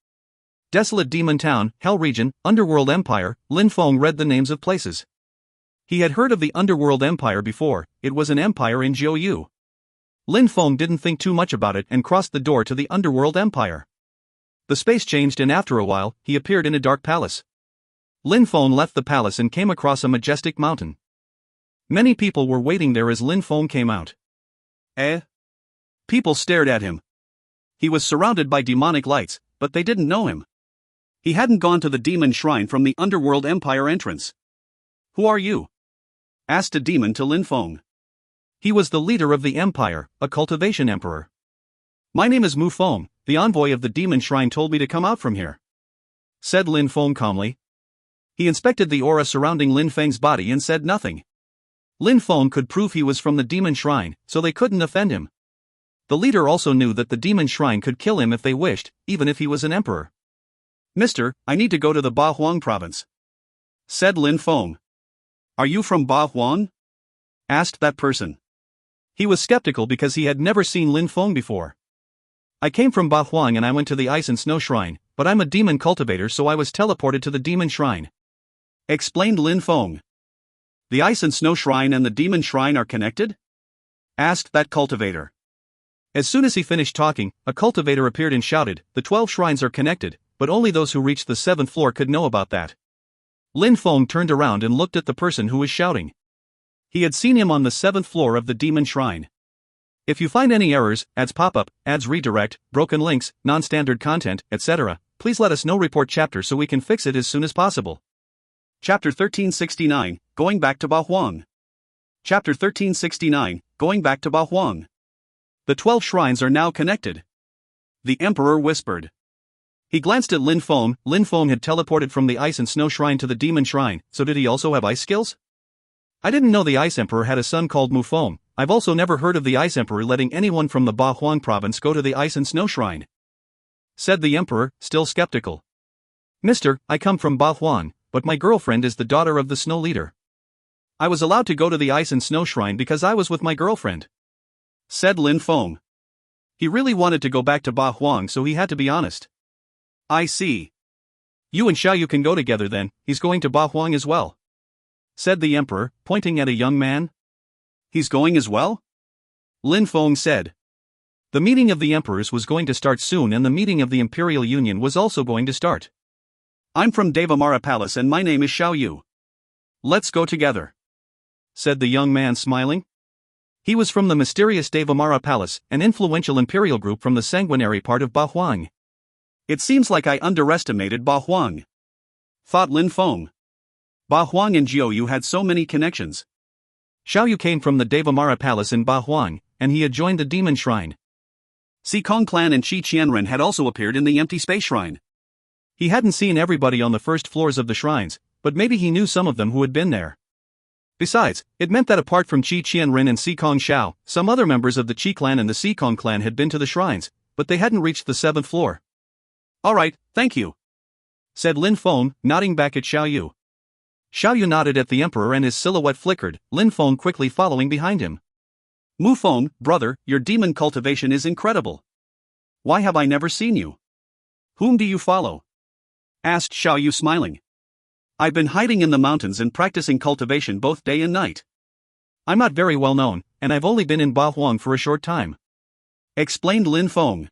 Desolate Demon Town, Hell Region, Underworld Empire. Lin Feng read the names of places. He had heard of the Underworld Empire before. It was an empire in Jiuyu. Lin Feng didn't think too much about it and crossed the door to the Underworld Empire. The space changed and after a while, he appeared in a dark palace. Lin Feng left the palace and came across a majestic mountain. Many people were waiting there as Lin Feng came out. People stared at him. He was surrounded by demonic lights, but they didn't know him. He hadn't gone to the demon shrine from the Underworld Empire entrance. Who are you? Asked a demon to Lin Feng. He was the leader of the empire, a cultivation emperor. My name is Mu Feng, the envoy of the demon shrine told me to come out from here, said Lin Feng calmly. He inspected the aura surrounding Lin Feng's body and said nothing. Lin Feng could prove he was from the demon shrine, so they couldn't offend him. The leader also knew that the demon shrine could kill him if they wished, even if he was an emperor. Mister, I need to go to the Ba Huang province, said Lin Feng. Are you from Ba Huang? Asked that person. He was skeptical because he had never seen Lin Feng before. I came from Ba Huang and I went to the Ice and Snow Shrine, but I'm a demon cultivator so I was teleported to the demon shrine, explained Lin Feng. The Ice and Snow Shrine and the demon shrine are connected? Asked that cultivator. As soon as he finished talking, a cultivator appeared and shouted, the 12 shrines are connected, but only those who reached the 7th floor could know about that. Lin Feng turned around and looked at the person who was shouting. He had seen him on the 7th floor of the demon shrine. If you find any errors, ads pop up, ads redirect, broken links, non-standard content, etc., please let us know. Report chapter so we can fix it as soon as possible. Chapter 1369, Going Back to Ba Huang. Chapter 1369, Going Back to Ba Huang. The 12 shrines are now connected. The Emperor whispered. He glanced at Lin Feng. Lin Feng had teleported from the Ice and Snow Shrine to the Demon Shrine, so did he also have ice skills? I didn't know the Ice Emperor had a son called Mu Feng. I've also never heard of the Ice Emperor letting anyone from the Ba Huang province go to the Ice and Snow Shrine, said the Emperor, still skeptical. Mister, I come from Ba Huang, but my girlfriend is the daughter of the Snow Leader. I was allowed to go to the Ice and Snow Shrine because I was with my girlfriend, said Lin Feng. He really wanted to go back to Ba Huang, so he had to be honest. I see. You and Xiaoyu can go together then, he's going to Ba Huang as well, said the Emperor, pointing at a young man. He's going as well? Lin Feng said. The meeting of the emperors was going to start soon, and the meeting of the Imperial Union was also going to start. I'm from Devamara Palace and my name is Xiaoyu. Let's go together, said the young man, smiling. He was from the mysterious Devamara Palace, an influential imperial group from the sanguinary part of Ba Huang. It seems like I underestimated Ba Huang, thought Lin Feng. Ba Huang and Jiuyu had so many connections. Xiaoyu came from the Devamara Palace in Ba Huang, and he had joined the Demon Shrine. Xikong clan and Qi Qianren had also appeared in the Empty Space Shrine. He hadn't seen everybody on the first floors of the shrines, but maybe he knew some of them who had been there. Besides, it meant that apart from Qi Qianren and Xikong Xiao, some other members of the Qi clan and the Xikong clan had been to the shrines, but they hadn't reached the 7th floor. Alright, thank you, said Lin Feng, nodding back at Xiaoyu. Xiaoyu nodded at the Emperor and his silhouette flickered, Lin Feng quickly following behind him. Mu Feng, brother, your demon cultivation is incredible. Why have I never seen you? Whom do you follow? Asked Xiaoyu, smiling. I've been hiding in the mountains and practicing cultivation both day and night. I'm not very well known, and I've only been in Ba Huang for a short time, explained Lin Feng.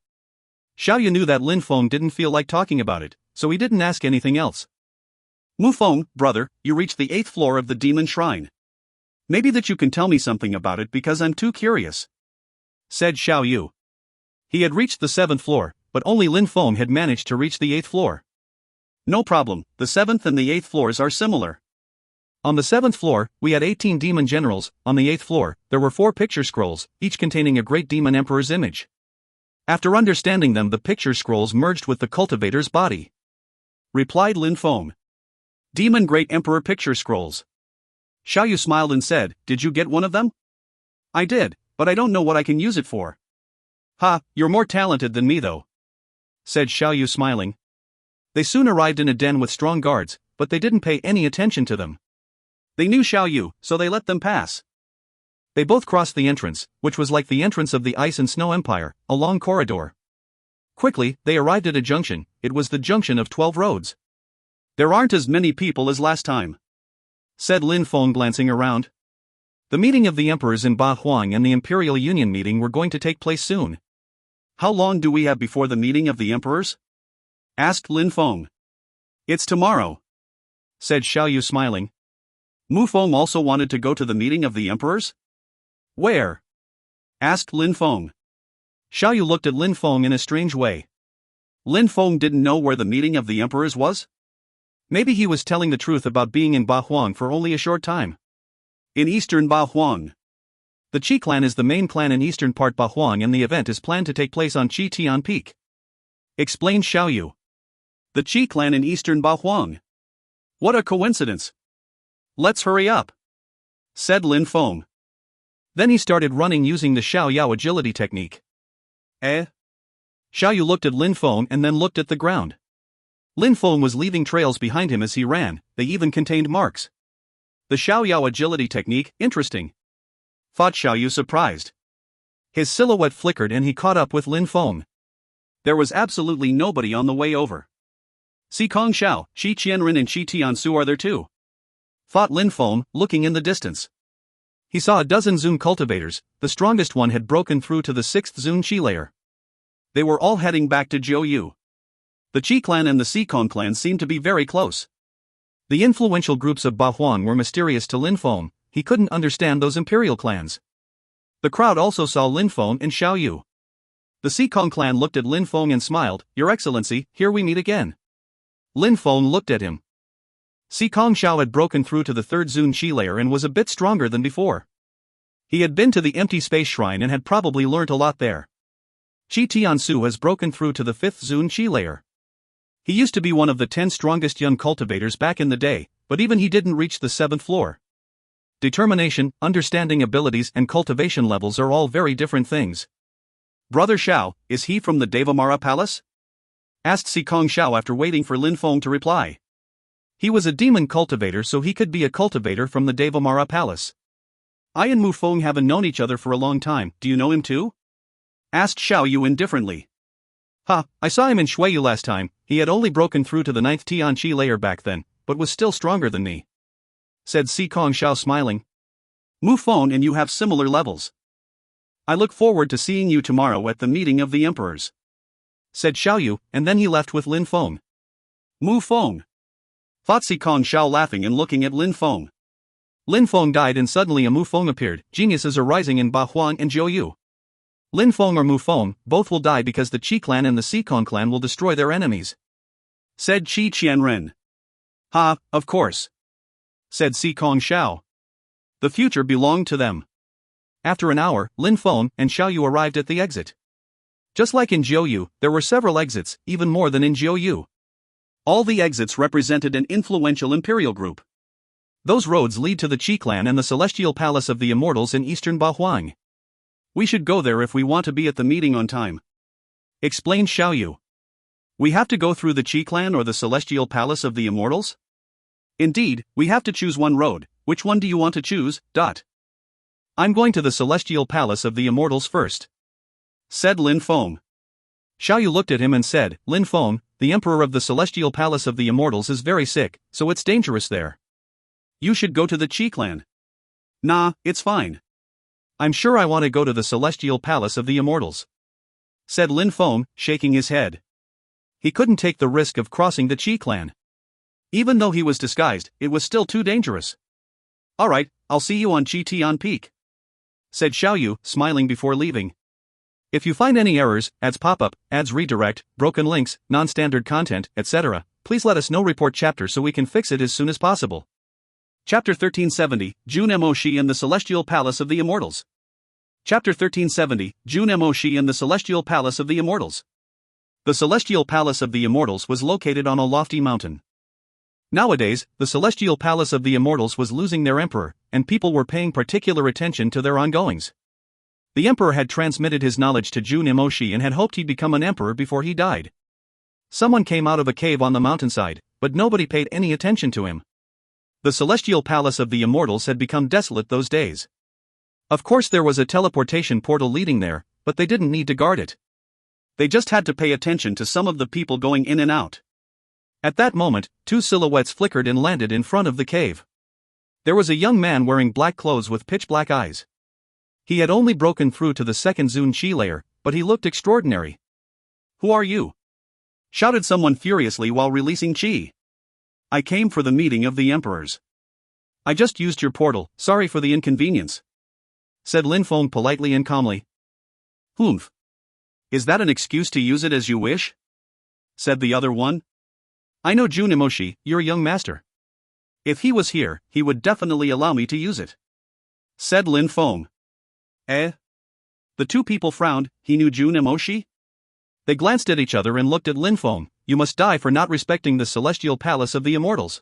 Xiaoyu knew that Lin Feng didn't feel like talking about it, so he didn't ask anything else. Mu Feng, brother, you reached the 8th floor of the Demon Shrine. Maybe that you can tell me something about it because I'm too curious, said Xiaoyu. He had reached the 7th floor, but only Lin Feng had managed to reach the 8th floor. No problem, the 7th and the 8th floors are similar. On the 7th floor, we had 18 demon generals. On the 8th floor, there were 4 picture scrolls, each containing a great demon emperor's image. After understanding them, the picture scrolls merged with the cultivator's body, replied Lin Feng. Demon Great Emperor picture scrolls. Xiaoyu smiled and said, Did you get one of them? I did, but I don't know what I can use it for. Ha, you're more talented than me though, said Xiaoyu, smiling. They soon arrived in a den with strong guards, but they didn't pay any attention to them. They knew Xiaoyu, so they let them pass. They both crossed the entrance, which was like the entrance of the Ice and Snow Empire, a long corridor. Quickly, they arrived at a junction. It was the junction of 12 roads. There aren't as many people as last time, said Lin Feng, glancing around. The meeting of the emperors in Ba Huang and the Imperial Union meeting were going to take place soon. How long do we have before the meeting of the emperors? Asked Lin Feng. It's tomorrow, said Xiaoyu, smiling. Mu Feng also wanted to go to the meeting of the emperors? Where? Asked Lin Feng. Xiaoyu looked at Lin Feng in a strange way. Lin Feng didn't know where the meeting of the emperors was? Maybe he was telling the truth about being in Ba Huang for only a short time. In eastern Ba Huang. The Qi clan is the main clan in eastern part Ba Huang, and the event is planned to take place on Qi Tian Peak, explained Xiaoyu. The Qi clan in eastern Ba Huang. What a coincidence. Let's hurry up, said Lin Feng. Then he started running using the Xiao Yao agility technique. Xiaoyu looked at Lin Feng and then looked at the ground. Lin Feng was leaving trails behind him as he ran, they even contained marks. The Xiao Yao agility technique, interesting, thought Xiaoyu, surprised. His silhouette flickered and he caught up with Lin Feng. There was absolutely nobody on the way over. Xikong Xiao, Qi Qianren and Qi Tiansu are there too, thought Lin Feng, looking in the distance. He saw a dozen Zun cultivators. The strongest one had broken through to the 6th Zun Qi layer. They were all heading back to Jiuyu. The Qi clan and the Xikong clan seemed to be very close. The influential groups of Ba Huang were mysterious to Lin Feng. He couldn't understand those imperial clans. The crowd also saw Lin Feng and Xiaoyu. The Xikong clan looked at Lin Feng and smiled. Your Excellency, here we meet again. Lin Feng looked at him. Xikong Xiao had broken through to the 3rd Zun Qi layer and was a bit stronger than before. He had been to the empty space shrine and had probably learnt a lot there. Qi Tiansu has broken through to the 5th Zun Qi layer. He used to be one of the 10 strongest young cultivators back in the day, but even he didn't reach the 7th floor. Determination, understanding abilities and cultivation levels are all very different things. Brother Xiao, is he from the Devamara Palace? Asked Sikong Xiao after waiting for Lin Feng to reply. He was a demon cultivator, so he could be a cultivator from the Devamara Palace. I and Mu Feng haven't known each other for a long time, do you know him too? Asked Xiao Yu indifferently. I saw him in Shuiyu last time. He had only broken through to the 9th Tianqi layer back then, but was still stronger than me. Said Sikong Xiao smiling. Mu Feng and you have similar levels. I look forward to seeing you tomorrow at the meeting of the emperors. Said Xiao Yu, and then he left with Lin Feng. Mu Feng. Thought Sikong Xiao laughing and looking at Lin Feng. Lin Feng died and suddenly a Mu Feng appeared. Geniuses are rising in Ba Huang and Jiuyu. Lin Feng or Mu Feng, both will die because the Qi clan and the Sikong clan will destroy their enemies. Said Qi Qianren. Of course. Said Sikong Xiao. The future belonged to them. After an hour, Lin Feng and Xiao Yu arrived at the exit. Just like in Jiuyu, there were several exits, even more than in Jiuyu. All the exits represented an influential imperial group. Those roads lead to the Qi clan and the Celestial Palace of the Immortals in eastern Ba Huang. We should go there if we want to be at the meeting on time. Explained Xiao Yu. We have to go through the Qi clan or the Celestial Palace of the Immortals? Indeed, we have to choose one road. Which one do you want to choose? I'm going to the Celestial Palace of the Immortals first. Said Lin Feng. Xiao Yu looked at him and said, Lin Feng, the Emperor of the Celestial Palace of the Immortals is very sick, so it's dangerous there. You should go to the Qi clan. Nah, it's fine. I'm sure I want to go to the Celestial Palace of the Immortals. Said Lin Feng, shaking his head. He couldn't take the risk of crossing the Qi clan. Even though he was disguised, it was still too dangerous. Alright, I'll see you on Qi Tian Peak. Said Xiao Yu, smiling before leaving. If you find any errors, ads pop up, ads redirect, broken links, non-standard content, etc., please let us know. Report chapter so we can fix it as soon as possible. Chapter 1370, Jun Mo Shi and the Celestial Palace of the Immortals. Chapter 1370, Jun Mo Shi and the Celestial Palace of the Immortals. The Celestial Palace of the Immortals was located on a lofty mountain. Nowadays, the Celestial Palace of the Immortals was losing their emperor, and people were paying particular attention to their ongoings. The emperor had transmitted his knowledge to Jun Mo Shi and had hoped he'd become an emperor before he died. Someone came out of a cave on the mountainside, but nobody paid any attention to him. The Celestial Palace of the Immortals had become desolate those days. Of course there was a teleportation portal leading there, but they didn't need to guard it. They just had to pay attention to some of the people going in and out. At that moment, two silhouettes flickered and landed in front of the cave. There was a young man wearing black clothes with pitch-black eyes. He had only broken through to the 2nd Zun Qi layer, but he looked extraordinary. Who are you? Shouted someone furiously while releasing Qi. I came for the meeting of the emperors. I just used your portal, sorry for the inconvenience. Said Lin Feng politely and calmly. Humph. Is that an excuse to use it as you wish? Said the other one. I know Jun Emoshi, your young master. If he was here, he would definitely allow me to use it. Said Lin Feng. The two people frowned. He knew Jun Emoshi? They glanced at each other and looked at Lin Feng. You must die for not respecting the Celestial Palace of the Immortals.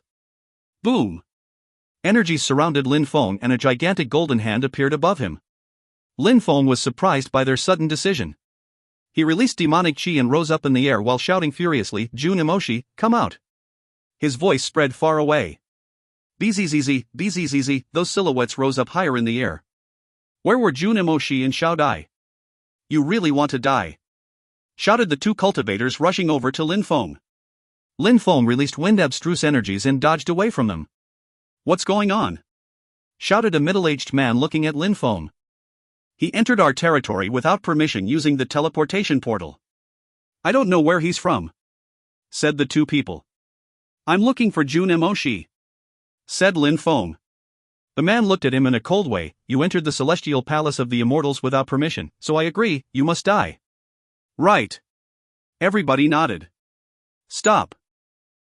Boom! Energies surrounded Lin Feng and a gigantic golden hand appeared above him. Lin Feng was surprised by their sudden decision. He released demonic chi and rose up in the air while shouting furiously, Jun Emoshi, come out! His voice spread far away. Bzzz, bzzz, those silhouettes rose up higher in the air. Where were Jun Emoshi and Xiao Dai? You really want to die? Shouted the two cultivators rushing over to Lin Feng. Lin Feng released wind abstruse energies and dodged away from them. What's going on? Shouted a middle-aged man looking at Lin Feng. He entered our territory without permission using the teleportation portal. I don't know where he's from. Said the two people. I'm looking for Jun Emoshi. Said Lin Feng. The man looked at him in a cold way. You entered the Celestial Palace of the Immortals without permission, so I agree, you must die. Right. Everybody nodded. Stop!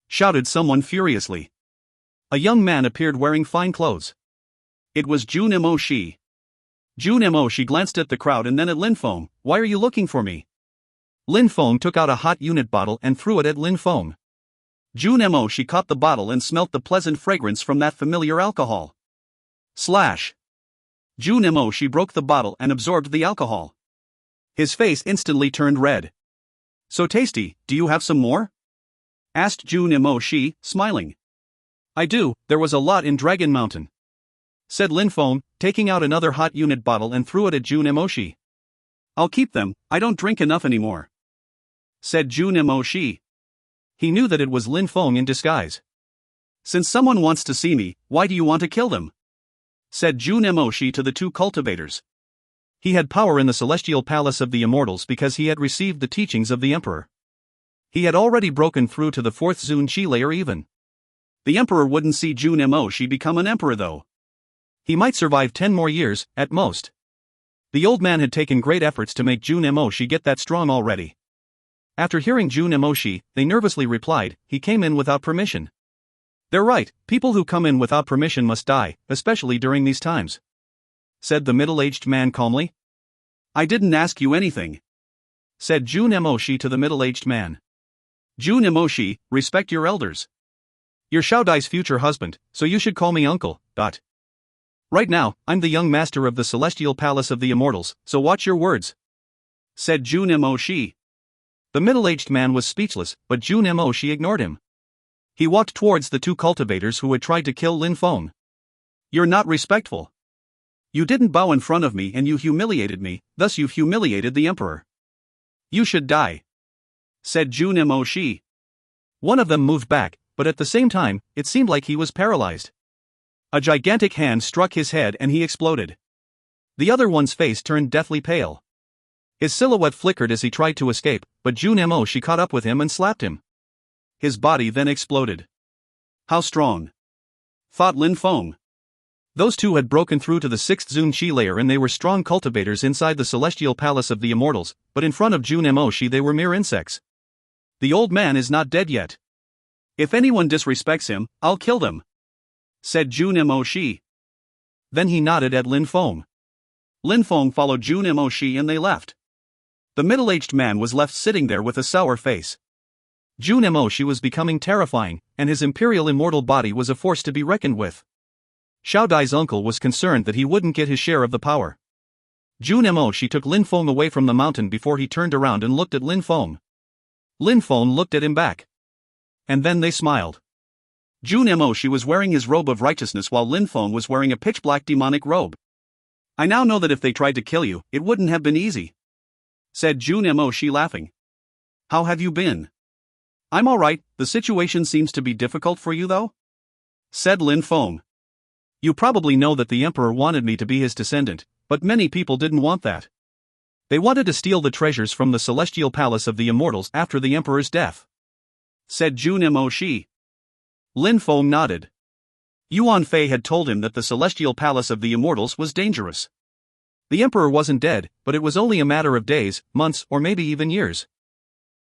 Shouted someone furiously. A young man appeared wearing fine clothes. It was Jun Emoshi. June Mo. She glanced at the crowd and then at Lin Feng. Why are you looking for me? Lin Feng took out a hot unit bottle and threw it at Lin Feng. June Mo. She caught the bottle and smelt the pleasant fragrance from that familiar alcohol. Slash. June Mo. She broke the bottle and absorbed the alcohol. His face instantly turned red. So tasty, do you have some more? Asked June Mo. She, smiling. I do, there was a lot in Dragon Mountain. Said Lin Feng, taking out another hot unit bottle and threw it at June Mo. She. I'll keep them, I don't drink enough anymore. Said June Mo. She. He knew that it was Lin Feng in disguise. Since someone wants to see me, why do you want to kill them? Said June Mo. She to the two cultivators. He had power in the celestial palace of the immortals because he had received the teachings of the emperor. He had already broken through to the fourth Zun Chi layer even. The emperor wouldn't see June Mo. She become an emperor though. He might survive 10 more years, at most. The old man had taken great efforts to make June Mo. She get that strong already. After hearing June Mo. She, they nervously replied, he came in without permission. They're right, people who come in without permission must die, especially during these times. Said the middle-aged man calmly. I didn't ask you anything. Said June Mo. She to the middle-aged man. June Mo. She, respect your elders. You're Xiao Dai's future husband, so you should call me uncle. Right now, I'm the young master of the celestial palace of the immortals, so watch your words. Said June Mo. She. The middle-aged man was speechless, but June Mo. She ignored him. He walked towards the two cultivators who had tried to kill Lin Feng. You're not respectful. You didn't bow in front of me and you humiliated me, thus you've humiliated the emperor. You should die. Said June Mo. She. One of them moved back, but at the same time, it seemed like he was paralyzed. A gigantic hand struck his head and he exploded. The other one's face turned deathly pale. His silhouette flickered as he tried to escape, but June Mo. She caught up with him and slapped him. His body then exploded. How strong? Thought Lin Feng. Those two had broken through to the 6th Zun Chi layer and they were strong cultivators inside the celestial palace of the immortals, but in front of June Mo. She they were mere insects. The old man is not dead yet. If anyone disrespects him, I'll kill them. Said June Mo. She. Then he nodded at Lin Feng. Lin Feng followed June Mo. She and they left. The middle-aged man was left sitting there with a sour face. June Mo. She was becoming terrifying, and his imperial immortal body was a force to be reckoned with. Xiao Dai's uncle was concerned that he wouldn't get his share of the power. June Mo. She took Lin Feng away from the mountain before he turned around and looked at Lin Feng. Lin Feng looked at him back. And then they smiled. June Mo. She was wearing his robe of righteousness while Lin Feng was wearing a pitch-black demonic robe. I now know that if they tried to kill you, it wouldn't have been easy. Said June Mo. She laughing. How have you been? I'm alright, the situation seems to be difficult for you though? Said Lin Feng. You probably know that the emperor wanted me to be his descendant, but many people didn't want that. They wanted to steal the treasures from the celestial palace of the immortals after the emperor's death. Said June Mo. She. Lin Feng nodded. Yuan Fei had told him that the celestial palace of the immortals was dangerous. The emperor wasn't dead, but it was only a matter of days, months, or maybe even years.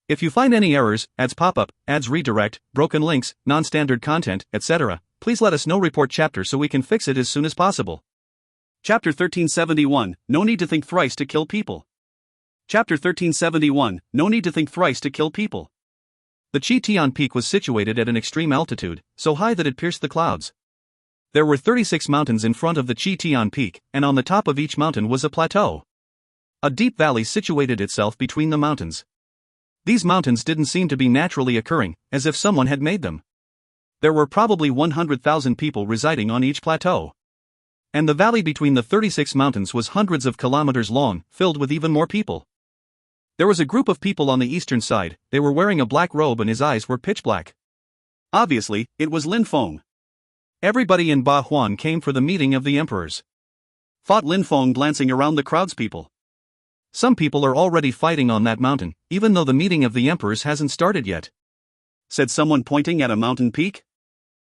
If you find any errors, ads pop up, ads redirect, broken links, non-standard content, etc., please let us know. Report chapter so we can fix it as soon as possible. Chapter 1371, No need to think thrice to kill people. Chapter 1371, No need to think thrice to kill people. The Chi Tian Peak was situated at an extreme altitude, so high that it pierced the clouds. There were 36 mountains in front of the Chi Tian Peak, and on the top of each mountain was a plateau. A deep valley situated itself between the mountains. These mountains didn't seem to be naturally occurring, as if someone had made them. There were probably 100,000 people residing on each plateau. And the valley between the 36 mountains was hundreds of kilometers long, filled with even more people. There was a group of people on the eastern side, they were wearing a black robe and his eyes were pitch black. Obviously, it was Lin Feng. Everybody in Ba Huan came for the meeting of the emperors. Thought Lin Feng glancing around the crowd's people. Some people are already fighting on that mountain, even though the meeting of the emperors hasn't started yet. Said someone pointing at a mountain peak.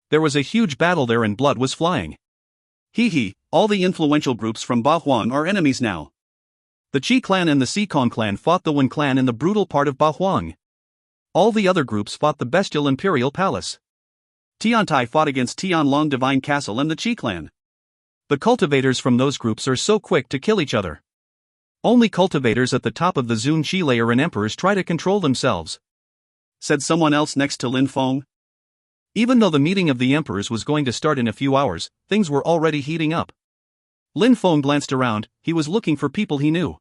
There was a huge battle there and blood was flying. Hee, all the influential groups from Ba Huan are enemies now. The Qi clan and the Sikong clan fought the Wen clan in the brutal part of Ba Huang. All the other groups fought the bestial imperial palace. Tiantai fought against Tianlong Divine Castle and the Qi clan. The cultivators from those groups are so quick to kill each other. Only cultivators at the top of the Zun Qi layer and emperors try to control themselves," said someone else next to Lin Feng. Even though the meeting of the emperors was going to start in a few hours, things were already heating up. Lin Feng glanced around, he was looking for people he knew.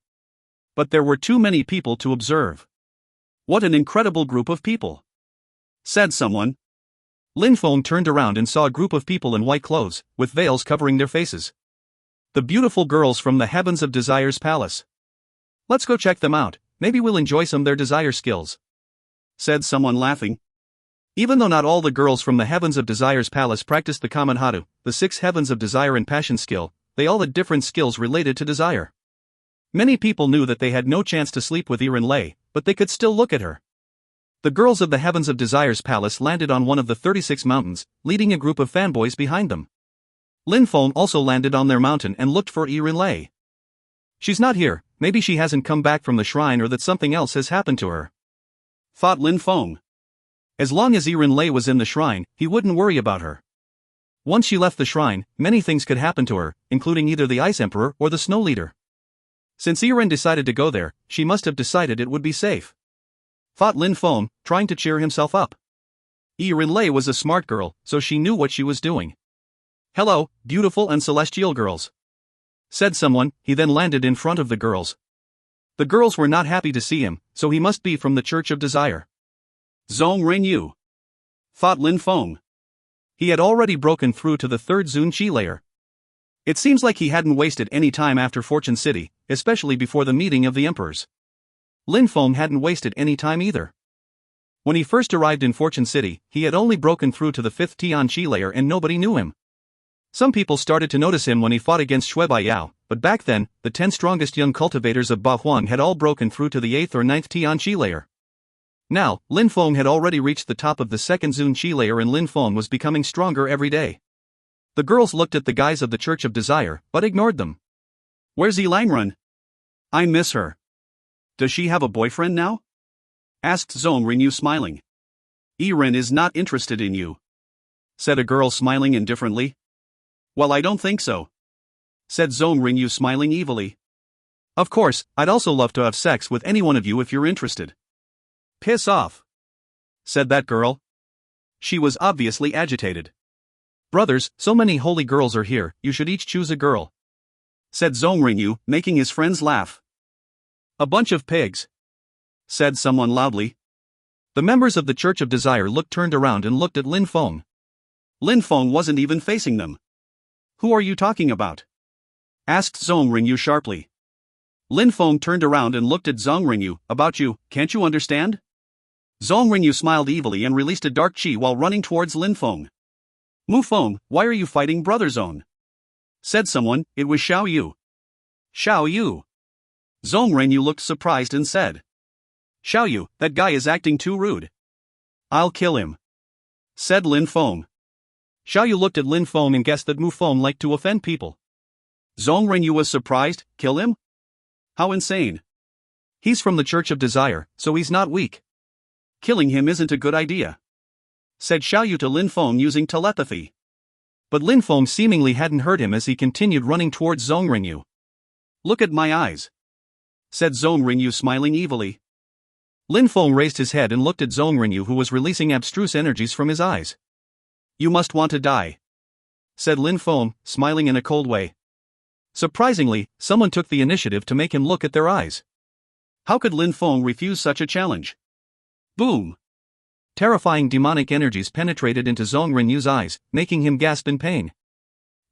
But there were too many people to observe. "What an incredible group of people," said someone. Lin Feng turned around and saw a group of people in white clothes, with veils covering their faces. The beautiful girls from the Heavens of Desire's palace. "Let's go check them out, maybe we'll enjoy some of their desire skills," said someone laughing. Even though not all the girls from the Heavens of Desire's palace practiced the Kamen Hatu, the 6 Heavens of Desire and Passion skill, they all had different skills related to desire. Many people knew that they had no chance to sleep with Irin Lei, but they could still look at her. The girls of the Heavens of Desire's palace landed on one of the 36 mountains, leading a group of fanboys behind them. Lin Feng also landed on their mountain and looked for Irin Lei. "She's not here, maybe she hasn't come back from the shrine or that something else has happened to her," thought Lin Feng. As long as Irin Lei was in the shrine, he wouldn't worry about her. Once she left the shrine, many things could happen to her, including either the Ice Emperor or the Snow Leader. Since Irin decided to go there, she must have decided it would be safe, thought Lin Feng, trying to cheer himself up. Irin Lei was a smart girl, so she knew what she was doing. "Hello, beautiful and celestial girls," said someone. He then landed in front of the girls. The girls were not happy to see him, so he must be from the Church of Desire. Zhong Ringyu, thought Lin Feng. He had already broken through to the 3rd Zun Qi layer. It seems like he hadn't wasted any time after Fortune City, especially before the meeting of the emperors. Lin Feng hadn't wasted any time either. When he first arrived in Fortune City, he had only broken through to the 5th Tian Qi layer and nobody knew him. Some people started to notice him when he fought against Shui Baiyao, but back then, the 10 strongest young cultivators of Ba Huang had all broken through to the 8th or 9th Tian Qi layer. Now, Lin Feng had already reached the top of the 2nd Zun Qi layer and Lin Feng was becoming stronger every day. The girls looked at the guys of the Church of Desire, but ignored them. "Where's Yilangrun? I miss her. Does she have a boyfriend now?" asked Zhong Ringyu smiling. "Irin is not interested in you," said a girl smiling indifferently. "Well, I don't think so," said Zhong Ringyu smiling evilly. "Of course, I'd also love to have sex with any one of you if you're interested." "Piss off," said that girl. She was obviously agitated. "Brothers, so many holy girls are here, you should each choose a girl," said Zhong Ringyu, making his friends laugh. "A bunch of pigs," said someone loudly. The members of the Church of Desire turned around and looked at Lin Feng. Lin Feng wasn't even facing them. "Who are you talking about?" asked Zhong Ringyu sharply. Lin Feng turned around and looked at Zhong Ringyu. "About you, can't you understand?" Zhong Ringyu smiled evilly and released a dark qi while running towards Lin Feng. "Mu Feng, why are you fighting Brother Zhong?" said someone. It was Xiao Yu. "Xiao Yu." Zhong Ringyu looked surprised and said, "Xiao Yu, that guy is acting too rude." "I'll kill him," said Lin Feng. Xiao Yu looked at Lin Feng and guessed that Mu Feng liked to offend people. Zhong Ringyu was surprised. "Kill him? How insane. He's from the Church of Desire, so he's not weak. Killing him isn't a good idea," said Xiao Yu to Lin Feng using telepathy. But Lin Feng seemingly hadn't heard him as he continued running towards Zhong Ringyu. "Look at my eyes," said Zhong Ringyu smiling evilly. Lin Feng raised his head and looked at Zhong Ringyu, who was releasing abstruse energies from his eyes. "You must want to die," said Lin Feng, smiling in a cold way. Surprisingly, someone took the initiative to make him look at their eyes. How could Lin Feng refuse such a challenge? Boom! Terrifying demonic energies penetrated into Zhong Renyu's eyes, making him gasp in pain.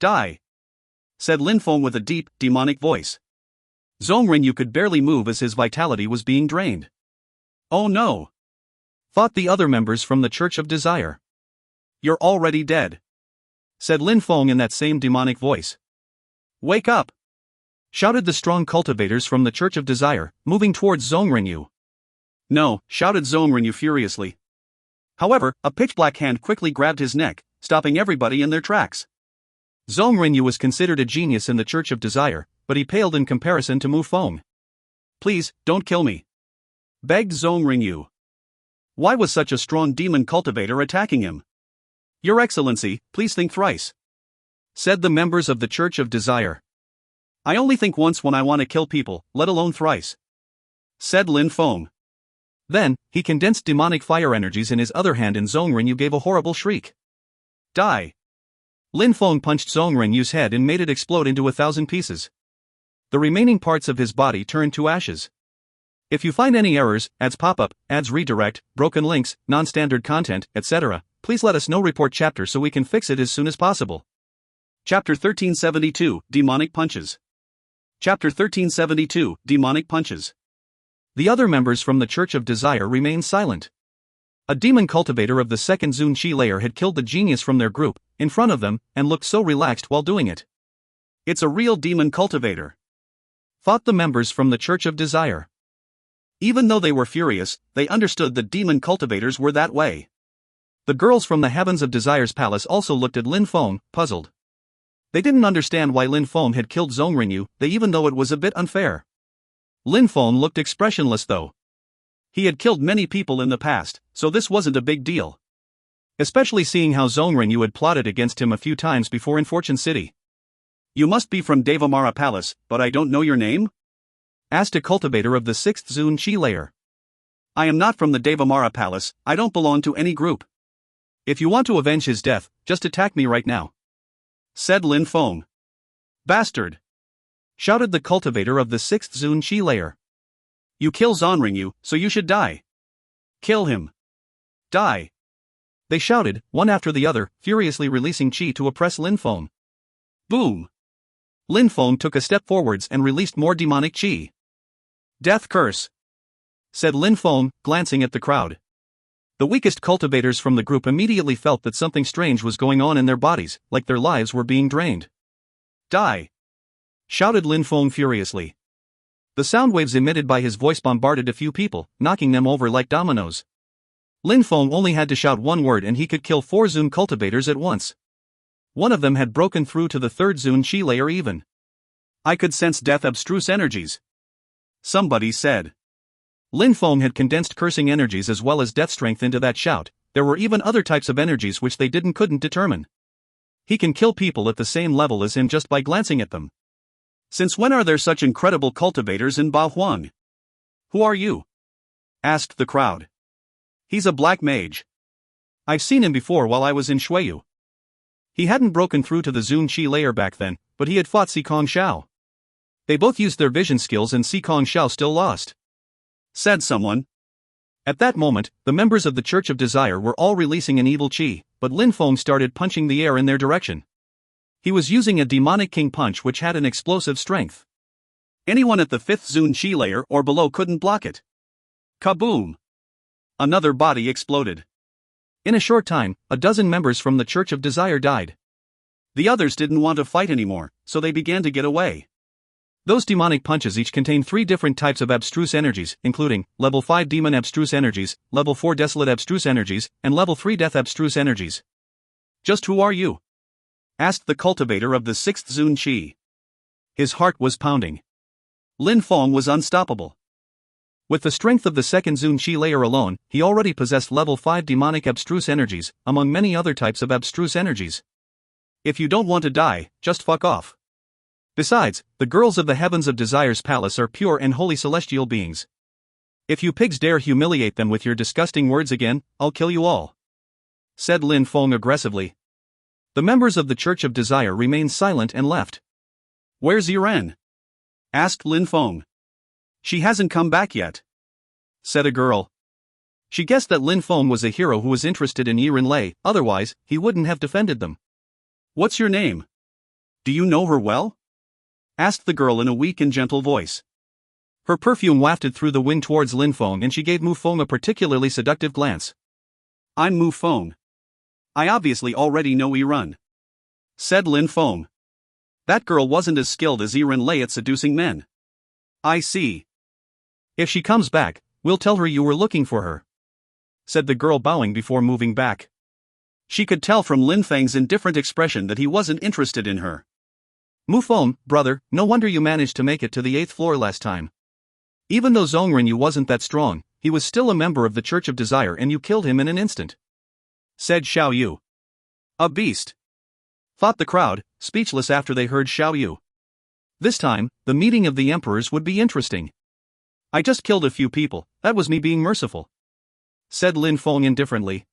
"Die!" said Lin Feng with a deep, demonic voice. Zhong Renyu could barely move as his vitality was being drained. "Oh no!" thought the other members from the Church of Desire. "You're already dead," said Lin Feng in that same demonic voice. "Wake up!" shouted the strong cultivators from the Church of Desire, moving towards Zhong Renyu. "No," shouted Zhong Renyu furiously. However, a pitch-black hand quickly grabbed his neck, stopping everybody in their tracks. Zhong Renyu was considered a genius in the Church of Desire, but he paled in comparison to Mu Feng. "Please, don't kill me," begged Zhong Renyu. Why was such a strong demon cultivator attacking him? "Your Excellency, please think thrice," said the members of the Church of Desire. I only think once when I want to kill people, let alone thrice, said Lin Feng. Then, he condensed demonic fire energies in his other hand and Zhong Renyu gave a horrible shriek. Die! Lin Feng punched Zhong Renyu's head and made it explode into 1,000 pieces. The remaining parts of his body turned to ashes. If you find any errors, ads pop up, ads redirect, broken links, non-standard content, etc., please let us know. Report chapter so we can fix it as soon as possible. Chapter 1372, Demonic Punches. Chapter 1372, Demonic Punches. The other members from the Church of Desire remained silent. A demon cultivator of the second Zun Qi layer had killed the genius from their group, in front of them, and looked so relaxed while doing it. It's a real demon cultivator, thought the members from the Church of Desire. Even though they were furious, they understood that demon cultivators were that way. The girls from the Heavens of Desire's palace also looked at Lin Feng, puzzled. They didn't understand why Lin Feng had killed Zhong Renyu, even though it was a bit unfair. Lin Feng looked expressionless though. He had killed many people in the past, so this wasn't a big deal. Especially seeing how Zhong Renyu had plotted against him a few times before in Fortune City. You must be from Devamara Palace, but I don't know your name? Asked a cultivator of the 6th Zun Qi layer. I am not from the Devamara Palace, I don't belong to any group. If you want to avenge his death, just attack me right now, said Lin Feng. Bastard! Shouted the cultivator of the 6th Zun Qi layer. You kill Zhong Renyu, so you should die. Kill him. Die! They shouted, one after the other, furiously releasing qi to oppress Lin Feng. Boom! Lin Feng took a step forwards and released more demonic qi. Death curse! Said Lin Feng, glancing at the crowd. The weakest cultivators from the group immediately felt that something strange was going on in their bodies, like their lives were being drained. Die! Shouted Lin Feng furiously. The sound waves emitted by his voice bombarded a few people, knocking them over like dominoes. Lin Feng only had to shout one word and he could kill 4 Zun cultivators at once. One of them had broken through to the 3rd Zun Qi layer even. I could sense death abstruse energies, somebody said. Lin Feng had condensed cursing energies as well as death strength into that shout. There were even other types of energies which they couldn't determine. He can kill people at the same level as him just by glancing at them. Since when are there such incredible cultivators in Baohuang? Who are you? Asked the crowd. He's a black mage. I've seen him before while I was in Shuiyu. He hadn't broken through to the Zun Qi layer back then, but he had fought Sikong Xiao. They both used their vision skills and Sikong Xiao still lost, said someone. At that moment, the members of the Church of Desire were all releasing an evil qi, but Lin Feng started punching the air in their direction. He was using a demonic king punch which had an explosive strength. Anyone at the 5th Zun Qi layer or below couldn't block it. Kaboom! Another body exploded. In a short time, a dozen members from the Church of Desire died. The others didn't want to fight anymore, so they began to get away. Those demonic punches each contain 3 different types of abstruse energies, including level 5 demon abstruse energies, level 4 desolate abstruse energies, and level 3 death abstruse energies. Just who are you? Asked the cultivator of the 6th Zun Qi. His heart was pounding. Lin Feng was unstoppable. With the strength of the 2nd Zun Qi layer alone, he already possessed level 5 demonic abstruse energies, among many other types of abstruse energies. If you don't want to die, just fuck off. Besides, the girls of the Heavens of Desire's palace are pure and holy celestial beings. If you pigs dare humiliate them with your disgusting words again, I'll kill you all, said Lin Feng aggressively. The members of the Church of Desire remained silent and left. Where's Yiren? Asked Lin Feng. She hasn't come back yet, said a girl. She guessed that Lin Feng was a hero who was interested in Yiren Lei, otherwise, he wouldn't have defended them. What's your name? Do you know her well? Asked the girl in a weak and gentle voice. Her perfume wafted through the wind towards Lin Feng and she gave Mu Feng a particularly seductive glance. I'm Mu Feng. I obviously already know Yiren, said Lin Feng. That girl wasn't as skilled as Yiren Lei at seducing men. I see. If she comes back, we'll tell her you were looking for her, said the girl bowing before moving back. She could tell from Lin Feng's indifferent expression that he wasn't interested in her. Mu Feng, brother, no wonder you managed to make it to the 8th floor last time. Even though Zhong Renyu wasn't that strong, he was still a member of the Church of Desire and you killed him in an instant, said Xiao Yu. A beast, thought the crowd, speechless after they heard Xiao Yu. This time, the meeting of the emperors would be interesting. I just killed a few people, that was me being merciful, said Lin Feng indifferently.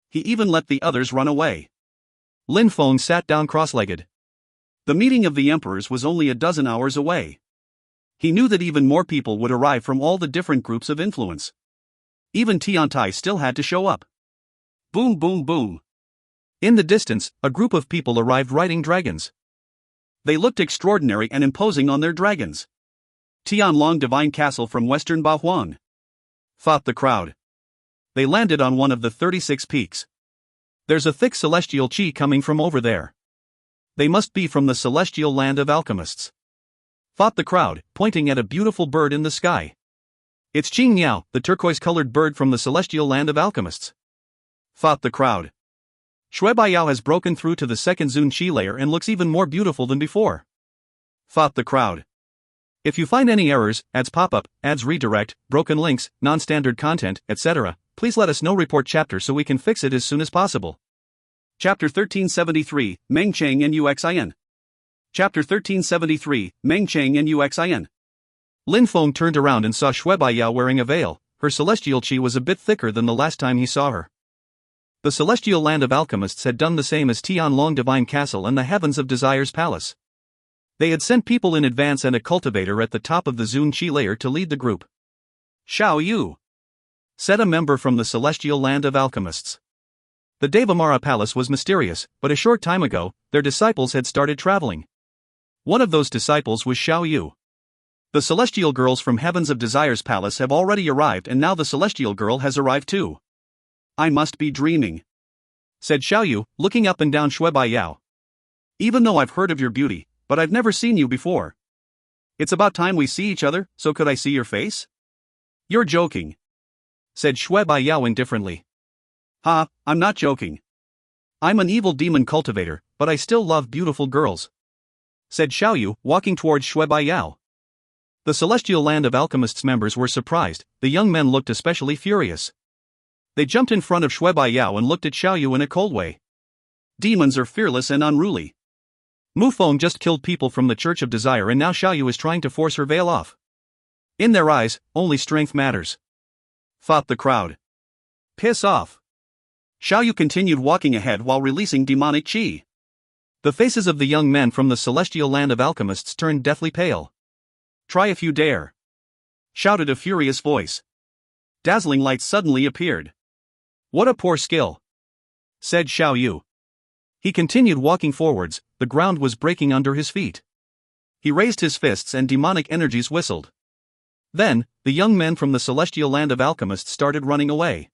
He even let the others run away. Lin Feng sat down cross-legged. The meeting of the emperors was only a dozen hours away. He knew that even more people would arrive from all the different groups of influence. Even Tiantai still had to show up. Boom boom boom. In the distance, a group of people arrived riding dragons. They looked extraordinary and imposing on their dragons. Tianlong Divine Castle from Western Bahuang, thought the crowd. They landed on one of the 36 peaks. There's a thick celestial qi coming from over there. They must be from the celestial land of alchemists, thought the crowd, pointing at a beautiful bird in the sky. It's Qing Niao, the turquoise-colored bird from the celestial land of alchemists, thought the crowd. Shui Baiyao has broken through to the second Zun Qi layer and looks even more beautiful than before, thought the crowd. If you find any errors, ads pop-up, ads redirect, broken links, non-standard content, etc., please let us know. Report chapter so we can fix it as soon as possible. Chapter 1373, Meng Cheng and Uxin. Chapter 1373, Meng Cheng and Uxin. Lin Feng turned around and saw Shui Baiyao wearing a veil. Her celestial qi was a bit thicker than the last time he saw her. The celestial land of alchemists had done the same as Tianlong Divine Castle and the Heavens of Desire's Palace. They had sent people in advance and a cultivator at the top of the Zun Qi layer to lead the group. Xiao Yu, said a member from the celestial land of alchemists. The Devamara Palace was mysterious, but a short time ago, their disciples had started traveling. One of those disciples was Xiao Yu. The celestial girls from Heavens of Desire's Palace have already arrived and now the celestial girl has arrived too. I must be dreaming, said Xiao Yu, looking up and down Shui Baiyao. Even though I've heard of your beauty, but I've never seen you before. It's about time we see each other, so could I see your face? You're joking, said Shui Baiyao indifferently. Ha, I'm not joking. I'm an evil demon cultivator, but I still love beautiful girls, said Xiao Yu, walking towards Shui Baiyao. The celestial land of alchemists members were surprised. The young men looked especially furious. They jumped in front of Shui Baiyao and looked at Xiao Yu in a cold way. Demons are fearless and unruly. Mu Feng just killed people from the Church of Desire and now Xiao Yu is trying to force her veil off. In their eyes, only strength matters, thought the crowd. Piss off. Xiao Yu continued walking ahead while releasing demonic qi. The faces of the young men from the celestial land of alchemists turned deathly pale. Try if you dare, shouted a furious voice. Dazzling lights suddenly appeared. What a poor skill, said Xiao Yu. He continued walking forwards, the ground was breaking under his feet. He raised his fists and demonic energies whistled. Then, the young men from the celestial land of alchemists started running away.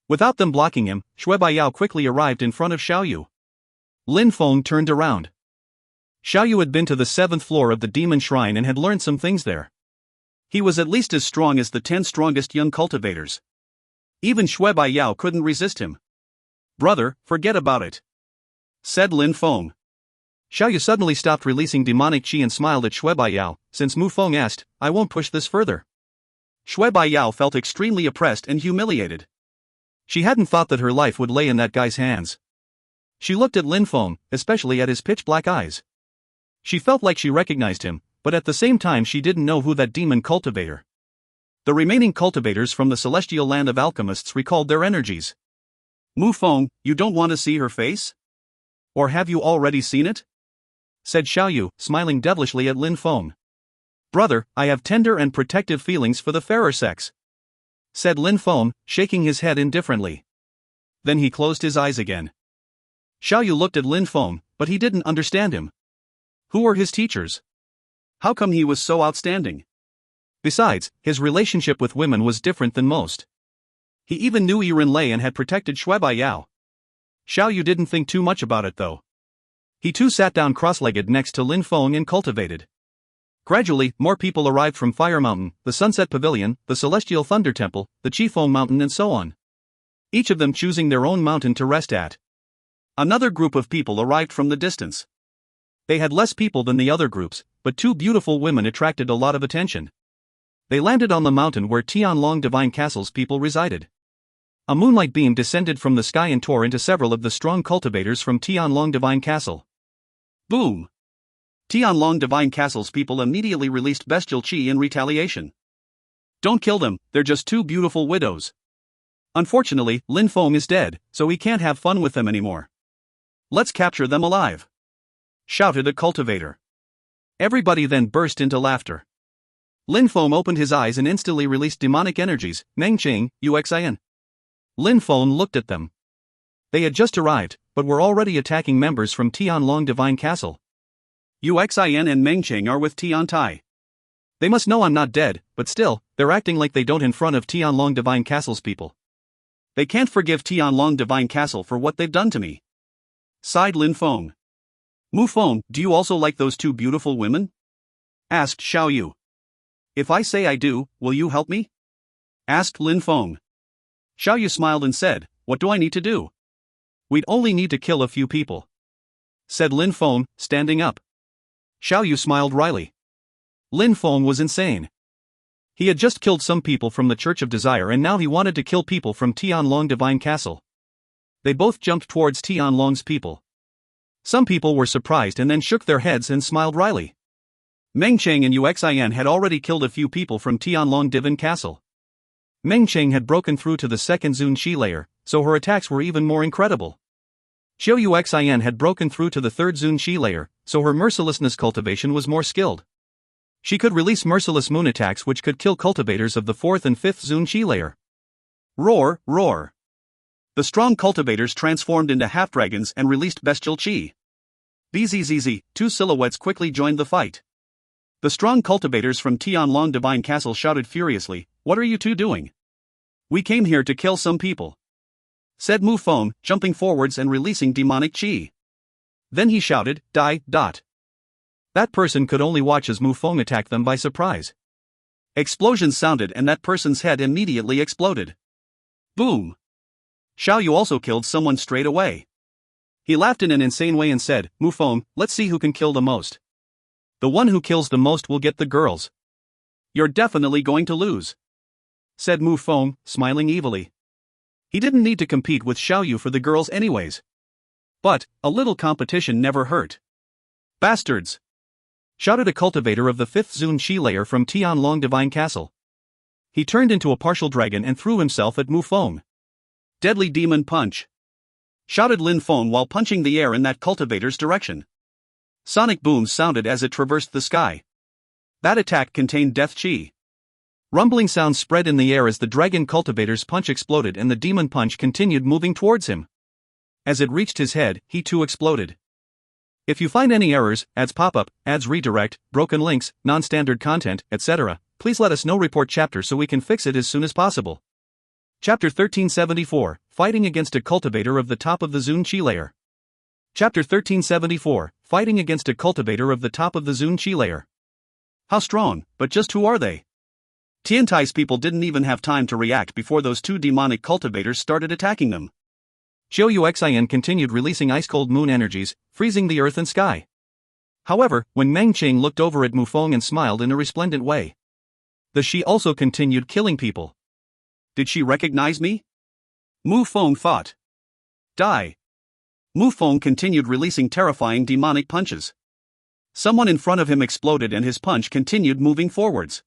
Without them blocking him, Shui Baiyao quickly arrived in front of Xiao Yu. Lin Feng turned around. Xiao Yu had been to the 7th floor of the demon shrine and had learned some things there. He was at least as strong as the 10 strongest young cultivators. Even Shui Baiyao couldn't resist him. Brother, forget about it, said Lin Feng. Xiao Yu suddenly stopped releasing demonic qi and smiled at Shui Baiyao. Since Mu Feng asked, I won't push this further. Shui Baiyao felt extremely oppressed and humiliated. She hadn't thought that her life would lay in that guy's hands. She looked at Lin Feng, especially at his pitch-black eyes. She felt like she recognized him, but at the same time she didn't know who that demon cultivator. The remaining cultivators from the celestial land of alchemists recalled their energies. Mu Feng, you don't want to see her face? Or have you already seen it? Said Xiao Yu, smiling devilishly at Lin Feng. Brother, I have tender and protective feelings for the fairer sex, said Lin Feng, shaking his head indifferently. Then he closed his eyes again. Xiao Yu looked at Lin Feng, but he didn't understand him. Who were his teachers? How come he was so outstanding? Besides, his relationship with women was different than most. He even knew Yiren Lei and had protected Shui Baiyao. Xiao Yu didn't think too much about it though. He too sat down cross-legged next to Lin Feng and cultivated. Gradually, more people arrived from Fire Mountain, the Sunset Pavilion, the Celestial Thunder Temple, the Qifeng Mountain and so on. Each of them choosing their own mountain to rest at. Another group of people arrived from the distance. They had less people than the other groups, but 2 beautiful women attracted a lot of attention. They landed on the mountain where Tianlong Divine Castle's people resided. A moonlight beam descended from the sky and tore into several of the strong cultivators from Tianlong Divine Castle. Boom! Tianlong Divine Castle's people immediately released bestial qi in retaliation. Don't kill them, they're just two beautiful widows. Unfortunately, Lin Feng is dead, so we can't have fun with them anymore. Let's capture them alive! Shouted a cultivator. Everybody then burst into laughter. Lin Feng opened his eyes and instantly released demonic energies, Meng Qing, Uxin. Lin Feng looked at them. They had just arrived, but were already attacking members from Tianlong Divine Castle. Uxin and Meng Qing are with Tian Tai. They must know I'm not dead, but still, they're acting like they don't in front of Tianlong Divine Castle's people. They can't forgive Tianlong Divine Castle for what they've done to me. Sighed Lin Feng. Mu Feng, do you also like those two beautiful women? Asked Xiao Yu. If I say I do, will you help me? Asked Lin Feng. Xiao Yu smiled and said, what do I need to do? We'd only need to kill a few people. Said Lin Feng, standing up. Xiao Yu smiled wryly. Lin Feng was insane. He had just killed some people from the Church of Desire and now he wanted to kill people from Tianlong Divine Castle. They both jumped towards Tianlong's people. Some people were surprised and then shook their heads and smiled wryly. Meng Qing and Uxin had already killed a few people from Tianlong Divine Castle. Meng Qing had broken through to the second Zun Qi layer, so her attacks were even more incredible. Xiao Uxin had broken through to the third Zun Qi layer, so her mercilessness cultivation was more skilled. She could release merciless moon attacks which could kill cultivators of the fourth and fifth Zun Qi layer. Roar, roar. The strong cultivators transformed into half-dragons and released bestial qi. Bzzz, two silhouettes quickly joined the fight. The strong cultivators from Tianlong Divine Castle shouted furiously, what are you two doing? We came here to kill some people. Said Mu Feng, jumping forwards and releasing demonic qi. Then he shouted, die, dot. That person could only watch as Mu Feng attacked them by surprise. Explosions sounded and that person's head immediately exploded. Boom! Xiao Yu also killed someone straight away. He laughed in an insane way and said, Mu Feng, let's see who can kill the most. The one who kills the most will get the girls. You're definitely going to lose. Said Mu Feng, smiling evilly. He didn't need to compete with Xiao Yu for the girls anyways. But, a little competition never hurt. Bastards! Shouted a cultivator of the fifth Zun Qi layer from Tianlong Divine Castle. He turned into a partial dragon and threw himself at Mu Feng. Deadly demon punch! Shouted Lin Feng while punching the air in that cultivator's direction. Sonic booms sounded as it traversed the sky. That attack contained death qi. Rumbling sounds spread in the air as the dragon cultivator's punch exploded and the demon punch continued moving towards him. As it reached his head, he too exploded. If you find any errors, ads pop up, ads redirect, broken links, non-standard content, etc., please let us know. Report chapter so we can fix it as soon as possible. Chapter 1374, Fighting Against a Cultivator of the Top of the Zun Qi Layer. Chapter 1374, Fighting Against a Cultivator of the Top of the Zun Qi Layer. How strong, but just who are they? Tiantai's people didn't even have time to react before those two demonic cultivators started attacking them. Xiao Uxin continued releasing ice-cold moon energies, freezing the earth and sky. However, when Meng Qing looked over at Mu Feng and smiled in a resplendent way, the she also continued killing people. Did she recognize me? Mu Feng thought. Die. Mu Feng continued releasing terrifying demonic punches. Someone in front of him exploded and his punch continued moving forwards.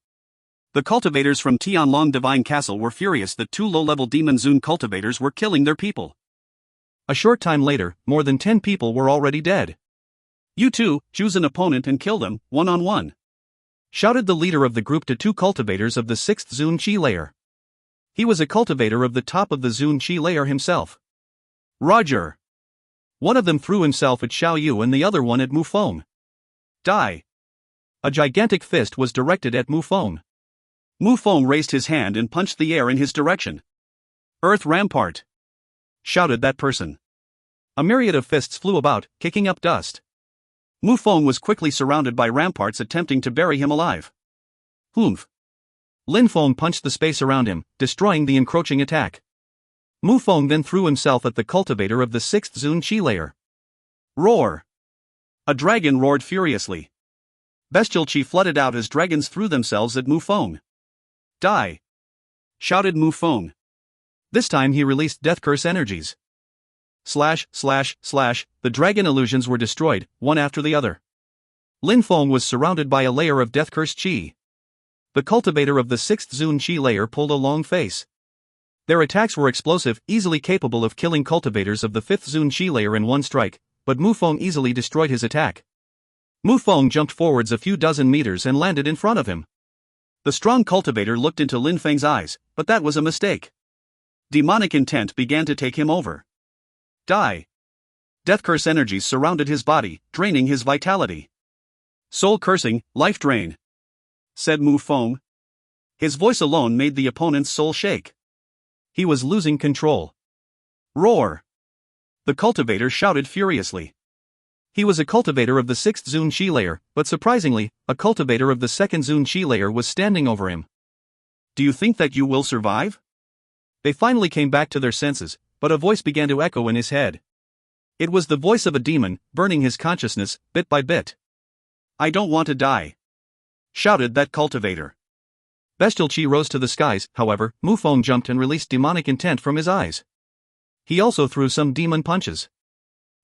The cultivators from Tianlong Divine Castle were furious that two low-level demon Zun cultivators were killing their people. A short time later, more than 10 people were already dead. You two, choose an opponent and kill them, one-on-one. Shouted the leader of the group to two cultivators of the 6th Zun Qi layer. He was a cultivator of the top of the Zun Qi layer himself. Roger! One of them threw himself at Xiao Yu and the other one at Mu Feng. Die! A gigantic fist was directed at Mu Feng. Mu Feng raised his hand and punched the air in his direction. Earth Rampart! Shouted that person. A myriad of fists flew about, kicking up dust. Mu Feng was quickly surrounded by ramparts attempting to bury him alive. Humph! Lin Feng punched the space around him, destroying the encroaching attack. Mu Feng then threw himself at the cultivator of the 6th Zun Qi layer. Roar! A dragon roared furiously. Bestial qi flooded out as dragons threw themselves at Mu Feng. Die! Shouted Mu Feng. This time he released death curse energies. The dragon illusions were destroyed, one after the other. Lin Feng was surrounded by a layer of death-cursed qi. The cultivator of the 6th Zun Qi layer pulled a long face. Their attacks were explosive, easily capable of killing cultivators of the 5th Zun Qi layer in one strike, but Mu Feng easily destroyed his attack. Mu Feng jumped forwards a few dozen meters and landed in front of him. The strong cultivator looked into Lin Feng's eyes, but that was a mistake. Demonic intent began to take him over. Die. Death curse energies surrounded his body, draining his vitality. Soul cursing, life drain, said Mu Feng. His voice alone made the opponent's soul shake. He was losing control. Roar! The cultivator shouted furiously. He was a cultivator of the 6th Zun Qi layer, but surprisingly, a cultivator of the 2nd Zun Qi layer was standing over him. Do you think that you will survive? They finally came back to their senses, but a voice began to echo in his head. It was the voice of a demon, burning his consciousness, bit by bit. I don't want to die, shouted that cultivator. Bestial Qi rose to the skies, however, Mu Feng jumped and released demonic intent from his eyes. He also threw some demon punches.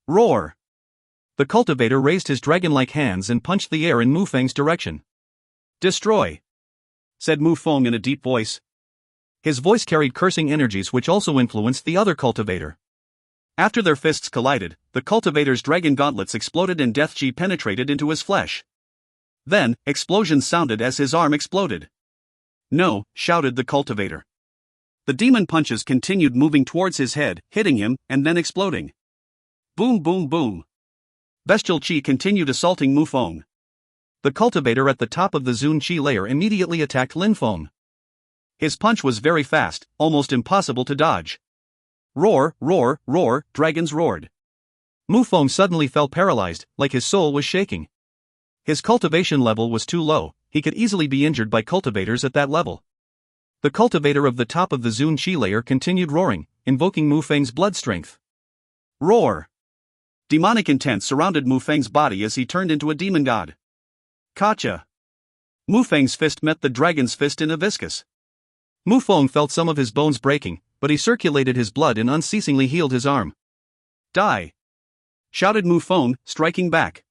Roar! The cultivator raised his dragon-like hands and punched the air in Mu Feng's direction. Destroy! Said Mu Feng in a deep voice. His voice carried cursing energies which also influenced the other cultivator. After their fists collided, the cultivator's dragon gauntlets exploded and death qi penetrated into his flesh. Then, explosions sounded as his arm exploded. No, shouted the cultivator. The demon punches continued moving towards his head, hitting him, and then exploding. Boom boom boom. Bestial Qi continued assaulting Mu Feng. The cultivator at the top of the Zun Qi layer immediately attacked Lin Feng. His punch was very fast, almost impossible to dodge. Roar, roar, roar, dragons roared. Mu Feng suddenly felt paralyzed, like his soul was shaking. His cultivation level was too low, he could easily be injured by cultivators at that level. The cultivator of the top of the Zun Qi layer continued roaring, invoking Mu Feng's blood strength. Roar! Demonic intent surrounded Mu Feng's body as he turned into a demon god. Gotcha! Mu Feng's fist met the dragon's fist in a viscous. Mu Feng felt some of his bones breaking, but he circulated his blood and unceasingly healed his arm. Die! Shouted Mu Feng, striking back.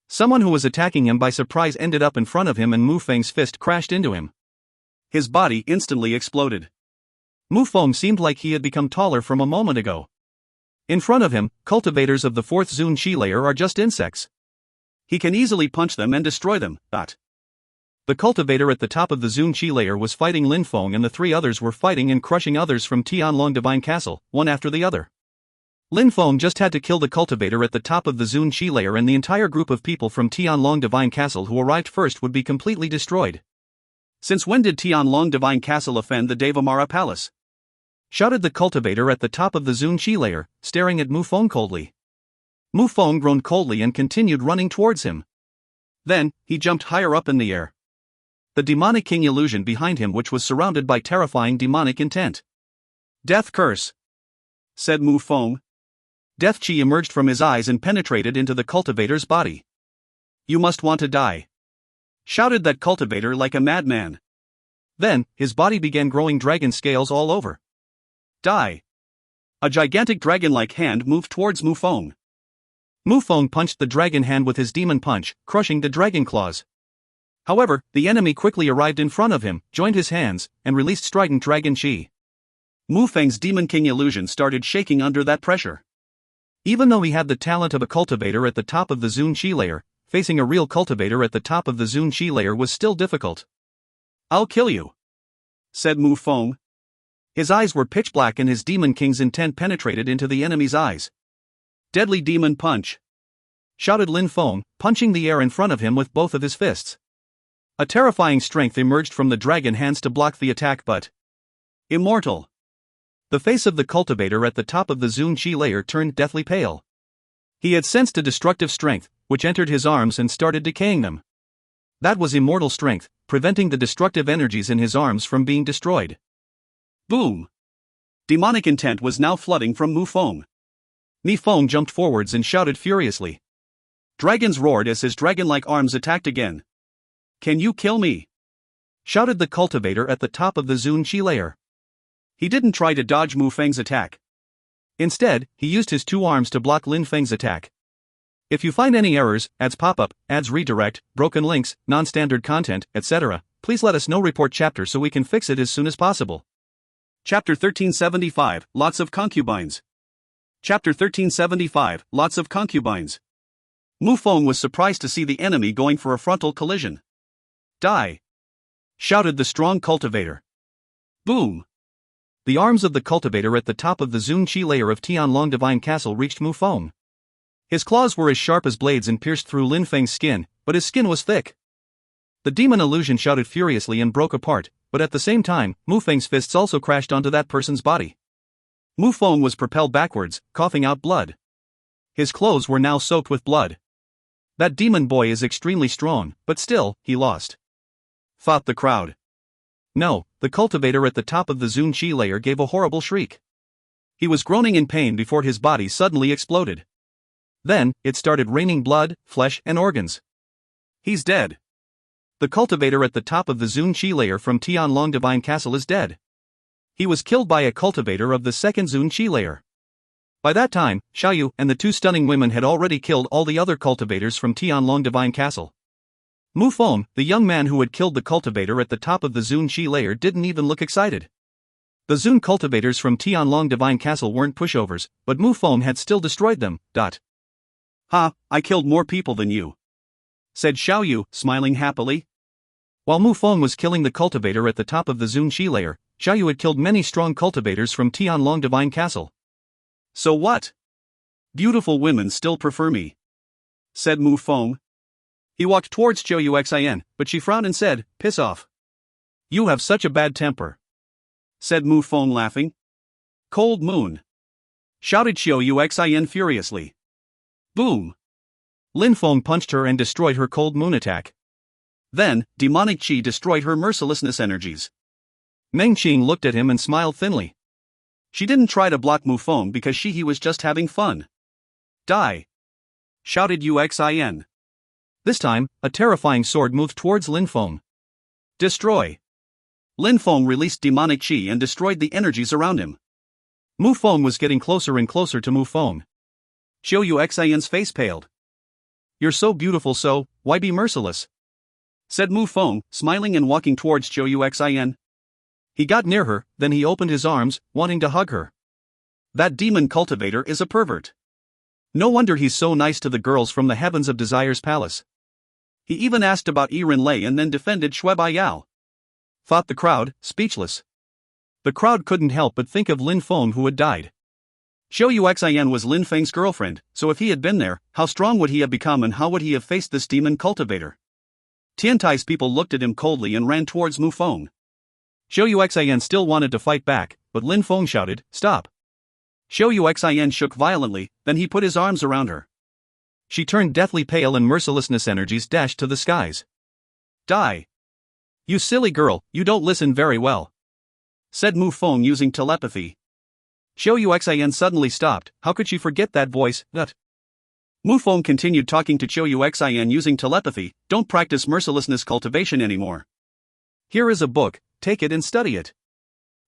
Someone who was attacking him by surprise ended up in front of him and Mu Feng's fist crashed into him. His body instantly exploded. Mu Feng seemed like he had become taller from a moment ago. In front of him, cultivators of the 4th Zun Qi layer are just insects. He can easily punch them and destroy them. The cultivator at the top of the Zun Qi layer was fighting Lin Feng and the 3 others were fighting and crushing others from Tianlong Divine Castle, one after the other. Lin Feng just had to kill the cultivator at the top of the Zun Qi layer and the entire group of people from Tianlong Divine Castle who arrived first would be completely destroyed. Since when did Tianlong Divine Castle offend the Devamara Palace? Shouted the cultivator at the top of the Zun Qi layer, staring at Mu Feng coldly. Mu Feng groaned coldly and continued running towards him. Then, he jumped higher up in the air. The demonic king illusion behind him which was surrounded by terrifying demonic intent. Death curse! Said Mu Feng. Death qi emerged from his eyes and penetrated into the cultivator's body. You must want to die! Shouted that cultivator like a madman. Then, his body began growing dragon scales all over. Die! A gigantic dragon-like hand moved towards Mu Feng. Mu Feng punched the dragon hand with his demon punch, crushing the dragon claws. However, the enemy quickly arrived in front of him, joined his hands, and released strident dragon qi. Mu Feng's Demon King illusion started shaking under that pressure. Even though he had the talent of a cultivator at the top of the Zun Qi layer, facing a real cultivator at the top of the Zun Qi layer was still difficult. I'll kill you! Said Mu Feng. His eyes were pitch black and his Demon King's intent penetrated into the enemy's eyes. Deadly Demon Punch! Shouted Lin Feng, punching the air in front of him with both of his fists. A terrifying strength emerged from the dragon hands to block the attack but... Immortal! The face of the cultivator at the top of the Zun Qi layer turned deathly pale. He had sensed a destructive strength, which entered his arms and started decaying them. That was immortal strength, preventing the destructive energies in his arms from being destroyed. Boom! Demonic intent was now flooding from Mu Feng. Mi Feng jumped forwards and shouted furiously. Dragons roared as his dragon-like arms attacked again. Can you kill me? Shouted the cultivator at the top of the Zun Qi layer. He didn't try to dodge Mu Feng's attack. Instead, he used his 2 arms to block Lin Feng's attack. If you find any errors, ads pop up, ads redirect, broken links, non-standard content, etc., please let us know. Report chapter so we can fix it as soon as possible. Chapter 1375, Lots of Concubines. Chapter 1375, Lots of Concubines. Mu Feng was surprised to see the enemy going for a frontal collision. Die! Shouted the strong cultivator. Boom! The arms of the cultivator at the top of the Zun Qi layer of Tianlong Divine Castle reached Mu Feng. His claws were as sharp as blades and pierced through Lin Feng's skin, but his skin was thick. The demon illusion shouted furiously and broke apart, but at the same time, Mu Feng's fists also crashed onto that person's body. Mu Feng was propelled backwards, coughing out blood. His clothes were now soaked with blood. That demon boy is extremely strong, but still, he lost. Thought the crowd. No, the cultivator at the top of the Zun Qi layer gave a horrible shriek. He was groaning in pain before his body suddenly exploded. Then, it started raining blood, flesh, and organs. He's dead. The cultivator at the top of the Zun Qi layer from Tianlong Divine Castle is dead. He was killed by a cultivator of the second Zun Qi layer. By that time, Xiaoyu and the 2 stunning women had already killed all the other cultivators from Tianlong Divine Castle. Mu Feng, the young man who had killed the cultivator at the top of the Zun Qi layer, didn't even look excited. The Zun cultivators from Tianlong Divine Castle weren't pushovers, but Mu Feng had still destroyed them. Ha, I killed more people than you, said Xiaoyu, smiling happily. While Mu Feng was killing the cultivator at the top of the Zun Qi layer, Xiaoyu had killed many strong cultivators from Tianlong Divine Castle. So what? Beautiful women still prefer me, said Mu Feng. He walked towards Xiaoyu Xin, but she frowned and said, piss off. You have such a bad temper, said Mu Feng laughing. Cold moon, shouted Xiaoyu Xin furiously. Boom! Lin Feng punched her and destroyed her cold moon attack. Then, demonic qi destroyed her mercilessness energies. Meng Qing looked at him and smiled thinly. She didn't try to block Mu Feng because he was just having fun. Die! Shouted Xin. This time, a terrifying sword moved towards Lin Feng. Destroy! Lin Feng released demonic qi and destroyed the energies around him. Mu Feng was getting closer and closer to Mu Feng. Xiaoyu Xin's face paled. You're so beautiful, so why be merciless? Said Mu Feng, smiling and walking towards Xiaoyu Xin. He got near her, then he opened his arms, wanting to hug her. That demon cultivator is a pervert. No wonder he's so nice to the girls from the Heavens of Desire's palace. He even asked about Yiren Lei and then defended Shui Baiyao. Thought the crowd, speechless. The crowd couldn't help but think of Lin Feng who had died. Xiaoyu Xin was Lin Feng's girlfriend, so if he had been there, how strong would he have become and how would he have faced this demon cultivator? Tiantai's people looked at him coldly and ran towards Mu Feng. Xiaoyu Xin still wanted to fight back, but Lin Feng shouted, stop. Xiaoyu Xin shook violently, then he put his arms around her. She turned deathly pale and mercilessness energies dashed to the skies. Die! You silly girl, you don't listen very well, said Mu Feng using telepathy. Xiaoyu Xin suddenly stopped. How could she forget that voice? Mu Feng continued talking to Xiaoyu Xin using telepathy. Don't practice mercilessness cultivation anymore. Here is a book, take it and study it.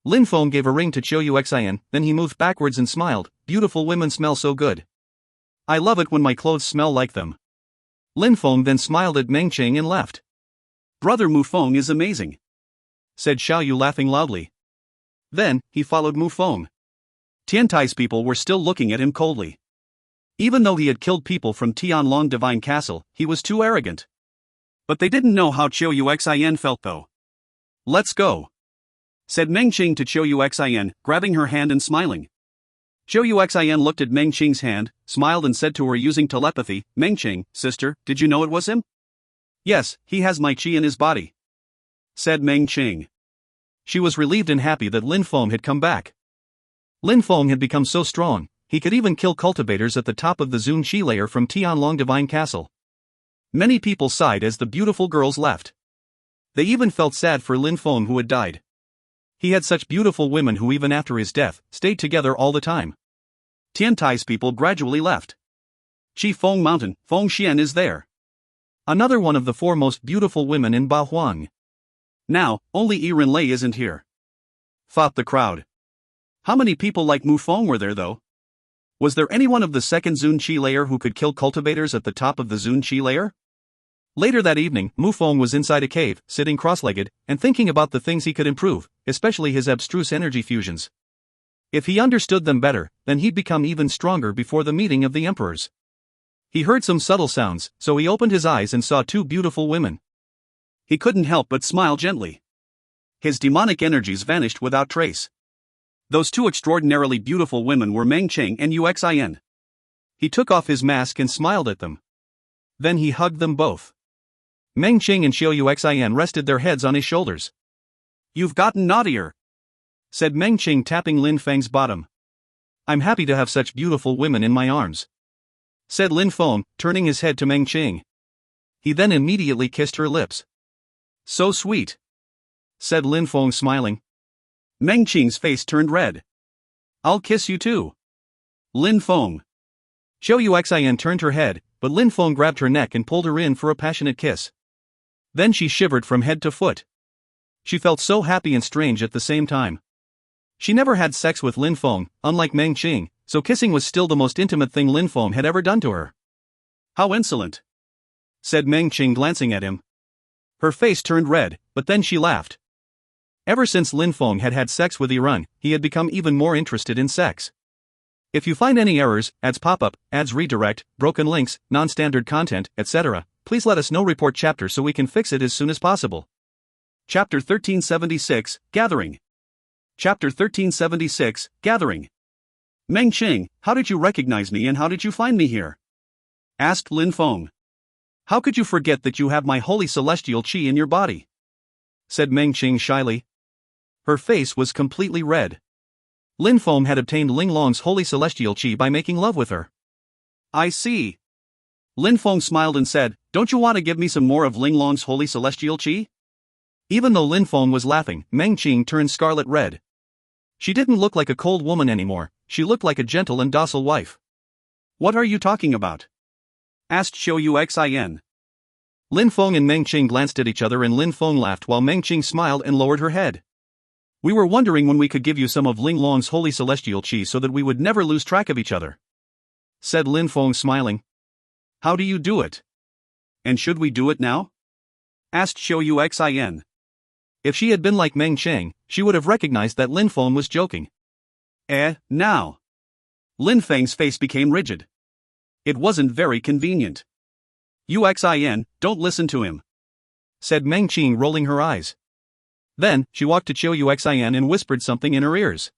Lin Feng gave a ring to Xiaoyu Xin, then he moved backwards and smiled. Beautiful women smell so good. I love it when my clothes smell like them. Lin Feng then smiled at Meng Qing and left. Brother Mu Feng is amazing, said Xiaoyu laughing loudly. Then, he followed Mu Feng. Tiantai's people were still looking at him coldly. Even though he had killed people from Tianlong Divine Castle, he was too arrogant. But they didn't know how Xiaoyu Xin felt though. Let's go, said Meng Qing to Xiaoyu Xin, grabbing her hand and smiling. Xiaoyu Xin looked at Meng Qing's hand, smiled and said to her using telepathy, Meng Qing, sister, did you know it was him? Yes, he has my qi in his body, said Meng Qing. She was relieved and happy that Lin Feng had come back. Lin Feng had become so strong, he could even kill cultivators at the top of the Zun Qi layer from Tianlong Divine Castle. Many people sighed as the beautiful girls left. They even felt sad for Lin Feng who had died. He had such beautiful women who even after his death, stayed together all the time. Tiantai's people gradually left. Qi Feng Mountain, Feng Xian is there. Another one of the 4 most beautiful women in Ba Huang. Now, only Yiren Lei isn't here, thought the crowd. How many people like Mu Feng were there though? Was there anyone of the second Zun Qi layer who could kill cultivators at the top of the Zun Qi layer? Later that evening, Feng was inside a cave, sitting cross-legged, and thinking about the things he could improve, especially his abstruse energy fusions. If he understood them better, then he'd become even stronger before the meeting of the emperors. He heard some subtle sounds, so he opened his eyes and saw two beautiful women. He couldn't help but smile gently. His demonic energies vanished without trace. Those two extraordinarily beautiful women were Meng Qing and Uxin. He took off his mask and smiled at them. Then he hugged them both. Meng Qing and Xiao Uxin rested their heads on his shoulders. "You've gotten naughtier," said Meng Qing, tapping Lin Feng's bottom. "I'm happy to have such beautiful women in my arms," said Lin Feng, turning his head to Meng Qing. He then immediately kissed her lips. "So sweet," said Lin Feng, smiling. Meng Qing's face turned red. "I'll kiss you too, Lin Feng." Xiao Uxin turned her head, but Lin Feng grabbed her neck and pulled her in for a passionate kiss. Then she shivered from head to foot. She felt so happy and strange at the same time. She never had sex with Lin Feng, unlike Meng Qing, so kissing was still the most intimate thing Lin Feng had ever done to her. "How insolent," said Meng Qing, glancing at him. Her face turned red, but then she laughed. Ever since Lin Feng had had sex with Irun, he had become even more interested in sex. If you find any errors, ads pop up, ads redirect, broken links, non-standard content, etc., please let us know. Report chapter so we can fix it as soon as possible. Chapter 1376, Gathering. Chapter 1376, Gathering. "Meng Qing, how did you recognize me and how did you find me here?" asked Lin Feng. "How could you forget that you have my holy celestial qi in your body?" said Meng Qing shyly. Her face was completely red. Lin Feng had obtained Ling Long's holy celestial qi by making love with her. "I see." Lin Feng smiled and said, "Don't you want to give me some more of Ling Long's holy celestial qi?" Even though Lin Feng was laughing, Meng Qing turned scarlet red. She didn't look like a cold woman anymore, she looked like a gentle and docile wife. "What are you talking about?" asked Xiao Uxin. Lin Feng and Meng Qing glanced at each other and Lin Feng laughed while Meng Qing smiled and lowered her head. "We were wondering when we could give you some of Ling Long's holy celestial qi so that we would never lose track of each other," said Lin Feng, smiling. "How do you do it? And should we do it now?" asked Xiao Uxin. If she had been like Meng Qing, she would have recognized that Lin Feng was joking. Now. Lin Feng's face became rigid. It wasn't very convenient. "Uxin, don't listen to him," said Meng Qing, rolling her eyes. Then, she walked to Xiao Uxin and whispered something in her ears.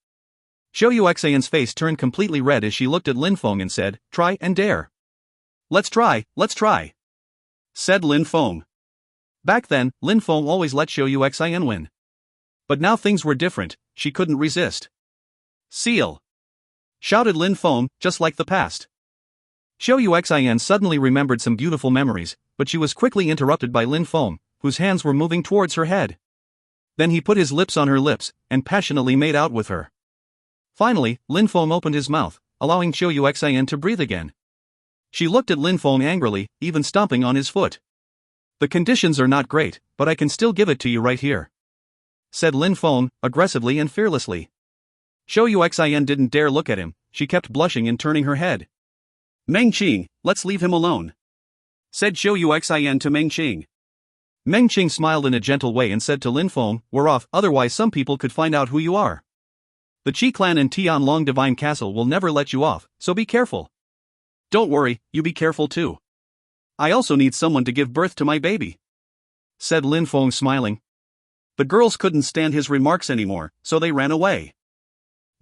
Xiao Uxin's face turned completely red as she looked at Lin Feng and said, "Try and dare." let's try," said Lin Feng. Back then, Lin Feng always let Xiao Uxin win. But now things were different, she couldn't resist. "Seal!" shouted Lin Feng, just like the past. Xiao Uxin suddenly remembered some beautiful memories, but she was quickly interrupted by Lin Feng, whose hands were moving towards her head. Then he put his lips on her lips, and passionately made out with her. Finally, Lin Feng opened his mouth, allowing Xiao Uxin to breathe again. She looked at Lin Feng angrily, even stomping on his foot. "The conditions are not great, but I can still give it to you right here," said Lin Feng, aggressively and fearlessly. Xiao Uxin didn't dare look at him, she kept blushing and turning her head. "Meng Qing, let's leave him alone," said Xiao Uxin to Meng Qing. Meng Qing smiled in a gentle way and said to Lin Feng, "We're off, otherwise some people could find out who you are. The Qi clan in Tianlong Divine Castle will never let you off, so be careful." "Don't worry, you be careful too. I also need someone to give birth to my baby," said Lin Feng, smiling. The girls couldn't stand his remarks anymore, so they ran away.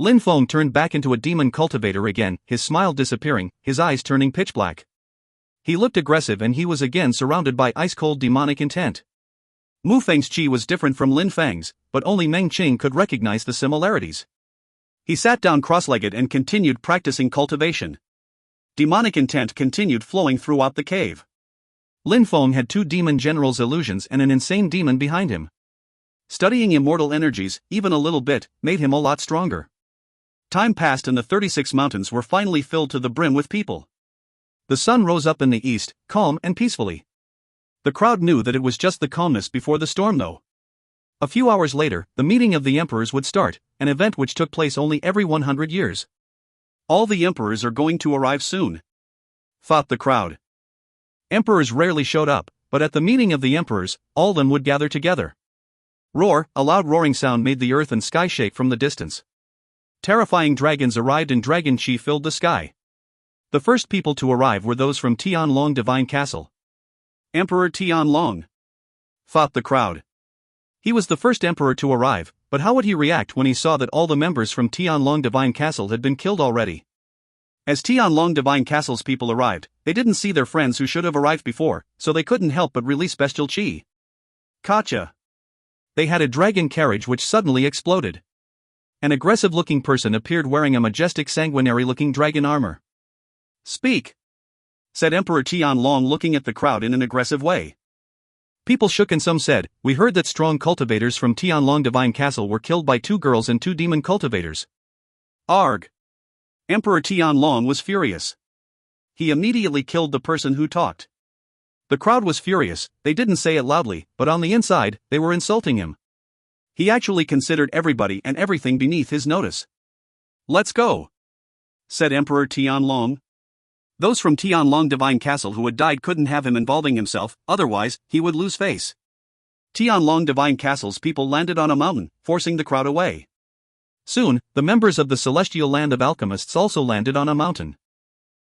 Lin Feng turned back into a demon cultivator again, his smile disappearing, his eyes turning pitch black. He looked aggressive and he was again surrounded by ice-cold demonic intent. Mu Feng's qi was different from Lin Feng's, but only Meng Qing could recognize the similarities. He sat down cross-legged and continued practicing cultivation. Demonic intent continued flowing throughout the cave. Lin Feng had two demon generals' illusions and an insane demon behind him. Studying immortal energies, even a little bit, made him a lot stronger. Time passed and the 36 mountains were finally filled to the brim with people. The sun rose up in the east, calm and peacefully. The crowd knew that it was just the calmness before the storm though. A few hours later, the meeting of the emperors would start, an event which took place only every 100 years. All the emperors are going to arrive soon, thought the crowd. Emperors rarely showed up, but at the meeting of the emperors, all them would gather together. Roar, a loud roaring sound made the earth and sky shake from the distance. Terrifying dragons arrived and dragon chi filled the sky. The first people to arrive were those from Tianlong Divine Castle. Emperor Tianlong, thought the crowd. He was the first emperor to arrive, but how would he react when he saw that all the members from Tianlong Divine Castle had been killed already? As Tianlong Divine Castle's people arrived, they didn't see their friends who should have arrived before, so they couldn't help but release bestial chi. Gotcha! They had a dragon carriage which suddenly exploded. An aggressive-looking person appeared wearing a majestic sanguinary-looking dragon armor. Speak! Said Emperor Tianlong, looking at the crowd in an aggressive way. People shook and some said, "We heard that strong cultivators from Tianlong Divine Castle were killed by 2 girls and 2 demon cultivators." Arg! Emperor Tianlong was furious. He immediately killed the person who talked. The crowd was furious. They didn't say it loudly, but on the inside, they were insulting him. He actually considered everybody and everything beneath his notice. "Let's go," said Emperor Tianlong. Those from Tianlong Divine Castle who had died couldn't have him involving himself, otherwise, he would lose face. Tianlong Divine Castle's people landed on a mountain, forcing the crowd away. Soon, the members of the Celestial Land of Alchemists also landed on a mountain.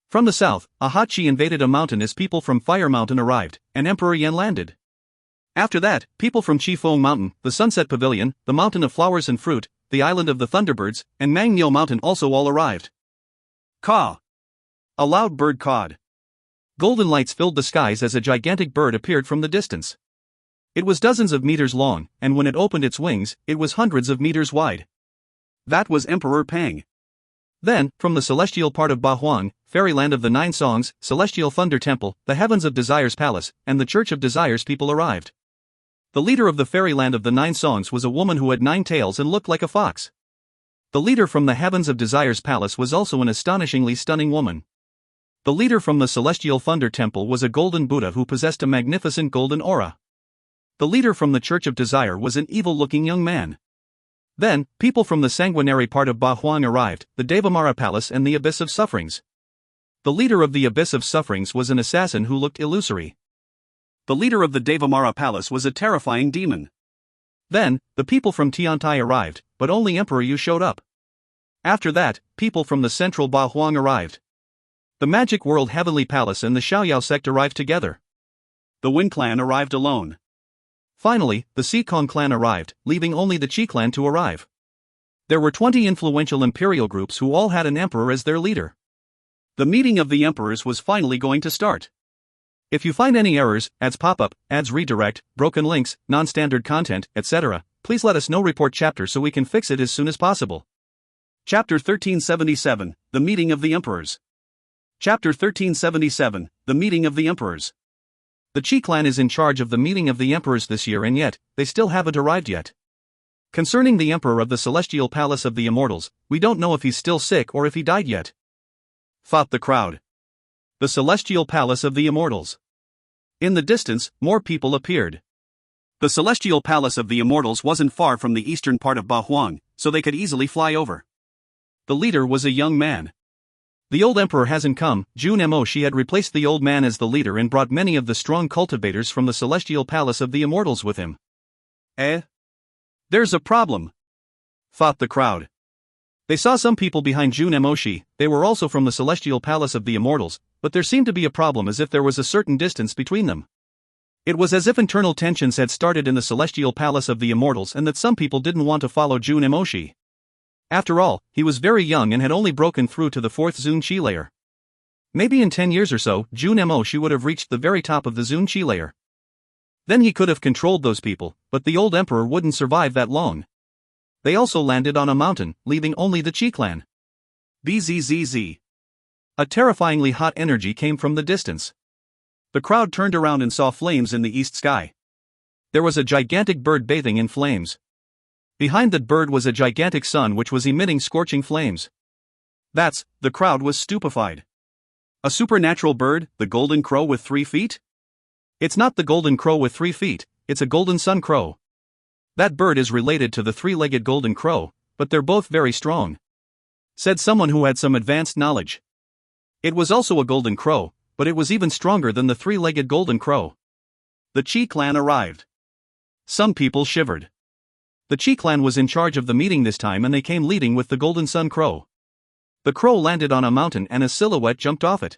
From the south, a hot chi invaded a mountain as people from Fire Mountain arrived, and Emperor Yan landed. After that, people from Qifeng Mountain, the Sunset Pavilion, the Mountain of Flowers and Fruit, the Island of the Thunderbirds, and Mangniu Mountain also all arrived. Caw! A loud bird cawed. Golden lights filled the skies as a gigantic bird appeared from the distance. It was dozens of meters long, and when it opened its wings, it was hundreds of meters wide. That was Emperor Peng. Then, from the celestial part of Bahuang, Fairyland of the 9 Songs, Celestial Thunder Temple, the Heavens of Desire's Palace, and the Church of Desire's people arrived. The leader of the Fairyland of the 9 Songs was a woman who had 9 tails and looked like a fox. The leader from the Heavens of Desire's Palace was also an astonishingly stunning woman. The leader from the Celestial Thunder Temple was a golden Buddha who possessed a magnificent golden aura. The leader from the Church of Desire was an evil-looking young man. Then, people from the sanguinary part of Bahuang arrived, the Devamara Palace and the Abyss of Sufferings. The leader of the Abyss of Sufferings was an assassin who looked illusory. The leader of the Devamara Palace was a terrifying demon. Then, the people from Tiantai arrived, but only Emperor Yu showed up. After that, people from the central Bahuang arrived. The Magic World Heavenly Palace and the Xiaoyao sect arrived together. The Wen clan arrived alone. Finally, the Sikong clan arrived, leaving only the Qi clan to arrive. There were 20 influential imperial groups who all had an emperor as their leader. The meeting of the emperors was finally going to start. If you find any errors, ads pop-up, ads redirect, broken links, non-standard content, etc., please let us know. Report chapter so we can fix it as soon as possible. Chapter 1377, The Meeting of the Emperors. Chapter 1377, The Meeting of the Emperors. The Qi clan is in charge of the meeting of the emperors this year, and yet, they still haven't arrived yet. Concerning the emperor of the Celestial Palace of the Immortals, we don't know if he's still sick or if he died yet, thought the crowd. The Celestial Palace of the Immortals. In the distance, more people appeared. The Celestial Palace of the Immortals wasn't far from the eastern part of Bahuang, so they could easily fly over. The leader was a young man. The old emperor hasn't come. Jun Mo she had replaced the old man as the leader and brought many of the strong cultivators from the Celestial Palace of the Immortals with him. There's a problem, thought the crowd. They saw some people behind Jun Emoshi. They were also from the Celestial Palace of the Immortals, but there seemed to be a problem, as if there was a certain distance between them. It was as if internal tensions had started in the Celestial Palace of the Immortals and that some people didn't want to follow Jun Emoshi. After all, he was very young and had only broken through to the 4th Zun Chi layer. Maybe in 10 years or so, Jun Emoshi would have reached the very top of the Zun Chi layer. Then he could have controlled those people, but the old emperor wouldn't survive that long. They also landed on a mountain, leaving only the Qi clan. Bzzz. A terrifyingly hot energy came from the distance. The crowd turned around and saw flames in the east sky. There was a gigantic bird bathing in flames. Behind that bird was a gigantic sun which was emitting scorching flames. The crowd was stupefied. A supernatural bird, the golden crow with 3 feet? It's not the golden crow with 3 feet, it's a golden sun crow. That bird is related to the 3-legged golden crow, but they're both very strong. said someone who had some advanced knowledge. It was also a golden crow, but it was even stronger than the three-legged golden crow. The Qi clan arrived. Some people shivered. The Qi clan was in charge of the meeting this time, and they came leading with the golden sun crow. The crow landed on a mountain and a silhouette jumped off it.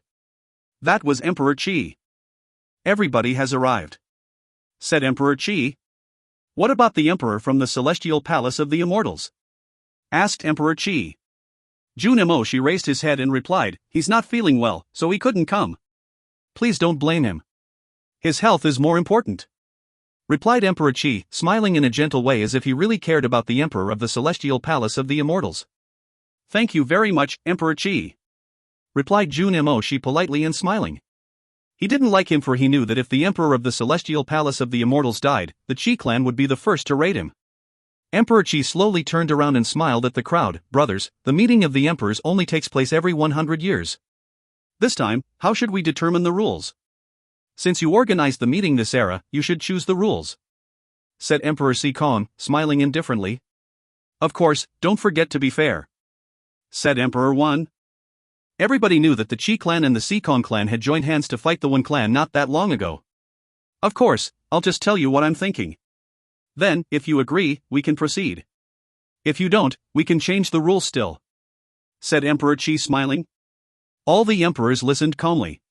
That was Emperor Qi. "Everybody has arrived," said Emperor Qi. "What about the emperor from the celestial palace of the immortals?" asked Emperor Qi. Jun Emoshi raised his head and replied, "He's not feeling well, so he couldn't come." "Please don't blame him. His health is more important," replied Emperor Qi, smiling in a gentle way as if he really cared about the emperor of the celestial palace of the immortals. "Thank you very much, Emperor Qi," replied Jun Emoshi politely and smiling. He didn't like him, for he knew that if the emperor of the celestial palace of the immortals died, the Qi clan would be the first to raid him. Emperor Qi slowly turned around and smiled at the crowd. "Brothers, the meeting of the emperors only takes place every 100 years. This time, how should we determine the rules? Since you organized the meeting this era, you should choose the rules," said Emperor Sikong, smiling indifferently. "Of course, don't forget to be fair," said Emperor Wan. Everybody knew that the Qi clan and the Sikong clan had joined hands to fight the Wan clan not that long ago. "Of course, I'll just tell you what I'm thinking. Then, if you agree, we can proceed. If you don't, we can change the rules still," said Emperor Qi, smiling. All the emperors listened calmly.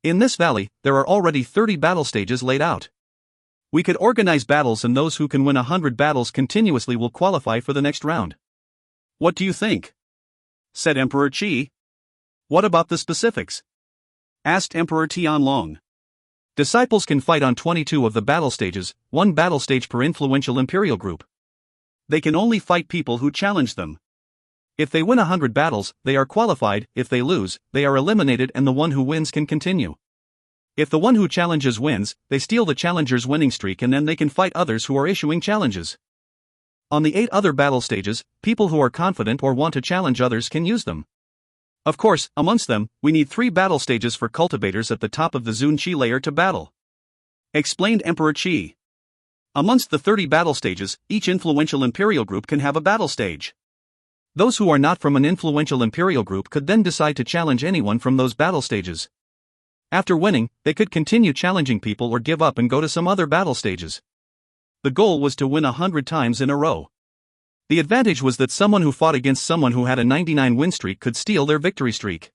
"In this valley, there are already 30 battle stages laid out. We could organize battles, and those who can win 100 battles continuously will qualify for the next round. What do you think?" said Emperor Qi. "What about the specifics?" asked Emperor Tianlong. "Disciples can fight on 22 of the battle stages, one battle stage per influential imperial group. They can only fight people who challenge them. If they win 100 battles, they are qualified. If they lose, they are eliminated, and the one who wins can continue. If the one who challenges wins, they steal the challenger's winning streak, and then they can fight others who are issuing challenges. On the 8 other battle stages, people who are confident or want to challenge others can use them. Of course, amongst them, we need 3 battle stages for cultivators at the top of the Zun Qi layer to battle," explained Emperor Qi. "Amongst the 30 battle stages, each influential imperial group can have a battle stage. Those who are not from an influential imperial group could then decide to challenge anyone from those battle stages. After winning, they could continue challenging people or give up and go to some other battle stages. The goal was to win 100 times in a row. The advantage was that someone who fought against someone who had a 99 win streak could steal their victory streak.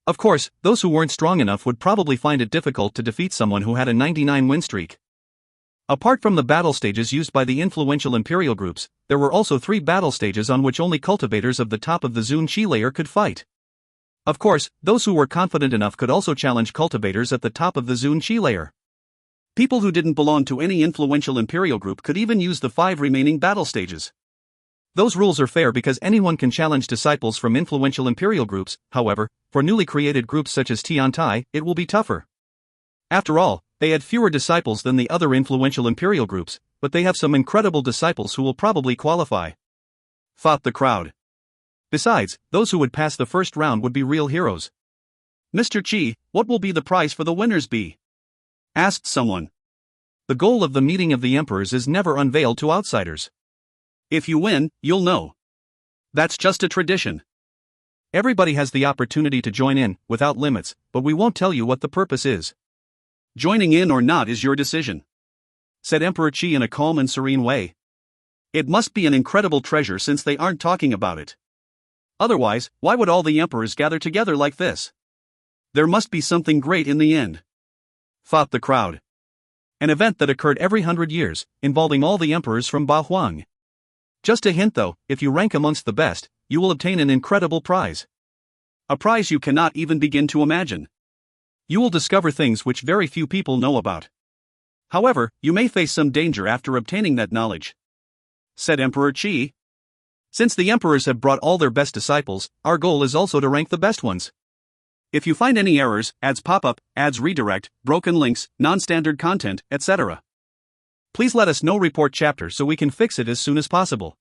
Of course, those who weren't strong enough would probably find it difficult to defeat someone who had a 99 win streak. Apart from the battle stages used by the influential imperial groups, there were also 3 battle stages on which only cultivators of the top of the Zun Qi layer could fight. Of course, those who were confident enough could also challenge cultivators at the top of the Zun Qi layer. People who didn't belong to any influential imperial group could even use the 5 remaining battle stages. Those rules are fair because anyone can challenge disciples from influential imperial groups. However, for newly created groups such as Tiantai, it will be tougher. After all, they had fewer disciples than the other influential imperial groups, but they have some incredible disciples who will probably qualify," thought the crowd. Besides, those who would pass the first round would be real heroes. "Mr. Qi, what will be the prize for the winners be?" asked someone. "The goal of the meeting of the emperors is never unveiled to outsiders. If you win, you'll know. That's just a tradition. Everybody has the opportunity to join in, without limits, but we won't tell you what the purpose is. Joining in or not is your decision," said Emperor Qi in a calm and serene way. "It must be an incredible treasure since they aren't talking about it. Otherwise, why would all the emperors gather together like this? There must be something great in the end," thought the crowd. An event that occurred every 100 years, involving all the emperors from Ba Huang. Just a hint though, if you rank amongst the best, you will obtain an incredible prize. A prize you cannot even begin to imagine. You will discover things which very few people know about. However, you may face some danger after obtaining that knowledge," said Emperor Qi. "Since the emperors have brought all their best disciples, our goal is also to rank the best ones. If you find any errors, ads pop up, ads redirect, broken links, non-standard content, etc., please let us know. Report chapter so we can fix it as soon as possible."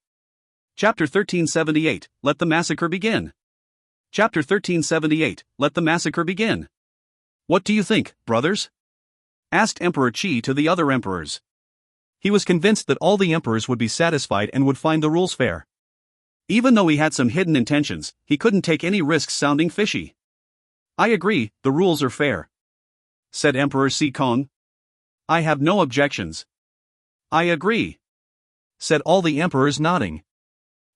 Chapter 1378, Let the Massacre Begin. Chapter 1378, Let the Massacre Begin. "What do you think, brothers?" asked Emperor Qi to the other emperors. He was convinced that all the emperors would be satisfied and would find the rules fair. Even though he had some hidden intentions, he couldn't take any risks sounding fishy. I agree, the rules are fair, said Emperor Kong. I have no objections. I agree, said all the emperors, nodding.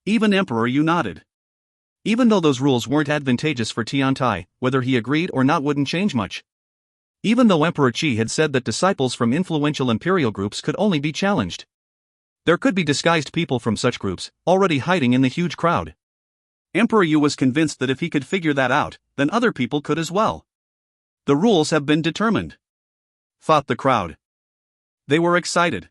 Even Emperor Yu nodded. Even though those rules weren't advantageous for Tiantai, whether he agreed or not wouldn't change much. Even though Emperor Qi had said that disciples from influential imperial groups could only be challenged. There could be disguised people from such groups, already hiding in the huge crowd. Emperor Yu was convinced that if he could figure that out, then other people could as well. The rules have been determined, thought the crowd. They were excited.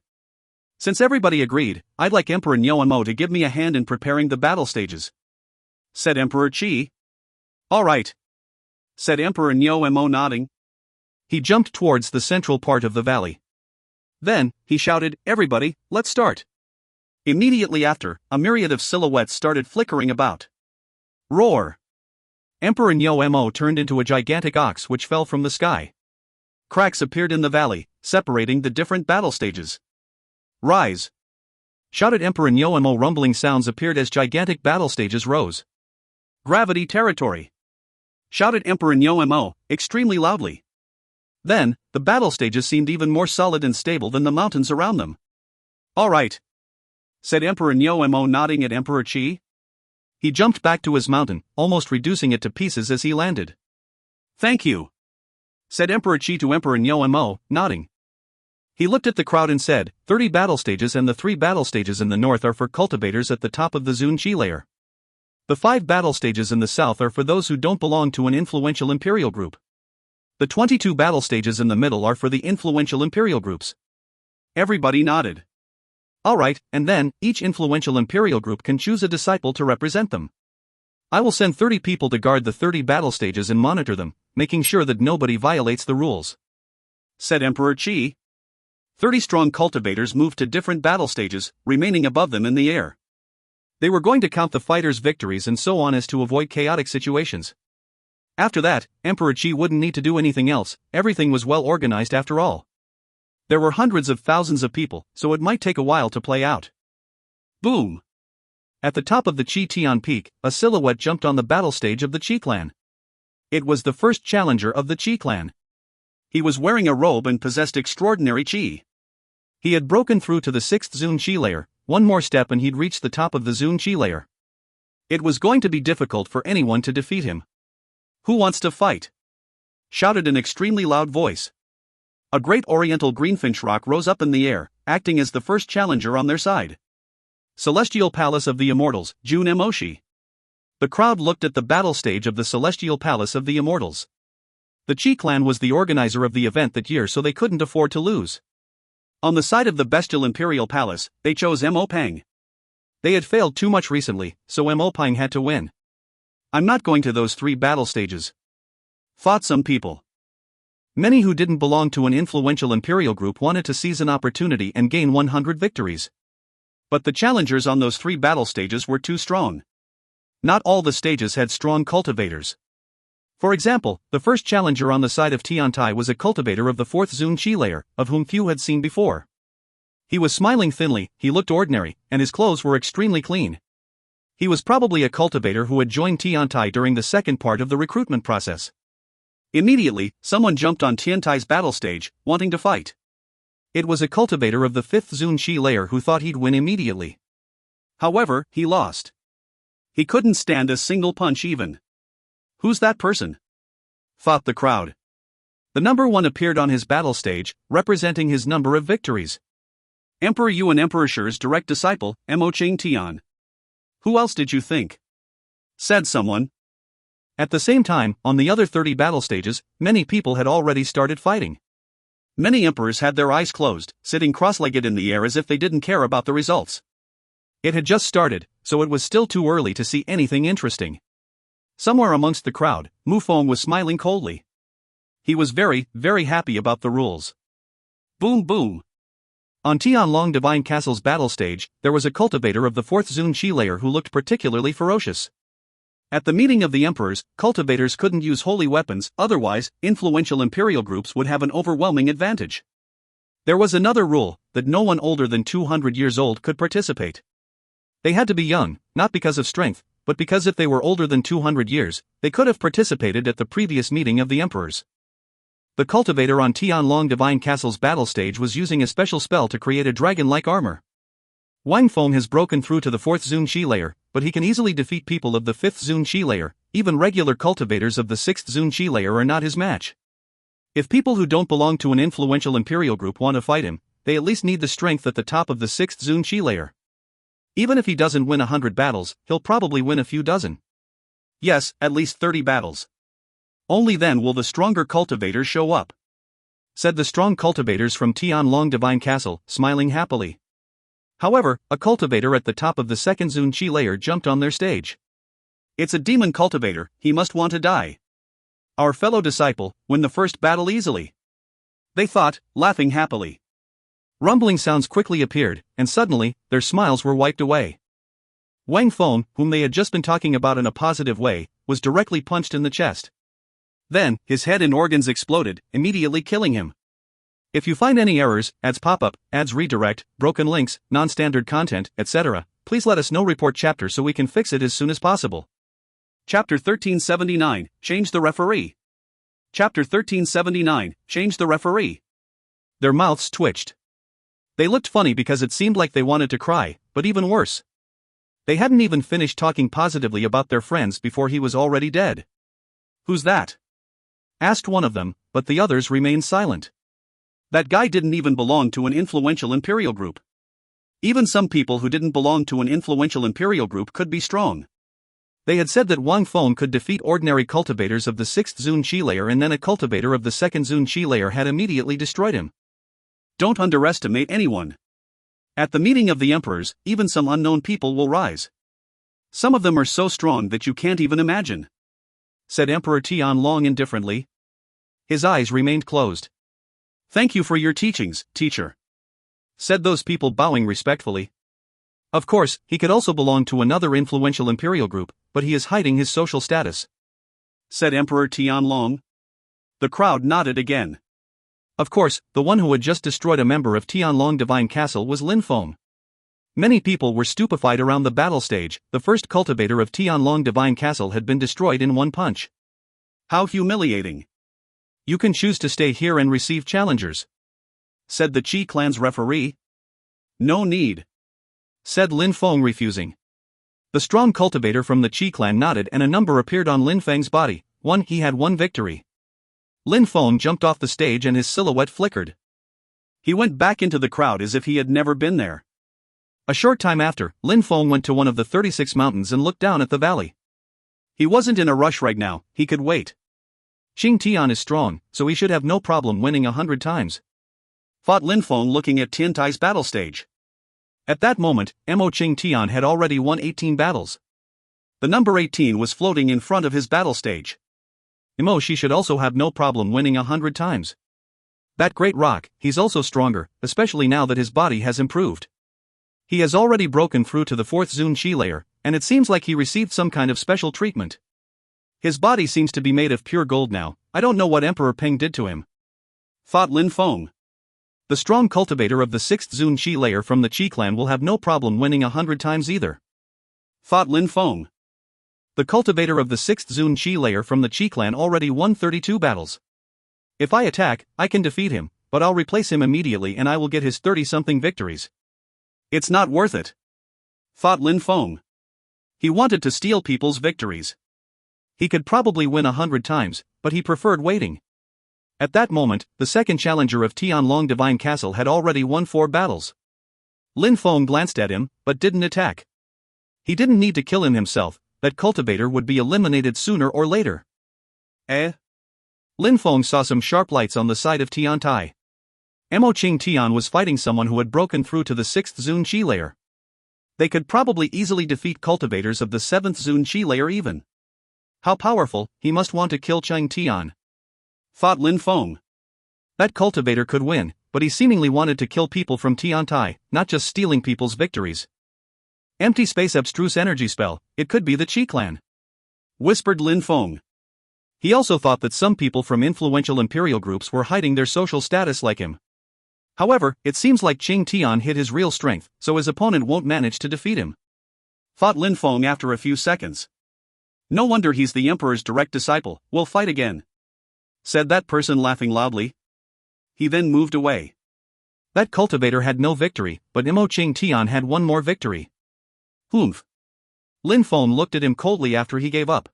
Since everybody agreed, I'd like Emperor Nyoemo to give me a hand in preparing the battle stages, said Emperor Qi. All right, said Emperor Nyoemo, nodding. He jumped towards the central part of the valley. Then, he shouted, "Everybody, let's start." Immediately after, a myriad of silhouettes started flickering about. Roar! Emperor Nyoemo turned into a gigantic ox which fell from the sky. Cracks appeared in the valley, separating the different battle stages. Rise! Shouted Emperor Nyoemo. Rumbling sounds appeared as gigantic battle stages rose. Gravity territory! Shouted Emperor Nyoemo, extremely loudly. Then, the battle stages seemed even more solid and stable than the mountains around them. All right, said Emperor Nyoemo, nodding at Emperor Qi. He jumped back to his mountain, almost reducing it to pieces as he landed. Thank you, said Emperor Qi to Emperor Nyoemo, nodding. He looked at the crowd and said, 30 battle stages, and the 3 battle stages in the north are for cultivators at the top of the Zun Qi layer. The 5 battle stages in the south are for those who don't belong to an influential imperial group. The 22 battle stages in the middle are for the influential imperial groups. Everybody nodded. Alright, and then, each influential imperial group can choose a disciple to represent them. I will send 30 people to guard the 30 battle stages and monitor them, making sure that nobody violates the rules, said Emperor Qi. 30 strong cultivators moved to different battle stages, remaining above them in the air. They were going to count the fighters' victories and so on as to avoid chaotic situations. After that, Emperor Qi wouldn't need to do anything else, everything was well organized after all. There were hundreds of thousands of people, so it might take a while to play out. Boom! At the top of the Qi Tian Peak, a silhouette jumped on the battle stage of the Qi clan. It was the first challenger of the Qi clan. He was wearing a robe and possessed extraordinary Qi. He had broken through to the 6th Zun Qi layer, one more step and he'd reached the top of the Zun Qi layer. It was going to be difficult for anyone to defeat him. Who wants to fight? Shouted an extremely loud voice. A great oriental greenfinch rock rose up in the air, acting as the first challenger on their side. Celestial Palace of the Immortals, Jun Emoshi. The crowd looked at the battle stage of the Celestial Palace of the Immortals. The Qi clan was the organizer of the event that year, so they couldn't afford to lose. On the side of the bestial Imperial Palace, they chose Mo Pang. They had failed too much recently, so Mo Pang had to win. I'm not going to those 3 battle stages, thought some people. Many who didn't belong to an influential imperial group wanted to seize an opportunity and gain 100 victories. But the challengers on those 3 battle stages were too strong. Not all the stages had strong cultivators. For example, the first challenger on the side of Tiantai was a cultivator of the 4th Zun Qi layer, of whom few had seen before. He was smiling thinly, he looked ordinary, and his clothes were extremely clean. He was probably a cultivator who had joined Tiantai during the second part of the recruitment process. Immediately, someone jumped on Tiantai's battle stage, wanting to fight. It was a cultivator of the 5th Zun Qi layer who thought he'd win immediately. However, he lost. He couldn't stand a single punch even. Who's that person? Thought the crowd. The number 1 appeared on his battle stage, representing his number of victories. Emperor Yu and Emperor Shi's direct disciple, Mo Ching Tian. Who else did you think? Said someone. At the same time, on the other 30 battle stages, many people had already started fighting. Many emperors had their eyes closed, sitting cross-legged in the air as if they didn't care about the results. It had just started, so it was still too early to see anything interesting. Somewhere amongst the crowd, Mu Feng was smiling coldly. He was very, very happy about the rules. Boom boom. On Tianlong Divine Castle's battle stage, there was a cultivator of the 4th Zun Qi layer who looked particularly ferocious. At the meeting of the emperors, cultivators couldn't use holy weapons, otherwise, influential imperial groups would have an overwhelming advantage. There was another rule, that no one older than 200 years old could participate. They had to be young, not because of strength, but because if they were older than 200 years, they could have participated at the previous meeting of the emperors. The cultivator on Tianlong Divine Castle's battle stage was using a special spell to create a dragon-like armor. Wang Feng has broken through to the 4th Zun Qi layer, but he can easily defeat people of the 5th Zun Qi layer. Even regular cultivators of the 6th Zun Qi layer are not his match. If people who don't belong to an influential imperial group want to fight him, they at least need the strength at the top of the 6th Zun Qi layer. Even if he doesn't win 100 battles, he'll probably win a few dozen. Yes, at least 30 battles. Only then will the stronger cultivators show up, said the strong cultivators from Tianlong Divine Castle, smiling happily. However, a cultivator at the top of the 2nd Zun Qi layer jumped on their stage. It's a demon cultivator, he must want to die. Our fellow disciple, win the first battle easily, they thought, laughing happily. Rumbling sounds quickly appeared, and suddenly, their smiles were wiped away. Wang Feng, whom they had just been talking about in a positive way, was directly punched in the chest. Then, his head and organs exploded, immediately killing him. If you find any errors, ads pop-up, ads redirect, broken links, non-standard content, etc., please let us know. Report chapter so we can fix it as soon as possible. Chapter 1379, Change the Referee. Chapter 1379, Change the Referee. Their mouths twitched. They looked funny because it seemed like they wanted to cry, but even worse, they hadn't even finished talking positively about their friends before he was already dead. Who's that? Asked one of them, but the others remained silent. That guy didn't even belong to an influential imperial group. Even some people who didn't belong to an influential imperial group could be strong. They had said that Wang Feng could defeat ordinary cultivators of the 6th Zun Qi layer, and then a cultivator of the 2nd Zun Qi layer had immediately destroyed him. Don't underestimate anyone. At the meeting of the emperors, even some unknown people will rise. Some of them are so strong that you can't even imagine, said Emperor Tianlong indifferently. His eyes remained closed. Thank you for your teachings, teacher, said those people, bowing respectfully. Of course, he could also belong to another influential imperial group, but he is hiding his social status, said Emperor Tianlong. The crowd nodded again. Of course, the one who had just destroyed a member of Tianlong Divine Castle was Lin Feng. Many people were stupefied around the battle stage. The first cultivator of Tianlong Divine Castle had been destroyed in one punch. How humiliating. You can choose to stay here and receive challengers, said the Qi clan's referee. No need, said Lin Feng, refusing. The strong cultivator from the Qi clan nodded and a number appeared on Lin Feng's body. He had won victory. Lin Feng jumped off the stage and his silhouette flickered. He went back into the crowd as if he had never been there. A short time after, Lin Feng went to one of the 36 mountains and looked down at the valley. He wasn't in a rush right now, he could wait. Qing Tian is strong, so he should have no problem winning 100 times, thought Lin Feng, looking at Tian Tai's battle stage. At that moment, Mo Qing Tian had already won 18 battles. The number 18 was floating in front of his battle stage. Mo Shi should also have no problem winning 100 times. That great rock, he's also stronger, especially now that his body has improved. He has already broken through to the 4th Zun Qi layer, and it seems like he received some kind of special treatment. His body seems to be made of pure gold now. I don't know what Emperor Peng did to him, thought Lin Feng. The strong cultivator of the 6th Zun Qi layer from the Qi clan will have no problem winning 100 times either, thought Lin Feng. The cultivator of the 6th Zun Qi layer from the Qi clan already won 32 battles. If I attack, I can defeat him, but I'll replace him immediately and I will get his 30-something victories. It's not worth it, thought Lin Feng. He wanted to steal people's victories. He could probably win 100 times, but he preferred waiting. At that moment, the second challenger of Tianlong Divine Castle had already won 4 battles. Lin Feng glanced at him, but didn't attack. He didn't need to kill him himself. That cultivator would be eliminated sooner or later. Lin Feng saw some sharp lights on the side of Tian Tai. Mo Qing Tian was fighting someone who had broken through to the 6th Zun Qi layer. They could probably easily defeat cultivators of the 7th Zun Qi layer even. How powerful, he must want to kill Qing Tian, thought Lin Feng. That cultivator could win, but he seemingly wanted to kill people from Tian Tai, not just stealing people's victories. Empty space abstruse energy spell, it could be the Qi clan, whispered Lin Feng. He also thought that some people from influential imperial groups were hiding their social status like him. However, it seems like Qing Tian hid his real strength, so his opponent won't manage to defeat him. thought Lin Feng after a few seconds. No wonder he's the emperor's direct disciple. We'll fight again, said that person laughing loudly. He then moved away. That cultivator had no victory, but Imo Ching Tian had one more victory. Humph. Lin Feng looked at him coldly after he gave up.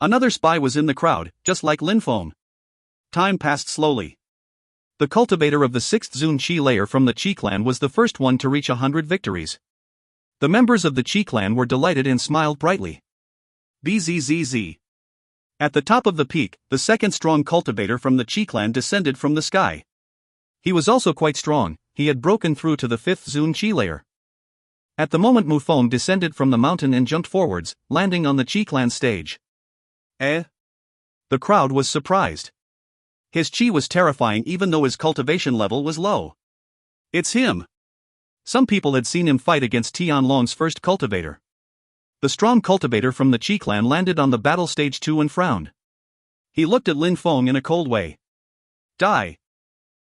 Another spy was in the crowd, just like Lin Feng. Time passed slowly. The cultivator of the 6th Zun Qi layer from the Qi clan was the first one to reach 100 victories. The members of the Qi clan were delighted and smiled brightly. Bzzz. At the top of the peak, the second strong cultivator from the Qi clan descended from the sky. He was also quite strong. He had broken through to the 5th Zun Qi layer. At the moment Mu Feng descended from the mountain and jumped forwards, landing on the Qi clan stage. The crowd was surprised. His Qi was terrifying even though his cultivation level was low. It's him. Some people had seen him fight against Tianlong's first cultivator. The strong cultivator from the Qi clan landed on the battle stage too and frowned. He looked at Lin Feng in a cold way. Die!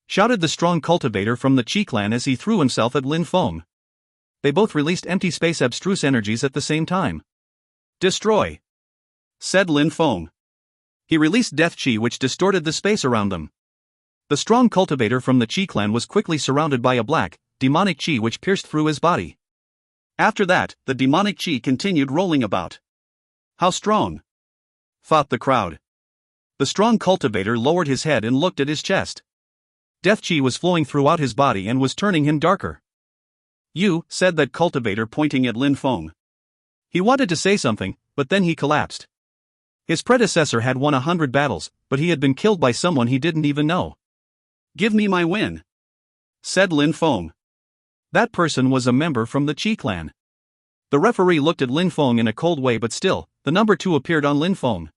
Shouted the strong cultivator from the Qi clan as he threw himself at Lin Feng. They both released empty space abstruse energies at the same time. Destroy! Said Lin Feng. He released death Qi which distorted the space around them. The strong cultivator from the Qi clan was quickly surrounded by a black, demonic Qi which pierced through his body. After that, the demonic Qi continued rolling about. How strong! Thought the crowd. The strong cultivator lowered his head and looked at his chest. Death Qi was flowing throughout his body and was turning him darker. You, said that cultivator pointing at Lin Feng. He wanted to say something, but then he collapsed. His predecessor had won 100 battles, but he had been killed by someone he didn't even know. Give me my win, said Lin Feng. That person was a member from the Qi clan. The referee looked at Lin Feng in a cold way, but still, the number 2 appeared on Lin Feng.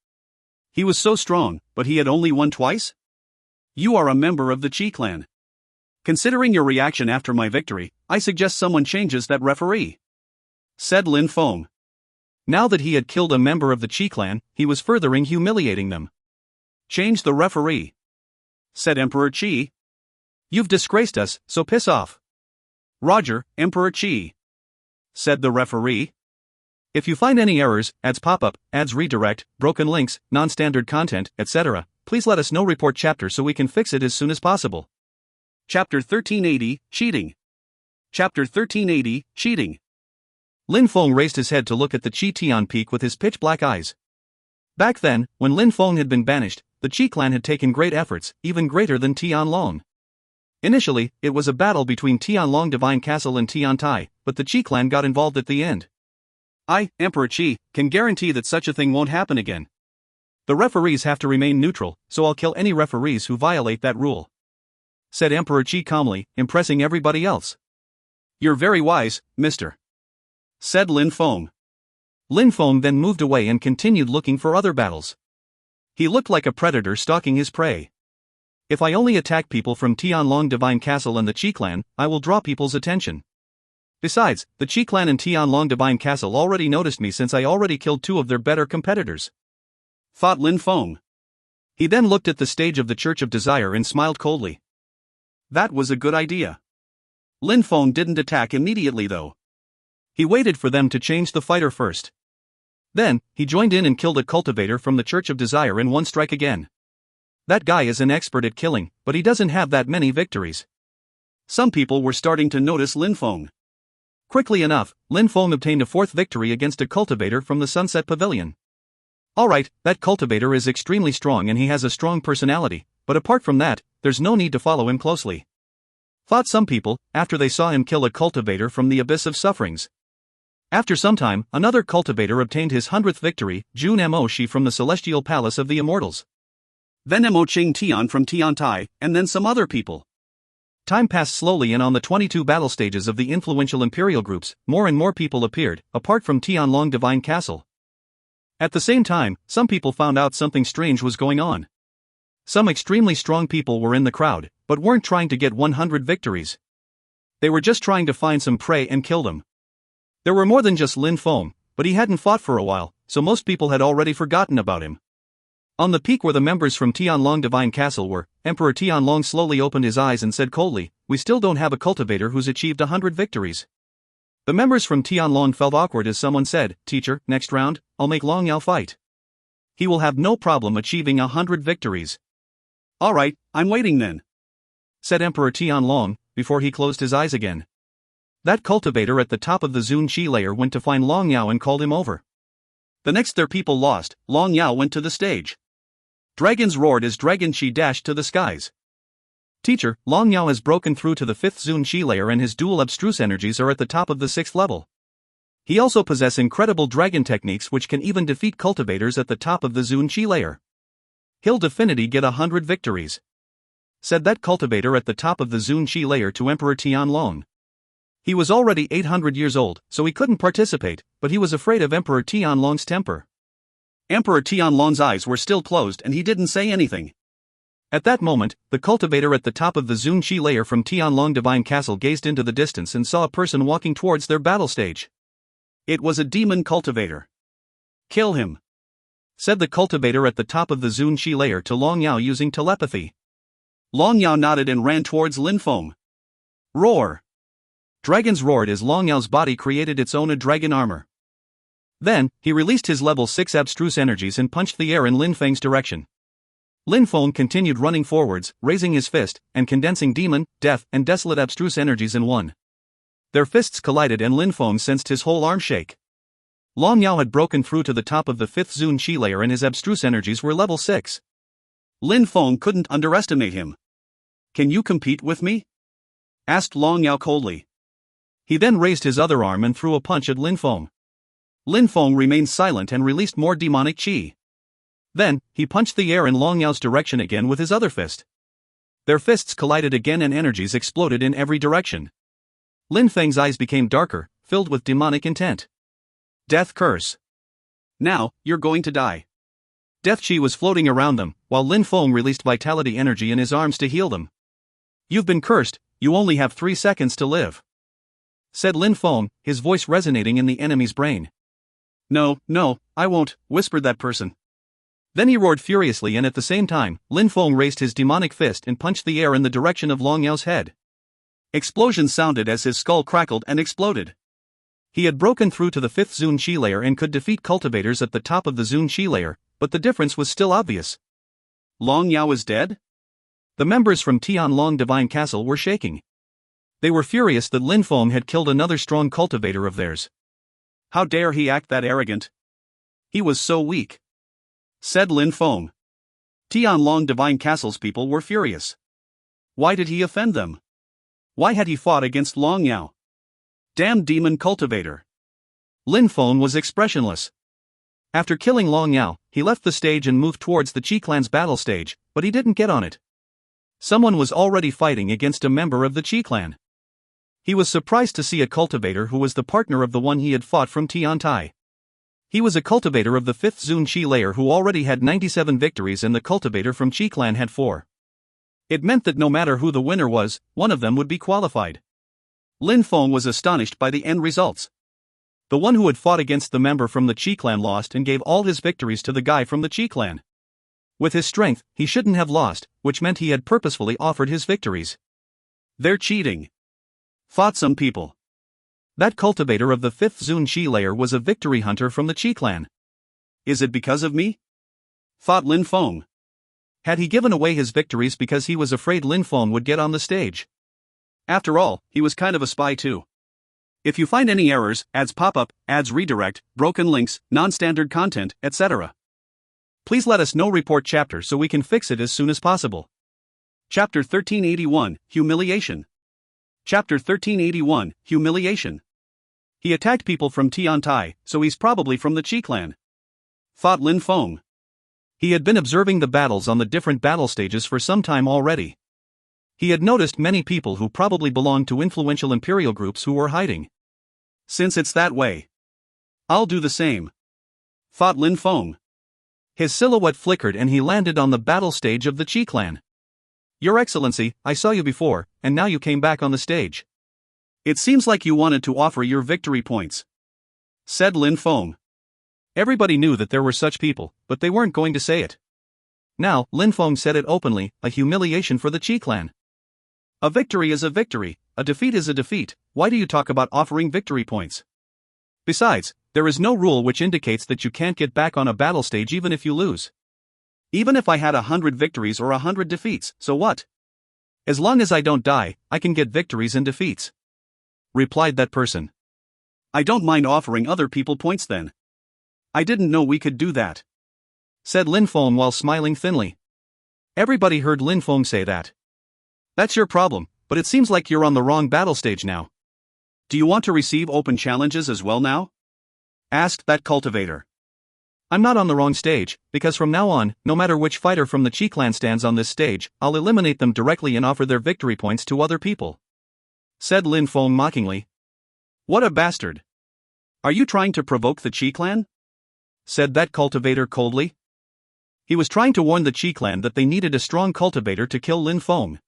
He was so strong, but he had only won twice? You are a member of the Qi clan. Considering your reaction after my victory, I suggest someone changes that referee, said Lin Feng. Now that he had killed a member of the Qi clan, he was furthering humiliating them. Change the referee, said Emperor Qi. You've disgraced us, so piss off. Roger, Emperor Qi, said the referee. If you find any errors, ads pop-up, ads redirect, broken links, non-standard content, etc., please let us know. Report chapter so we can fix it as soon as possible. Chapter 1380, Cheating. Chapter 1380, Cheating. Lin Feng raised his head to look at the Qi Tian peak with his pitch-black eyes. Back then, when Lin Feng had been banished, the Qi clan had taken great efforts, even greater than Tianlong. Initially, it was a battle between Tianlong Divine Castle and Tiantai, but the Qi clan got involved at the end. I, Emperor Qi, can guarantee that such a thing won't happen again. The referees have to remain neutral, so I'll kill any referees who violate that rule, said Emperor Qi calmly, impressing everybody else. You're very wise, mister, said Lin Feng. Lin Feng then moved away and continued looking for other battles. He looked like a predator stalking his prey. If I only attack people from Tianlong Divine Castle and the Qi clan, I will draw people's attention. Besides, the Qi clan and Tianlong Divine Castle already noticed me since I already killed 2 of their better competitors, thought Lin Feng. He then looked at the stage of the Church of Desire and smiled coldly. That was a good idea. Lin Feng didn't attack immediately though. He waited for them to change the fighter first. Then, he joined in and killed a cultivator from the Church of Desire in one strike again. That guy is an expert at killing, but he doesn't have that many victories. Some people were starting to notice Lin Feng. Quickly enough, Lin Feng obtained a 4th victory against a cultivator from the Sunset Pavilion. Alright, that cultivator is extremely strong and he has a strong personality, but apart from that, there's no need to follow him closely, thought some people, after they saw him kill a cultivator from the Abyss of Sufferings. After some time, another cultivator obtained his 100th victory, Jun Mo Shi from the Celestial Palace of the Immortals. Then Mo Ching Tian from Tiantai, and then some other people. Time passed slowly, and on the 22 battle stages of the influential imperial groups, more and more people appeared, apart from Tianlong Divine Castle. At the same time, some people found out something strange was going on. Some extremely strong people were in the crowd, but weren't trying to get 100 victories. They were just trying to find some prey and kill them. There were more than just Lin Feng, but he hadn't fought for a while, so most people had already forgotten about him. On the peak where the members from Tianlong Divine Castle were, Emperor Tianlong slowly opened his eyes and said coldly, "We still don't have a cultivator who's achieved 100 victories." The members from Tianlong felt awkward as someone said, "Teacher, next round, I'll make Long Yao fight. He will have no problem achieving 100 victories." "Alright, I'm waiting then," said Emperor Tianlong, before he closed his eyes again. That cultivator at the top of the Zun Qi layer went to find Long Yao and called him over. The next their people lost, Long Yao went to the stage. Dragons roared as Dragon Qi dashed to the skies. "Teacher, Long Yao has broken through to the 5th Zun Qi layer and his dual abstruse energies are at the top of the 6th level. He also possesses incredible dragon techniques which can even defeat cultivators at the top of the Zun Qi layer. He'll definitely get 100 victories," said that cultivator at the top of the Zun Qi layer to Emperor Tianlong. He was already 800 years old, so he couldn't participate, but he was afraid of Emperor Tianlong's temper. Emperor Tianlong's eyes were still closed and he didn't say anything. At that moment, the cultivator at the top of the Zun Qi layer from Tianlong Divine Castle gazed into the distance and saw a person walking towards their battle stage. It was a demon cultivator. "Kill him," said the cultivator at the top of the Zun Qi layer to Long Yao using telepathy. Long Yao nodded and ran towards Lin Feng. Roar! Dragons roared as Long Yao's body created its own dragon armor. Then, he released his level 6 abstruse energies and punched the air in Lin Feng's direction. Lin Feng continued running forwards, raising his fist, and condensing demon, death, and desolate abstruse energies in one. Their fists collided and Lin Feng sensed his whole arm shake. Long Yao had broken through to the top of the 5th Zun Qi layer and his abstruse energies were level 6. Lin Feng couldn't underestimate him. "Can you compete with me?" asked Long Yao coldly. He then raised his other arm and threw a punch at Lin Feng. Lin Feng remained silent and released more demonic qi. Then, he punched the air in Long Yao's direction again with his other fist. Their fists collided again and energies exploded in every direction. Lin Feng's eyes became darker, filled with demonic intent. Death curse. Now, you're going to die. Death Qi was floating around them, while Lin Feng released vitality energy in his arms to heal them. "You've been cursed, you only have 3 seconds to live," said Lin Feng, his voice resonating in the enemy's brain. No, I won't," whispered that person. Then he roared furiously and at the same time, Lin Feng raised his demonic fist and punched the air in the direction of Long Yao's head. Explosions sounded as his skull crackled and exploded. He had broken through to the 5th Zun Qi layer and could defeat cultivators at the top of the Zun Qi layer, but the difference was still obvious. Long Yao is dead? The members from Tianlong Divine Castle were shaking. They were furious that Lin Feng had killed another strong cultivator of theirs. How dare he act that arrogant? He was so weak, said Lin Feng. Tianlong Divine Castle's people were furious. Why did he offend them? Why had he fought against Long Yao? Damn demon cultivator. Lin Feng was expressionless. After killing Long Yao, he left the stage and moved towards the Qi clan's battle stage, but he didn't get on it. Someone was already fighting against a member of the Qi clan. He was surprised to see a cultivator who was the partner of the one he had fought from Tiantai. He was a cultivator of the 5th Zun Qi layer who already had 97 victories and the cultivator from Qi clan had 4. It meant that no matter who the winner was, one of them would be qualified. Lin Feng was astonished by the end results. The one who had fought against the member from the Qi clan lost and gave all his victories to the guy from the Qi clan. With his strength, he shouldn't have lost, which meant he had purposefully offered his victories. They're cheating, thought some people. That cultivator of the 5th Zun Qi layer was a victory hunter from the Qi clan. Is it because of me? Thought Lin Feng. Had he given away his victories because he was afraid Lin Feng would get on the stage? After all, he was kind of a spy too. If you find any errors, ads pop up, ads redirect, broken links, non-standard content, etc., please let us know. Report chapter so we can fix it as soon as possible. Chapter 1381, Humiliation. Chapter 1381, Humiliation. He attacked people from Tiantai, so he's probably from the Qi clan, thought Lin Feng. He had been observing the battles on the different battle stages for some time already. He had noticed many people who probably belonged to influential imperial groups who were hiding. Since it's that way, I'll do the same, thought Lin Feng. His silhouette flickered and he landed on the battle stage of the Qi clan. Your Excellency, I saw you before, and now you came back on the stage. It seems like you wanted to offer your victory points, said Lin Feng. Everybody knew that there were such people, but they weren't going to say it. Now, Lin Feng said it openly, a humiliation for the Qi clan. A victory is a victory, a defeat is a defeat. Why do you talk about offering victory points? Besides, there is no rule which indicates that you can't get back on a battle stage even if you lose. Even if I had 100 victories or 100 defeats, so what? As long as I don't die, I can get victories and defeats. Replied that person. I don't mind offering other people points then. I didn't know we could do that. Said Lin Feng while smiling thinly. Everybody heard Lin Feng say that. That's your problem, but it seems like you're on the wrong battle stage now. Do you want to receive open challenges as well now? Asked that cultivator. I'm not on the wrong stage, because from now on, no matter which fighter from the Qi clan stands on this stage, I'll eliminate them directly and offer their victory points to other people. Said Lin Feng mockingly. What a bastard. Are you trying to provoke the Qi clan? Said that cultivator coldly. He was trying to warn the Qi clan that they needed a strong cultivator to kill Lin Feng.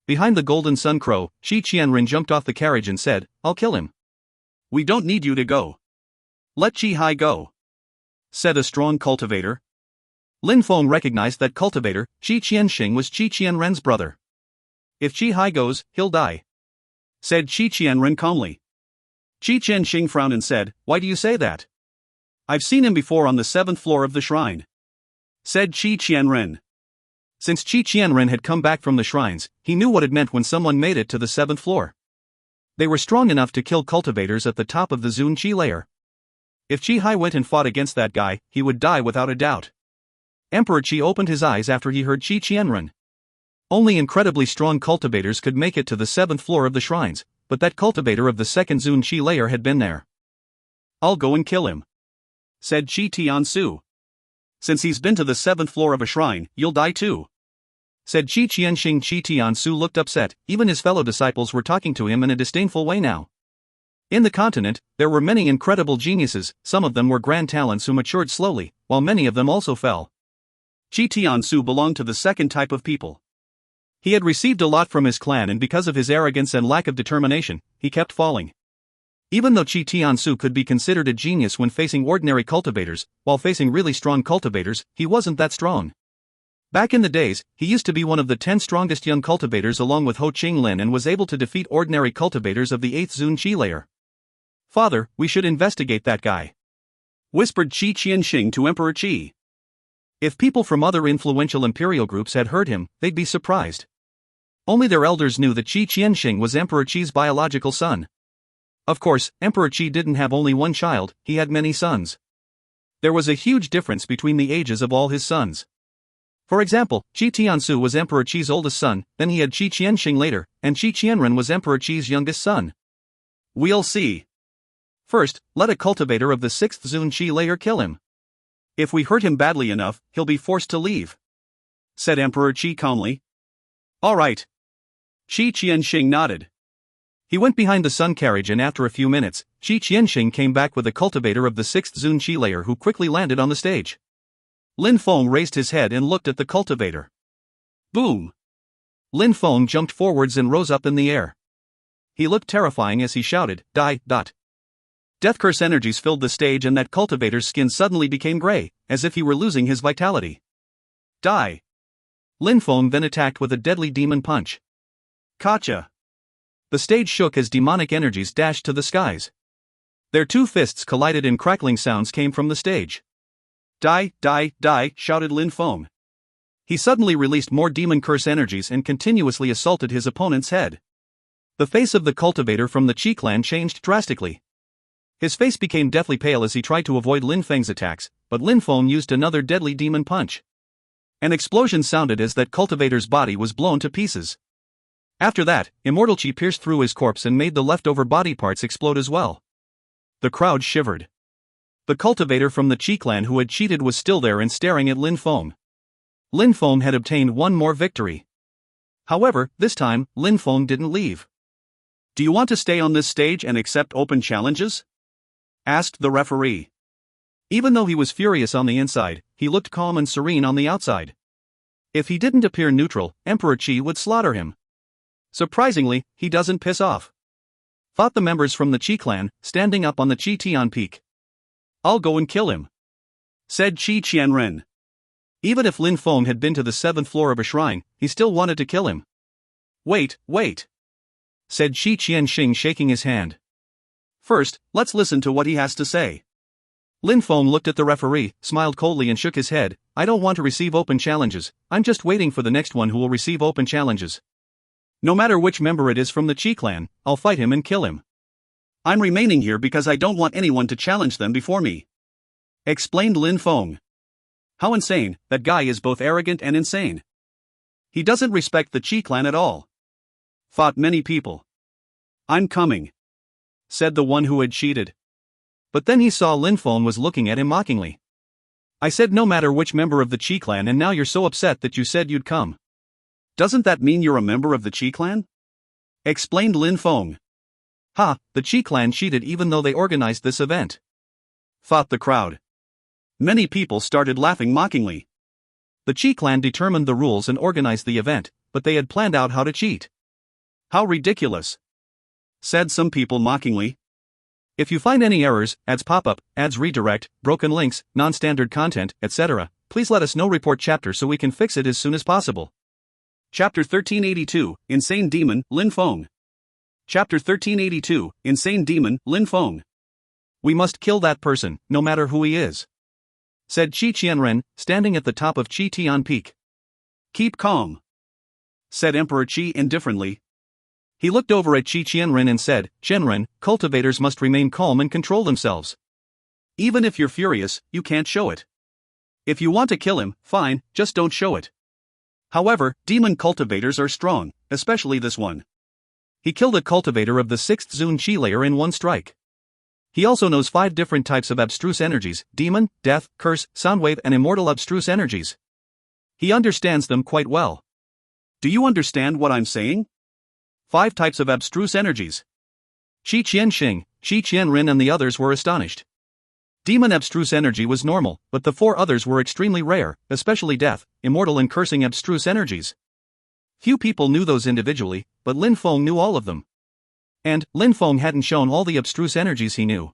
Behind the Golden Sun Crow, Shi Qianren jumped off the carriage and said, I'll kill him. We don't need you to go. Let Qi Hai go. Said a strong cultivator. Lin Feng recognized that cultivator, Qi Qianxing, was Qi Qianren's brother. If Qi Hai goes, he'll die. Said Qi Qianren calmly. Qi Qianxing frowned and said, Why do you say that? I've seen him before on the 7th floor of the shrine. Said Qi Qianren. Since Qi Qianren had come back from the shrines, he knew what it meant when someone made it to the 7th floor. They were strong enough to kill cultivators at the top of the Zun Qi layer. If Qi Hai went and fought against that guy, he would die without a doubt. Emperor Qi opened his eyes after he heard Qi Qianren. Only incredibly strong cultivators could make it to the 7th floor of the shrines, but that cultivator of the 2nd Zun Qi layer had been there. I'll go and kill him. Said Qi Tiansu. Since he's been to the 7th floor of a shrine, you'll die too. Said Qi Qianxing. Qi Tiansu looked upset, even his fellow disciples were talking to him in a disdainful way now. In the continent, there were many incredible geniuses, some of them were grand talents who matured slowly, while many of them also fell. Qi Tiansu belonged to the second type of people. He had received a lot from his clan, and because of his arrogance and lack of determination, he kept falling. Even though Qi Tiansu could be considered a genius when facing ordinary cultivators, while facing really strong cultivators, he wasn't that strong. Back in the days, he used to be one of the 10 strongest young cultivators along with Ho Qinglin and was able to defeat ordinary cultivators of the 8th Zun Qi layer. Father, we should investigate that guy. Whispered Qi Qianxing to Emperor Qi. If people from other influential imperial groups had heard him, they'd be surprised. Only their elders knew that Qi Qianxing was Emperor Qi's biological son. Of course, Emperor Qi didn't have only one child, he had many sons. There was a huge difference between the ages of all his sons. For example, Qi Tiansu was Emperor Qi's oldest son, then he had Qi Qianxing later, and Qi Qianren was Emperor Qi's youngest son. We'll see. First, let a cultivator of the 6th Zun Qi layer kill him. If we hurt him badly enough, he'll be forced to leave. Said Emperor Qi calmly. All right. Qi Qianxing nodded. He went behind the sun carriage, and after a few minutes, Qi Qianxing came back with a cultivator of the 6th Zun Qi layer who quickly landed on the stage. Lin Feng raised his head and looked at the cultivator. Boom! Lin Feng jumped forwards and rose up in the air. He looked terrifying as he shouted, Die! Death curse energies filled the stage, and that cultivator's skin suddenly became gray, as if he were losing his vitality. Die! Lin Feng then attacked with a deadly demon punch. Kacha! The stage shook as demonic energies dashed to the skies. Their two fists collided and crackling sounds came from the stage. Die! Shouted Lin Feng. He suddenly released more demon curse energies and continuously assaulted his opponent's head. The face of the cultivator from the Qi clan changed drastically. His face became deathly pale as he tried to avoid Lin Feng's attacks, but Lin Feng used another deadly demon punch. An explosion sounded as that cultivator's body was blown to pieces. After that, immortal Qi pierced through his corpse and made the leftover body parts explode as well. The crowd shivered. The cultivator from the Qi clan who had cheated was still there and staring at Lin Feng. Lin Feng had obtained one more victory. However, this time, Lin Feng didn't leave. Do you want to stay on this stage and accept open challenges? Asked the referee. Even though he was furious on the inside, he looked calm and serene on the outside. If he didn't appear neutral, Emperor Qi would slaughter him. Surprisingly, he doesn't piss off. Fought the members from the Qi clan, standing up on the Qi Tian peak. I'll go and kill him. Said Qi Qianren. Even if Lin Feng had been to the 7th floor of a shrine, he still wanted to kill him. Wait, said Qi Qianxing, shaking his hand. First, let's listen to what he has to say. Lin Feng looked at the referee, smiled coldly and shook his head. I don't want to receive open challenges, I'm just waiting for the next one who will receive open challenges. No matter which member it is from the Qi clan, I'll fight him and kill him. I'm remaining here because I don't want anyone to challenge them before me, explained Lin Feng. How insane, that guy is both arrogant and insane. He doesn't respect the Qi clan at all, thought many people. I'm coming, said the one who had cheated. But then he saw Lin Feng was looking at him mockingly. I said no matter which member of the Qi clan, and now you're so upset that you said you'd come. Doesn't that mean you're a member of the Qi clan? Explained Lin Feng. Ha, the Qi clan cheated even though they organized this event, thought the crowd. Many people started laughing mockingly. The Qi clan determined the rules and organized the event, but they had planned out how to cheat. How ridiculous, said some people mockingly. If you find any errors, ads pop up, ads redirect, broken links, non-standard content, etc., please let us know. Report chapter so we can fix it as soon as possible. Chapter 1382, Insane Demon, Lin Feng. Chapter 1382, Insane Demon, Lin Feng. We must kill that person, no matter who he is, said Qi Qianren, standing at the top of Qi Tian Peak. Keep calm, said Emperor Qi indifferently. He looked over at Qi Qianren and said, Qianren, cultivators must remain calm and control themselves. Even if you're furious, you can't show it. If you want to kill him, fine, just don't show it. However, demon cultivators are strong, especially this one. He killed a cultivator of the 6th Zun Qi layer in one strike. He also knows 5 different types of abstruse energies: demon, death, curse, soundwave and immortal abstruse energies. He understands them quite well. Do you understand what I'm saying? 5 types of abstruse energies. Qi Qianxing, Qi Qianren and the others were astonished. Demon abstruse energy was normal, but the 4 others were extremely rare, especially death, immortal and cursing abstruse energies. Few people knew those individually, but Lin Feng knew all of them. And, Lin Feng hadn't shown all the abstruse energies he knew.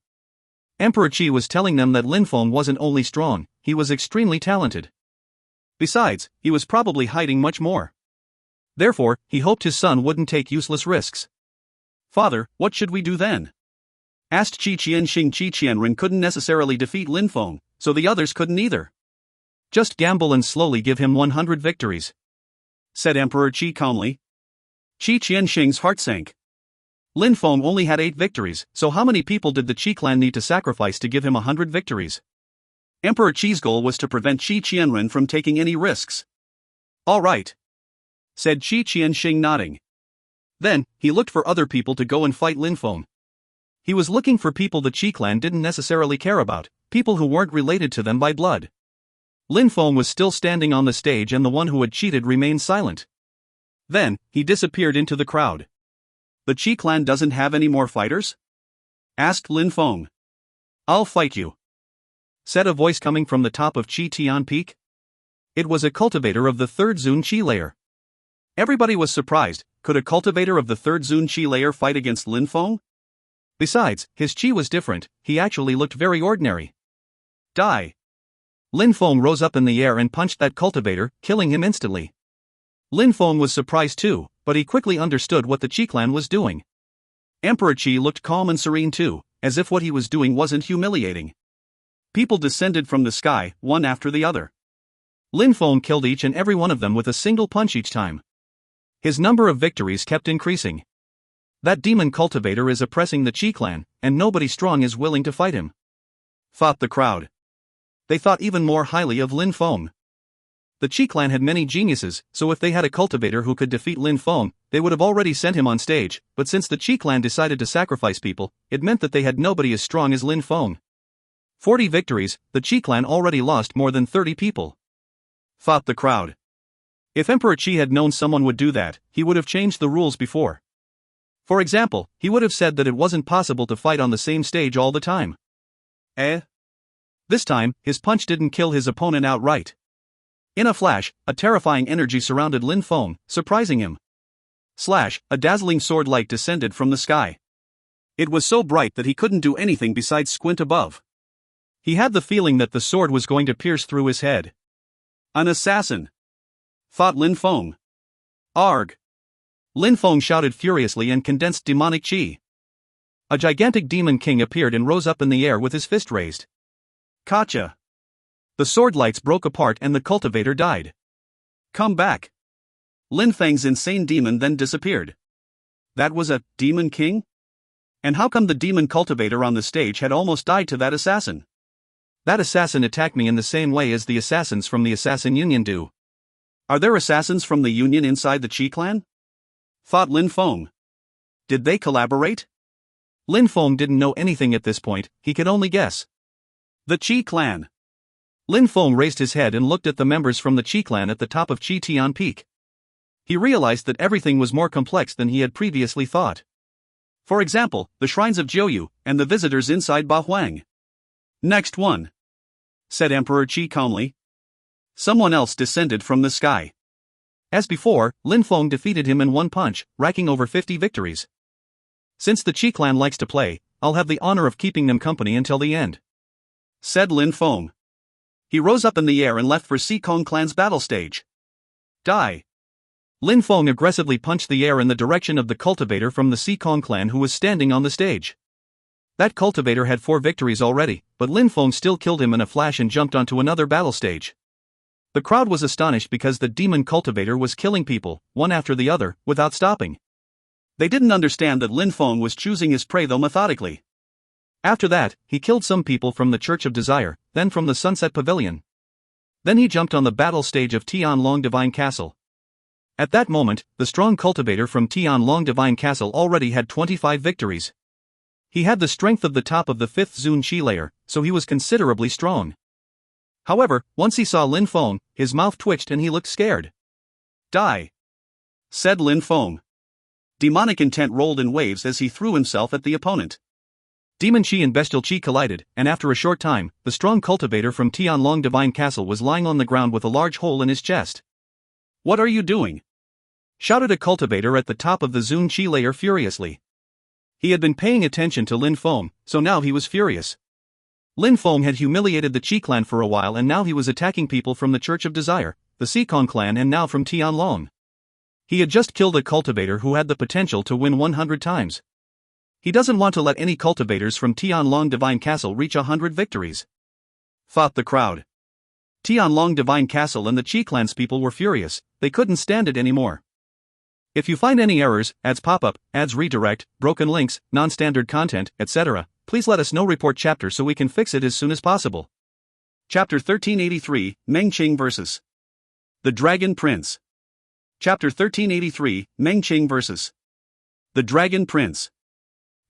Emperor Qi was telling them that Lin Feng wasn't only strong, he was extremely talented. Besides, he was probably hiding much more. Therefore, he hoped his son wouldn't take useless risks. Father, what should we do then? Asked Qi Qianxing. Qi Qianren couldn't necessarily defeat Lin Feng, so the others couldn't either. Just gamble and slowly give him 100 victories, said Emperor Qi calmly. Qi Qianxing's heart sank. Lin Feng only had 8 victories, so how many people did the Qi clan need to sacrifice to give him 100 victories? Emperor Qi's goal was to prevent Qi Qianren from taking any risks. All right, said Qi Qianxing, nodding. Then, he looked for other people to go and fight Lin Feng. He was looking for people the Qi clan didn't necessarily care about, people who weren't related to them by blood. Lin Feng was still standing on the stage and the one who had cheated remained silent. Then, he disappeared into the crowd. The Qi clan doesn't have any more fighters? Asked Lin Feng. I'll fight you, said a voice coming from the top of Qi Tian Peak. It was a cultivator of the 3rd Zun Qi layer. Everybody was surprised. Could a cultivator of the 3rd Zun Qi layer fight against Lin Feng? Besides, his Qi was different, he actually looked very ordinary. Die! Lin Feng rose up in the air and punched that cultivator, killing him instantly. Lin Feng was surprised too, but he quickly understood what the Qi clan was doing. Emperor Qi looked calm and serene too, as if what he was doing wasn't humiliating. People descended from the sky, one after the other. Lin Feng killed each and every one of them with a single punch each time. His number of victories kept increasing. That demon cultivator is oppressing the Qi clan, and nobody strong is willing to fight him, thought the crowd. They thought even more highly of Lin Feng. The Qi clan had many geniuses, so if they had a cultivator who could defeat Lin Feng, they would have already sent him on stage, but since the Qi clan decided to sacrifice people, it meant that they had nobody as strong as Lin Feng. 40 victories, the Qi clan already lost more than 30 people, thought the crowd. If Emperor Qi had known someone would do that, he would have changed the rules before. For example, he would have said that it wasn't possible to fight on the same stage all the time. This time, his punch didn't kill his opponent outright. In a flash, a terrifying energy surrounded Lin Feng, surprising him. Slash, a dazzling sword light descended from the sky. It was so bright that he couldn't do anything besides squint above. He had the feeling that the sword was going to pierce through his head. An assassin, thought Lin Feng. Arg! Lin Feng shouted furiously and condensed demonic chi. A gigantic demon king appeared and rose up in the air with his fist raised. Gotcha! The sword lights broke apart and the cultivator died. Come back! Lin Feng's insane demon then disappeared. That was a demon king? And how come the demon cultivator on the stage had almost died to that assassin? That assassin attacked me in the same way as the assassins from the Assassin Union do. Are there assassins from the Union inside the Qi clan? Thought Lin Feng. Did they collaborate? Lin Feng didn't know anything at this point, he could only guess. The Qi clan. Lin Feng raised his head and looked at the members from the Qi clan at the top of Qi Tian Peak. He realized that everything was more complex than he had previously thought. For example, the shrines of Jiuyu, and the visitors inside Ba Huang. Next one, said Emperor Qi calmly. Someone else descended from the sky. As before, Lin Feng defeated him in one punch, racking over 50 victories. Since the Qi clan likes to play, I'll have the honor of keeping them company until the end, said Lin Feng. He rose up in the air and left for Xikong clan's battle stage. Die! Lin Feng aggressively punched the air in the direction of the cultivator from the Xikong clan who was standing on the stage. That cultivator had 4 victories already, but Lin Feng still killed him in a flash and jumped onto another battle stage. The crowd was astonished because the demon cultivator was killing people, one after the other, without stopping. They didn't understand that Lin Feng was choosing his prey though methodically. After that, he killed some people from the Church of Desire, then from the Sunset Pavilion. Then he jumped on the battle stage of Tianlong Divine Castle. At that moment, the strong cultivator from Tianlong Divine Castle already had 25 victories. He had the strength of the top of the 5th Zun Qi layer, so he was considerably strong. However, once he saw Lin Feng, his mouth twitched and he looked scared. Die! Said Lin Feng. Demonic intent rolled in waves as he threw himself at the opponent. Demon Qi and Bestial Qi collided, and after a short time, the strong cultivator from Tianlong Divine Castle was lying on the ground with a large hole in his chest. What are you doing? Shouted a cultivator at the top of the Zun Qi layer furiously. He had been paying attention to Lin Feng, so now he was furious. Lin Feng had humiliated the Qi clan for a while and now he was attacking people from the Church of Desire, the Xikong clan and now from Tianlong. He had just killed a cultivator who had the potential to win 100 times. He doesn't want to let any cultivators from Tianlong Divine Castle reach 100 victories, thought the crowd. Tianlong Divine Castle and the Qi clan's people were furious, they couldn't stand it anymore. If you find any errors, ads pop-up, ads redirect, broken links, non-standard content, etc., please let us know. Report chapter so we can fix it as soon as possible. Chapter 1383, Meng Qing vs. The Dragon Prince. Chapter 1383, Meng Qing vs. The Dragon Prince.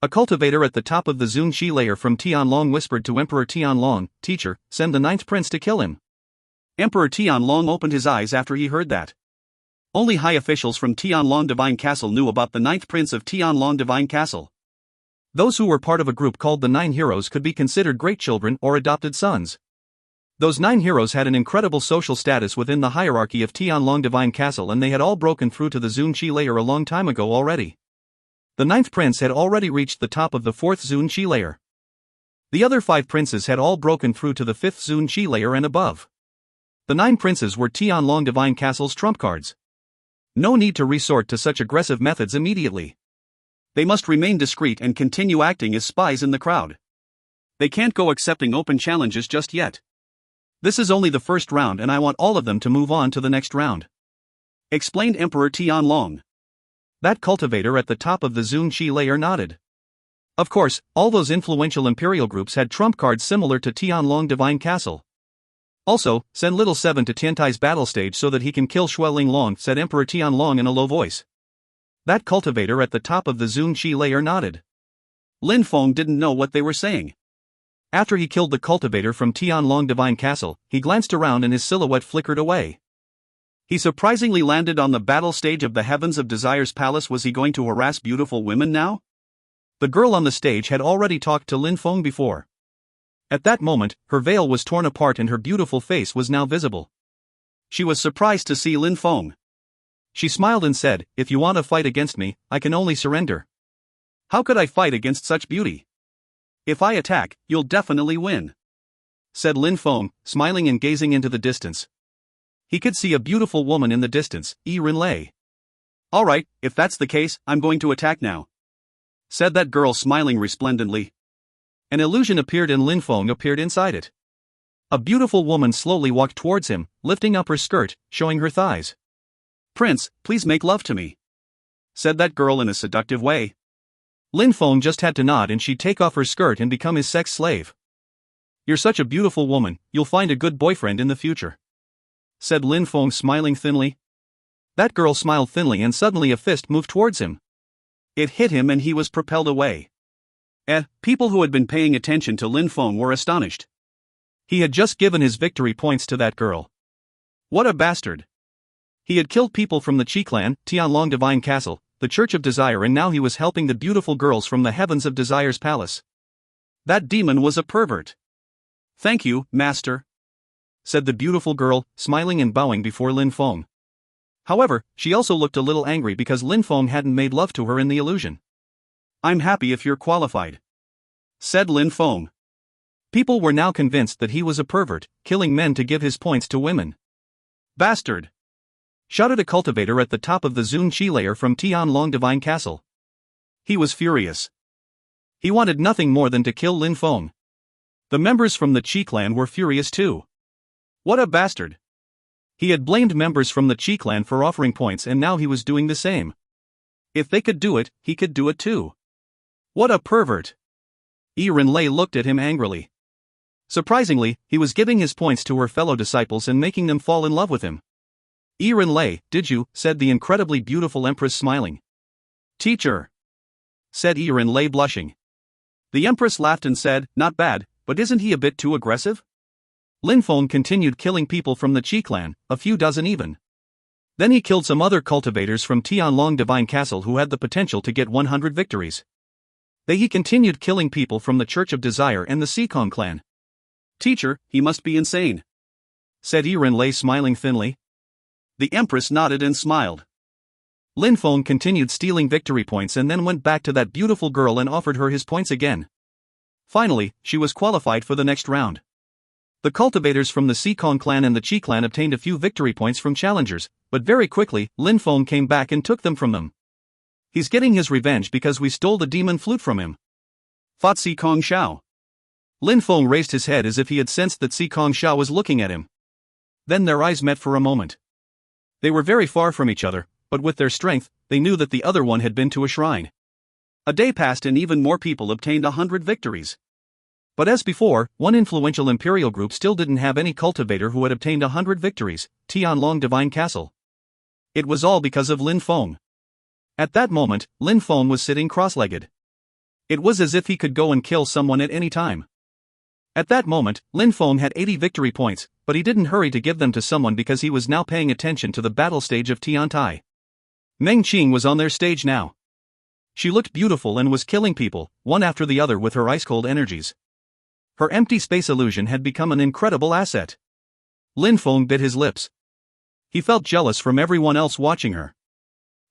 A cultivator at the top of the Zun Qi layer from Tianlong whispered to Emperor Tianlong, "Teacher, send the 9th prince to kill him." Emperor Tianlong opened his eyes after he heard that. Only high officials from Tianlong Divine Castle knew about the 9th prince of Tianlong Divine Castle. Those who were part of a group called the 9 Heroes could be considered great children or adopted sons. Those 9 heroes had an incredible social status within the hierarchy of Tianlong Divine Castle and they had all broken through to the Zun Qi layer a long time ago already. The 9th prince had already reached the top of the 4th Zun Qi layer. The other 5 princes had all broken through to the 5th Zun Qi layer and above. The 9 princes were Tianlong Divine Castle's trump cards. No need to resort to such aggressive methods immediately. They must remain discreet and continue acting as spies in the crowd. They can't go accepting open challenges just yet. This is only the first round and I want all of them to move on to the next round, explained Emperor Tianlong. That cultivator at the top of the Zun Qi layer nodded. Of course, all those influential imperial groups had trump cards similar to Tianlong Divine Castle. Also, send Little Seven to Tiantai's battle stage so that he can kill Xue Linglong, said Emperor Tianlong in a low voice. That cultivator at the top of the Zun Qi layer nodded. Lin Feng didn't know what they were saying. After he killed the cultivator from Tianlong Divine Castle, he glanced around and his silhouette flickered away. He surprisingly landed on the battle stage of the Heavens of Desire's palace. Was he going to harass beautiful women now? The girl on the stage had already talked to Lin Feng before. At that moment, her veil was torn apart and her beautiful face was now visible. She was surprised to see Lin Feng. She smiled and said, "If you want to fight against me, I can only surrender." "How could I fight against such beauty? If I attack, you'll definitely win," said Lin Feng, smiling and gazing into the distance. He could see a beautiful woman in the distance, Yi Rinlei. Alright, if that's the case, I'm going to attack now, said that girl, smiling resplendently. An illusion appeared and Lin Feng appeared inside it. A beautiful woman slowly walked towards him, lifting up her skirt, showing her thighs. Prince, please make love to me, said that girl in a seductive way. Lin Feng just had to nod and she'd take off her skirt and become his sex slave. You're such a beautiful woman, you'll find a good boyfriend in the future, said Lin Feng, smiling thinly. That girl smiled thinly and suddenly a fist moved towards him. It hit him and he was propelled away. People who had been paying attention to Lin Feng were astonished. He had just given his victory points to that girl. What a bastard. He had killed people from the Qi clan, Tianlong Divine Castle, the Church of Desire, and now he was helping the beautiful girls from the Heavens of Desire's palace. That demon was a pervert. Thank you, master, said the beautiful girl, smiling and bowing before Lin Feng. However, she also looked a little angry because Lin Feng hadn't made love to her in the illusion. I'm happy if you're qualified, said Lin Feng. People were now convinced that he was a pervert, killing men to give his points to women. Bastard! Shouted a cultivator at the top of the Zun Qi layer from Tianlong Divine Castle. He was furious. He wanted nothing more than to kill Lin Feng. The members from the Qi clan were furious too. What a bastard! He had blamed members from the Qi clan for offering points and now he was doing the same. If they could do it, he could do it too. What a pervert! Ren Lei looked at him angrily. Surprisingly, he was giving his points to her fellow disciples and making them fall in love with him. Ren Lei, did you? Said the incredibly beautiful empress, smiling. Teacher, said Ren Lei, blushing. The empress laughed and said, not bad, but isn't he a bit too aggressive? Lin Feng continued killing people from the Qi clan, a few dozen even. Then he killed some other cultivators from Tianlong Divine Castle who had the potential to get 100 victories. Then he continued killing people from the Church of Desire and the Sikong clan. Teacher, he must be insane, said Ren Lei, smiling thinly. The empress nodded and smiled. Lin Feng continued stealing victory points and then went back to that beautiful girl and offered her his points again. Finally, she was qualified for the next round. The cultivators from the Sikong clan and the Qi clan obtained a few victory points from challengers, but very quickly, Lin Feng came back and took them from them. He's getting his revenge because we stole the demon flute from him, thought Sikong Xiao. Lin Feng raised his head as if he had sensed that Sikong Xiao was looking at him. Then their eyes met for a moment. They were very far from each other, but with their strength, they knew that the other one had been to a shrine. A day passed and even more people obtained 100 victories. But as before, one influential imperial group still didn't have any cultivator who had obtained 100 victories, Tianlong Divine Castle. It was all because of Lin Feng. At that moment, Lin Feng was sitting cross-legged. It was as if he could go and kill someone at any time. At that moment, Lin Feng had 80 victory points, but he didn't hurry to give them to someone because he was now paying attention to the battle stage of Tiantai. Meng Qing was on their stage now. She looked beautiful and was killing people, one after the other with her ice-cold energies. Her empty space illusion had become an incredible asset. Lin Feng bit his lips. He felt jealous from everyone else watching her.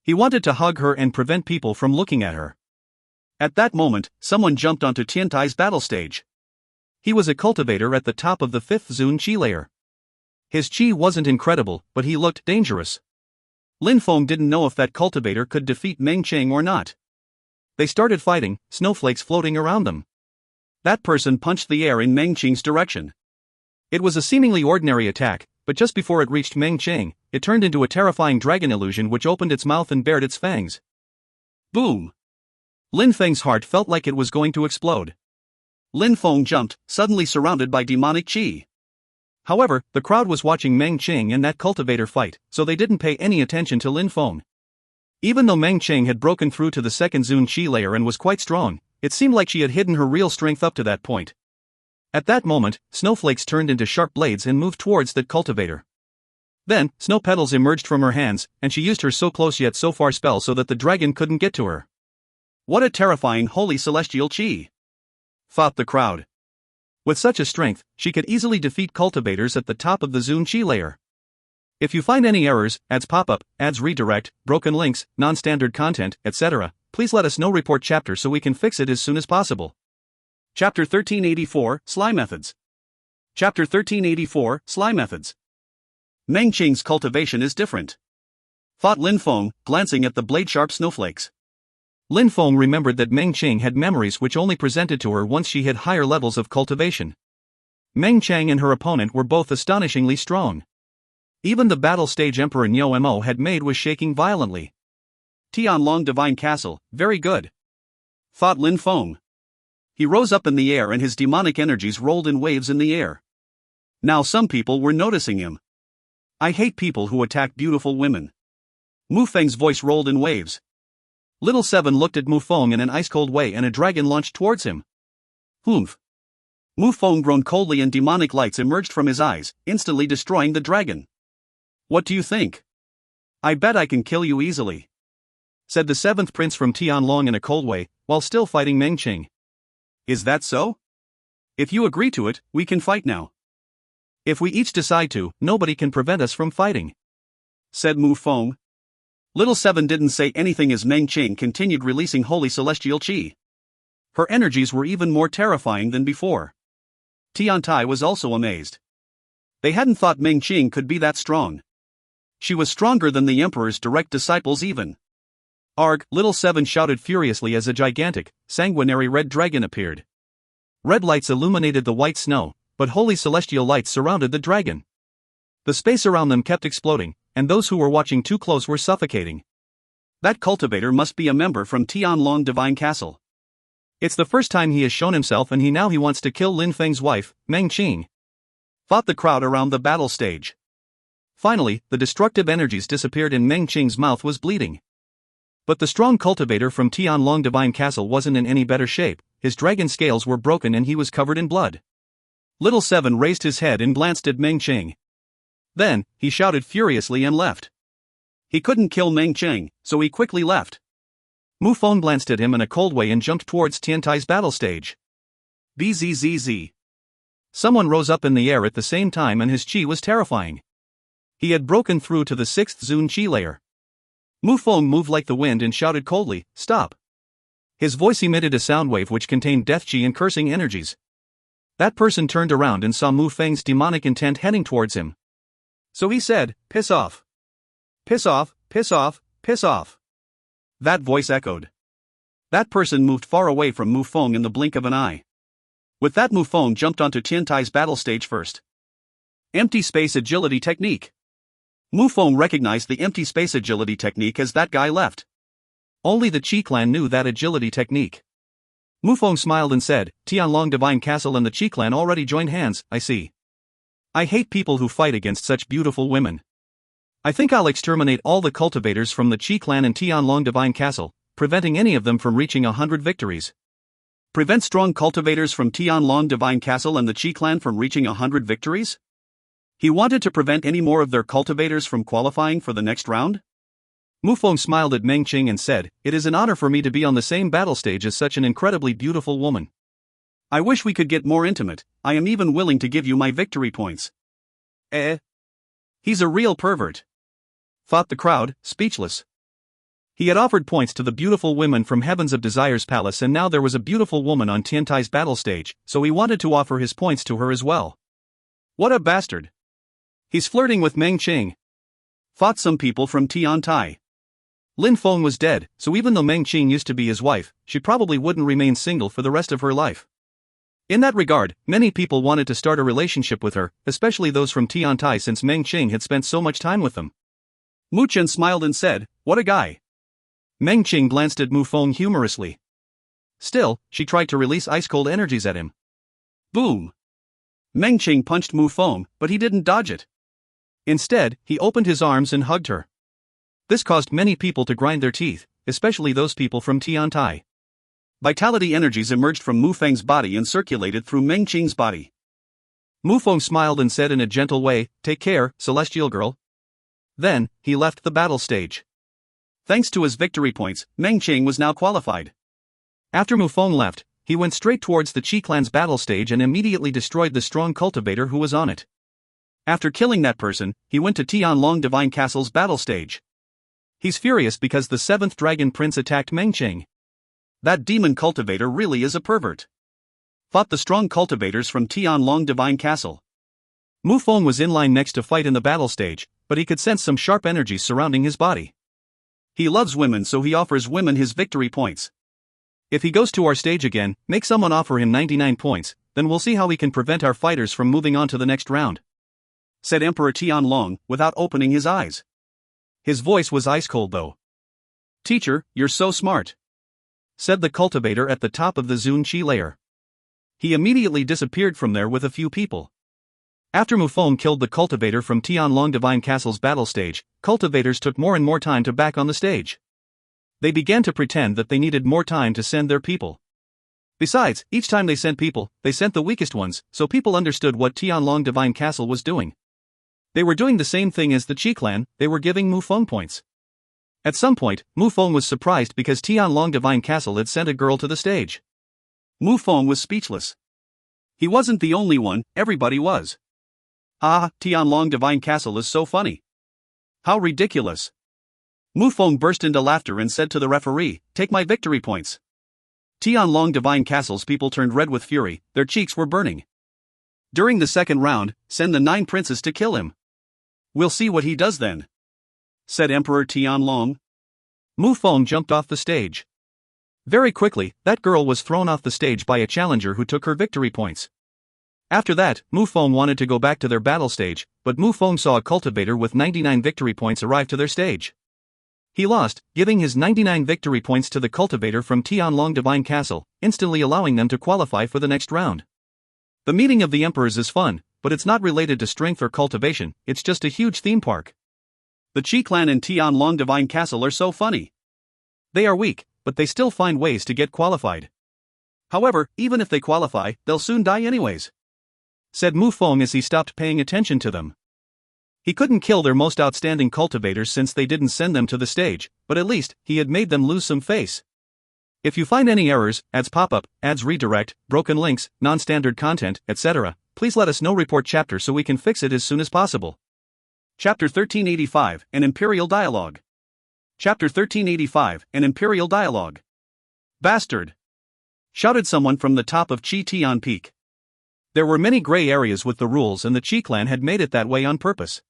He wanted to hug her and prevent people from looking at her. At that moment, someone jumped onto Tiantai's battle stage. He was a cultivator at the top of the 5th Zun Qi layer. His Qi wasn't incredible, but he looked dangerous. Lin Feng didn't know if that cultivator could defeat Meng Qing or not. They started fighting, snowflakes floating around them. That person punched the air in Meng Qing's direction. It was a seemingly ordinary attack, but just before it reached Meng Qing, it turned into a terrifying dragon illusion which opened its mouth and bared its fangs. Boom! Lin Feng's heart felt like it was going to explode. Lin Feng jumped, suddenly surrounded by demonic qi. However, the crowd was watching Meng Qing and that cultivator fight, so they didn't pay any attention to Lin Feng. Even though Meng Qing had broken through to the 2nd Zun Qi layer and was quite strong, it seemed like she had hidden her real strength up to that point. At that moment, snowflakes turned into sharp blades and moved towards that cultivator. Then, snow petals emerged from her hands, and she used her so close yet so far spell so that the dragon couldn't get to her. What a terrifying holy celestial qi! Thought the crowd. With such a strength, she could easily defeat cultivators at the top of the Zun Qi layer. If you find any errors, ads pop up, ads redirect, broken links, non-standard content, etc., please let us know. Report chapter so we can fix it as soon as possible. Chapter 1384, Sly Methods. Chapter 1384, Sly Methods. Meng Qing's cultivation is different. thought Lin Feng, glancing at the blade-sharp snowflakes. Lin Feng remembered that Meng Qing had memories which only presented to her once she hit higher levels of cultivation. Meng Chang and her opponent were both astonishingly strong. Even the battle stage Emperor Niao Mo had made was shaking violently. Tianlong Divine Castle, very good, thought Lin Feng. He rose up in the air and his demonic energies rolled in waves in the air. Now some people were noticing him. I hate people who attack beautiful women. Mu Feng's voice rolled in waves. Little Seven looked at Mu Feng in an ice-cold way and a dragon launched towards him. Humph. Mu Feng groaned coldly and demonic lights emerged from his eyes, instantly destroying the dragon. What do you think? I bet I can kill you easily, said the seventh prince from Tianlong in a cold way, while still fighting Meng Qing. Is that so? If you agree to it, we can fight now. If we each decide to, nobody can prevent us from fighting, said Mu Feng. Little Seven didn't say anything as Meng Qing continued releasing holy celestial qi. Her energies were even more terrifying than before. Tiantai was also amazed. They hadn't thought Meng Qing could be that strong. She was stronger than the Emperor's direct disciples even. Arg! Little Seven shouted furiously as a gigantic, sanguinary red dragon appeared. Red lights illuminated the white snow, but holy celestial lights surrounded the dragon. The space around them kept exploding, and those who were watching too close were suffocating. That cultivator must be a member from Tianlong Divine Castle. It's the first time he has shown himself and he wants to kill Lin Feng's wife, Meng Qing, thought the crowd around the battle stage. Finally, the destructive energies disappeared and Meng Qing's mouth was bleeding. But the strong cultivator from Tianlong Divine Castle wasn't in any better shape, his dragon scales were broken and he was covered in blood. Little Seven raised his head and glanced at Meng Qing. Then, he shouted furiously and left. He couldn't kill Meng Qing, so he quickly left. Mu Feng glanced at him in a cold way and jumped towards Tiantai's battle stage. Bzzz. Someone rose up in the air at the same time and his qi was terrifying. He had broken through to the 6th Zun qi layer. Mu Feng moved like the wind and shouted coldly, "Stop!" His voice emitted a sound wave which contained death qi and cursing energies. That person turned around and saw Mu Feng's demonic intent heading towards him. So he said, "Piss off. Piss off, piss off, piss off." That voice echoed. That person moved far away from Mu Feng in the blink of an eye. With that, Mu Feng jumped onto Tiantai's battle stage first. Empty space agility technique. Mu Feng recognized the empty space agility technique as that guy left. Only the Qi clan knew that agility technique. Mu Feng smiled and said, "Tianlong Divine Castle and the Qi clan already joined hands, I see. I hate people who fight against such beautiful women. I think I'll exterminate all the cultivators from the Qi clan and Tianlong Divine Castle, preventing any of them from reaching 100 victories." Prevent strong cultivators from Tianlong Divine Castle and the Qi clan from reaching 100 victories? He wanted to prevent any more of their cultivators from qualifying for the next round? Mu Feng smiled at Meng Qing and said, "It is an honor for me to be on the same battle stage as such an incredibly beautiful woman. I wish we could get more intimate. I am even willing to give you my victory points." He's a real pervert, thought the crowd, speechless. He had offered points to the beautiful women from Heavens of Desire's palace and now there was a beautiful woman on Tiantai's battle stage, so he wanted to offer his points to her as well. What a bastard. He's flirting with Meng Qing, thought some people from Tiantai. Lin Feng was dead, so even though Meng Qing used to be his wife, she probably wouldn't remain single for the rest of her life. In that regard, many people wanted to start a relationship with her, especially those from Tiantai since Meng Qing had spent so much time with them. Mu Chen smiled and said, "What a guy." Meng Qing glanced at Mu Feng humorously. Still, she tried to release ice-cold energies at him. Boom! Meng Qing punched Mu Feng, but he didn't dodge it. Instead, he opened his arms and hugged her. This caused many people to grind their teeth, especially those people from Tiantai. Vitality energies emerged from Mu Feng's body and circulated through Meng Qing's body. Mu Feng smiled and said in a gentle way, "Take care, celestial girl." Then, he left the battle stage. Thanks to his victory points, Meng Qing was now qualified. After Mu Feng left, he went straight towards the Qi clan's battle stage and immediately destroyed the strong cultivator who was on it. After killing that person, he went to Tianlong Divine Castle's battle stage. He's furious because the 7th Dragon Prince attacked Meng Qing. That demon cultivator really is a pervert, thought the strong cultivators from Tianlong Divine Castle. Mu Feng was in line next to fight in the battle stage, but he could sense some sharp energies surrounding his body. He loves women, so he offers women his victory points. If he goes to our stage again, make someone offer him 99 points, then we'll see how we can prevent our fighters from moving on to the next round," said Emperor Tianlong, without opening his eyes. His voice was ice cold though. "Teacher, you're so smart," said the cultivator at the top of the Zun Qi layer. He immediately disappeared from there with a few people. After Mu Feng killed the cultivator from Tianlong Divine Castle's battle stage, cultivators took more and more time to back on the stage. They began to pretend that they needed more time to send their people. Besides, each time they sent people, they sent the weakest ones, so people understood what Tianlong Divine Castle was doing. They were doing the same thing as the Qi clan, they were giving Mu Feng points. At some point, Mu Feng was surprised because Tianlong Divine Castle had sent a girl to the stage. Mu Feng was speechless. He wasn't the only one, everybody was. "Ah, Tianlong Divine Castle is so funny. How ridiculous." Mu Feng burst into laughter and said to the referee, "Take my victory points." Tianlong Divine Castle's people turned red with fury, their cheeks were burning. "During the second round, send the 9 princes to kill him. We'll see what he does then," said Emperor Tianlong. Mu Feng jumped off the stage. Very quickly, that girl was thrown off the stage by a challenger who took her victory points. After that, Mu Feng wanted to go back to their battle stage, but Mu Feng saw a cultivator with 99 victory points arrive to their stage. He lost, giving his 99 victory points to the cultivator from Tianlong Divine Castle, instantly allowing them to qualify for the next round. The meeting of the emperors is fun, but it's not related to strength or cultivation, it's just a huge theme park. The Qi clan and Tianlong Divine Castle are so funny. They are weak, but they still find ways to get qualified. However, even if they qualify, they'll soon die anyways," said Mu Feng as he stopped paying attention to them. He couldn't kill their most outstanding cultivators since they didn't send them to the stage, but at least, he had made them lose some face. If you find any errors, ads pop up, ads redirect, broken links, non-standard content, etc., please let us know. Report chapter so we can fix it as soon as possible. Chapter 1385, An Imperial Dialogue. Chapter 1385, An Imperial Dialogue. "Bastard!" shouted someone from the top of Qi Tian Peak. There were many gray areas with the rules, and the Qi clan had made it that way on purpose.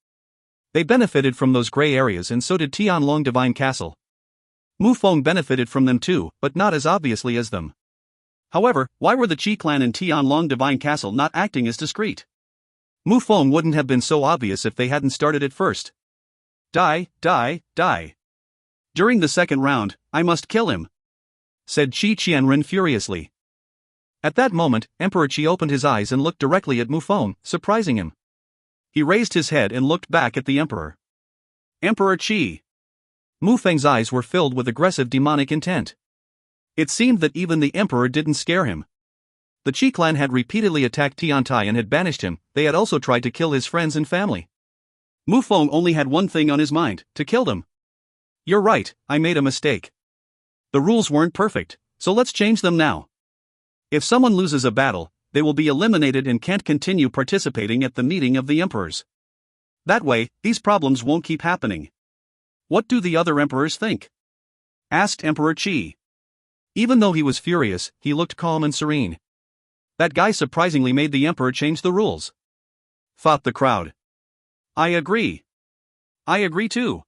They benefited from those gray areas, and so did Tianlong Divine Castle. Mu Feng benefited from them too, but not as obviously as them. However, why were the Qi clan and Tianlong Divine Castle not acting as discreet? Mu Feng wouldn't have been so obvious if they hadn't started it first. Die, die, die. During the second round, I must kill him," said Qi Qianren furiously. At that moment, Emperor Qi opened his eyes and looked directly at Mu Feng, surprising him. He raised his head and looked back at the emperor. "Emperor Qi." Mu Feng's eyes were filled with aggressive demonic intent. It seemed that even the emperor didn't scare him. The Qi clan had repeatedly attacked Tiantai and had banished him. They had also tried to kill his friends and family. Mu Feng only had one thing on his mind: to kill them. "You're right, I made a mistake. The rules weren't perfect, so let's change them now. If someone loses a battle, they will be eliminated and can't continue participating at the meeting of the emperors. That way, these problems won't keep happening." "What do the other emperors think?" asked Emperor Qi. Even though he was furious, he looked calm and serene. "That guy surprisingly made the emperor change the rules," thought the crowd. "I agree. I agree too,"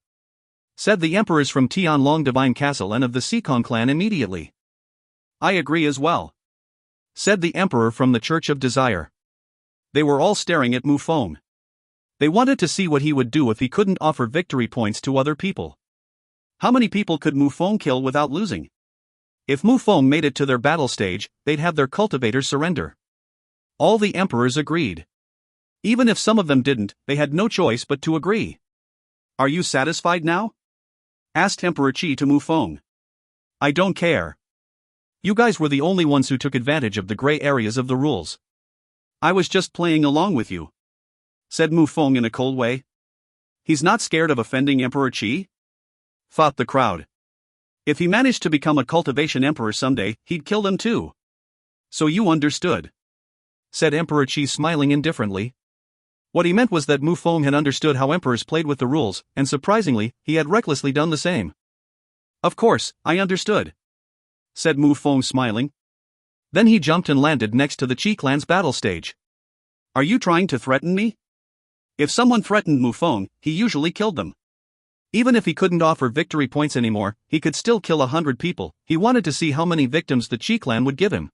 said the emperors from Tianlong Divine Castle and of the Sikong clan immediately. "I agree as well," said the emperor from the Church of Desire. They were all staring at Mu Feng. They wanted to see what he would do if he couldn't offer victory points to other people. How many people could Mu Feng kill without losing? If Mu Feng made it to their battle stage, they'd have their cultivators surrender. All the emperors agreed. Even if some of them didn't, they had no choice but to agree. "Are you satisfied now?" asked Emperor Qi to Mu Feng. "I don't care. You guys were the only ones who took advantage of the gray areas of the rules. I was just playing along with you," said Mu Feng in a cold way. He's not scared of offending Emperor Qi? Thought the crowd. If he managed to become a cultivation emperor someday, he'd kill them too. "So you understood," said Emperor Qi, smiling indifferently. What he meant was that Mu Feng had understood how emperors played with the rules, and surprisingly, he had recklessly done the same. "Of course, I understood," said Mu Feng, smiling. Then he jumped and landed next to the Qi clan's battle stage. "Are you trying to threaten me?" If someone threatened Mu Feng, he usually killed them. Even if he couldn't offer victory points anymore, he could still kill 100 people. He wanted to see how many victims the Qi clan would give him.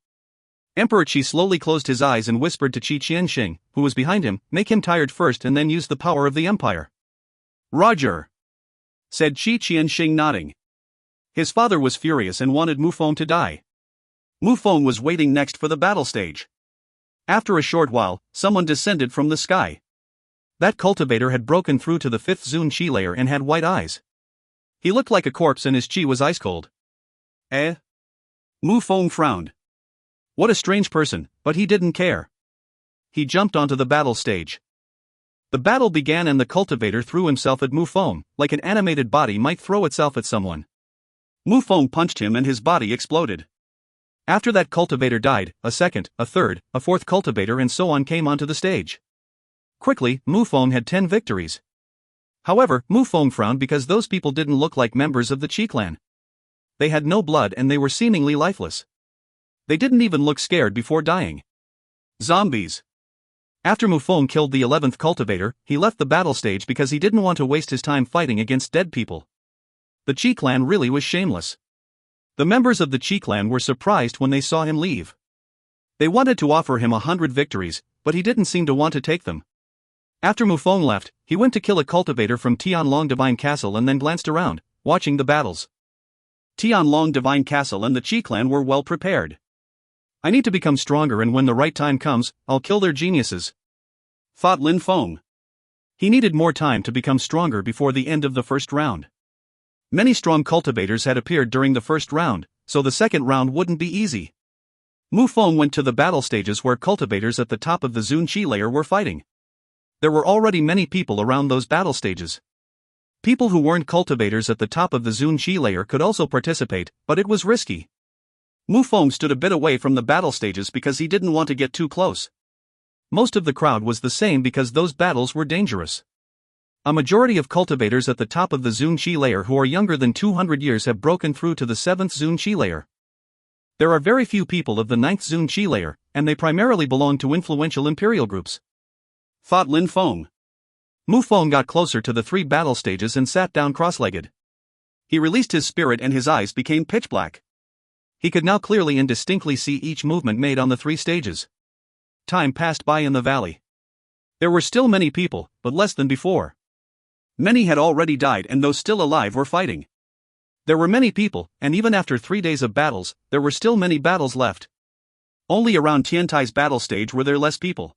Emperor Qi slowly closed his eyes and whispered to Qi Qianxing, who was behind him, "Make him tired first and then use the power of the empire." "Roger," said Qi Qianxing, nodding. His father was furious and wanted Mu Feng to die. Mu Feng was waiting next for the battle stage. After a short while, someone descended from the sky. That cultivator had broken through to the 5th Zun Qi layer and had white eyes. He looked like a corpse and his Qi was ice cold. Eh? Mu Feng frowned. What a strange person, but he didn't care. He jumped onto the battle stage. The battle began and the cultivator threw himself at Mu Feng, like an animated body might throw itself at someone. Mu Feng punched him and his body exploded. After that cultivator died, a second, a third, a fourth cultivator and so on came onto the stage. Quickly, Mu Feng had 10 victories. However, Mu Feng frowned because those people didn't look like members of the Qi clan. They had no blood and they were seemingly lifeless. They didn't even look scared before dying. Zombies. After Mu Feng killed the 11th cultivator, he left the battle stage because he didn't want to waste his time fighting against dead people. The Qi clan really was shameless. The members of the Qi clan were surprised when they saw him leave. They wanted to offer him 100 victories, but he didn't seem to want to take them. After Mu Feng left, he went to kill a cultivator from Tianlong Divine Castle and then glanced around, watching the battles. Tianlong Divine Castle and the Qi clan were well prepared. I need to become stronger and when the right time comes, I'll kill their geniuses, thought Lin Feng. He needed more time to become stronger before the end of the first round. Many strong cultivators had appeared during the first round, so the second round wouldn't be easy. Mu Feng went to the battle stages where cultivators at the top of the Zun Qi layer were fighting. There were already many people around those battle stages. People who weren't cultivators at the top of the Zun Qi layer could also participate, but it was risky. Mu Feng stood a bit away from the battle stages because he didn't want to get too close. Most of the crowd was the same because those battles were dangerous. A majority of cultivators at the top of the Zun Qi layer who are younger than 200 years have broken through to the 7th Zun Qi layer. There are very few people of the 9th Zun Qi layer, and they primarily belong to influential imperial groups, thought Lin Feng. Mu Feng got closer to the 3 battle stages and sat down cross-legged. He released his spirit and his eyes became pitch black. He could now clearly and distinctly see each movement made on the 3 stages. Time passed by in the valley. There were still many people, but less than before. Many had already died and those still alive were fighting. There were many people, and even after 3 days of battles, there were still many battles left. Only around Tiantai's battle stage were there less people.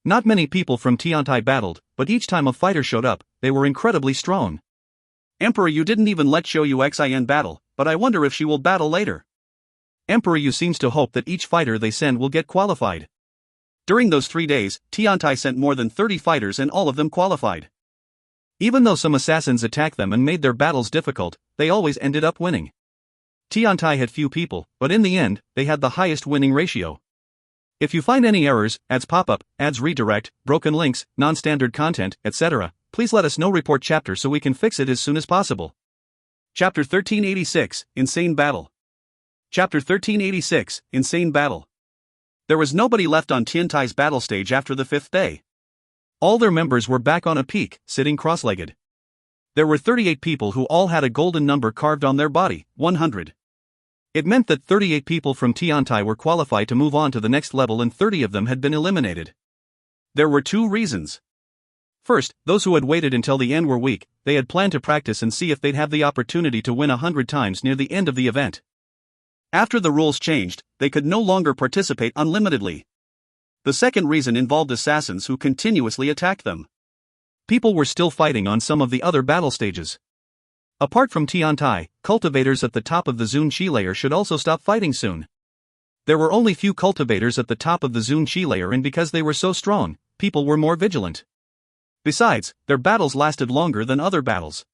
Not many people from Tiantai battled, but each time a fighter showed up, they were incredibly strong. Emperor Yu didn't even let Xiao Yu Xin battle, but I wonder if she will battle later. Emperor Yu seems to hope that each fighter they send will get qualified. During those 3 days, Tiantai sent more than 30 fighters and all of them qualified. Even though some assassins attacked them and made their battles difficult, they always ended up winning. Tiantai had few people, but in the end, they had the highest winning ratio. If you find any errors, ads pop up, ads redirect, broken links, non-standard content, etc., please let us know. Report chapter so we can fix it as soon as possible. Chapter 1386, Insane Battle. Chapter 1386, Insane Battle. There was nobody left on Tiantai's battle stage after the 5th day. All their members were back on a peak, sitting cross-legged. There were 38 people who all had a golden number carved on their body, 100. It meant that 38 people from Tiantai were qualified to move on to the next level and 30 of them had been eliminated. There were 2 reasons. First, those who had waited until the end were weak. They had planned to practice and see if they'd have the opportunity to win 100 times near the end of the event. After the rules changed, they could no longer participate unlimitedly. The second reason involved assassins who continuously attacked them. People were still fighting on some of the other battle stages. Apart from Tiantai, cultivators at the top of the Zun Qi layer should also stop fighting soon. There were only few cultivators at the top of the Zun Qi layer and because they were so strong, people were more vigilant. Besides, their battles lasted longer than other battles.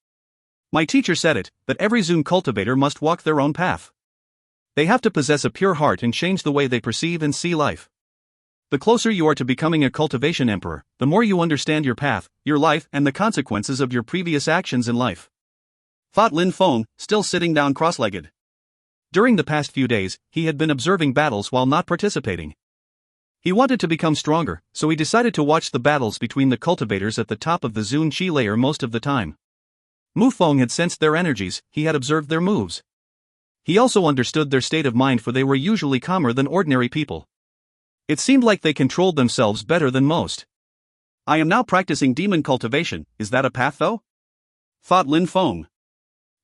My teacher said it, that every Zun cultivator must walk their own path. They have to possess a pure heart and change the way they perceive and see life. The closer you are to becoming a cultivation emperor, the more you understand your path, your life, and the consequences of your previous actions in life, thought Lin Feng, still sitting down cross-legged. During the past few days, he had been observing battles while not participating. He wanted to become stronger, so he decided to watch the battles between the cultivators at the top of the Zun Qi layer most of the time. Mu Feng had sensed their energies, he had observed their moves. He also understood their state of mind, for they were usually calmer than ordinary people. It seemed like they controlled themselves better than most. I am now practicing demon cultivation, is that a path though? Thought Lin Feng.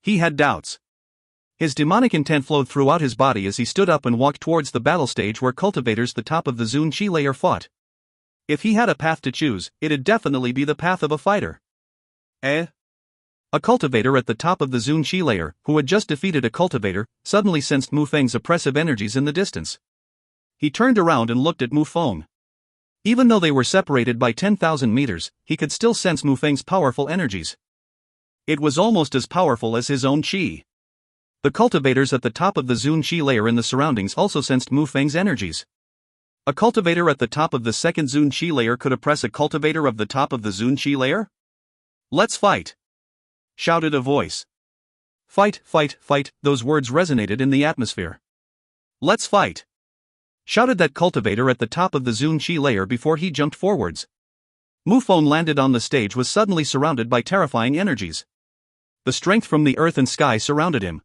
He had doubts. His demonic intent flowed throughout his body as he stood up and walked towards the battle stage where cultivators the top of the Zun Qi layer fought. If he had a path to choose, it'd definitely be the path of a fighter. A cultivator at the top of the Zun Qi layer, who had just defeated a cultivator, suddenly sensed Mu Feng's oppressive energies in the distance. He turned around and looked at Mu Feng. Even though they were separated by 10,000 meters, he could still sense Mu Feng's powerful energies. It was almost as powerful as his own qi. The cultivators at the top of the Zun Qi layer in the surroundings also sensed Mu Feng's energies. A cultivator at the top of the second Zun Qi layer could oppress a cultivator of the top of the Zun Qi layer? Let's fight! Shouted a voice. Fight, fight, fight, those words resonated in the atmosphere. Let's fight! Shouted that cultivator at the top of the Zun Qi layer before he jumped forwards. Mu Feng landed on the stage was suddenly surrounded by terrifying energies. The strength from the earth and sky surrounded him.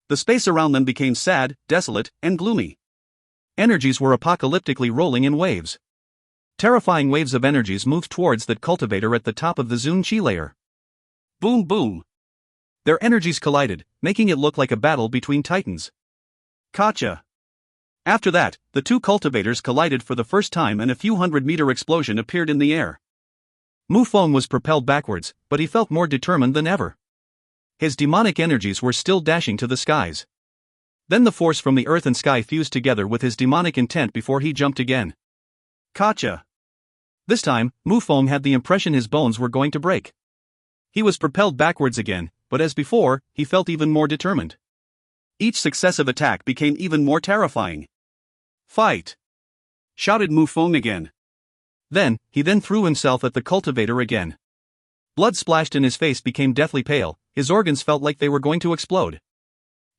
The space around them became sad, desolate, and gloomy. Energies were apocalyptically rolling in waves. Terrifying waves of energies moved towards that cultivator at the top of the Zun Qi layer. Boom boom! Their energies collided, making it look like a battle between titans. Gotcha! After that, the two cultivators collided for the first time and a few 100-meter explosion appeared in the air. Mu Feng was propelled backwards, but he felt more determined than ever. His demonic energies were still dashing to the skies. Then the force from the earth and sky fused together with his demonic intent before he jumped again. Gotcha! This time, Mu Feng had the impression his bones were going to break. He was propelled backwards again, but as before, he felt even more determined. Each successive attack became even more terrifying. Fight! Shouted Mu Feng again. He then threw himself at the cultivator again. Blood splashed and his face became deathly pale, his organs felt like they were going to explode.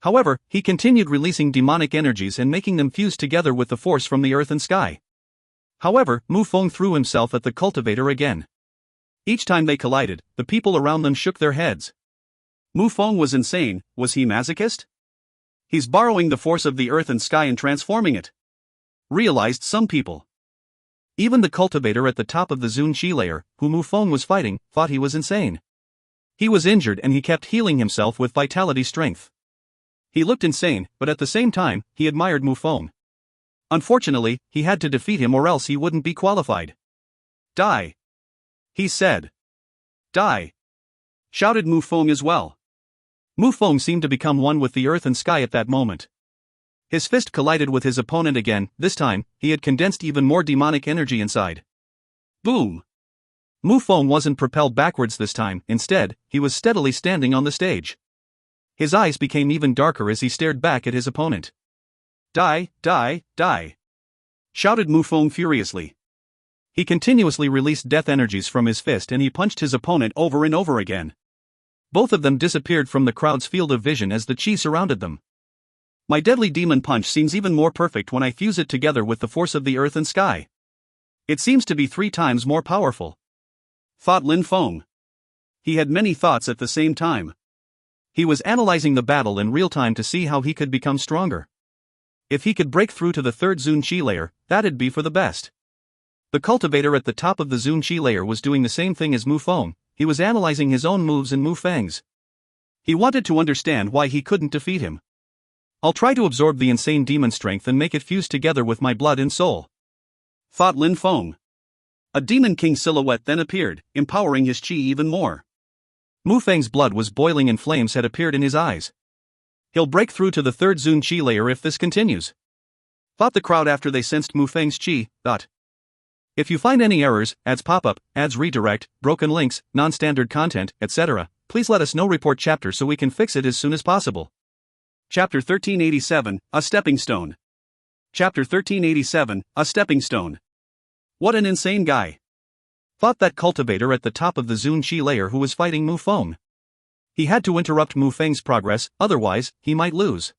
However, he continued releasing demonic energies and making them fuse together with the force from the earth and sky. However, Mu Feng threw himself at the cultivator again. Each time they collided, the people around them shook their heads. Mu Feng was insane, was he masochist? He's borrowing the force of the earth and sky and transforming it. Realized some people. Even the cultivator at the top of the Zun Qi layer, who Mu Feng was fighting, thought he was insane. He was injured and he kept healing himself with vitality strength. He looked insane, but at the same time, he admired Mu Feng. Unfortunately, he had to defeat him or else he wouldn't be qualified. Die! He said. Die! Shouted Mu Feng as well. Mu Feng seemed to become one with the earth and sky at that moment. His fist collided with his opponent again, this time, he had condensed even more demonic energy inside. Boom! Mu Feng wasn't propelled backwards this time, instead, he was steadily standing on the stage. His eyes became even darker as he stared back at his opponent. Die, die, die! Shouted Mu Feng furiously. He continuously released death energies from his fist and he punched his opponent over and over again. Both of them disappeared from the crowd's field of vision as the qi surrounded them. My deadly demon punch seems even more perfect when I fuse it together with the force of the earth and sky. It seems to be 3 times more powerful. Thought Lin Feng. He had many thoughts at the same time. He was analyzing the battle in real time to see how he could become stronger. If he could break through to the third Zun Qi layer, that'd be for the best. The cultivator at the top of the Zun Qi layer was doing the same thing as Mu Feng, he was analyzing his own moves and Mu Feng's. He wanted to understand why he couldn't defeat him. I'll try to absorb the insane demon strength and make it fuse together with my blood and soul. Thought Lin Feng. A demon king silhouette then appeared, empowering his qi even more. Mu Feng's blood was boiling and flames had appeared in his eyes. He'll break through to the third Zun Qi layer if this continues. Thought the crowd after they sensed Mu Feng's qi. If you find any errors, ads pop up, ads redirect, broken links, non-standard content, etc., please let us know. Report chapter so we can fix it as soon as possible. Chapter 1387, A Stepping Stone. Chapter 1387, A Stepping Stone. What an insane guy. Thought that cultivator at the top of the Zun Qi layer who was fighting Mu Feng. He had to interrupt Mu Feng's progress, otherwise, he might lose.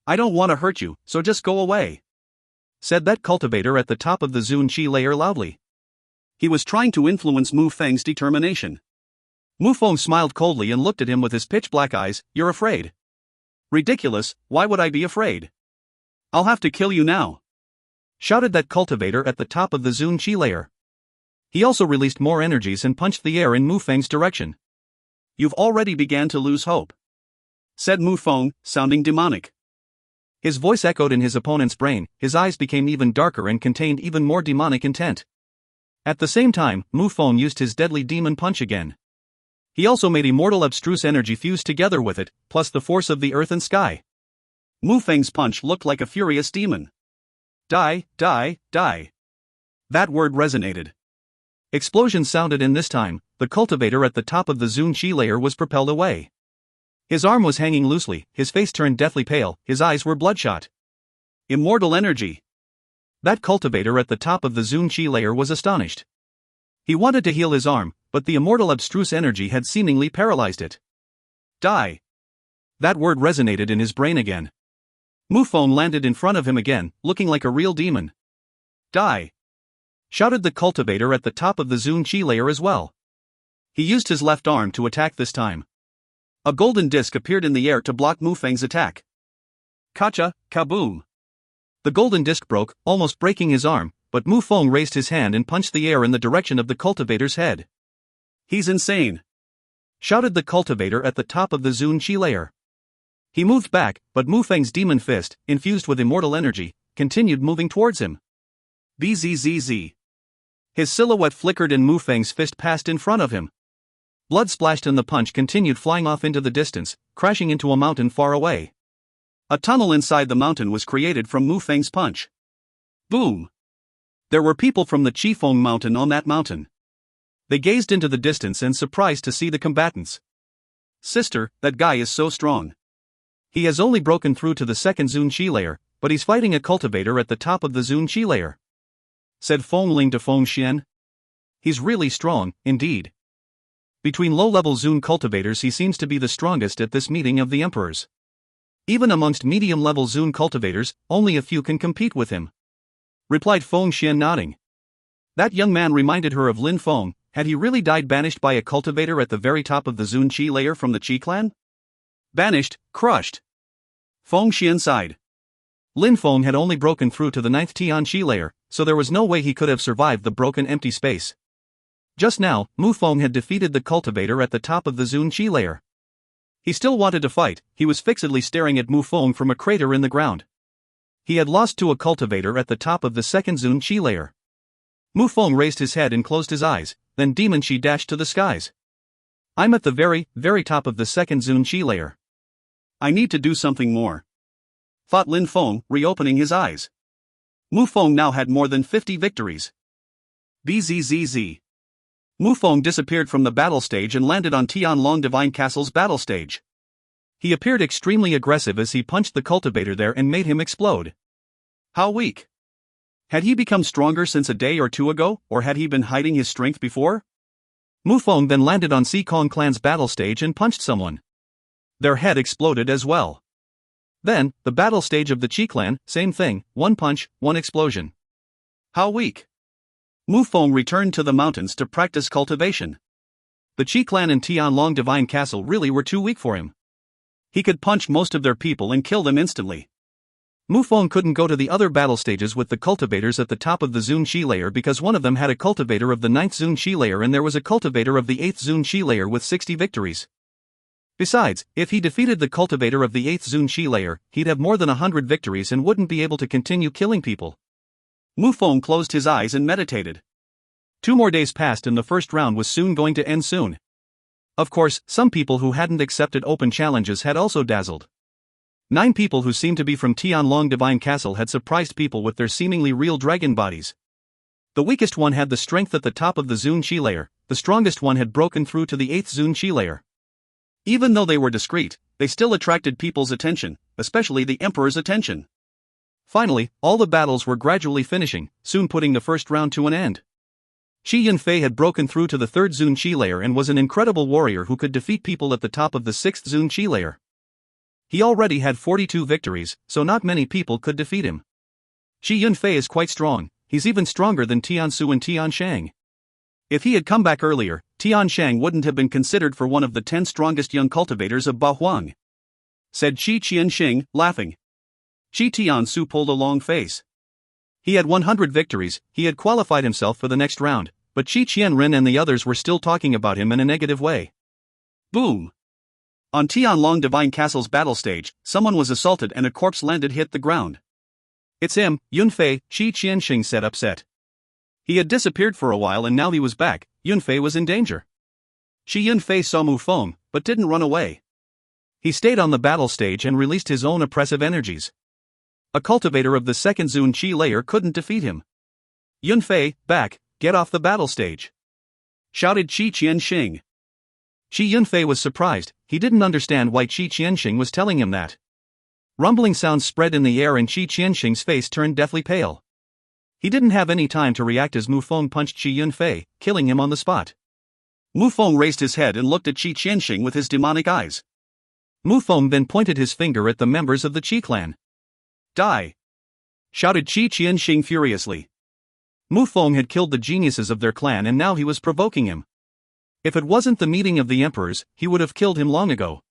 I don't want to hurt you, so just go away. said that cultivator at the top of the Zun Qi layer loudly. He was trying to influence Mu Feng's determination. Mu Feng smiled coldly and looked at him with his pitch-black eyes. "You're afraid?" "Ridiculous, why would I be afraid? I'll have to kill you now," shouted that cultivator at the top of the Zun Qi layer. He also released more energies and punched the air in Mu Feng's direction. "You've already begun to lose hope," said Mu Feng, sounding demonic. His voice echoed in his opponent's brain, his eyes became even darker and contained even more demonic intent. At the same time, Mu Feng used his deadly demon punch again. He also made immortal abstruse energy fuse together with it, plus the force of the earth and sky. Mu Feng's punch looked like a furious demon. "Die, die, die." That word resonated. Explosions sounded, and this time, the cultivator at the top of the Zun Qi layer was propelled away. His arm was hanging loosely, his face turned deathly pale, his eyes were bloodshot. Immortal energy. That cultivator at the top of the Zun Qi layer was astonished. He wanted to heal his arm, but the immortal abstruse energy had seemingly paralyzed it. "Die." That word resonated in his brain again. Mu Feng landed in front of him again, looking like a real demon. "Die," shouted the cultivator at the top of the Zun Qi layer as well. He used his left arm to attack this time. A golden disc appeared in the air to block Mu Feng's attack. Kacha, kaboom. The golden disc broke, almost breaking his arm, but Mu Feng raised his hand and punched the air in the direction of the cultivator's head. "He's insane," shouted the cultivator at the top of the Zun Qi layer. He moved back, but Mu Feng's demon fist, infused with immortal energy, continued moving towards him. Bzzz. His silhouette flickered and Mu Feng's fist passed in front of him. Blood splashed and the punch continued flying off into the distance, crashing into a mountain far away. A tunnel inside the mountain was created from Mu Feng's punch. Boom! There were people from the Qifeng mountain on that mountain. They gazed into the distance and surprised to see the combatants. "Sister, that guy is so strong. He has only broken through to the second Zun Qi layer, but he's fighting a cultivator at the top of the Zun Qi layer," said Feng Ling to Feng Xian. "He's really strong, indeed. Between low-level Zun cultivators he seems to be the strongest at this meeting of the emperors. Even amongst medium-level Zun cultivators, only a few can compete with him," replied Feng Xian, nodding. That young man reminded her of Lin Feng. Had he really died banished by a cultivator at the very top of the Zun Qi layer from the Qi clan? Banished, crushed. Feng Xian sighed. Lin Feng had only broken through to the 9th Tian Qi layer, so there was no way he could have survived the broken empty space. Just now, Mu Feng had defeated the cultivator at the top of the Zun Qi layer. He still wanted to fight. He was fixedly staring at Mu Feng from a crater in the ground. He had lost to a cultivator at the top of the second Zun Qi layer. Mu Feng raised his head and closed his eyes, then Demon Qi dashed to the skies. "I'm at the very, very top of the second Zun Qi layer. I need to do something more," thought Lin Feng, reopening his eyes. Mu Feng now had more than 50 victories. Bzzz. Mu Feng disappeared from the battle stage and landed on Tianlong Divine Castle's battle stage. He appeared extremely aggressive as he punched the cultivator there and made him explode. How weak! Had he become stronger since a day or two ago, or had he been hiding his strength before? Mu Feng then landed on Si Kong clan's battle stage and punched someone. Their head exploded as well. Then, the battle stage of the Qi clan, same thing, one punch, one explosion. How weak! Mu Feng returned to the mountains to practice cultivation. The Qi clan and Tianlong Divine Castle really were too weak for him. He could punch most of their people and kill them instantly. Mu Feng couldn't go to the other battle stages with the cultivators at the top of the Zun Qi layer because one of them had a cultivator of the 9th Zun Qi layer and there was a cultivator of the 8th Zun Qi layer with 60 victories. Besides, if he defeated the cultivator of the 8th Zun Qi layer, he'd have more than 100 victories and wouldn't be able to continue killing people. Mu Feng closed his eyes and meditated. 2 more days passed and the first round was soon going to end soon. Of course, some people who hadn't accepted open challenges had also dazzled. 9 people who seemed to be from Tianlong Divine Castle had surprised people with their seemingly real dragon bodies. The weakest one had the strength at the top of the Zun Qi layer, the strongest one had broken through to the 8th Zun Qi layer. Even though they were discreet, they still attracted people's attention, especially the Emperor's attention. Finally, all the battles were gradually finishing, soon putting the first round to an end. Shi Yunfei had broken through to the 3rd Zun Qi layer and was an incredible warrior who could defeat people at the top of the 6th Zun Qi layer. He already had 42 victories, so not many people could defeat him. Qi Yunfei is quite strong, he's even stronger than Tian Su and Tian Shang. If he had come back earlier, Tian Shang wouldn't have been considered for one of the 10 strongest young cultivators of Ba Huang," said Qi Qianxing, laughing. Qi Tian Su pulled a long face. He had 100 victories, he had qualified himself for the next round, but Qi Qianren and the others were still talking about him in a negative way. Boom! On Tianlong Divine Castle's battle stage, someone was assaulted and a corpse hit the ground. "It's him, Yunfei," Qi Qianxing said, upset. He had disappeared for a while and now he was back. Yunfei was in danger. Qi Yunfei saw Mu Feng, but didn't run away. He stayed on the battle stage and released his own oppressive energies. A cultivator of the second Zun Qi layer couldn't defeat him. "Yunfei, back, get off the battle stage!" shouted Qi Qianxing. Qi Yunfei was surprised, he didn't understand why Qi Qianxing was telling him that. Rumbling sounds spread in the air and Qi Qianxing's face turned deathly pale. He didn't have any time to react as Mu Feng punched Qi Yunfei, killing him on the spot. Mu Feng raised his head and looked at Qi Qianxing with his demonic eyes. Mu Feng then pointed his finger at the members of the Qi clan. "Die!" shouted Qi Qianxing furiously. Mu Feng had killed the geniuses of their clan and now he was provoking him. If it wasn't the meeting of the emperors, he would have killed him long ago.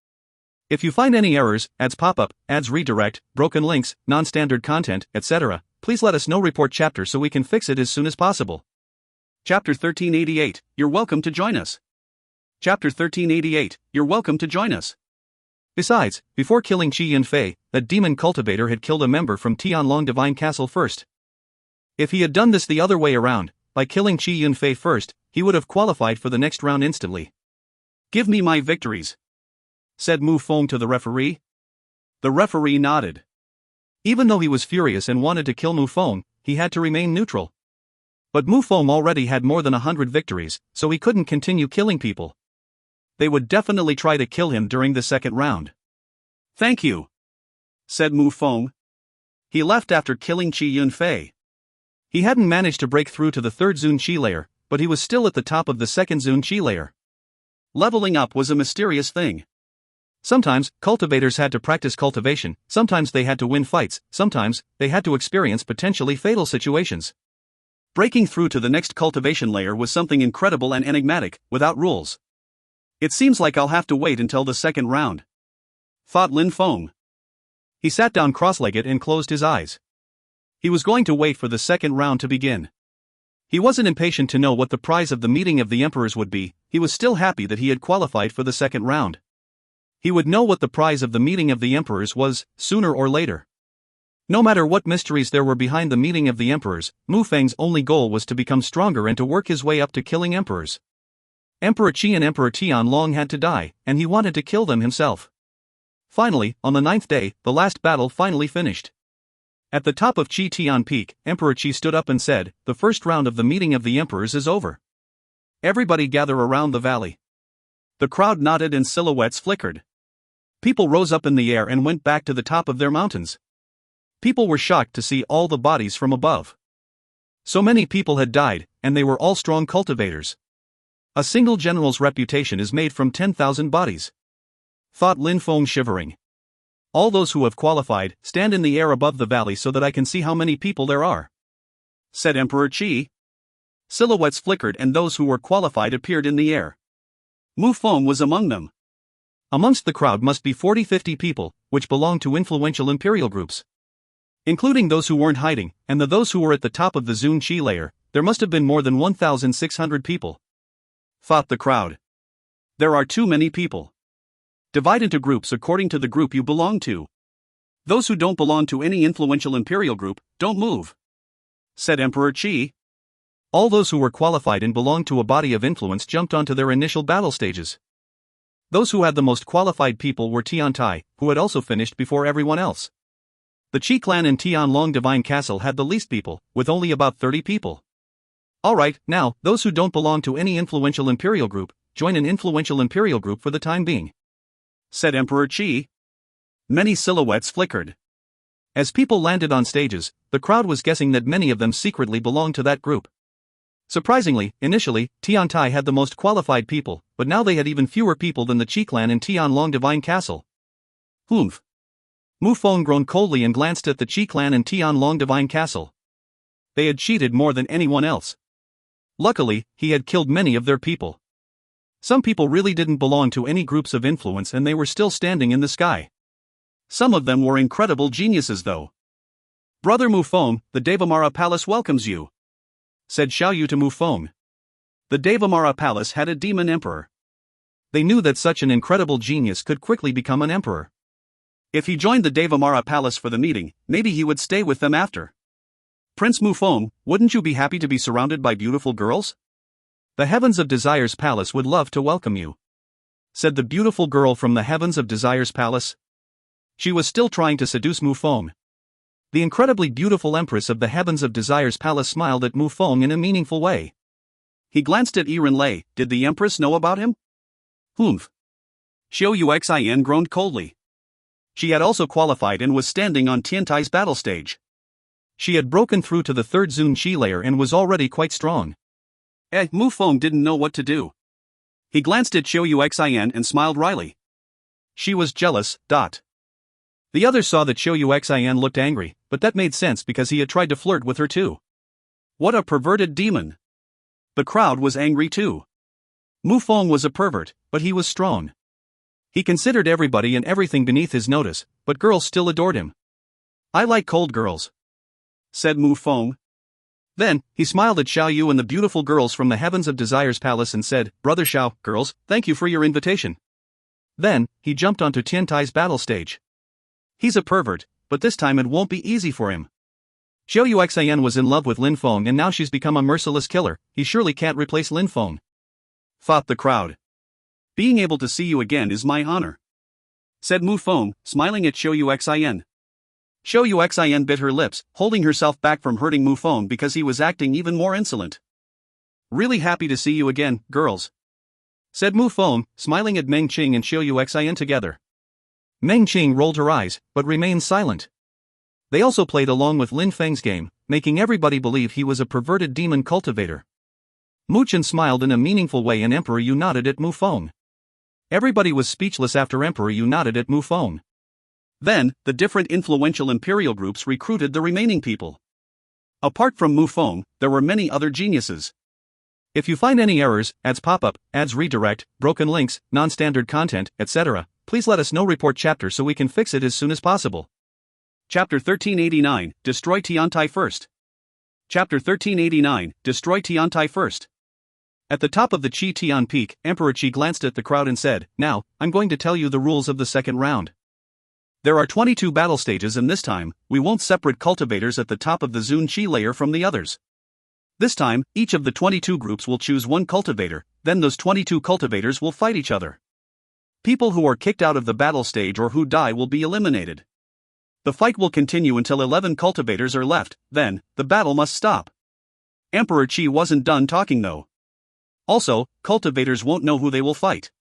If you find any errors, ads pop up, ads redirect, broken links, non-standard content, etc., please let us know. Report chapter so we can fix it as soon as possible. Chapter 1388, You're welcome to join us. Chapter 1388, You're welcome to join us. Besides, before killing Qi Yunfei, that demon cultivator had killed a member from Tianlong Divine Castle first. If he had done this the other way around, by killing Qi Yunfei first, he would have qualified for the next round instantly. "Give me my victories," said Mu Feng to the referee. The referee nodded. Even though he was furious and wanted to kill Mu Feng, he had to remain neutral. But Mu Feng already had more than 100 victories, so he couldn't continue killing people. They would definitely try to kill him during the second round. "Thank you," said Mu Feng. He left after killing Qi Yunfei. He hadn't managed to break through to the third Zun Qi layer, but he was still at the top of the second Zun Qi layer. Leveling up was a mysterious thing. Sometimes, cultivators had to practice cultivation, sometimes they had to win fights, sometimes, they had to experience potentially fatal situations. Breaking through to the next cultivation layer was something incredible and enigmatic, without rules. "It seems like I'll have to wait until the second round," thought Lin Feng. He sat down cross-legged and closed his eyes. He was going to wait for the second round to begin. He wasn't impatient to know what the prize of the meeting of the emperors would be, he was still happy that he had qualified for the second round. He would know what the prize of the meeting of the emperors was, sooner or later. No matter what mysteries there were behind the meeting of the emperors, Mu Feng's only goal was to become stronger and to work his way up to killing emperors. Emperor Qi and Emperor Tianlong had to die, and he wanted to kill them himself. Finally, on the 9th day, the last battle finally finished. At the top of Qi Tian Peak, Emperor Qi stood up and said, "The first round of the meeting of the emperors is over. Everybody gather around the valley." The crowd nodded and silhouettes flickered. People rose up in the air and went back to the top of their mountains. People were shocked to see all the bodies from above. So many people had died, and they were all strong cultivators. A single general's reputation is made from 10,000 bodies, thought Lin Feng, shivering. "All those who have qualified, stand in the air above the valley so that I can see how many people there are," said Emperor Qi. Silhouettes flickered and those who were qualified appeared in the air. Mu Feng was among them. Amongst the crowd must be 40-50 people, which belonged to influential imperial groups. Including those who weren't hiding, and those who were at the top of the Zun Qi layer, there must have been more than 1,600 people, thought the crowd. There are too many people. Divide into groups according to the group you belong to. Those who don't belong to any influential imperial group, don't move, said Emperor Qi. All those who were qualified and belonged to a body of influence jumped onto their initial battle stages. Those who had the most qualified people were Tiantai, who had also finished before everyone else. The Qi clan in Tianlong Divine Castle had the least people, with only about 30 people. Alright, now, those who don't belong to any influential imperial group, join an influential imperial group for the time being, said Emperor Qi. Many silhouettes flickered. As people landed on stages, the crowd was guessing that many of them secretly belonged to that group. Surprisingly, initially, Tiantai had the most qualified people, but now they had even fewer people than the Qi clan in Tianlong Divine Castle. Humph. Mu Feng groaned coldly and glanced at the Qi clan and Tianlong divine castle. They had cheated more than anyone else. Luckily, he had killed many of their people. Some people really didn't belong to any groups of influence and they were still standing in the sky. Some of them were incredible geniuses though. "Brother Mu Feng, the Devamara Palace welcomes you," said Xiaoyu to Mu Feng. The Devamara Palace had a demon emperor. They knew that such an incredible genius could quickly become an emperor. If he joined the Devamara Palace for the meeting, maybe he would stay with them after. "Prince Mu Feng, wouldn't you be happy to be surrounded by beautiful girls? The Heavens of Desire's Palace would love to welcome you," said the beautiful girl from the Heavens of Desire's Palace. She was still trying to seduce Mu Feng. The incredibly beautiful Empress of the Heavens of Desire's Palace smiled at Mu Feng in a meaningful way. He glanced at Yiren Lei. Did the Empress know about him? Humph. Xiao Yuxian groaned coldly. She had also qualified and was standing on Tiantai's battle stage. She had broken through to the third Zun Qi layer and was already quite strong. Mu Feng didn't know what to do. He glanced at Xiao Yuxian and smiled wryly. She was jealous. The others saw that Xiao Yuxian looked angry, but that made sense because he had tried to flirt with her too. What a perverted demon! The crowd was angry too. Mu Feng was a pervert, but he was strong. He considered everybody and everything beneath his notice, but girls still adored him. "I like cold girls," said Mu Feng. Then, he smiled at Xiao Yu and the beautiful girls from the Heavens of Desire's Palace and said, "Brother Xiao, girls, thank you for your invitation." Then, he jumped onto Tiantai's battle stage. He's a pervert, but this time it won't be easy for him. Xiao Yuxian was in love with Lin Feng and now she's become a merciless killer. He surely can't replace Lin Feng, thought the crowd. "Being able to see you again is my honor," said Mu Feng, smiling at Xiao Yuxian. Xiao Yuxian bit her lips, holding herself back from hurting Mu Feng because he was acting even more insolent. "Really happy to see you again, girls," said Mu Feng, smiling at Meng Qing and Xiao Yuxian together. Meng Qing rolled her eyes, but remained silent. They also played along with Lin Feng's game, making everybody believe he was a perverted demon cultivator. Mu Chen smiled in a meaningful way and Emperor Yu nodded at Mu Feng. Everybody was speechless after Emperor Yu nodded at Mu Feng. Then, the different influential imperial groups recruited the remaining people. Apart from Mu Feng, there were many other geniuses. If you find any errors, ads pop-up, ads redirect, broken links, non-standard content, etc., please let us know. Report chapter so we can fix it as soon as possible. Chapter 1389, Destroy Tiantai First. Chapter 1389, Destroy Tiantai First. At the top of the Qi Tian Peak, Emperor Qi glanced at the crowd and said, "Now, I'm going to tell you the rules of the second round. There are 22 battle stages and this time, we won't separate cultivators at the top of the Zun Qi layer from the others. This time, each of the 22 groups will choose one cultivator, then those 22 cultivators will fight each other. People who are kicked out of the battle stage or who die will be eliminated. The fight will continue until 11 cultivators are left, then, the battle must stop." Emperor Qi wasn't done talking though. Also, cultivators won't know who they will fight.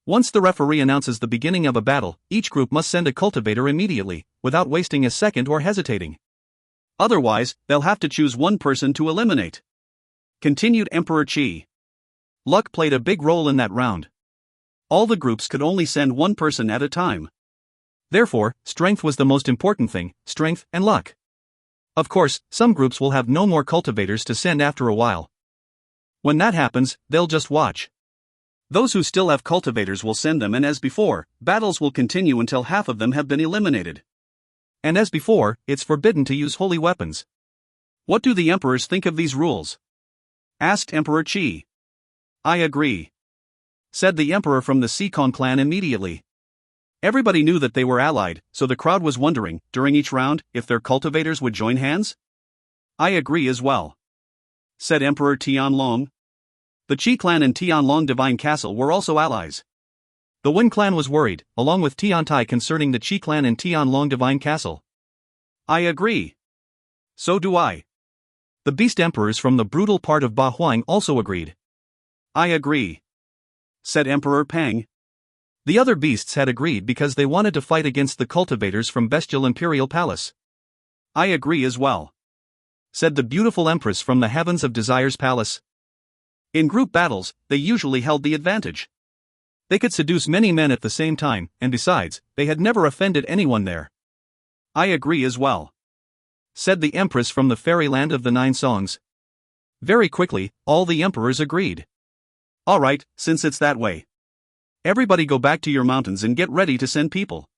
Once the referee announces the beginning of a battle, each group must send a cultivator immediately, without wasting a second or hesitating. Otherwise, they'll have to choose one person to eliminate. Continued Emperor Qi. Luck played a big role in that round. All the groups could only send one person at a time. Therefore, strength was the most important thing, strength and luck. Of course, some groups will have no more cultivators to send after a while. When that happens, they'll just watch. Those who still have cultivators will send them and as before, battles will continue until half of them have been eliminated. And as before, it's forbidden to use holy weapons. What do the emperors think of these rules? Asked Emperor Qi. "I agree," said the emperor from the Sikong clan immediately. Everybody knew that they were allied, so the crowd was wondering, during each round, if their cultivators would join hands? "I agree as well," said Emperor Tianlong. The Qi clan and Tianlong Divine Castle were also allies. The Wen clan was worried, along with Tiantai concerning the Qi clan and Tianlong Divine Castle. "I agree." "So do I." The beast emperors from the brutal part of Ba Huang also agreed. "I agree," said Emperor Peng. The other beasts had agreed because they wanted to fight against the cultivators from Bestial Imperial Palace. "I agree as well," said the beautiful Empress from the Heavens of Desire's Palace. In group battles, they usually held the advantage. They could seduce many men at the same time, and besides, they had never offended anyone there. I agree as well, said the Empress from the fairyland of the 9 songs. Very quickly, all the emperors agreed. Alright, since it's that way. Everybody go back to your mountains and get ready to send people.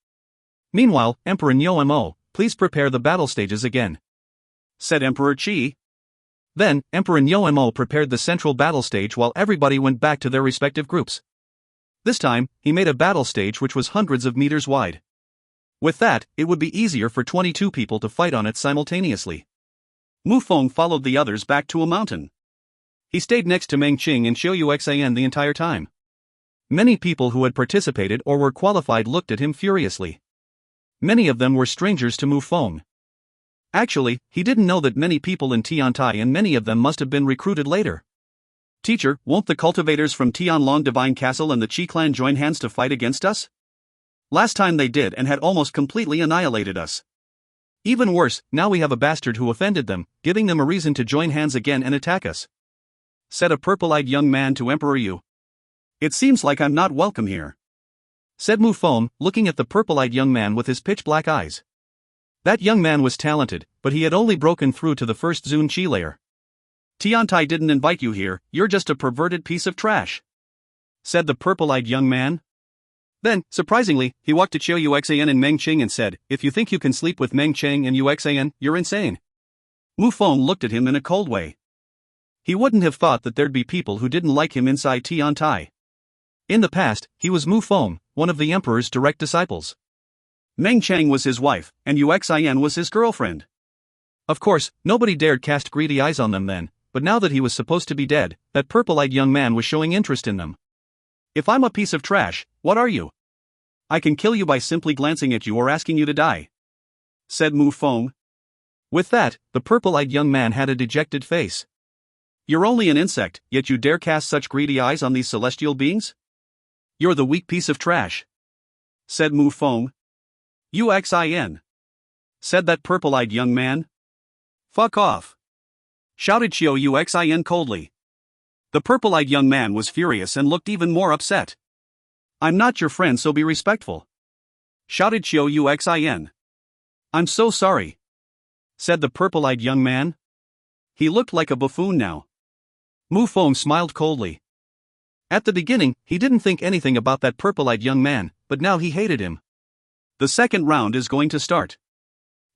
Meanwhile, Emperor Nyomo, please prepare the battle stages again, said Emperor Qi. Then, Emperor Nyomo prepared the central battle stage while everybody went back to their respective groups. This time, he made a battle stage which was hundreds of meters wide. With that, it would be easier for 22 people to fight on it simultaneously. Mu Feng followed the others back to a mountain. He stayed next to Meng Qing and Xiao Yuxian the entire time. Many people who had participated or were qualified looked at him furiously. Many of them were strangers to Mu Feng. Actually, he didn't know that many people in Tiantai and many of them must have been recruited later. Teacher, won't the cultivators from Tianlong Divine Castle and the Qi clan join hands to fight against us? Last time they did and had almost completely annihilated us. Even worse, now we have a bastard who offended them, giving them a reason to join hands again and attack us, said a purple-eyed young man to Emperor Yu. It seems like I'm not welcome here, said Mu Feng, looking at the purple-eyed young man with his pitch-black eyes. That young man was talented, but he had only broken through to the first Zun Qi layer. Tiantai didn't invite you here, you're just a perverted piece of trash, said the purple-eyed young man. Then, surprisingly, he walked to Xiao Yuxian and Meng Qing and said, if you think you can sleep with Meng Qing and Yuxian, you're insane. Mu Feng looked at him in a cold way. He wouldn't have thought that there'd be people who didn't like him inside Tiantai. In the past, he was Mu Feng, one of the emperor's direct disciples. Meng Qing was his wife, and Yuxian was his girlfriend. Of course, nobody dared cast greedy eyes on them then, but now that he was supposed to be dead, that purple-eyed young man was showing interest in them. If I'm a piece of trash, what are you? I can kill you by simply glancing at you or asking you to die, said Mu Feng. With that, the purple-eyed young man had a dejected face. You're only an insect, yet you dare cast such greedy eyes on these celestial beings? You're the weak piece of trash, said Mu Feng. Uxin, said that purple-eyed young man. Fuck off, shouted Xiao Yuxian coldly. The purple-eyed young man was furious and looked even more upset. I'm not your friend, so be respectful, shouted Xiao Yuxian. I'm so sorry, said the purple-eyed young man. He looked like a buffoon now. Mu Feng smiled coldly. At the beginning, he didn't think anything about that purple-eyed young man, but now he hated him. The second round is going to start.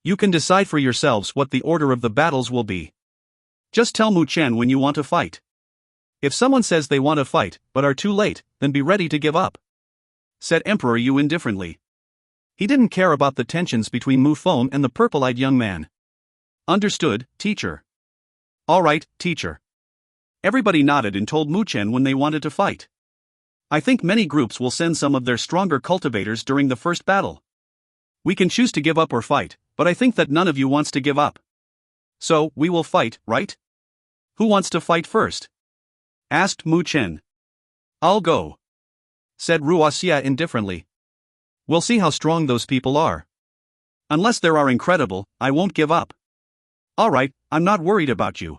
You can decide for yourselves what the order of the battles will be. Just tell Mu Chen when you want to fight. If someone says they want to fight, but are too late, then be ready to give up, said Emperor Yu indifferently. He didn't care about the tensions between Mu Feng and the purple-eyed young man. Understood, teacher. Alright, teacher. Everybody nodded and told Mu Chen when they wanted to fight. I think many groups will send some of their stronger cultivators during the first battle. We can choose to give up or fight, but I think that none of you wants to give up. So, we will fight, right? Who wants to fight first? Asked Mu Chen. I'll go, said Ruoxia indifferently. We'll see how strong those people are. Unless they are incredible, I won't give up. Alright, I'm not worried about you,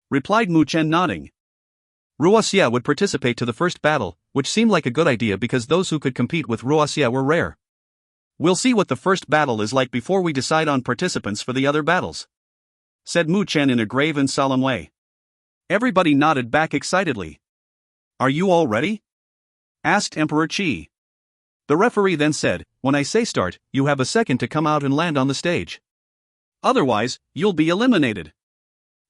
replied Mu Chen nodding. Ruoxia would participate to the first battle, which seemed like a good idea because those who could compete with Ruoxia were rare. We'll see what the first battle is like before we decide on participants for the other battles, said Mu Chen in a grave and solemn way. Everybody nodded back excitedly. Are you all ready? Asked Emperor Qi. The referee then said, when I say start, you have a second to come out and land on the stage. Otherwise, you'll be eliminated.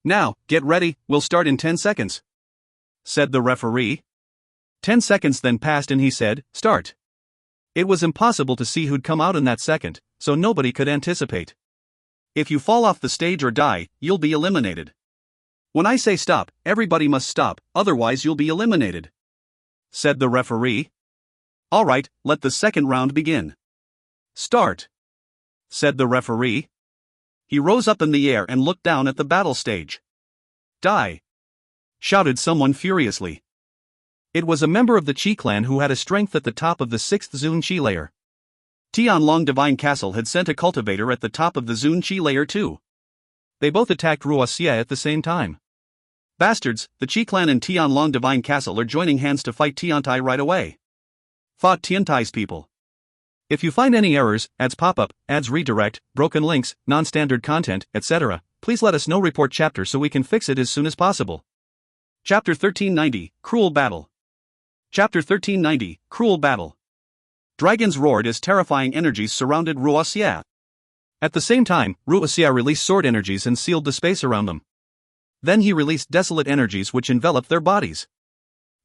Now, get ready, we'll start in 10 seconds, said the referee. 10 seconds then passed and he said, start. It was impossible to see who'd come out in that second, so nobody could anticipate. If you fall off the stage or die, you'll be eliminated. When I say stop, everybody must stop, otherwise you'll be eliminated, said the referee. Alright, let the second round begin. Start, said the referee. He rose up in the air and looked down at the battle stage. Die, shouted someone furiously. It was a member of the Qi clan who had a strength at the top of the 6th Zun Qi layer. Tianlong Divine Castle had sent a cultivator at the top of the Zun Qi layer too. They both attacked Ruoxia at the same time. Bastards, the Qi clan and Tianlong Divine Castle are joining hands to fight Tiantai right away. Fought Tiantai's people. If you find any errors, ads pop up, ads redirect, broken links, non-standard content, etc., please let us know. Report chapter so we can fix it as soon as possible. Chapter 1390, Cruel Battle. Chapter 1390, Cruel Battle. Dragons roared as terrifying energies surrounded Ruoxia. At the same time, Ruoxia released sword energies and sealed the space around them. Then he released desolate energies which enveloped their bodies.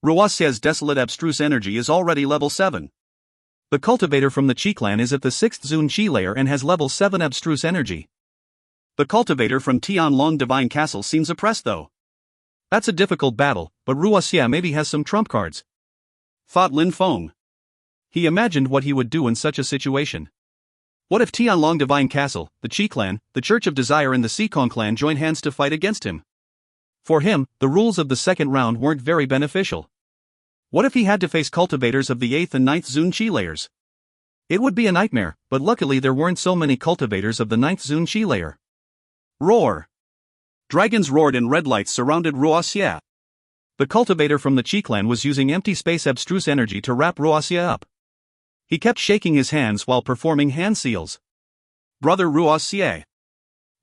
Ruoxia's desolate abstruse energy is already level 7. The cultivator from the Qi clan is at the 6th Zun Qi layer and has level 7 abstruse energy. The cultivator from Tianlong Divine Castle seems oppressed though. That's a difficult battle, but Ruoxia maybe has some trump cards, thought Lin Feng. He imagined what he would do in such a situation. What if Tianlong Divine Castle, the Qi clan, the Church of Desire and the Xikong clan join hands to fight against him? For him, the rules of the second round weren't very beneficial. What if he had to face cultivators of the 8th and 9th Zun Qi layers? It would be a nightmare, but luckily there weren't so many cultivators of the 9th Zun Qi layer. Roar! Dragons roared and red lights surrounded Ruoxia. The cultivator from the Qi clan was using empty space abstruse energy to wrap Ruoxia up. He kept shaking his hands while performing hand seals. Brother Ruoxia,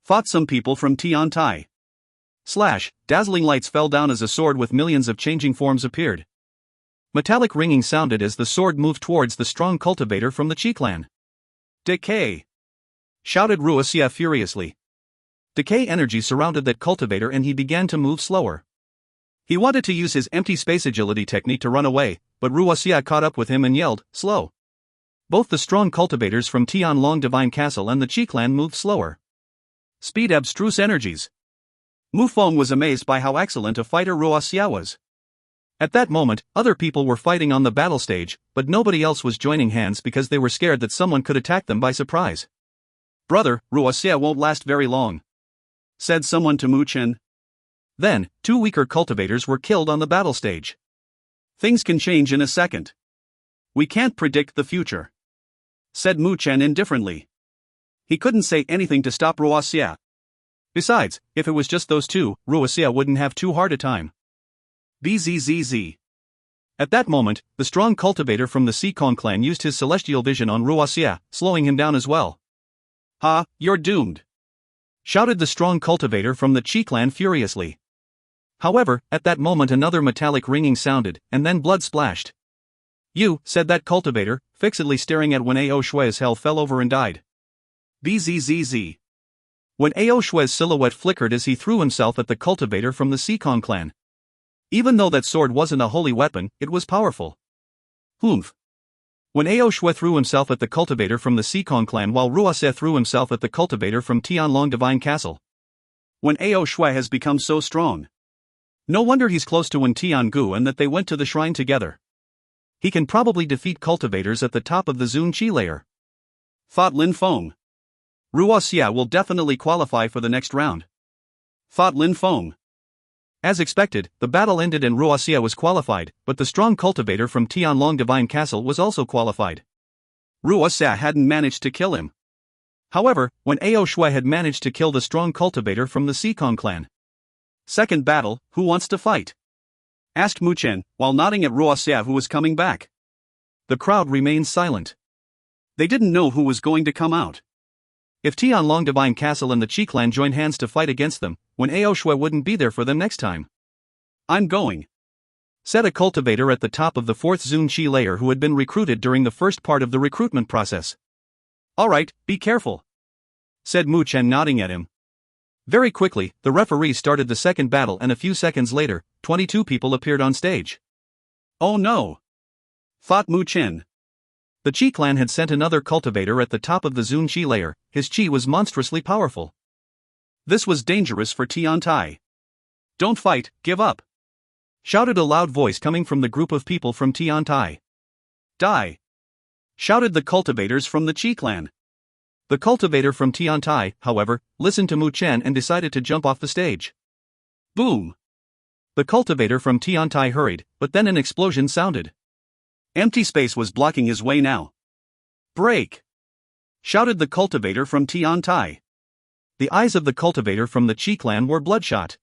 fought some people from Tiantai. Dazzling lights fell down as a sword with millions of changing forms appeared. Metallic ringing sounded as the sword moved towards the strong cultivator from the Qi clan. Decay! Shouted Ruoxia furiously. Decay energy surrounded that cultivator and he began to move slower. He wanted to use his empty space agility technique to run away, but Ruoxia caught up with him and yelled, "Slow!" Both the strong cultivators from Tianlong Divine Castle and the Qi clan moved slower. Speed abstruse energies. Mu Feng was amazed by how excellent a fighter Ruoxia was. At that moment, other people were fighting on the battle stage, but nobody else was joining hands because they were scared that someone could attack them by surprise. "Brother, Ruoxia won't last very long," said someone to Mu Chen. Then, 2 weaker cultivators were killed on the battle stage. Things can change in a second. We can't predict the future, said Mu Chen indifferently. He couldn't say anything to stop Ruoxia. Besides, if it was just those two, Ruoxia wouldn't have too hard a time. Bzzz. At that moment, the strong cultivator from the Xikong clan used his celestial vision on Ruoxia, slowing him down as well. "Ha, you're doomed!" shouted the strong cultivator from the Qi clan furiously. However, at that moment another metallic ringing sounded, and then blood splashed. "You," said that cultivator, fixedly staring at when Ao Shui's hell fell over and died. Bzzz. When Ao Shui's silhouette flickered as he threw himself at the cultivator from the Xikong clan. Even though that sword wasn't a holy weapon, it was powerful. Humph. When Ao Shui threw himself at the cultivator from the Xikong clan while Ruoxia threw himself at the cultivator from Tianlong Divine Castle. When Ao Shui has become so strong. No wonder he's close to Wen Tiangu and that they went to the shrine together. He can probably defeat cultivators at the top of the Zun Qi layer, thought Lin Feng. Ruoxia will definitely qualify for the next round, thought Lin Feng. As expected, the battle ended and Ruoxia was qualified, but the strong cultivator from Tianlong Divine Castle was also qualified. Ruoxia hadn't managed to kill him. However, when Ao Shui had managed to kill the strong cultivator from the Xikong clan. Second battle, who wants to fight? Asked Mu Chen, while nodding at Ruoxia who was coming back. The crowd remained silent. They didn't know who was going to come out. If Tianlong Divine Castle and the Qi clan joined hands to fight against them, when Ao Shui wouldn't be there for them next time. "I'm going," said a cultivator at the top of the 4th Zun Qi layer who had been recruited during the first part of the recruitment process. "Alright, be careful," said Mu Chen nodding at him. Very quickly, the referee started the second battle and a few seconds later, 22 people appeared on stage. "Oh no," thought Mu Chen. The Qi clan had sent another cultivator at the top of the Zun Qi layer. His Qi was monstrously powerful. This was dangerous for Tiantai. "Don't fight, give up," shouted a loud voice coming from the group of people from Tiantai. "Die," shouted the cultivators from the Qi clan. The cultivator from Tiantai, however, listened to Mu Chen and decided to jump off the stage. Boom! The cultivator from Tiantai hurried, but then an explosion sounded. Empty space was blocking his way now. "Break!" shouted the cultivator from Tiantai. The eyes of the cultivator from the Qi clan were bloodshot.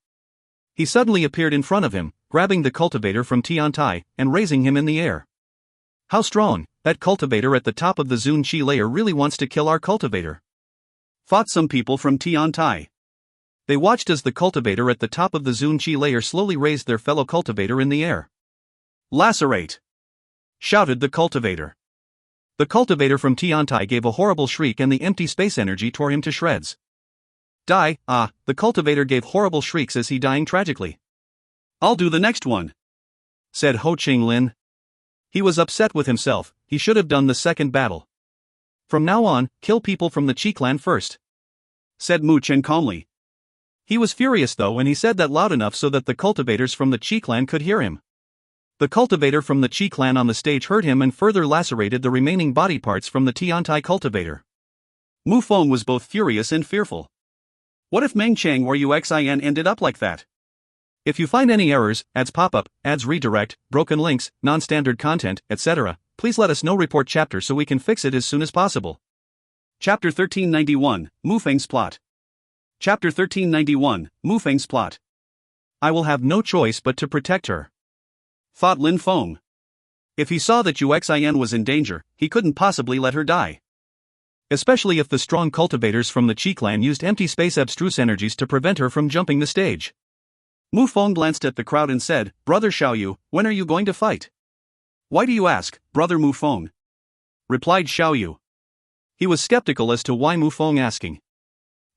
He suddenly appeared in front of him, grabbing the cultivator from Tiantai and raising him in the air. How strong, that cultivator at the top of the Zun Chi layer really wants to kill our cultivator. Fought some people from Tiantai. They watched as the cultivator at the top of the Zun Chi layer slowly raised their fellow cultivator in the air. Lacerate! Shouted the cultivator. The cultivator from Tiantai gave a horrible shriek and the empty space energy tore him to shreds. Die, the cultivator gave horrible shrieks as he dying tragically. I'll do the next one, said Ho Ching Lin. He was upset with himself, he should have done the second battle. From now on, kill people from the Qi clan first, said Mu Chen calmly. He was furious though and he said that loud enough so that the cultivators from the Qi clan could hear him. The cultivator from the Qi clan on the stage heard him and further lacerated the remaining body parts from the Tiantai cultivator. Mu Feng was both furious and fearful. What if Meng Chang or Uxin ended up like that? If you find any errors, ads pop-up, ads redirect, broken links, non-standard content, etc., please let us know. Report chapter so we can fix it as soon as possible. Chapter 1391, Mu Feng's Plot. Chapter 1391, Mu Feng's Plot. I will have no choice but to protect her, thought Lin Feng. If he saw that Uxin was in danger, he couldn't possibly let her die. Especially if the strong cultivators from the Qi clan used empty space abstruse energies to prevent her from jumping the stage. Mu Feng glanced at the crowd and said, Brother Xiaoyu, when are you going to fight? Why do you ask, Brother Mu Feng? Replied Xiaoyu. He was skeptical as to why Mu Feng asking.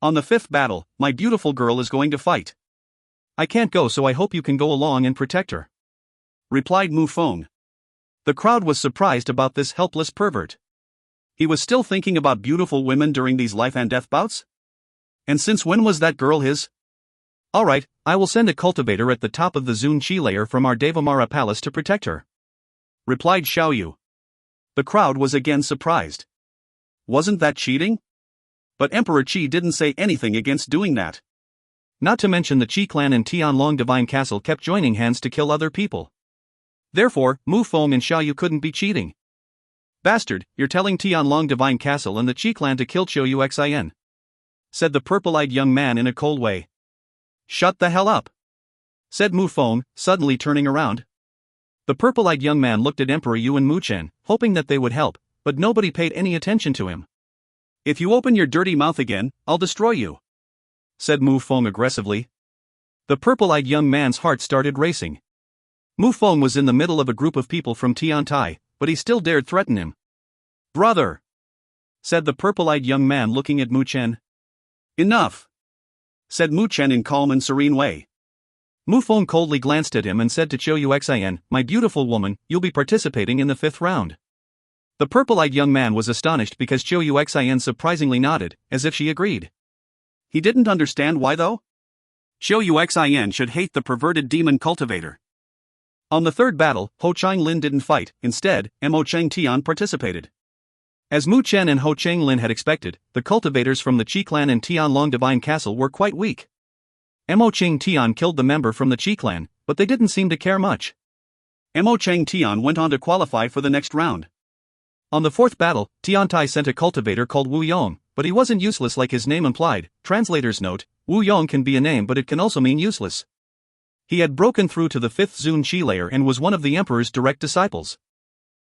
On the 5th battle, my beautiful girl is going to fight. I can't go so I hope you can go along and protect her, replied Mu Feng. The crowd was surprised about this helpless pervert. He was still thinking about beautiful women during these life and death bouts? And since when was that girl his? Alright, I will send a cultivator at the top of the Zun Chi layer from our Devamara palace to protect her, replied Xiaoyu. The crowd was again surprised. Wasn't that cheating? But Emperor Qi didn't say anything against doing that. Not to mention the Qi clan and Tianlong Divine Castle kept joining hands to kill other people. Therefore, Mu Feng and Xiaoyu couldn't be cheating. Bastard, you're telling Tianlong Divine Castle and the Qi clan to kill Qiu Yuxin, said the purple-eyed young man in a cold way. Shut the hell up, said Mu Feng, suddenly turning around. The purple-eyed young man looked at Emperor Yu and Mu Chen, hoping that they would help, but nobody paid any attention to him. If you open your dirty mouth again, I'll destroy you, said Mu Feng aggressively. The purple-eyed young man's heart started racing. Mu Feng was in the middle of a group of people from Tiantai, but he still dared threaten him. Brother, said the purple-eyed young man looking at Mu Chen. Enough, said Mu Chen in calm and serene way. Mu Feng coldly glanced at him and said to Qiu Yuxin, my beautiful woman, you'll be participating in the 5th round. The purple-eyed young man was astonished because Qiu Yuxin surprisingly nodded, as if she agreed. He didn't understand why though? Qiu Yuxin should hate the perverted demon cultivator. On the 3rd battle, Ho Ching Lin didn't fight, instead, Mo Cheng Tian participated. As Mu Chen and Ho Ching Lin had expected, the cultivators from the Qi clan and Tianlong Divine Castle were quite weak. Mo Cheng Tian killed the member from the Qi clan, but they didn't seem to care much. Mo Cheng Tian went on to qualify for the next round. On the 4th battle, Tiantai sent a cultivator called Wu Yong, but he wasn't useless like his name implied. Translator's note, Wu Yong can be a name but it can also mean useless. He had broken through to the 5th Zun Chi layer and was one of the emperor's direct disciples.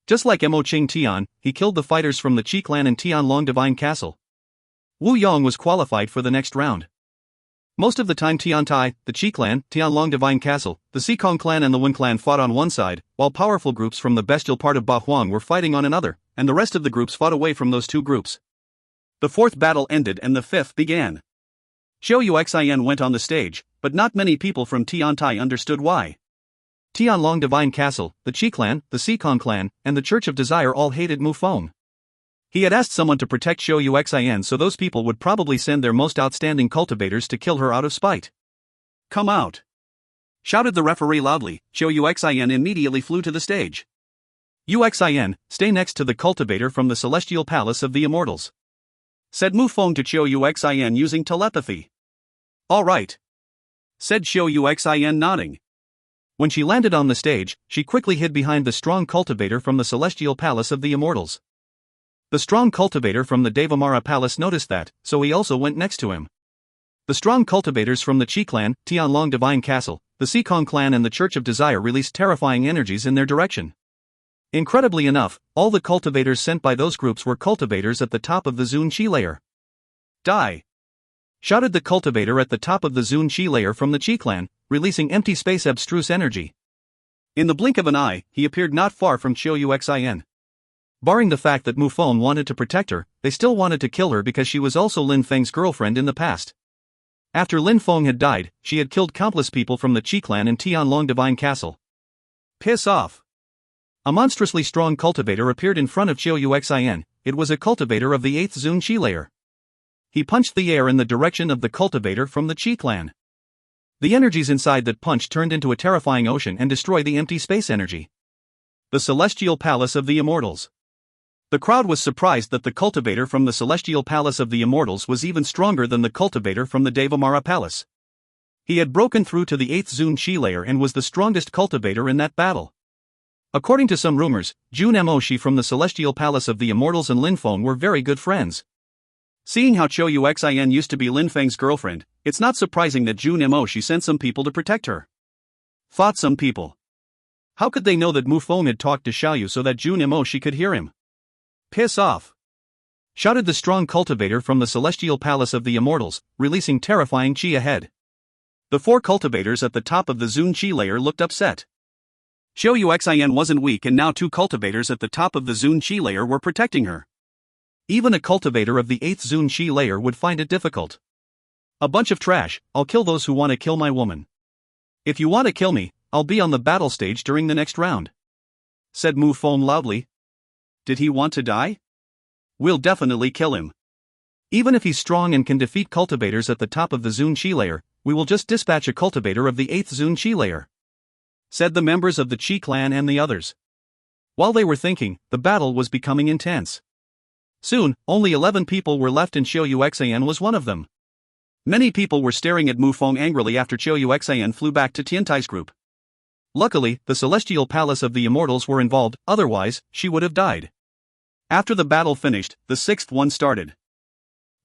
Just like Mo Cheng Tian, he killed the fighters from the Qi clan and Tianlong Divine Castle. Wu Yong was qualified for the next round. Most of the time Tiantai, the Qi clan, Tianlong Divine Castle, the Xikong clan and the Wen clan fought on one side, while powerful groups from the bestial part of Bahuang were fighting on another, and the rest of the groups fought away from those two groups. The 4th battle ended and the 5th began. Qiu Yuxin went on the stage, but not many people from Tiantai understood why. Tianlong Divine Castle, the Qi clan, the Xikong clan, and the Church of Desire all hated Mu Feng. He had asked someone to protect Qiu Yuxin so those people would probably send their most outstanding cultivators to kill her out of spite. Come out! Shouted the referee loudly. Qiu Yuxin immediately flew to the stage. Yuxin, stay next to the cultivator from the Celestial Palace of the Immortals, said Mu Feng to Qiu Yuxin using telepathy. All right, said Qiu Yuxin nodding. When she landed on the stage, she quickly hid behind the strong cultivator from the Celestial Palace of the Immortals. The strong cultivator from the Devamara Palace noticed that, so he also went next to him. The strong cultivators from the Qi clan, Tianlong Divine Castle, the Xikong clan and the Church of Desire released terrifying energies in their direction. Incredibly enough, all the cultivators sent by those groups were cultivators at the top of the Zun Qi layer. Die! Shouted the cultivator at the top of the Zun Qi layer from the Qi clan, releasing empty space abstruse energy. In the blink of an eye, he appeared not far from Qiuxin. Barring the fact that Mu Feng wanted to protect her, they still wanted to kill her because she was also Lin Feng's girlfriend in the past. After Lin Feng had died, she had killed countless people from the Qi clan in Tianlong Divine Castle. Piss off! A monstrously strong cultivator appeared in front of Qiuxin. It was a cultivator of the 8th Zun Qi layer. He punched the air in the direction of the cultivator from the Qi clan. The energies inside that punch turned into a terrifying ocean and destroyed the empty space energy. The Celestial Palace of the Immortals. The crowd was surprised that the cultivator from the Celestial Palace of the Immortals was even stronger than the cultivator from the Devamara Palace. He had broken through to the 8th Zun Qi layer and was the strongest cultivator in that battle. According to some rumors, Jun Moshi from the Celestial Palace of the Immortals and Lin Feng were very good friends. Seeing how Qiuxin used to be Lin Feng's girlfriend, it's not surprising that Jun Moshi sent some people to protect her. Thought some people. How could they know that Mu Feng had talked to Xiaoyu so that Jun Moshi could hear him? Piss off! Shouted the strong cultivator from the Celestial Palace of the Immortals, releasing terrifying qi ahead. The 4 cultivators at the top of the Zun Qi layer looked upset. Qiuxin wasn't weak and now 2 cultivators at the top of the Zun Qi layer were protecting her. Even a cultivator of the 8th Zun Qi layer would find it difficult. A bunch of trash, I'll kill those who want to kill my woman. If you want to kill me, I'll be on the battle stage during the next round. Said Mu Feng loudly. Did he want to die? We'll definitely kill him. Even if he's strong and can defeat cultivators at the top of the Zun Qi layer, we will just dispatch a cultivator of the 8th Zun Qi layer. Said the members of the Qi clan and the others. While they were thinking, the battle was becoming intense. Soon, only 11 people were left and Qiuxin was one of them. Many people were staring at Mu Feng angrily after Qiuxin flew back to Tiantai's group. Luckily, the Celestial Palace of the Immortals were involved, otherwise, she would have died. After the battle finished, the 6th one started.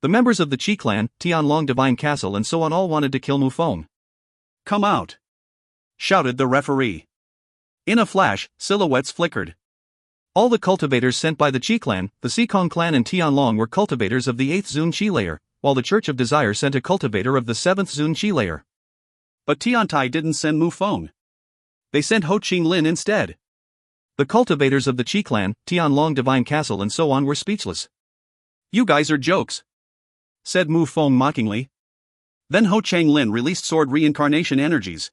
The members of the Qi clan, Tianlong Divine Castle and so on all wanted to kill Mu Feng. Come out! Shouted the referee. In a flash, silhouettes flickered. All the cultivators sent by the Qi clan, the Xikong clan and Tianlong were cultivators of the 8th Zun Qi layer, while the Church of Desire sent a cultivator of the 7th Zun Qi layer. But Tiantai didn't send Mu Feng. They sent Ho Qinglin instead. The cultivators of the Qi clan, Tianlong Divine Castle and so on were speechless. You guys are jokes, said Mu Feng mockingly. Then Ho Qinglin released sword reincarnation energies.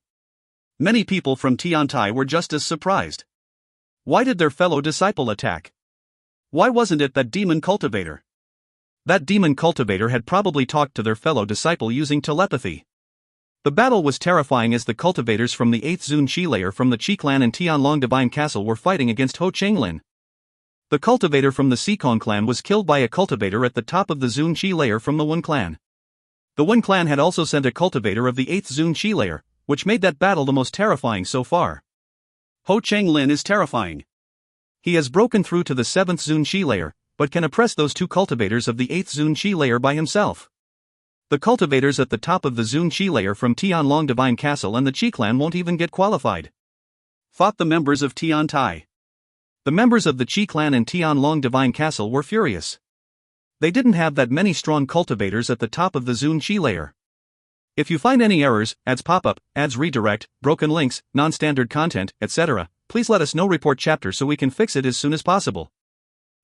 Many people from Tiantai were just as surprised. Why did their fellow disciple attack? Why wasn't it that demon cultivator? That demon cultivator had probably talked to their fellow disciple using telepathy. The battle was terrifying as the cultivators from the 8th Zun Qi layer from the Qi clan and Tianlong Divine Castle were fighting against Ho Qinglin. The cultivator from the Xikong clan was killed by a cultivator at the top of the Zun Qi layer from the Wen clan. The Wen clan had also sent a cultivator of the 8th Zun Qi layer, which made that battle the most terrifying so far. Ho Qinglin is terrifying. He has broken through to the 7th Zun Qi layer, but can oppress those 2 cultivators of the 8th Zun Qi layer by himself. The cultivators at the top of the Zun Qi layer from Tianlong Divine Castle and the Qi clan won't even get qualified. Fought the members of Tiantai. The members of the Qi clan and Tianlong Divine Castle were furious. They didn't have that many strong cultivators at the top of the Zun Qi layer. If you find any errors, ads pop up, ads redirect, broken links, non-standard content, etc., please let us know. Report chapter so we can fix it as soon as possible.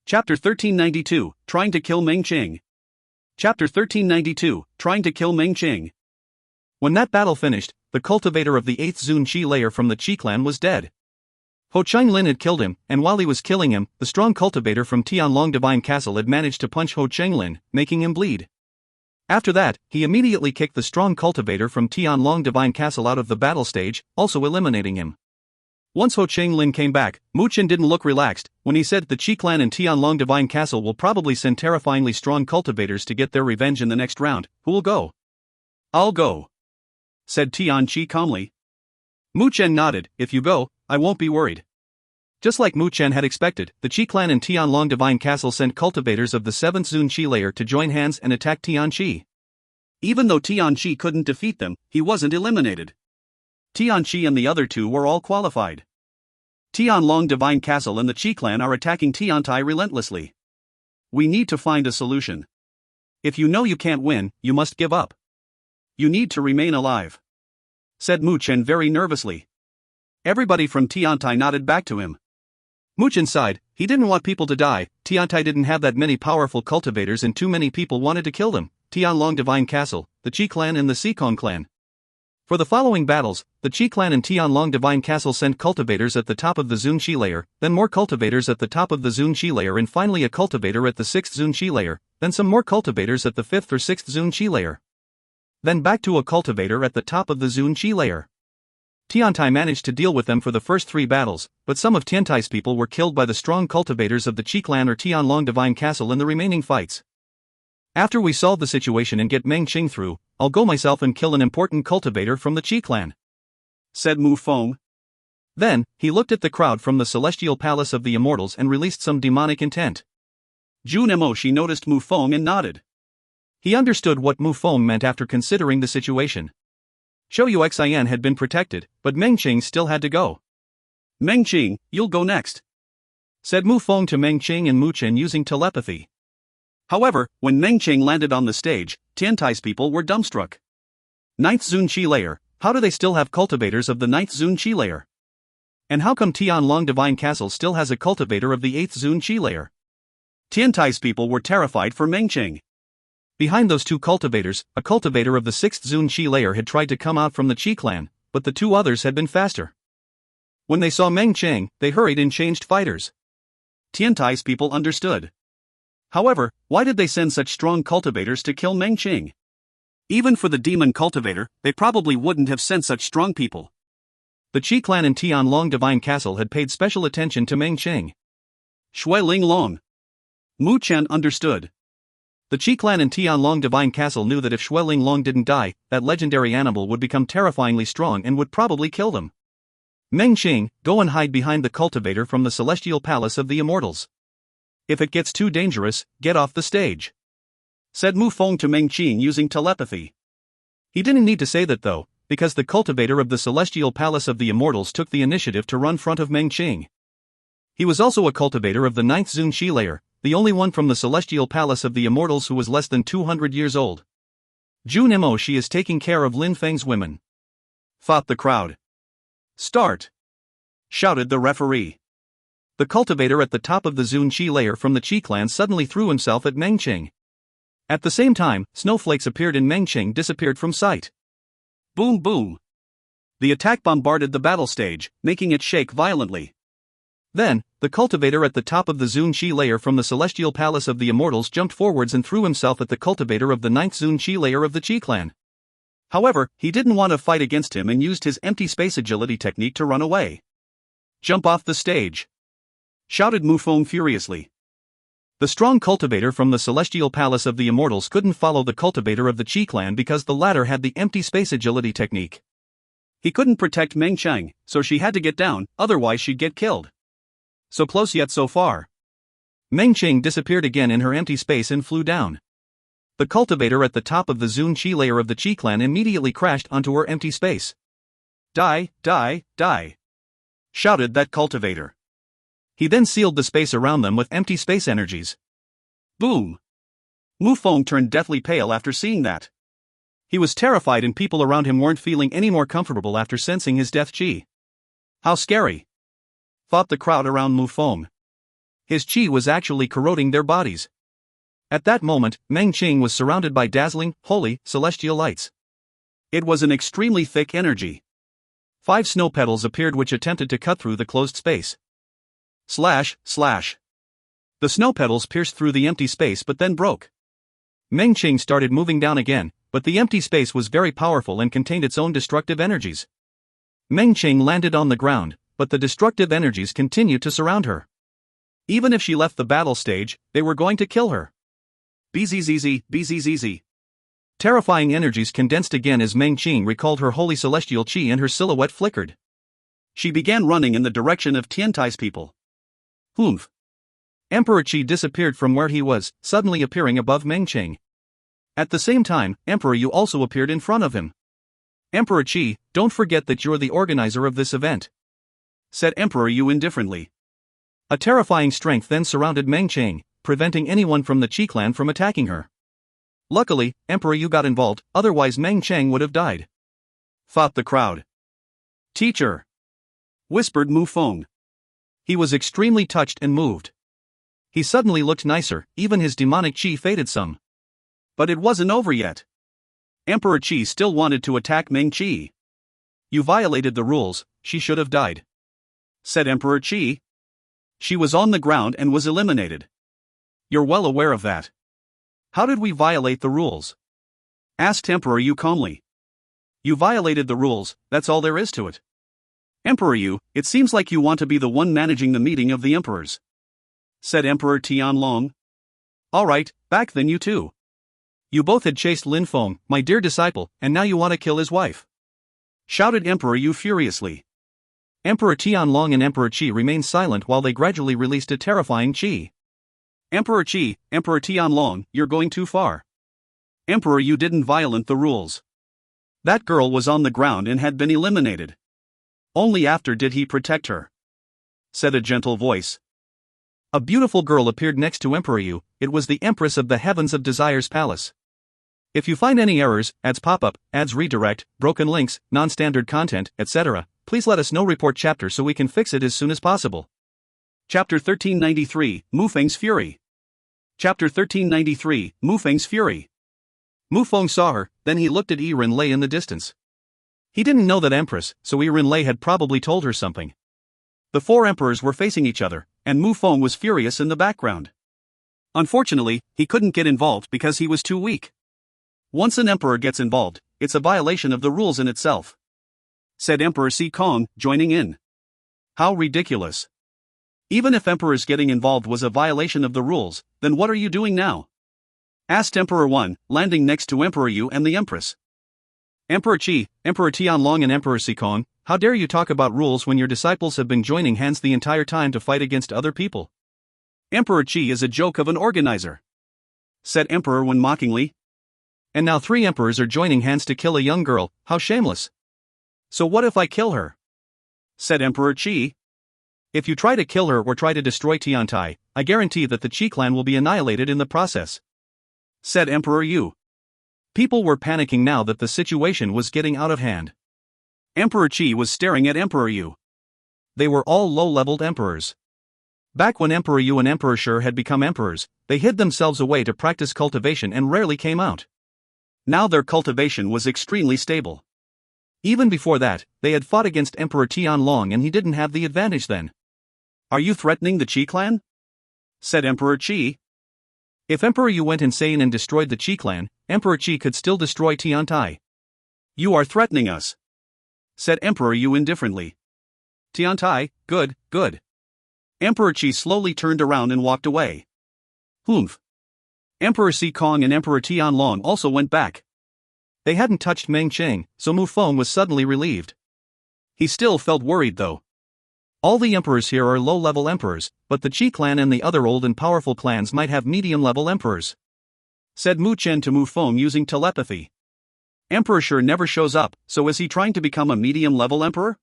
Chapter 1392, Trying to Kill Meng Qing. Chapter 1392, Trying to Kill Meng Qing. When that battle finished, the cultivator of the 8th Zun Qi layer from the Qi clan was dead. Ho Qinglin had killed him, and while he was killing him, the strong cultivator from Tianlong Divine Castle had managed to punch Ho Qinglin, making him bleed. After that, he immediately kicked the strong cultivator from Tianlong Divine Castle out of the battle stage, also eliminating him. Once Ho Qinglin came back, Mu Chen didn't look relaxed when he said the Qi clan and Tianlong Divine Castle will probably send terrifyingly strong cultivators to get their revenge in the next round. Who will go? I'll go, said Tian Qi calmly. Mu Chen nodded. If you go, I won't be worried. Just like Mu Chen had expected, the Qi clan and Tianlong Divine Castle sent cultivators of the 7th Zun Qi layer to join hands and attack Tian Qi. Even though Tian Qi couldn't defeat them, he wasn't eliminated. Tian Qi and the other 2 were all qualified. Tianlong Divine Castle and the Qi clan are attacking Tiantai relentlessly. We need to find a solution. If you know you can't win, you must give up. You need to remain alive," said Mu Chen very nervously. Everybody from Tiantai nodded back to him. Mu Chen sighed. He didn't want people to die. Tiantai didn't have that many powerful cultivators and too many people wanted to kill them. Tianlong Divine Castle, the Qi clan and the Sikong clan. For the following battles, the Qi clan and Tianlong Divine Castle sent cultivators at the top of the Zun Qi layer, then more cultivators at the top of the Zun Qi layer and finally a cultivator at the 6th Zun Qi layer, then some more cultivators at the 5th or 6th Zun Qi layer. Then back to a cultivator at the top of the Zun Qi layer. Tiantai managed to deal with them for the first 3 battles, but some of Tiantai's people were killed by the strong cultivators of the Qi clan or Tianlong Divine Castle in the remaining fights. After we solve the situation and get Meng Qing through, I'll go myself and kill an important cultivator from the Qi clan," said Mu Feng. Then, he looked at the crowd from the celestial palace of the immortals and released some demonic intent. Jun Emoshi noticed Mu Feng and nodded. He understood what Mu Feng meant after considering the situation. Shou Yuxian had been protected, but Meng Qing still had to go. "Meng Qing, you'll go next," said Mu Feng to Meng Qing and Mu Chen using telepathy. However, when Meng Qing landed on the stage, Tiantai's people were dumbstruck. 9th Zun Qi layer, how do they still have cultivators of the 9th Zun Qi layer? And how come Tianlong Divine Castle still has a cultivator of the 8th Zun Qi layer? Tiantai's people were terrified for Meng Qing. Behind those 2 cultivators, a cultivator of the 6th Zun Qi layer had tried to come out from the Qi clan, but the 2 others had been faster. When they saw Meng Qing, they hurried and changed fighters. Tiantai's people understood. However, why did they send such strong cultivators to kill Meng Qing? Even for the demon cultivator, they probably wouldn't have sent such strong people. The Qi clan and Tianlong Divine Castle had paid special attention to Meng Qing. Shui Ling Long. Mu Chen understood. The Qi clan and Tianlong Divine Castle knew that if Shui Ling Long didn't die, that legendary animal would become terrifyingly strong and would probably kill them. Meng Qing, go and hide behind the cultivator from the celestial palace of the immortals. If it gets too dangerous, get off the stage," said Mu Feng to Meng Qing using telepathy. He didn't need to say that though, because the cultivator of the celestial palace of the immortals took the initiative to run front of Meng Qing. He was also a cultivator of the 9th Zun Qi layer, the only one from the celestial palace of the immortals who was less than 200 years old. Jun Emoshi is taking care of Lin Feng's women, thought the crowd. "Start!" shouted the referee. The cultivator at the top of the Zun Qi layer from the Qi clan suddenly threw himself at Meng Qing. At the same time, snowflakes appeared and Meng Qing disappeared from sight. Boom boom! The attack bombarded the battle stage, making it shake violently. Then, the cultivator at the top of the Zun Qi layer from the celestial palace of the immortals jumped forwards and threw himself at the cultivator of the 9th Zun Qi layer of the Qi clan. However, he didn't want to fight against him and used his empty space agility technique to run away. "Jump off the stage!" shouted Mu Feng furiously. The strong cultivator from the celestial palace of the immortals couldn't follow the cultivator of the Qi clan because the latter had the empty space agility technique. He couldn't protect Meng Qing, so she had to get down, otherwise she'd get killed. So close yet so far. Meng Qing disappeared again in her empty space and flew down. The cultivator at the top of the Zun Qi layer of the Qi clan immediately crashed onto her empty space. "Die, die, die!" shouted that cultivator. He then sealed the space around them with empty space energies. Boom! Mu Feng turned deathly pale after seeing that. He was terrified and people around him weren't feeling any more comfortable after sensing his death qi. How scary! Thought the crowd around Mu Feng. His qi was actually corroding their bodies. At that moment, Meng Qing was surrounded by dazzling, holy, celestial lights. It was an extremely thick energy. 5 snow petals appeared which attempted to cut through the closed space. Slash, slash. The snow petals pierced through the empty space but then broke. Meng Qing started moving down again, but the empty space was very powerful and contained its own destructive energies. Meng Qing landed on the ground, but the destructive energies continued to surround her. Even if she left the battle stage, they were going to kill her. Bzzz, bzzz. Terrifying energies condensed again as Meng Qing recalled her holy celestial qi and her silhouette flickered. She began running in the direction of Tiantai's people. Humph. Emperor Qi disappeared from where he was, suddenly appearing above Meng Qing. At the same time, Emperor Yu also appeared in front of him. Emperor Qi, don't forget that you're the organizer of this event. said Emperor Yu indifferently. A terrifying strength then surrounded Meng Qing, preventing anyone from the Qi clan from attacking her. Luckily, Emperor Yu got involved, otherwise Meng Qing would have died, thought the crowd. Teacher, whispered Mu Feng. He was extremely touched and moved. He suddenly looked nicer, even his demonic qi faded some. But it wasn't over yet. Emperor Qi still wanted to attack Meng Qi. You violated the rules, she should have died, said Emperor Qi. She was on the ground and was eliminated. You're well aware of that. How did we violate the rules? Asked Emperor Yu calmly. You violated the rules, that's all there is to it. Emperor Yu, it seems like you want to be the one managing the meeting of the emperors, said Emperor Tianlong. Alright, back then you two. You both had chased Lin Feng, my dear disciple, and now you want to kill his wife, shouted Emperor Yu furiously. Emperor Tianlong and Emperor Qi remained silent while they gradually released a terrifying qi. Emperor Tianlong, you're going too far. Emperor Yu didn't violate the rules. That girl was on the ground and had been eliminated. Only after did he protect her, said a gentle voice. A beautiful girl appeared next to Emperor Yu. It was the Empress of the Heavens of Desire's palace. If you find any errors, ads pop up, ads redirect, broken links, non-standard content, etc., please let us know. Report chapter so we can fix it as soon as possible. Chapter 1393, Mu Feng's Fury. Chapter 1393, Mu Feng's Fury. Mu Feng saw her, then he looked at Yi Rinlei in the distance. He didn't know that Empress, so Yi Rinlei had probably told her something. The four emperors were facing each other, and Mu Feng was furious in the background. Unfortunately, he couldn't get involved because he was too weak. Once an emperor gets involved, it's a violation of the rules in itself, said Emperor Si Kong, joining in. How ridiculous. Even if emperors getting involved was a violation of the rules, then what are you doing now? Asked Emperor 1, landing next to Emperor Yu and the Empress. Emperor Qi, Emperor Tianlong and Emperor Si Kong, how dare you talk about rules when your disciples have been joining hands the entire time to fight against other people? Emperor Qi is a joke of an organizer, said Emperor 1 mockingly. And now 3 emperors are joining hands to kill a young girl, how shameless. So what if I kill her? Said Emperor Qi. If you try to kill her or try to destroy Tiantai, I guarantee that the Qi clan will be annihilated in the process, said Emperor Yu. People were panicking now that the situation was getting out of hand. Emperor Qi was staring at Emperor Yu. They were all low-leveled emperors. Back when Emperor Yu and Emperor Shi had become emperors, they hid themselves away to practice cultivation and rarely came out. Now their cultivation was extremely stable. Even before that, they had fought against Emperor Tianlong and he didn't have the advantage then. Are you threatening the Qi clan? Said Emperor Qi. If Emperor Yu went insane and destroyed the Qi clan, Emperor Qi could still destroy Tiantai. You are threatening us, said Emperor Yu indifferently. Tiantai, good, good. Emperor Qi slowly turned around and walked away. Humph. Emperor Si Kong and Emperor Tianlong also went back. They hadn't touched Meng Qing, so Mu Feng was suddenly relieved. He still felt worried though. All the emperors here are low-level emperors, but the Qi clan and the other old and powerful clans might have medium-level emperors, said Mu Chen to Mu Feng using telepathy. Emperor Shi never shows up, so is he trying to become a medium-level emperor?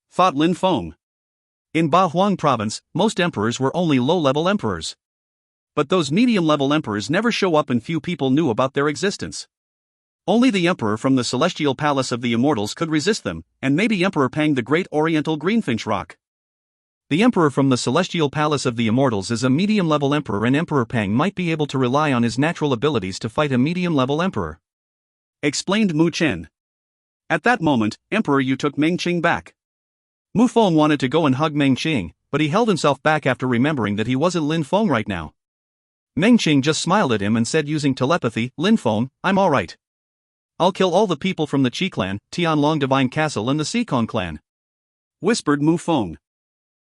Thought Lin Feng. In Ba Huang province, most emperors were only low-level emperors. But those medium-level emperors never show up and few people knew about their existence. Only the emperor from the celestial palace of the immortals could resist them, and maybe Emperor Pang the Great Oriental Greenfinch Rock. The emperor from the celestial palace of the immortals is a medium-level emperor and Emperor Pang might be able to rely on his natural abilities to fight a medium-level emperor, explained Mu Chen. At that moment, Emperor Yu took Meng Qing back. Mu Feng wanted to go and hug Meng Qing, but he held himself back after remembering that he wasn't Lin Feng right now. Meng Qing just smiled at him and said using telepathy, Lin Feng, I'm alright. I'll kill all the people from the Qi clan, Tianlong Divine Castle and the Sikong clan, whispered Mu Feng.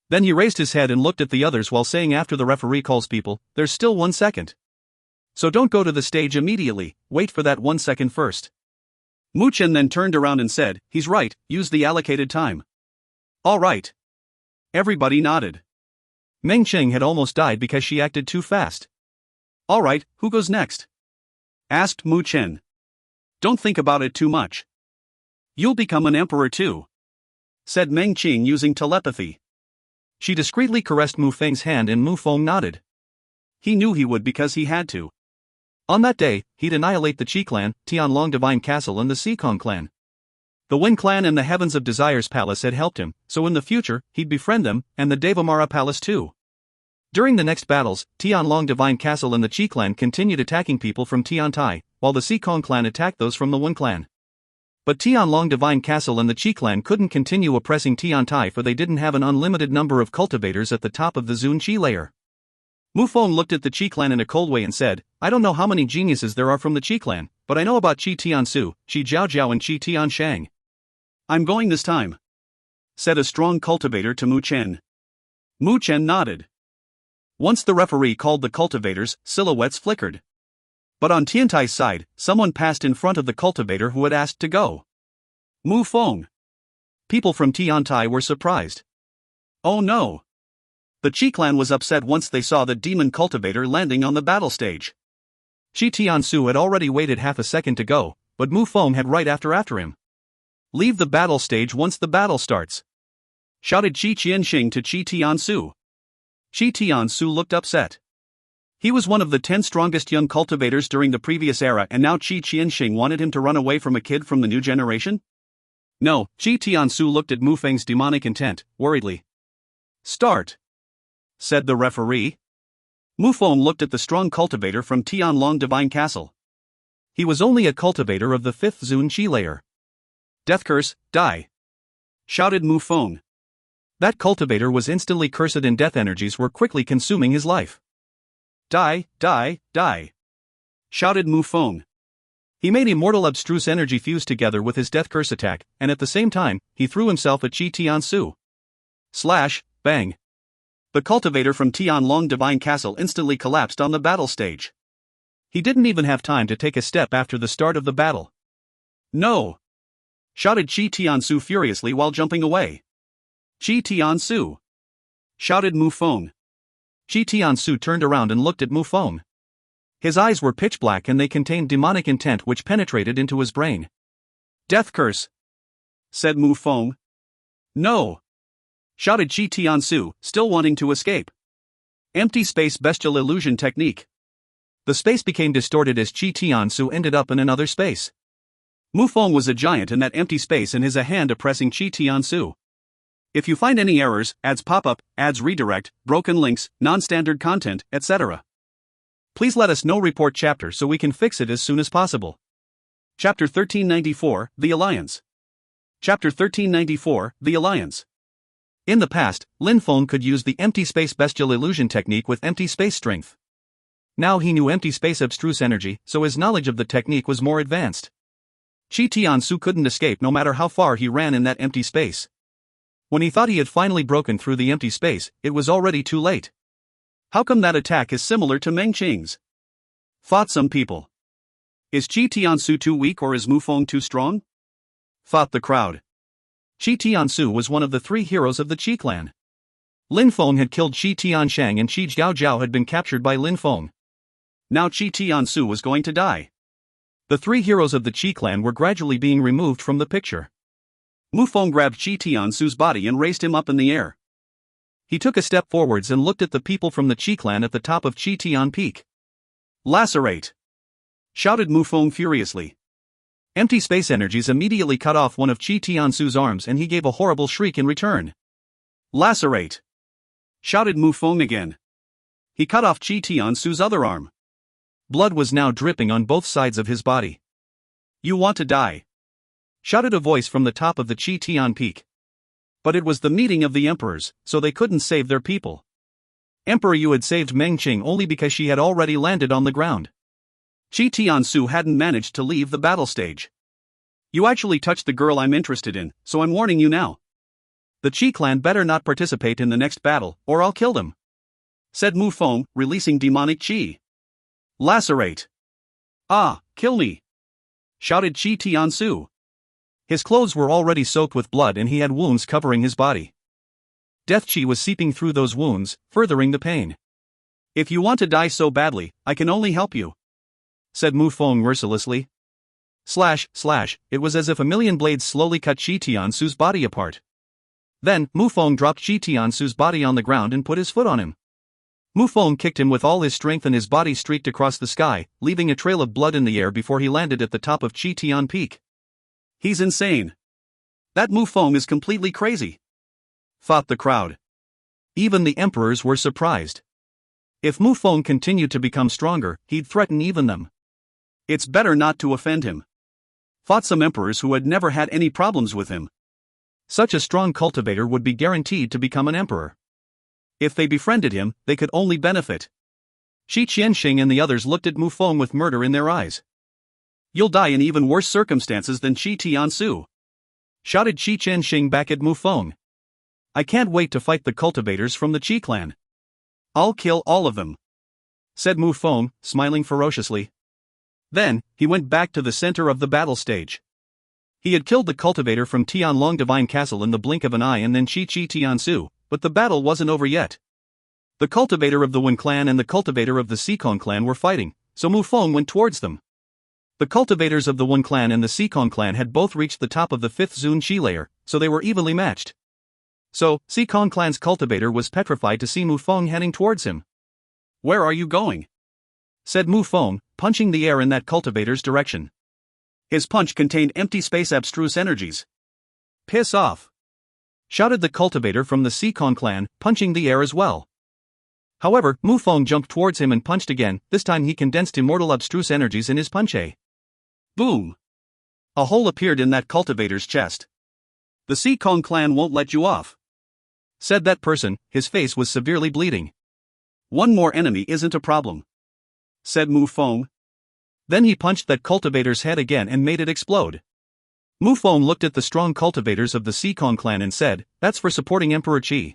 Then he raised his head and looked at the others while saying after the referee calls people, there's still 1 second. So don't go to the stage immediately, wait for that 1 second first. Mu Chen then turned around and said, he's right, use the allocated time. Alright. Everybody nodded. Meng Qing had almost died because she acted too fast. Alright, who goes next? Asked Mu Chen. Don't think about it too much. You'll become an emperor too. said Meng Qing using telepathy. She discreetly caressed Mu Feng's hand and Mu Feng nodded. He knew he would because he had to. On that day, he'd annihilate the Qi clan, Tianlong Divine Castle and the Xikong clan. The Wen clan and the Heavens of Desires Palace had helped him, so in the future, he'd befriend them, and the Devamara Palace too. During the next battles, Tianlong Divine Castle and the Qi clan continued attacking people from Tiantai, while the Xikong clan attacked those from the Wen clan. But Tianlong Divine Castle and the Qi clan couldn't continue oppressing Tiantai, for they didn't have an unlimited number of cultivators at the top of the Zun Qi layer. Mu Feng looked at the Qi clan in a cold way and said, I don't know how many geniuses there are from the Qi clan, but I know about Qi Tiansu, Qi Jiaojiao and Qi Tianshang. I'm going this time, said a strong cultivator to Mu Chen. Mu Chen nodded. Once the referee called the cultivators, silhouettes flickered. But on Tiantai's side, someone passed in front of the cultivator who had asked to go. Mu Feng. People from Tiantai were surprised. Oh no! The Qi clan was upset once they saw the demon cultivator landing on the battle stage. Qi Tiansu had already waited half a second to go, but Mu Feng had right after him. Leave the battle stage once the battle starts, shouted Qi Qianxing to Qi Tiansu. Qi Tiansu looked upset. He was one of the 10 strongest young cultivators during the previous era, and now Qi Qianxing wanted him to run away from a kid from the new generation? No, Qi Tiansu looked at Mu Feng's demonic intent, worriedly. Start, said the referee. Mu Feng looked at the strong cultivator from Tianlong Divine Castle. He was only a cultivator of the 5th Zun Qi layer. Death curse, die! Shouted Mu Feng. That cultivator was instantly cursed and death energies were quickly consuming his life. Die, die, die! Shouted Mu Feng. He made immortal abstruse energy fuse together with his death curse attack, and at the same time, he threw himself at Qi Tiansu. Slash, bang! The cultivator from Tianlong Divine Castle instantly collapsed on the battle stage. He didn't even have time to take a step after the start of the battle. No! Shouted Qi Tiansu furiously while jumping away. Qi Tiansu! Shouted Mu Feng. Qi Tiansu turned around and looked at Mu Feng. His eyes were pitch black and they contained demonic intent which penetrated into his brain. Death curse! Said Mu Feng. No! Shouted Qi Tiansu, still wanting to escape. Empty space bestial illusion technique. The space became distorted as Qi Tiansu ended up in another space. Mu Feng was a giant in that empty space and is a hand oppressing Qi Tiansu. If you find any errors, ads pop up, ads redirect, broken links, non-standard content, etc., please let us know. Report chapter so we can fix it as soon as possible. Chapter 1394, The Alliance. Chapter 1394, The Alliance. In the past, Lin Feng could use the empty space bestial illusion technique with empty space strength. Now he knew empty space abstruse energy, so his knowledge of the technique was more advanced. Qi Tiansu couldn't escape no matter how far he ran in that empty space. When he thought he had finally broken through the empty space, it was already too late. How come that attack is similar to Meng Qing's? Thought some people. Is Qi Tiansu too weak or is Mu Feng too strong? Thought the crowd. Qi Tiansu was one of the 3 heroes of the Qi clan. Lin Feng had killed Qi Tianshang and Qi Jiaojiao had been captured by Lin Feng. Now Qi Tiansu was going to die. The 3 heroes of the Qi clan were gradually being removed from the picture. Mu Feng grabbed Qi Tiansu's body and raised him up in the air. He took a step forwards and looked at the people from the Qi clan at the top of Qi Tian Peak. Lacerate! Shouted Mu Feng furiously. Empty space energies immediately cut off one of Qi Tiansu's arms and he gave a horrible shriek in return. Lacerate! Shouted Mu Feng again. He cut off Qi Tiansu's other arm. Blood was now dripping on both sides of his body. You want to die? Shouted a voice from the top of the Qi Tian Peak. But it was the meeting of the emperors, so they couldn't save their people. Emperor Yu had saved Meng Qing only because she had already landed on the ground. Qi Tiansu hadn't managed to leave the battle stage. You actually touched the girl I'm interested in, so I'm warning you now. The Qi clan better not participate in the next battle, or I'll kill them, said Mu Feng, releasing demonic Qi. Lacerate! Ah, kill me! Shouted Qi Tiansu. His clothes were already soaked with blood and he had wounds covering his body. Death Qi was seeping through those wounds, furthering the pain. If you want to die so badly, I can only help you, said Mu Feng mercilessly. Slash, slash, it was as if a million blades slowly cut Qi Tiansu's body apart. Then, Mu Feng dropped Shi Tiansu's body on the ground and put his foot on him. Mu Feng kicked him with all his strength and his body streaked across the sky, leaving a trail of blood in the air before he landed at the top of Chi Tian Peak. He's insane. That Mu Feng is completely crazy, thought the crowd. Even the emperors were surprised. If Mu Feng continued to become stronger, he'd threaten even them. It's better not to offend him, thought some emperors who had never had any problems with him. Such a strong cultivator would be guaranteed to become an emperor. If they befriended him, they could only benefit. Shi Qianxing and the others looked at Mu Feng with murder in their eyes. You'll die in even worse circumstances than Shi Tiansu, shouted Shi Qianxing back at Mu Feng. I can't wait to fight the cultivators from the Qi clan. I'll kill all of them, said Mu Feng, smiling ferociously. Then, he went back to the center of the battle stage. He had killed the cultivator from Tianlong Divine Castle in the blink of an eye and then Shi Tiansu, but the battle wasn't over yet. The cultivator of the Wen clan and the cultivator of the Sikong clan were fighting, so Mu Feng went towards them. The cultivators of the Wen clan and the Sikong clan had both reached the top of the 5th Zun Qi layer, so they were evenly matched. So, Sikong clan's cultivator was petrified to see Mu Feng heading towards him. Where are you going? Said Mu Feng, punching the air in that cultivator's direction. His punch contained empty space abstruse energies. Piss off, shouted the cultivator from the Sikong clan, punching the air as well. However, Mu Feng jumped towards him and punched again. This time he condensed immortal abstruse energies in his punch. Boom! A hole appeared in that cultivator's chest. The Sikong clan won't let you off, said that person. His face was severely bleeding. One more enemy isn't a problem, said Mu Feng. Then he punched that cultivator's head again and made it explode. Mu Feng looked at the strong cultivators of the Sikong clan and said, that's for supporting Emperor Qi.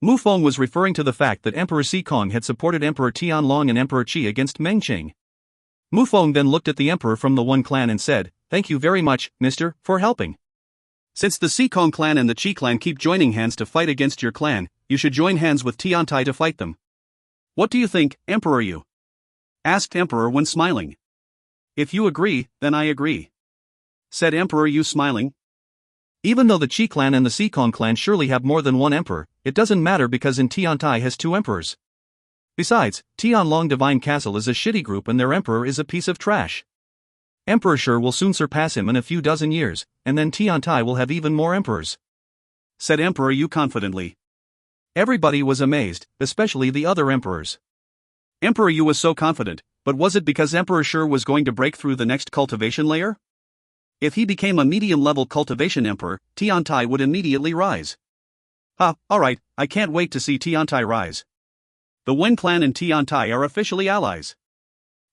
Mu Feng was referring to the fact that Emperor Sikong had supported Emperor Tianlong and Emperor Qi against Mengqing. Mu Feng then looked at the emperor from the Wen clan and said, thank you very much, mister, for helping. Since the Sikong clan and the Qi clan keep joining hands to fight against your clan, you should join hands with Tiantai to fight them. What do you think, Emperor Yu? Asked Emperor Wen smiling. If you agree, then I agree, said Emperor Yu smiling. Even though the Qi clan and the Sikong clan surely have more than one emperor, it doesn't matter because in Tiantai has 2 emperors. Besides, Tianlong Divine Castle is a shitty group and their emperor is a piece of trash. Emperor Shi will soon surpass him in a few dozen years, and then Tiantai will have even more emperors, said Emperor Yu confidently. Everybody was amazed, especially the other emperors. Emperor Yu was so confident, but was it because Emperor Shi was going to break through the next cultivation layer? If he became a medium-level cultivation emperor, Tiantai would immediately rise. Alright, I can't wait to see Tiantai rise. The Wen clan and Tiantai are officially allies,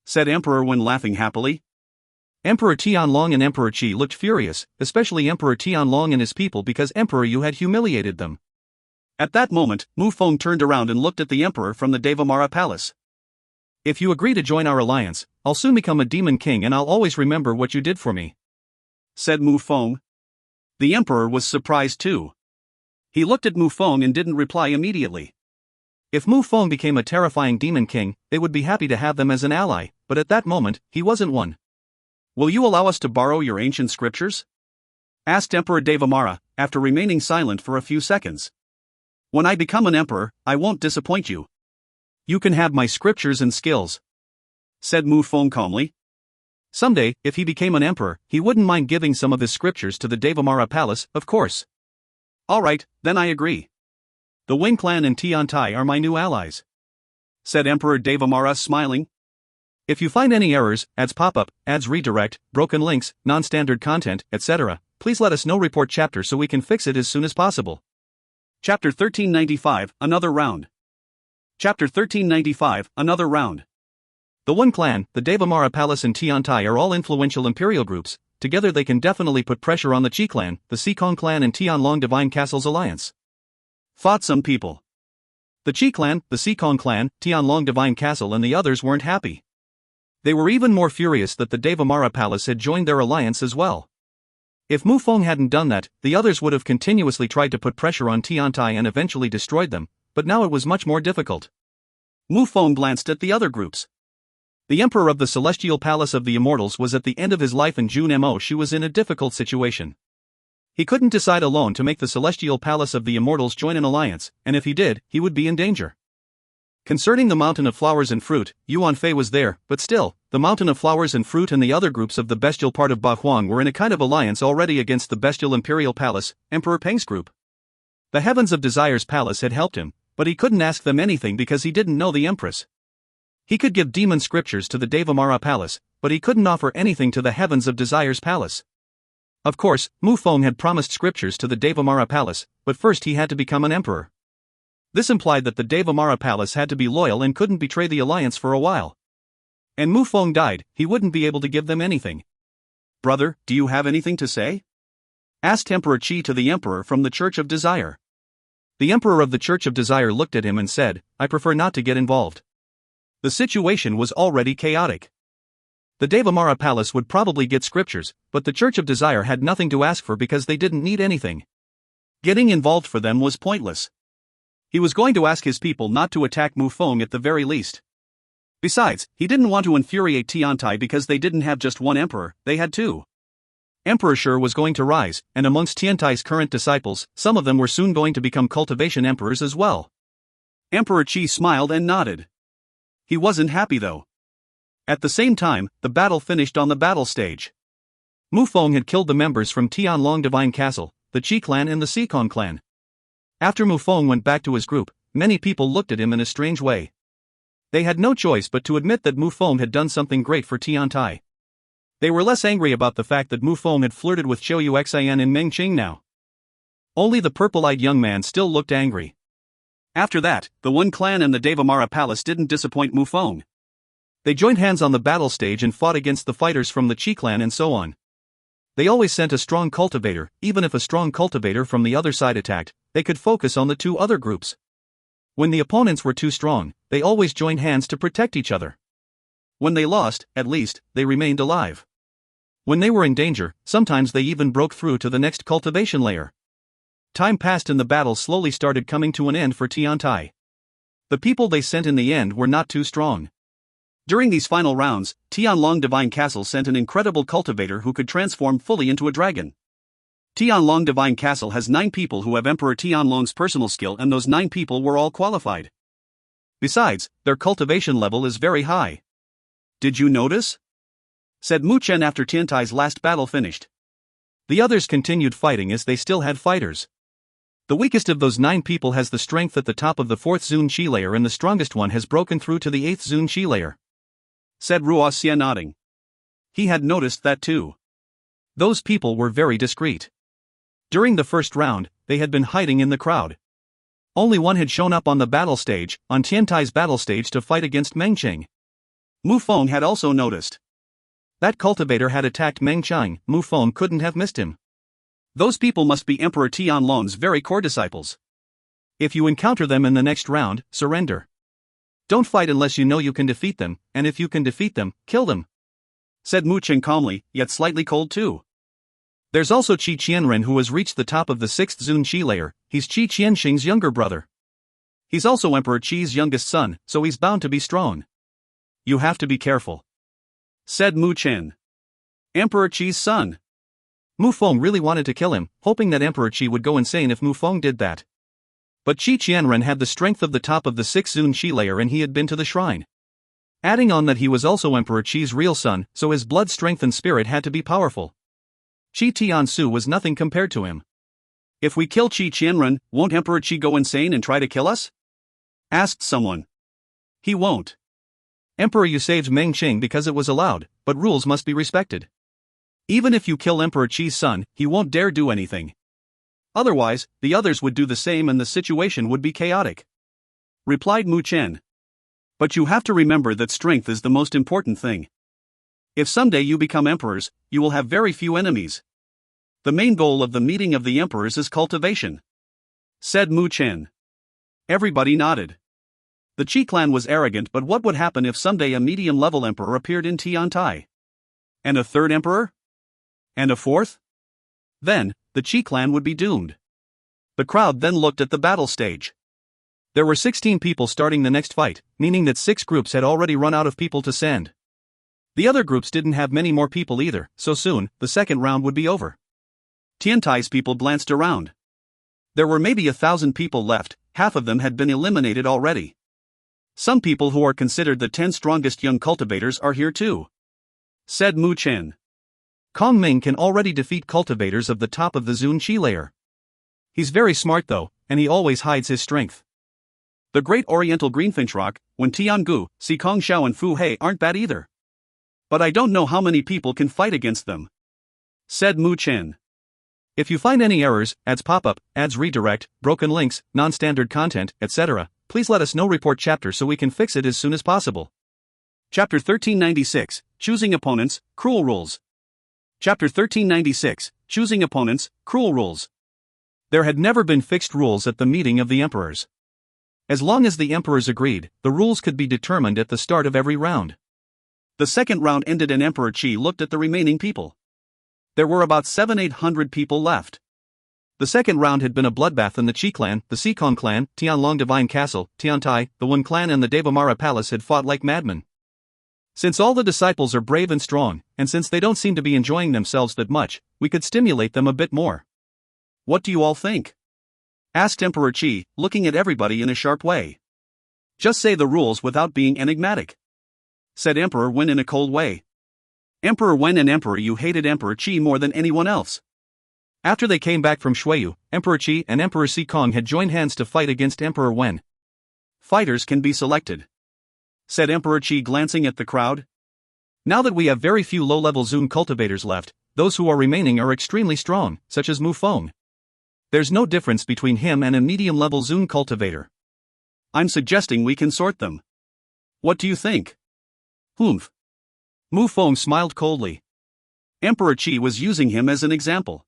said Emperor Wen laughing happily. Emperor Tianlong and Emperor Qi looked furious, especially Emperor Tianlong and his people because Emperor Yu had humiliated them. At that moment, Mu Feng turned around and looked at the emperor from the Devamara palace. If you agree to join our alliance, I'll soon become a demon king and I'll always remember what you did for me, said Mu Feng. The emperor was surprised too. He looked at Mu Feng and didn't reply immediately. If Mu Feng became a terrifying demon king, they would be happy to have them as an ally, but at that moment, he wasn't one. Will you allow us to borrow your ancient scriptures? Asked Emperor Devamara, after remaining silent for a few seconds. When I become an emperor, I won't disappoint you. You can have my scriptures and skills, said Mu Feng calmly. Someday, if he became an emperor, he wouldn't mind giving some of his scriptures to the Devamara palace, of course. Alright, then I agree. The Wen clan and Tiantai are my new allies, said Emperor Devamara smiling. If you find any errors, ads pop up, ads redirect, broken links, non-standard content, etc., please let us know. Report chapter so we can fix it as soon as possible. Chapter 1395, Another Round. Chapter 1395, Another Round. The Wen clan, the Devamara palace and Tiantai are all influential imperial groups. Together they can definitely put pressure on the Qi clan, the Sikong clan and Tianlong Divine Castle's alliance, thought some people. The Qi clan, the Sikong clan, Tianlong Divine Castle and the others weren't happy. They were even more furious that the Devamara palace had joined their alliance as well. If Mu Feng hadn't done that, the others would have continuously tried to put pressure on Tiantai and eventually destroyed them, but now it was much more difficult. Mu Feng glanced at the other groups. The Emperor of the Celestial Palace of the Immortals was at the end of his life and Jun Mo she was in a difficult situation. He couldn't decide alone to make the celestial palace of the immortals join an alliance, and if he did, he would be in danger. Concerning the mountain of flowers and fruit, Yuan Fei was there, but still, the mountain of flowers and fruit and the other groups of the bestial part of Ba Huang were in a kind of alliance already against the bestial imperial palace, Emperor Peng's group. The Heavens of Desire's palace had helped him, but he couldn't ask them anything because he didn't know the Empress. He could give demon scriptures to the Devamara palace, but he couldn't offer anything to the Heavens of Desire's palace. Of course, Mu Feng had promised scriptures to the Devamara palace, but first he had to become an emperor. This implied that the Devamara palace had to be loyal and couldn't betray the alliance for a while. And Mu Feng died, he wouldn't be able to give them anything. "Brother, do you have anything to say?" asked Emperor Qi to the emperor from the Church of Desire. The emperor of the Church of Desire looked at him and said, "I prefer not to get involved." The situation was already chaotic. The Devamara palace would probably get scriptures, but the Church of Desire had nothing to ask for because they didn't need anything. Getting involved for them was pointless. He was going to ask his people not to attack Mu Feng at the very least. Besides, he didn't want to infuriate Tiantai because they didn't have just one emperor, they had two. Emperor Shi was going to rise, and amongst Tiantai's current disciples, some of them were soon going to become cultivation emperors as well. Emperor Qi smiled and nodded. He wasn't happy though. At the same time, the battle finished on the battle stage. Mu Feng had killed the members from Tianlong Divine Castle, the Qi clan and the Sikong clan. After Mu Feng went back to his group, many people looked at him in a strange way. They had no choice but to admit that Mu Feng had done something great for Tiantai. They were less angry about the fact that Mu Feng had flirted with Qiu Yuxian and Meng Qing now. Only the purple-eyed young man still looked angry. After that, the One clan and the Devamara palace didn't disappoint Mu Feng. They joined hands on the battle stage and fought against the fighters from the Qi clan and so on. They always sent a strong cultivator, even if a strong cultivator from the other side attacked, they could focus on the two other groups. When the opponents were too strong, they always joined hands to protect each other. When they lost, at least, they remained alive. When they were in danger, sometimes they even broke through to the next cultivation layer. Time passed and the battle slowly started coming to an end for Tiantai. The people they sent in the end were not too strong. During these final rounds, Tianlong Divine Castle sent an incredible cultivator who could transform fully into a dragon. Tianlong Divine Castle has 9 people who have Emperor Tianlong's personal skill, and those 9 people were all qualified. Besides, their cultivation level is very high. "Did you notice?" said Mu Chen after Tiantai's last battle finished. The others continued fighting as they still had fighters. The weakest of those 9 people has the strength at the top of the 4th Zun Qi layer, and the strongest one has broken through to the 8th Zun Qi layer, said Ruo Xia, nodding. He had noticed that too. Those people were very discreet. During the first round, they had been hiding in the crowd. Only one had shown up on the battle stage, on Tiantai's battle stage, to fight against Meng Qing. Mu Feng had also noticed. That cultivator had attacked Meng Qing, Mu Feng couldn't have missed him. Those people must be Emperor Tianlong's very core disciples. If you encounter them in the next round, surrender. Don't fight unless you know you can defeat them, and if you can defeat them, kill them, said Mu Chen calmly, yet slightly cold too. There's also Qi Qianren, who has reached the top of the 6th Zun Qi layer. He's Qi Qianxing's younger brother. He's also Emperor Qi's youngest son, so he's bound to be strong. You have to be careful, said Mu Chen. Emperor Qi's son. Mu Feng really wanted to kill him, hoping that Emperor Qi would go insane if Mu Feng did that. But Qi Qianren had the strength of the top of the 6th Zun Qi layer, and he had been to the shrine. Adding on that he was also Emperor Qi's real son, so his blood strength and spirit had to be powerful. Qi Tiansu was nothing compared to him. If we kill Qi Qianren, won't Emperor Qi go insane and try to kill us? Asked someone. He won't. Emperor, you saved Meng Qing because it was allowed, but rules must be respected. Even if you kill Emperor Qi's son, he won't dare do anything. Otherwise, the others would do the same and the situation would be chaotic, replied Mu Chen. But you have to remember that strength is the most important thing. If someday you become emperors, you will have very few enemies. The main goal of the meeting of the emperors is cultivation, said Mu Chen. Everybody nodded. The Qi clan was arrogant, but what would happen if someday a medium-level emperor appeared in Tiantai? And a third emperor? And a fourth? Then, the Qi clan would be doomed. The crowd then looked at the battle stage. There were 16 people starting the next fight, meaning that 6 groups had already run out of people to send. The other groups didn't have many more people either, so soon, the second round would be over. Tiantai's people glanced around. There were maybe 1,000 people left, half of them had been eliminated already. Some people who are considered the 10 strongest young cultivators are here too, said Mu Chen. Kong Ming can already defeat cultivators of the top of the Zun Qi layer. He's very smart though, and he always hides his strength. The Great Oriental Greenfinch Rock, Wen Tiangu, Si Kong Xiao and Fu Hei aren't bad either. But I don't know how many people can fight against them, said Mu Chen. If you find any errors, ads pop up, ads redirect, broken links, non-standard content, etc., please let us know. Report chapter so we can fix it as soon as possible. Chapter 1396, Choosing Opponents, Cruel Rules. Chapter 1396, Choosing Opponents, Cruel Rules. There had never been fixed rules at the meeting of the emperors. As long as the emperors agreed, the rules could be determined at the start of every round. The second round ended and Emperor Qi looked at the remaining people. There were about 700-800 people left. The second round had been a bloodbath and the Qi clan, the Sikong clan, Tianlong Divine Castle, Tiantai, the Wen clan and the Devamara Palace had fought like madmen. Since all the disciples are brave and strong, and since they don't seem to be enjoying themselves that much, we could stimulate them a bit more. What do you all think? Asked Emperor Qi, looking at everybody in a sharp way. Just say the rules without being enigmatic, said Emperor Wen in a cold way. Emperor Wen and Emperor Yu hated Emperor Qi more than anyone else. After they came back from Shuiyu, Emperor Qi and Emperor Sikong had joined hands to fight against Emperor Wen. Fighters can be selected, said Emperor Qi glancing at the crowd. Now that we have very few low-level Zun cultivators left, those who are remaining are extremely strong, such as Mu Feng. There's no difference between him and a medium-level Zun cultivator. I'm suggesting we can sort them. What do you think? Humph. Mu Feng smiled coldly. Emperor Qi was using him as an example.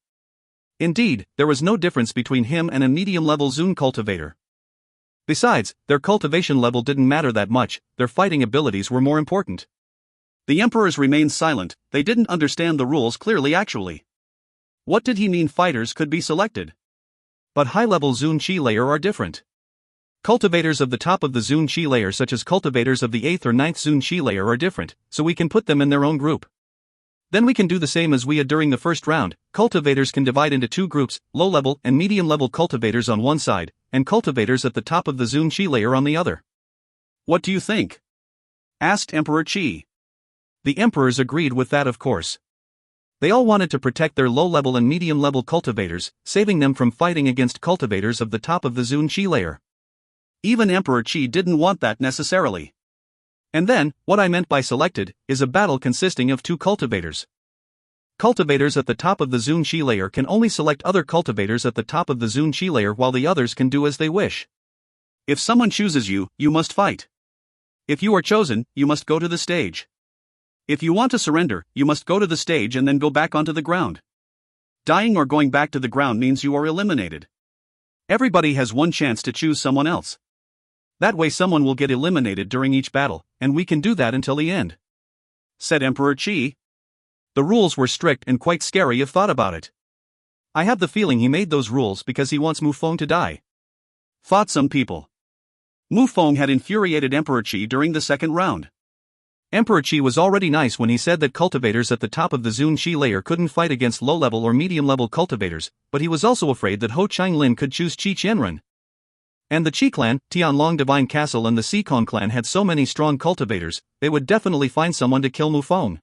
Indeed, there was no difference between him and a medium-level Zun cultivator. Besides, their cultivation level didn't matter that much, their fighting abilities were more important. The emperors remained silent, they didn't understand the rules clearly actually. What did he mean fighters could be selected? But high-level Zun Qi layer are different. Cultivators of the top of the Zun Qi layer such as cultivators of the 8th or 9th Zun Qi layer are different, so we can put them in their own group. Then we can do the same as we had during the first round. Cultivators can divide into two groups, low-level and medium-level cultivators on one side, and cultivators at the top of the Zun Qi layer on the other. What do you think? Asked Emperor Qi. The emperors agreed with that, of course. They all wanted to protect their low-level and medium-level cultivators, saving them from fighting against cultivators of the top of the Zun Qi layer. Even Emperor Qi didn't want that necessarily. And then, what I meant by selected, is a battle consisting of two cultivators. Cultivators at the top of the Zun Qi layer can only select other cultivators at the top of the Zun Qi layer while the others can do as they wish. If someone chooses you, you must fight. If you are chosen, you must go to the stage. If you want to surrender, you must go to the stage and then go back onto the ground. Dying or going back to the ground means you are eliminated. Everybody has one chance to choose someone else. That way someone will get eliminated during each battle, and we can do that until the end, said Emperor Qi. The rules were strict and quite scary if thought about it. I have the feeling he made those rules because he wants Mu Feng to die, thought some people. Mu Feng had infuriated Emperor Qi during the second round. Emperor Qi was already nice when he said that cultivators at the top of the Zun Qi layer couldn't fight against low-level or medium-level cultivators, but he was also afraid that Ho Changlin could choose Qi Qianren. And the Qi clan, Tianlong Divine Castle and the Sikong clan had so many strong cultivators, they would definitely find someone to kill Mu Feng.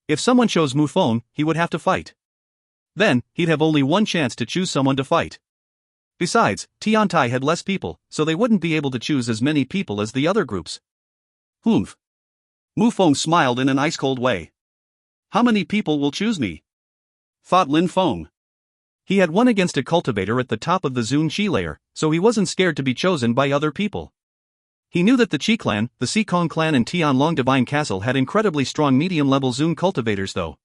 If someone chose Mu Feng, he would have to fight. Then, he'd have only one chance to choose someone to fight. Besides, Tiantai had less people, so they wouldn't be able to choose as many people as the other groups. Humph. Mu Feng smiled in an ice-cold way. How many people will choose me? Thought Lin Feng. He had won against a cultivator at the top of the Zun Qi layer, so he wasn't scared to be chosen by other people. He knew that the Qi clan, the Sikong clan and Tianlong Divine Castle had incredibly strong medium-level Zun cultivators though.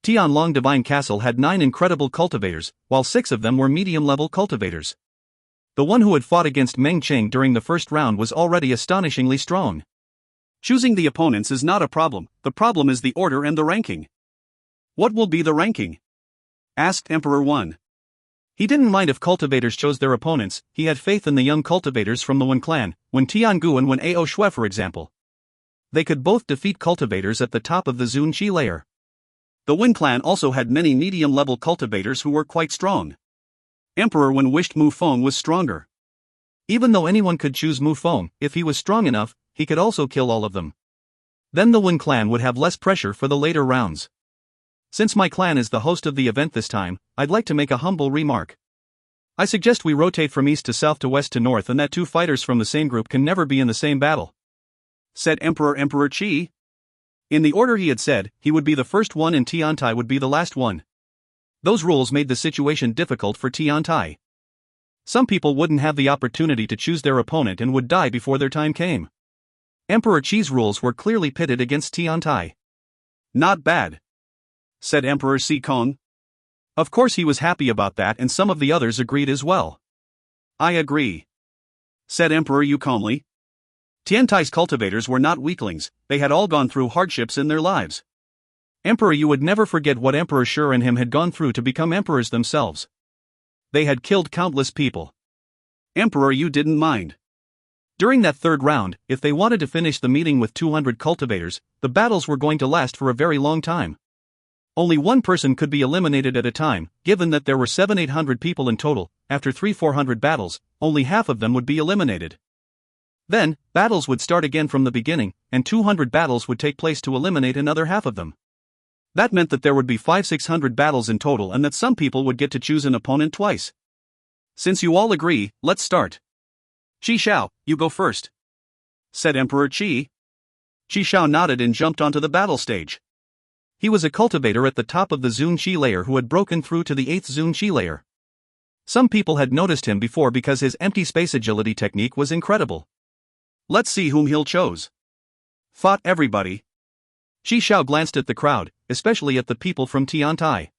Tianlong Divine Castle had 9 incredible cultivators, while 6 of them were medium-level cultivators. The one who had fought against Meng Cheng during the first round was already astonishingly strong. Choosing the opponents is not a problem, the problem is the order and the ranking. What will be the ranking? Asked Emperor Wen. He didn't mind if cultivators chose their opponents, he had faith in the young cultivators from the Wen clan, Wen Tiangu and Wen Ao Shui for example. They could both defeat cultivators at the top of the Zun Qi layer. The Wen clan also had many medium-level cultivators who were quite strong. Emperor Wen wished Mu Feng was stronger. Even though anyone could choose Mu Feng, if he was strong enough, he could also kill all of them. Then the Wen clan would have less pressure for the later rounds. Since my clan is the host of the event this time, I'd like to make a humble remark. I suggest we rotate from east to south to west to north and that two fighters from the same group can never be in the same battle," said Emperor Qi. In the order he had said, he would be the first one and Tiantai would be the last one. Those rules made the situation difficult for Tiantai. Some people wouldn't have the opportunity to choose their opponent and would die before their time came. Emperor Qi's rules were clearly pitted against Tiantai. "Not bad," said Emperor Kong. Of course he was happy about that and some of the others agreed as well. "I agree," said Emperor Yu calmly. Tiantai's cultivators were not weaklings, they had all gone through hardships in their lives. Emperor Yu would never forget what Emperor Shi and him had gone through to become emperors themselves. They had killed countless people. Emperor Yu didn't mind. During that third round, if they wanted to finish the meeting with 200 cultivators, the battles were going to last for a very long time. Only one person could be eliminated at a time, given that there were 700-800 people in total. After 300-400 battles, only half of them would be eliminated. Then, battles would start again from the beginning, and 200 battles would take place to eliminate another half of them. That meant that there would be 500-600 battles in total and that some people would get to choose an opponent twice. "Since you all agree, let's start. Qi Shao, you go first," said Emperor Qi. Qi Shao nodded and jumped onto the battle stage. He was a cultivator at the top of the Zun Qi layer who had broken through to the 8th Zun Qi layer. Some people had noticed him before because his empty space agility technique was incredible. "Let's see whom he'll choose." Fought everybody. Qi Shao glanced at the crowd, especially at the people from Tiantai.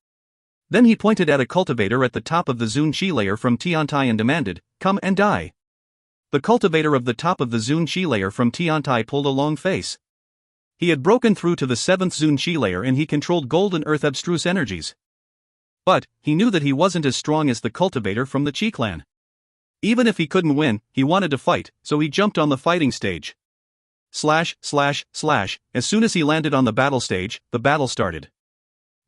Then he pointed at a cultivator at the top of the Zun Qi layer from Tiantai and demanded, "Come and die." The cultivator of the top of the Zun Qi layer from Tiantai pulled a long face. He had broken through to the 7th Zun Qi layer and he controlled gold and earth abstruse energies. But, he knew that he wasn't as strong as the cultivator from the Qi clan. Even if he couldn't win, he wanted to fight, so he jumped on the fighting stage. Slash, slash, slash, as soon as he landed on the battle stage, the battle started.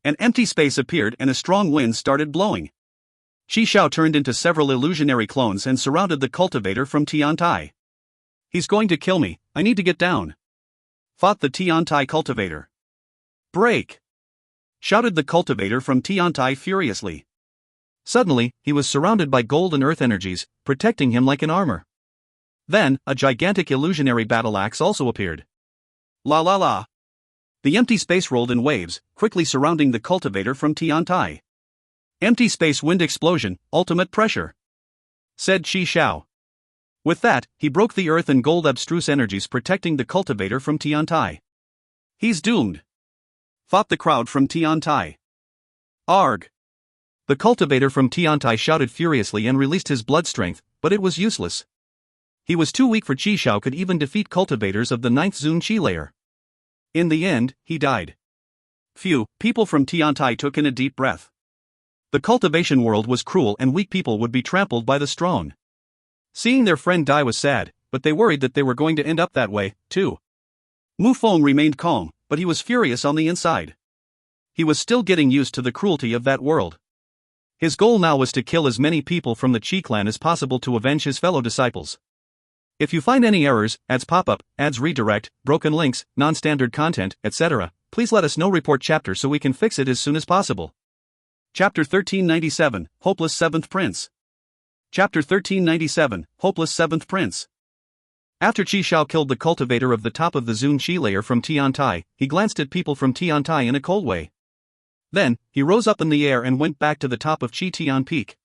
An empty space appeared and a strong wind started blowing. Qi Shao turned into several illusionary clones and surrounded the cultivator from Tiantai. "He's going to kill me, I need to get down," fought the Tiantai cultivator. "Break!" shouted the cultivator from Tiantai furiously. Suddenly, he was surrounded by gold and earth energies, protecting him like an armor. Then, a gigantic illusionary battle axe also appeared. La la la! The empty space rolled in waves, quickly surrounding the cultivator from Tiantai. "Empty space wind explosion, ultimate pressure," said Qi Shao. With that, he broke the earth and gold abstruse energies protecting the cultivator from Tiantai. "He's doomed," fought the crowd from Tiantai. "Arg!" The cultivator from Tiantai shouted furiously and released his blood strength, but it was useless. He was too weak for Qi Shao could even defeat cultivators of the 9th Zun Qi layer. In the end, he died. Phew, people from Tiantai took in a deep breath. The cultivation world was cruel and weak people would be trampled by the strong. Seeing their friend die was sad, but they worried that they were going to end up that way, too. Mu Feng remained calm, but he was furious on the inside. He was still getting used to the cruelty of that world. His goal now was to kill as many people from the Qi clan as possible to avenge his fellow disciples. If you find any errors, ads pop up, ads redirect, broken links, non-standard content, etc., please let us know. Report chapter so we can fix it as soon as possible. Chapter 1397, Hopeless 7th Prince. Chapter 1397, Hopeless 7th Prince. After Qi Shao killed the cultivator of the top of the Zun Qi layer from Tiantai, he glanced at people from Tiantai in a cold way. Then, he rose up in the air and went back to the top of Qi Tian Peak.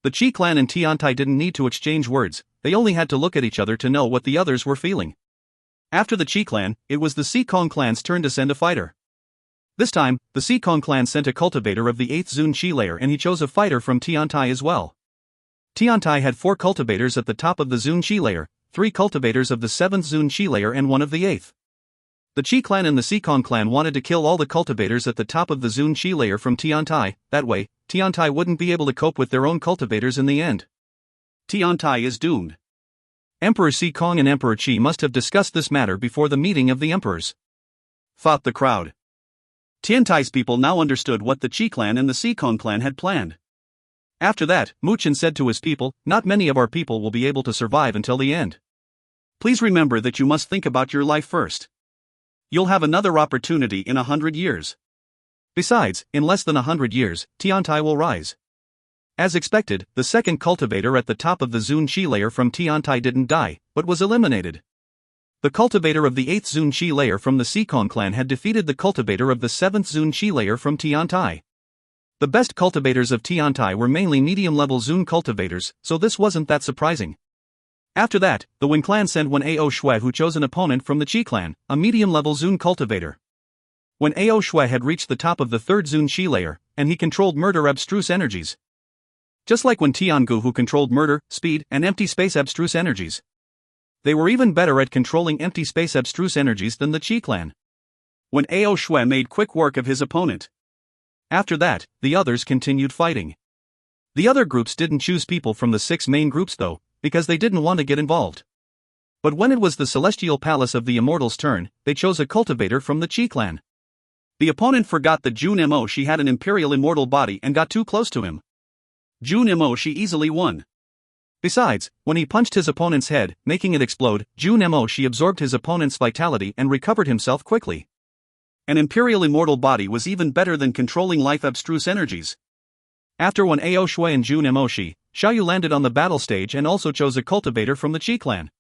The Qi clan and Tiantai didn't need to exchange words, they only had to look at each other to know what the others were feeling. After the Qi clan, it was the Kong clan's turn to send a fighter. This time, the Kong clan sent a cultivator of the 8th Zun Qi layer and he chose a fighter from Tiantai as well. Tiantai had 4 cultivators at the top of the Zun Qi layer, 3 cultivators of the 7th Zun Qi layer and 1 of the 8th. The Qi clan and the Kong clan wanted to kill all the cultivators at the top of the Zun Qi layer from Tiantai, that way, Tiantai wouldn't be able to cope with their own cultivators in the end. Tiantai is doomed. Emperor Kong and Emperor Qi must have discussed this matter before the meeting of the emperors. Fought the crowd. Tiantai's people now understood what the Qi clan and the Sikong clan had planned. After that, Mu Chen said to his people, "Not many of our people will be able to survive until the end. Please remember that you must think about your life first. You'll have another opportunity in 100 years. Besides, in less than 100 years, Tiantai will rise." As expected, the second cultivator at the top of the Zun Qi layer from Tiantai didn't die, but was eliminated. The cultivator of the 8th Zun Qi layer from the Sikong clan had defeated the cultivator of the 7th Zun Qi layer from Tiantai. The best cultivators of Tiantai were mainly medium-level Zun cultivators, so this wasn't that surprising. After that, the Wen clan sent Wen Ao Shui, who chose an opponent from the Qi clan, a medium-level Zun cultivator. Wen Ao Shui had reached the top of the 3rd Zun Qi layer, and he controlled murder abstruse energies. Just like Wen Tiangu, who controlled murder, speed, and empty space abstruse energies. They were even better at controlling empty space abstruse energies than the Qi clan. Wen Ao Shui made quick work of his opponent. After that, the others continued fighting. The other groups didn't choose people from the 6 main groups though, because they didn't want to get involved. But when it was the Celestial Palace of the Immortals' turn, they chose a cultivator from the Qi clan. The opponent forgot that Jun Mo Shi had an Imperial Immortal body and got too close to him. Jun Mo Shi easily won. Besides, when he punched his opponent's head, making it explode, Jun Mo Shi absorbed his opponent's vitality and recovered himself quickly. An Imperial Immortal body was even better than controlling life abstruse energies. After Wen Ao Shui and Jun Mo Shi, Xiaoyu landed on the battle stage and also chose a cultivator from the Qi clan.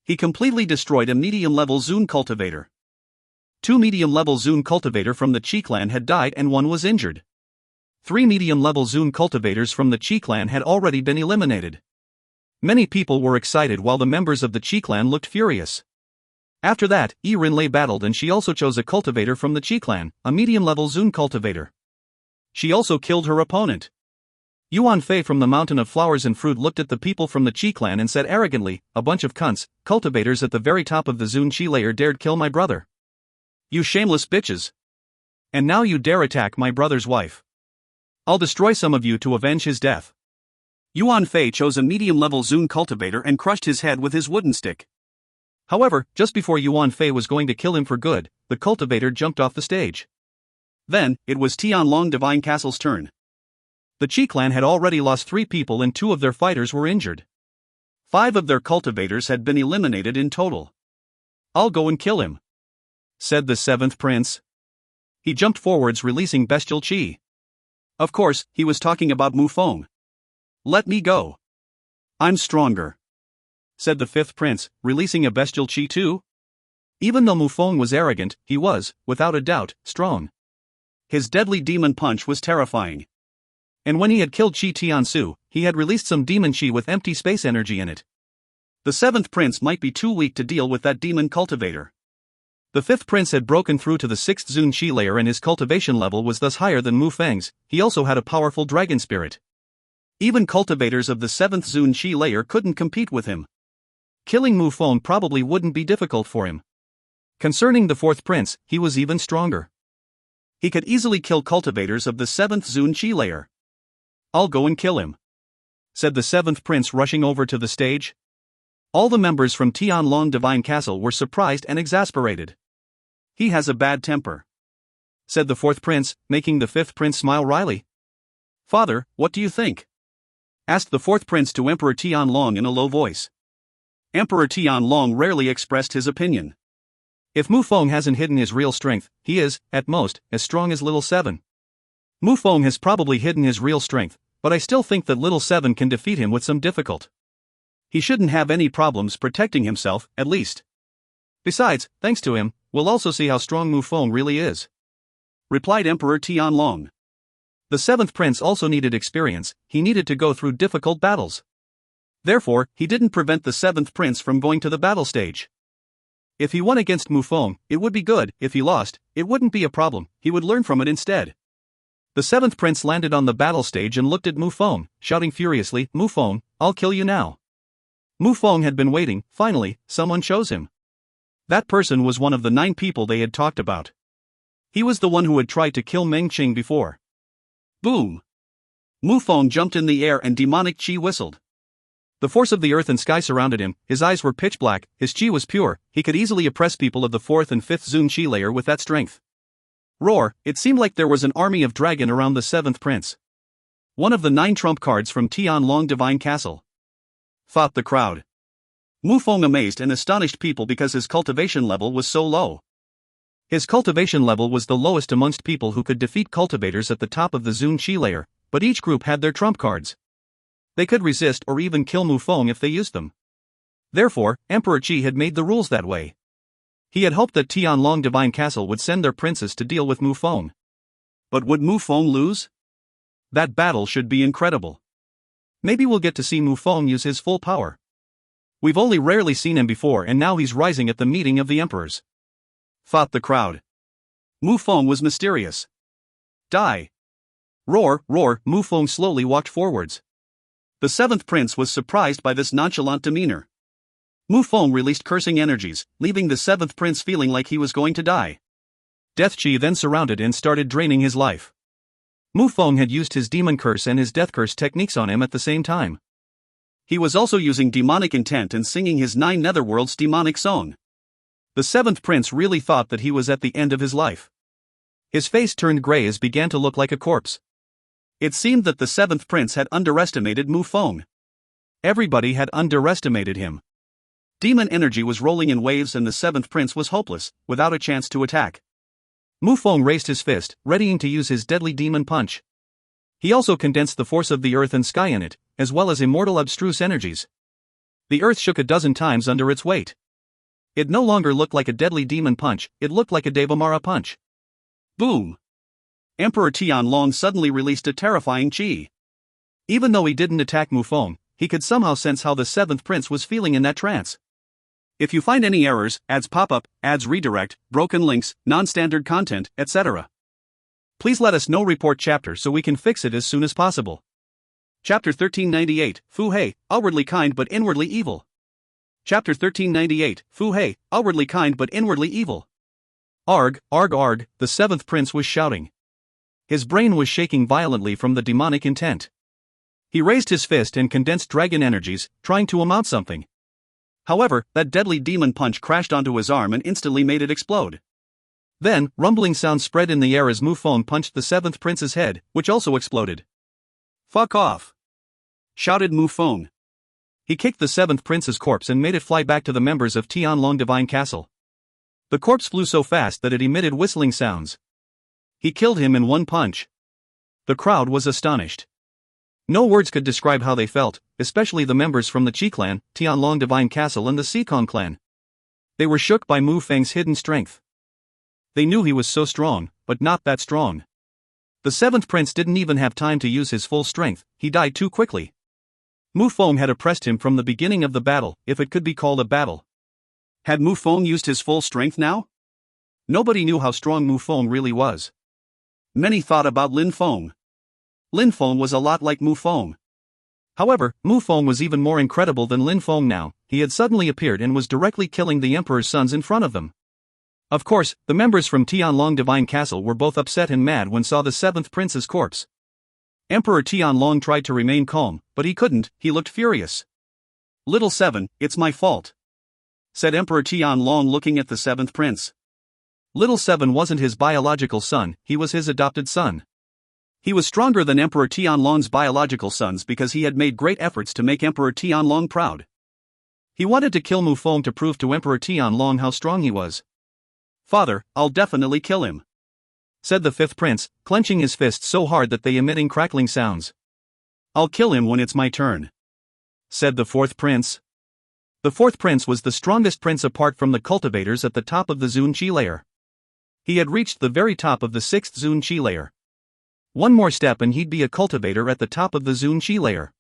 He completely destroyed a medium-level Zun cultivator. 2 medium-level Zun cultivator from the Qi clan had died and 1 was injured. 3 medium-level Zun cultivators from the Qi clan had already been eliminated. Many people were excited while the members of the Qi clan looked furious. After that, Yi Rinlei battled and she also chose a cultivator from the Qi clan, a medium-level Zun cultivator. She also killed her opponent. Yuan Fei from the Mountain of Flowers and Fruit looked at the people from the Qi clan and said arrogantly, "A bunch of cunts, cultivators at the very top of the Zun Qi layer dared kill my brother. You shameless bitches. And now you dare attack my brother's wife. I'll destroy some of you to avenge his death." Yuan Fei chose a medium-level Zun cultivator and crushed his head with his wooden stick. However, just before Yuan Fei was going to kill him for good, the cultivator jumped off the stage. Then, it was Tianlong Divine Castle's turn. The Qi clan had already lost 3 people and 2 of their fighters were injured. 5 of their cultivators had been eliminated in total. "I'll go and kill him," said the 7th prince. He jumped forwards, releasing bestial qi. Of course, he was talking about Mu Feng. "Let me go. I'm stronger," said the 5th prince, releasing a bestial qi too. Even though Mu Feng was arrogant, he was, without a doubt, strong. His deadly demon punch was terrifying. And when he had killed Qi Tiansu, he had released some demon qi with empty space energy in it. The 7th prince might be too weak to deal with that demon cultivator. The 5th prince had broken through to the 6th Zun Qi layer and his cultivation level was thus higher than Mu Feng's. He also had a powerful dragon spirit. Even cultivators of the 7th Zun Qi layer couldn't compete with him. Killing Mu Feng probably wouldn't be difficult for him. Concerning the 4th prince, he was even stronger. He could easily kill cultivators of the 7th Zun Qi layer. "I'll go and kill him," said the 7th prince, rushing over to the stage. All the members from Tianlong Divine Castle were surprised and exasperated. "He has a bad temper," said the 4th prince, making the 5th prince smile wryly. "Father, what do you think?" asked the 4th prince to Emperor Tianlong in a low voice. Emperor Tianlong rarely expressed his opinion. If Mu Feng hasn't hidden his real strength, he is, at most, as strong as Little 7. Mu Feng has probably hidden his real strength, but I still think that Little 7 can defeat him with some difficulty. He shouldn't have any problems protecting himself, at least. Besides, thanks to him, we'll also see how strong Mu Feng really is," replied Emperor Tianlong. The 7th prince also needed experience, he needed to go through difficult battles. Therefore, he didn't prevent the 7th prince from going to the battle stage. If he won against Mu Feng, it would be good. If he lost, it wouldn't be a problem, he would learn from it instead. The 7th prince landed on the battle stage and looked at Mu Feng, shouting furiously, "Mu Feng, I'll kill you now." Mu Feng had been waiting. Finally, someone chose him. That person was one of the 9 people they had talked about. He was the one who had tried to kill Meng Qing before. Boom! Mu Feng jumped in the air and demonic qi whistled. The force of the earth and sky surrounded him, his eyes were pitch black, his qi was pure, he could easily oppress people of the 4th and 5th Zun Qi layer with that strength. Roar, it seemed like there was an army of dragon around the seventh prince. One of the 9 trump cards from Tianlong Divine Castle. Thought the crowd. Mu Feng amazed and astonished people because his cultivation level was so low. His cultivation level was the lowest amongst people who could defeat cultivators at the top of the Zun Qi layer, but each group had their trump cards. They could resist or even kill Mu Feng if they used them. Therefore, Emperor Qi had made the rules that way. He had hoped that Tianlong Divine Castle would send their princes to deal with Mu Feng. But would Mu Feng lose? That battle should be incredible. Maybe we'll get to see Mu Feng use his full power. We've only rarely seen him before and now he's rising at the meeting of the emperors. Thought the crowd. Mu Feng was mysterious. Die. Roar, roar, Mu Feng slowly walked forwards. The seventh prince was surprised by this nonchalant demeanor. Mu Feng released cursing energies, leaving the seventh prince feeling like he was going to die. Death Qi then surrounded and started draining his life. Mu Feng had used his demon curse and his death curse techniques on him at the same time. He was also using demonic intent and singing his 9 netherworlds demonic song. The seventh prince really thought that he was at the end of his life. His face turned grey as began to look like a corpse. It seemed that the seventh prince had underestimated Mu Feng. Everybody had underestimated him. Demon energy was rolling in waves and the seventh prince was hopeless, without a chance to attack. Mu Feng raised his fist, readying to use his deadly demon punch. He also condensed the force of the earth and sky in it, as well as immortal abstruse energies. The earth shook a dozen times under its weight. It no longer looked like a deadly demon punch, it looked like a Devamara punch. Boom! Emperor Tianlong suddenly released a terrifying qi. Even though he didn't attack Mu Feng, he could somehow sense how the seventh prince was feeling in that trance. If you find any errors, ads pop up, ads redirect, broken links, non-standard content, etc., please let us know. Report chapter so we can fix it as soon as possible. Chapter 1398, Fu Hei, outwardly kind but inwardly evil. Chapter 1398, Fu Hei, outwardly kind but inwardly evil. Arg, arg, arg, the seventh prince was shouting. His brain was shaking violently from the demonic intent. He raised his fist and condensed dragon energies, trying to amount something. However, that deadly demon punch crashed onto his arm and instantly made it explode. Then, rumbling sounds spread in the air as Mu Feng punched the seventh prince's head, which also exploded. Fuck off! Shouted Mu Feng. He kicked the seventh prince's corpse and made it fly back to the members of Tianlong Divine Castle. The corpse flew so fast that it emitted whistling sounds. He killed him in one punch. The crowd was astonished. No words could describe how they felt, especially the members from the Qi clan, Tianlong Divine Castle and the Sikong clan. They were shook by Mu Feng's hidden strength. They knew he was so strong, but not that strong. The seventh prince didn't even have time to use his full strength, he died too quickly. Mu Feng had oppressed him from the beginning of the battle, if it could be called a battle. Had Mu Feng used his full strength now? Nobody knew how strong Mu Feng really was. Many thought about Lin Feng. Lin Feng was a lot like Mu Feng. However, Mu Feng was even more incredible than Lin Feng now. He had suddenly appeared and was directly killing the emperor's sons in front of them. Of course, the members from Tianlong Divine Castle were both upset and mad when saw the seventh prince's corpse. Emperor Tianlong tried to remain calm, but he couldn't, he looked furious. Little Seven, it's my fault, said Emperor Tianlong looking at the seventh prince. Little Seven wasn't his biological son, he was his adopted son. He was stronger than Emperor Tianlong's biological sons because he had made great efforts to make Emperor Tianlong proud. He wanted to kill Mu Feng to prove to Emperor Tianlong how strong he was. Father, I'll definitely kill him, said the fifth prince, clenching his fists so hard that they emitting crackling sounds. I'll kill him when it's my turn, said the fourth prince. The fourth prince was the strongest prince apart from the cultivators at the top of the Zun Qi layer. He had reached the very top of the 6th Zun Qi layer. One more step and he'd be a cultivator at the top of the Zun Qi layer.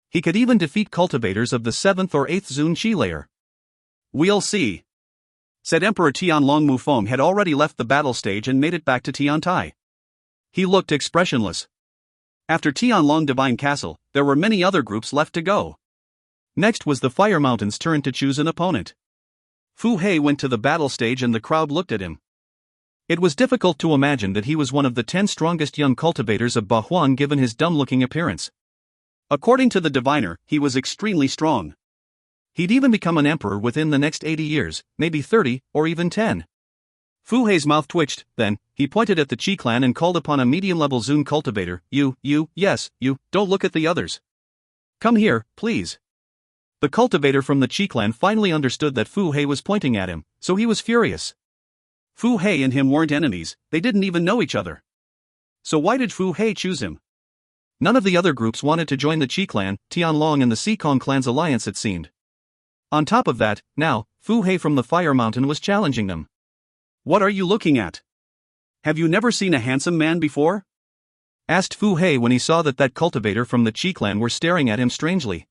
He could even defeat cultivators of the 7th or 8th Zun Qi layer. We'll see, said Emperor Tianlong. Mu Feng had already left the battle stage and made it back to Tiantai. He looked expressionless. After Tianlong Divine Castle, there were many other groups left to go. Next was the Fire Mountain's turn to choose an opponent. Fu Hei went to the battle stage and the crowd looked at him. It was difficult to imagine that he was one of the 10 strongest young cultivators of Bahuan given his dumb-looking appearance. According to the diviner, he was extremely strong. He'd even become an emperor within the next 80 years, maybe 30, or even 10. Fu Hei's mouth twitched, then, he pointed at the Qi clan and called upon a medium-level Zun cultivator. Yes, you, don't look at the others. Come here, please. The cultivator from the Qi clan finally understood that Fu Hei was pointing at him, so he was furious. Fu Hei and him weren't enemies, they didn't even know each other. So why did Fu Hei choose him? None of the other groups wanted to join the Qi clan, Tianlong and the Sikong clan's alliance it seemed. On top of that, now, Fu Hei from the Fire Mountain was challenging them. What are you looking at? Have you never seen a handsome man before? Asked Fu Hei when he saw that cultivator from the Qi clan were staring at him strangely.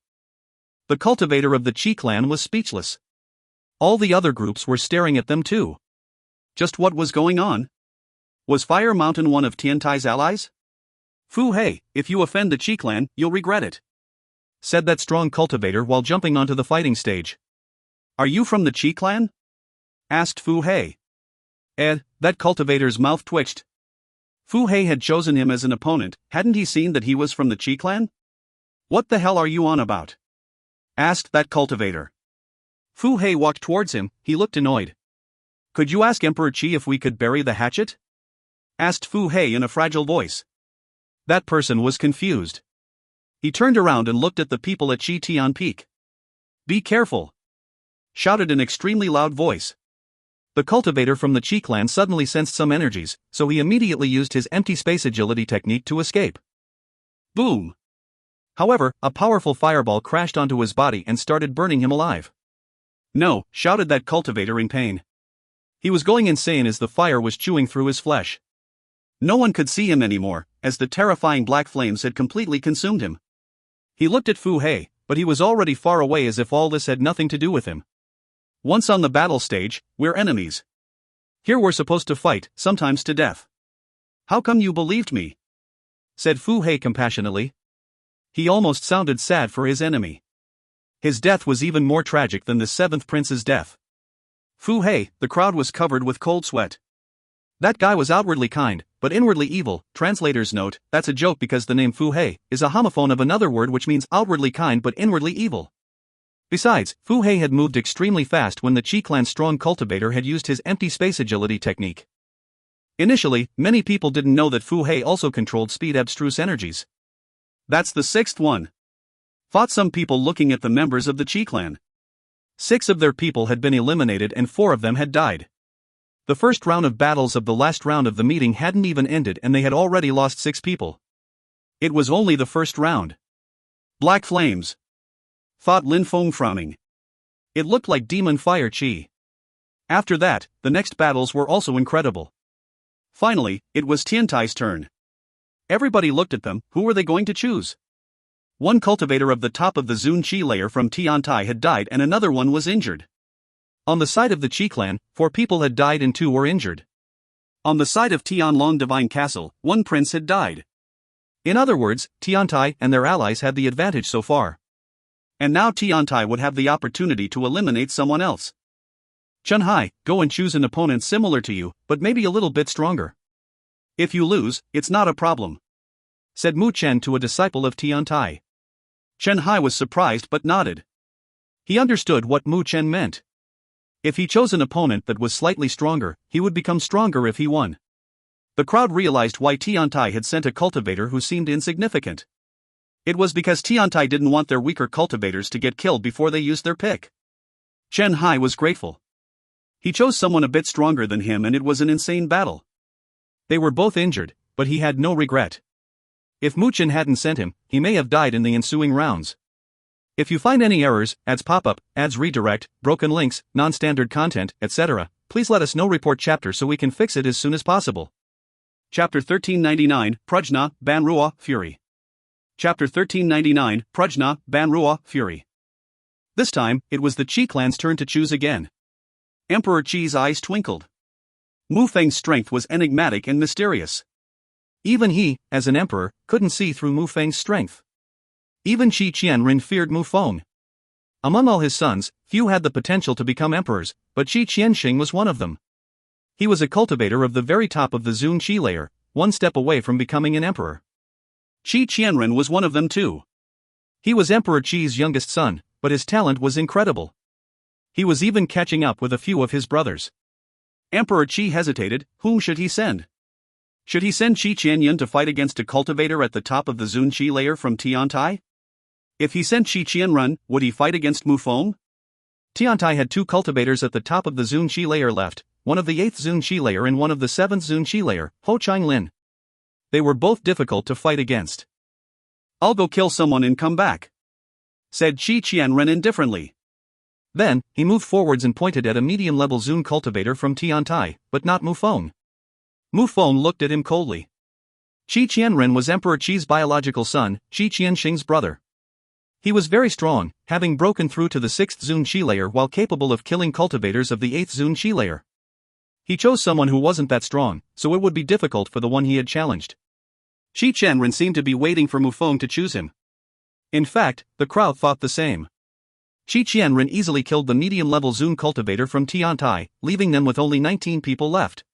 The cultivator of the Qi clan was speechless. All the other groups were staring at them too. Just what was going on? Was Fire Mountain one of Tiantai's allies? Fu Hei, if you offend the Qi clan, you'll regret it, said that strong cultivator while jumping onto the fighting stage. Are you from the Qi clan? Asked Fu Hei. That cultivator's mouth twitched. Fu Hei had chosen him as an opponent, hadn't he seen that he was from the Qi clan? What the hell are you on about? Asked that cultivator. Fu Hei walked towards him, he looked annoyed. Could you ask Emperor Qi if we could bury the hatchet? Asked Fu Hei in a fragile voice. That person was confused. He turned around and looked at the people at Qi Tian Peak. Be careful! Shouted an extremely loud voice. The cultivator from the Qi clan suddenly sensed some energies, so he immediately used his empty space agility technique to escape. Boom! However, a powerful fireball crashed onto his body and started burning him alive. No, shouted that cultivator in pain. He was going insane as the fire was chewing through his flesh. No one could see him anymore, as the terrifying black flames had completely consumed him. He looked at Fu Hei, but he was already far away as if all this had nothing to do with him. Once on the battle stage, we're enemies. Here we're supposed to fight, sometimes to death. How come you believed me? Said Fu Hei compassionately. He almost sounded sad for his enemy. His death was even more tragic than the seventh prince's death. Fu Hei, the crowd was covered with cold sweat. That guy was outwardly kind, but inwardly evil. Translator's note, that's a joke because the name Fu Hei is a homophone of another word which means outwardly kind but inwardly evil. Besides, Fu Hei had moved extremely fast when the Qi clan's strong cultivator had used his empty space agility technique. Initially, many people didn't know that Fu Hei also controlled speed abstruse energies. That's the sixth one. Fought some people looking at the members of the Qi clan. 6 of their people had been eliminated and 4 of them had died. The first round of battles of the last round of the meeting hadn't even ended and they had already lost 6 people. It was only the first round. Black flames, thought Lin Feng frowning. It looked like demon fire chi. After that, the next battles were also incredible. Finally, it was Tiantai's turn. Everybody looked at them, who were they going to choose? One cultivator of the top of the Zun Qi layer from Tiantai had died and another one was injured. On the side of the Qi clan, 4 people had died and 2 were injured. On the side of Tianlong Divine Castle, 1 prince had died. In other words, Tiantai and their allies had the advantage so far. And now Tiantai would have the opportunity to eliminate someone else. Chunhai, go and choose an opponent similar to you, but maybe a little bit stronger. If you lose, it's not a problem, said Mu Chen to a disciple of Tiantai. Chunhai was surprised but nodded. He understood what Mu Chen meant. If he chose an opponent that was slightly stronger, he would become stronger if he won. The crowd realized why Tiantai had sent a cultivator who seemed insignificant. It was because Tiantai didn't want their weaker cultivators to get killed before they used their pick. Chen Hai was grateful. He chose someone a bit stronger than him and it was an insane battle. They were both injured, but he had no regret. If Mu Chen hadn't sent him, he may have died in the ensuing rounds. If you find any errors, ads pop-up, ads redirect, broken links, non-standard content, etc., please let us know. Report chapter so we can fix it as soon as possible. Chapter 1399, Prajna, Banrua, Fury. Chapter 1399, Prajna, Banrua, Fury. This time, it was the Qi clan's turn to choose again. Emperor Qi's eyes twinkled. Mu Feng's strength was enigmatic and mysterious. Even he, as an emperor, couldn't see through Mu Feng's strength. Even Qi Qianren feared Mu Feng. Among all his sons, few had the potential to become emperors, but Qi Qianxing was one of them. He was a cultivator of the very top of the Zun Qi layer, one step away from becoming an emperor. Qi Qianren was one of them too. He was Emperor Qi's youngest son, but his talent was incredible. He was even catching up with a few of his brothers. Emperor Qi hesitated. Whom should he send? Should he send Qi Qianyun to fight against a cultivator at the top of the Zun Qi layer from Tiantai? If he sent Qi Qianrun, would he fight against Mu Feng? Tiantai had 2 cultivators at the top of the Zun Qi layer left, one of the 8th Zun Qi layer and one of the 7th Zun Qi layer, Ho Qinglin. They were both difficult to fight against. I'll go kill someone and come back, said Qi Qianren indifferently. Then, he moved forwards and pointed at a medium-level Zun cultivator from Tiantai, but not Mu Feng. Mu Feng looked at him coldly. Qi Qianren was Emperor Qi's biological son, Qi Qianxing's brother. He was very strong, having broken through to the 6th Zun Qi layer while capable of killing cultivators of the 8th Zun Qi layer. He chose someone who wasn't that strong, so it would be difficult for the one he had challenged. Qi Qianren seemed to be waiting for Mu Feng to choose him. In fact, the crowd thought the same. Qi Qianren easily killed the medium-level Zun cultivator from Tiantai, leaving them with only 19 people left.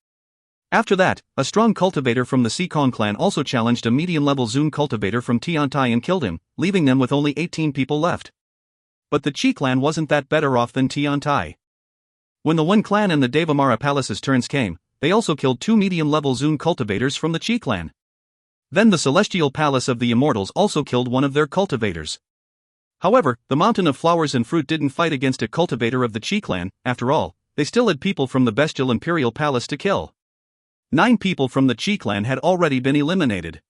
After that, a strong cultivator from the Sikong clan also challenged a medium-level Zun cultivator from Tiantai and killed him, leaving them with only 18 people left. But the Qi clan wasn't that better off than Tiantai. When the Wen clan and the Devamara palace's turns came, they also killed 2 medium-level Zun cultivators from the Qi clan. Then the Celestial Palace of the Immortals also killed one of their cultivators. However, the Mountain of Flowers and Fruit didn't fight against a cultivator of the Qi clan. After all, they still had people from the Bestial Imperial Palace to kill. 9 people from the Qi clan had already been eliminated.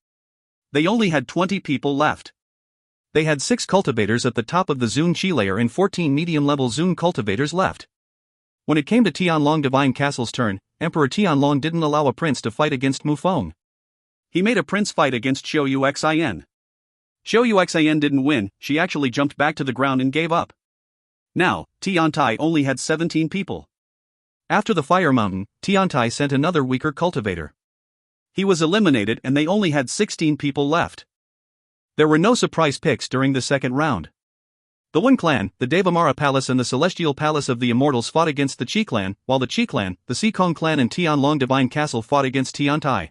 They only had 20 people left. They had 6 cultivators at the top of the Zun Qi layer and 14 medium-level Zun cultivators left. When it came to Tianlong Divine Castle's turn, Emperor Tianlong didn't allow a prince to fight against Mu Feng. He made a prince fight against Xiu Yuxian. Xiu Yuxian didn't win, she actually jumped back to the ground and gave up. Now, Tiantai only had 17 people. After the Fire Mountain, Tiantai sent another weaker cultivator. He was eliminated and they only had 16 people left. There were no surprise picks during the second round. The Wen clan, the Devamara Palace and the Celestial Palace of the Immortals fought against the Qi clan, while the Qi clan, the Sikong clan and Tianlong Divine Castle fought against Tiantai.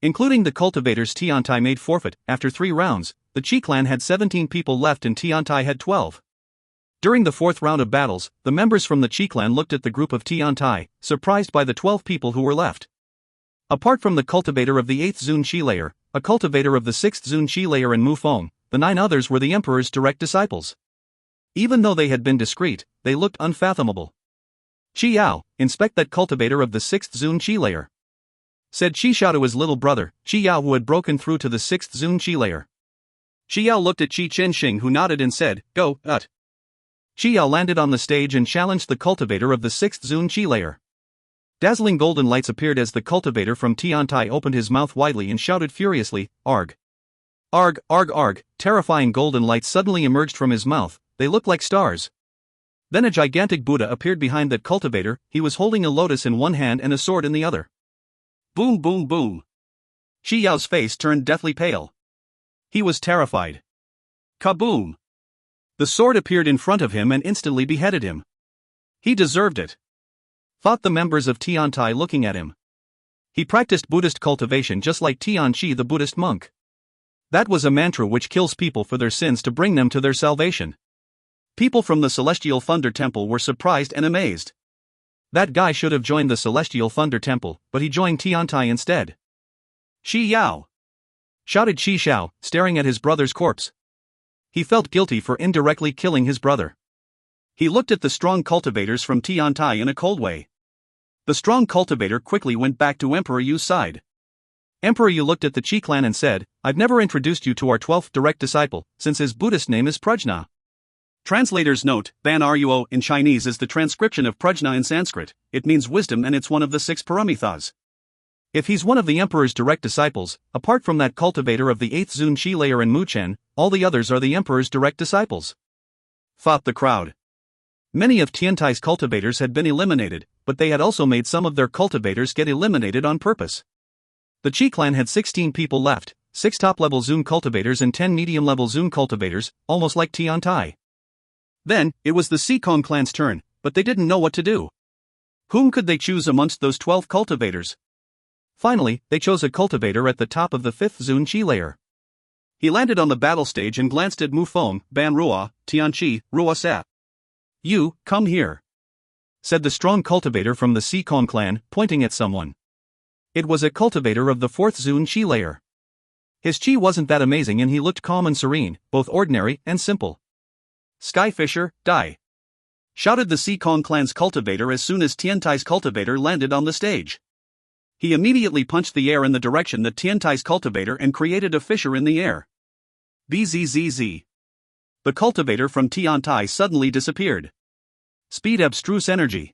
Including the cultivators Tiantai made forfeit. After 3 rounds, the Qi clan had 17 people left and Tiantai had 12. During the 4th round of battles, the members from the Qi clan looked at the group of Tiantai, surprised by the 12 people who were left. Apart from the cultivator of the 8th Zun Qi layer, a cultivator of the 6th Zun Qi layer and Mu Feng, the 9 others were the emperor's direct disciples. Even though they had been discreet, they looked unfathomable. Qi Yao, inspect that cultivator of the 6th Zun Qi layer, said Qi Xiao to his little brother, Qi Yao, who had broken through to the 6th Zun Qi layer. Qi Yao looked at Qi Chenxing, who nodded and said, "Go, ut." Qi Yao landed on the stage and challenged the cultivator of the 6th Zun Qi layer. Dazzling golden lights appeared as the cultivator from Tiantai opened his mouth widely and shouted furiously, "Arg! Arg, arg, arg!" Terrifying golden lights suddenly emerged from his mouth. They looked like stars. Then a gigantic Buddha appeared behind that cultivator. He was holding a lotus in one hand and a sword in the other. Boom, boom, boom. Qi Yao's face turned deathly pale. He was terrified. Kaboom! The sword appeared in front of him and instantly beheaded him. He deserved it, thought the members of Tiantai looking at him. He practiced Buddhist cultivation just like Tianqi, the Buddhist monk. That was a mantra which kills people for their sins to bring them to their salvation. People from the Celestial Thunder Temple were surprised and amazed. That guy should have joined the Celestial Thunder Temple, but he joined Tiantai instead. "Qi Yao!" shouted Qi Xiao, staring at his brother's corpse. He felt guilty for indirectly killing his brother. He looked at the strong cultivators from Tiantai in a cold way. The strong cultivator quickly went back to Emperor Yu's side. Emperor Yu looked at the Qi clan and said, "I've never introduced you to our 12th direct disciple, since his Buddhist name is Prajna." Translator's note: Ban Ruo in Chinese is the transcription of Prajna in Sanskrit. It means wisdom and it's one of the 6 paramithas. If he's one of the emperor's direct disciples, apart from that cultivator of the 8th Zun Qi layer and Mu Chen, all the others are the emperor's direct disciples, thought the crowd. Many of Tiantai's cultivators had been eliminated, but they had also made some of their cultivators get eliminated on purpose. The Qi clan had 16 people left, 6 top-level Zun cultivators and 10 medium-level Zun cultivators, almost like Tiantai. Then, it was the Sikong clan's turn, but they didn't know what to do. Whom could they choose amongst those 12 cultivators? Finally, they chose a cultivator at the top of the 5th Zun Qi layer. He landed on the battle stage and glanced at Mu Feng, Ban Ruo, Tianqi, Ruo Sa. "You, come here." said the strong cultivator from the Seacon clan, pointing at someone. It was a cultivator of the 4th Zun Chi layer. His chi wasn't that amazing and he looked calm and serene, both ordinary and simple. Skyfisher, die! Shouted the Seacon clan's cultivator as soon as Tiantai's cultivator landed on the stage. He immediately punched the air in the direction that Tiantai's cultivator and created a fissure in the air. Bzzz. The cultivator from Tiantai suddenly disappeared. Speed abstruse energy.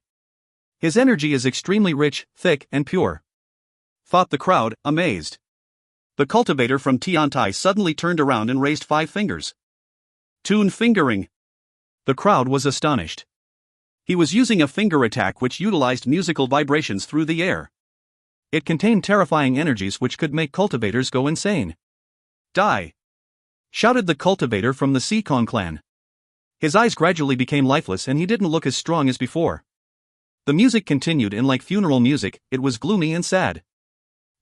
His energy is extremely rich, thick, and pure. Thought the crowd, amazed. The cultivator from Tiantai suddenly turned around and raised 5 fingers. Tune fingering. The crowd was astonished. He was using a finger attack which utilized musical vibrations through the air. It contained terrifying energies which could make cultivators go insane. Die! Shouted the cultivator from the Seacon clan. His eyes gradually became lifeless and he didn't look as strong as before. The music continued and like funeral music, it was gloomy and sad.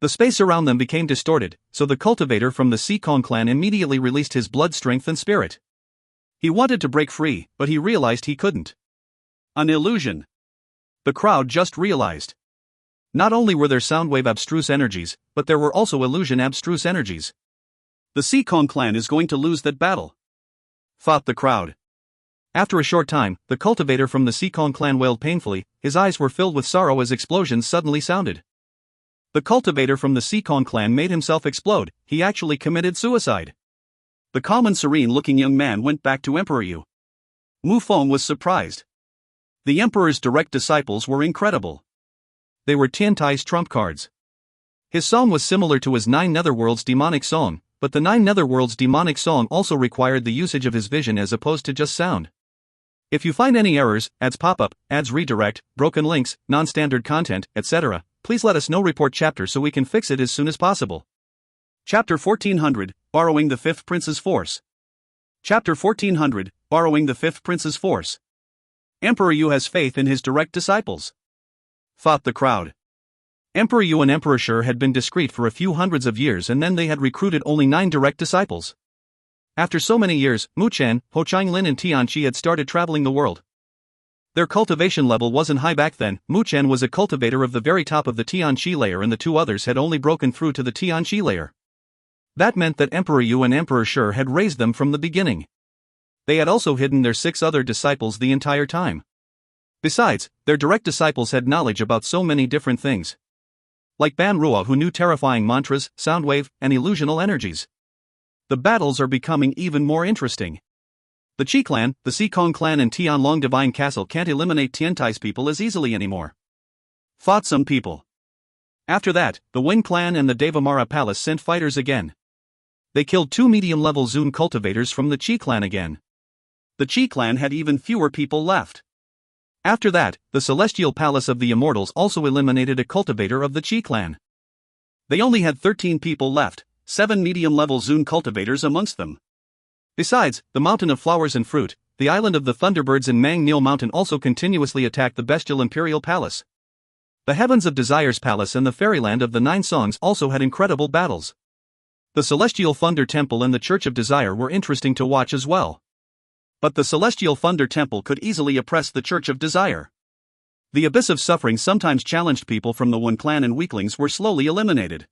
The space around them became distorted, so the cultivator from the Seacon clan immediately released his blood strength and spirit. He wanted to break free, but he realized he couldn't. An illusion. The crowd just realized. Not only were there soundwave abstruse energies, but there were also illusion abstruse energies. The Seacon clan is going to lose that battle, thought the crowd. After a short time, the cultivator from the Seacon clan wailed painfully, his eyes were filled with sorrow as explosions suddenly sounded. The cultivator from the Seacon clan made himself explode, he actually committed suicide. The calm and serene-looking young man went back to Emperor Yu. Mu Feng was surprised. The emperor's direct disciples were incredible. They were Tiantai's trump cards. His song was similar to his 9 Netherworlds demonic song, but the 9 Netherworlds demonic song also required the usage of his vision as opposed to just sound. If you find any errors, ads pop up, ads redirect, broken links, non-standard content, etc., please let us know. Report chapter so we can fix it as soon as possible. Chapter 1400, Borrowing the 5th Prince's Force. Chapter 1400, Borrowing the 5th Prince's Force. Emperor Yu has faith in his direct disciples, thought the crowd. Emperor Yu and Emperor Shi had been discreet for a few hundreds of years and then they had recruited only 9 direct disciples. After so many years, Mu Chen, Ho Changlin and Tian Qi had started traveling the world. Their cultivation level wasn't high back then. Mu Chen was a cultivator of the very top of the Tian Qi layer and the 2 others had only broken through to the Tian Qi layer. That meant that Emperor Yu and Emperor Shi had raised them from the beginning. They had also hidden their 6 other disciples the entire time. Besides, their direct disciples had knowledge about so many different things. Like Ban Ruo, who knew terrifying mantras, soundwave, and illusional energies. The battles are becoming even more interesting. The Qi clan, the Seacon clan and Tianlong Divine Castle can't eliminate Tiantai's people as easily anymore, thought some people. After that, the Wen clan and the Devamara Palace sent fighters again. They killed 2 medium-level Zun cultivators from the Qi clan again. The Qi clan had even fewer people left. After that, the Celestial Palace of the Immortals also eliminated a cultivator of the Qi clan. They only had 13 people left, 7 medium-level Zun cultivators amongst them. Besides, the Mountain of Flowers and Fruit, the Island of the Thunderbirds and Mang Nil Mountain also continuously attacked the Bestial Imperial Palace. The Heavens of Desire's Palace and the Fairyland of the 9 Songs also had incredible battles. The Celestial Thunder Temple and the Church of Desire were interesting to watch as well. But the Celestial Thunder Temple could easily oppress the Church of Desire. The Abyss of Suffering sometimes challenged people from the Wen clan and weaklings were slowly eliminated.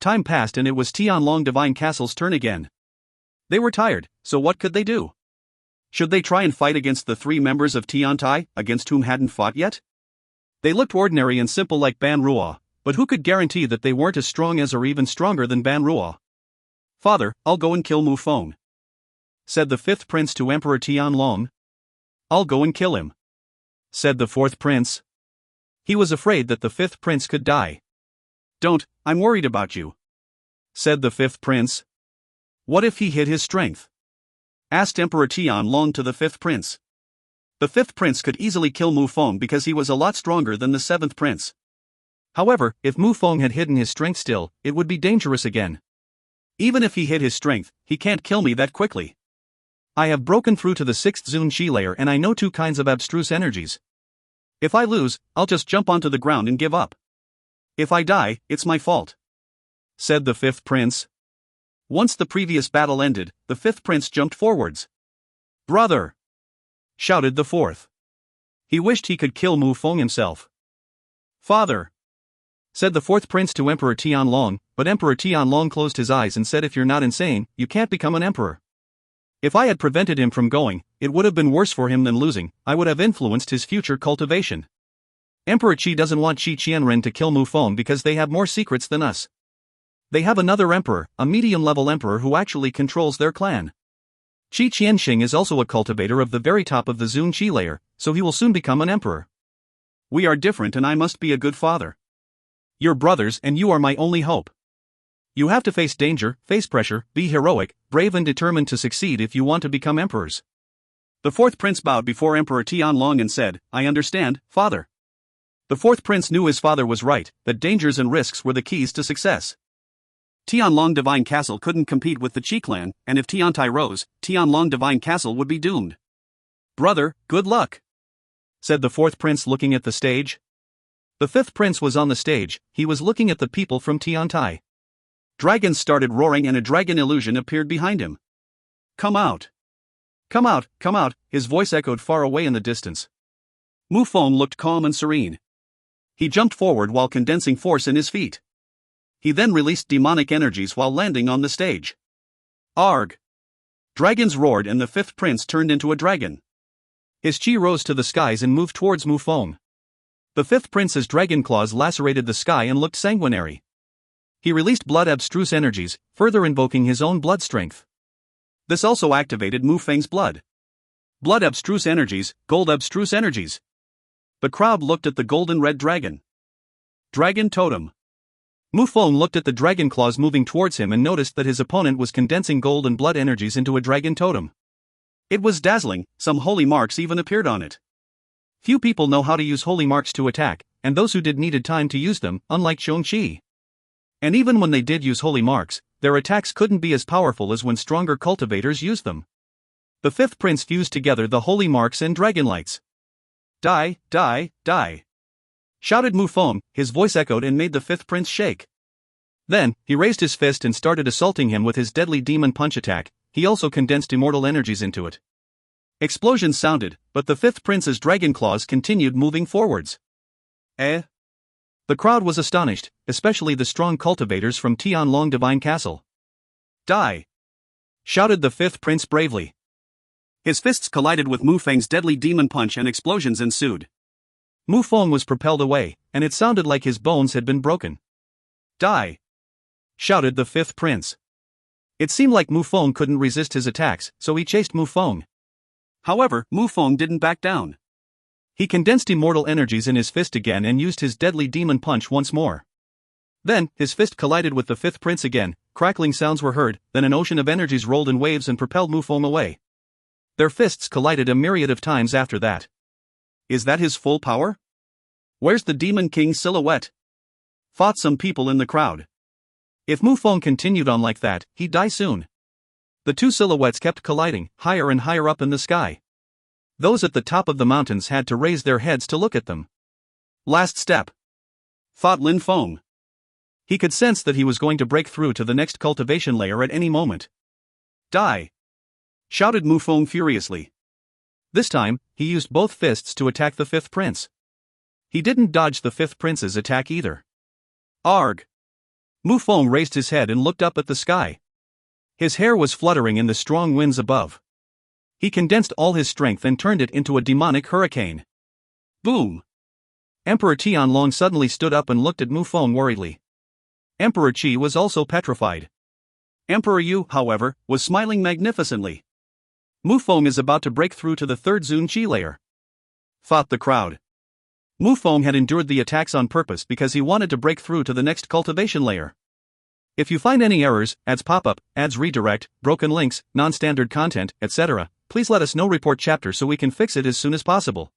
Time passed and it was Tianlong Divine Castle's turn again. They were tired, so what could they do? Should they try and fight against the 3 members of Tiantai, against whom hadn't fought yet? They looked ordinary and simple like Ban Ruo, but who could guarantee that they weren't as strong as or even stronger than Ban Ruo? Father, I'll go and kill Mu Feng, said the 5th prince to Emperor Tianlong. I'll go and kill him, said the 4th prince. He was afraid that the 5th prince could die. Don't, I'm worried about you, said the 5th prince. What if he hid his strength? Asked Emperor Tianlong to the 5th prince. The 5th prince could easily kill Mu Feng because he was a lot stronger than the 7th prince. However, if Mu Feng had hidden his strength still, it would be dangerous again. Even if he hid his strength, he can't kill me that quickly. I have broken through to the 6th Zun Chi layer and I know 2 kinds of abstruse energies. If I lose, I'll just jump onto the ground and give up. If I die, it's my fault, said the 5th prince. Once the previous battle ended, the 5th prince jumped forwards. Brother! Shouted the 4th. He wished he could kill Mu Feng himself. "Father," said the fourth prince to Emperor Tianlong, but Emperor Tianlong closed his eyes and said, "If you're not insane, you can't become an emperor. If I had prevented him from going, it would have been worse for him than losing. I would have influenced his future cultivation. Emperor Qi doesn't want Qi Qianren to kill Mu Feng because they have more secrets than us. They have another emperor, a medium-level emperor who actually controls their clan. Qi Qianxing is also a cultivator of the very top of the Zun Qi layer, so he will soon become an emperor. We are different and I must be a good father. You're brothers and you are my only hope. You have to face danger, face pressure, be heroic, brave and determined to succeed if you want to become emperors." The fourth prince bowed before Emperor Tianlong and said, "I understand, father." The fourth prince knew his father was right, that dangers and risks were the keys to success. Tianlong Divine Castle couldn't compete with the Qi clan, and if Tiantai rose, Tianlong Divine Castle would be doomed. "Brother, good luck," said the fourth prince looking at the stage. The fifth prince was on the stage. He was looking at the people from Tiantai. Dragons started roaring and a dragon illusion appeared behind him. "Come out! Come out, come out," his voice echoed far away in the distance. Mu Feng looked calm and serene. He jumped forward while condensing force in his feet. He then released demonic energies while landing on the stage. Arg! Dragons roared and the fifth prince turned into a dragon. His chi rose to the skies and moved towards Mu Feng. The fifth prince's dragon claws lacerated the sky and looked sanguinary. He released blood abstruse energies, further invoking his own blood strength. This also activated Mu Feng's blood. Blood abstruse energies, gold abstruse energies. The crowd looked at the golden red dragon. Dragon totem. Mu Feng looked at the dragon claws moving towards him and noticed that his opponent was condensing gold and blood energies into a dragon totem. It was dazzling, some holy marks even appeared on it. Few people know how to use holy marks to attack, and those who did needed time to use them, unlike Zhongqi. And even when they did use holy marks, their attacks couldn't be as powerful as when stronger cultivators used them. The fifth prince fused together the holy marks and dragon lights. "Die, die, die!" shouted Mu Feng, his voice echoed and made the fifth prince shake. Then, he raised his fist and started assaulting him with his deadly demon punch attack. He also condensed immortal energies into it. Explosions sounded, but the fifth prince's dragon claws continued moving forwards. Eh? The crowd was astonished, especially the strong cultivators from Tianlong Divine Castle. "Die!" shouted the fifth prince bravely. His fists collided with Mu Feng's deadly demon punch and explosions ensued. Mu Feng was propelled away, and it sounded like his bones had been broken. "Die!" shouted the fifth prince. It seemed like Mu Feng couldn't resist his attacks, so he chased Mu Feng. However, Mu Feng didn't back down. He condensed immortal energies in his fist again and used his deadly demon punch once more. Then, his fist collided with the fifth prince again, crackling sounds were heard, then an ocean of energies rolled in waves and propelled Mu Feng away. Their fists collided a myriad of times after that. Is that his full power? Where's the Demon King silhouette? Thought some people in the crowd. If Mu Feng continued on like that, he'd die soon. The two silhouettes kept colliding, higher and higher up in the sky. Those at the top of the mountains had to raise their heads to look at them. Last step, thought Lin Feng. He could sense that he was going to break through to the next cultivation layer at any moment. Die! Shouted Mu Feng furiously. This time, he used both fists to attack the fifth prince. He didn't dodge the fifth prince's attack either. Arg! Mu Feng raised his head and looked up at the sky. His hair was fluttering in the strong winds above. He condensed all his strength and turned it into a demonic hurricane. Boom! Emperor Tianlong suddenly stood up and looked at Mu Feng worriedly. Emperor Qi was also petrified. Emperor Yu, however, was smiling magnificently. Mu Feng is about to break through to the third Zun Qi layer, thought the crowd. Mu Feng had endured the attacks on purpose because he wanted to break through to the next cultivation layer. If you find any errors, ads pop up, ads redirect, broken links, non-standard content, etc., please let us know. Report chapter so we can fix it as soon as possible.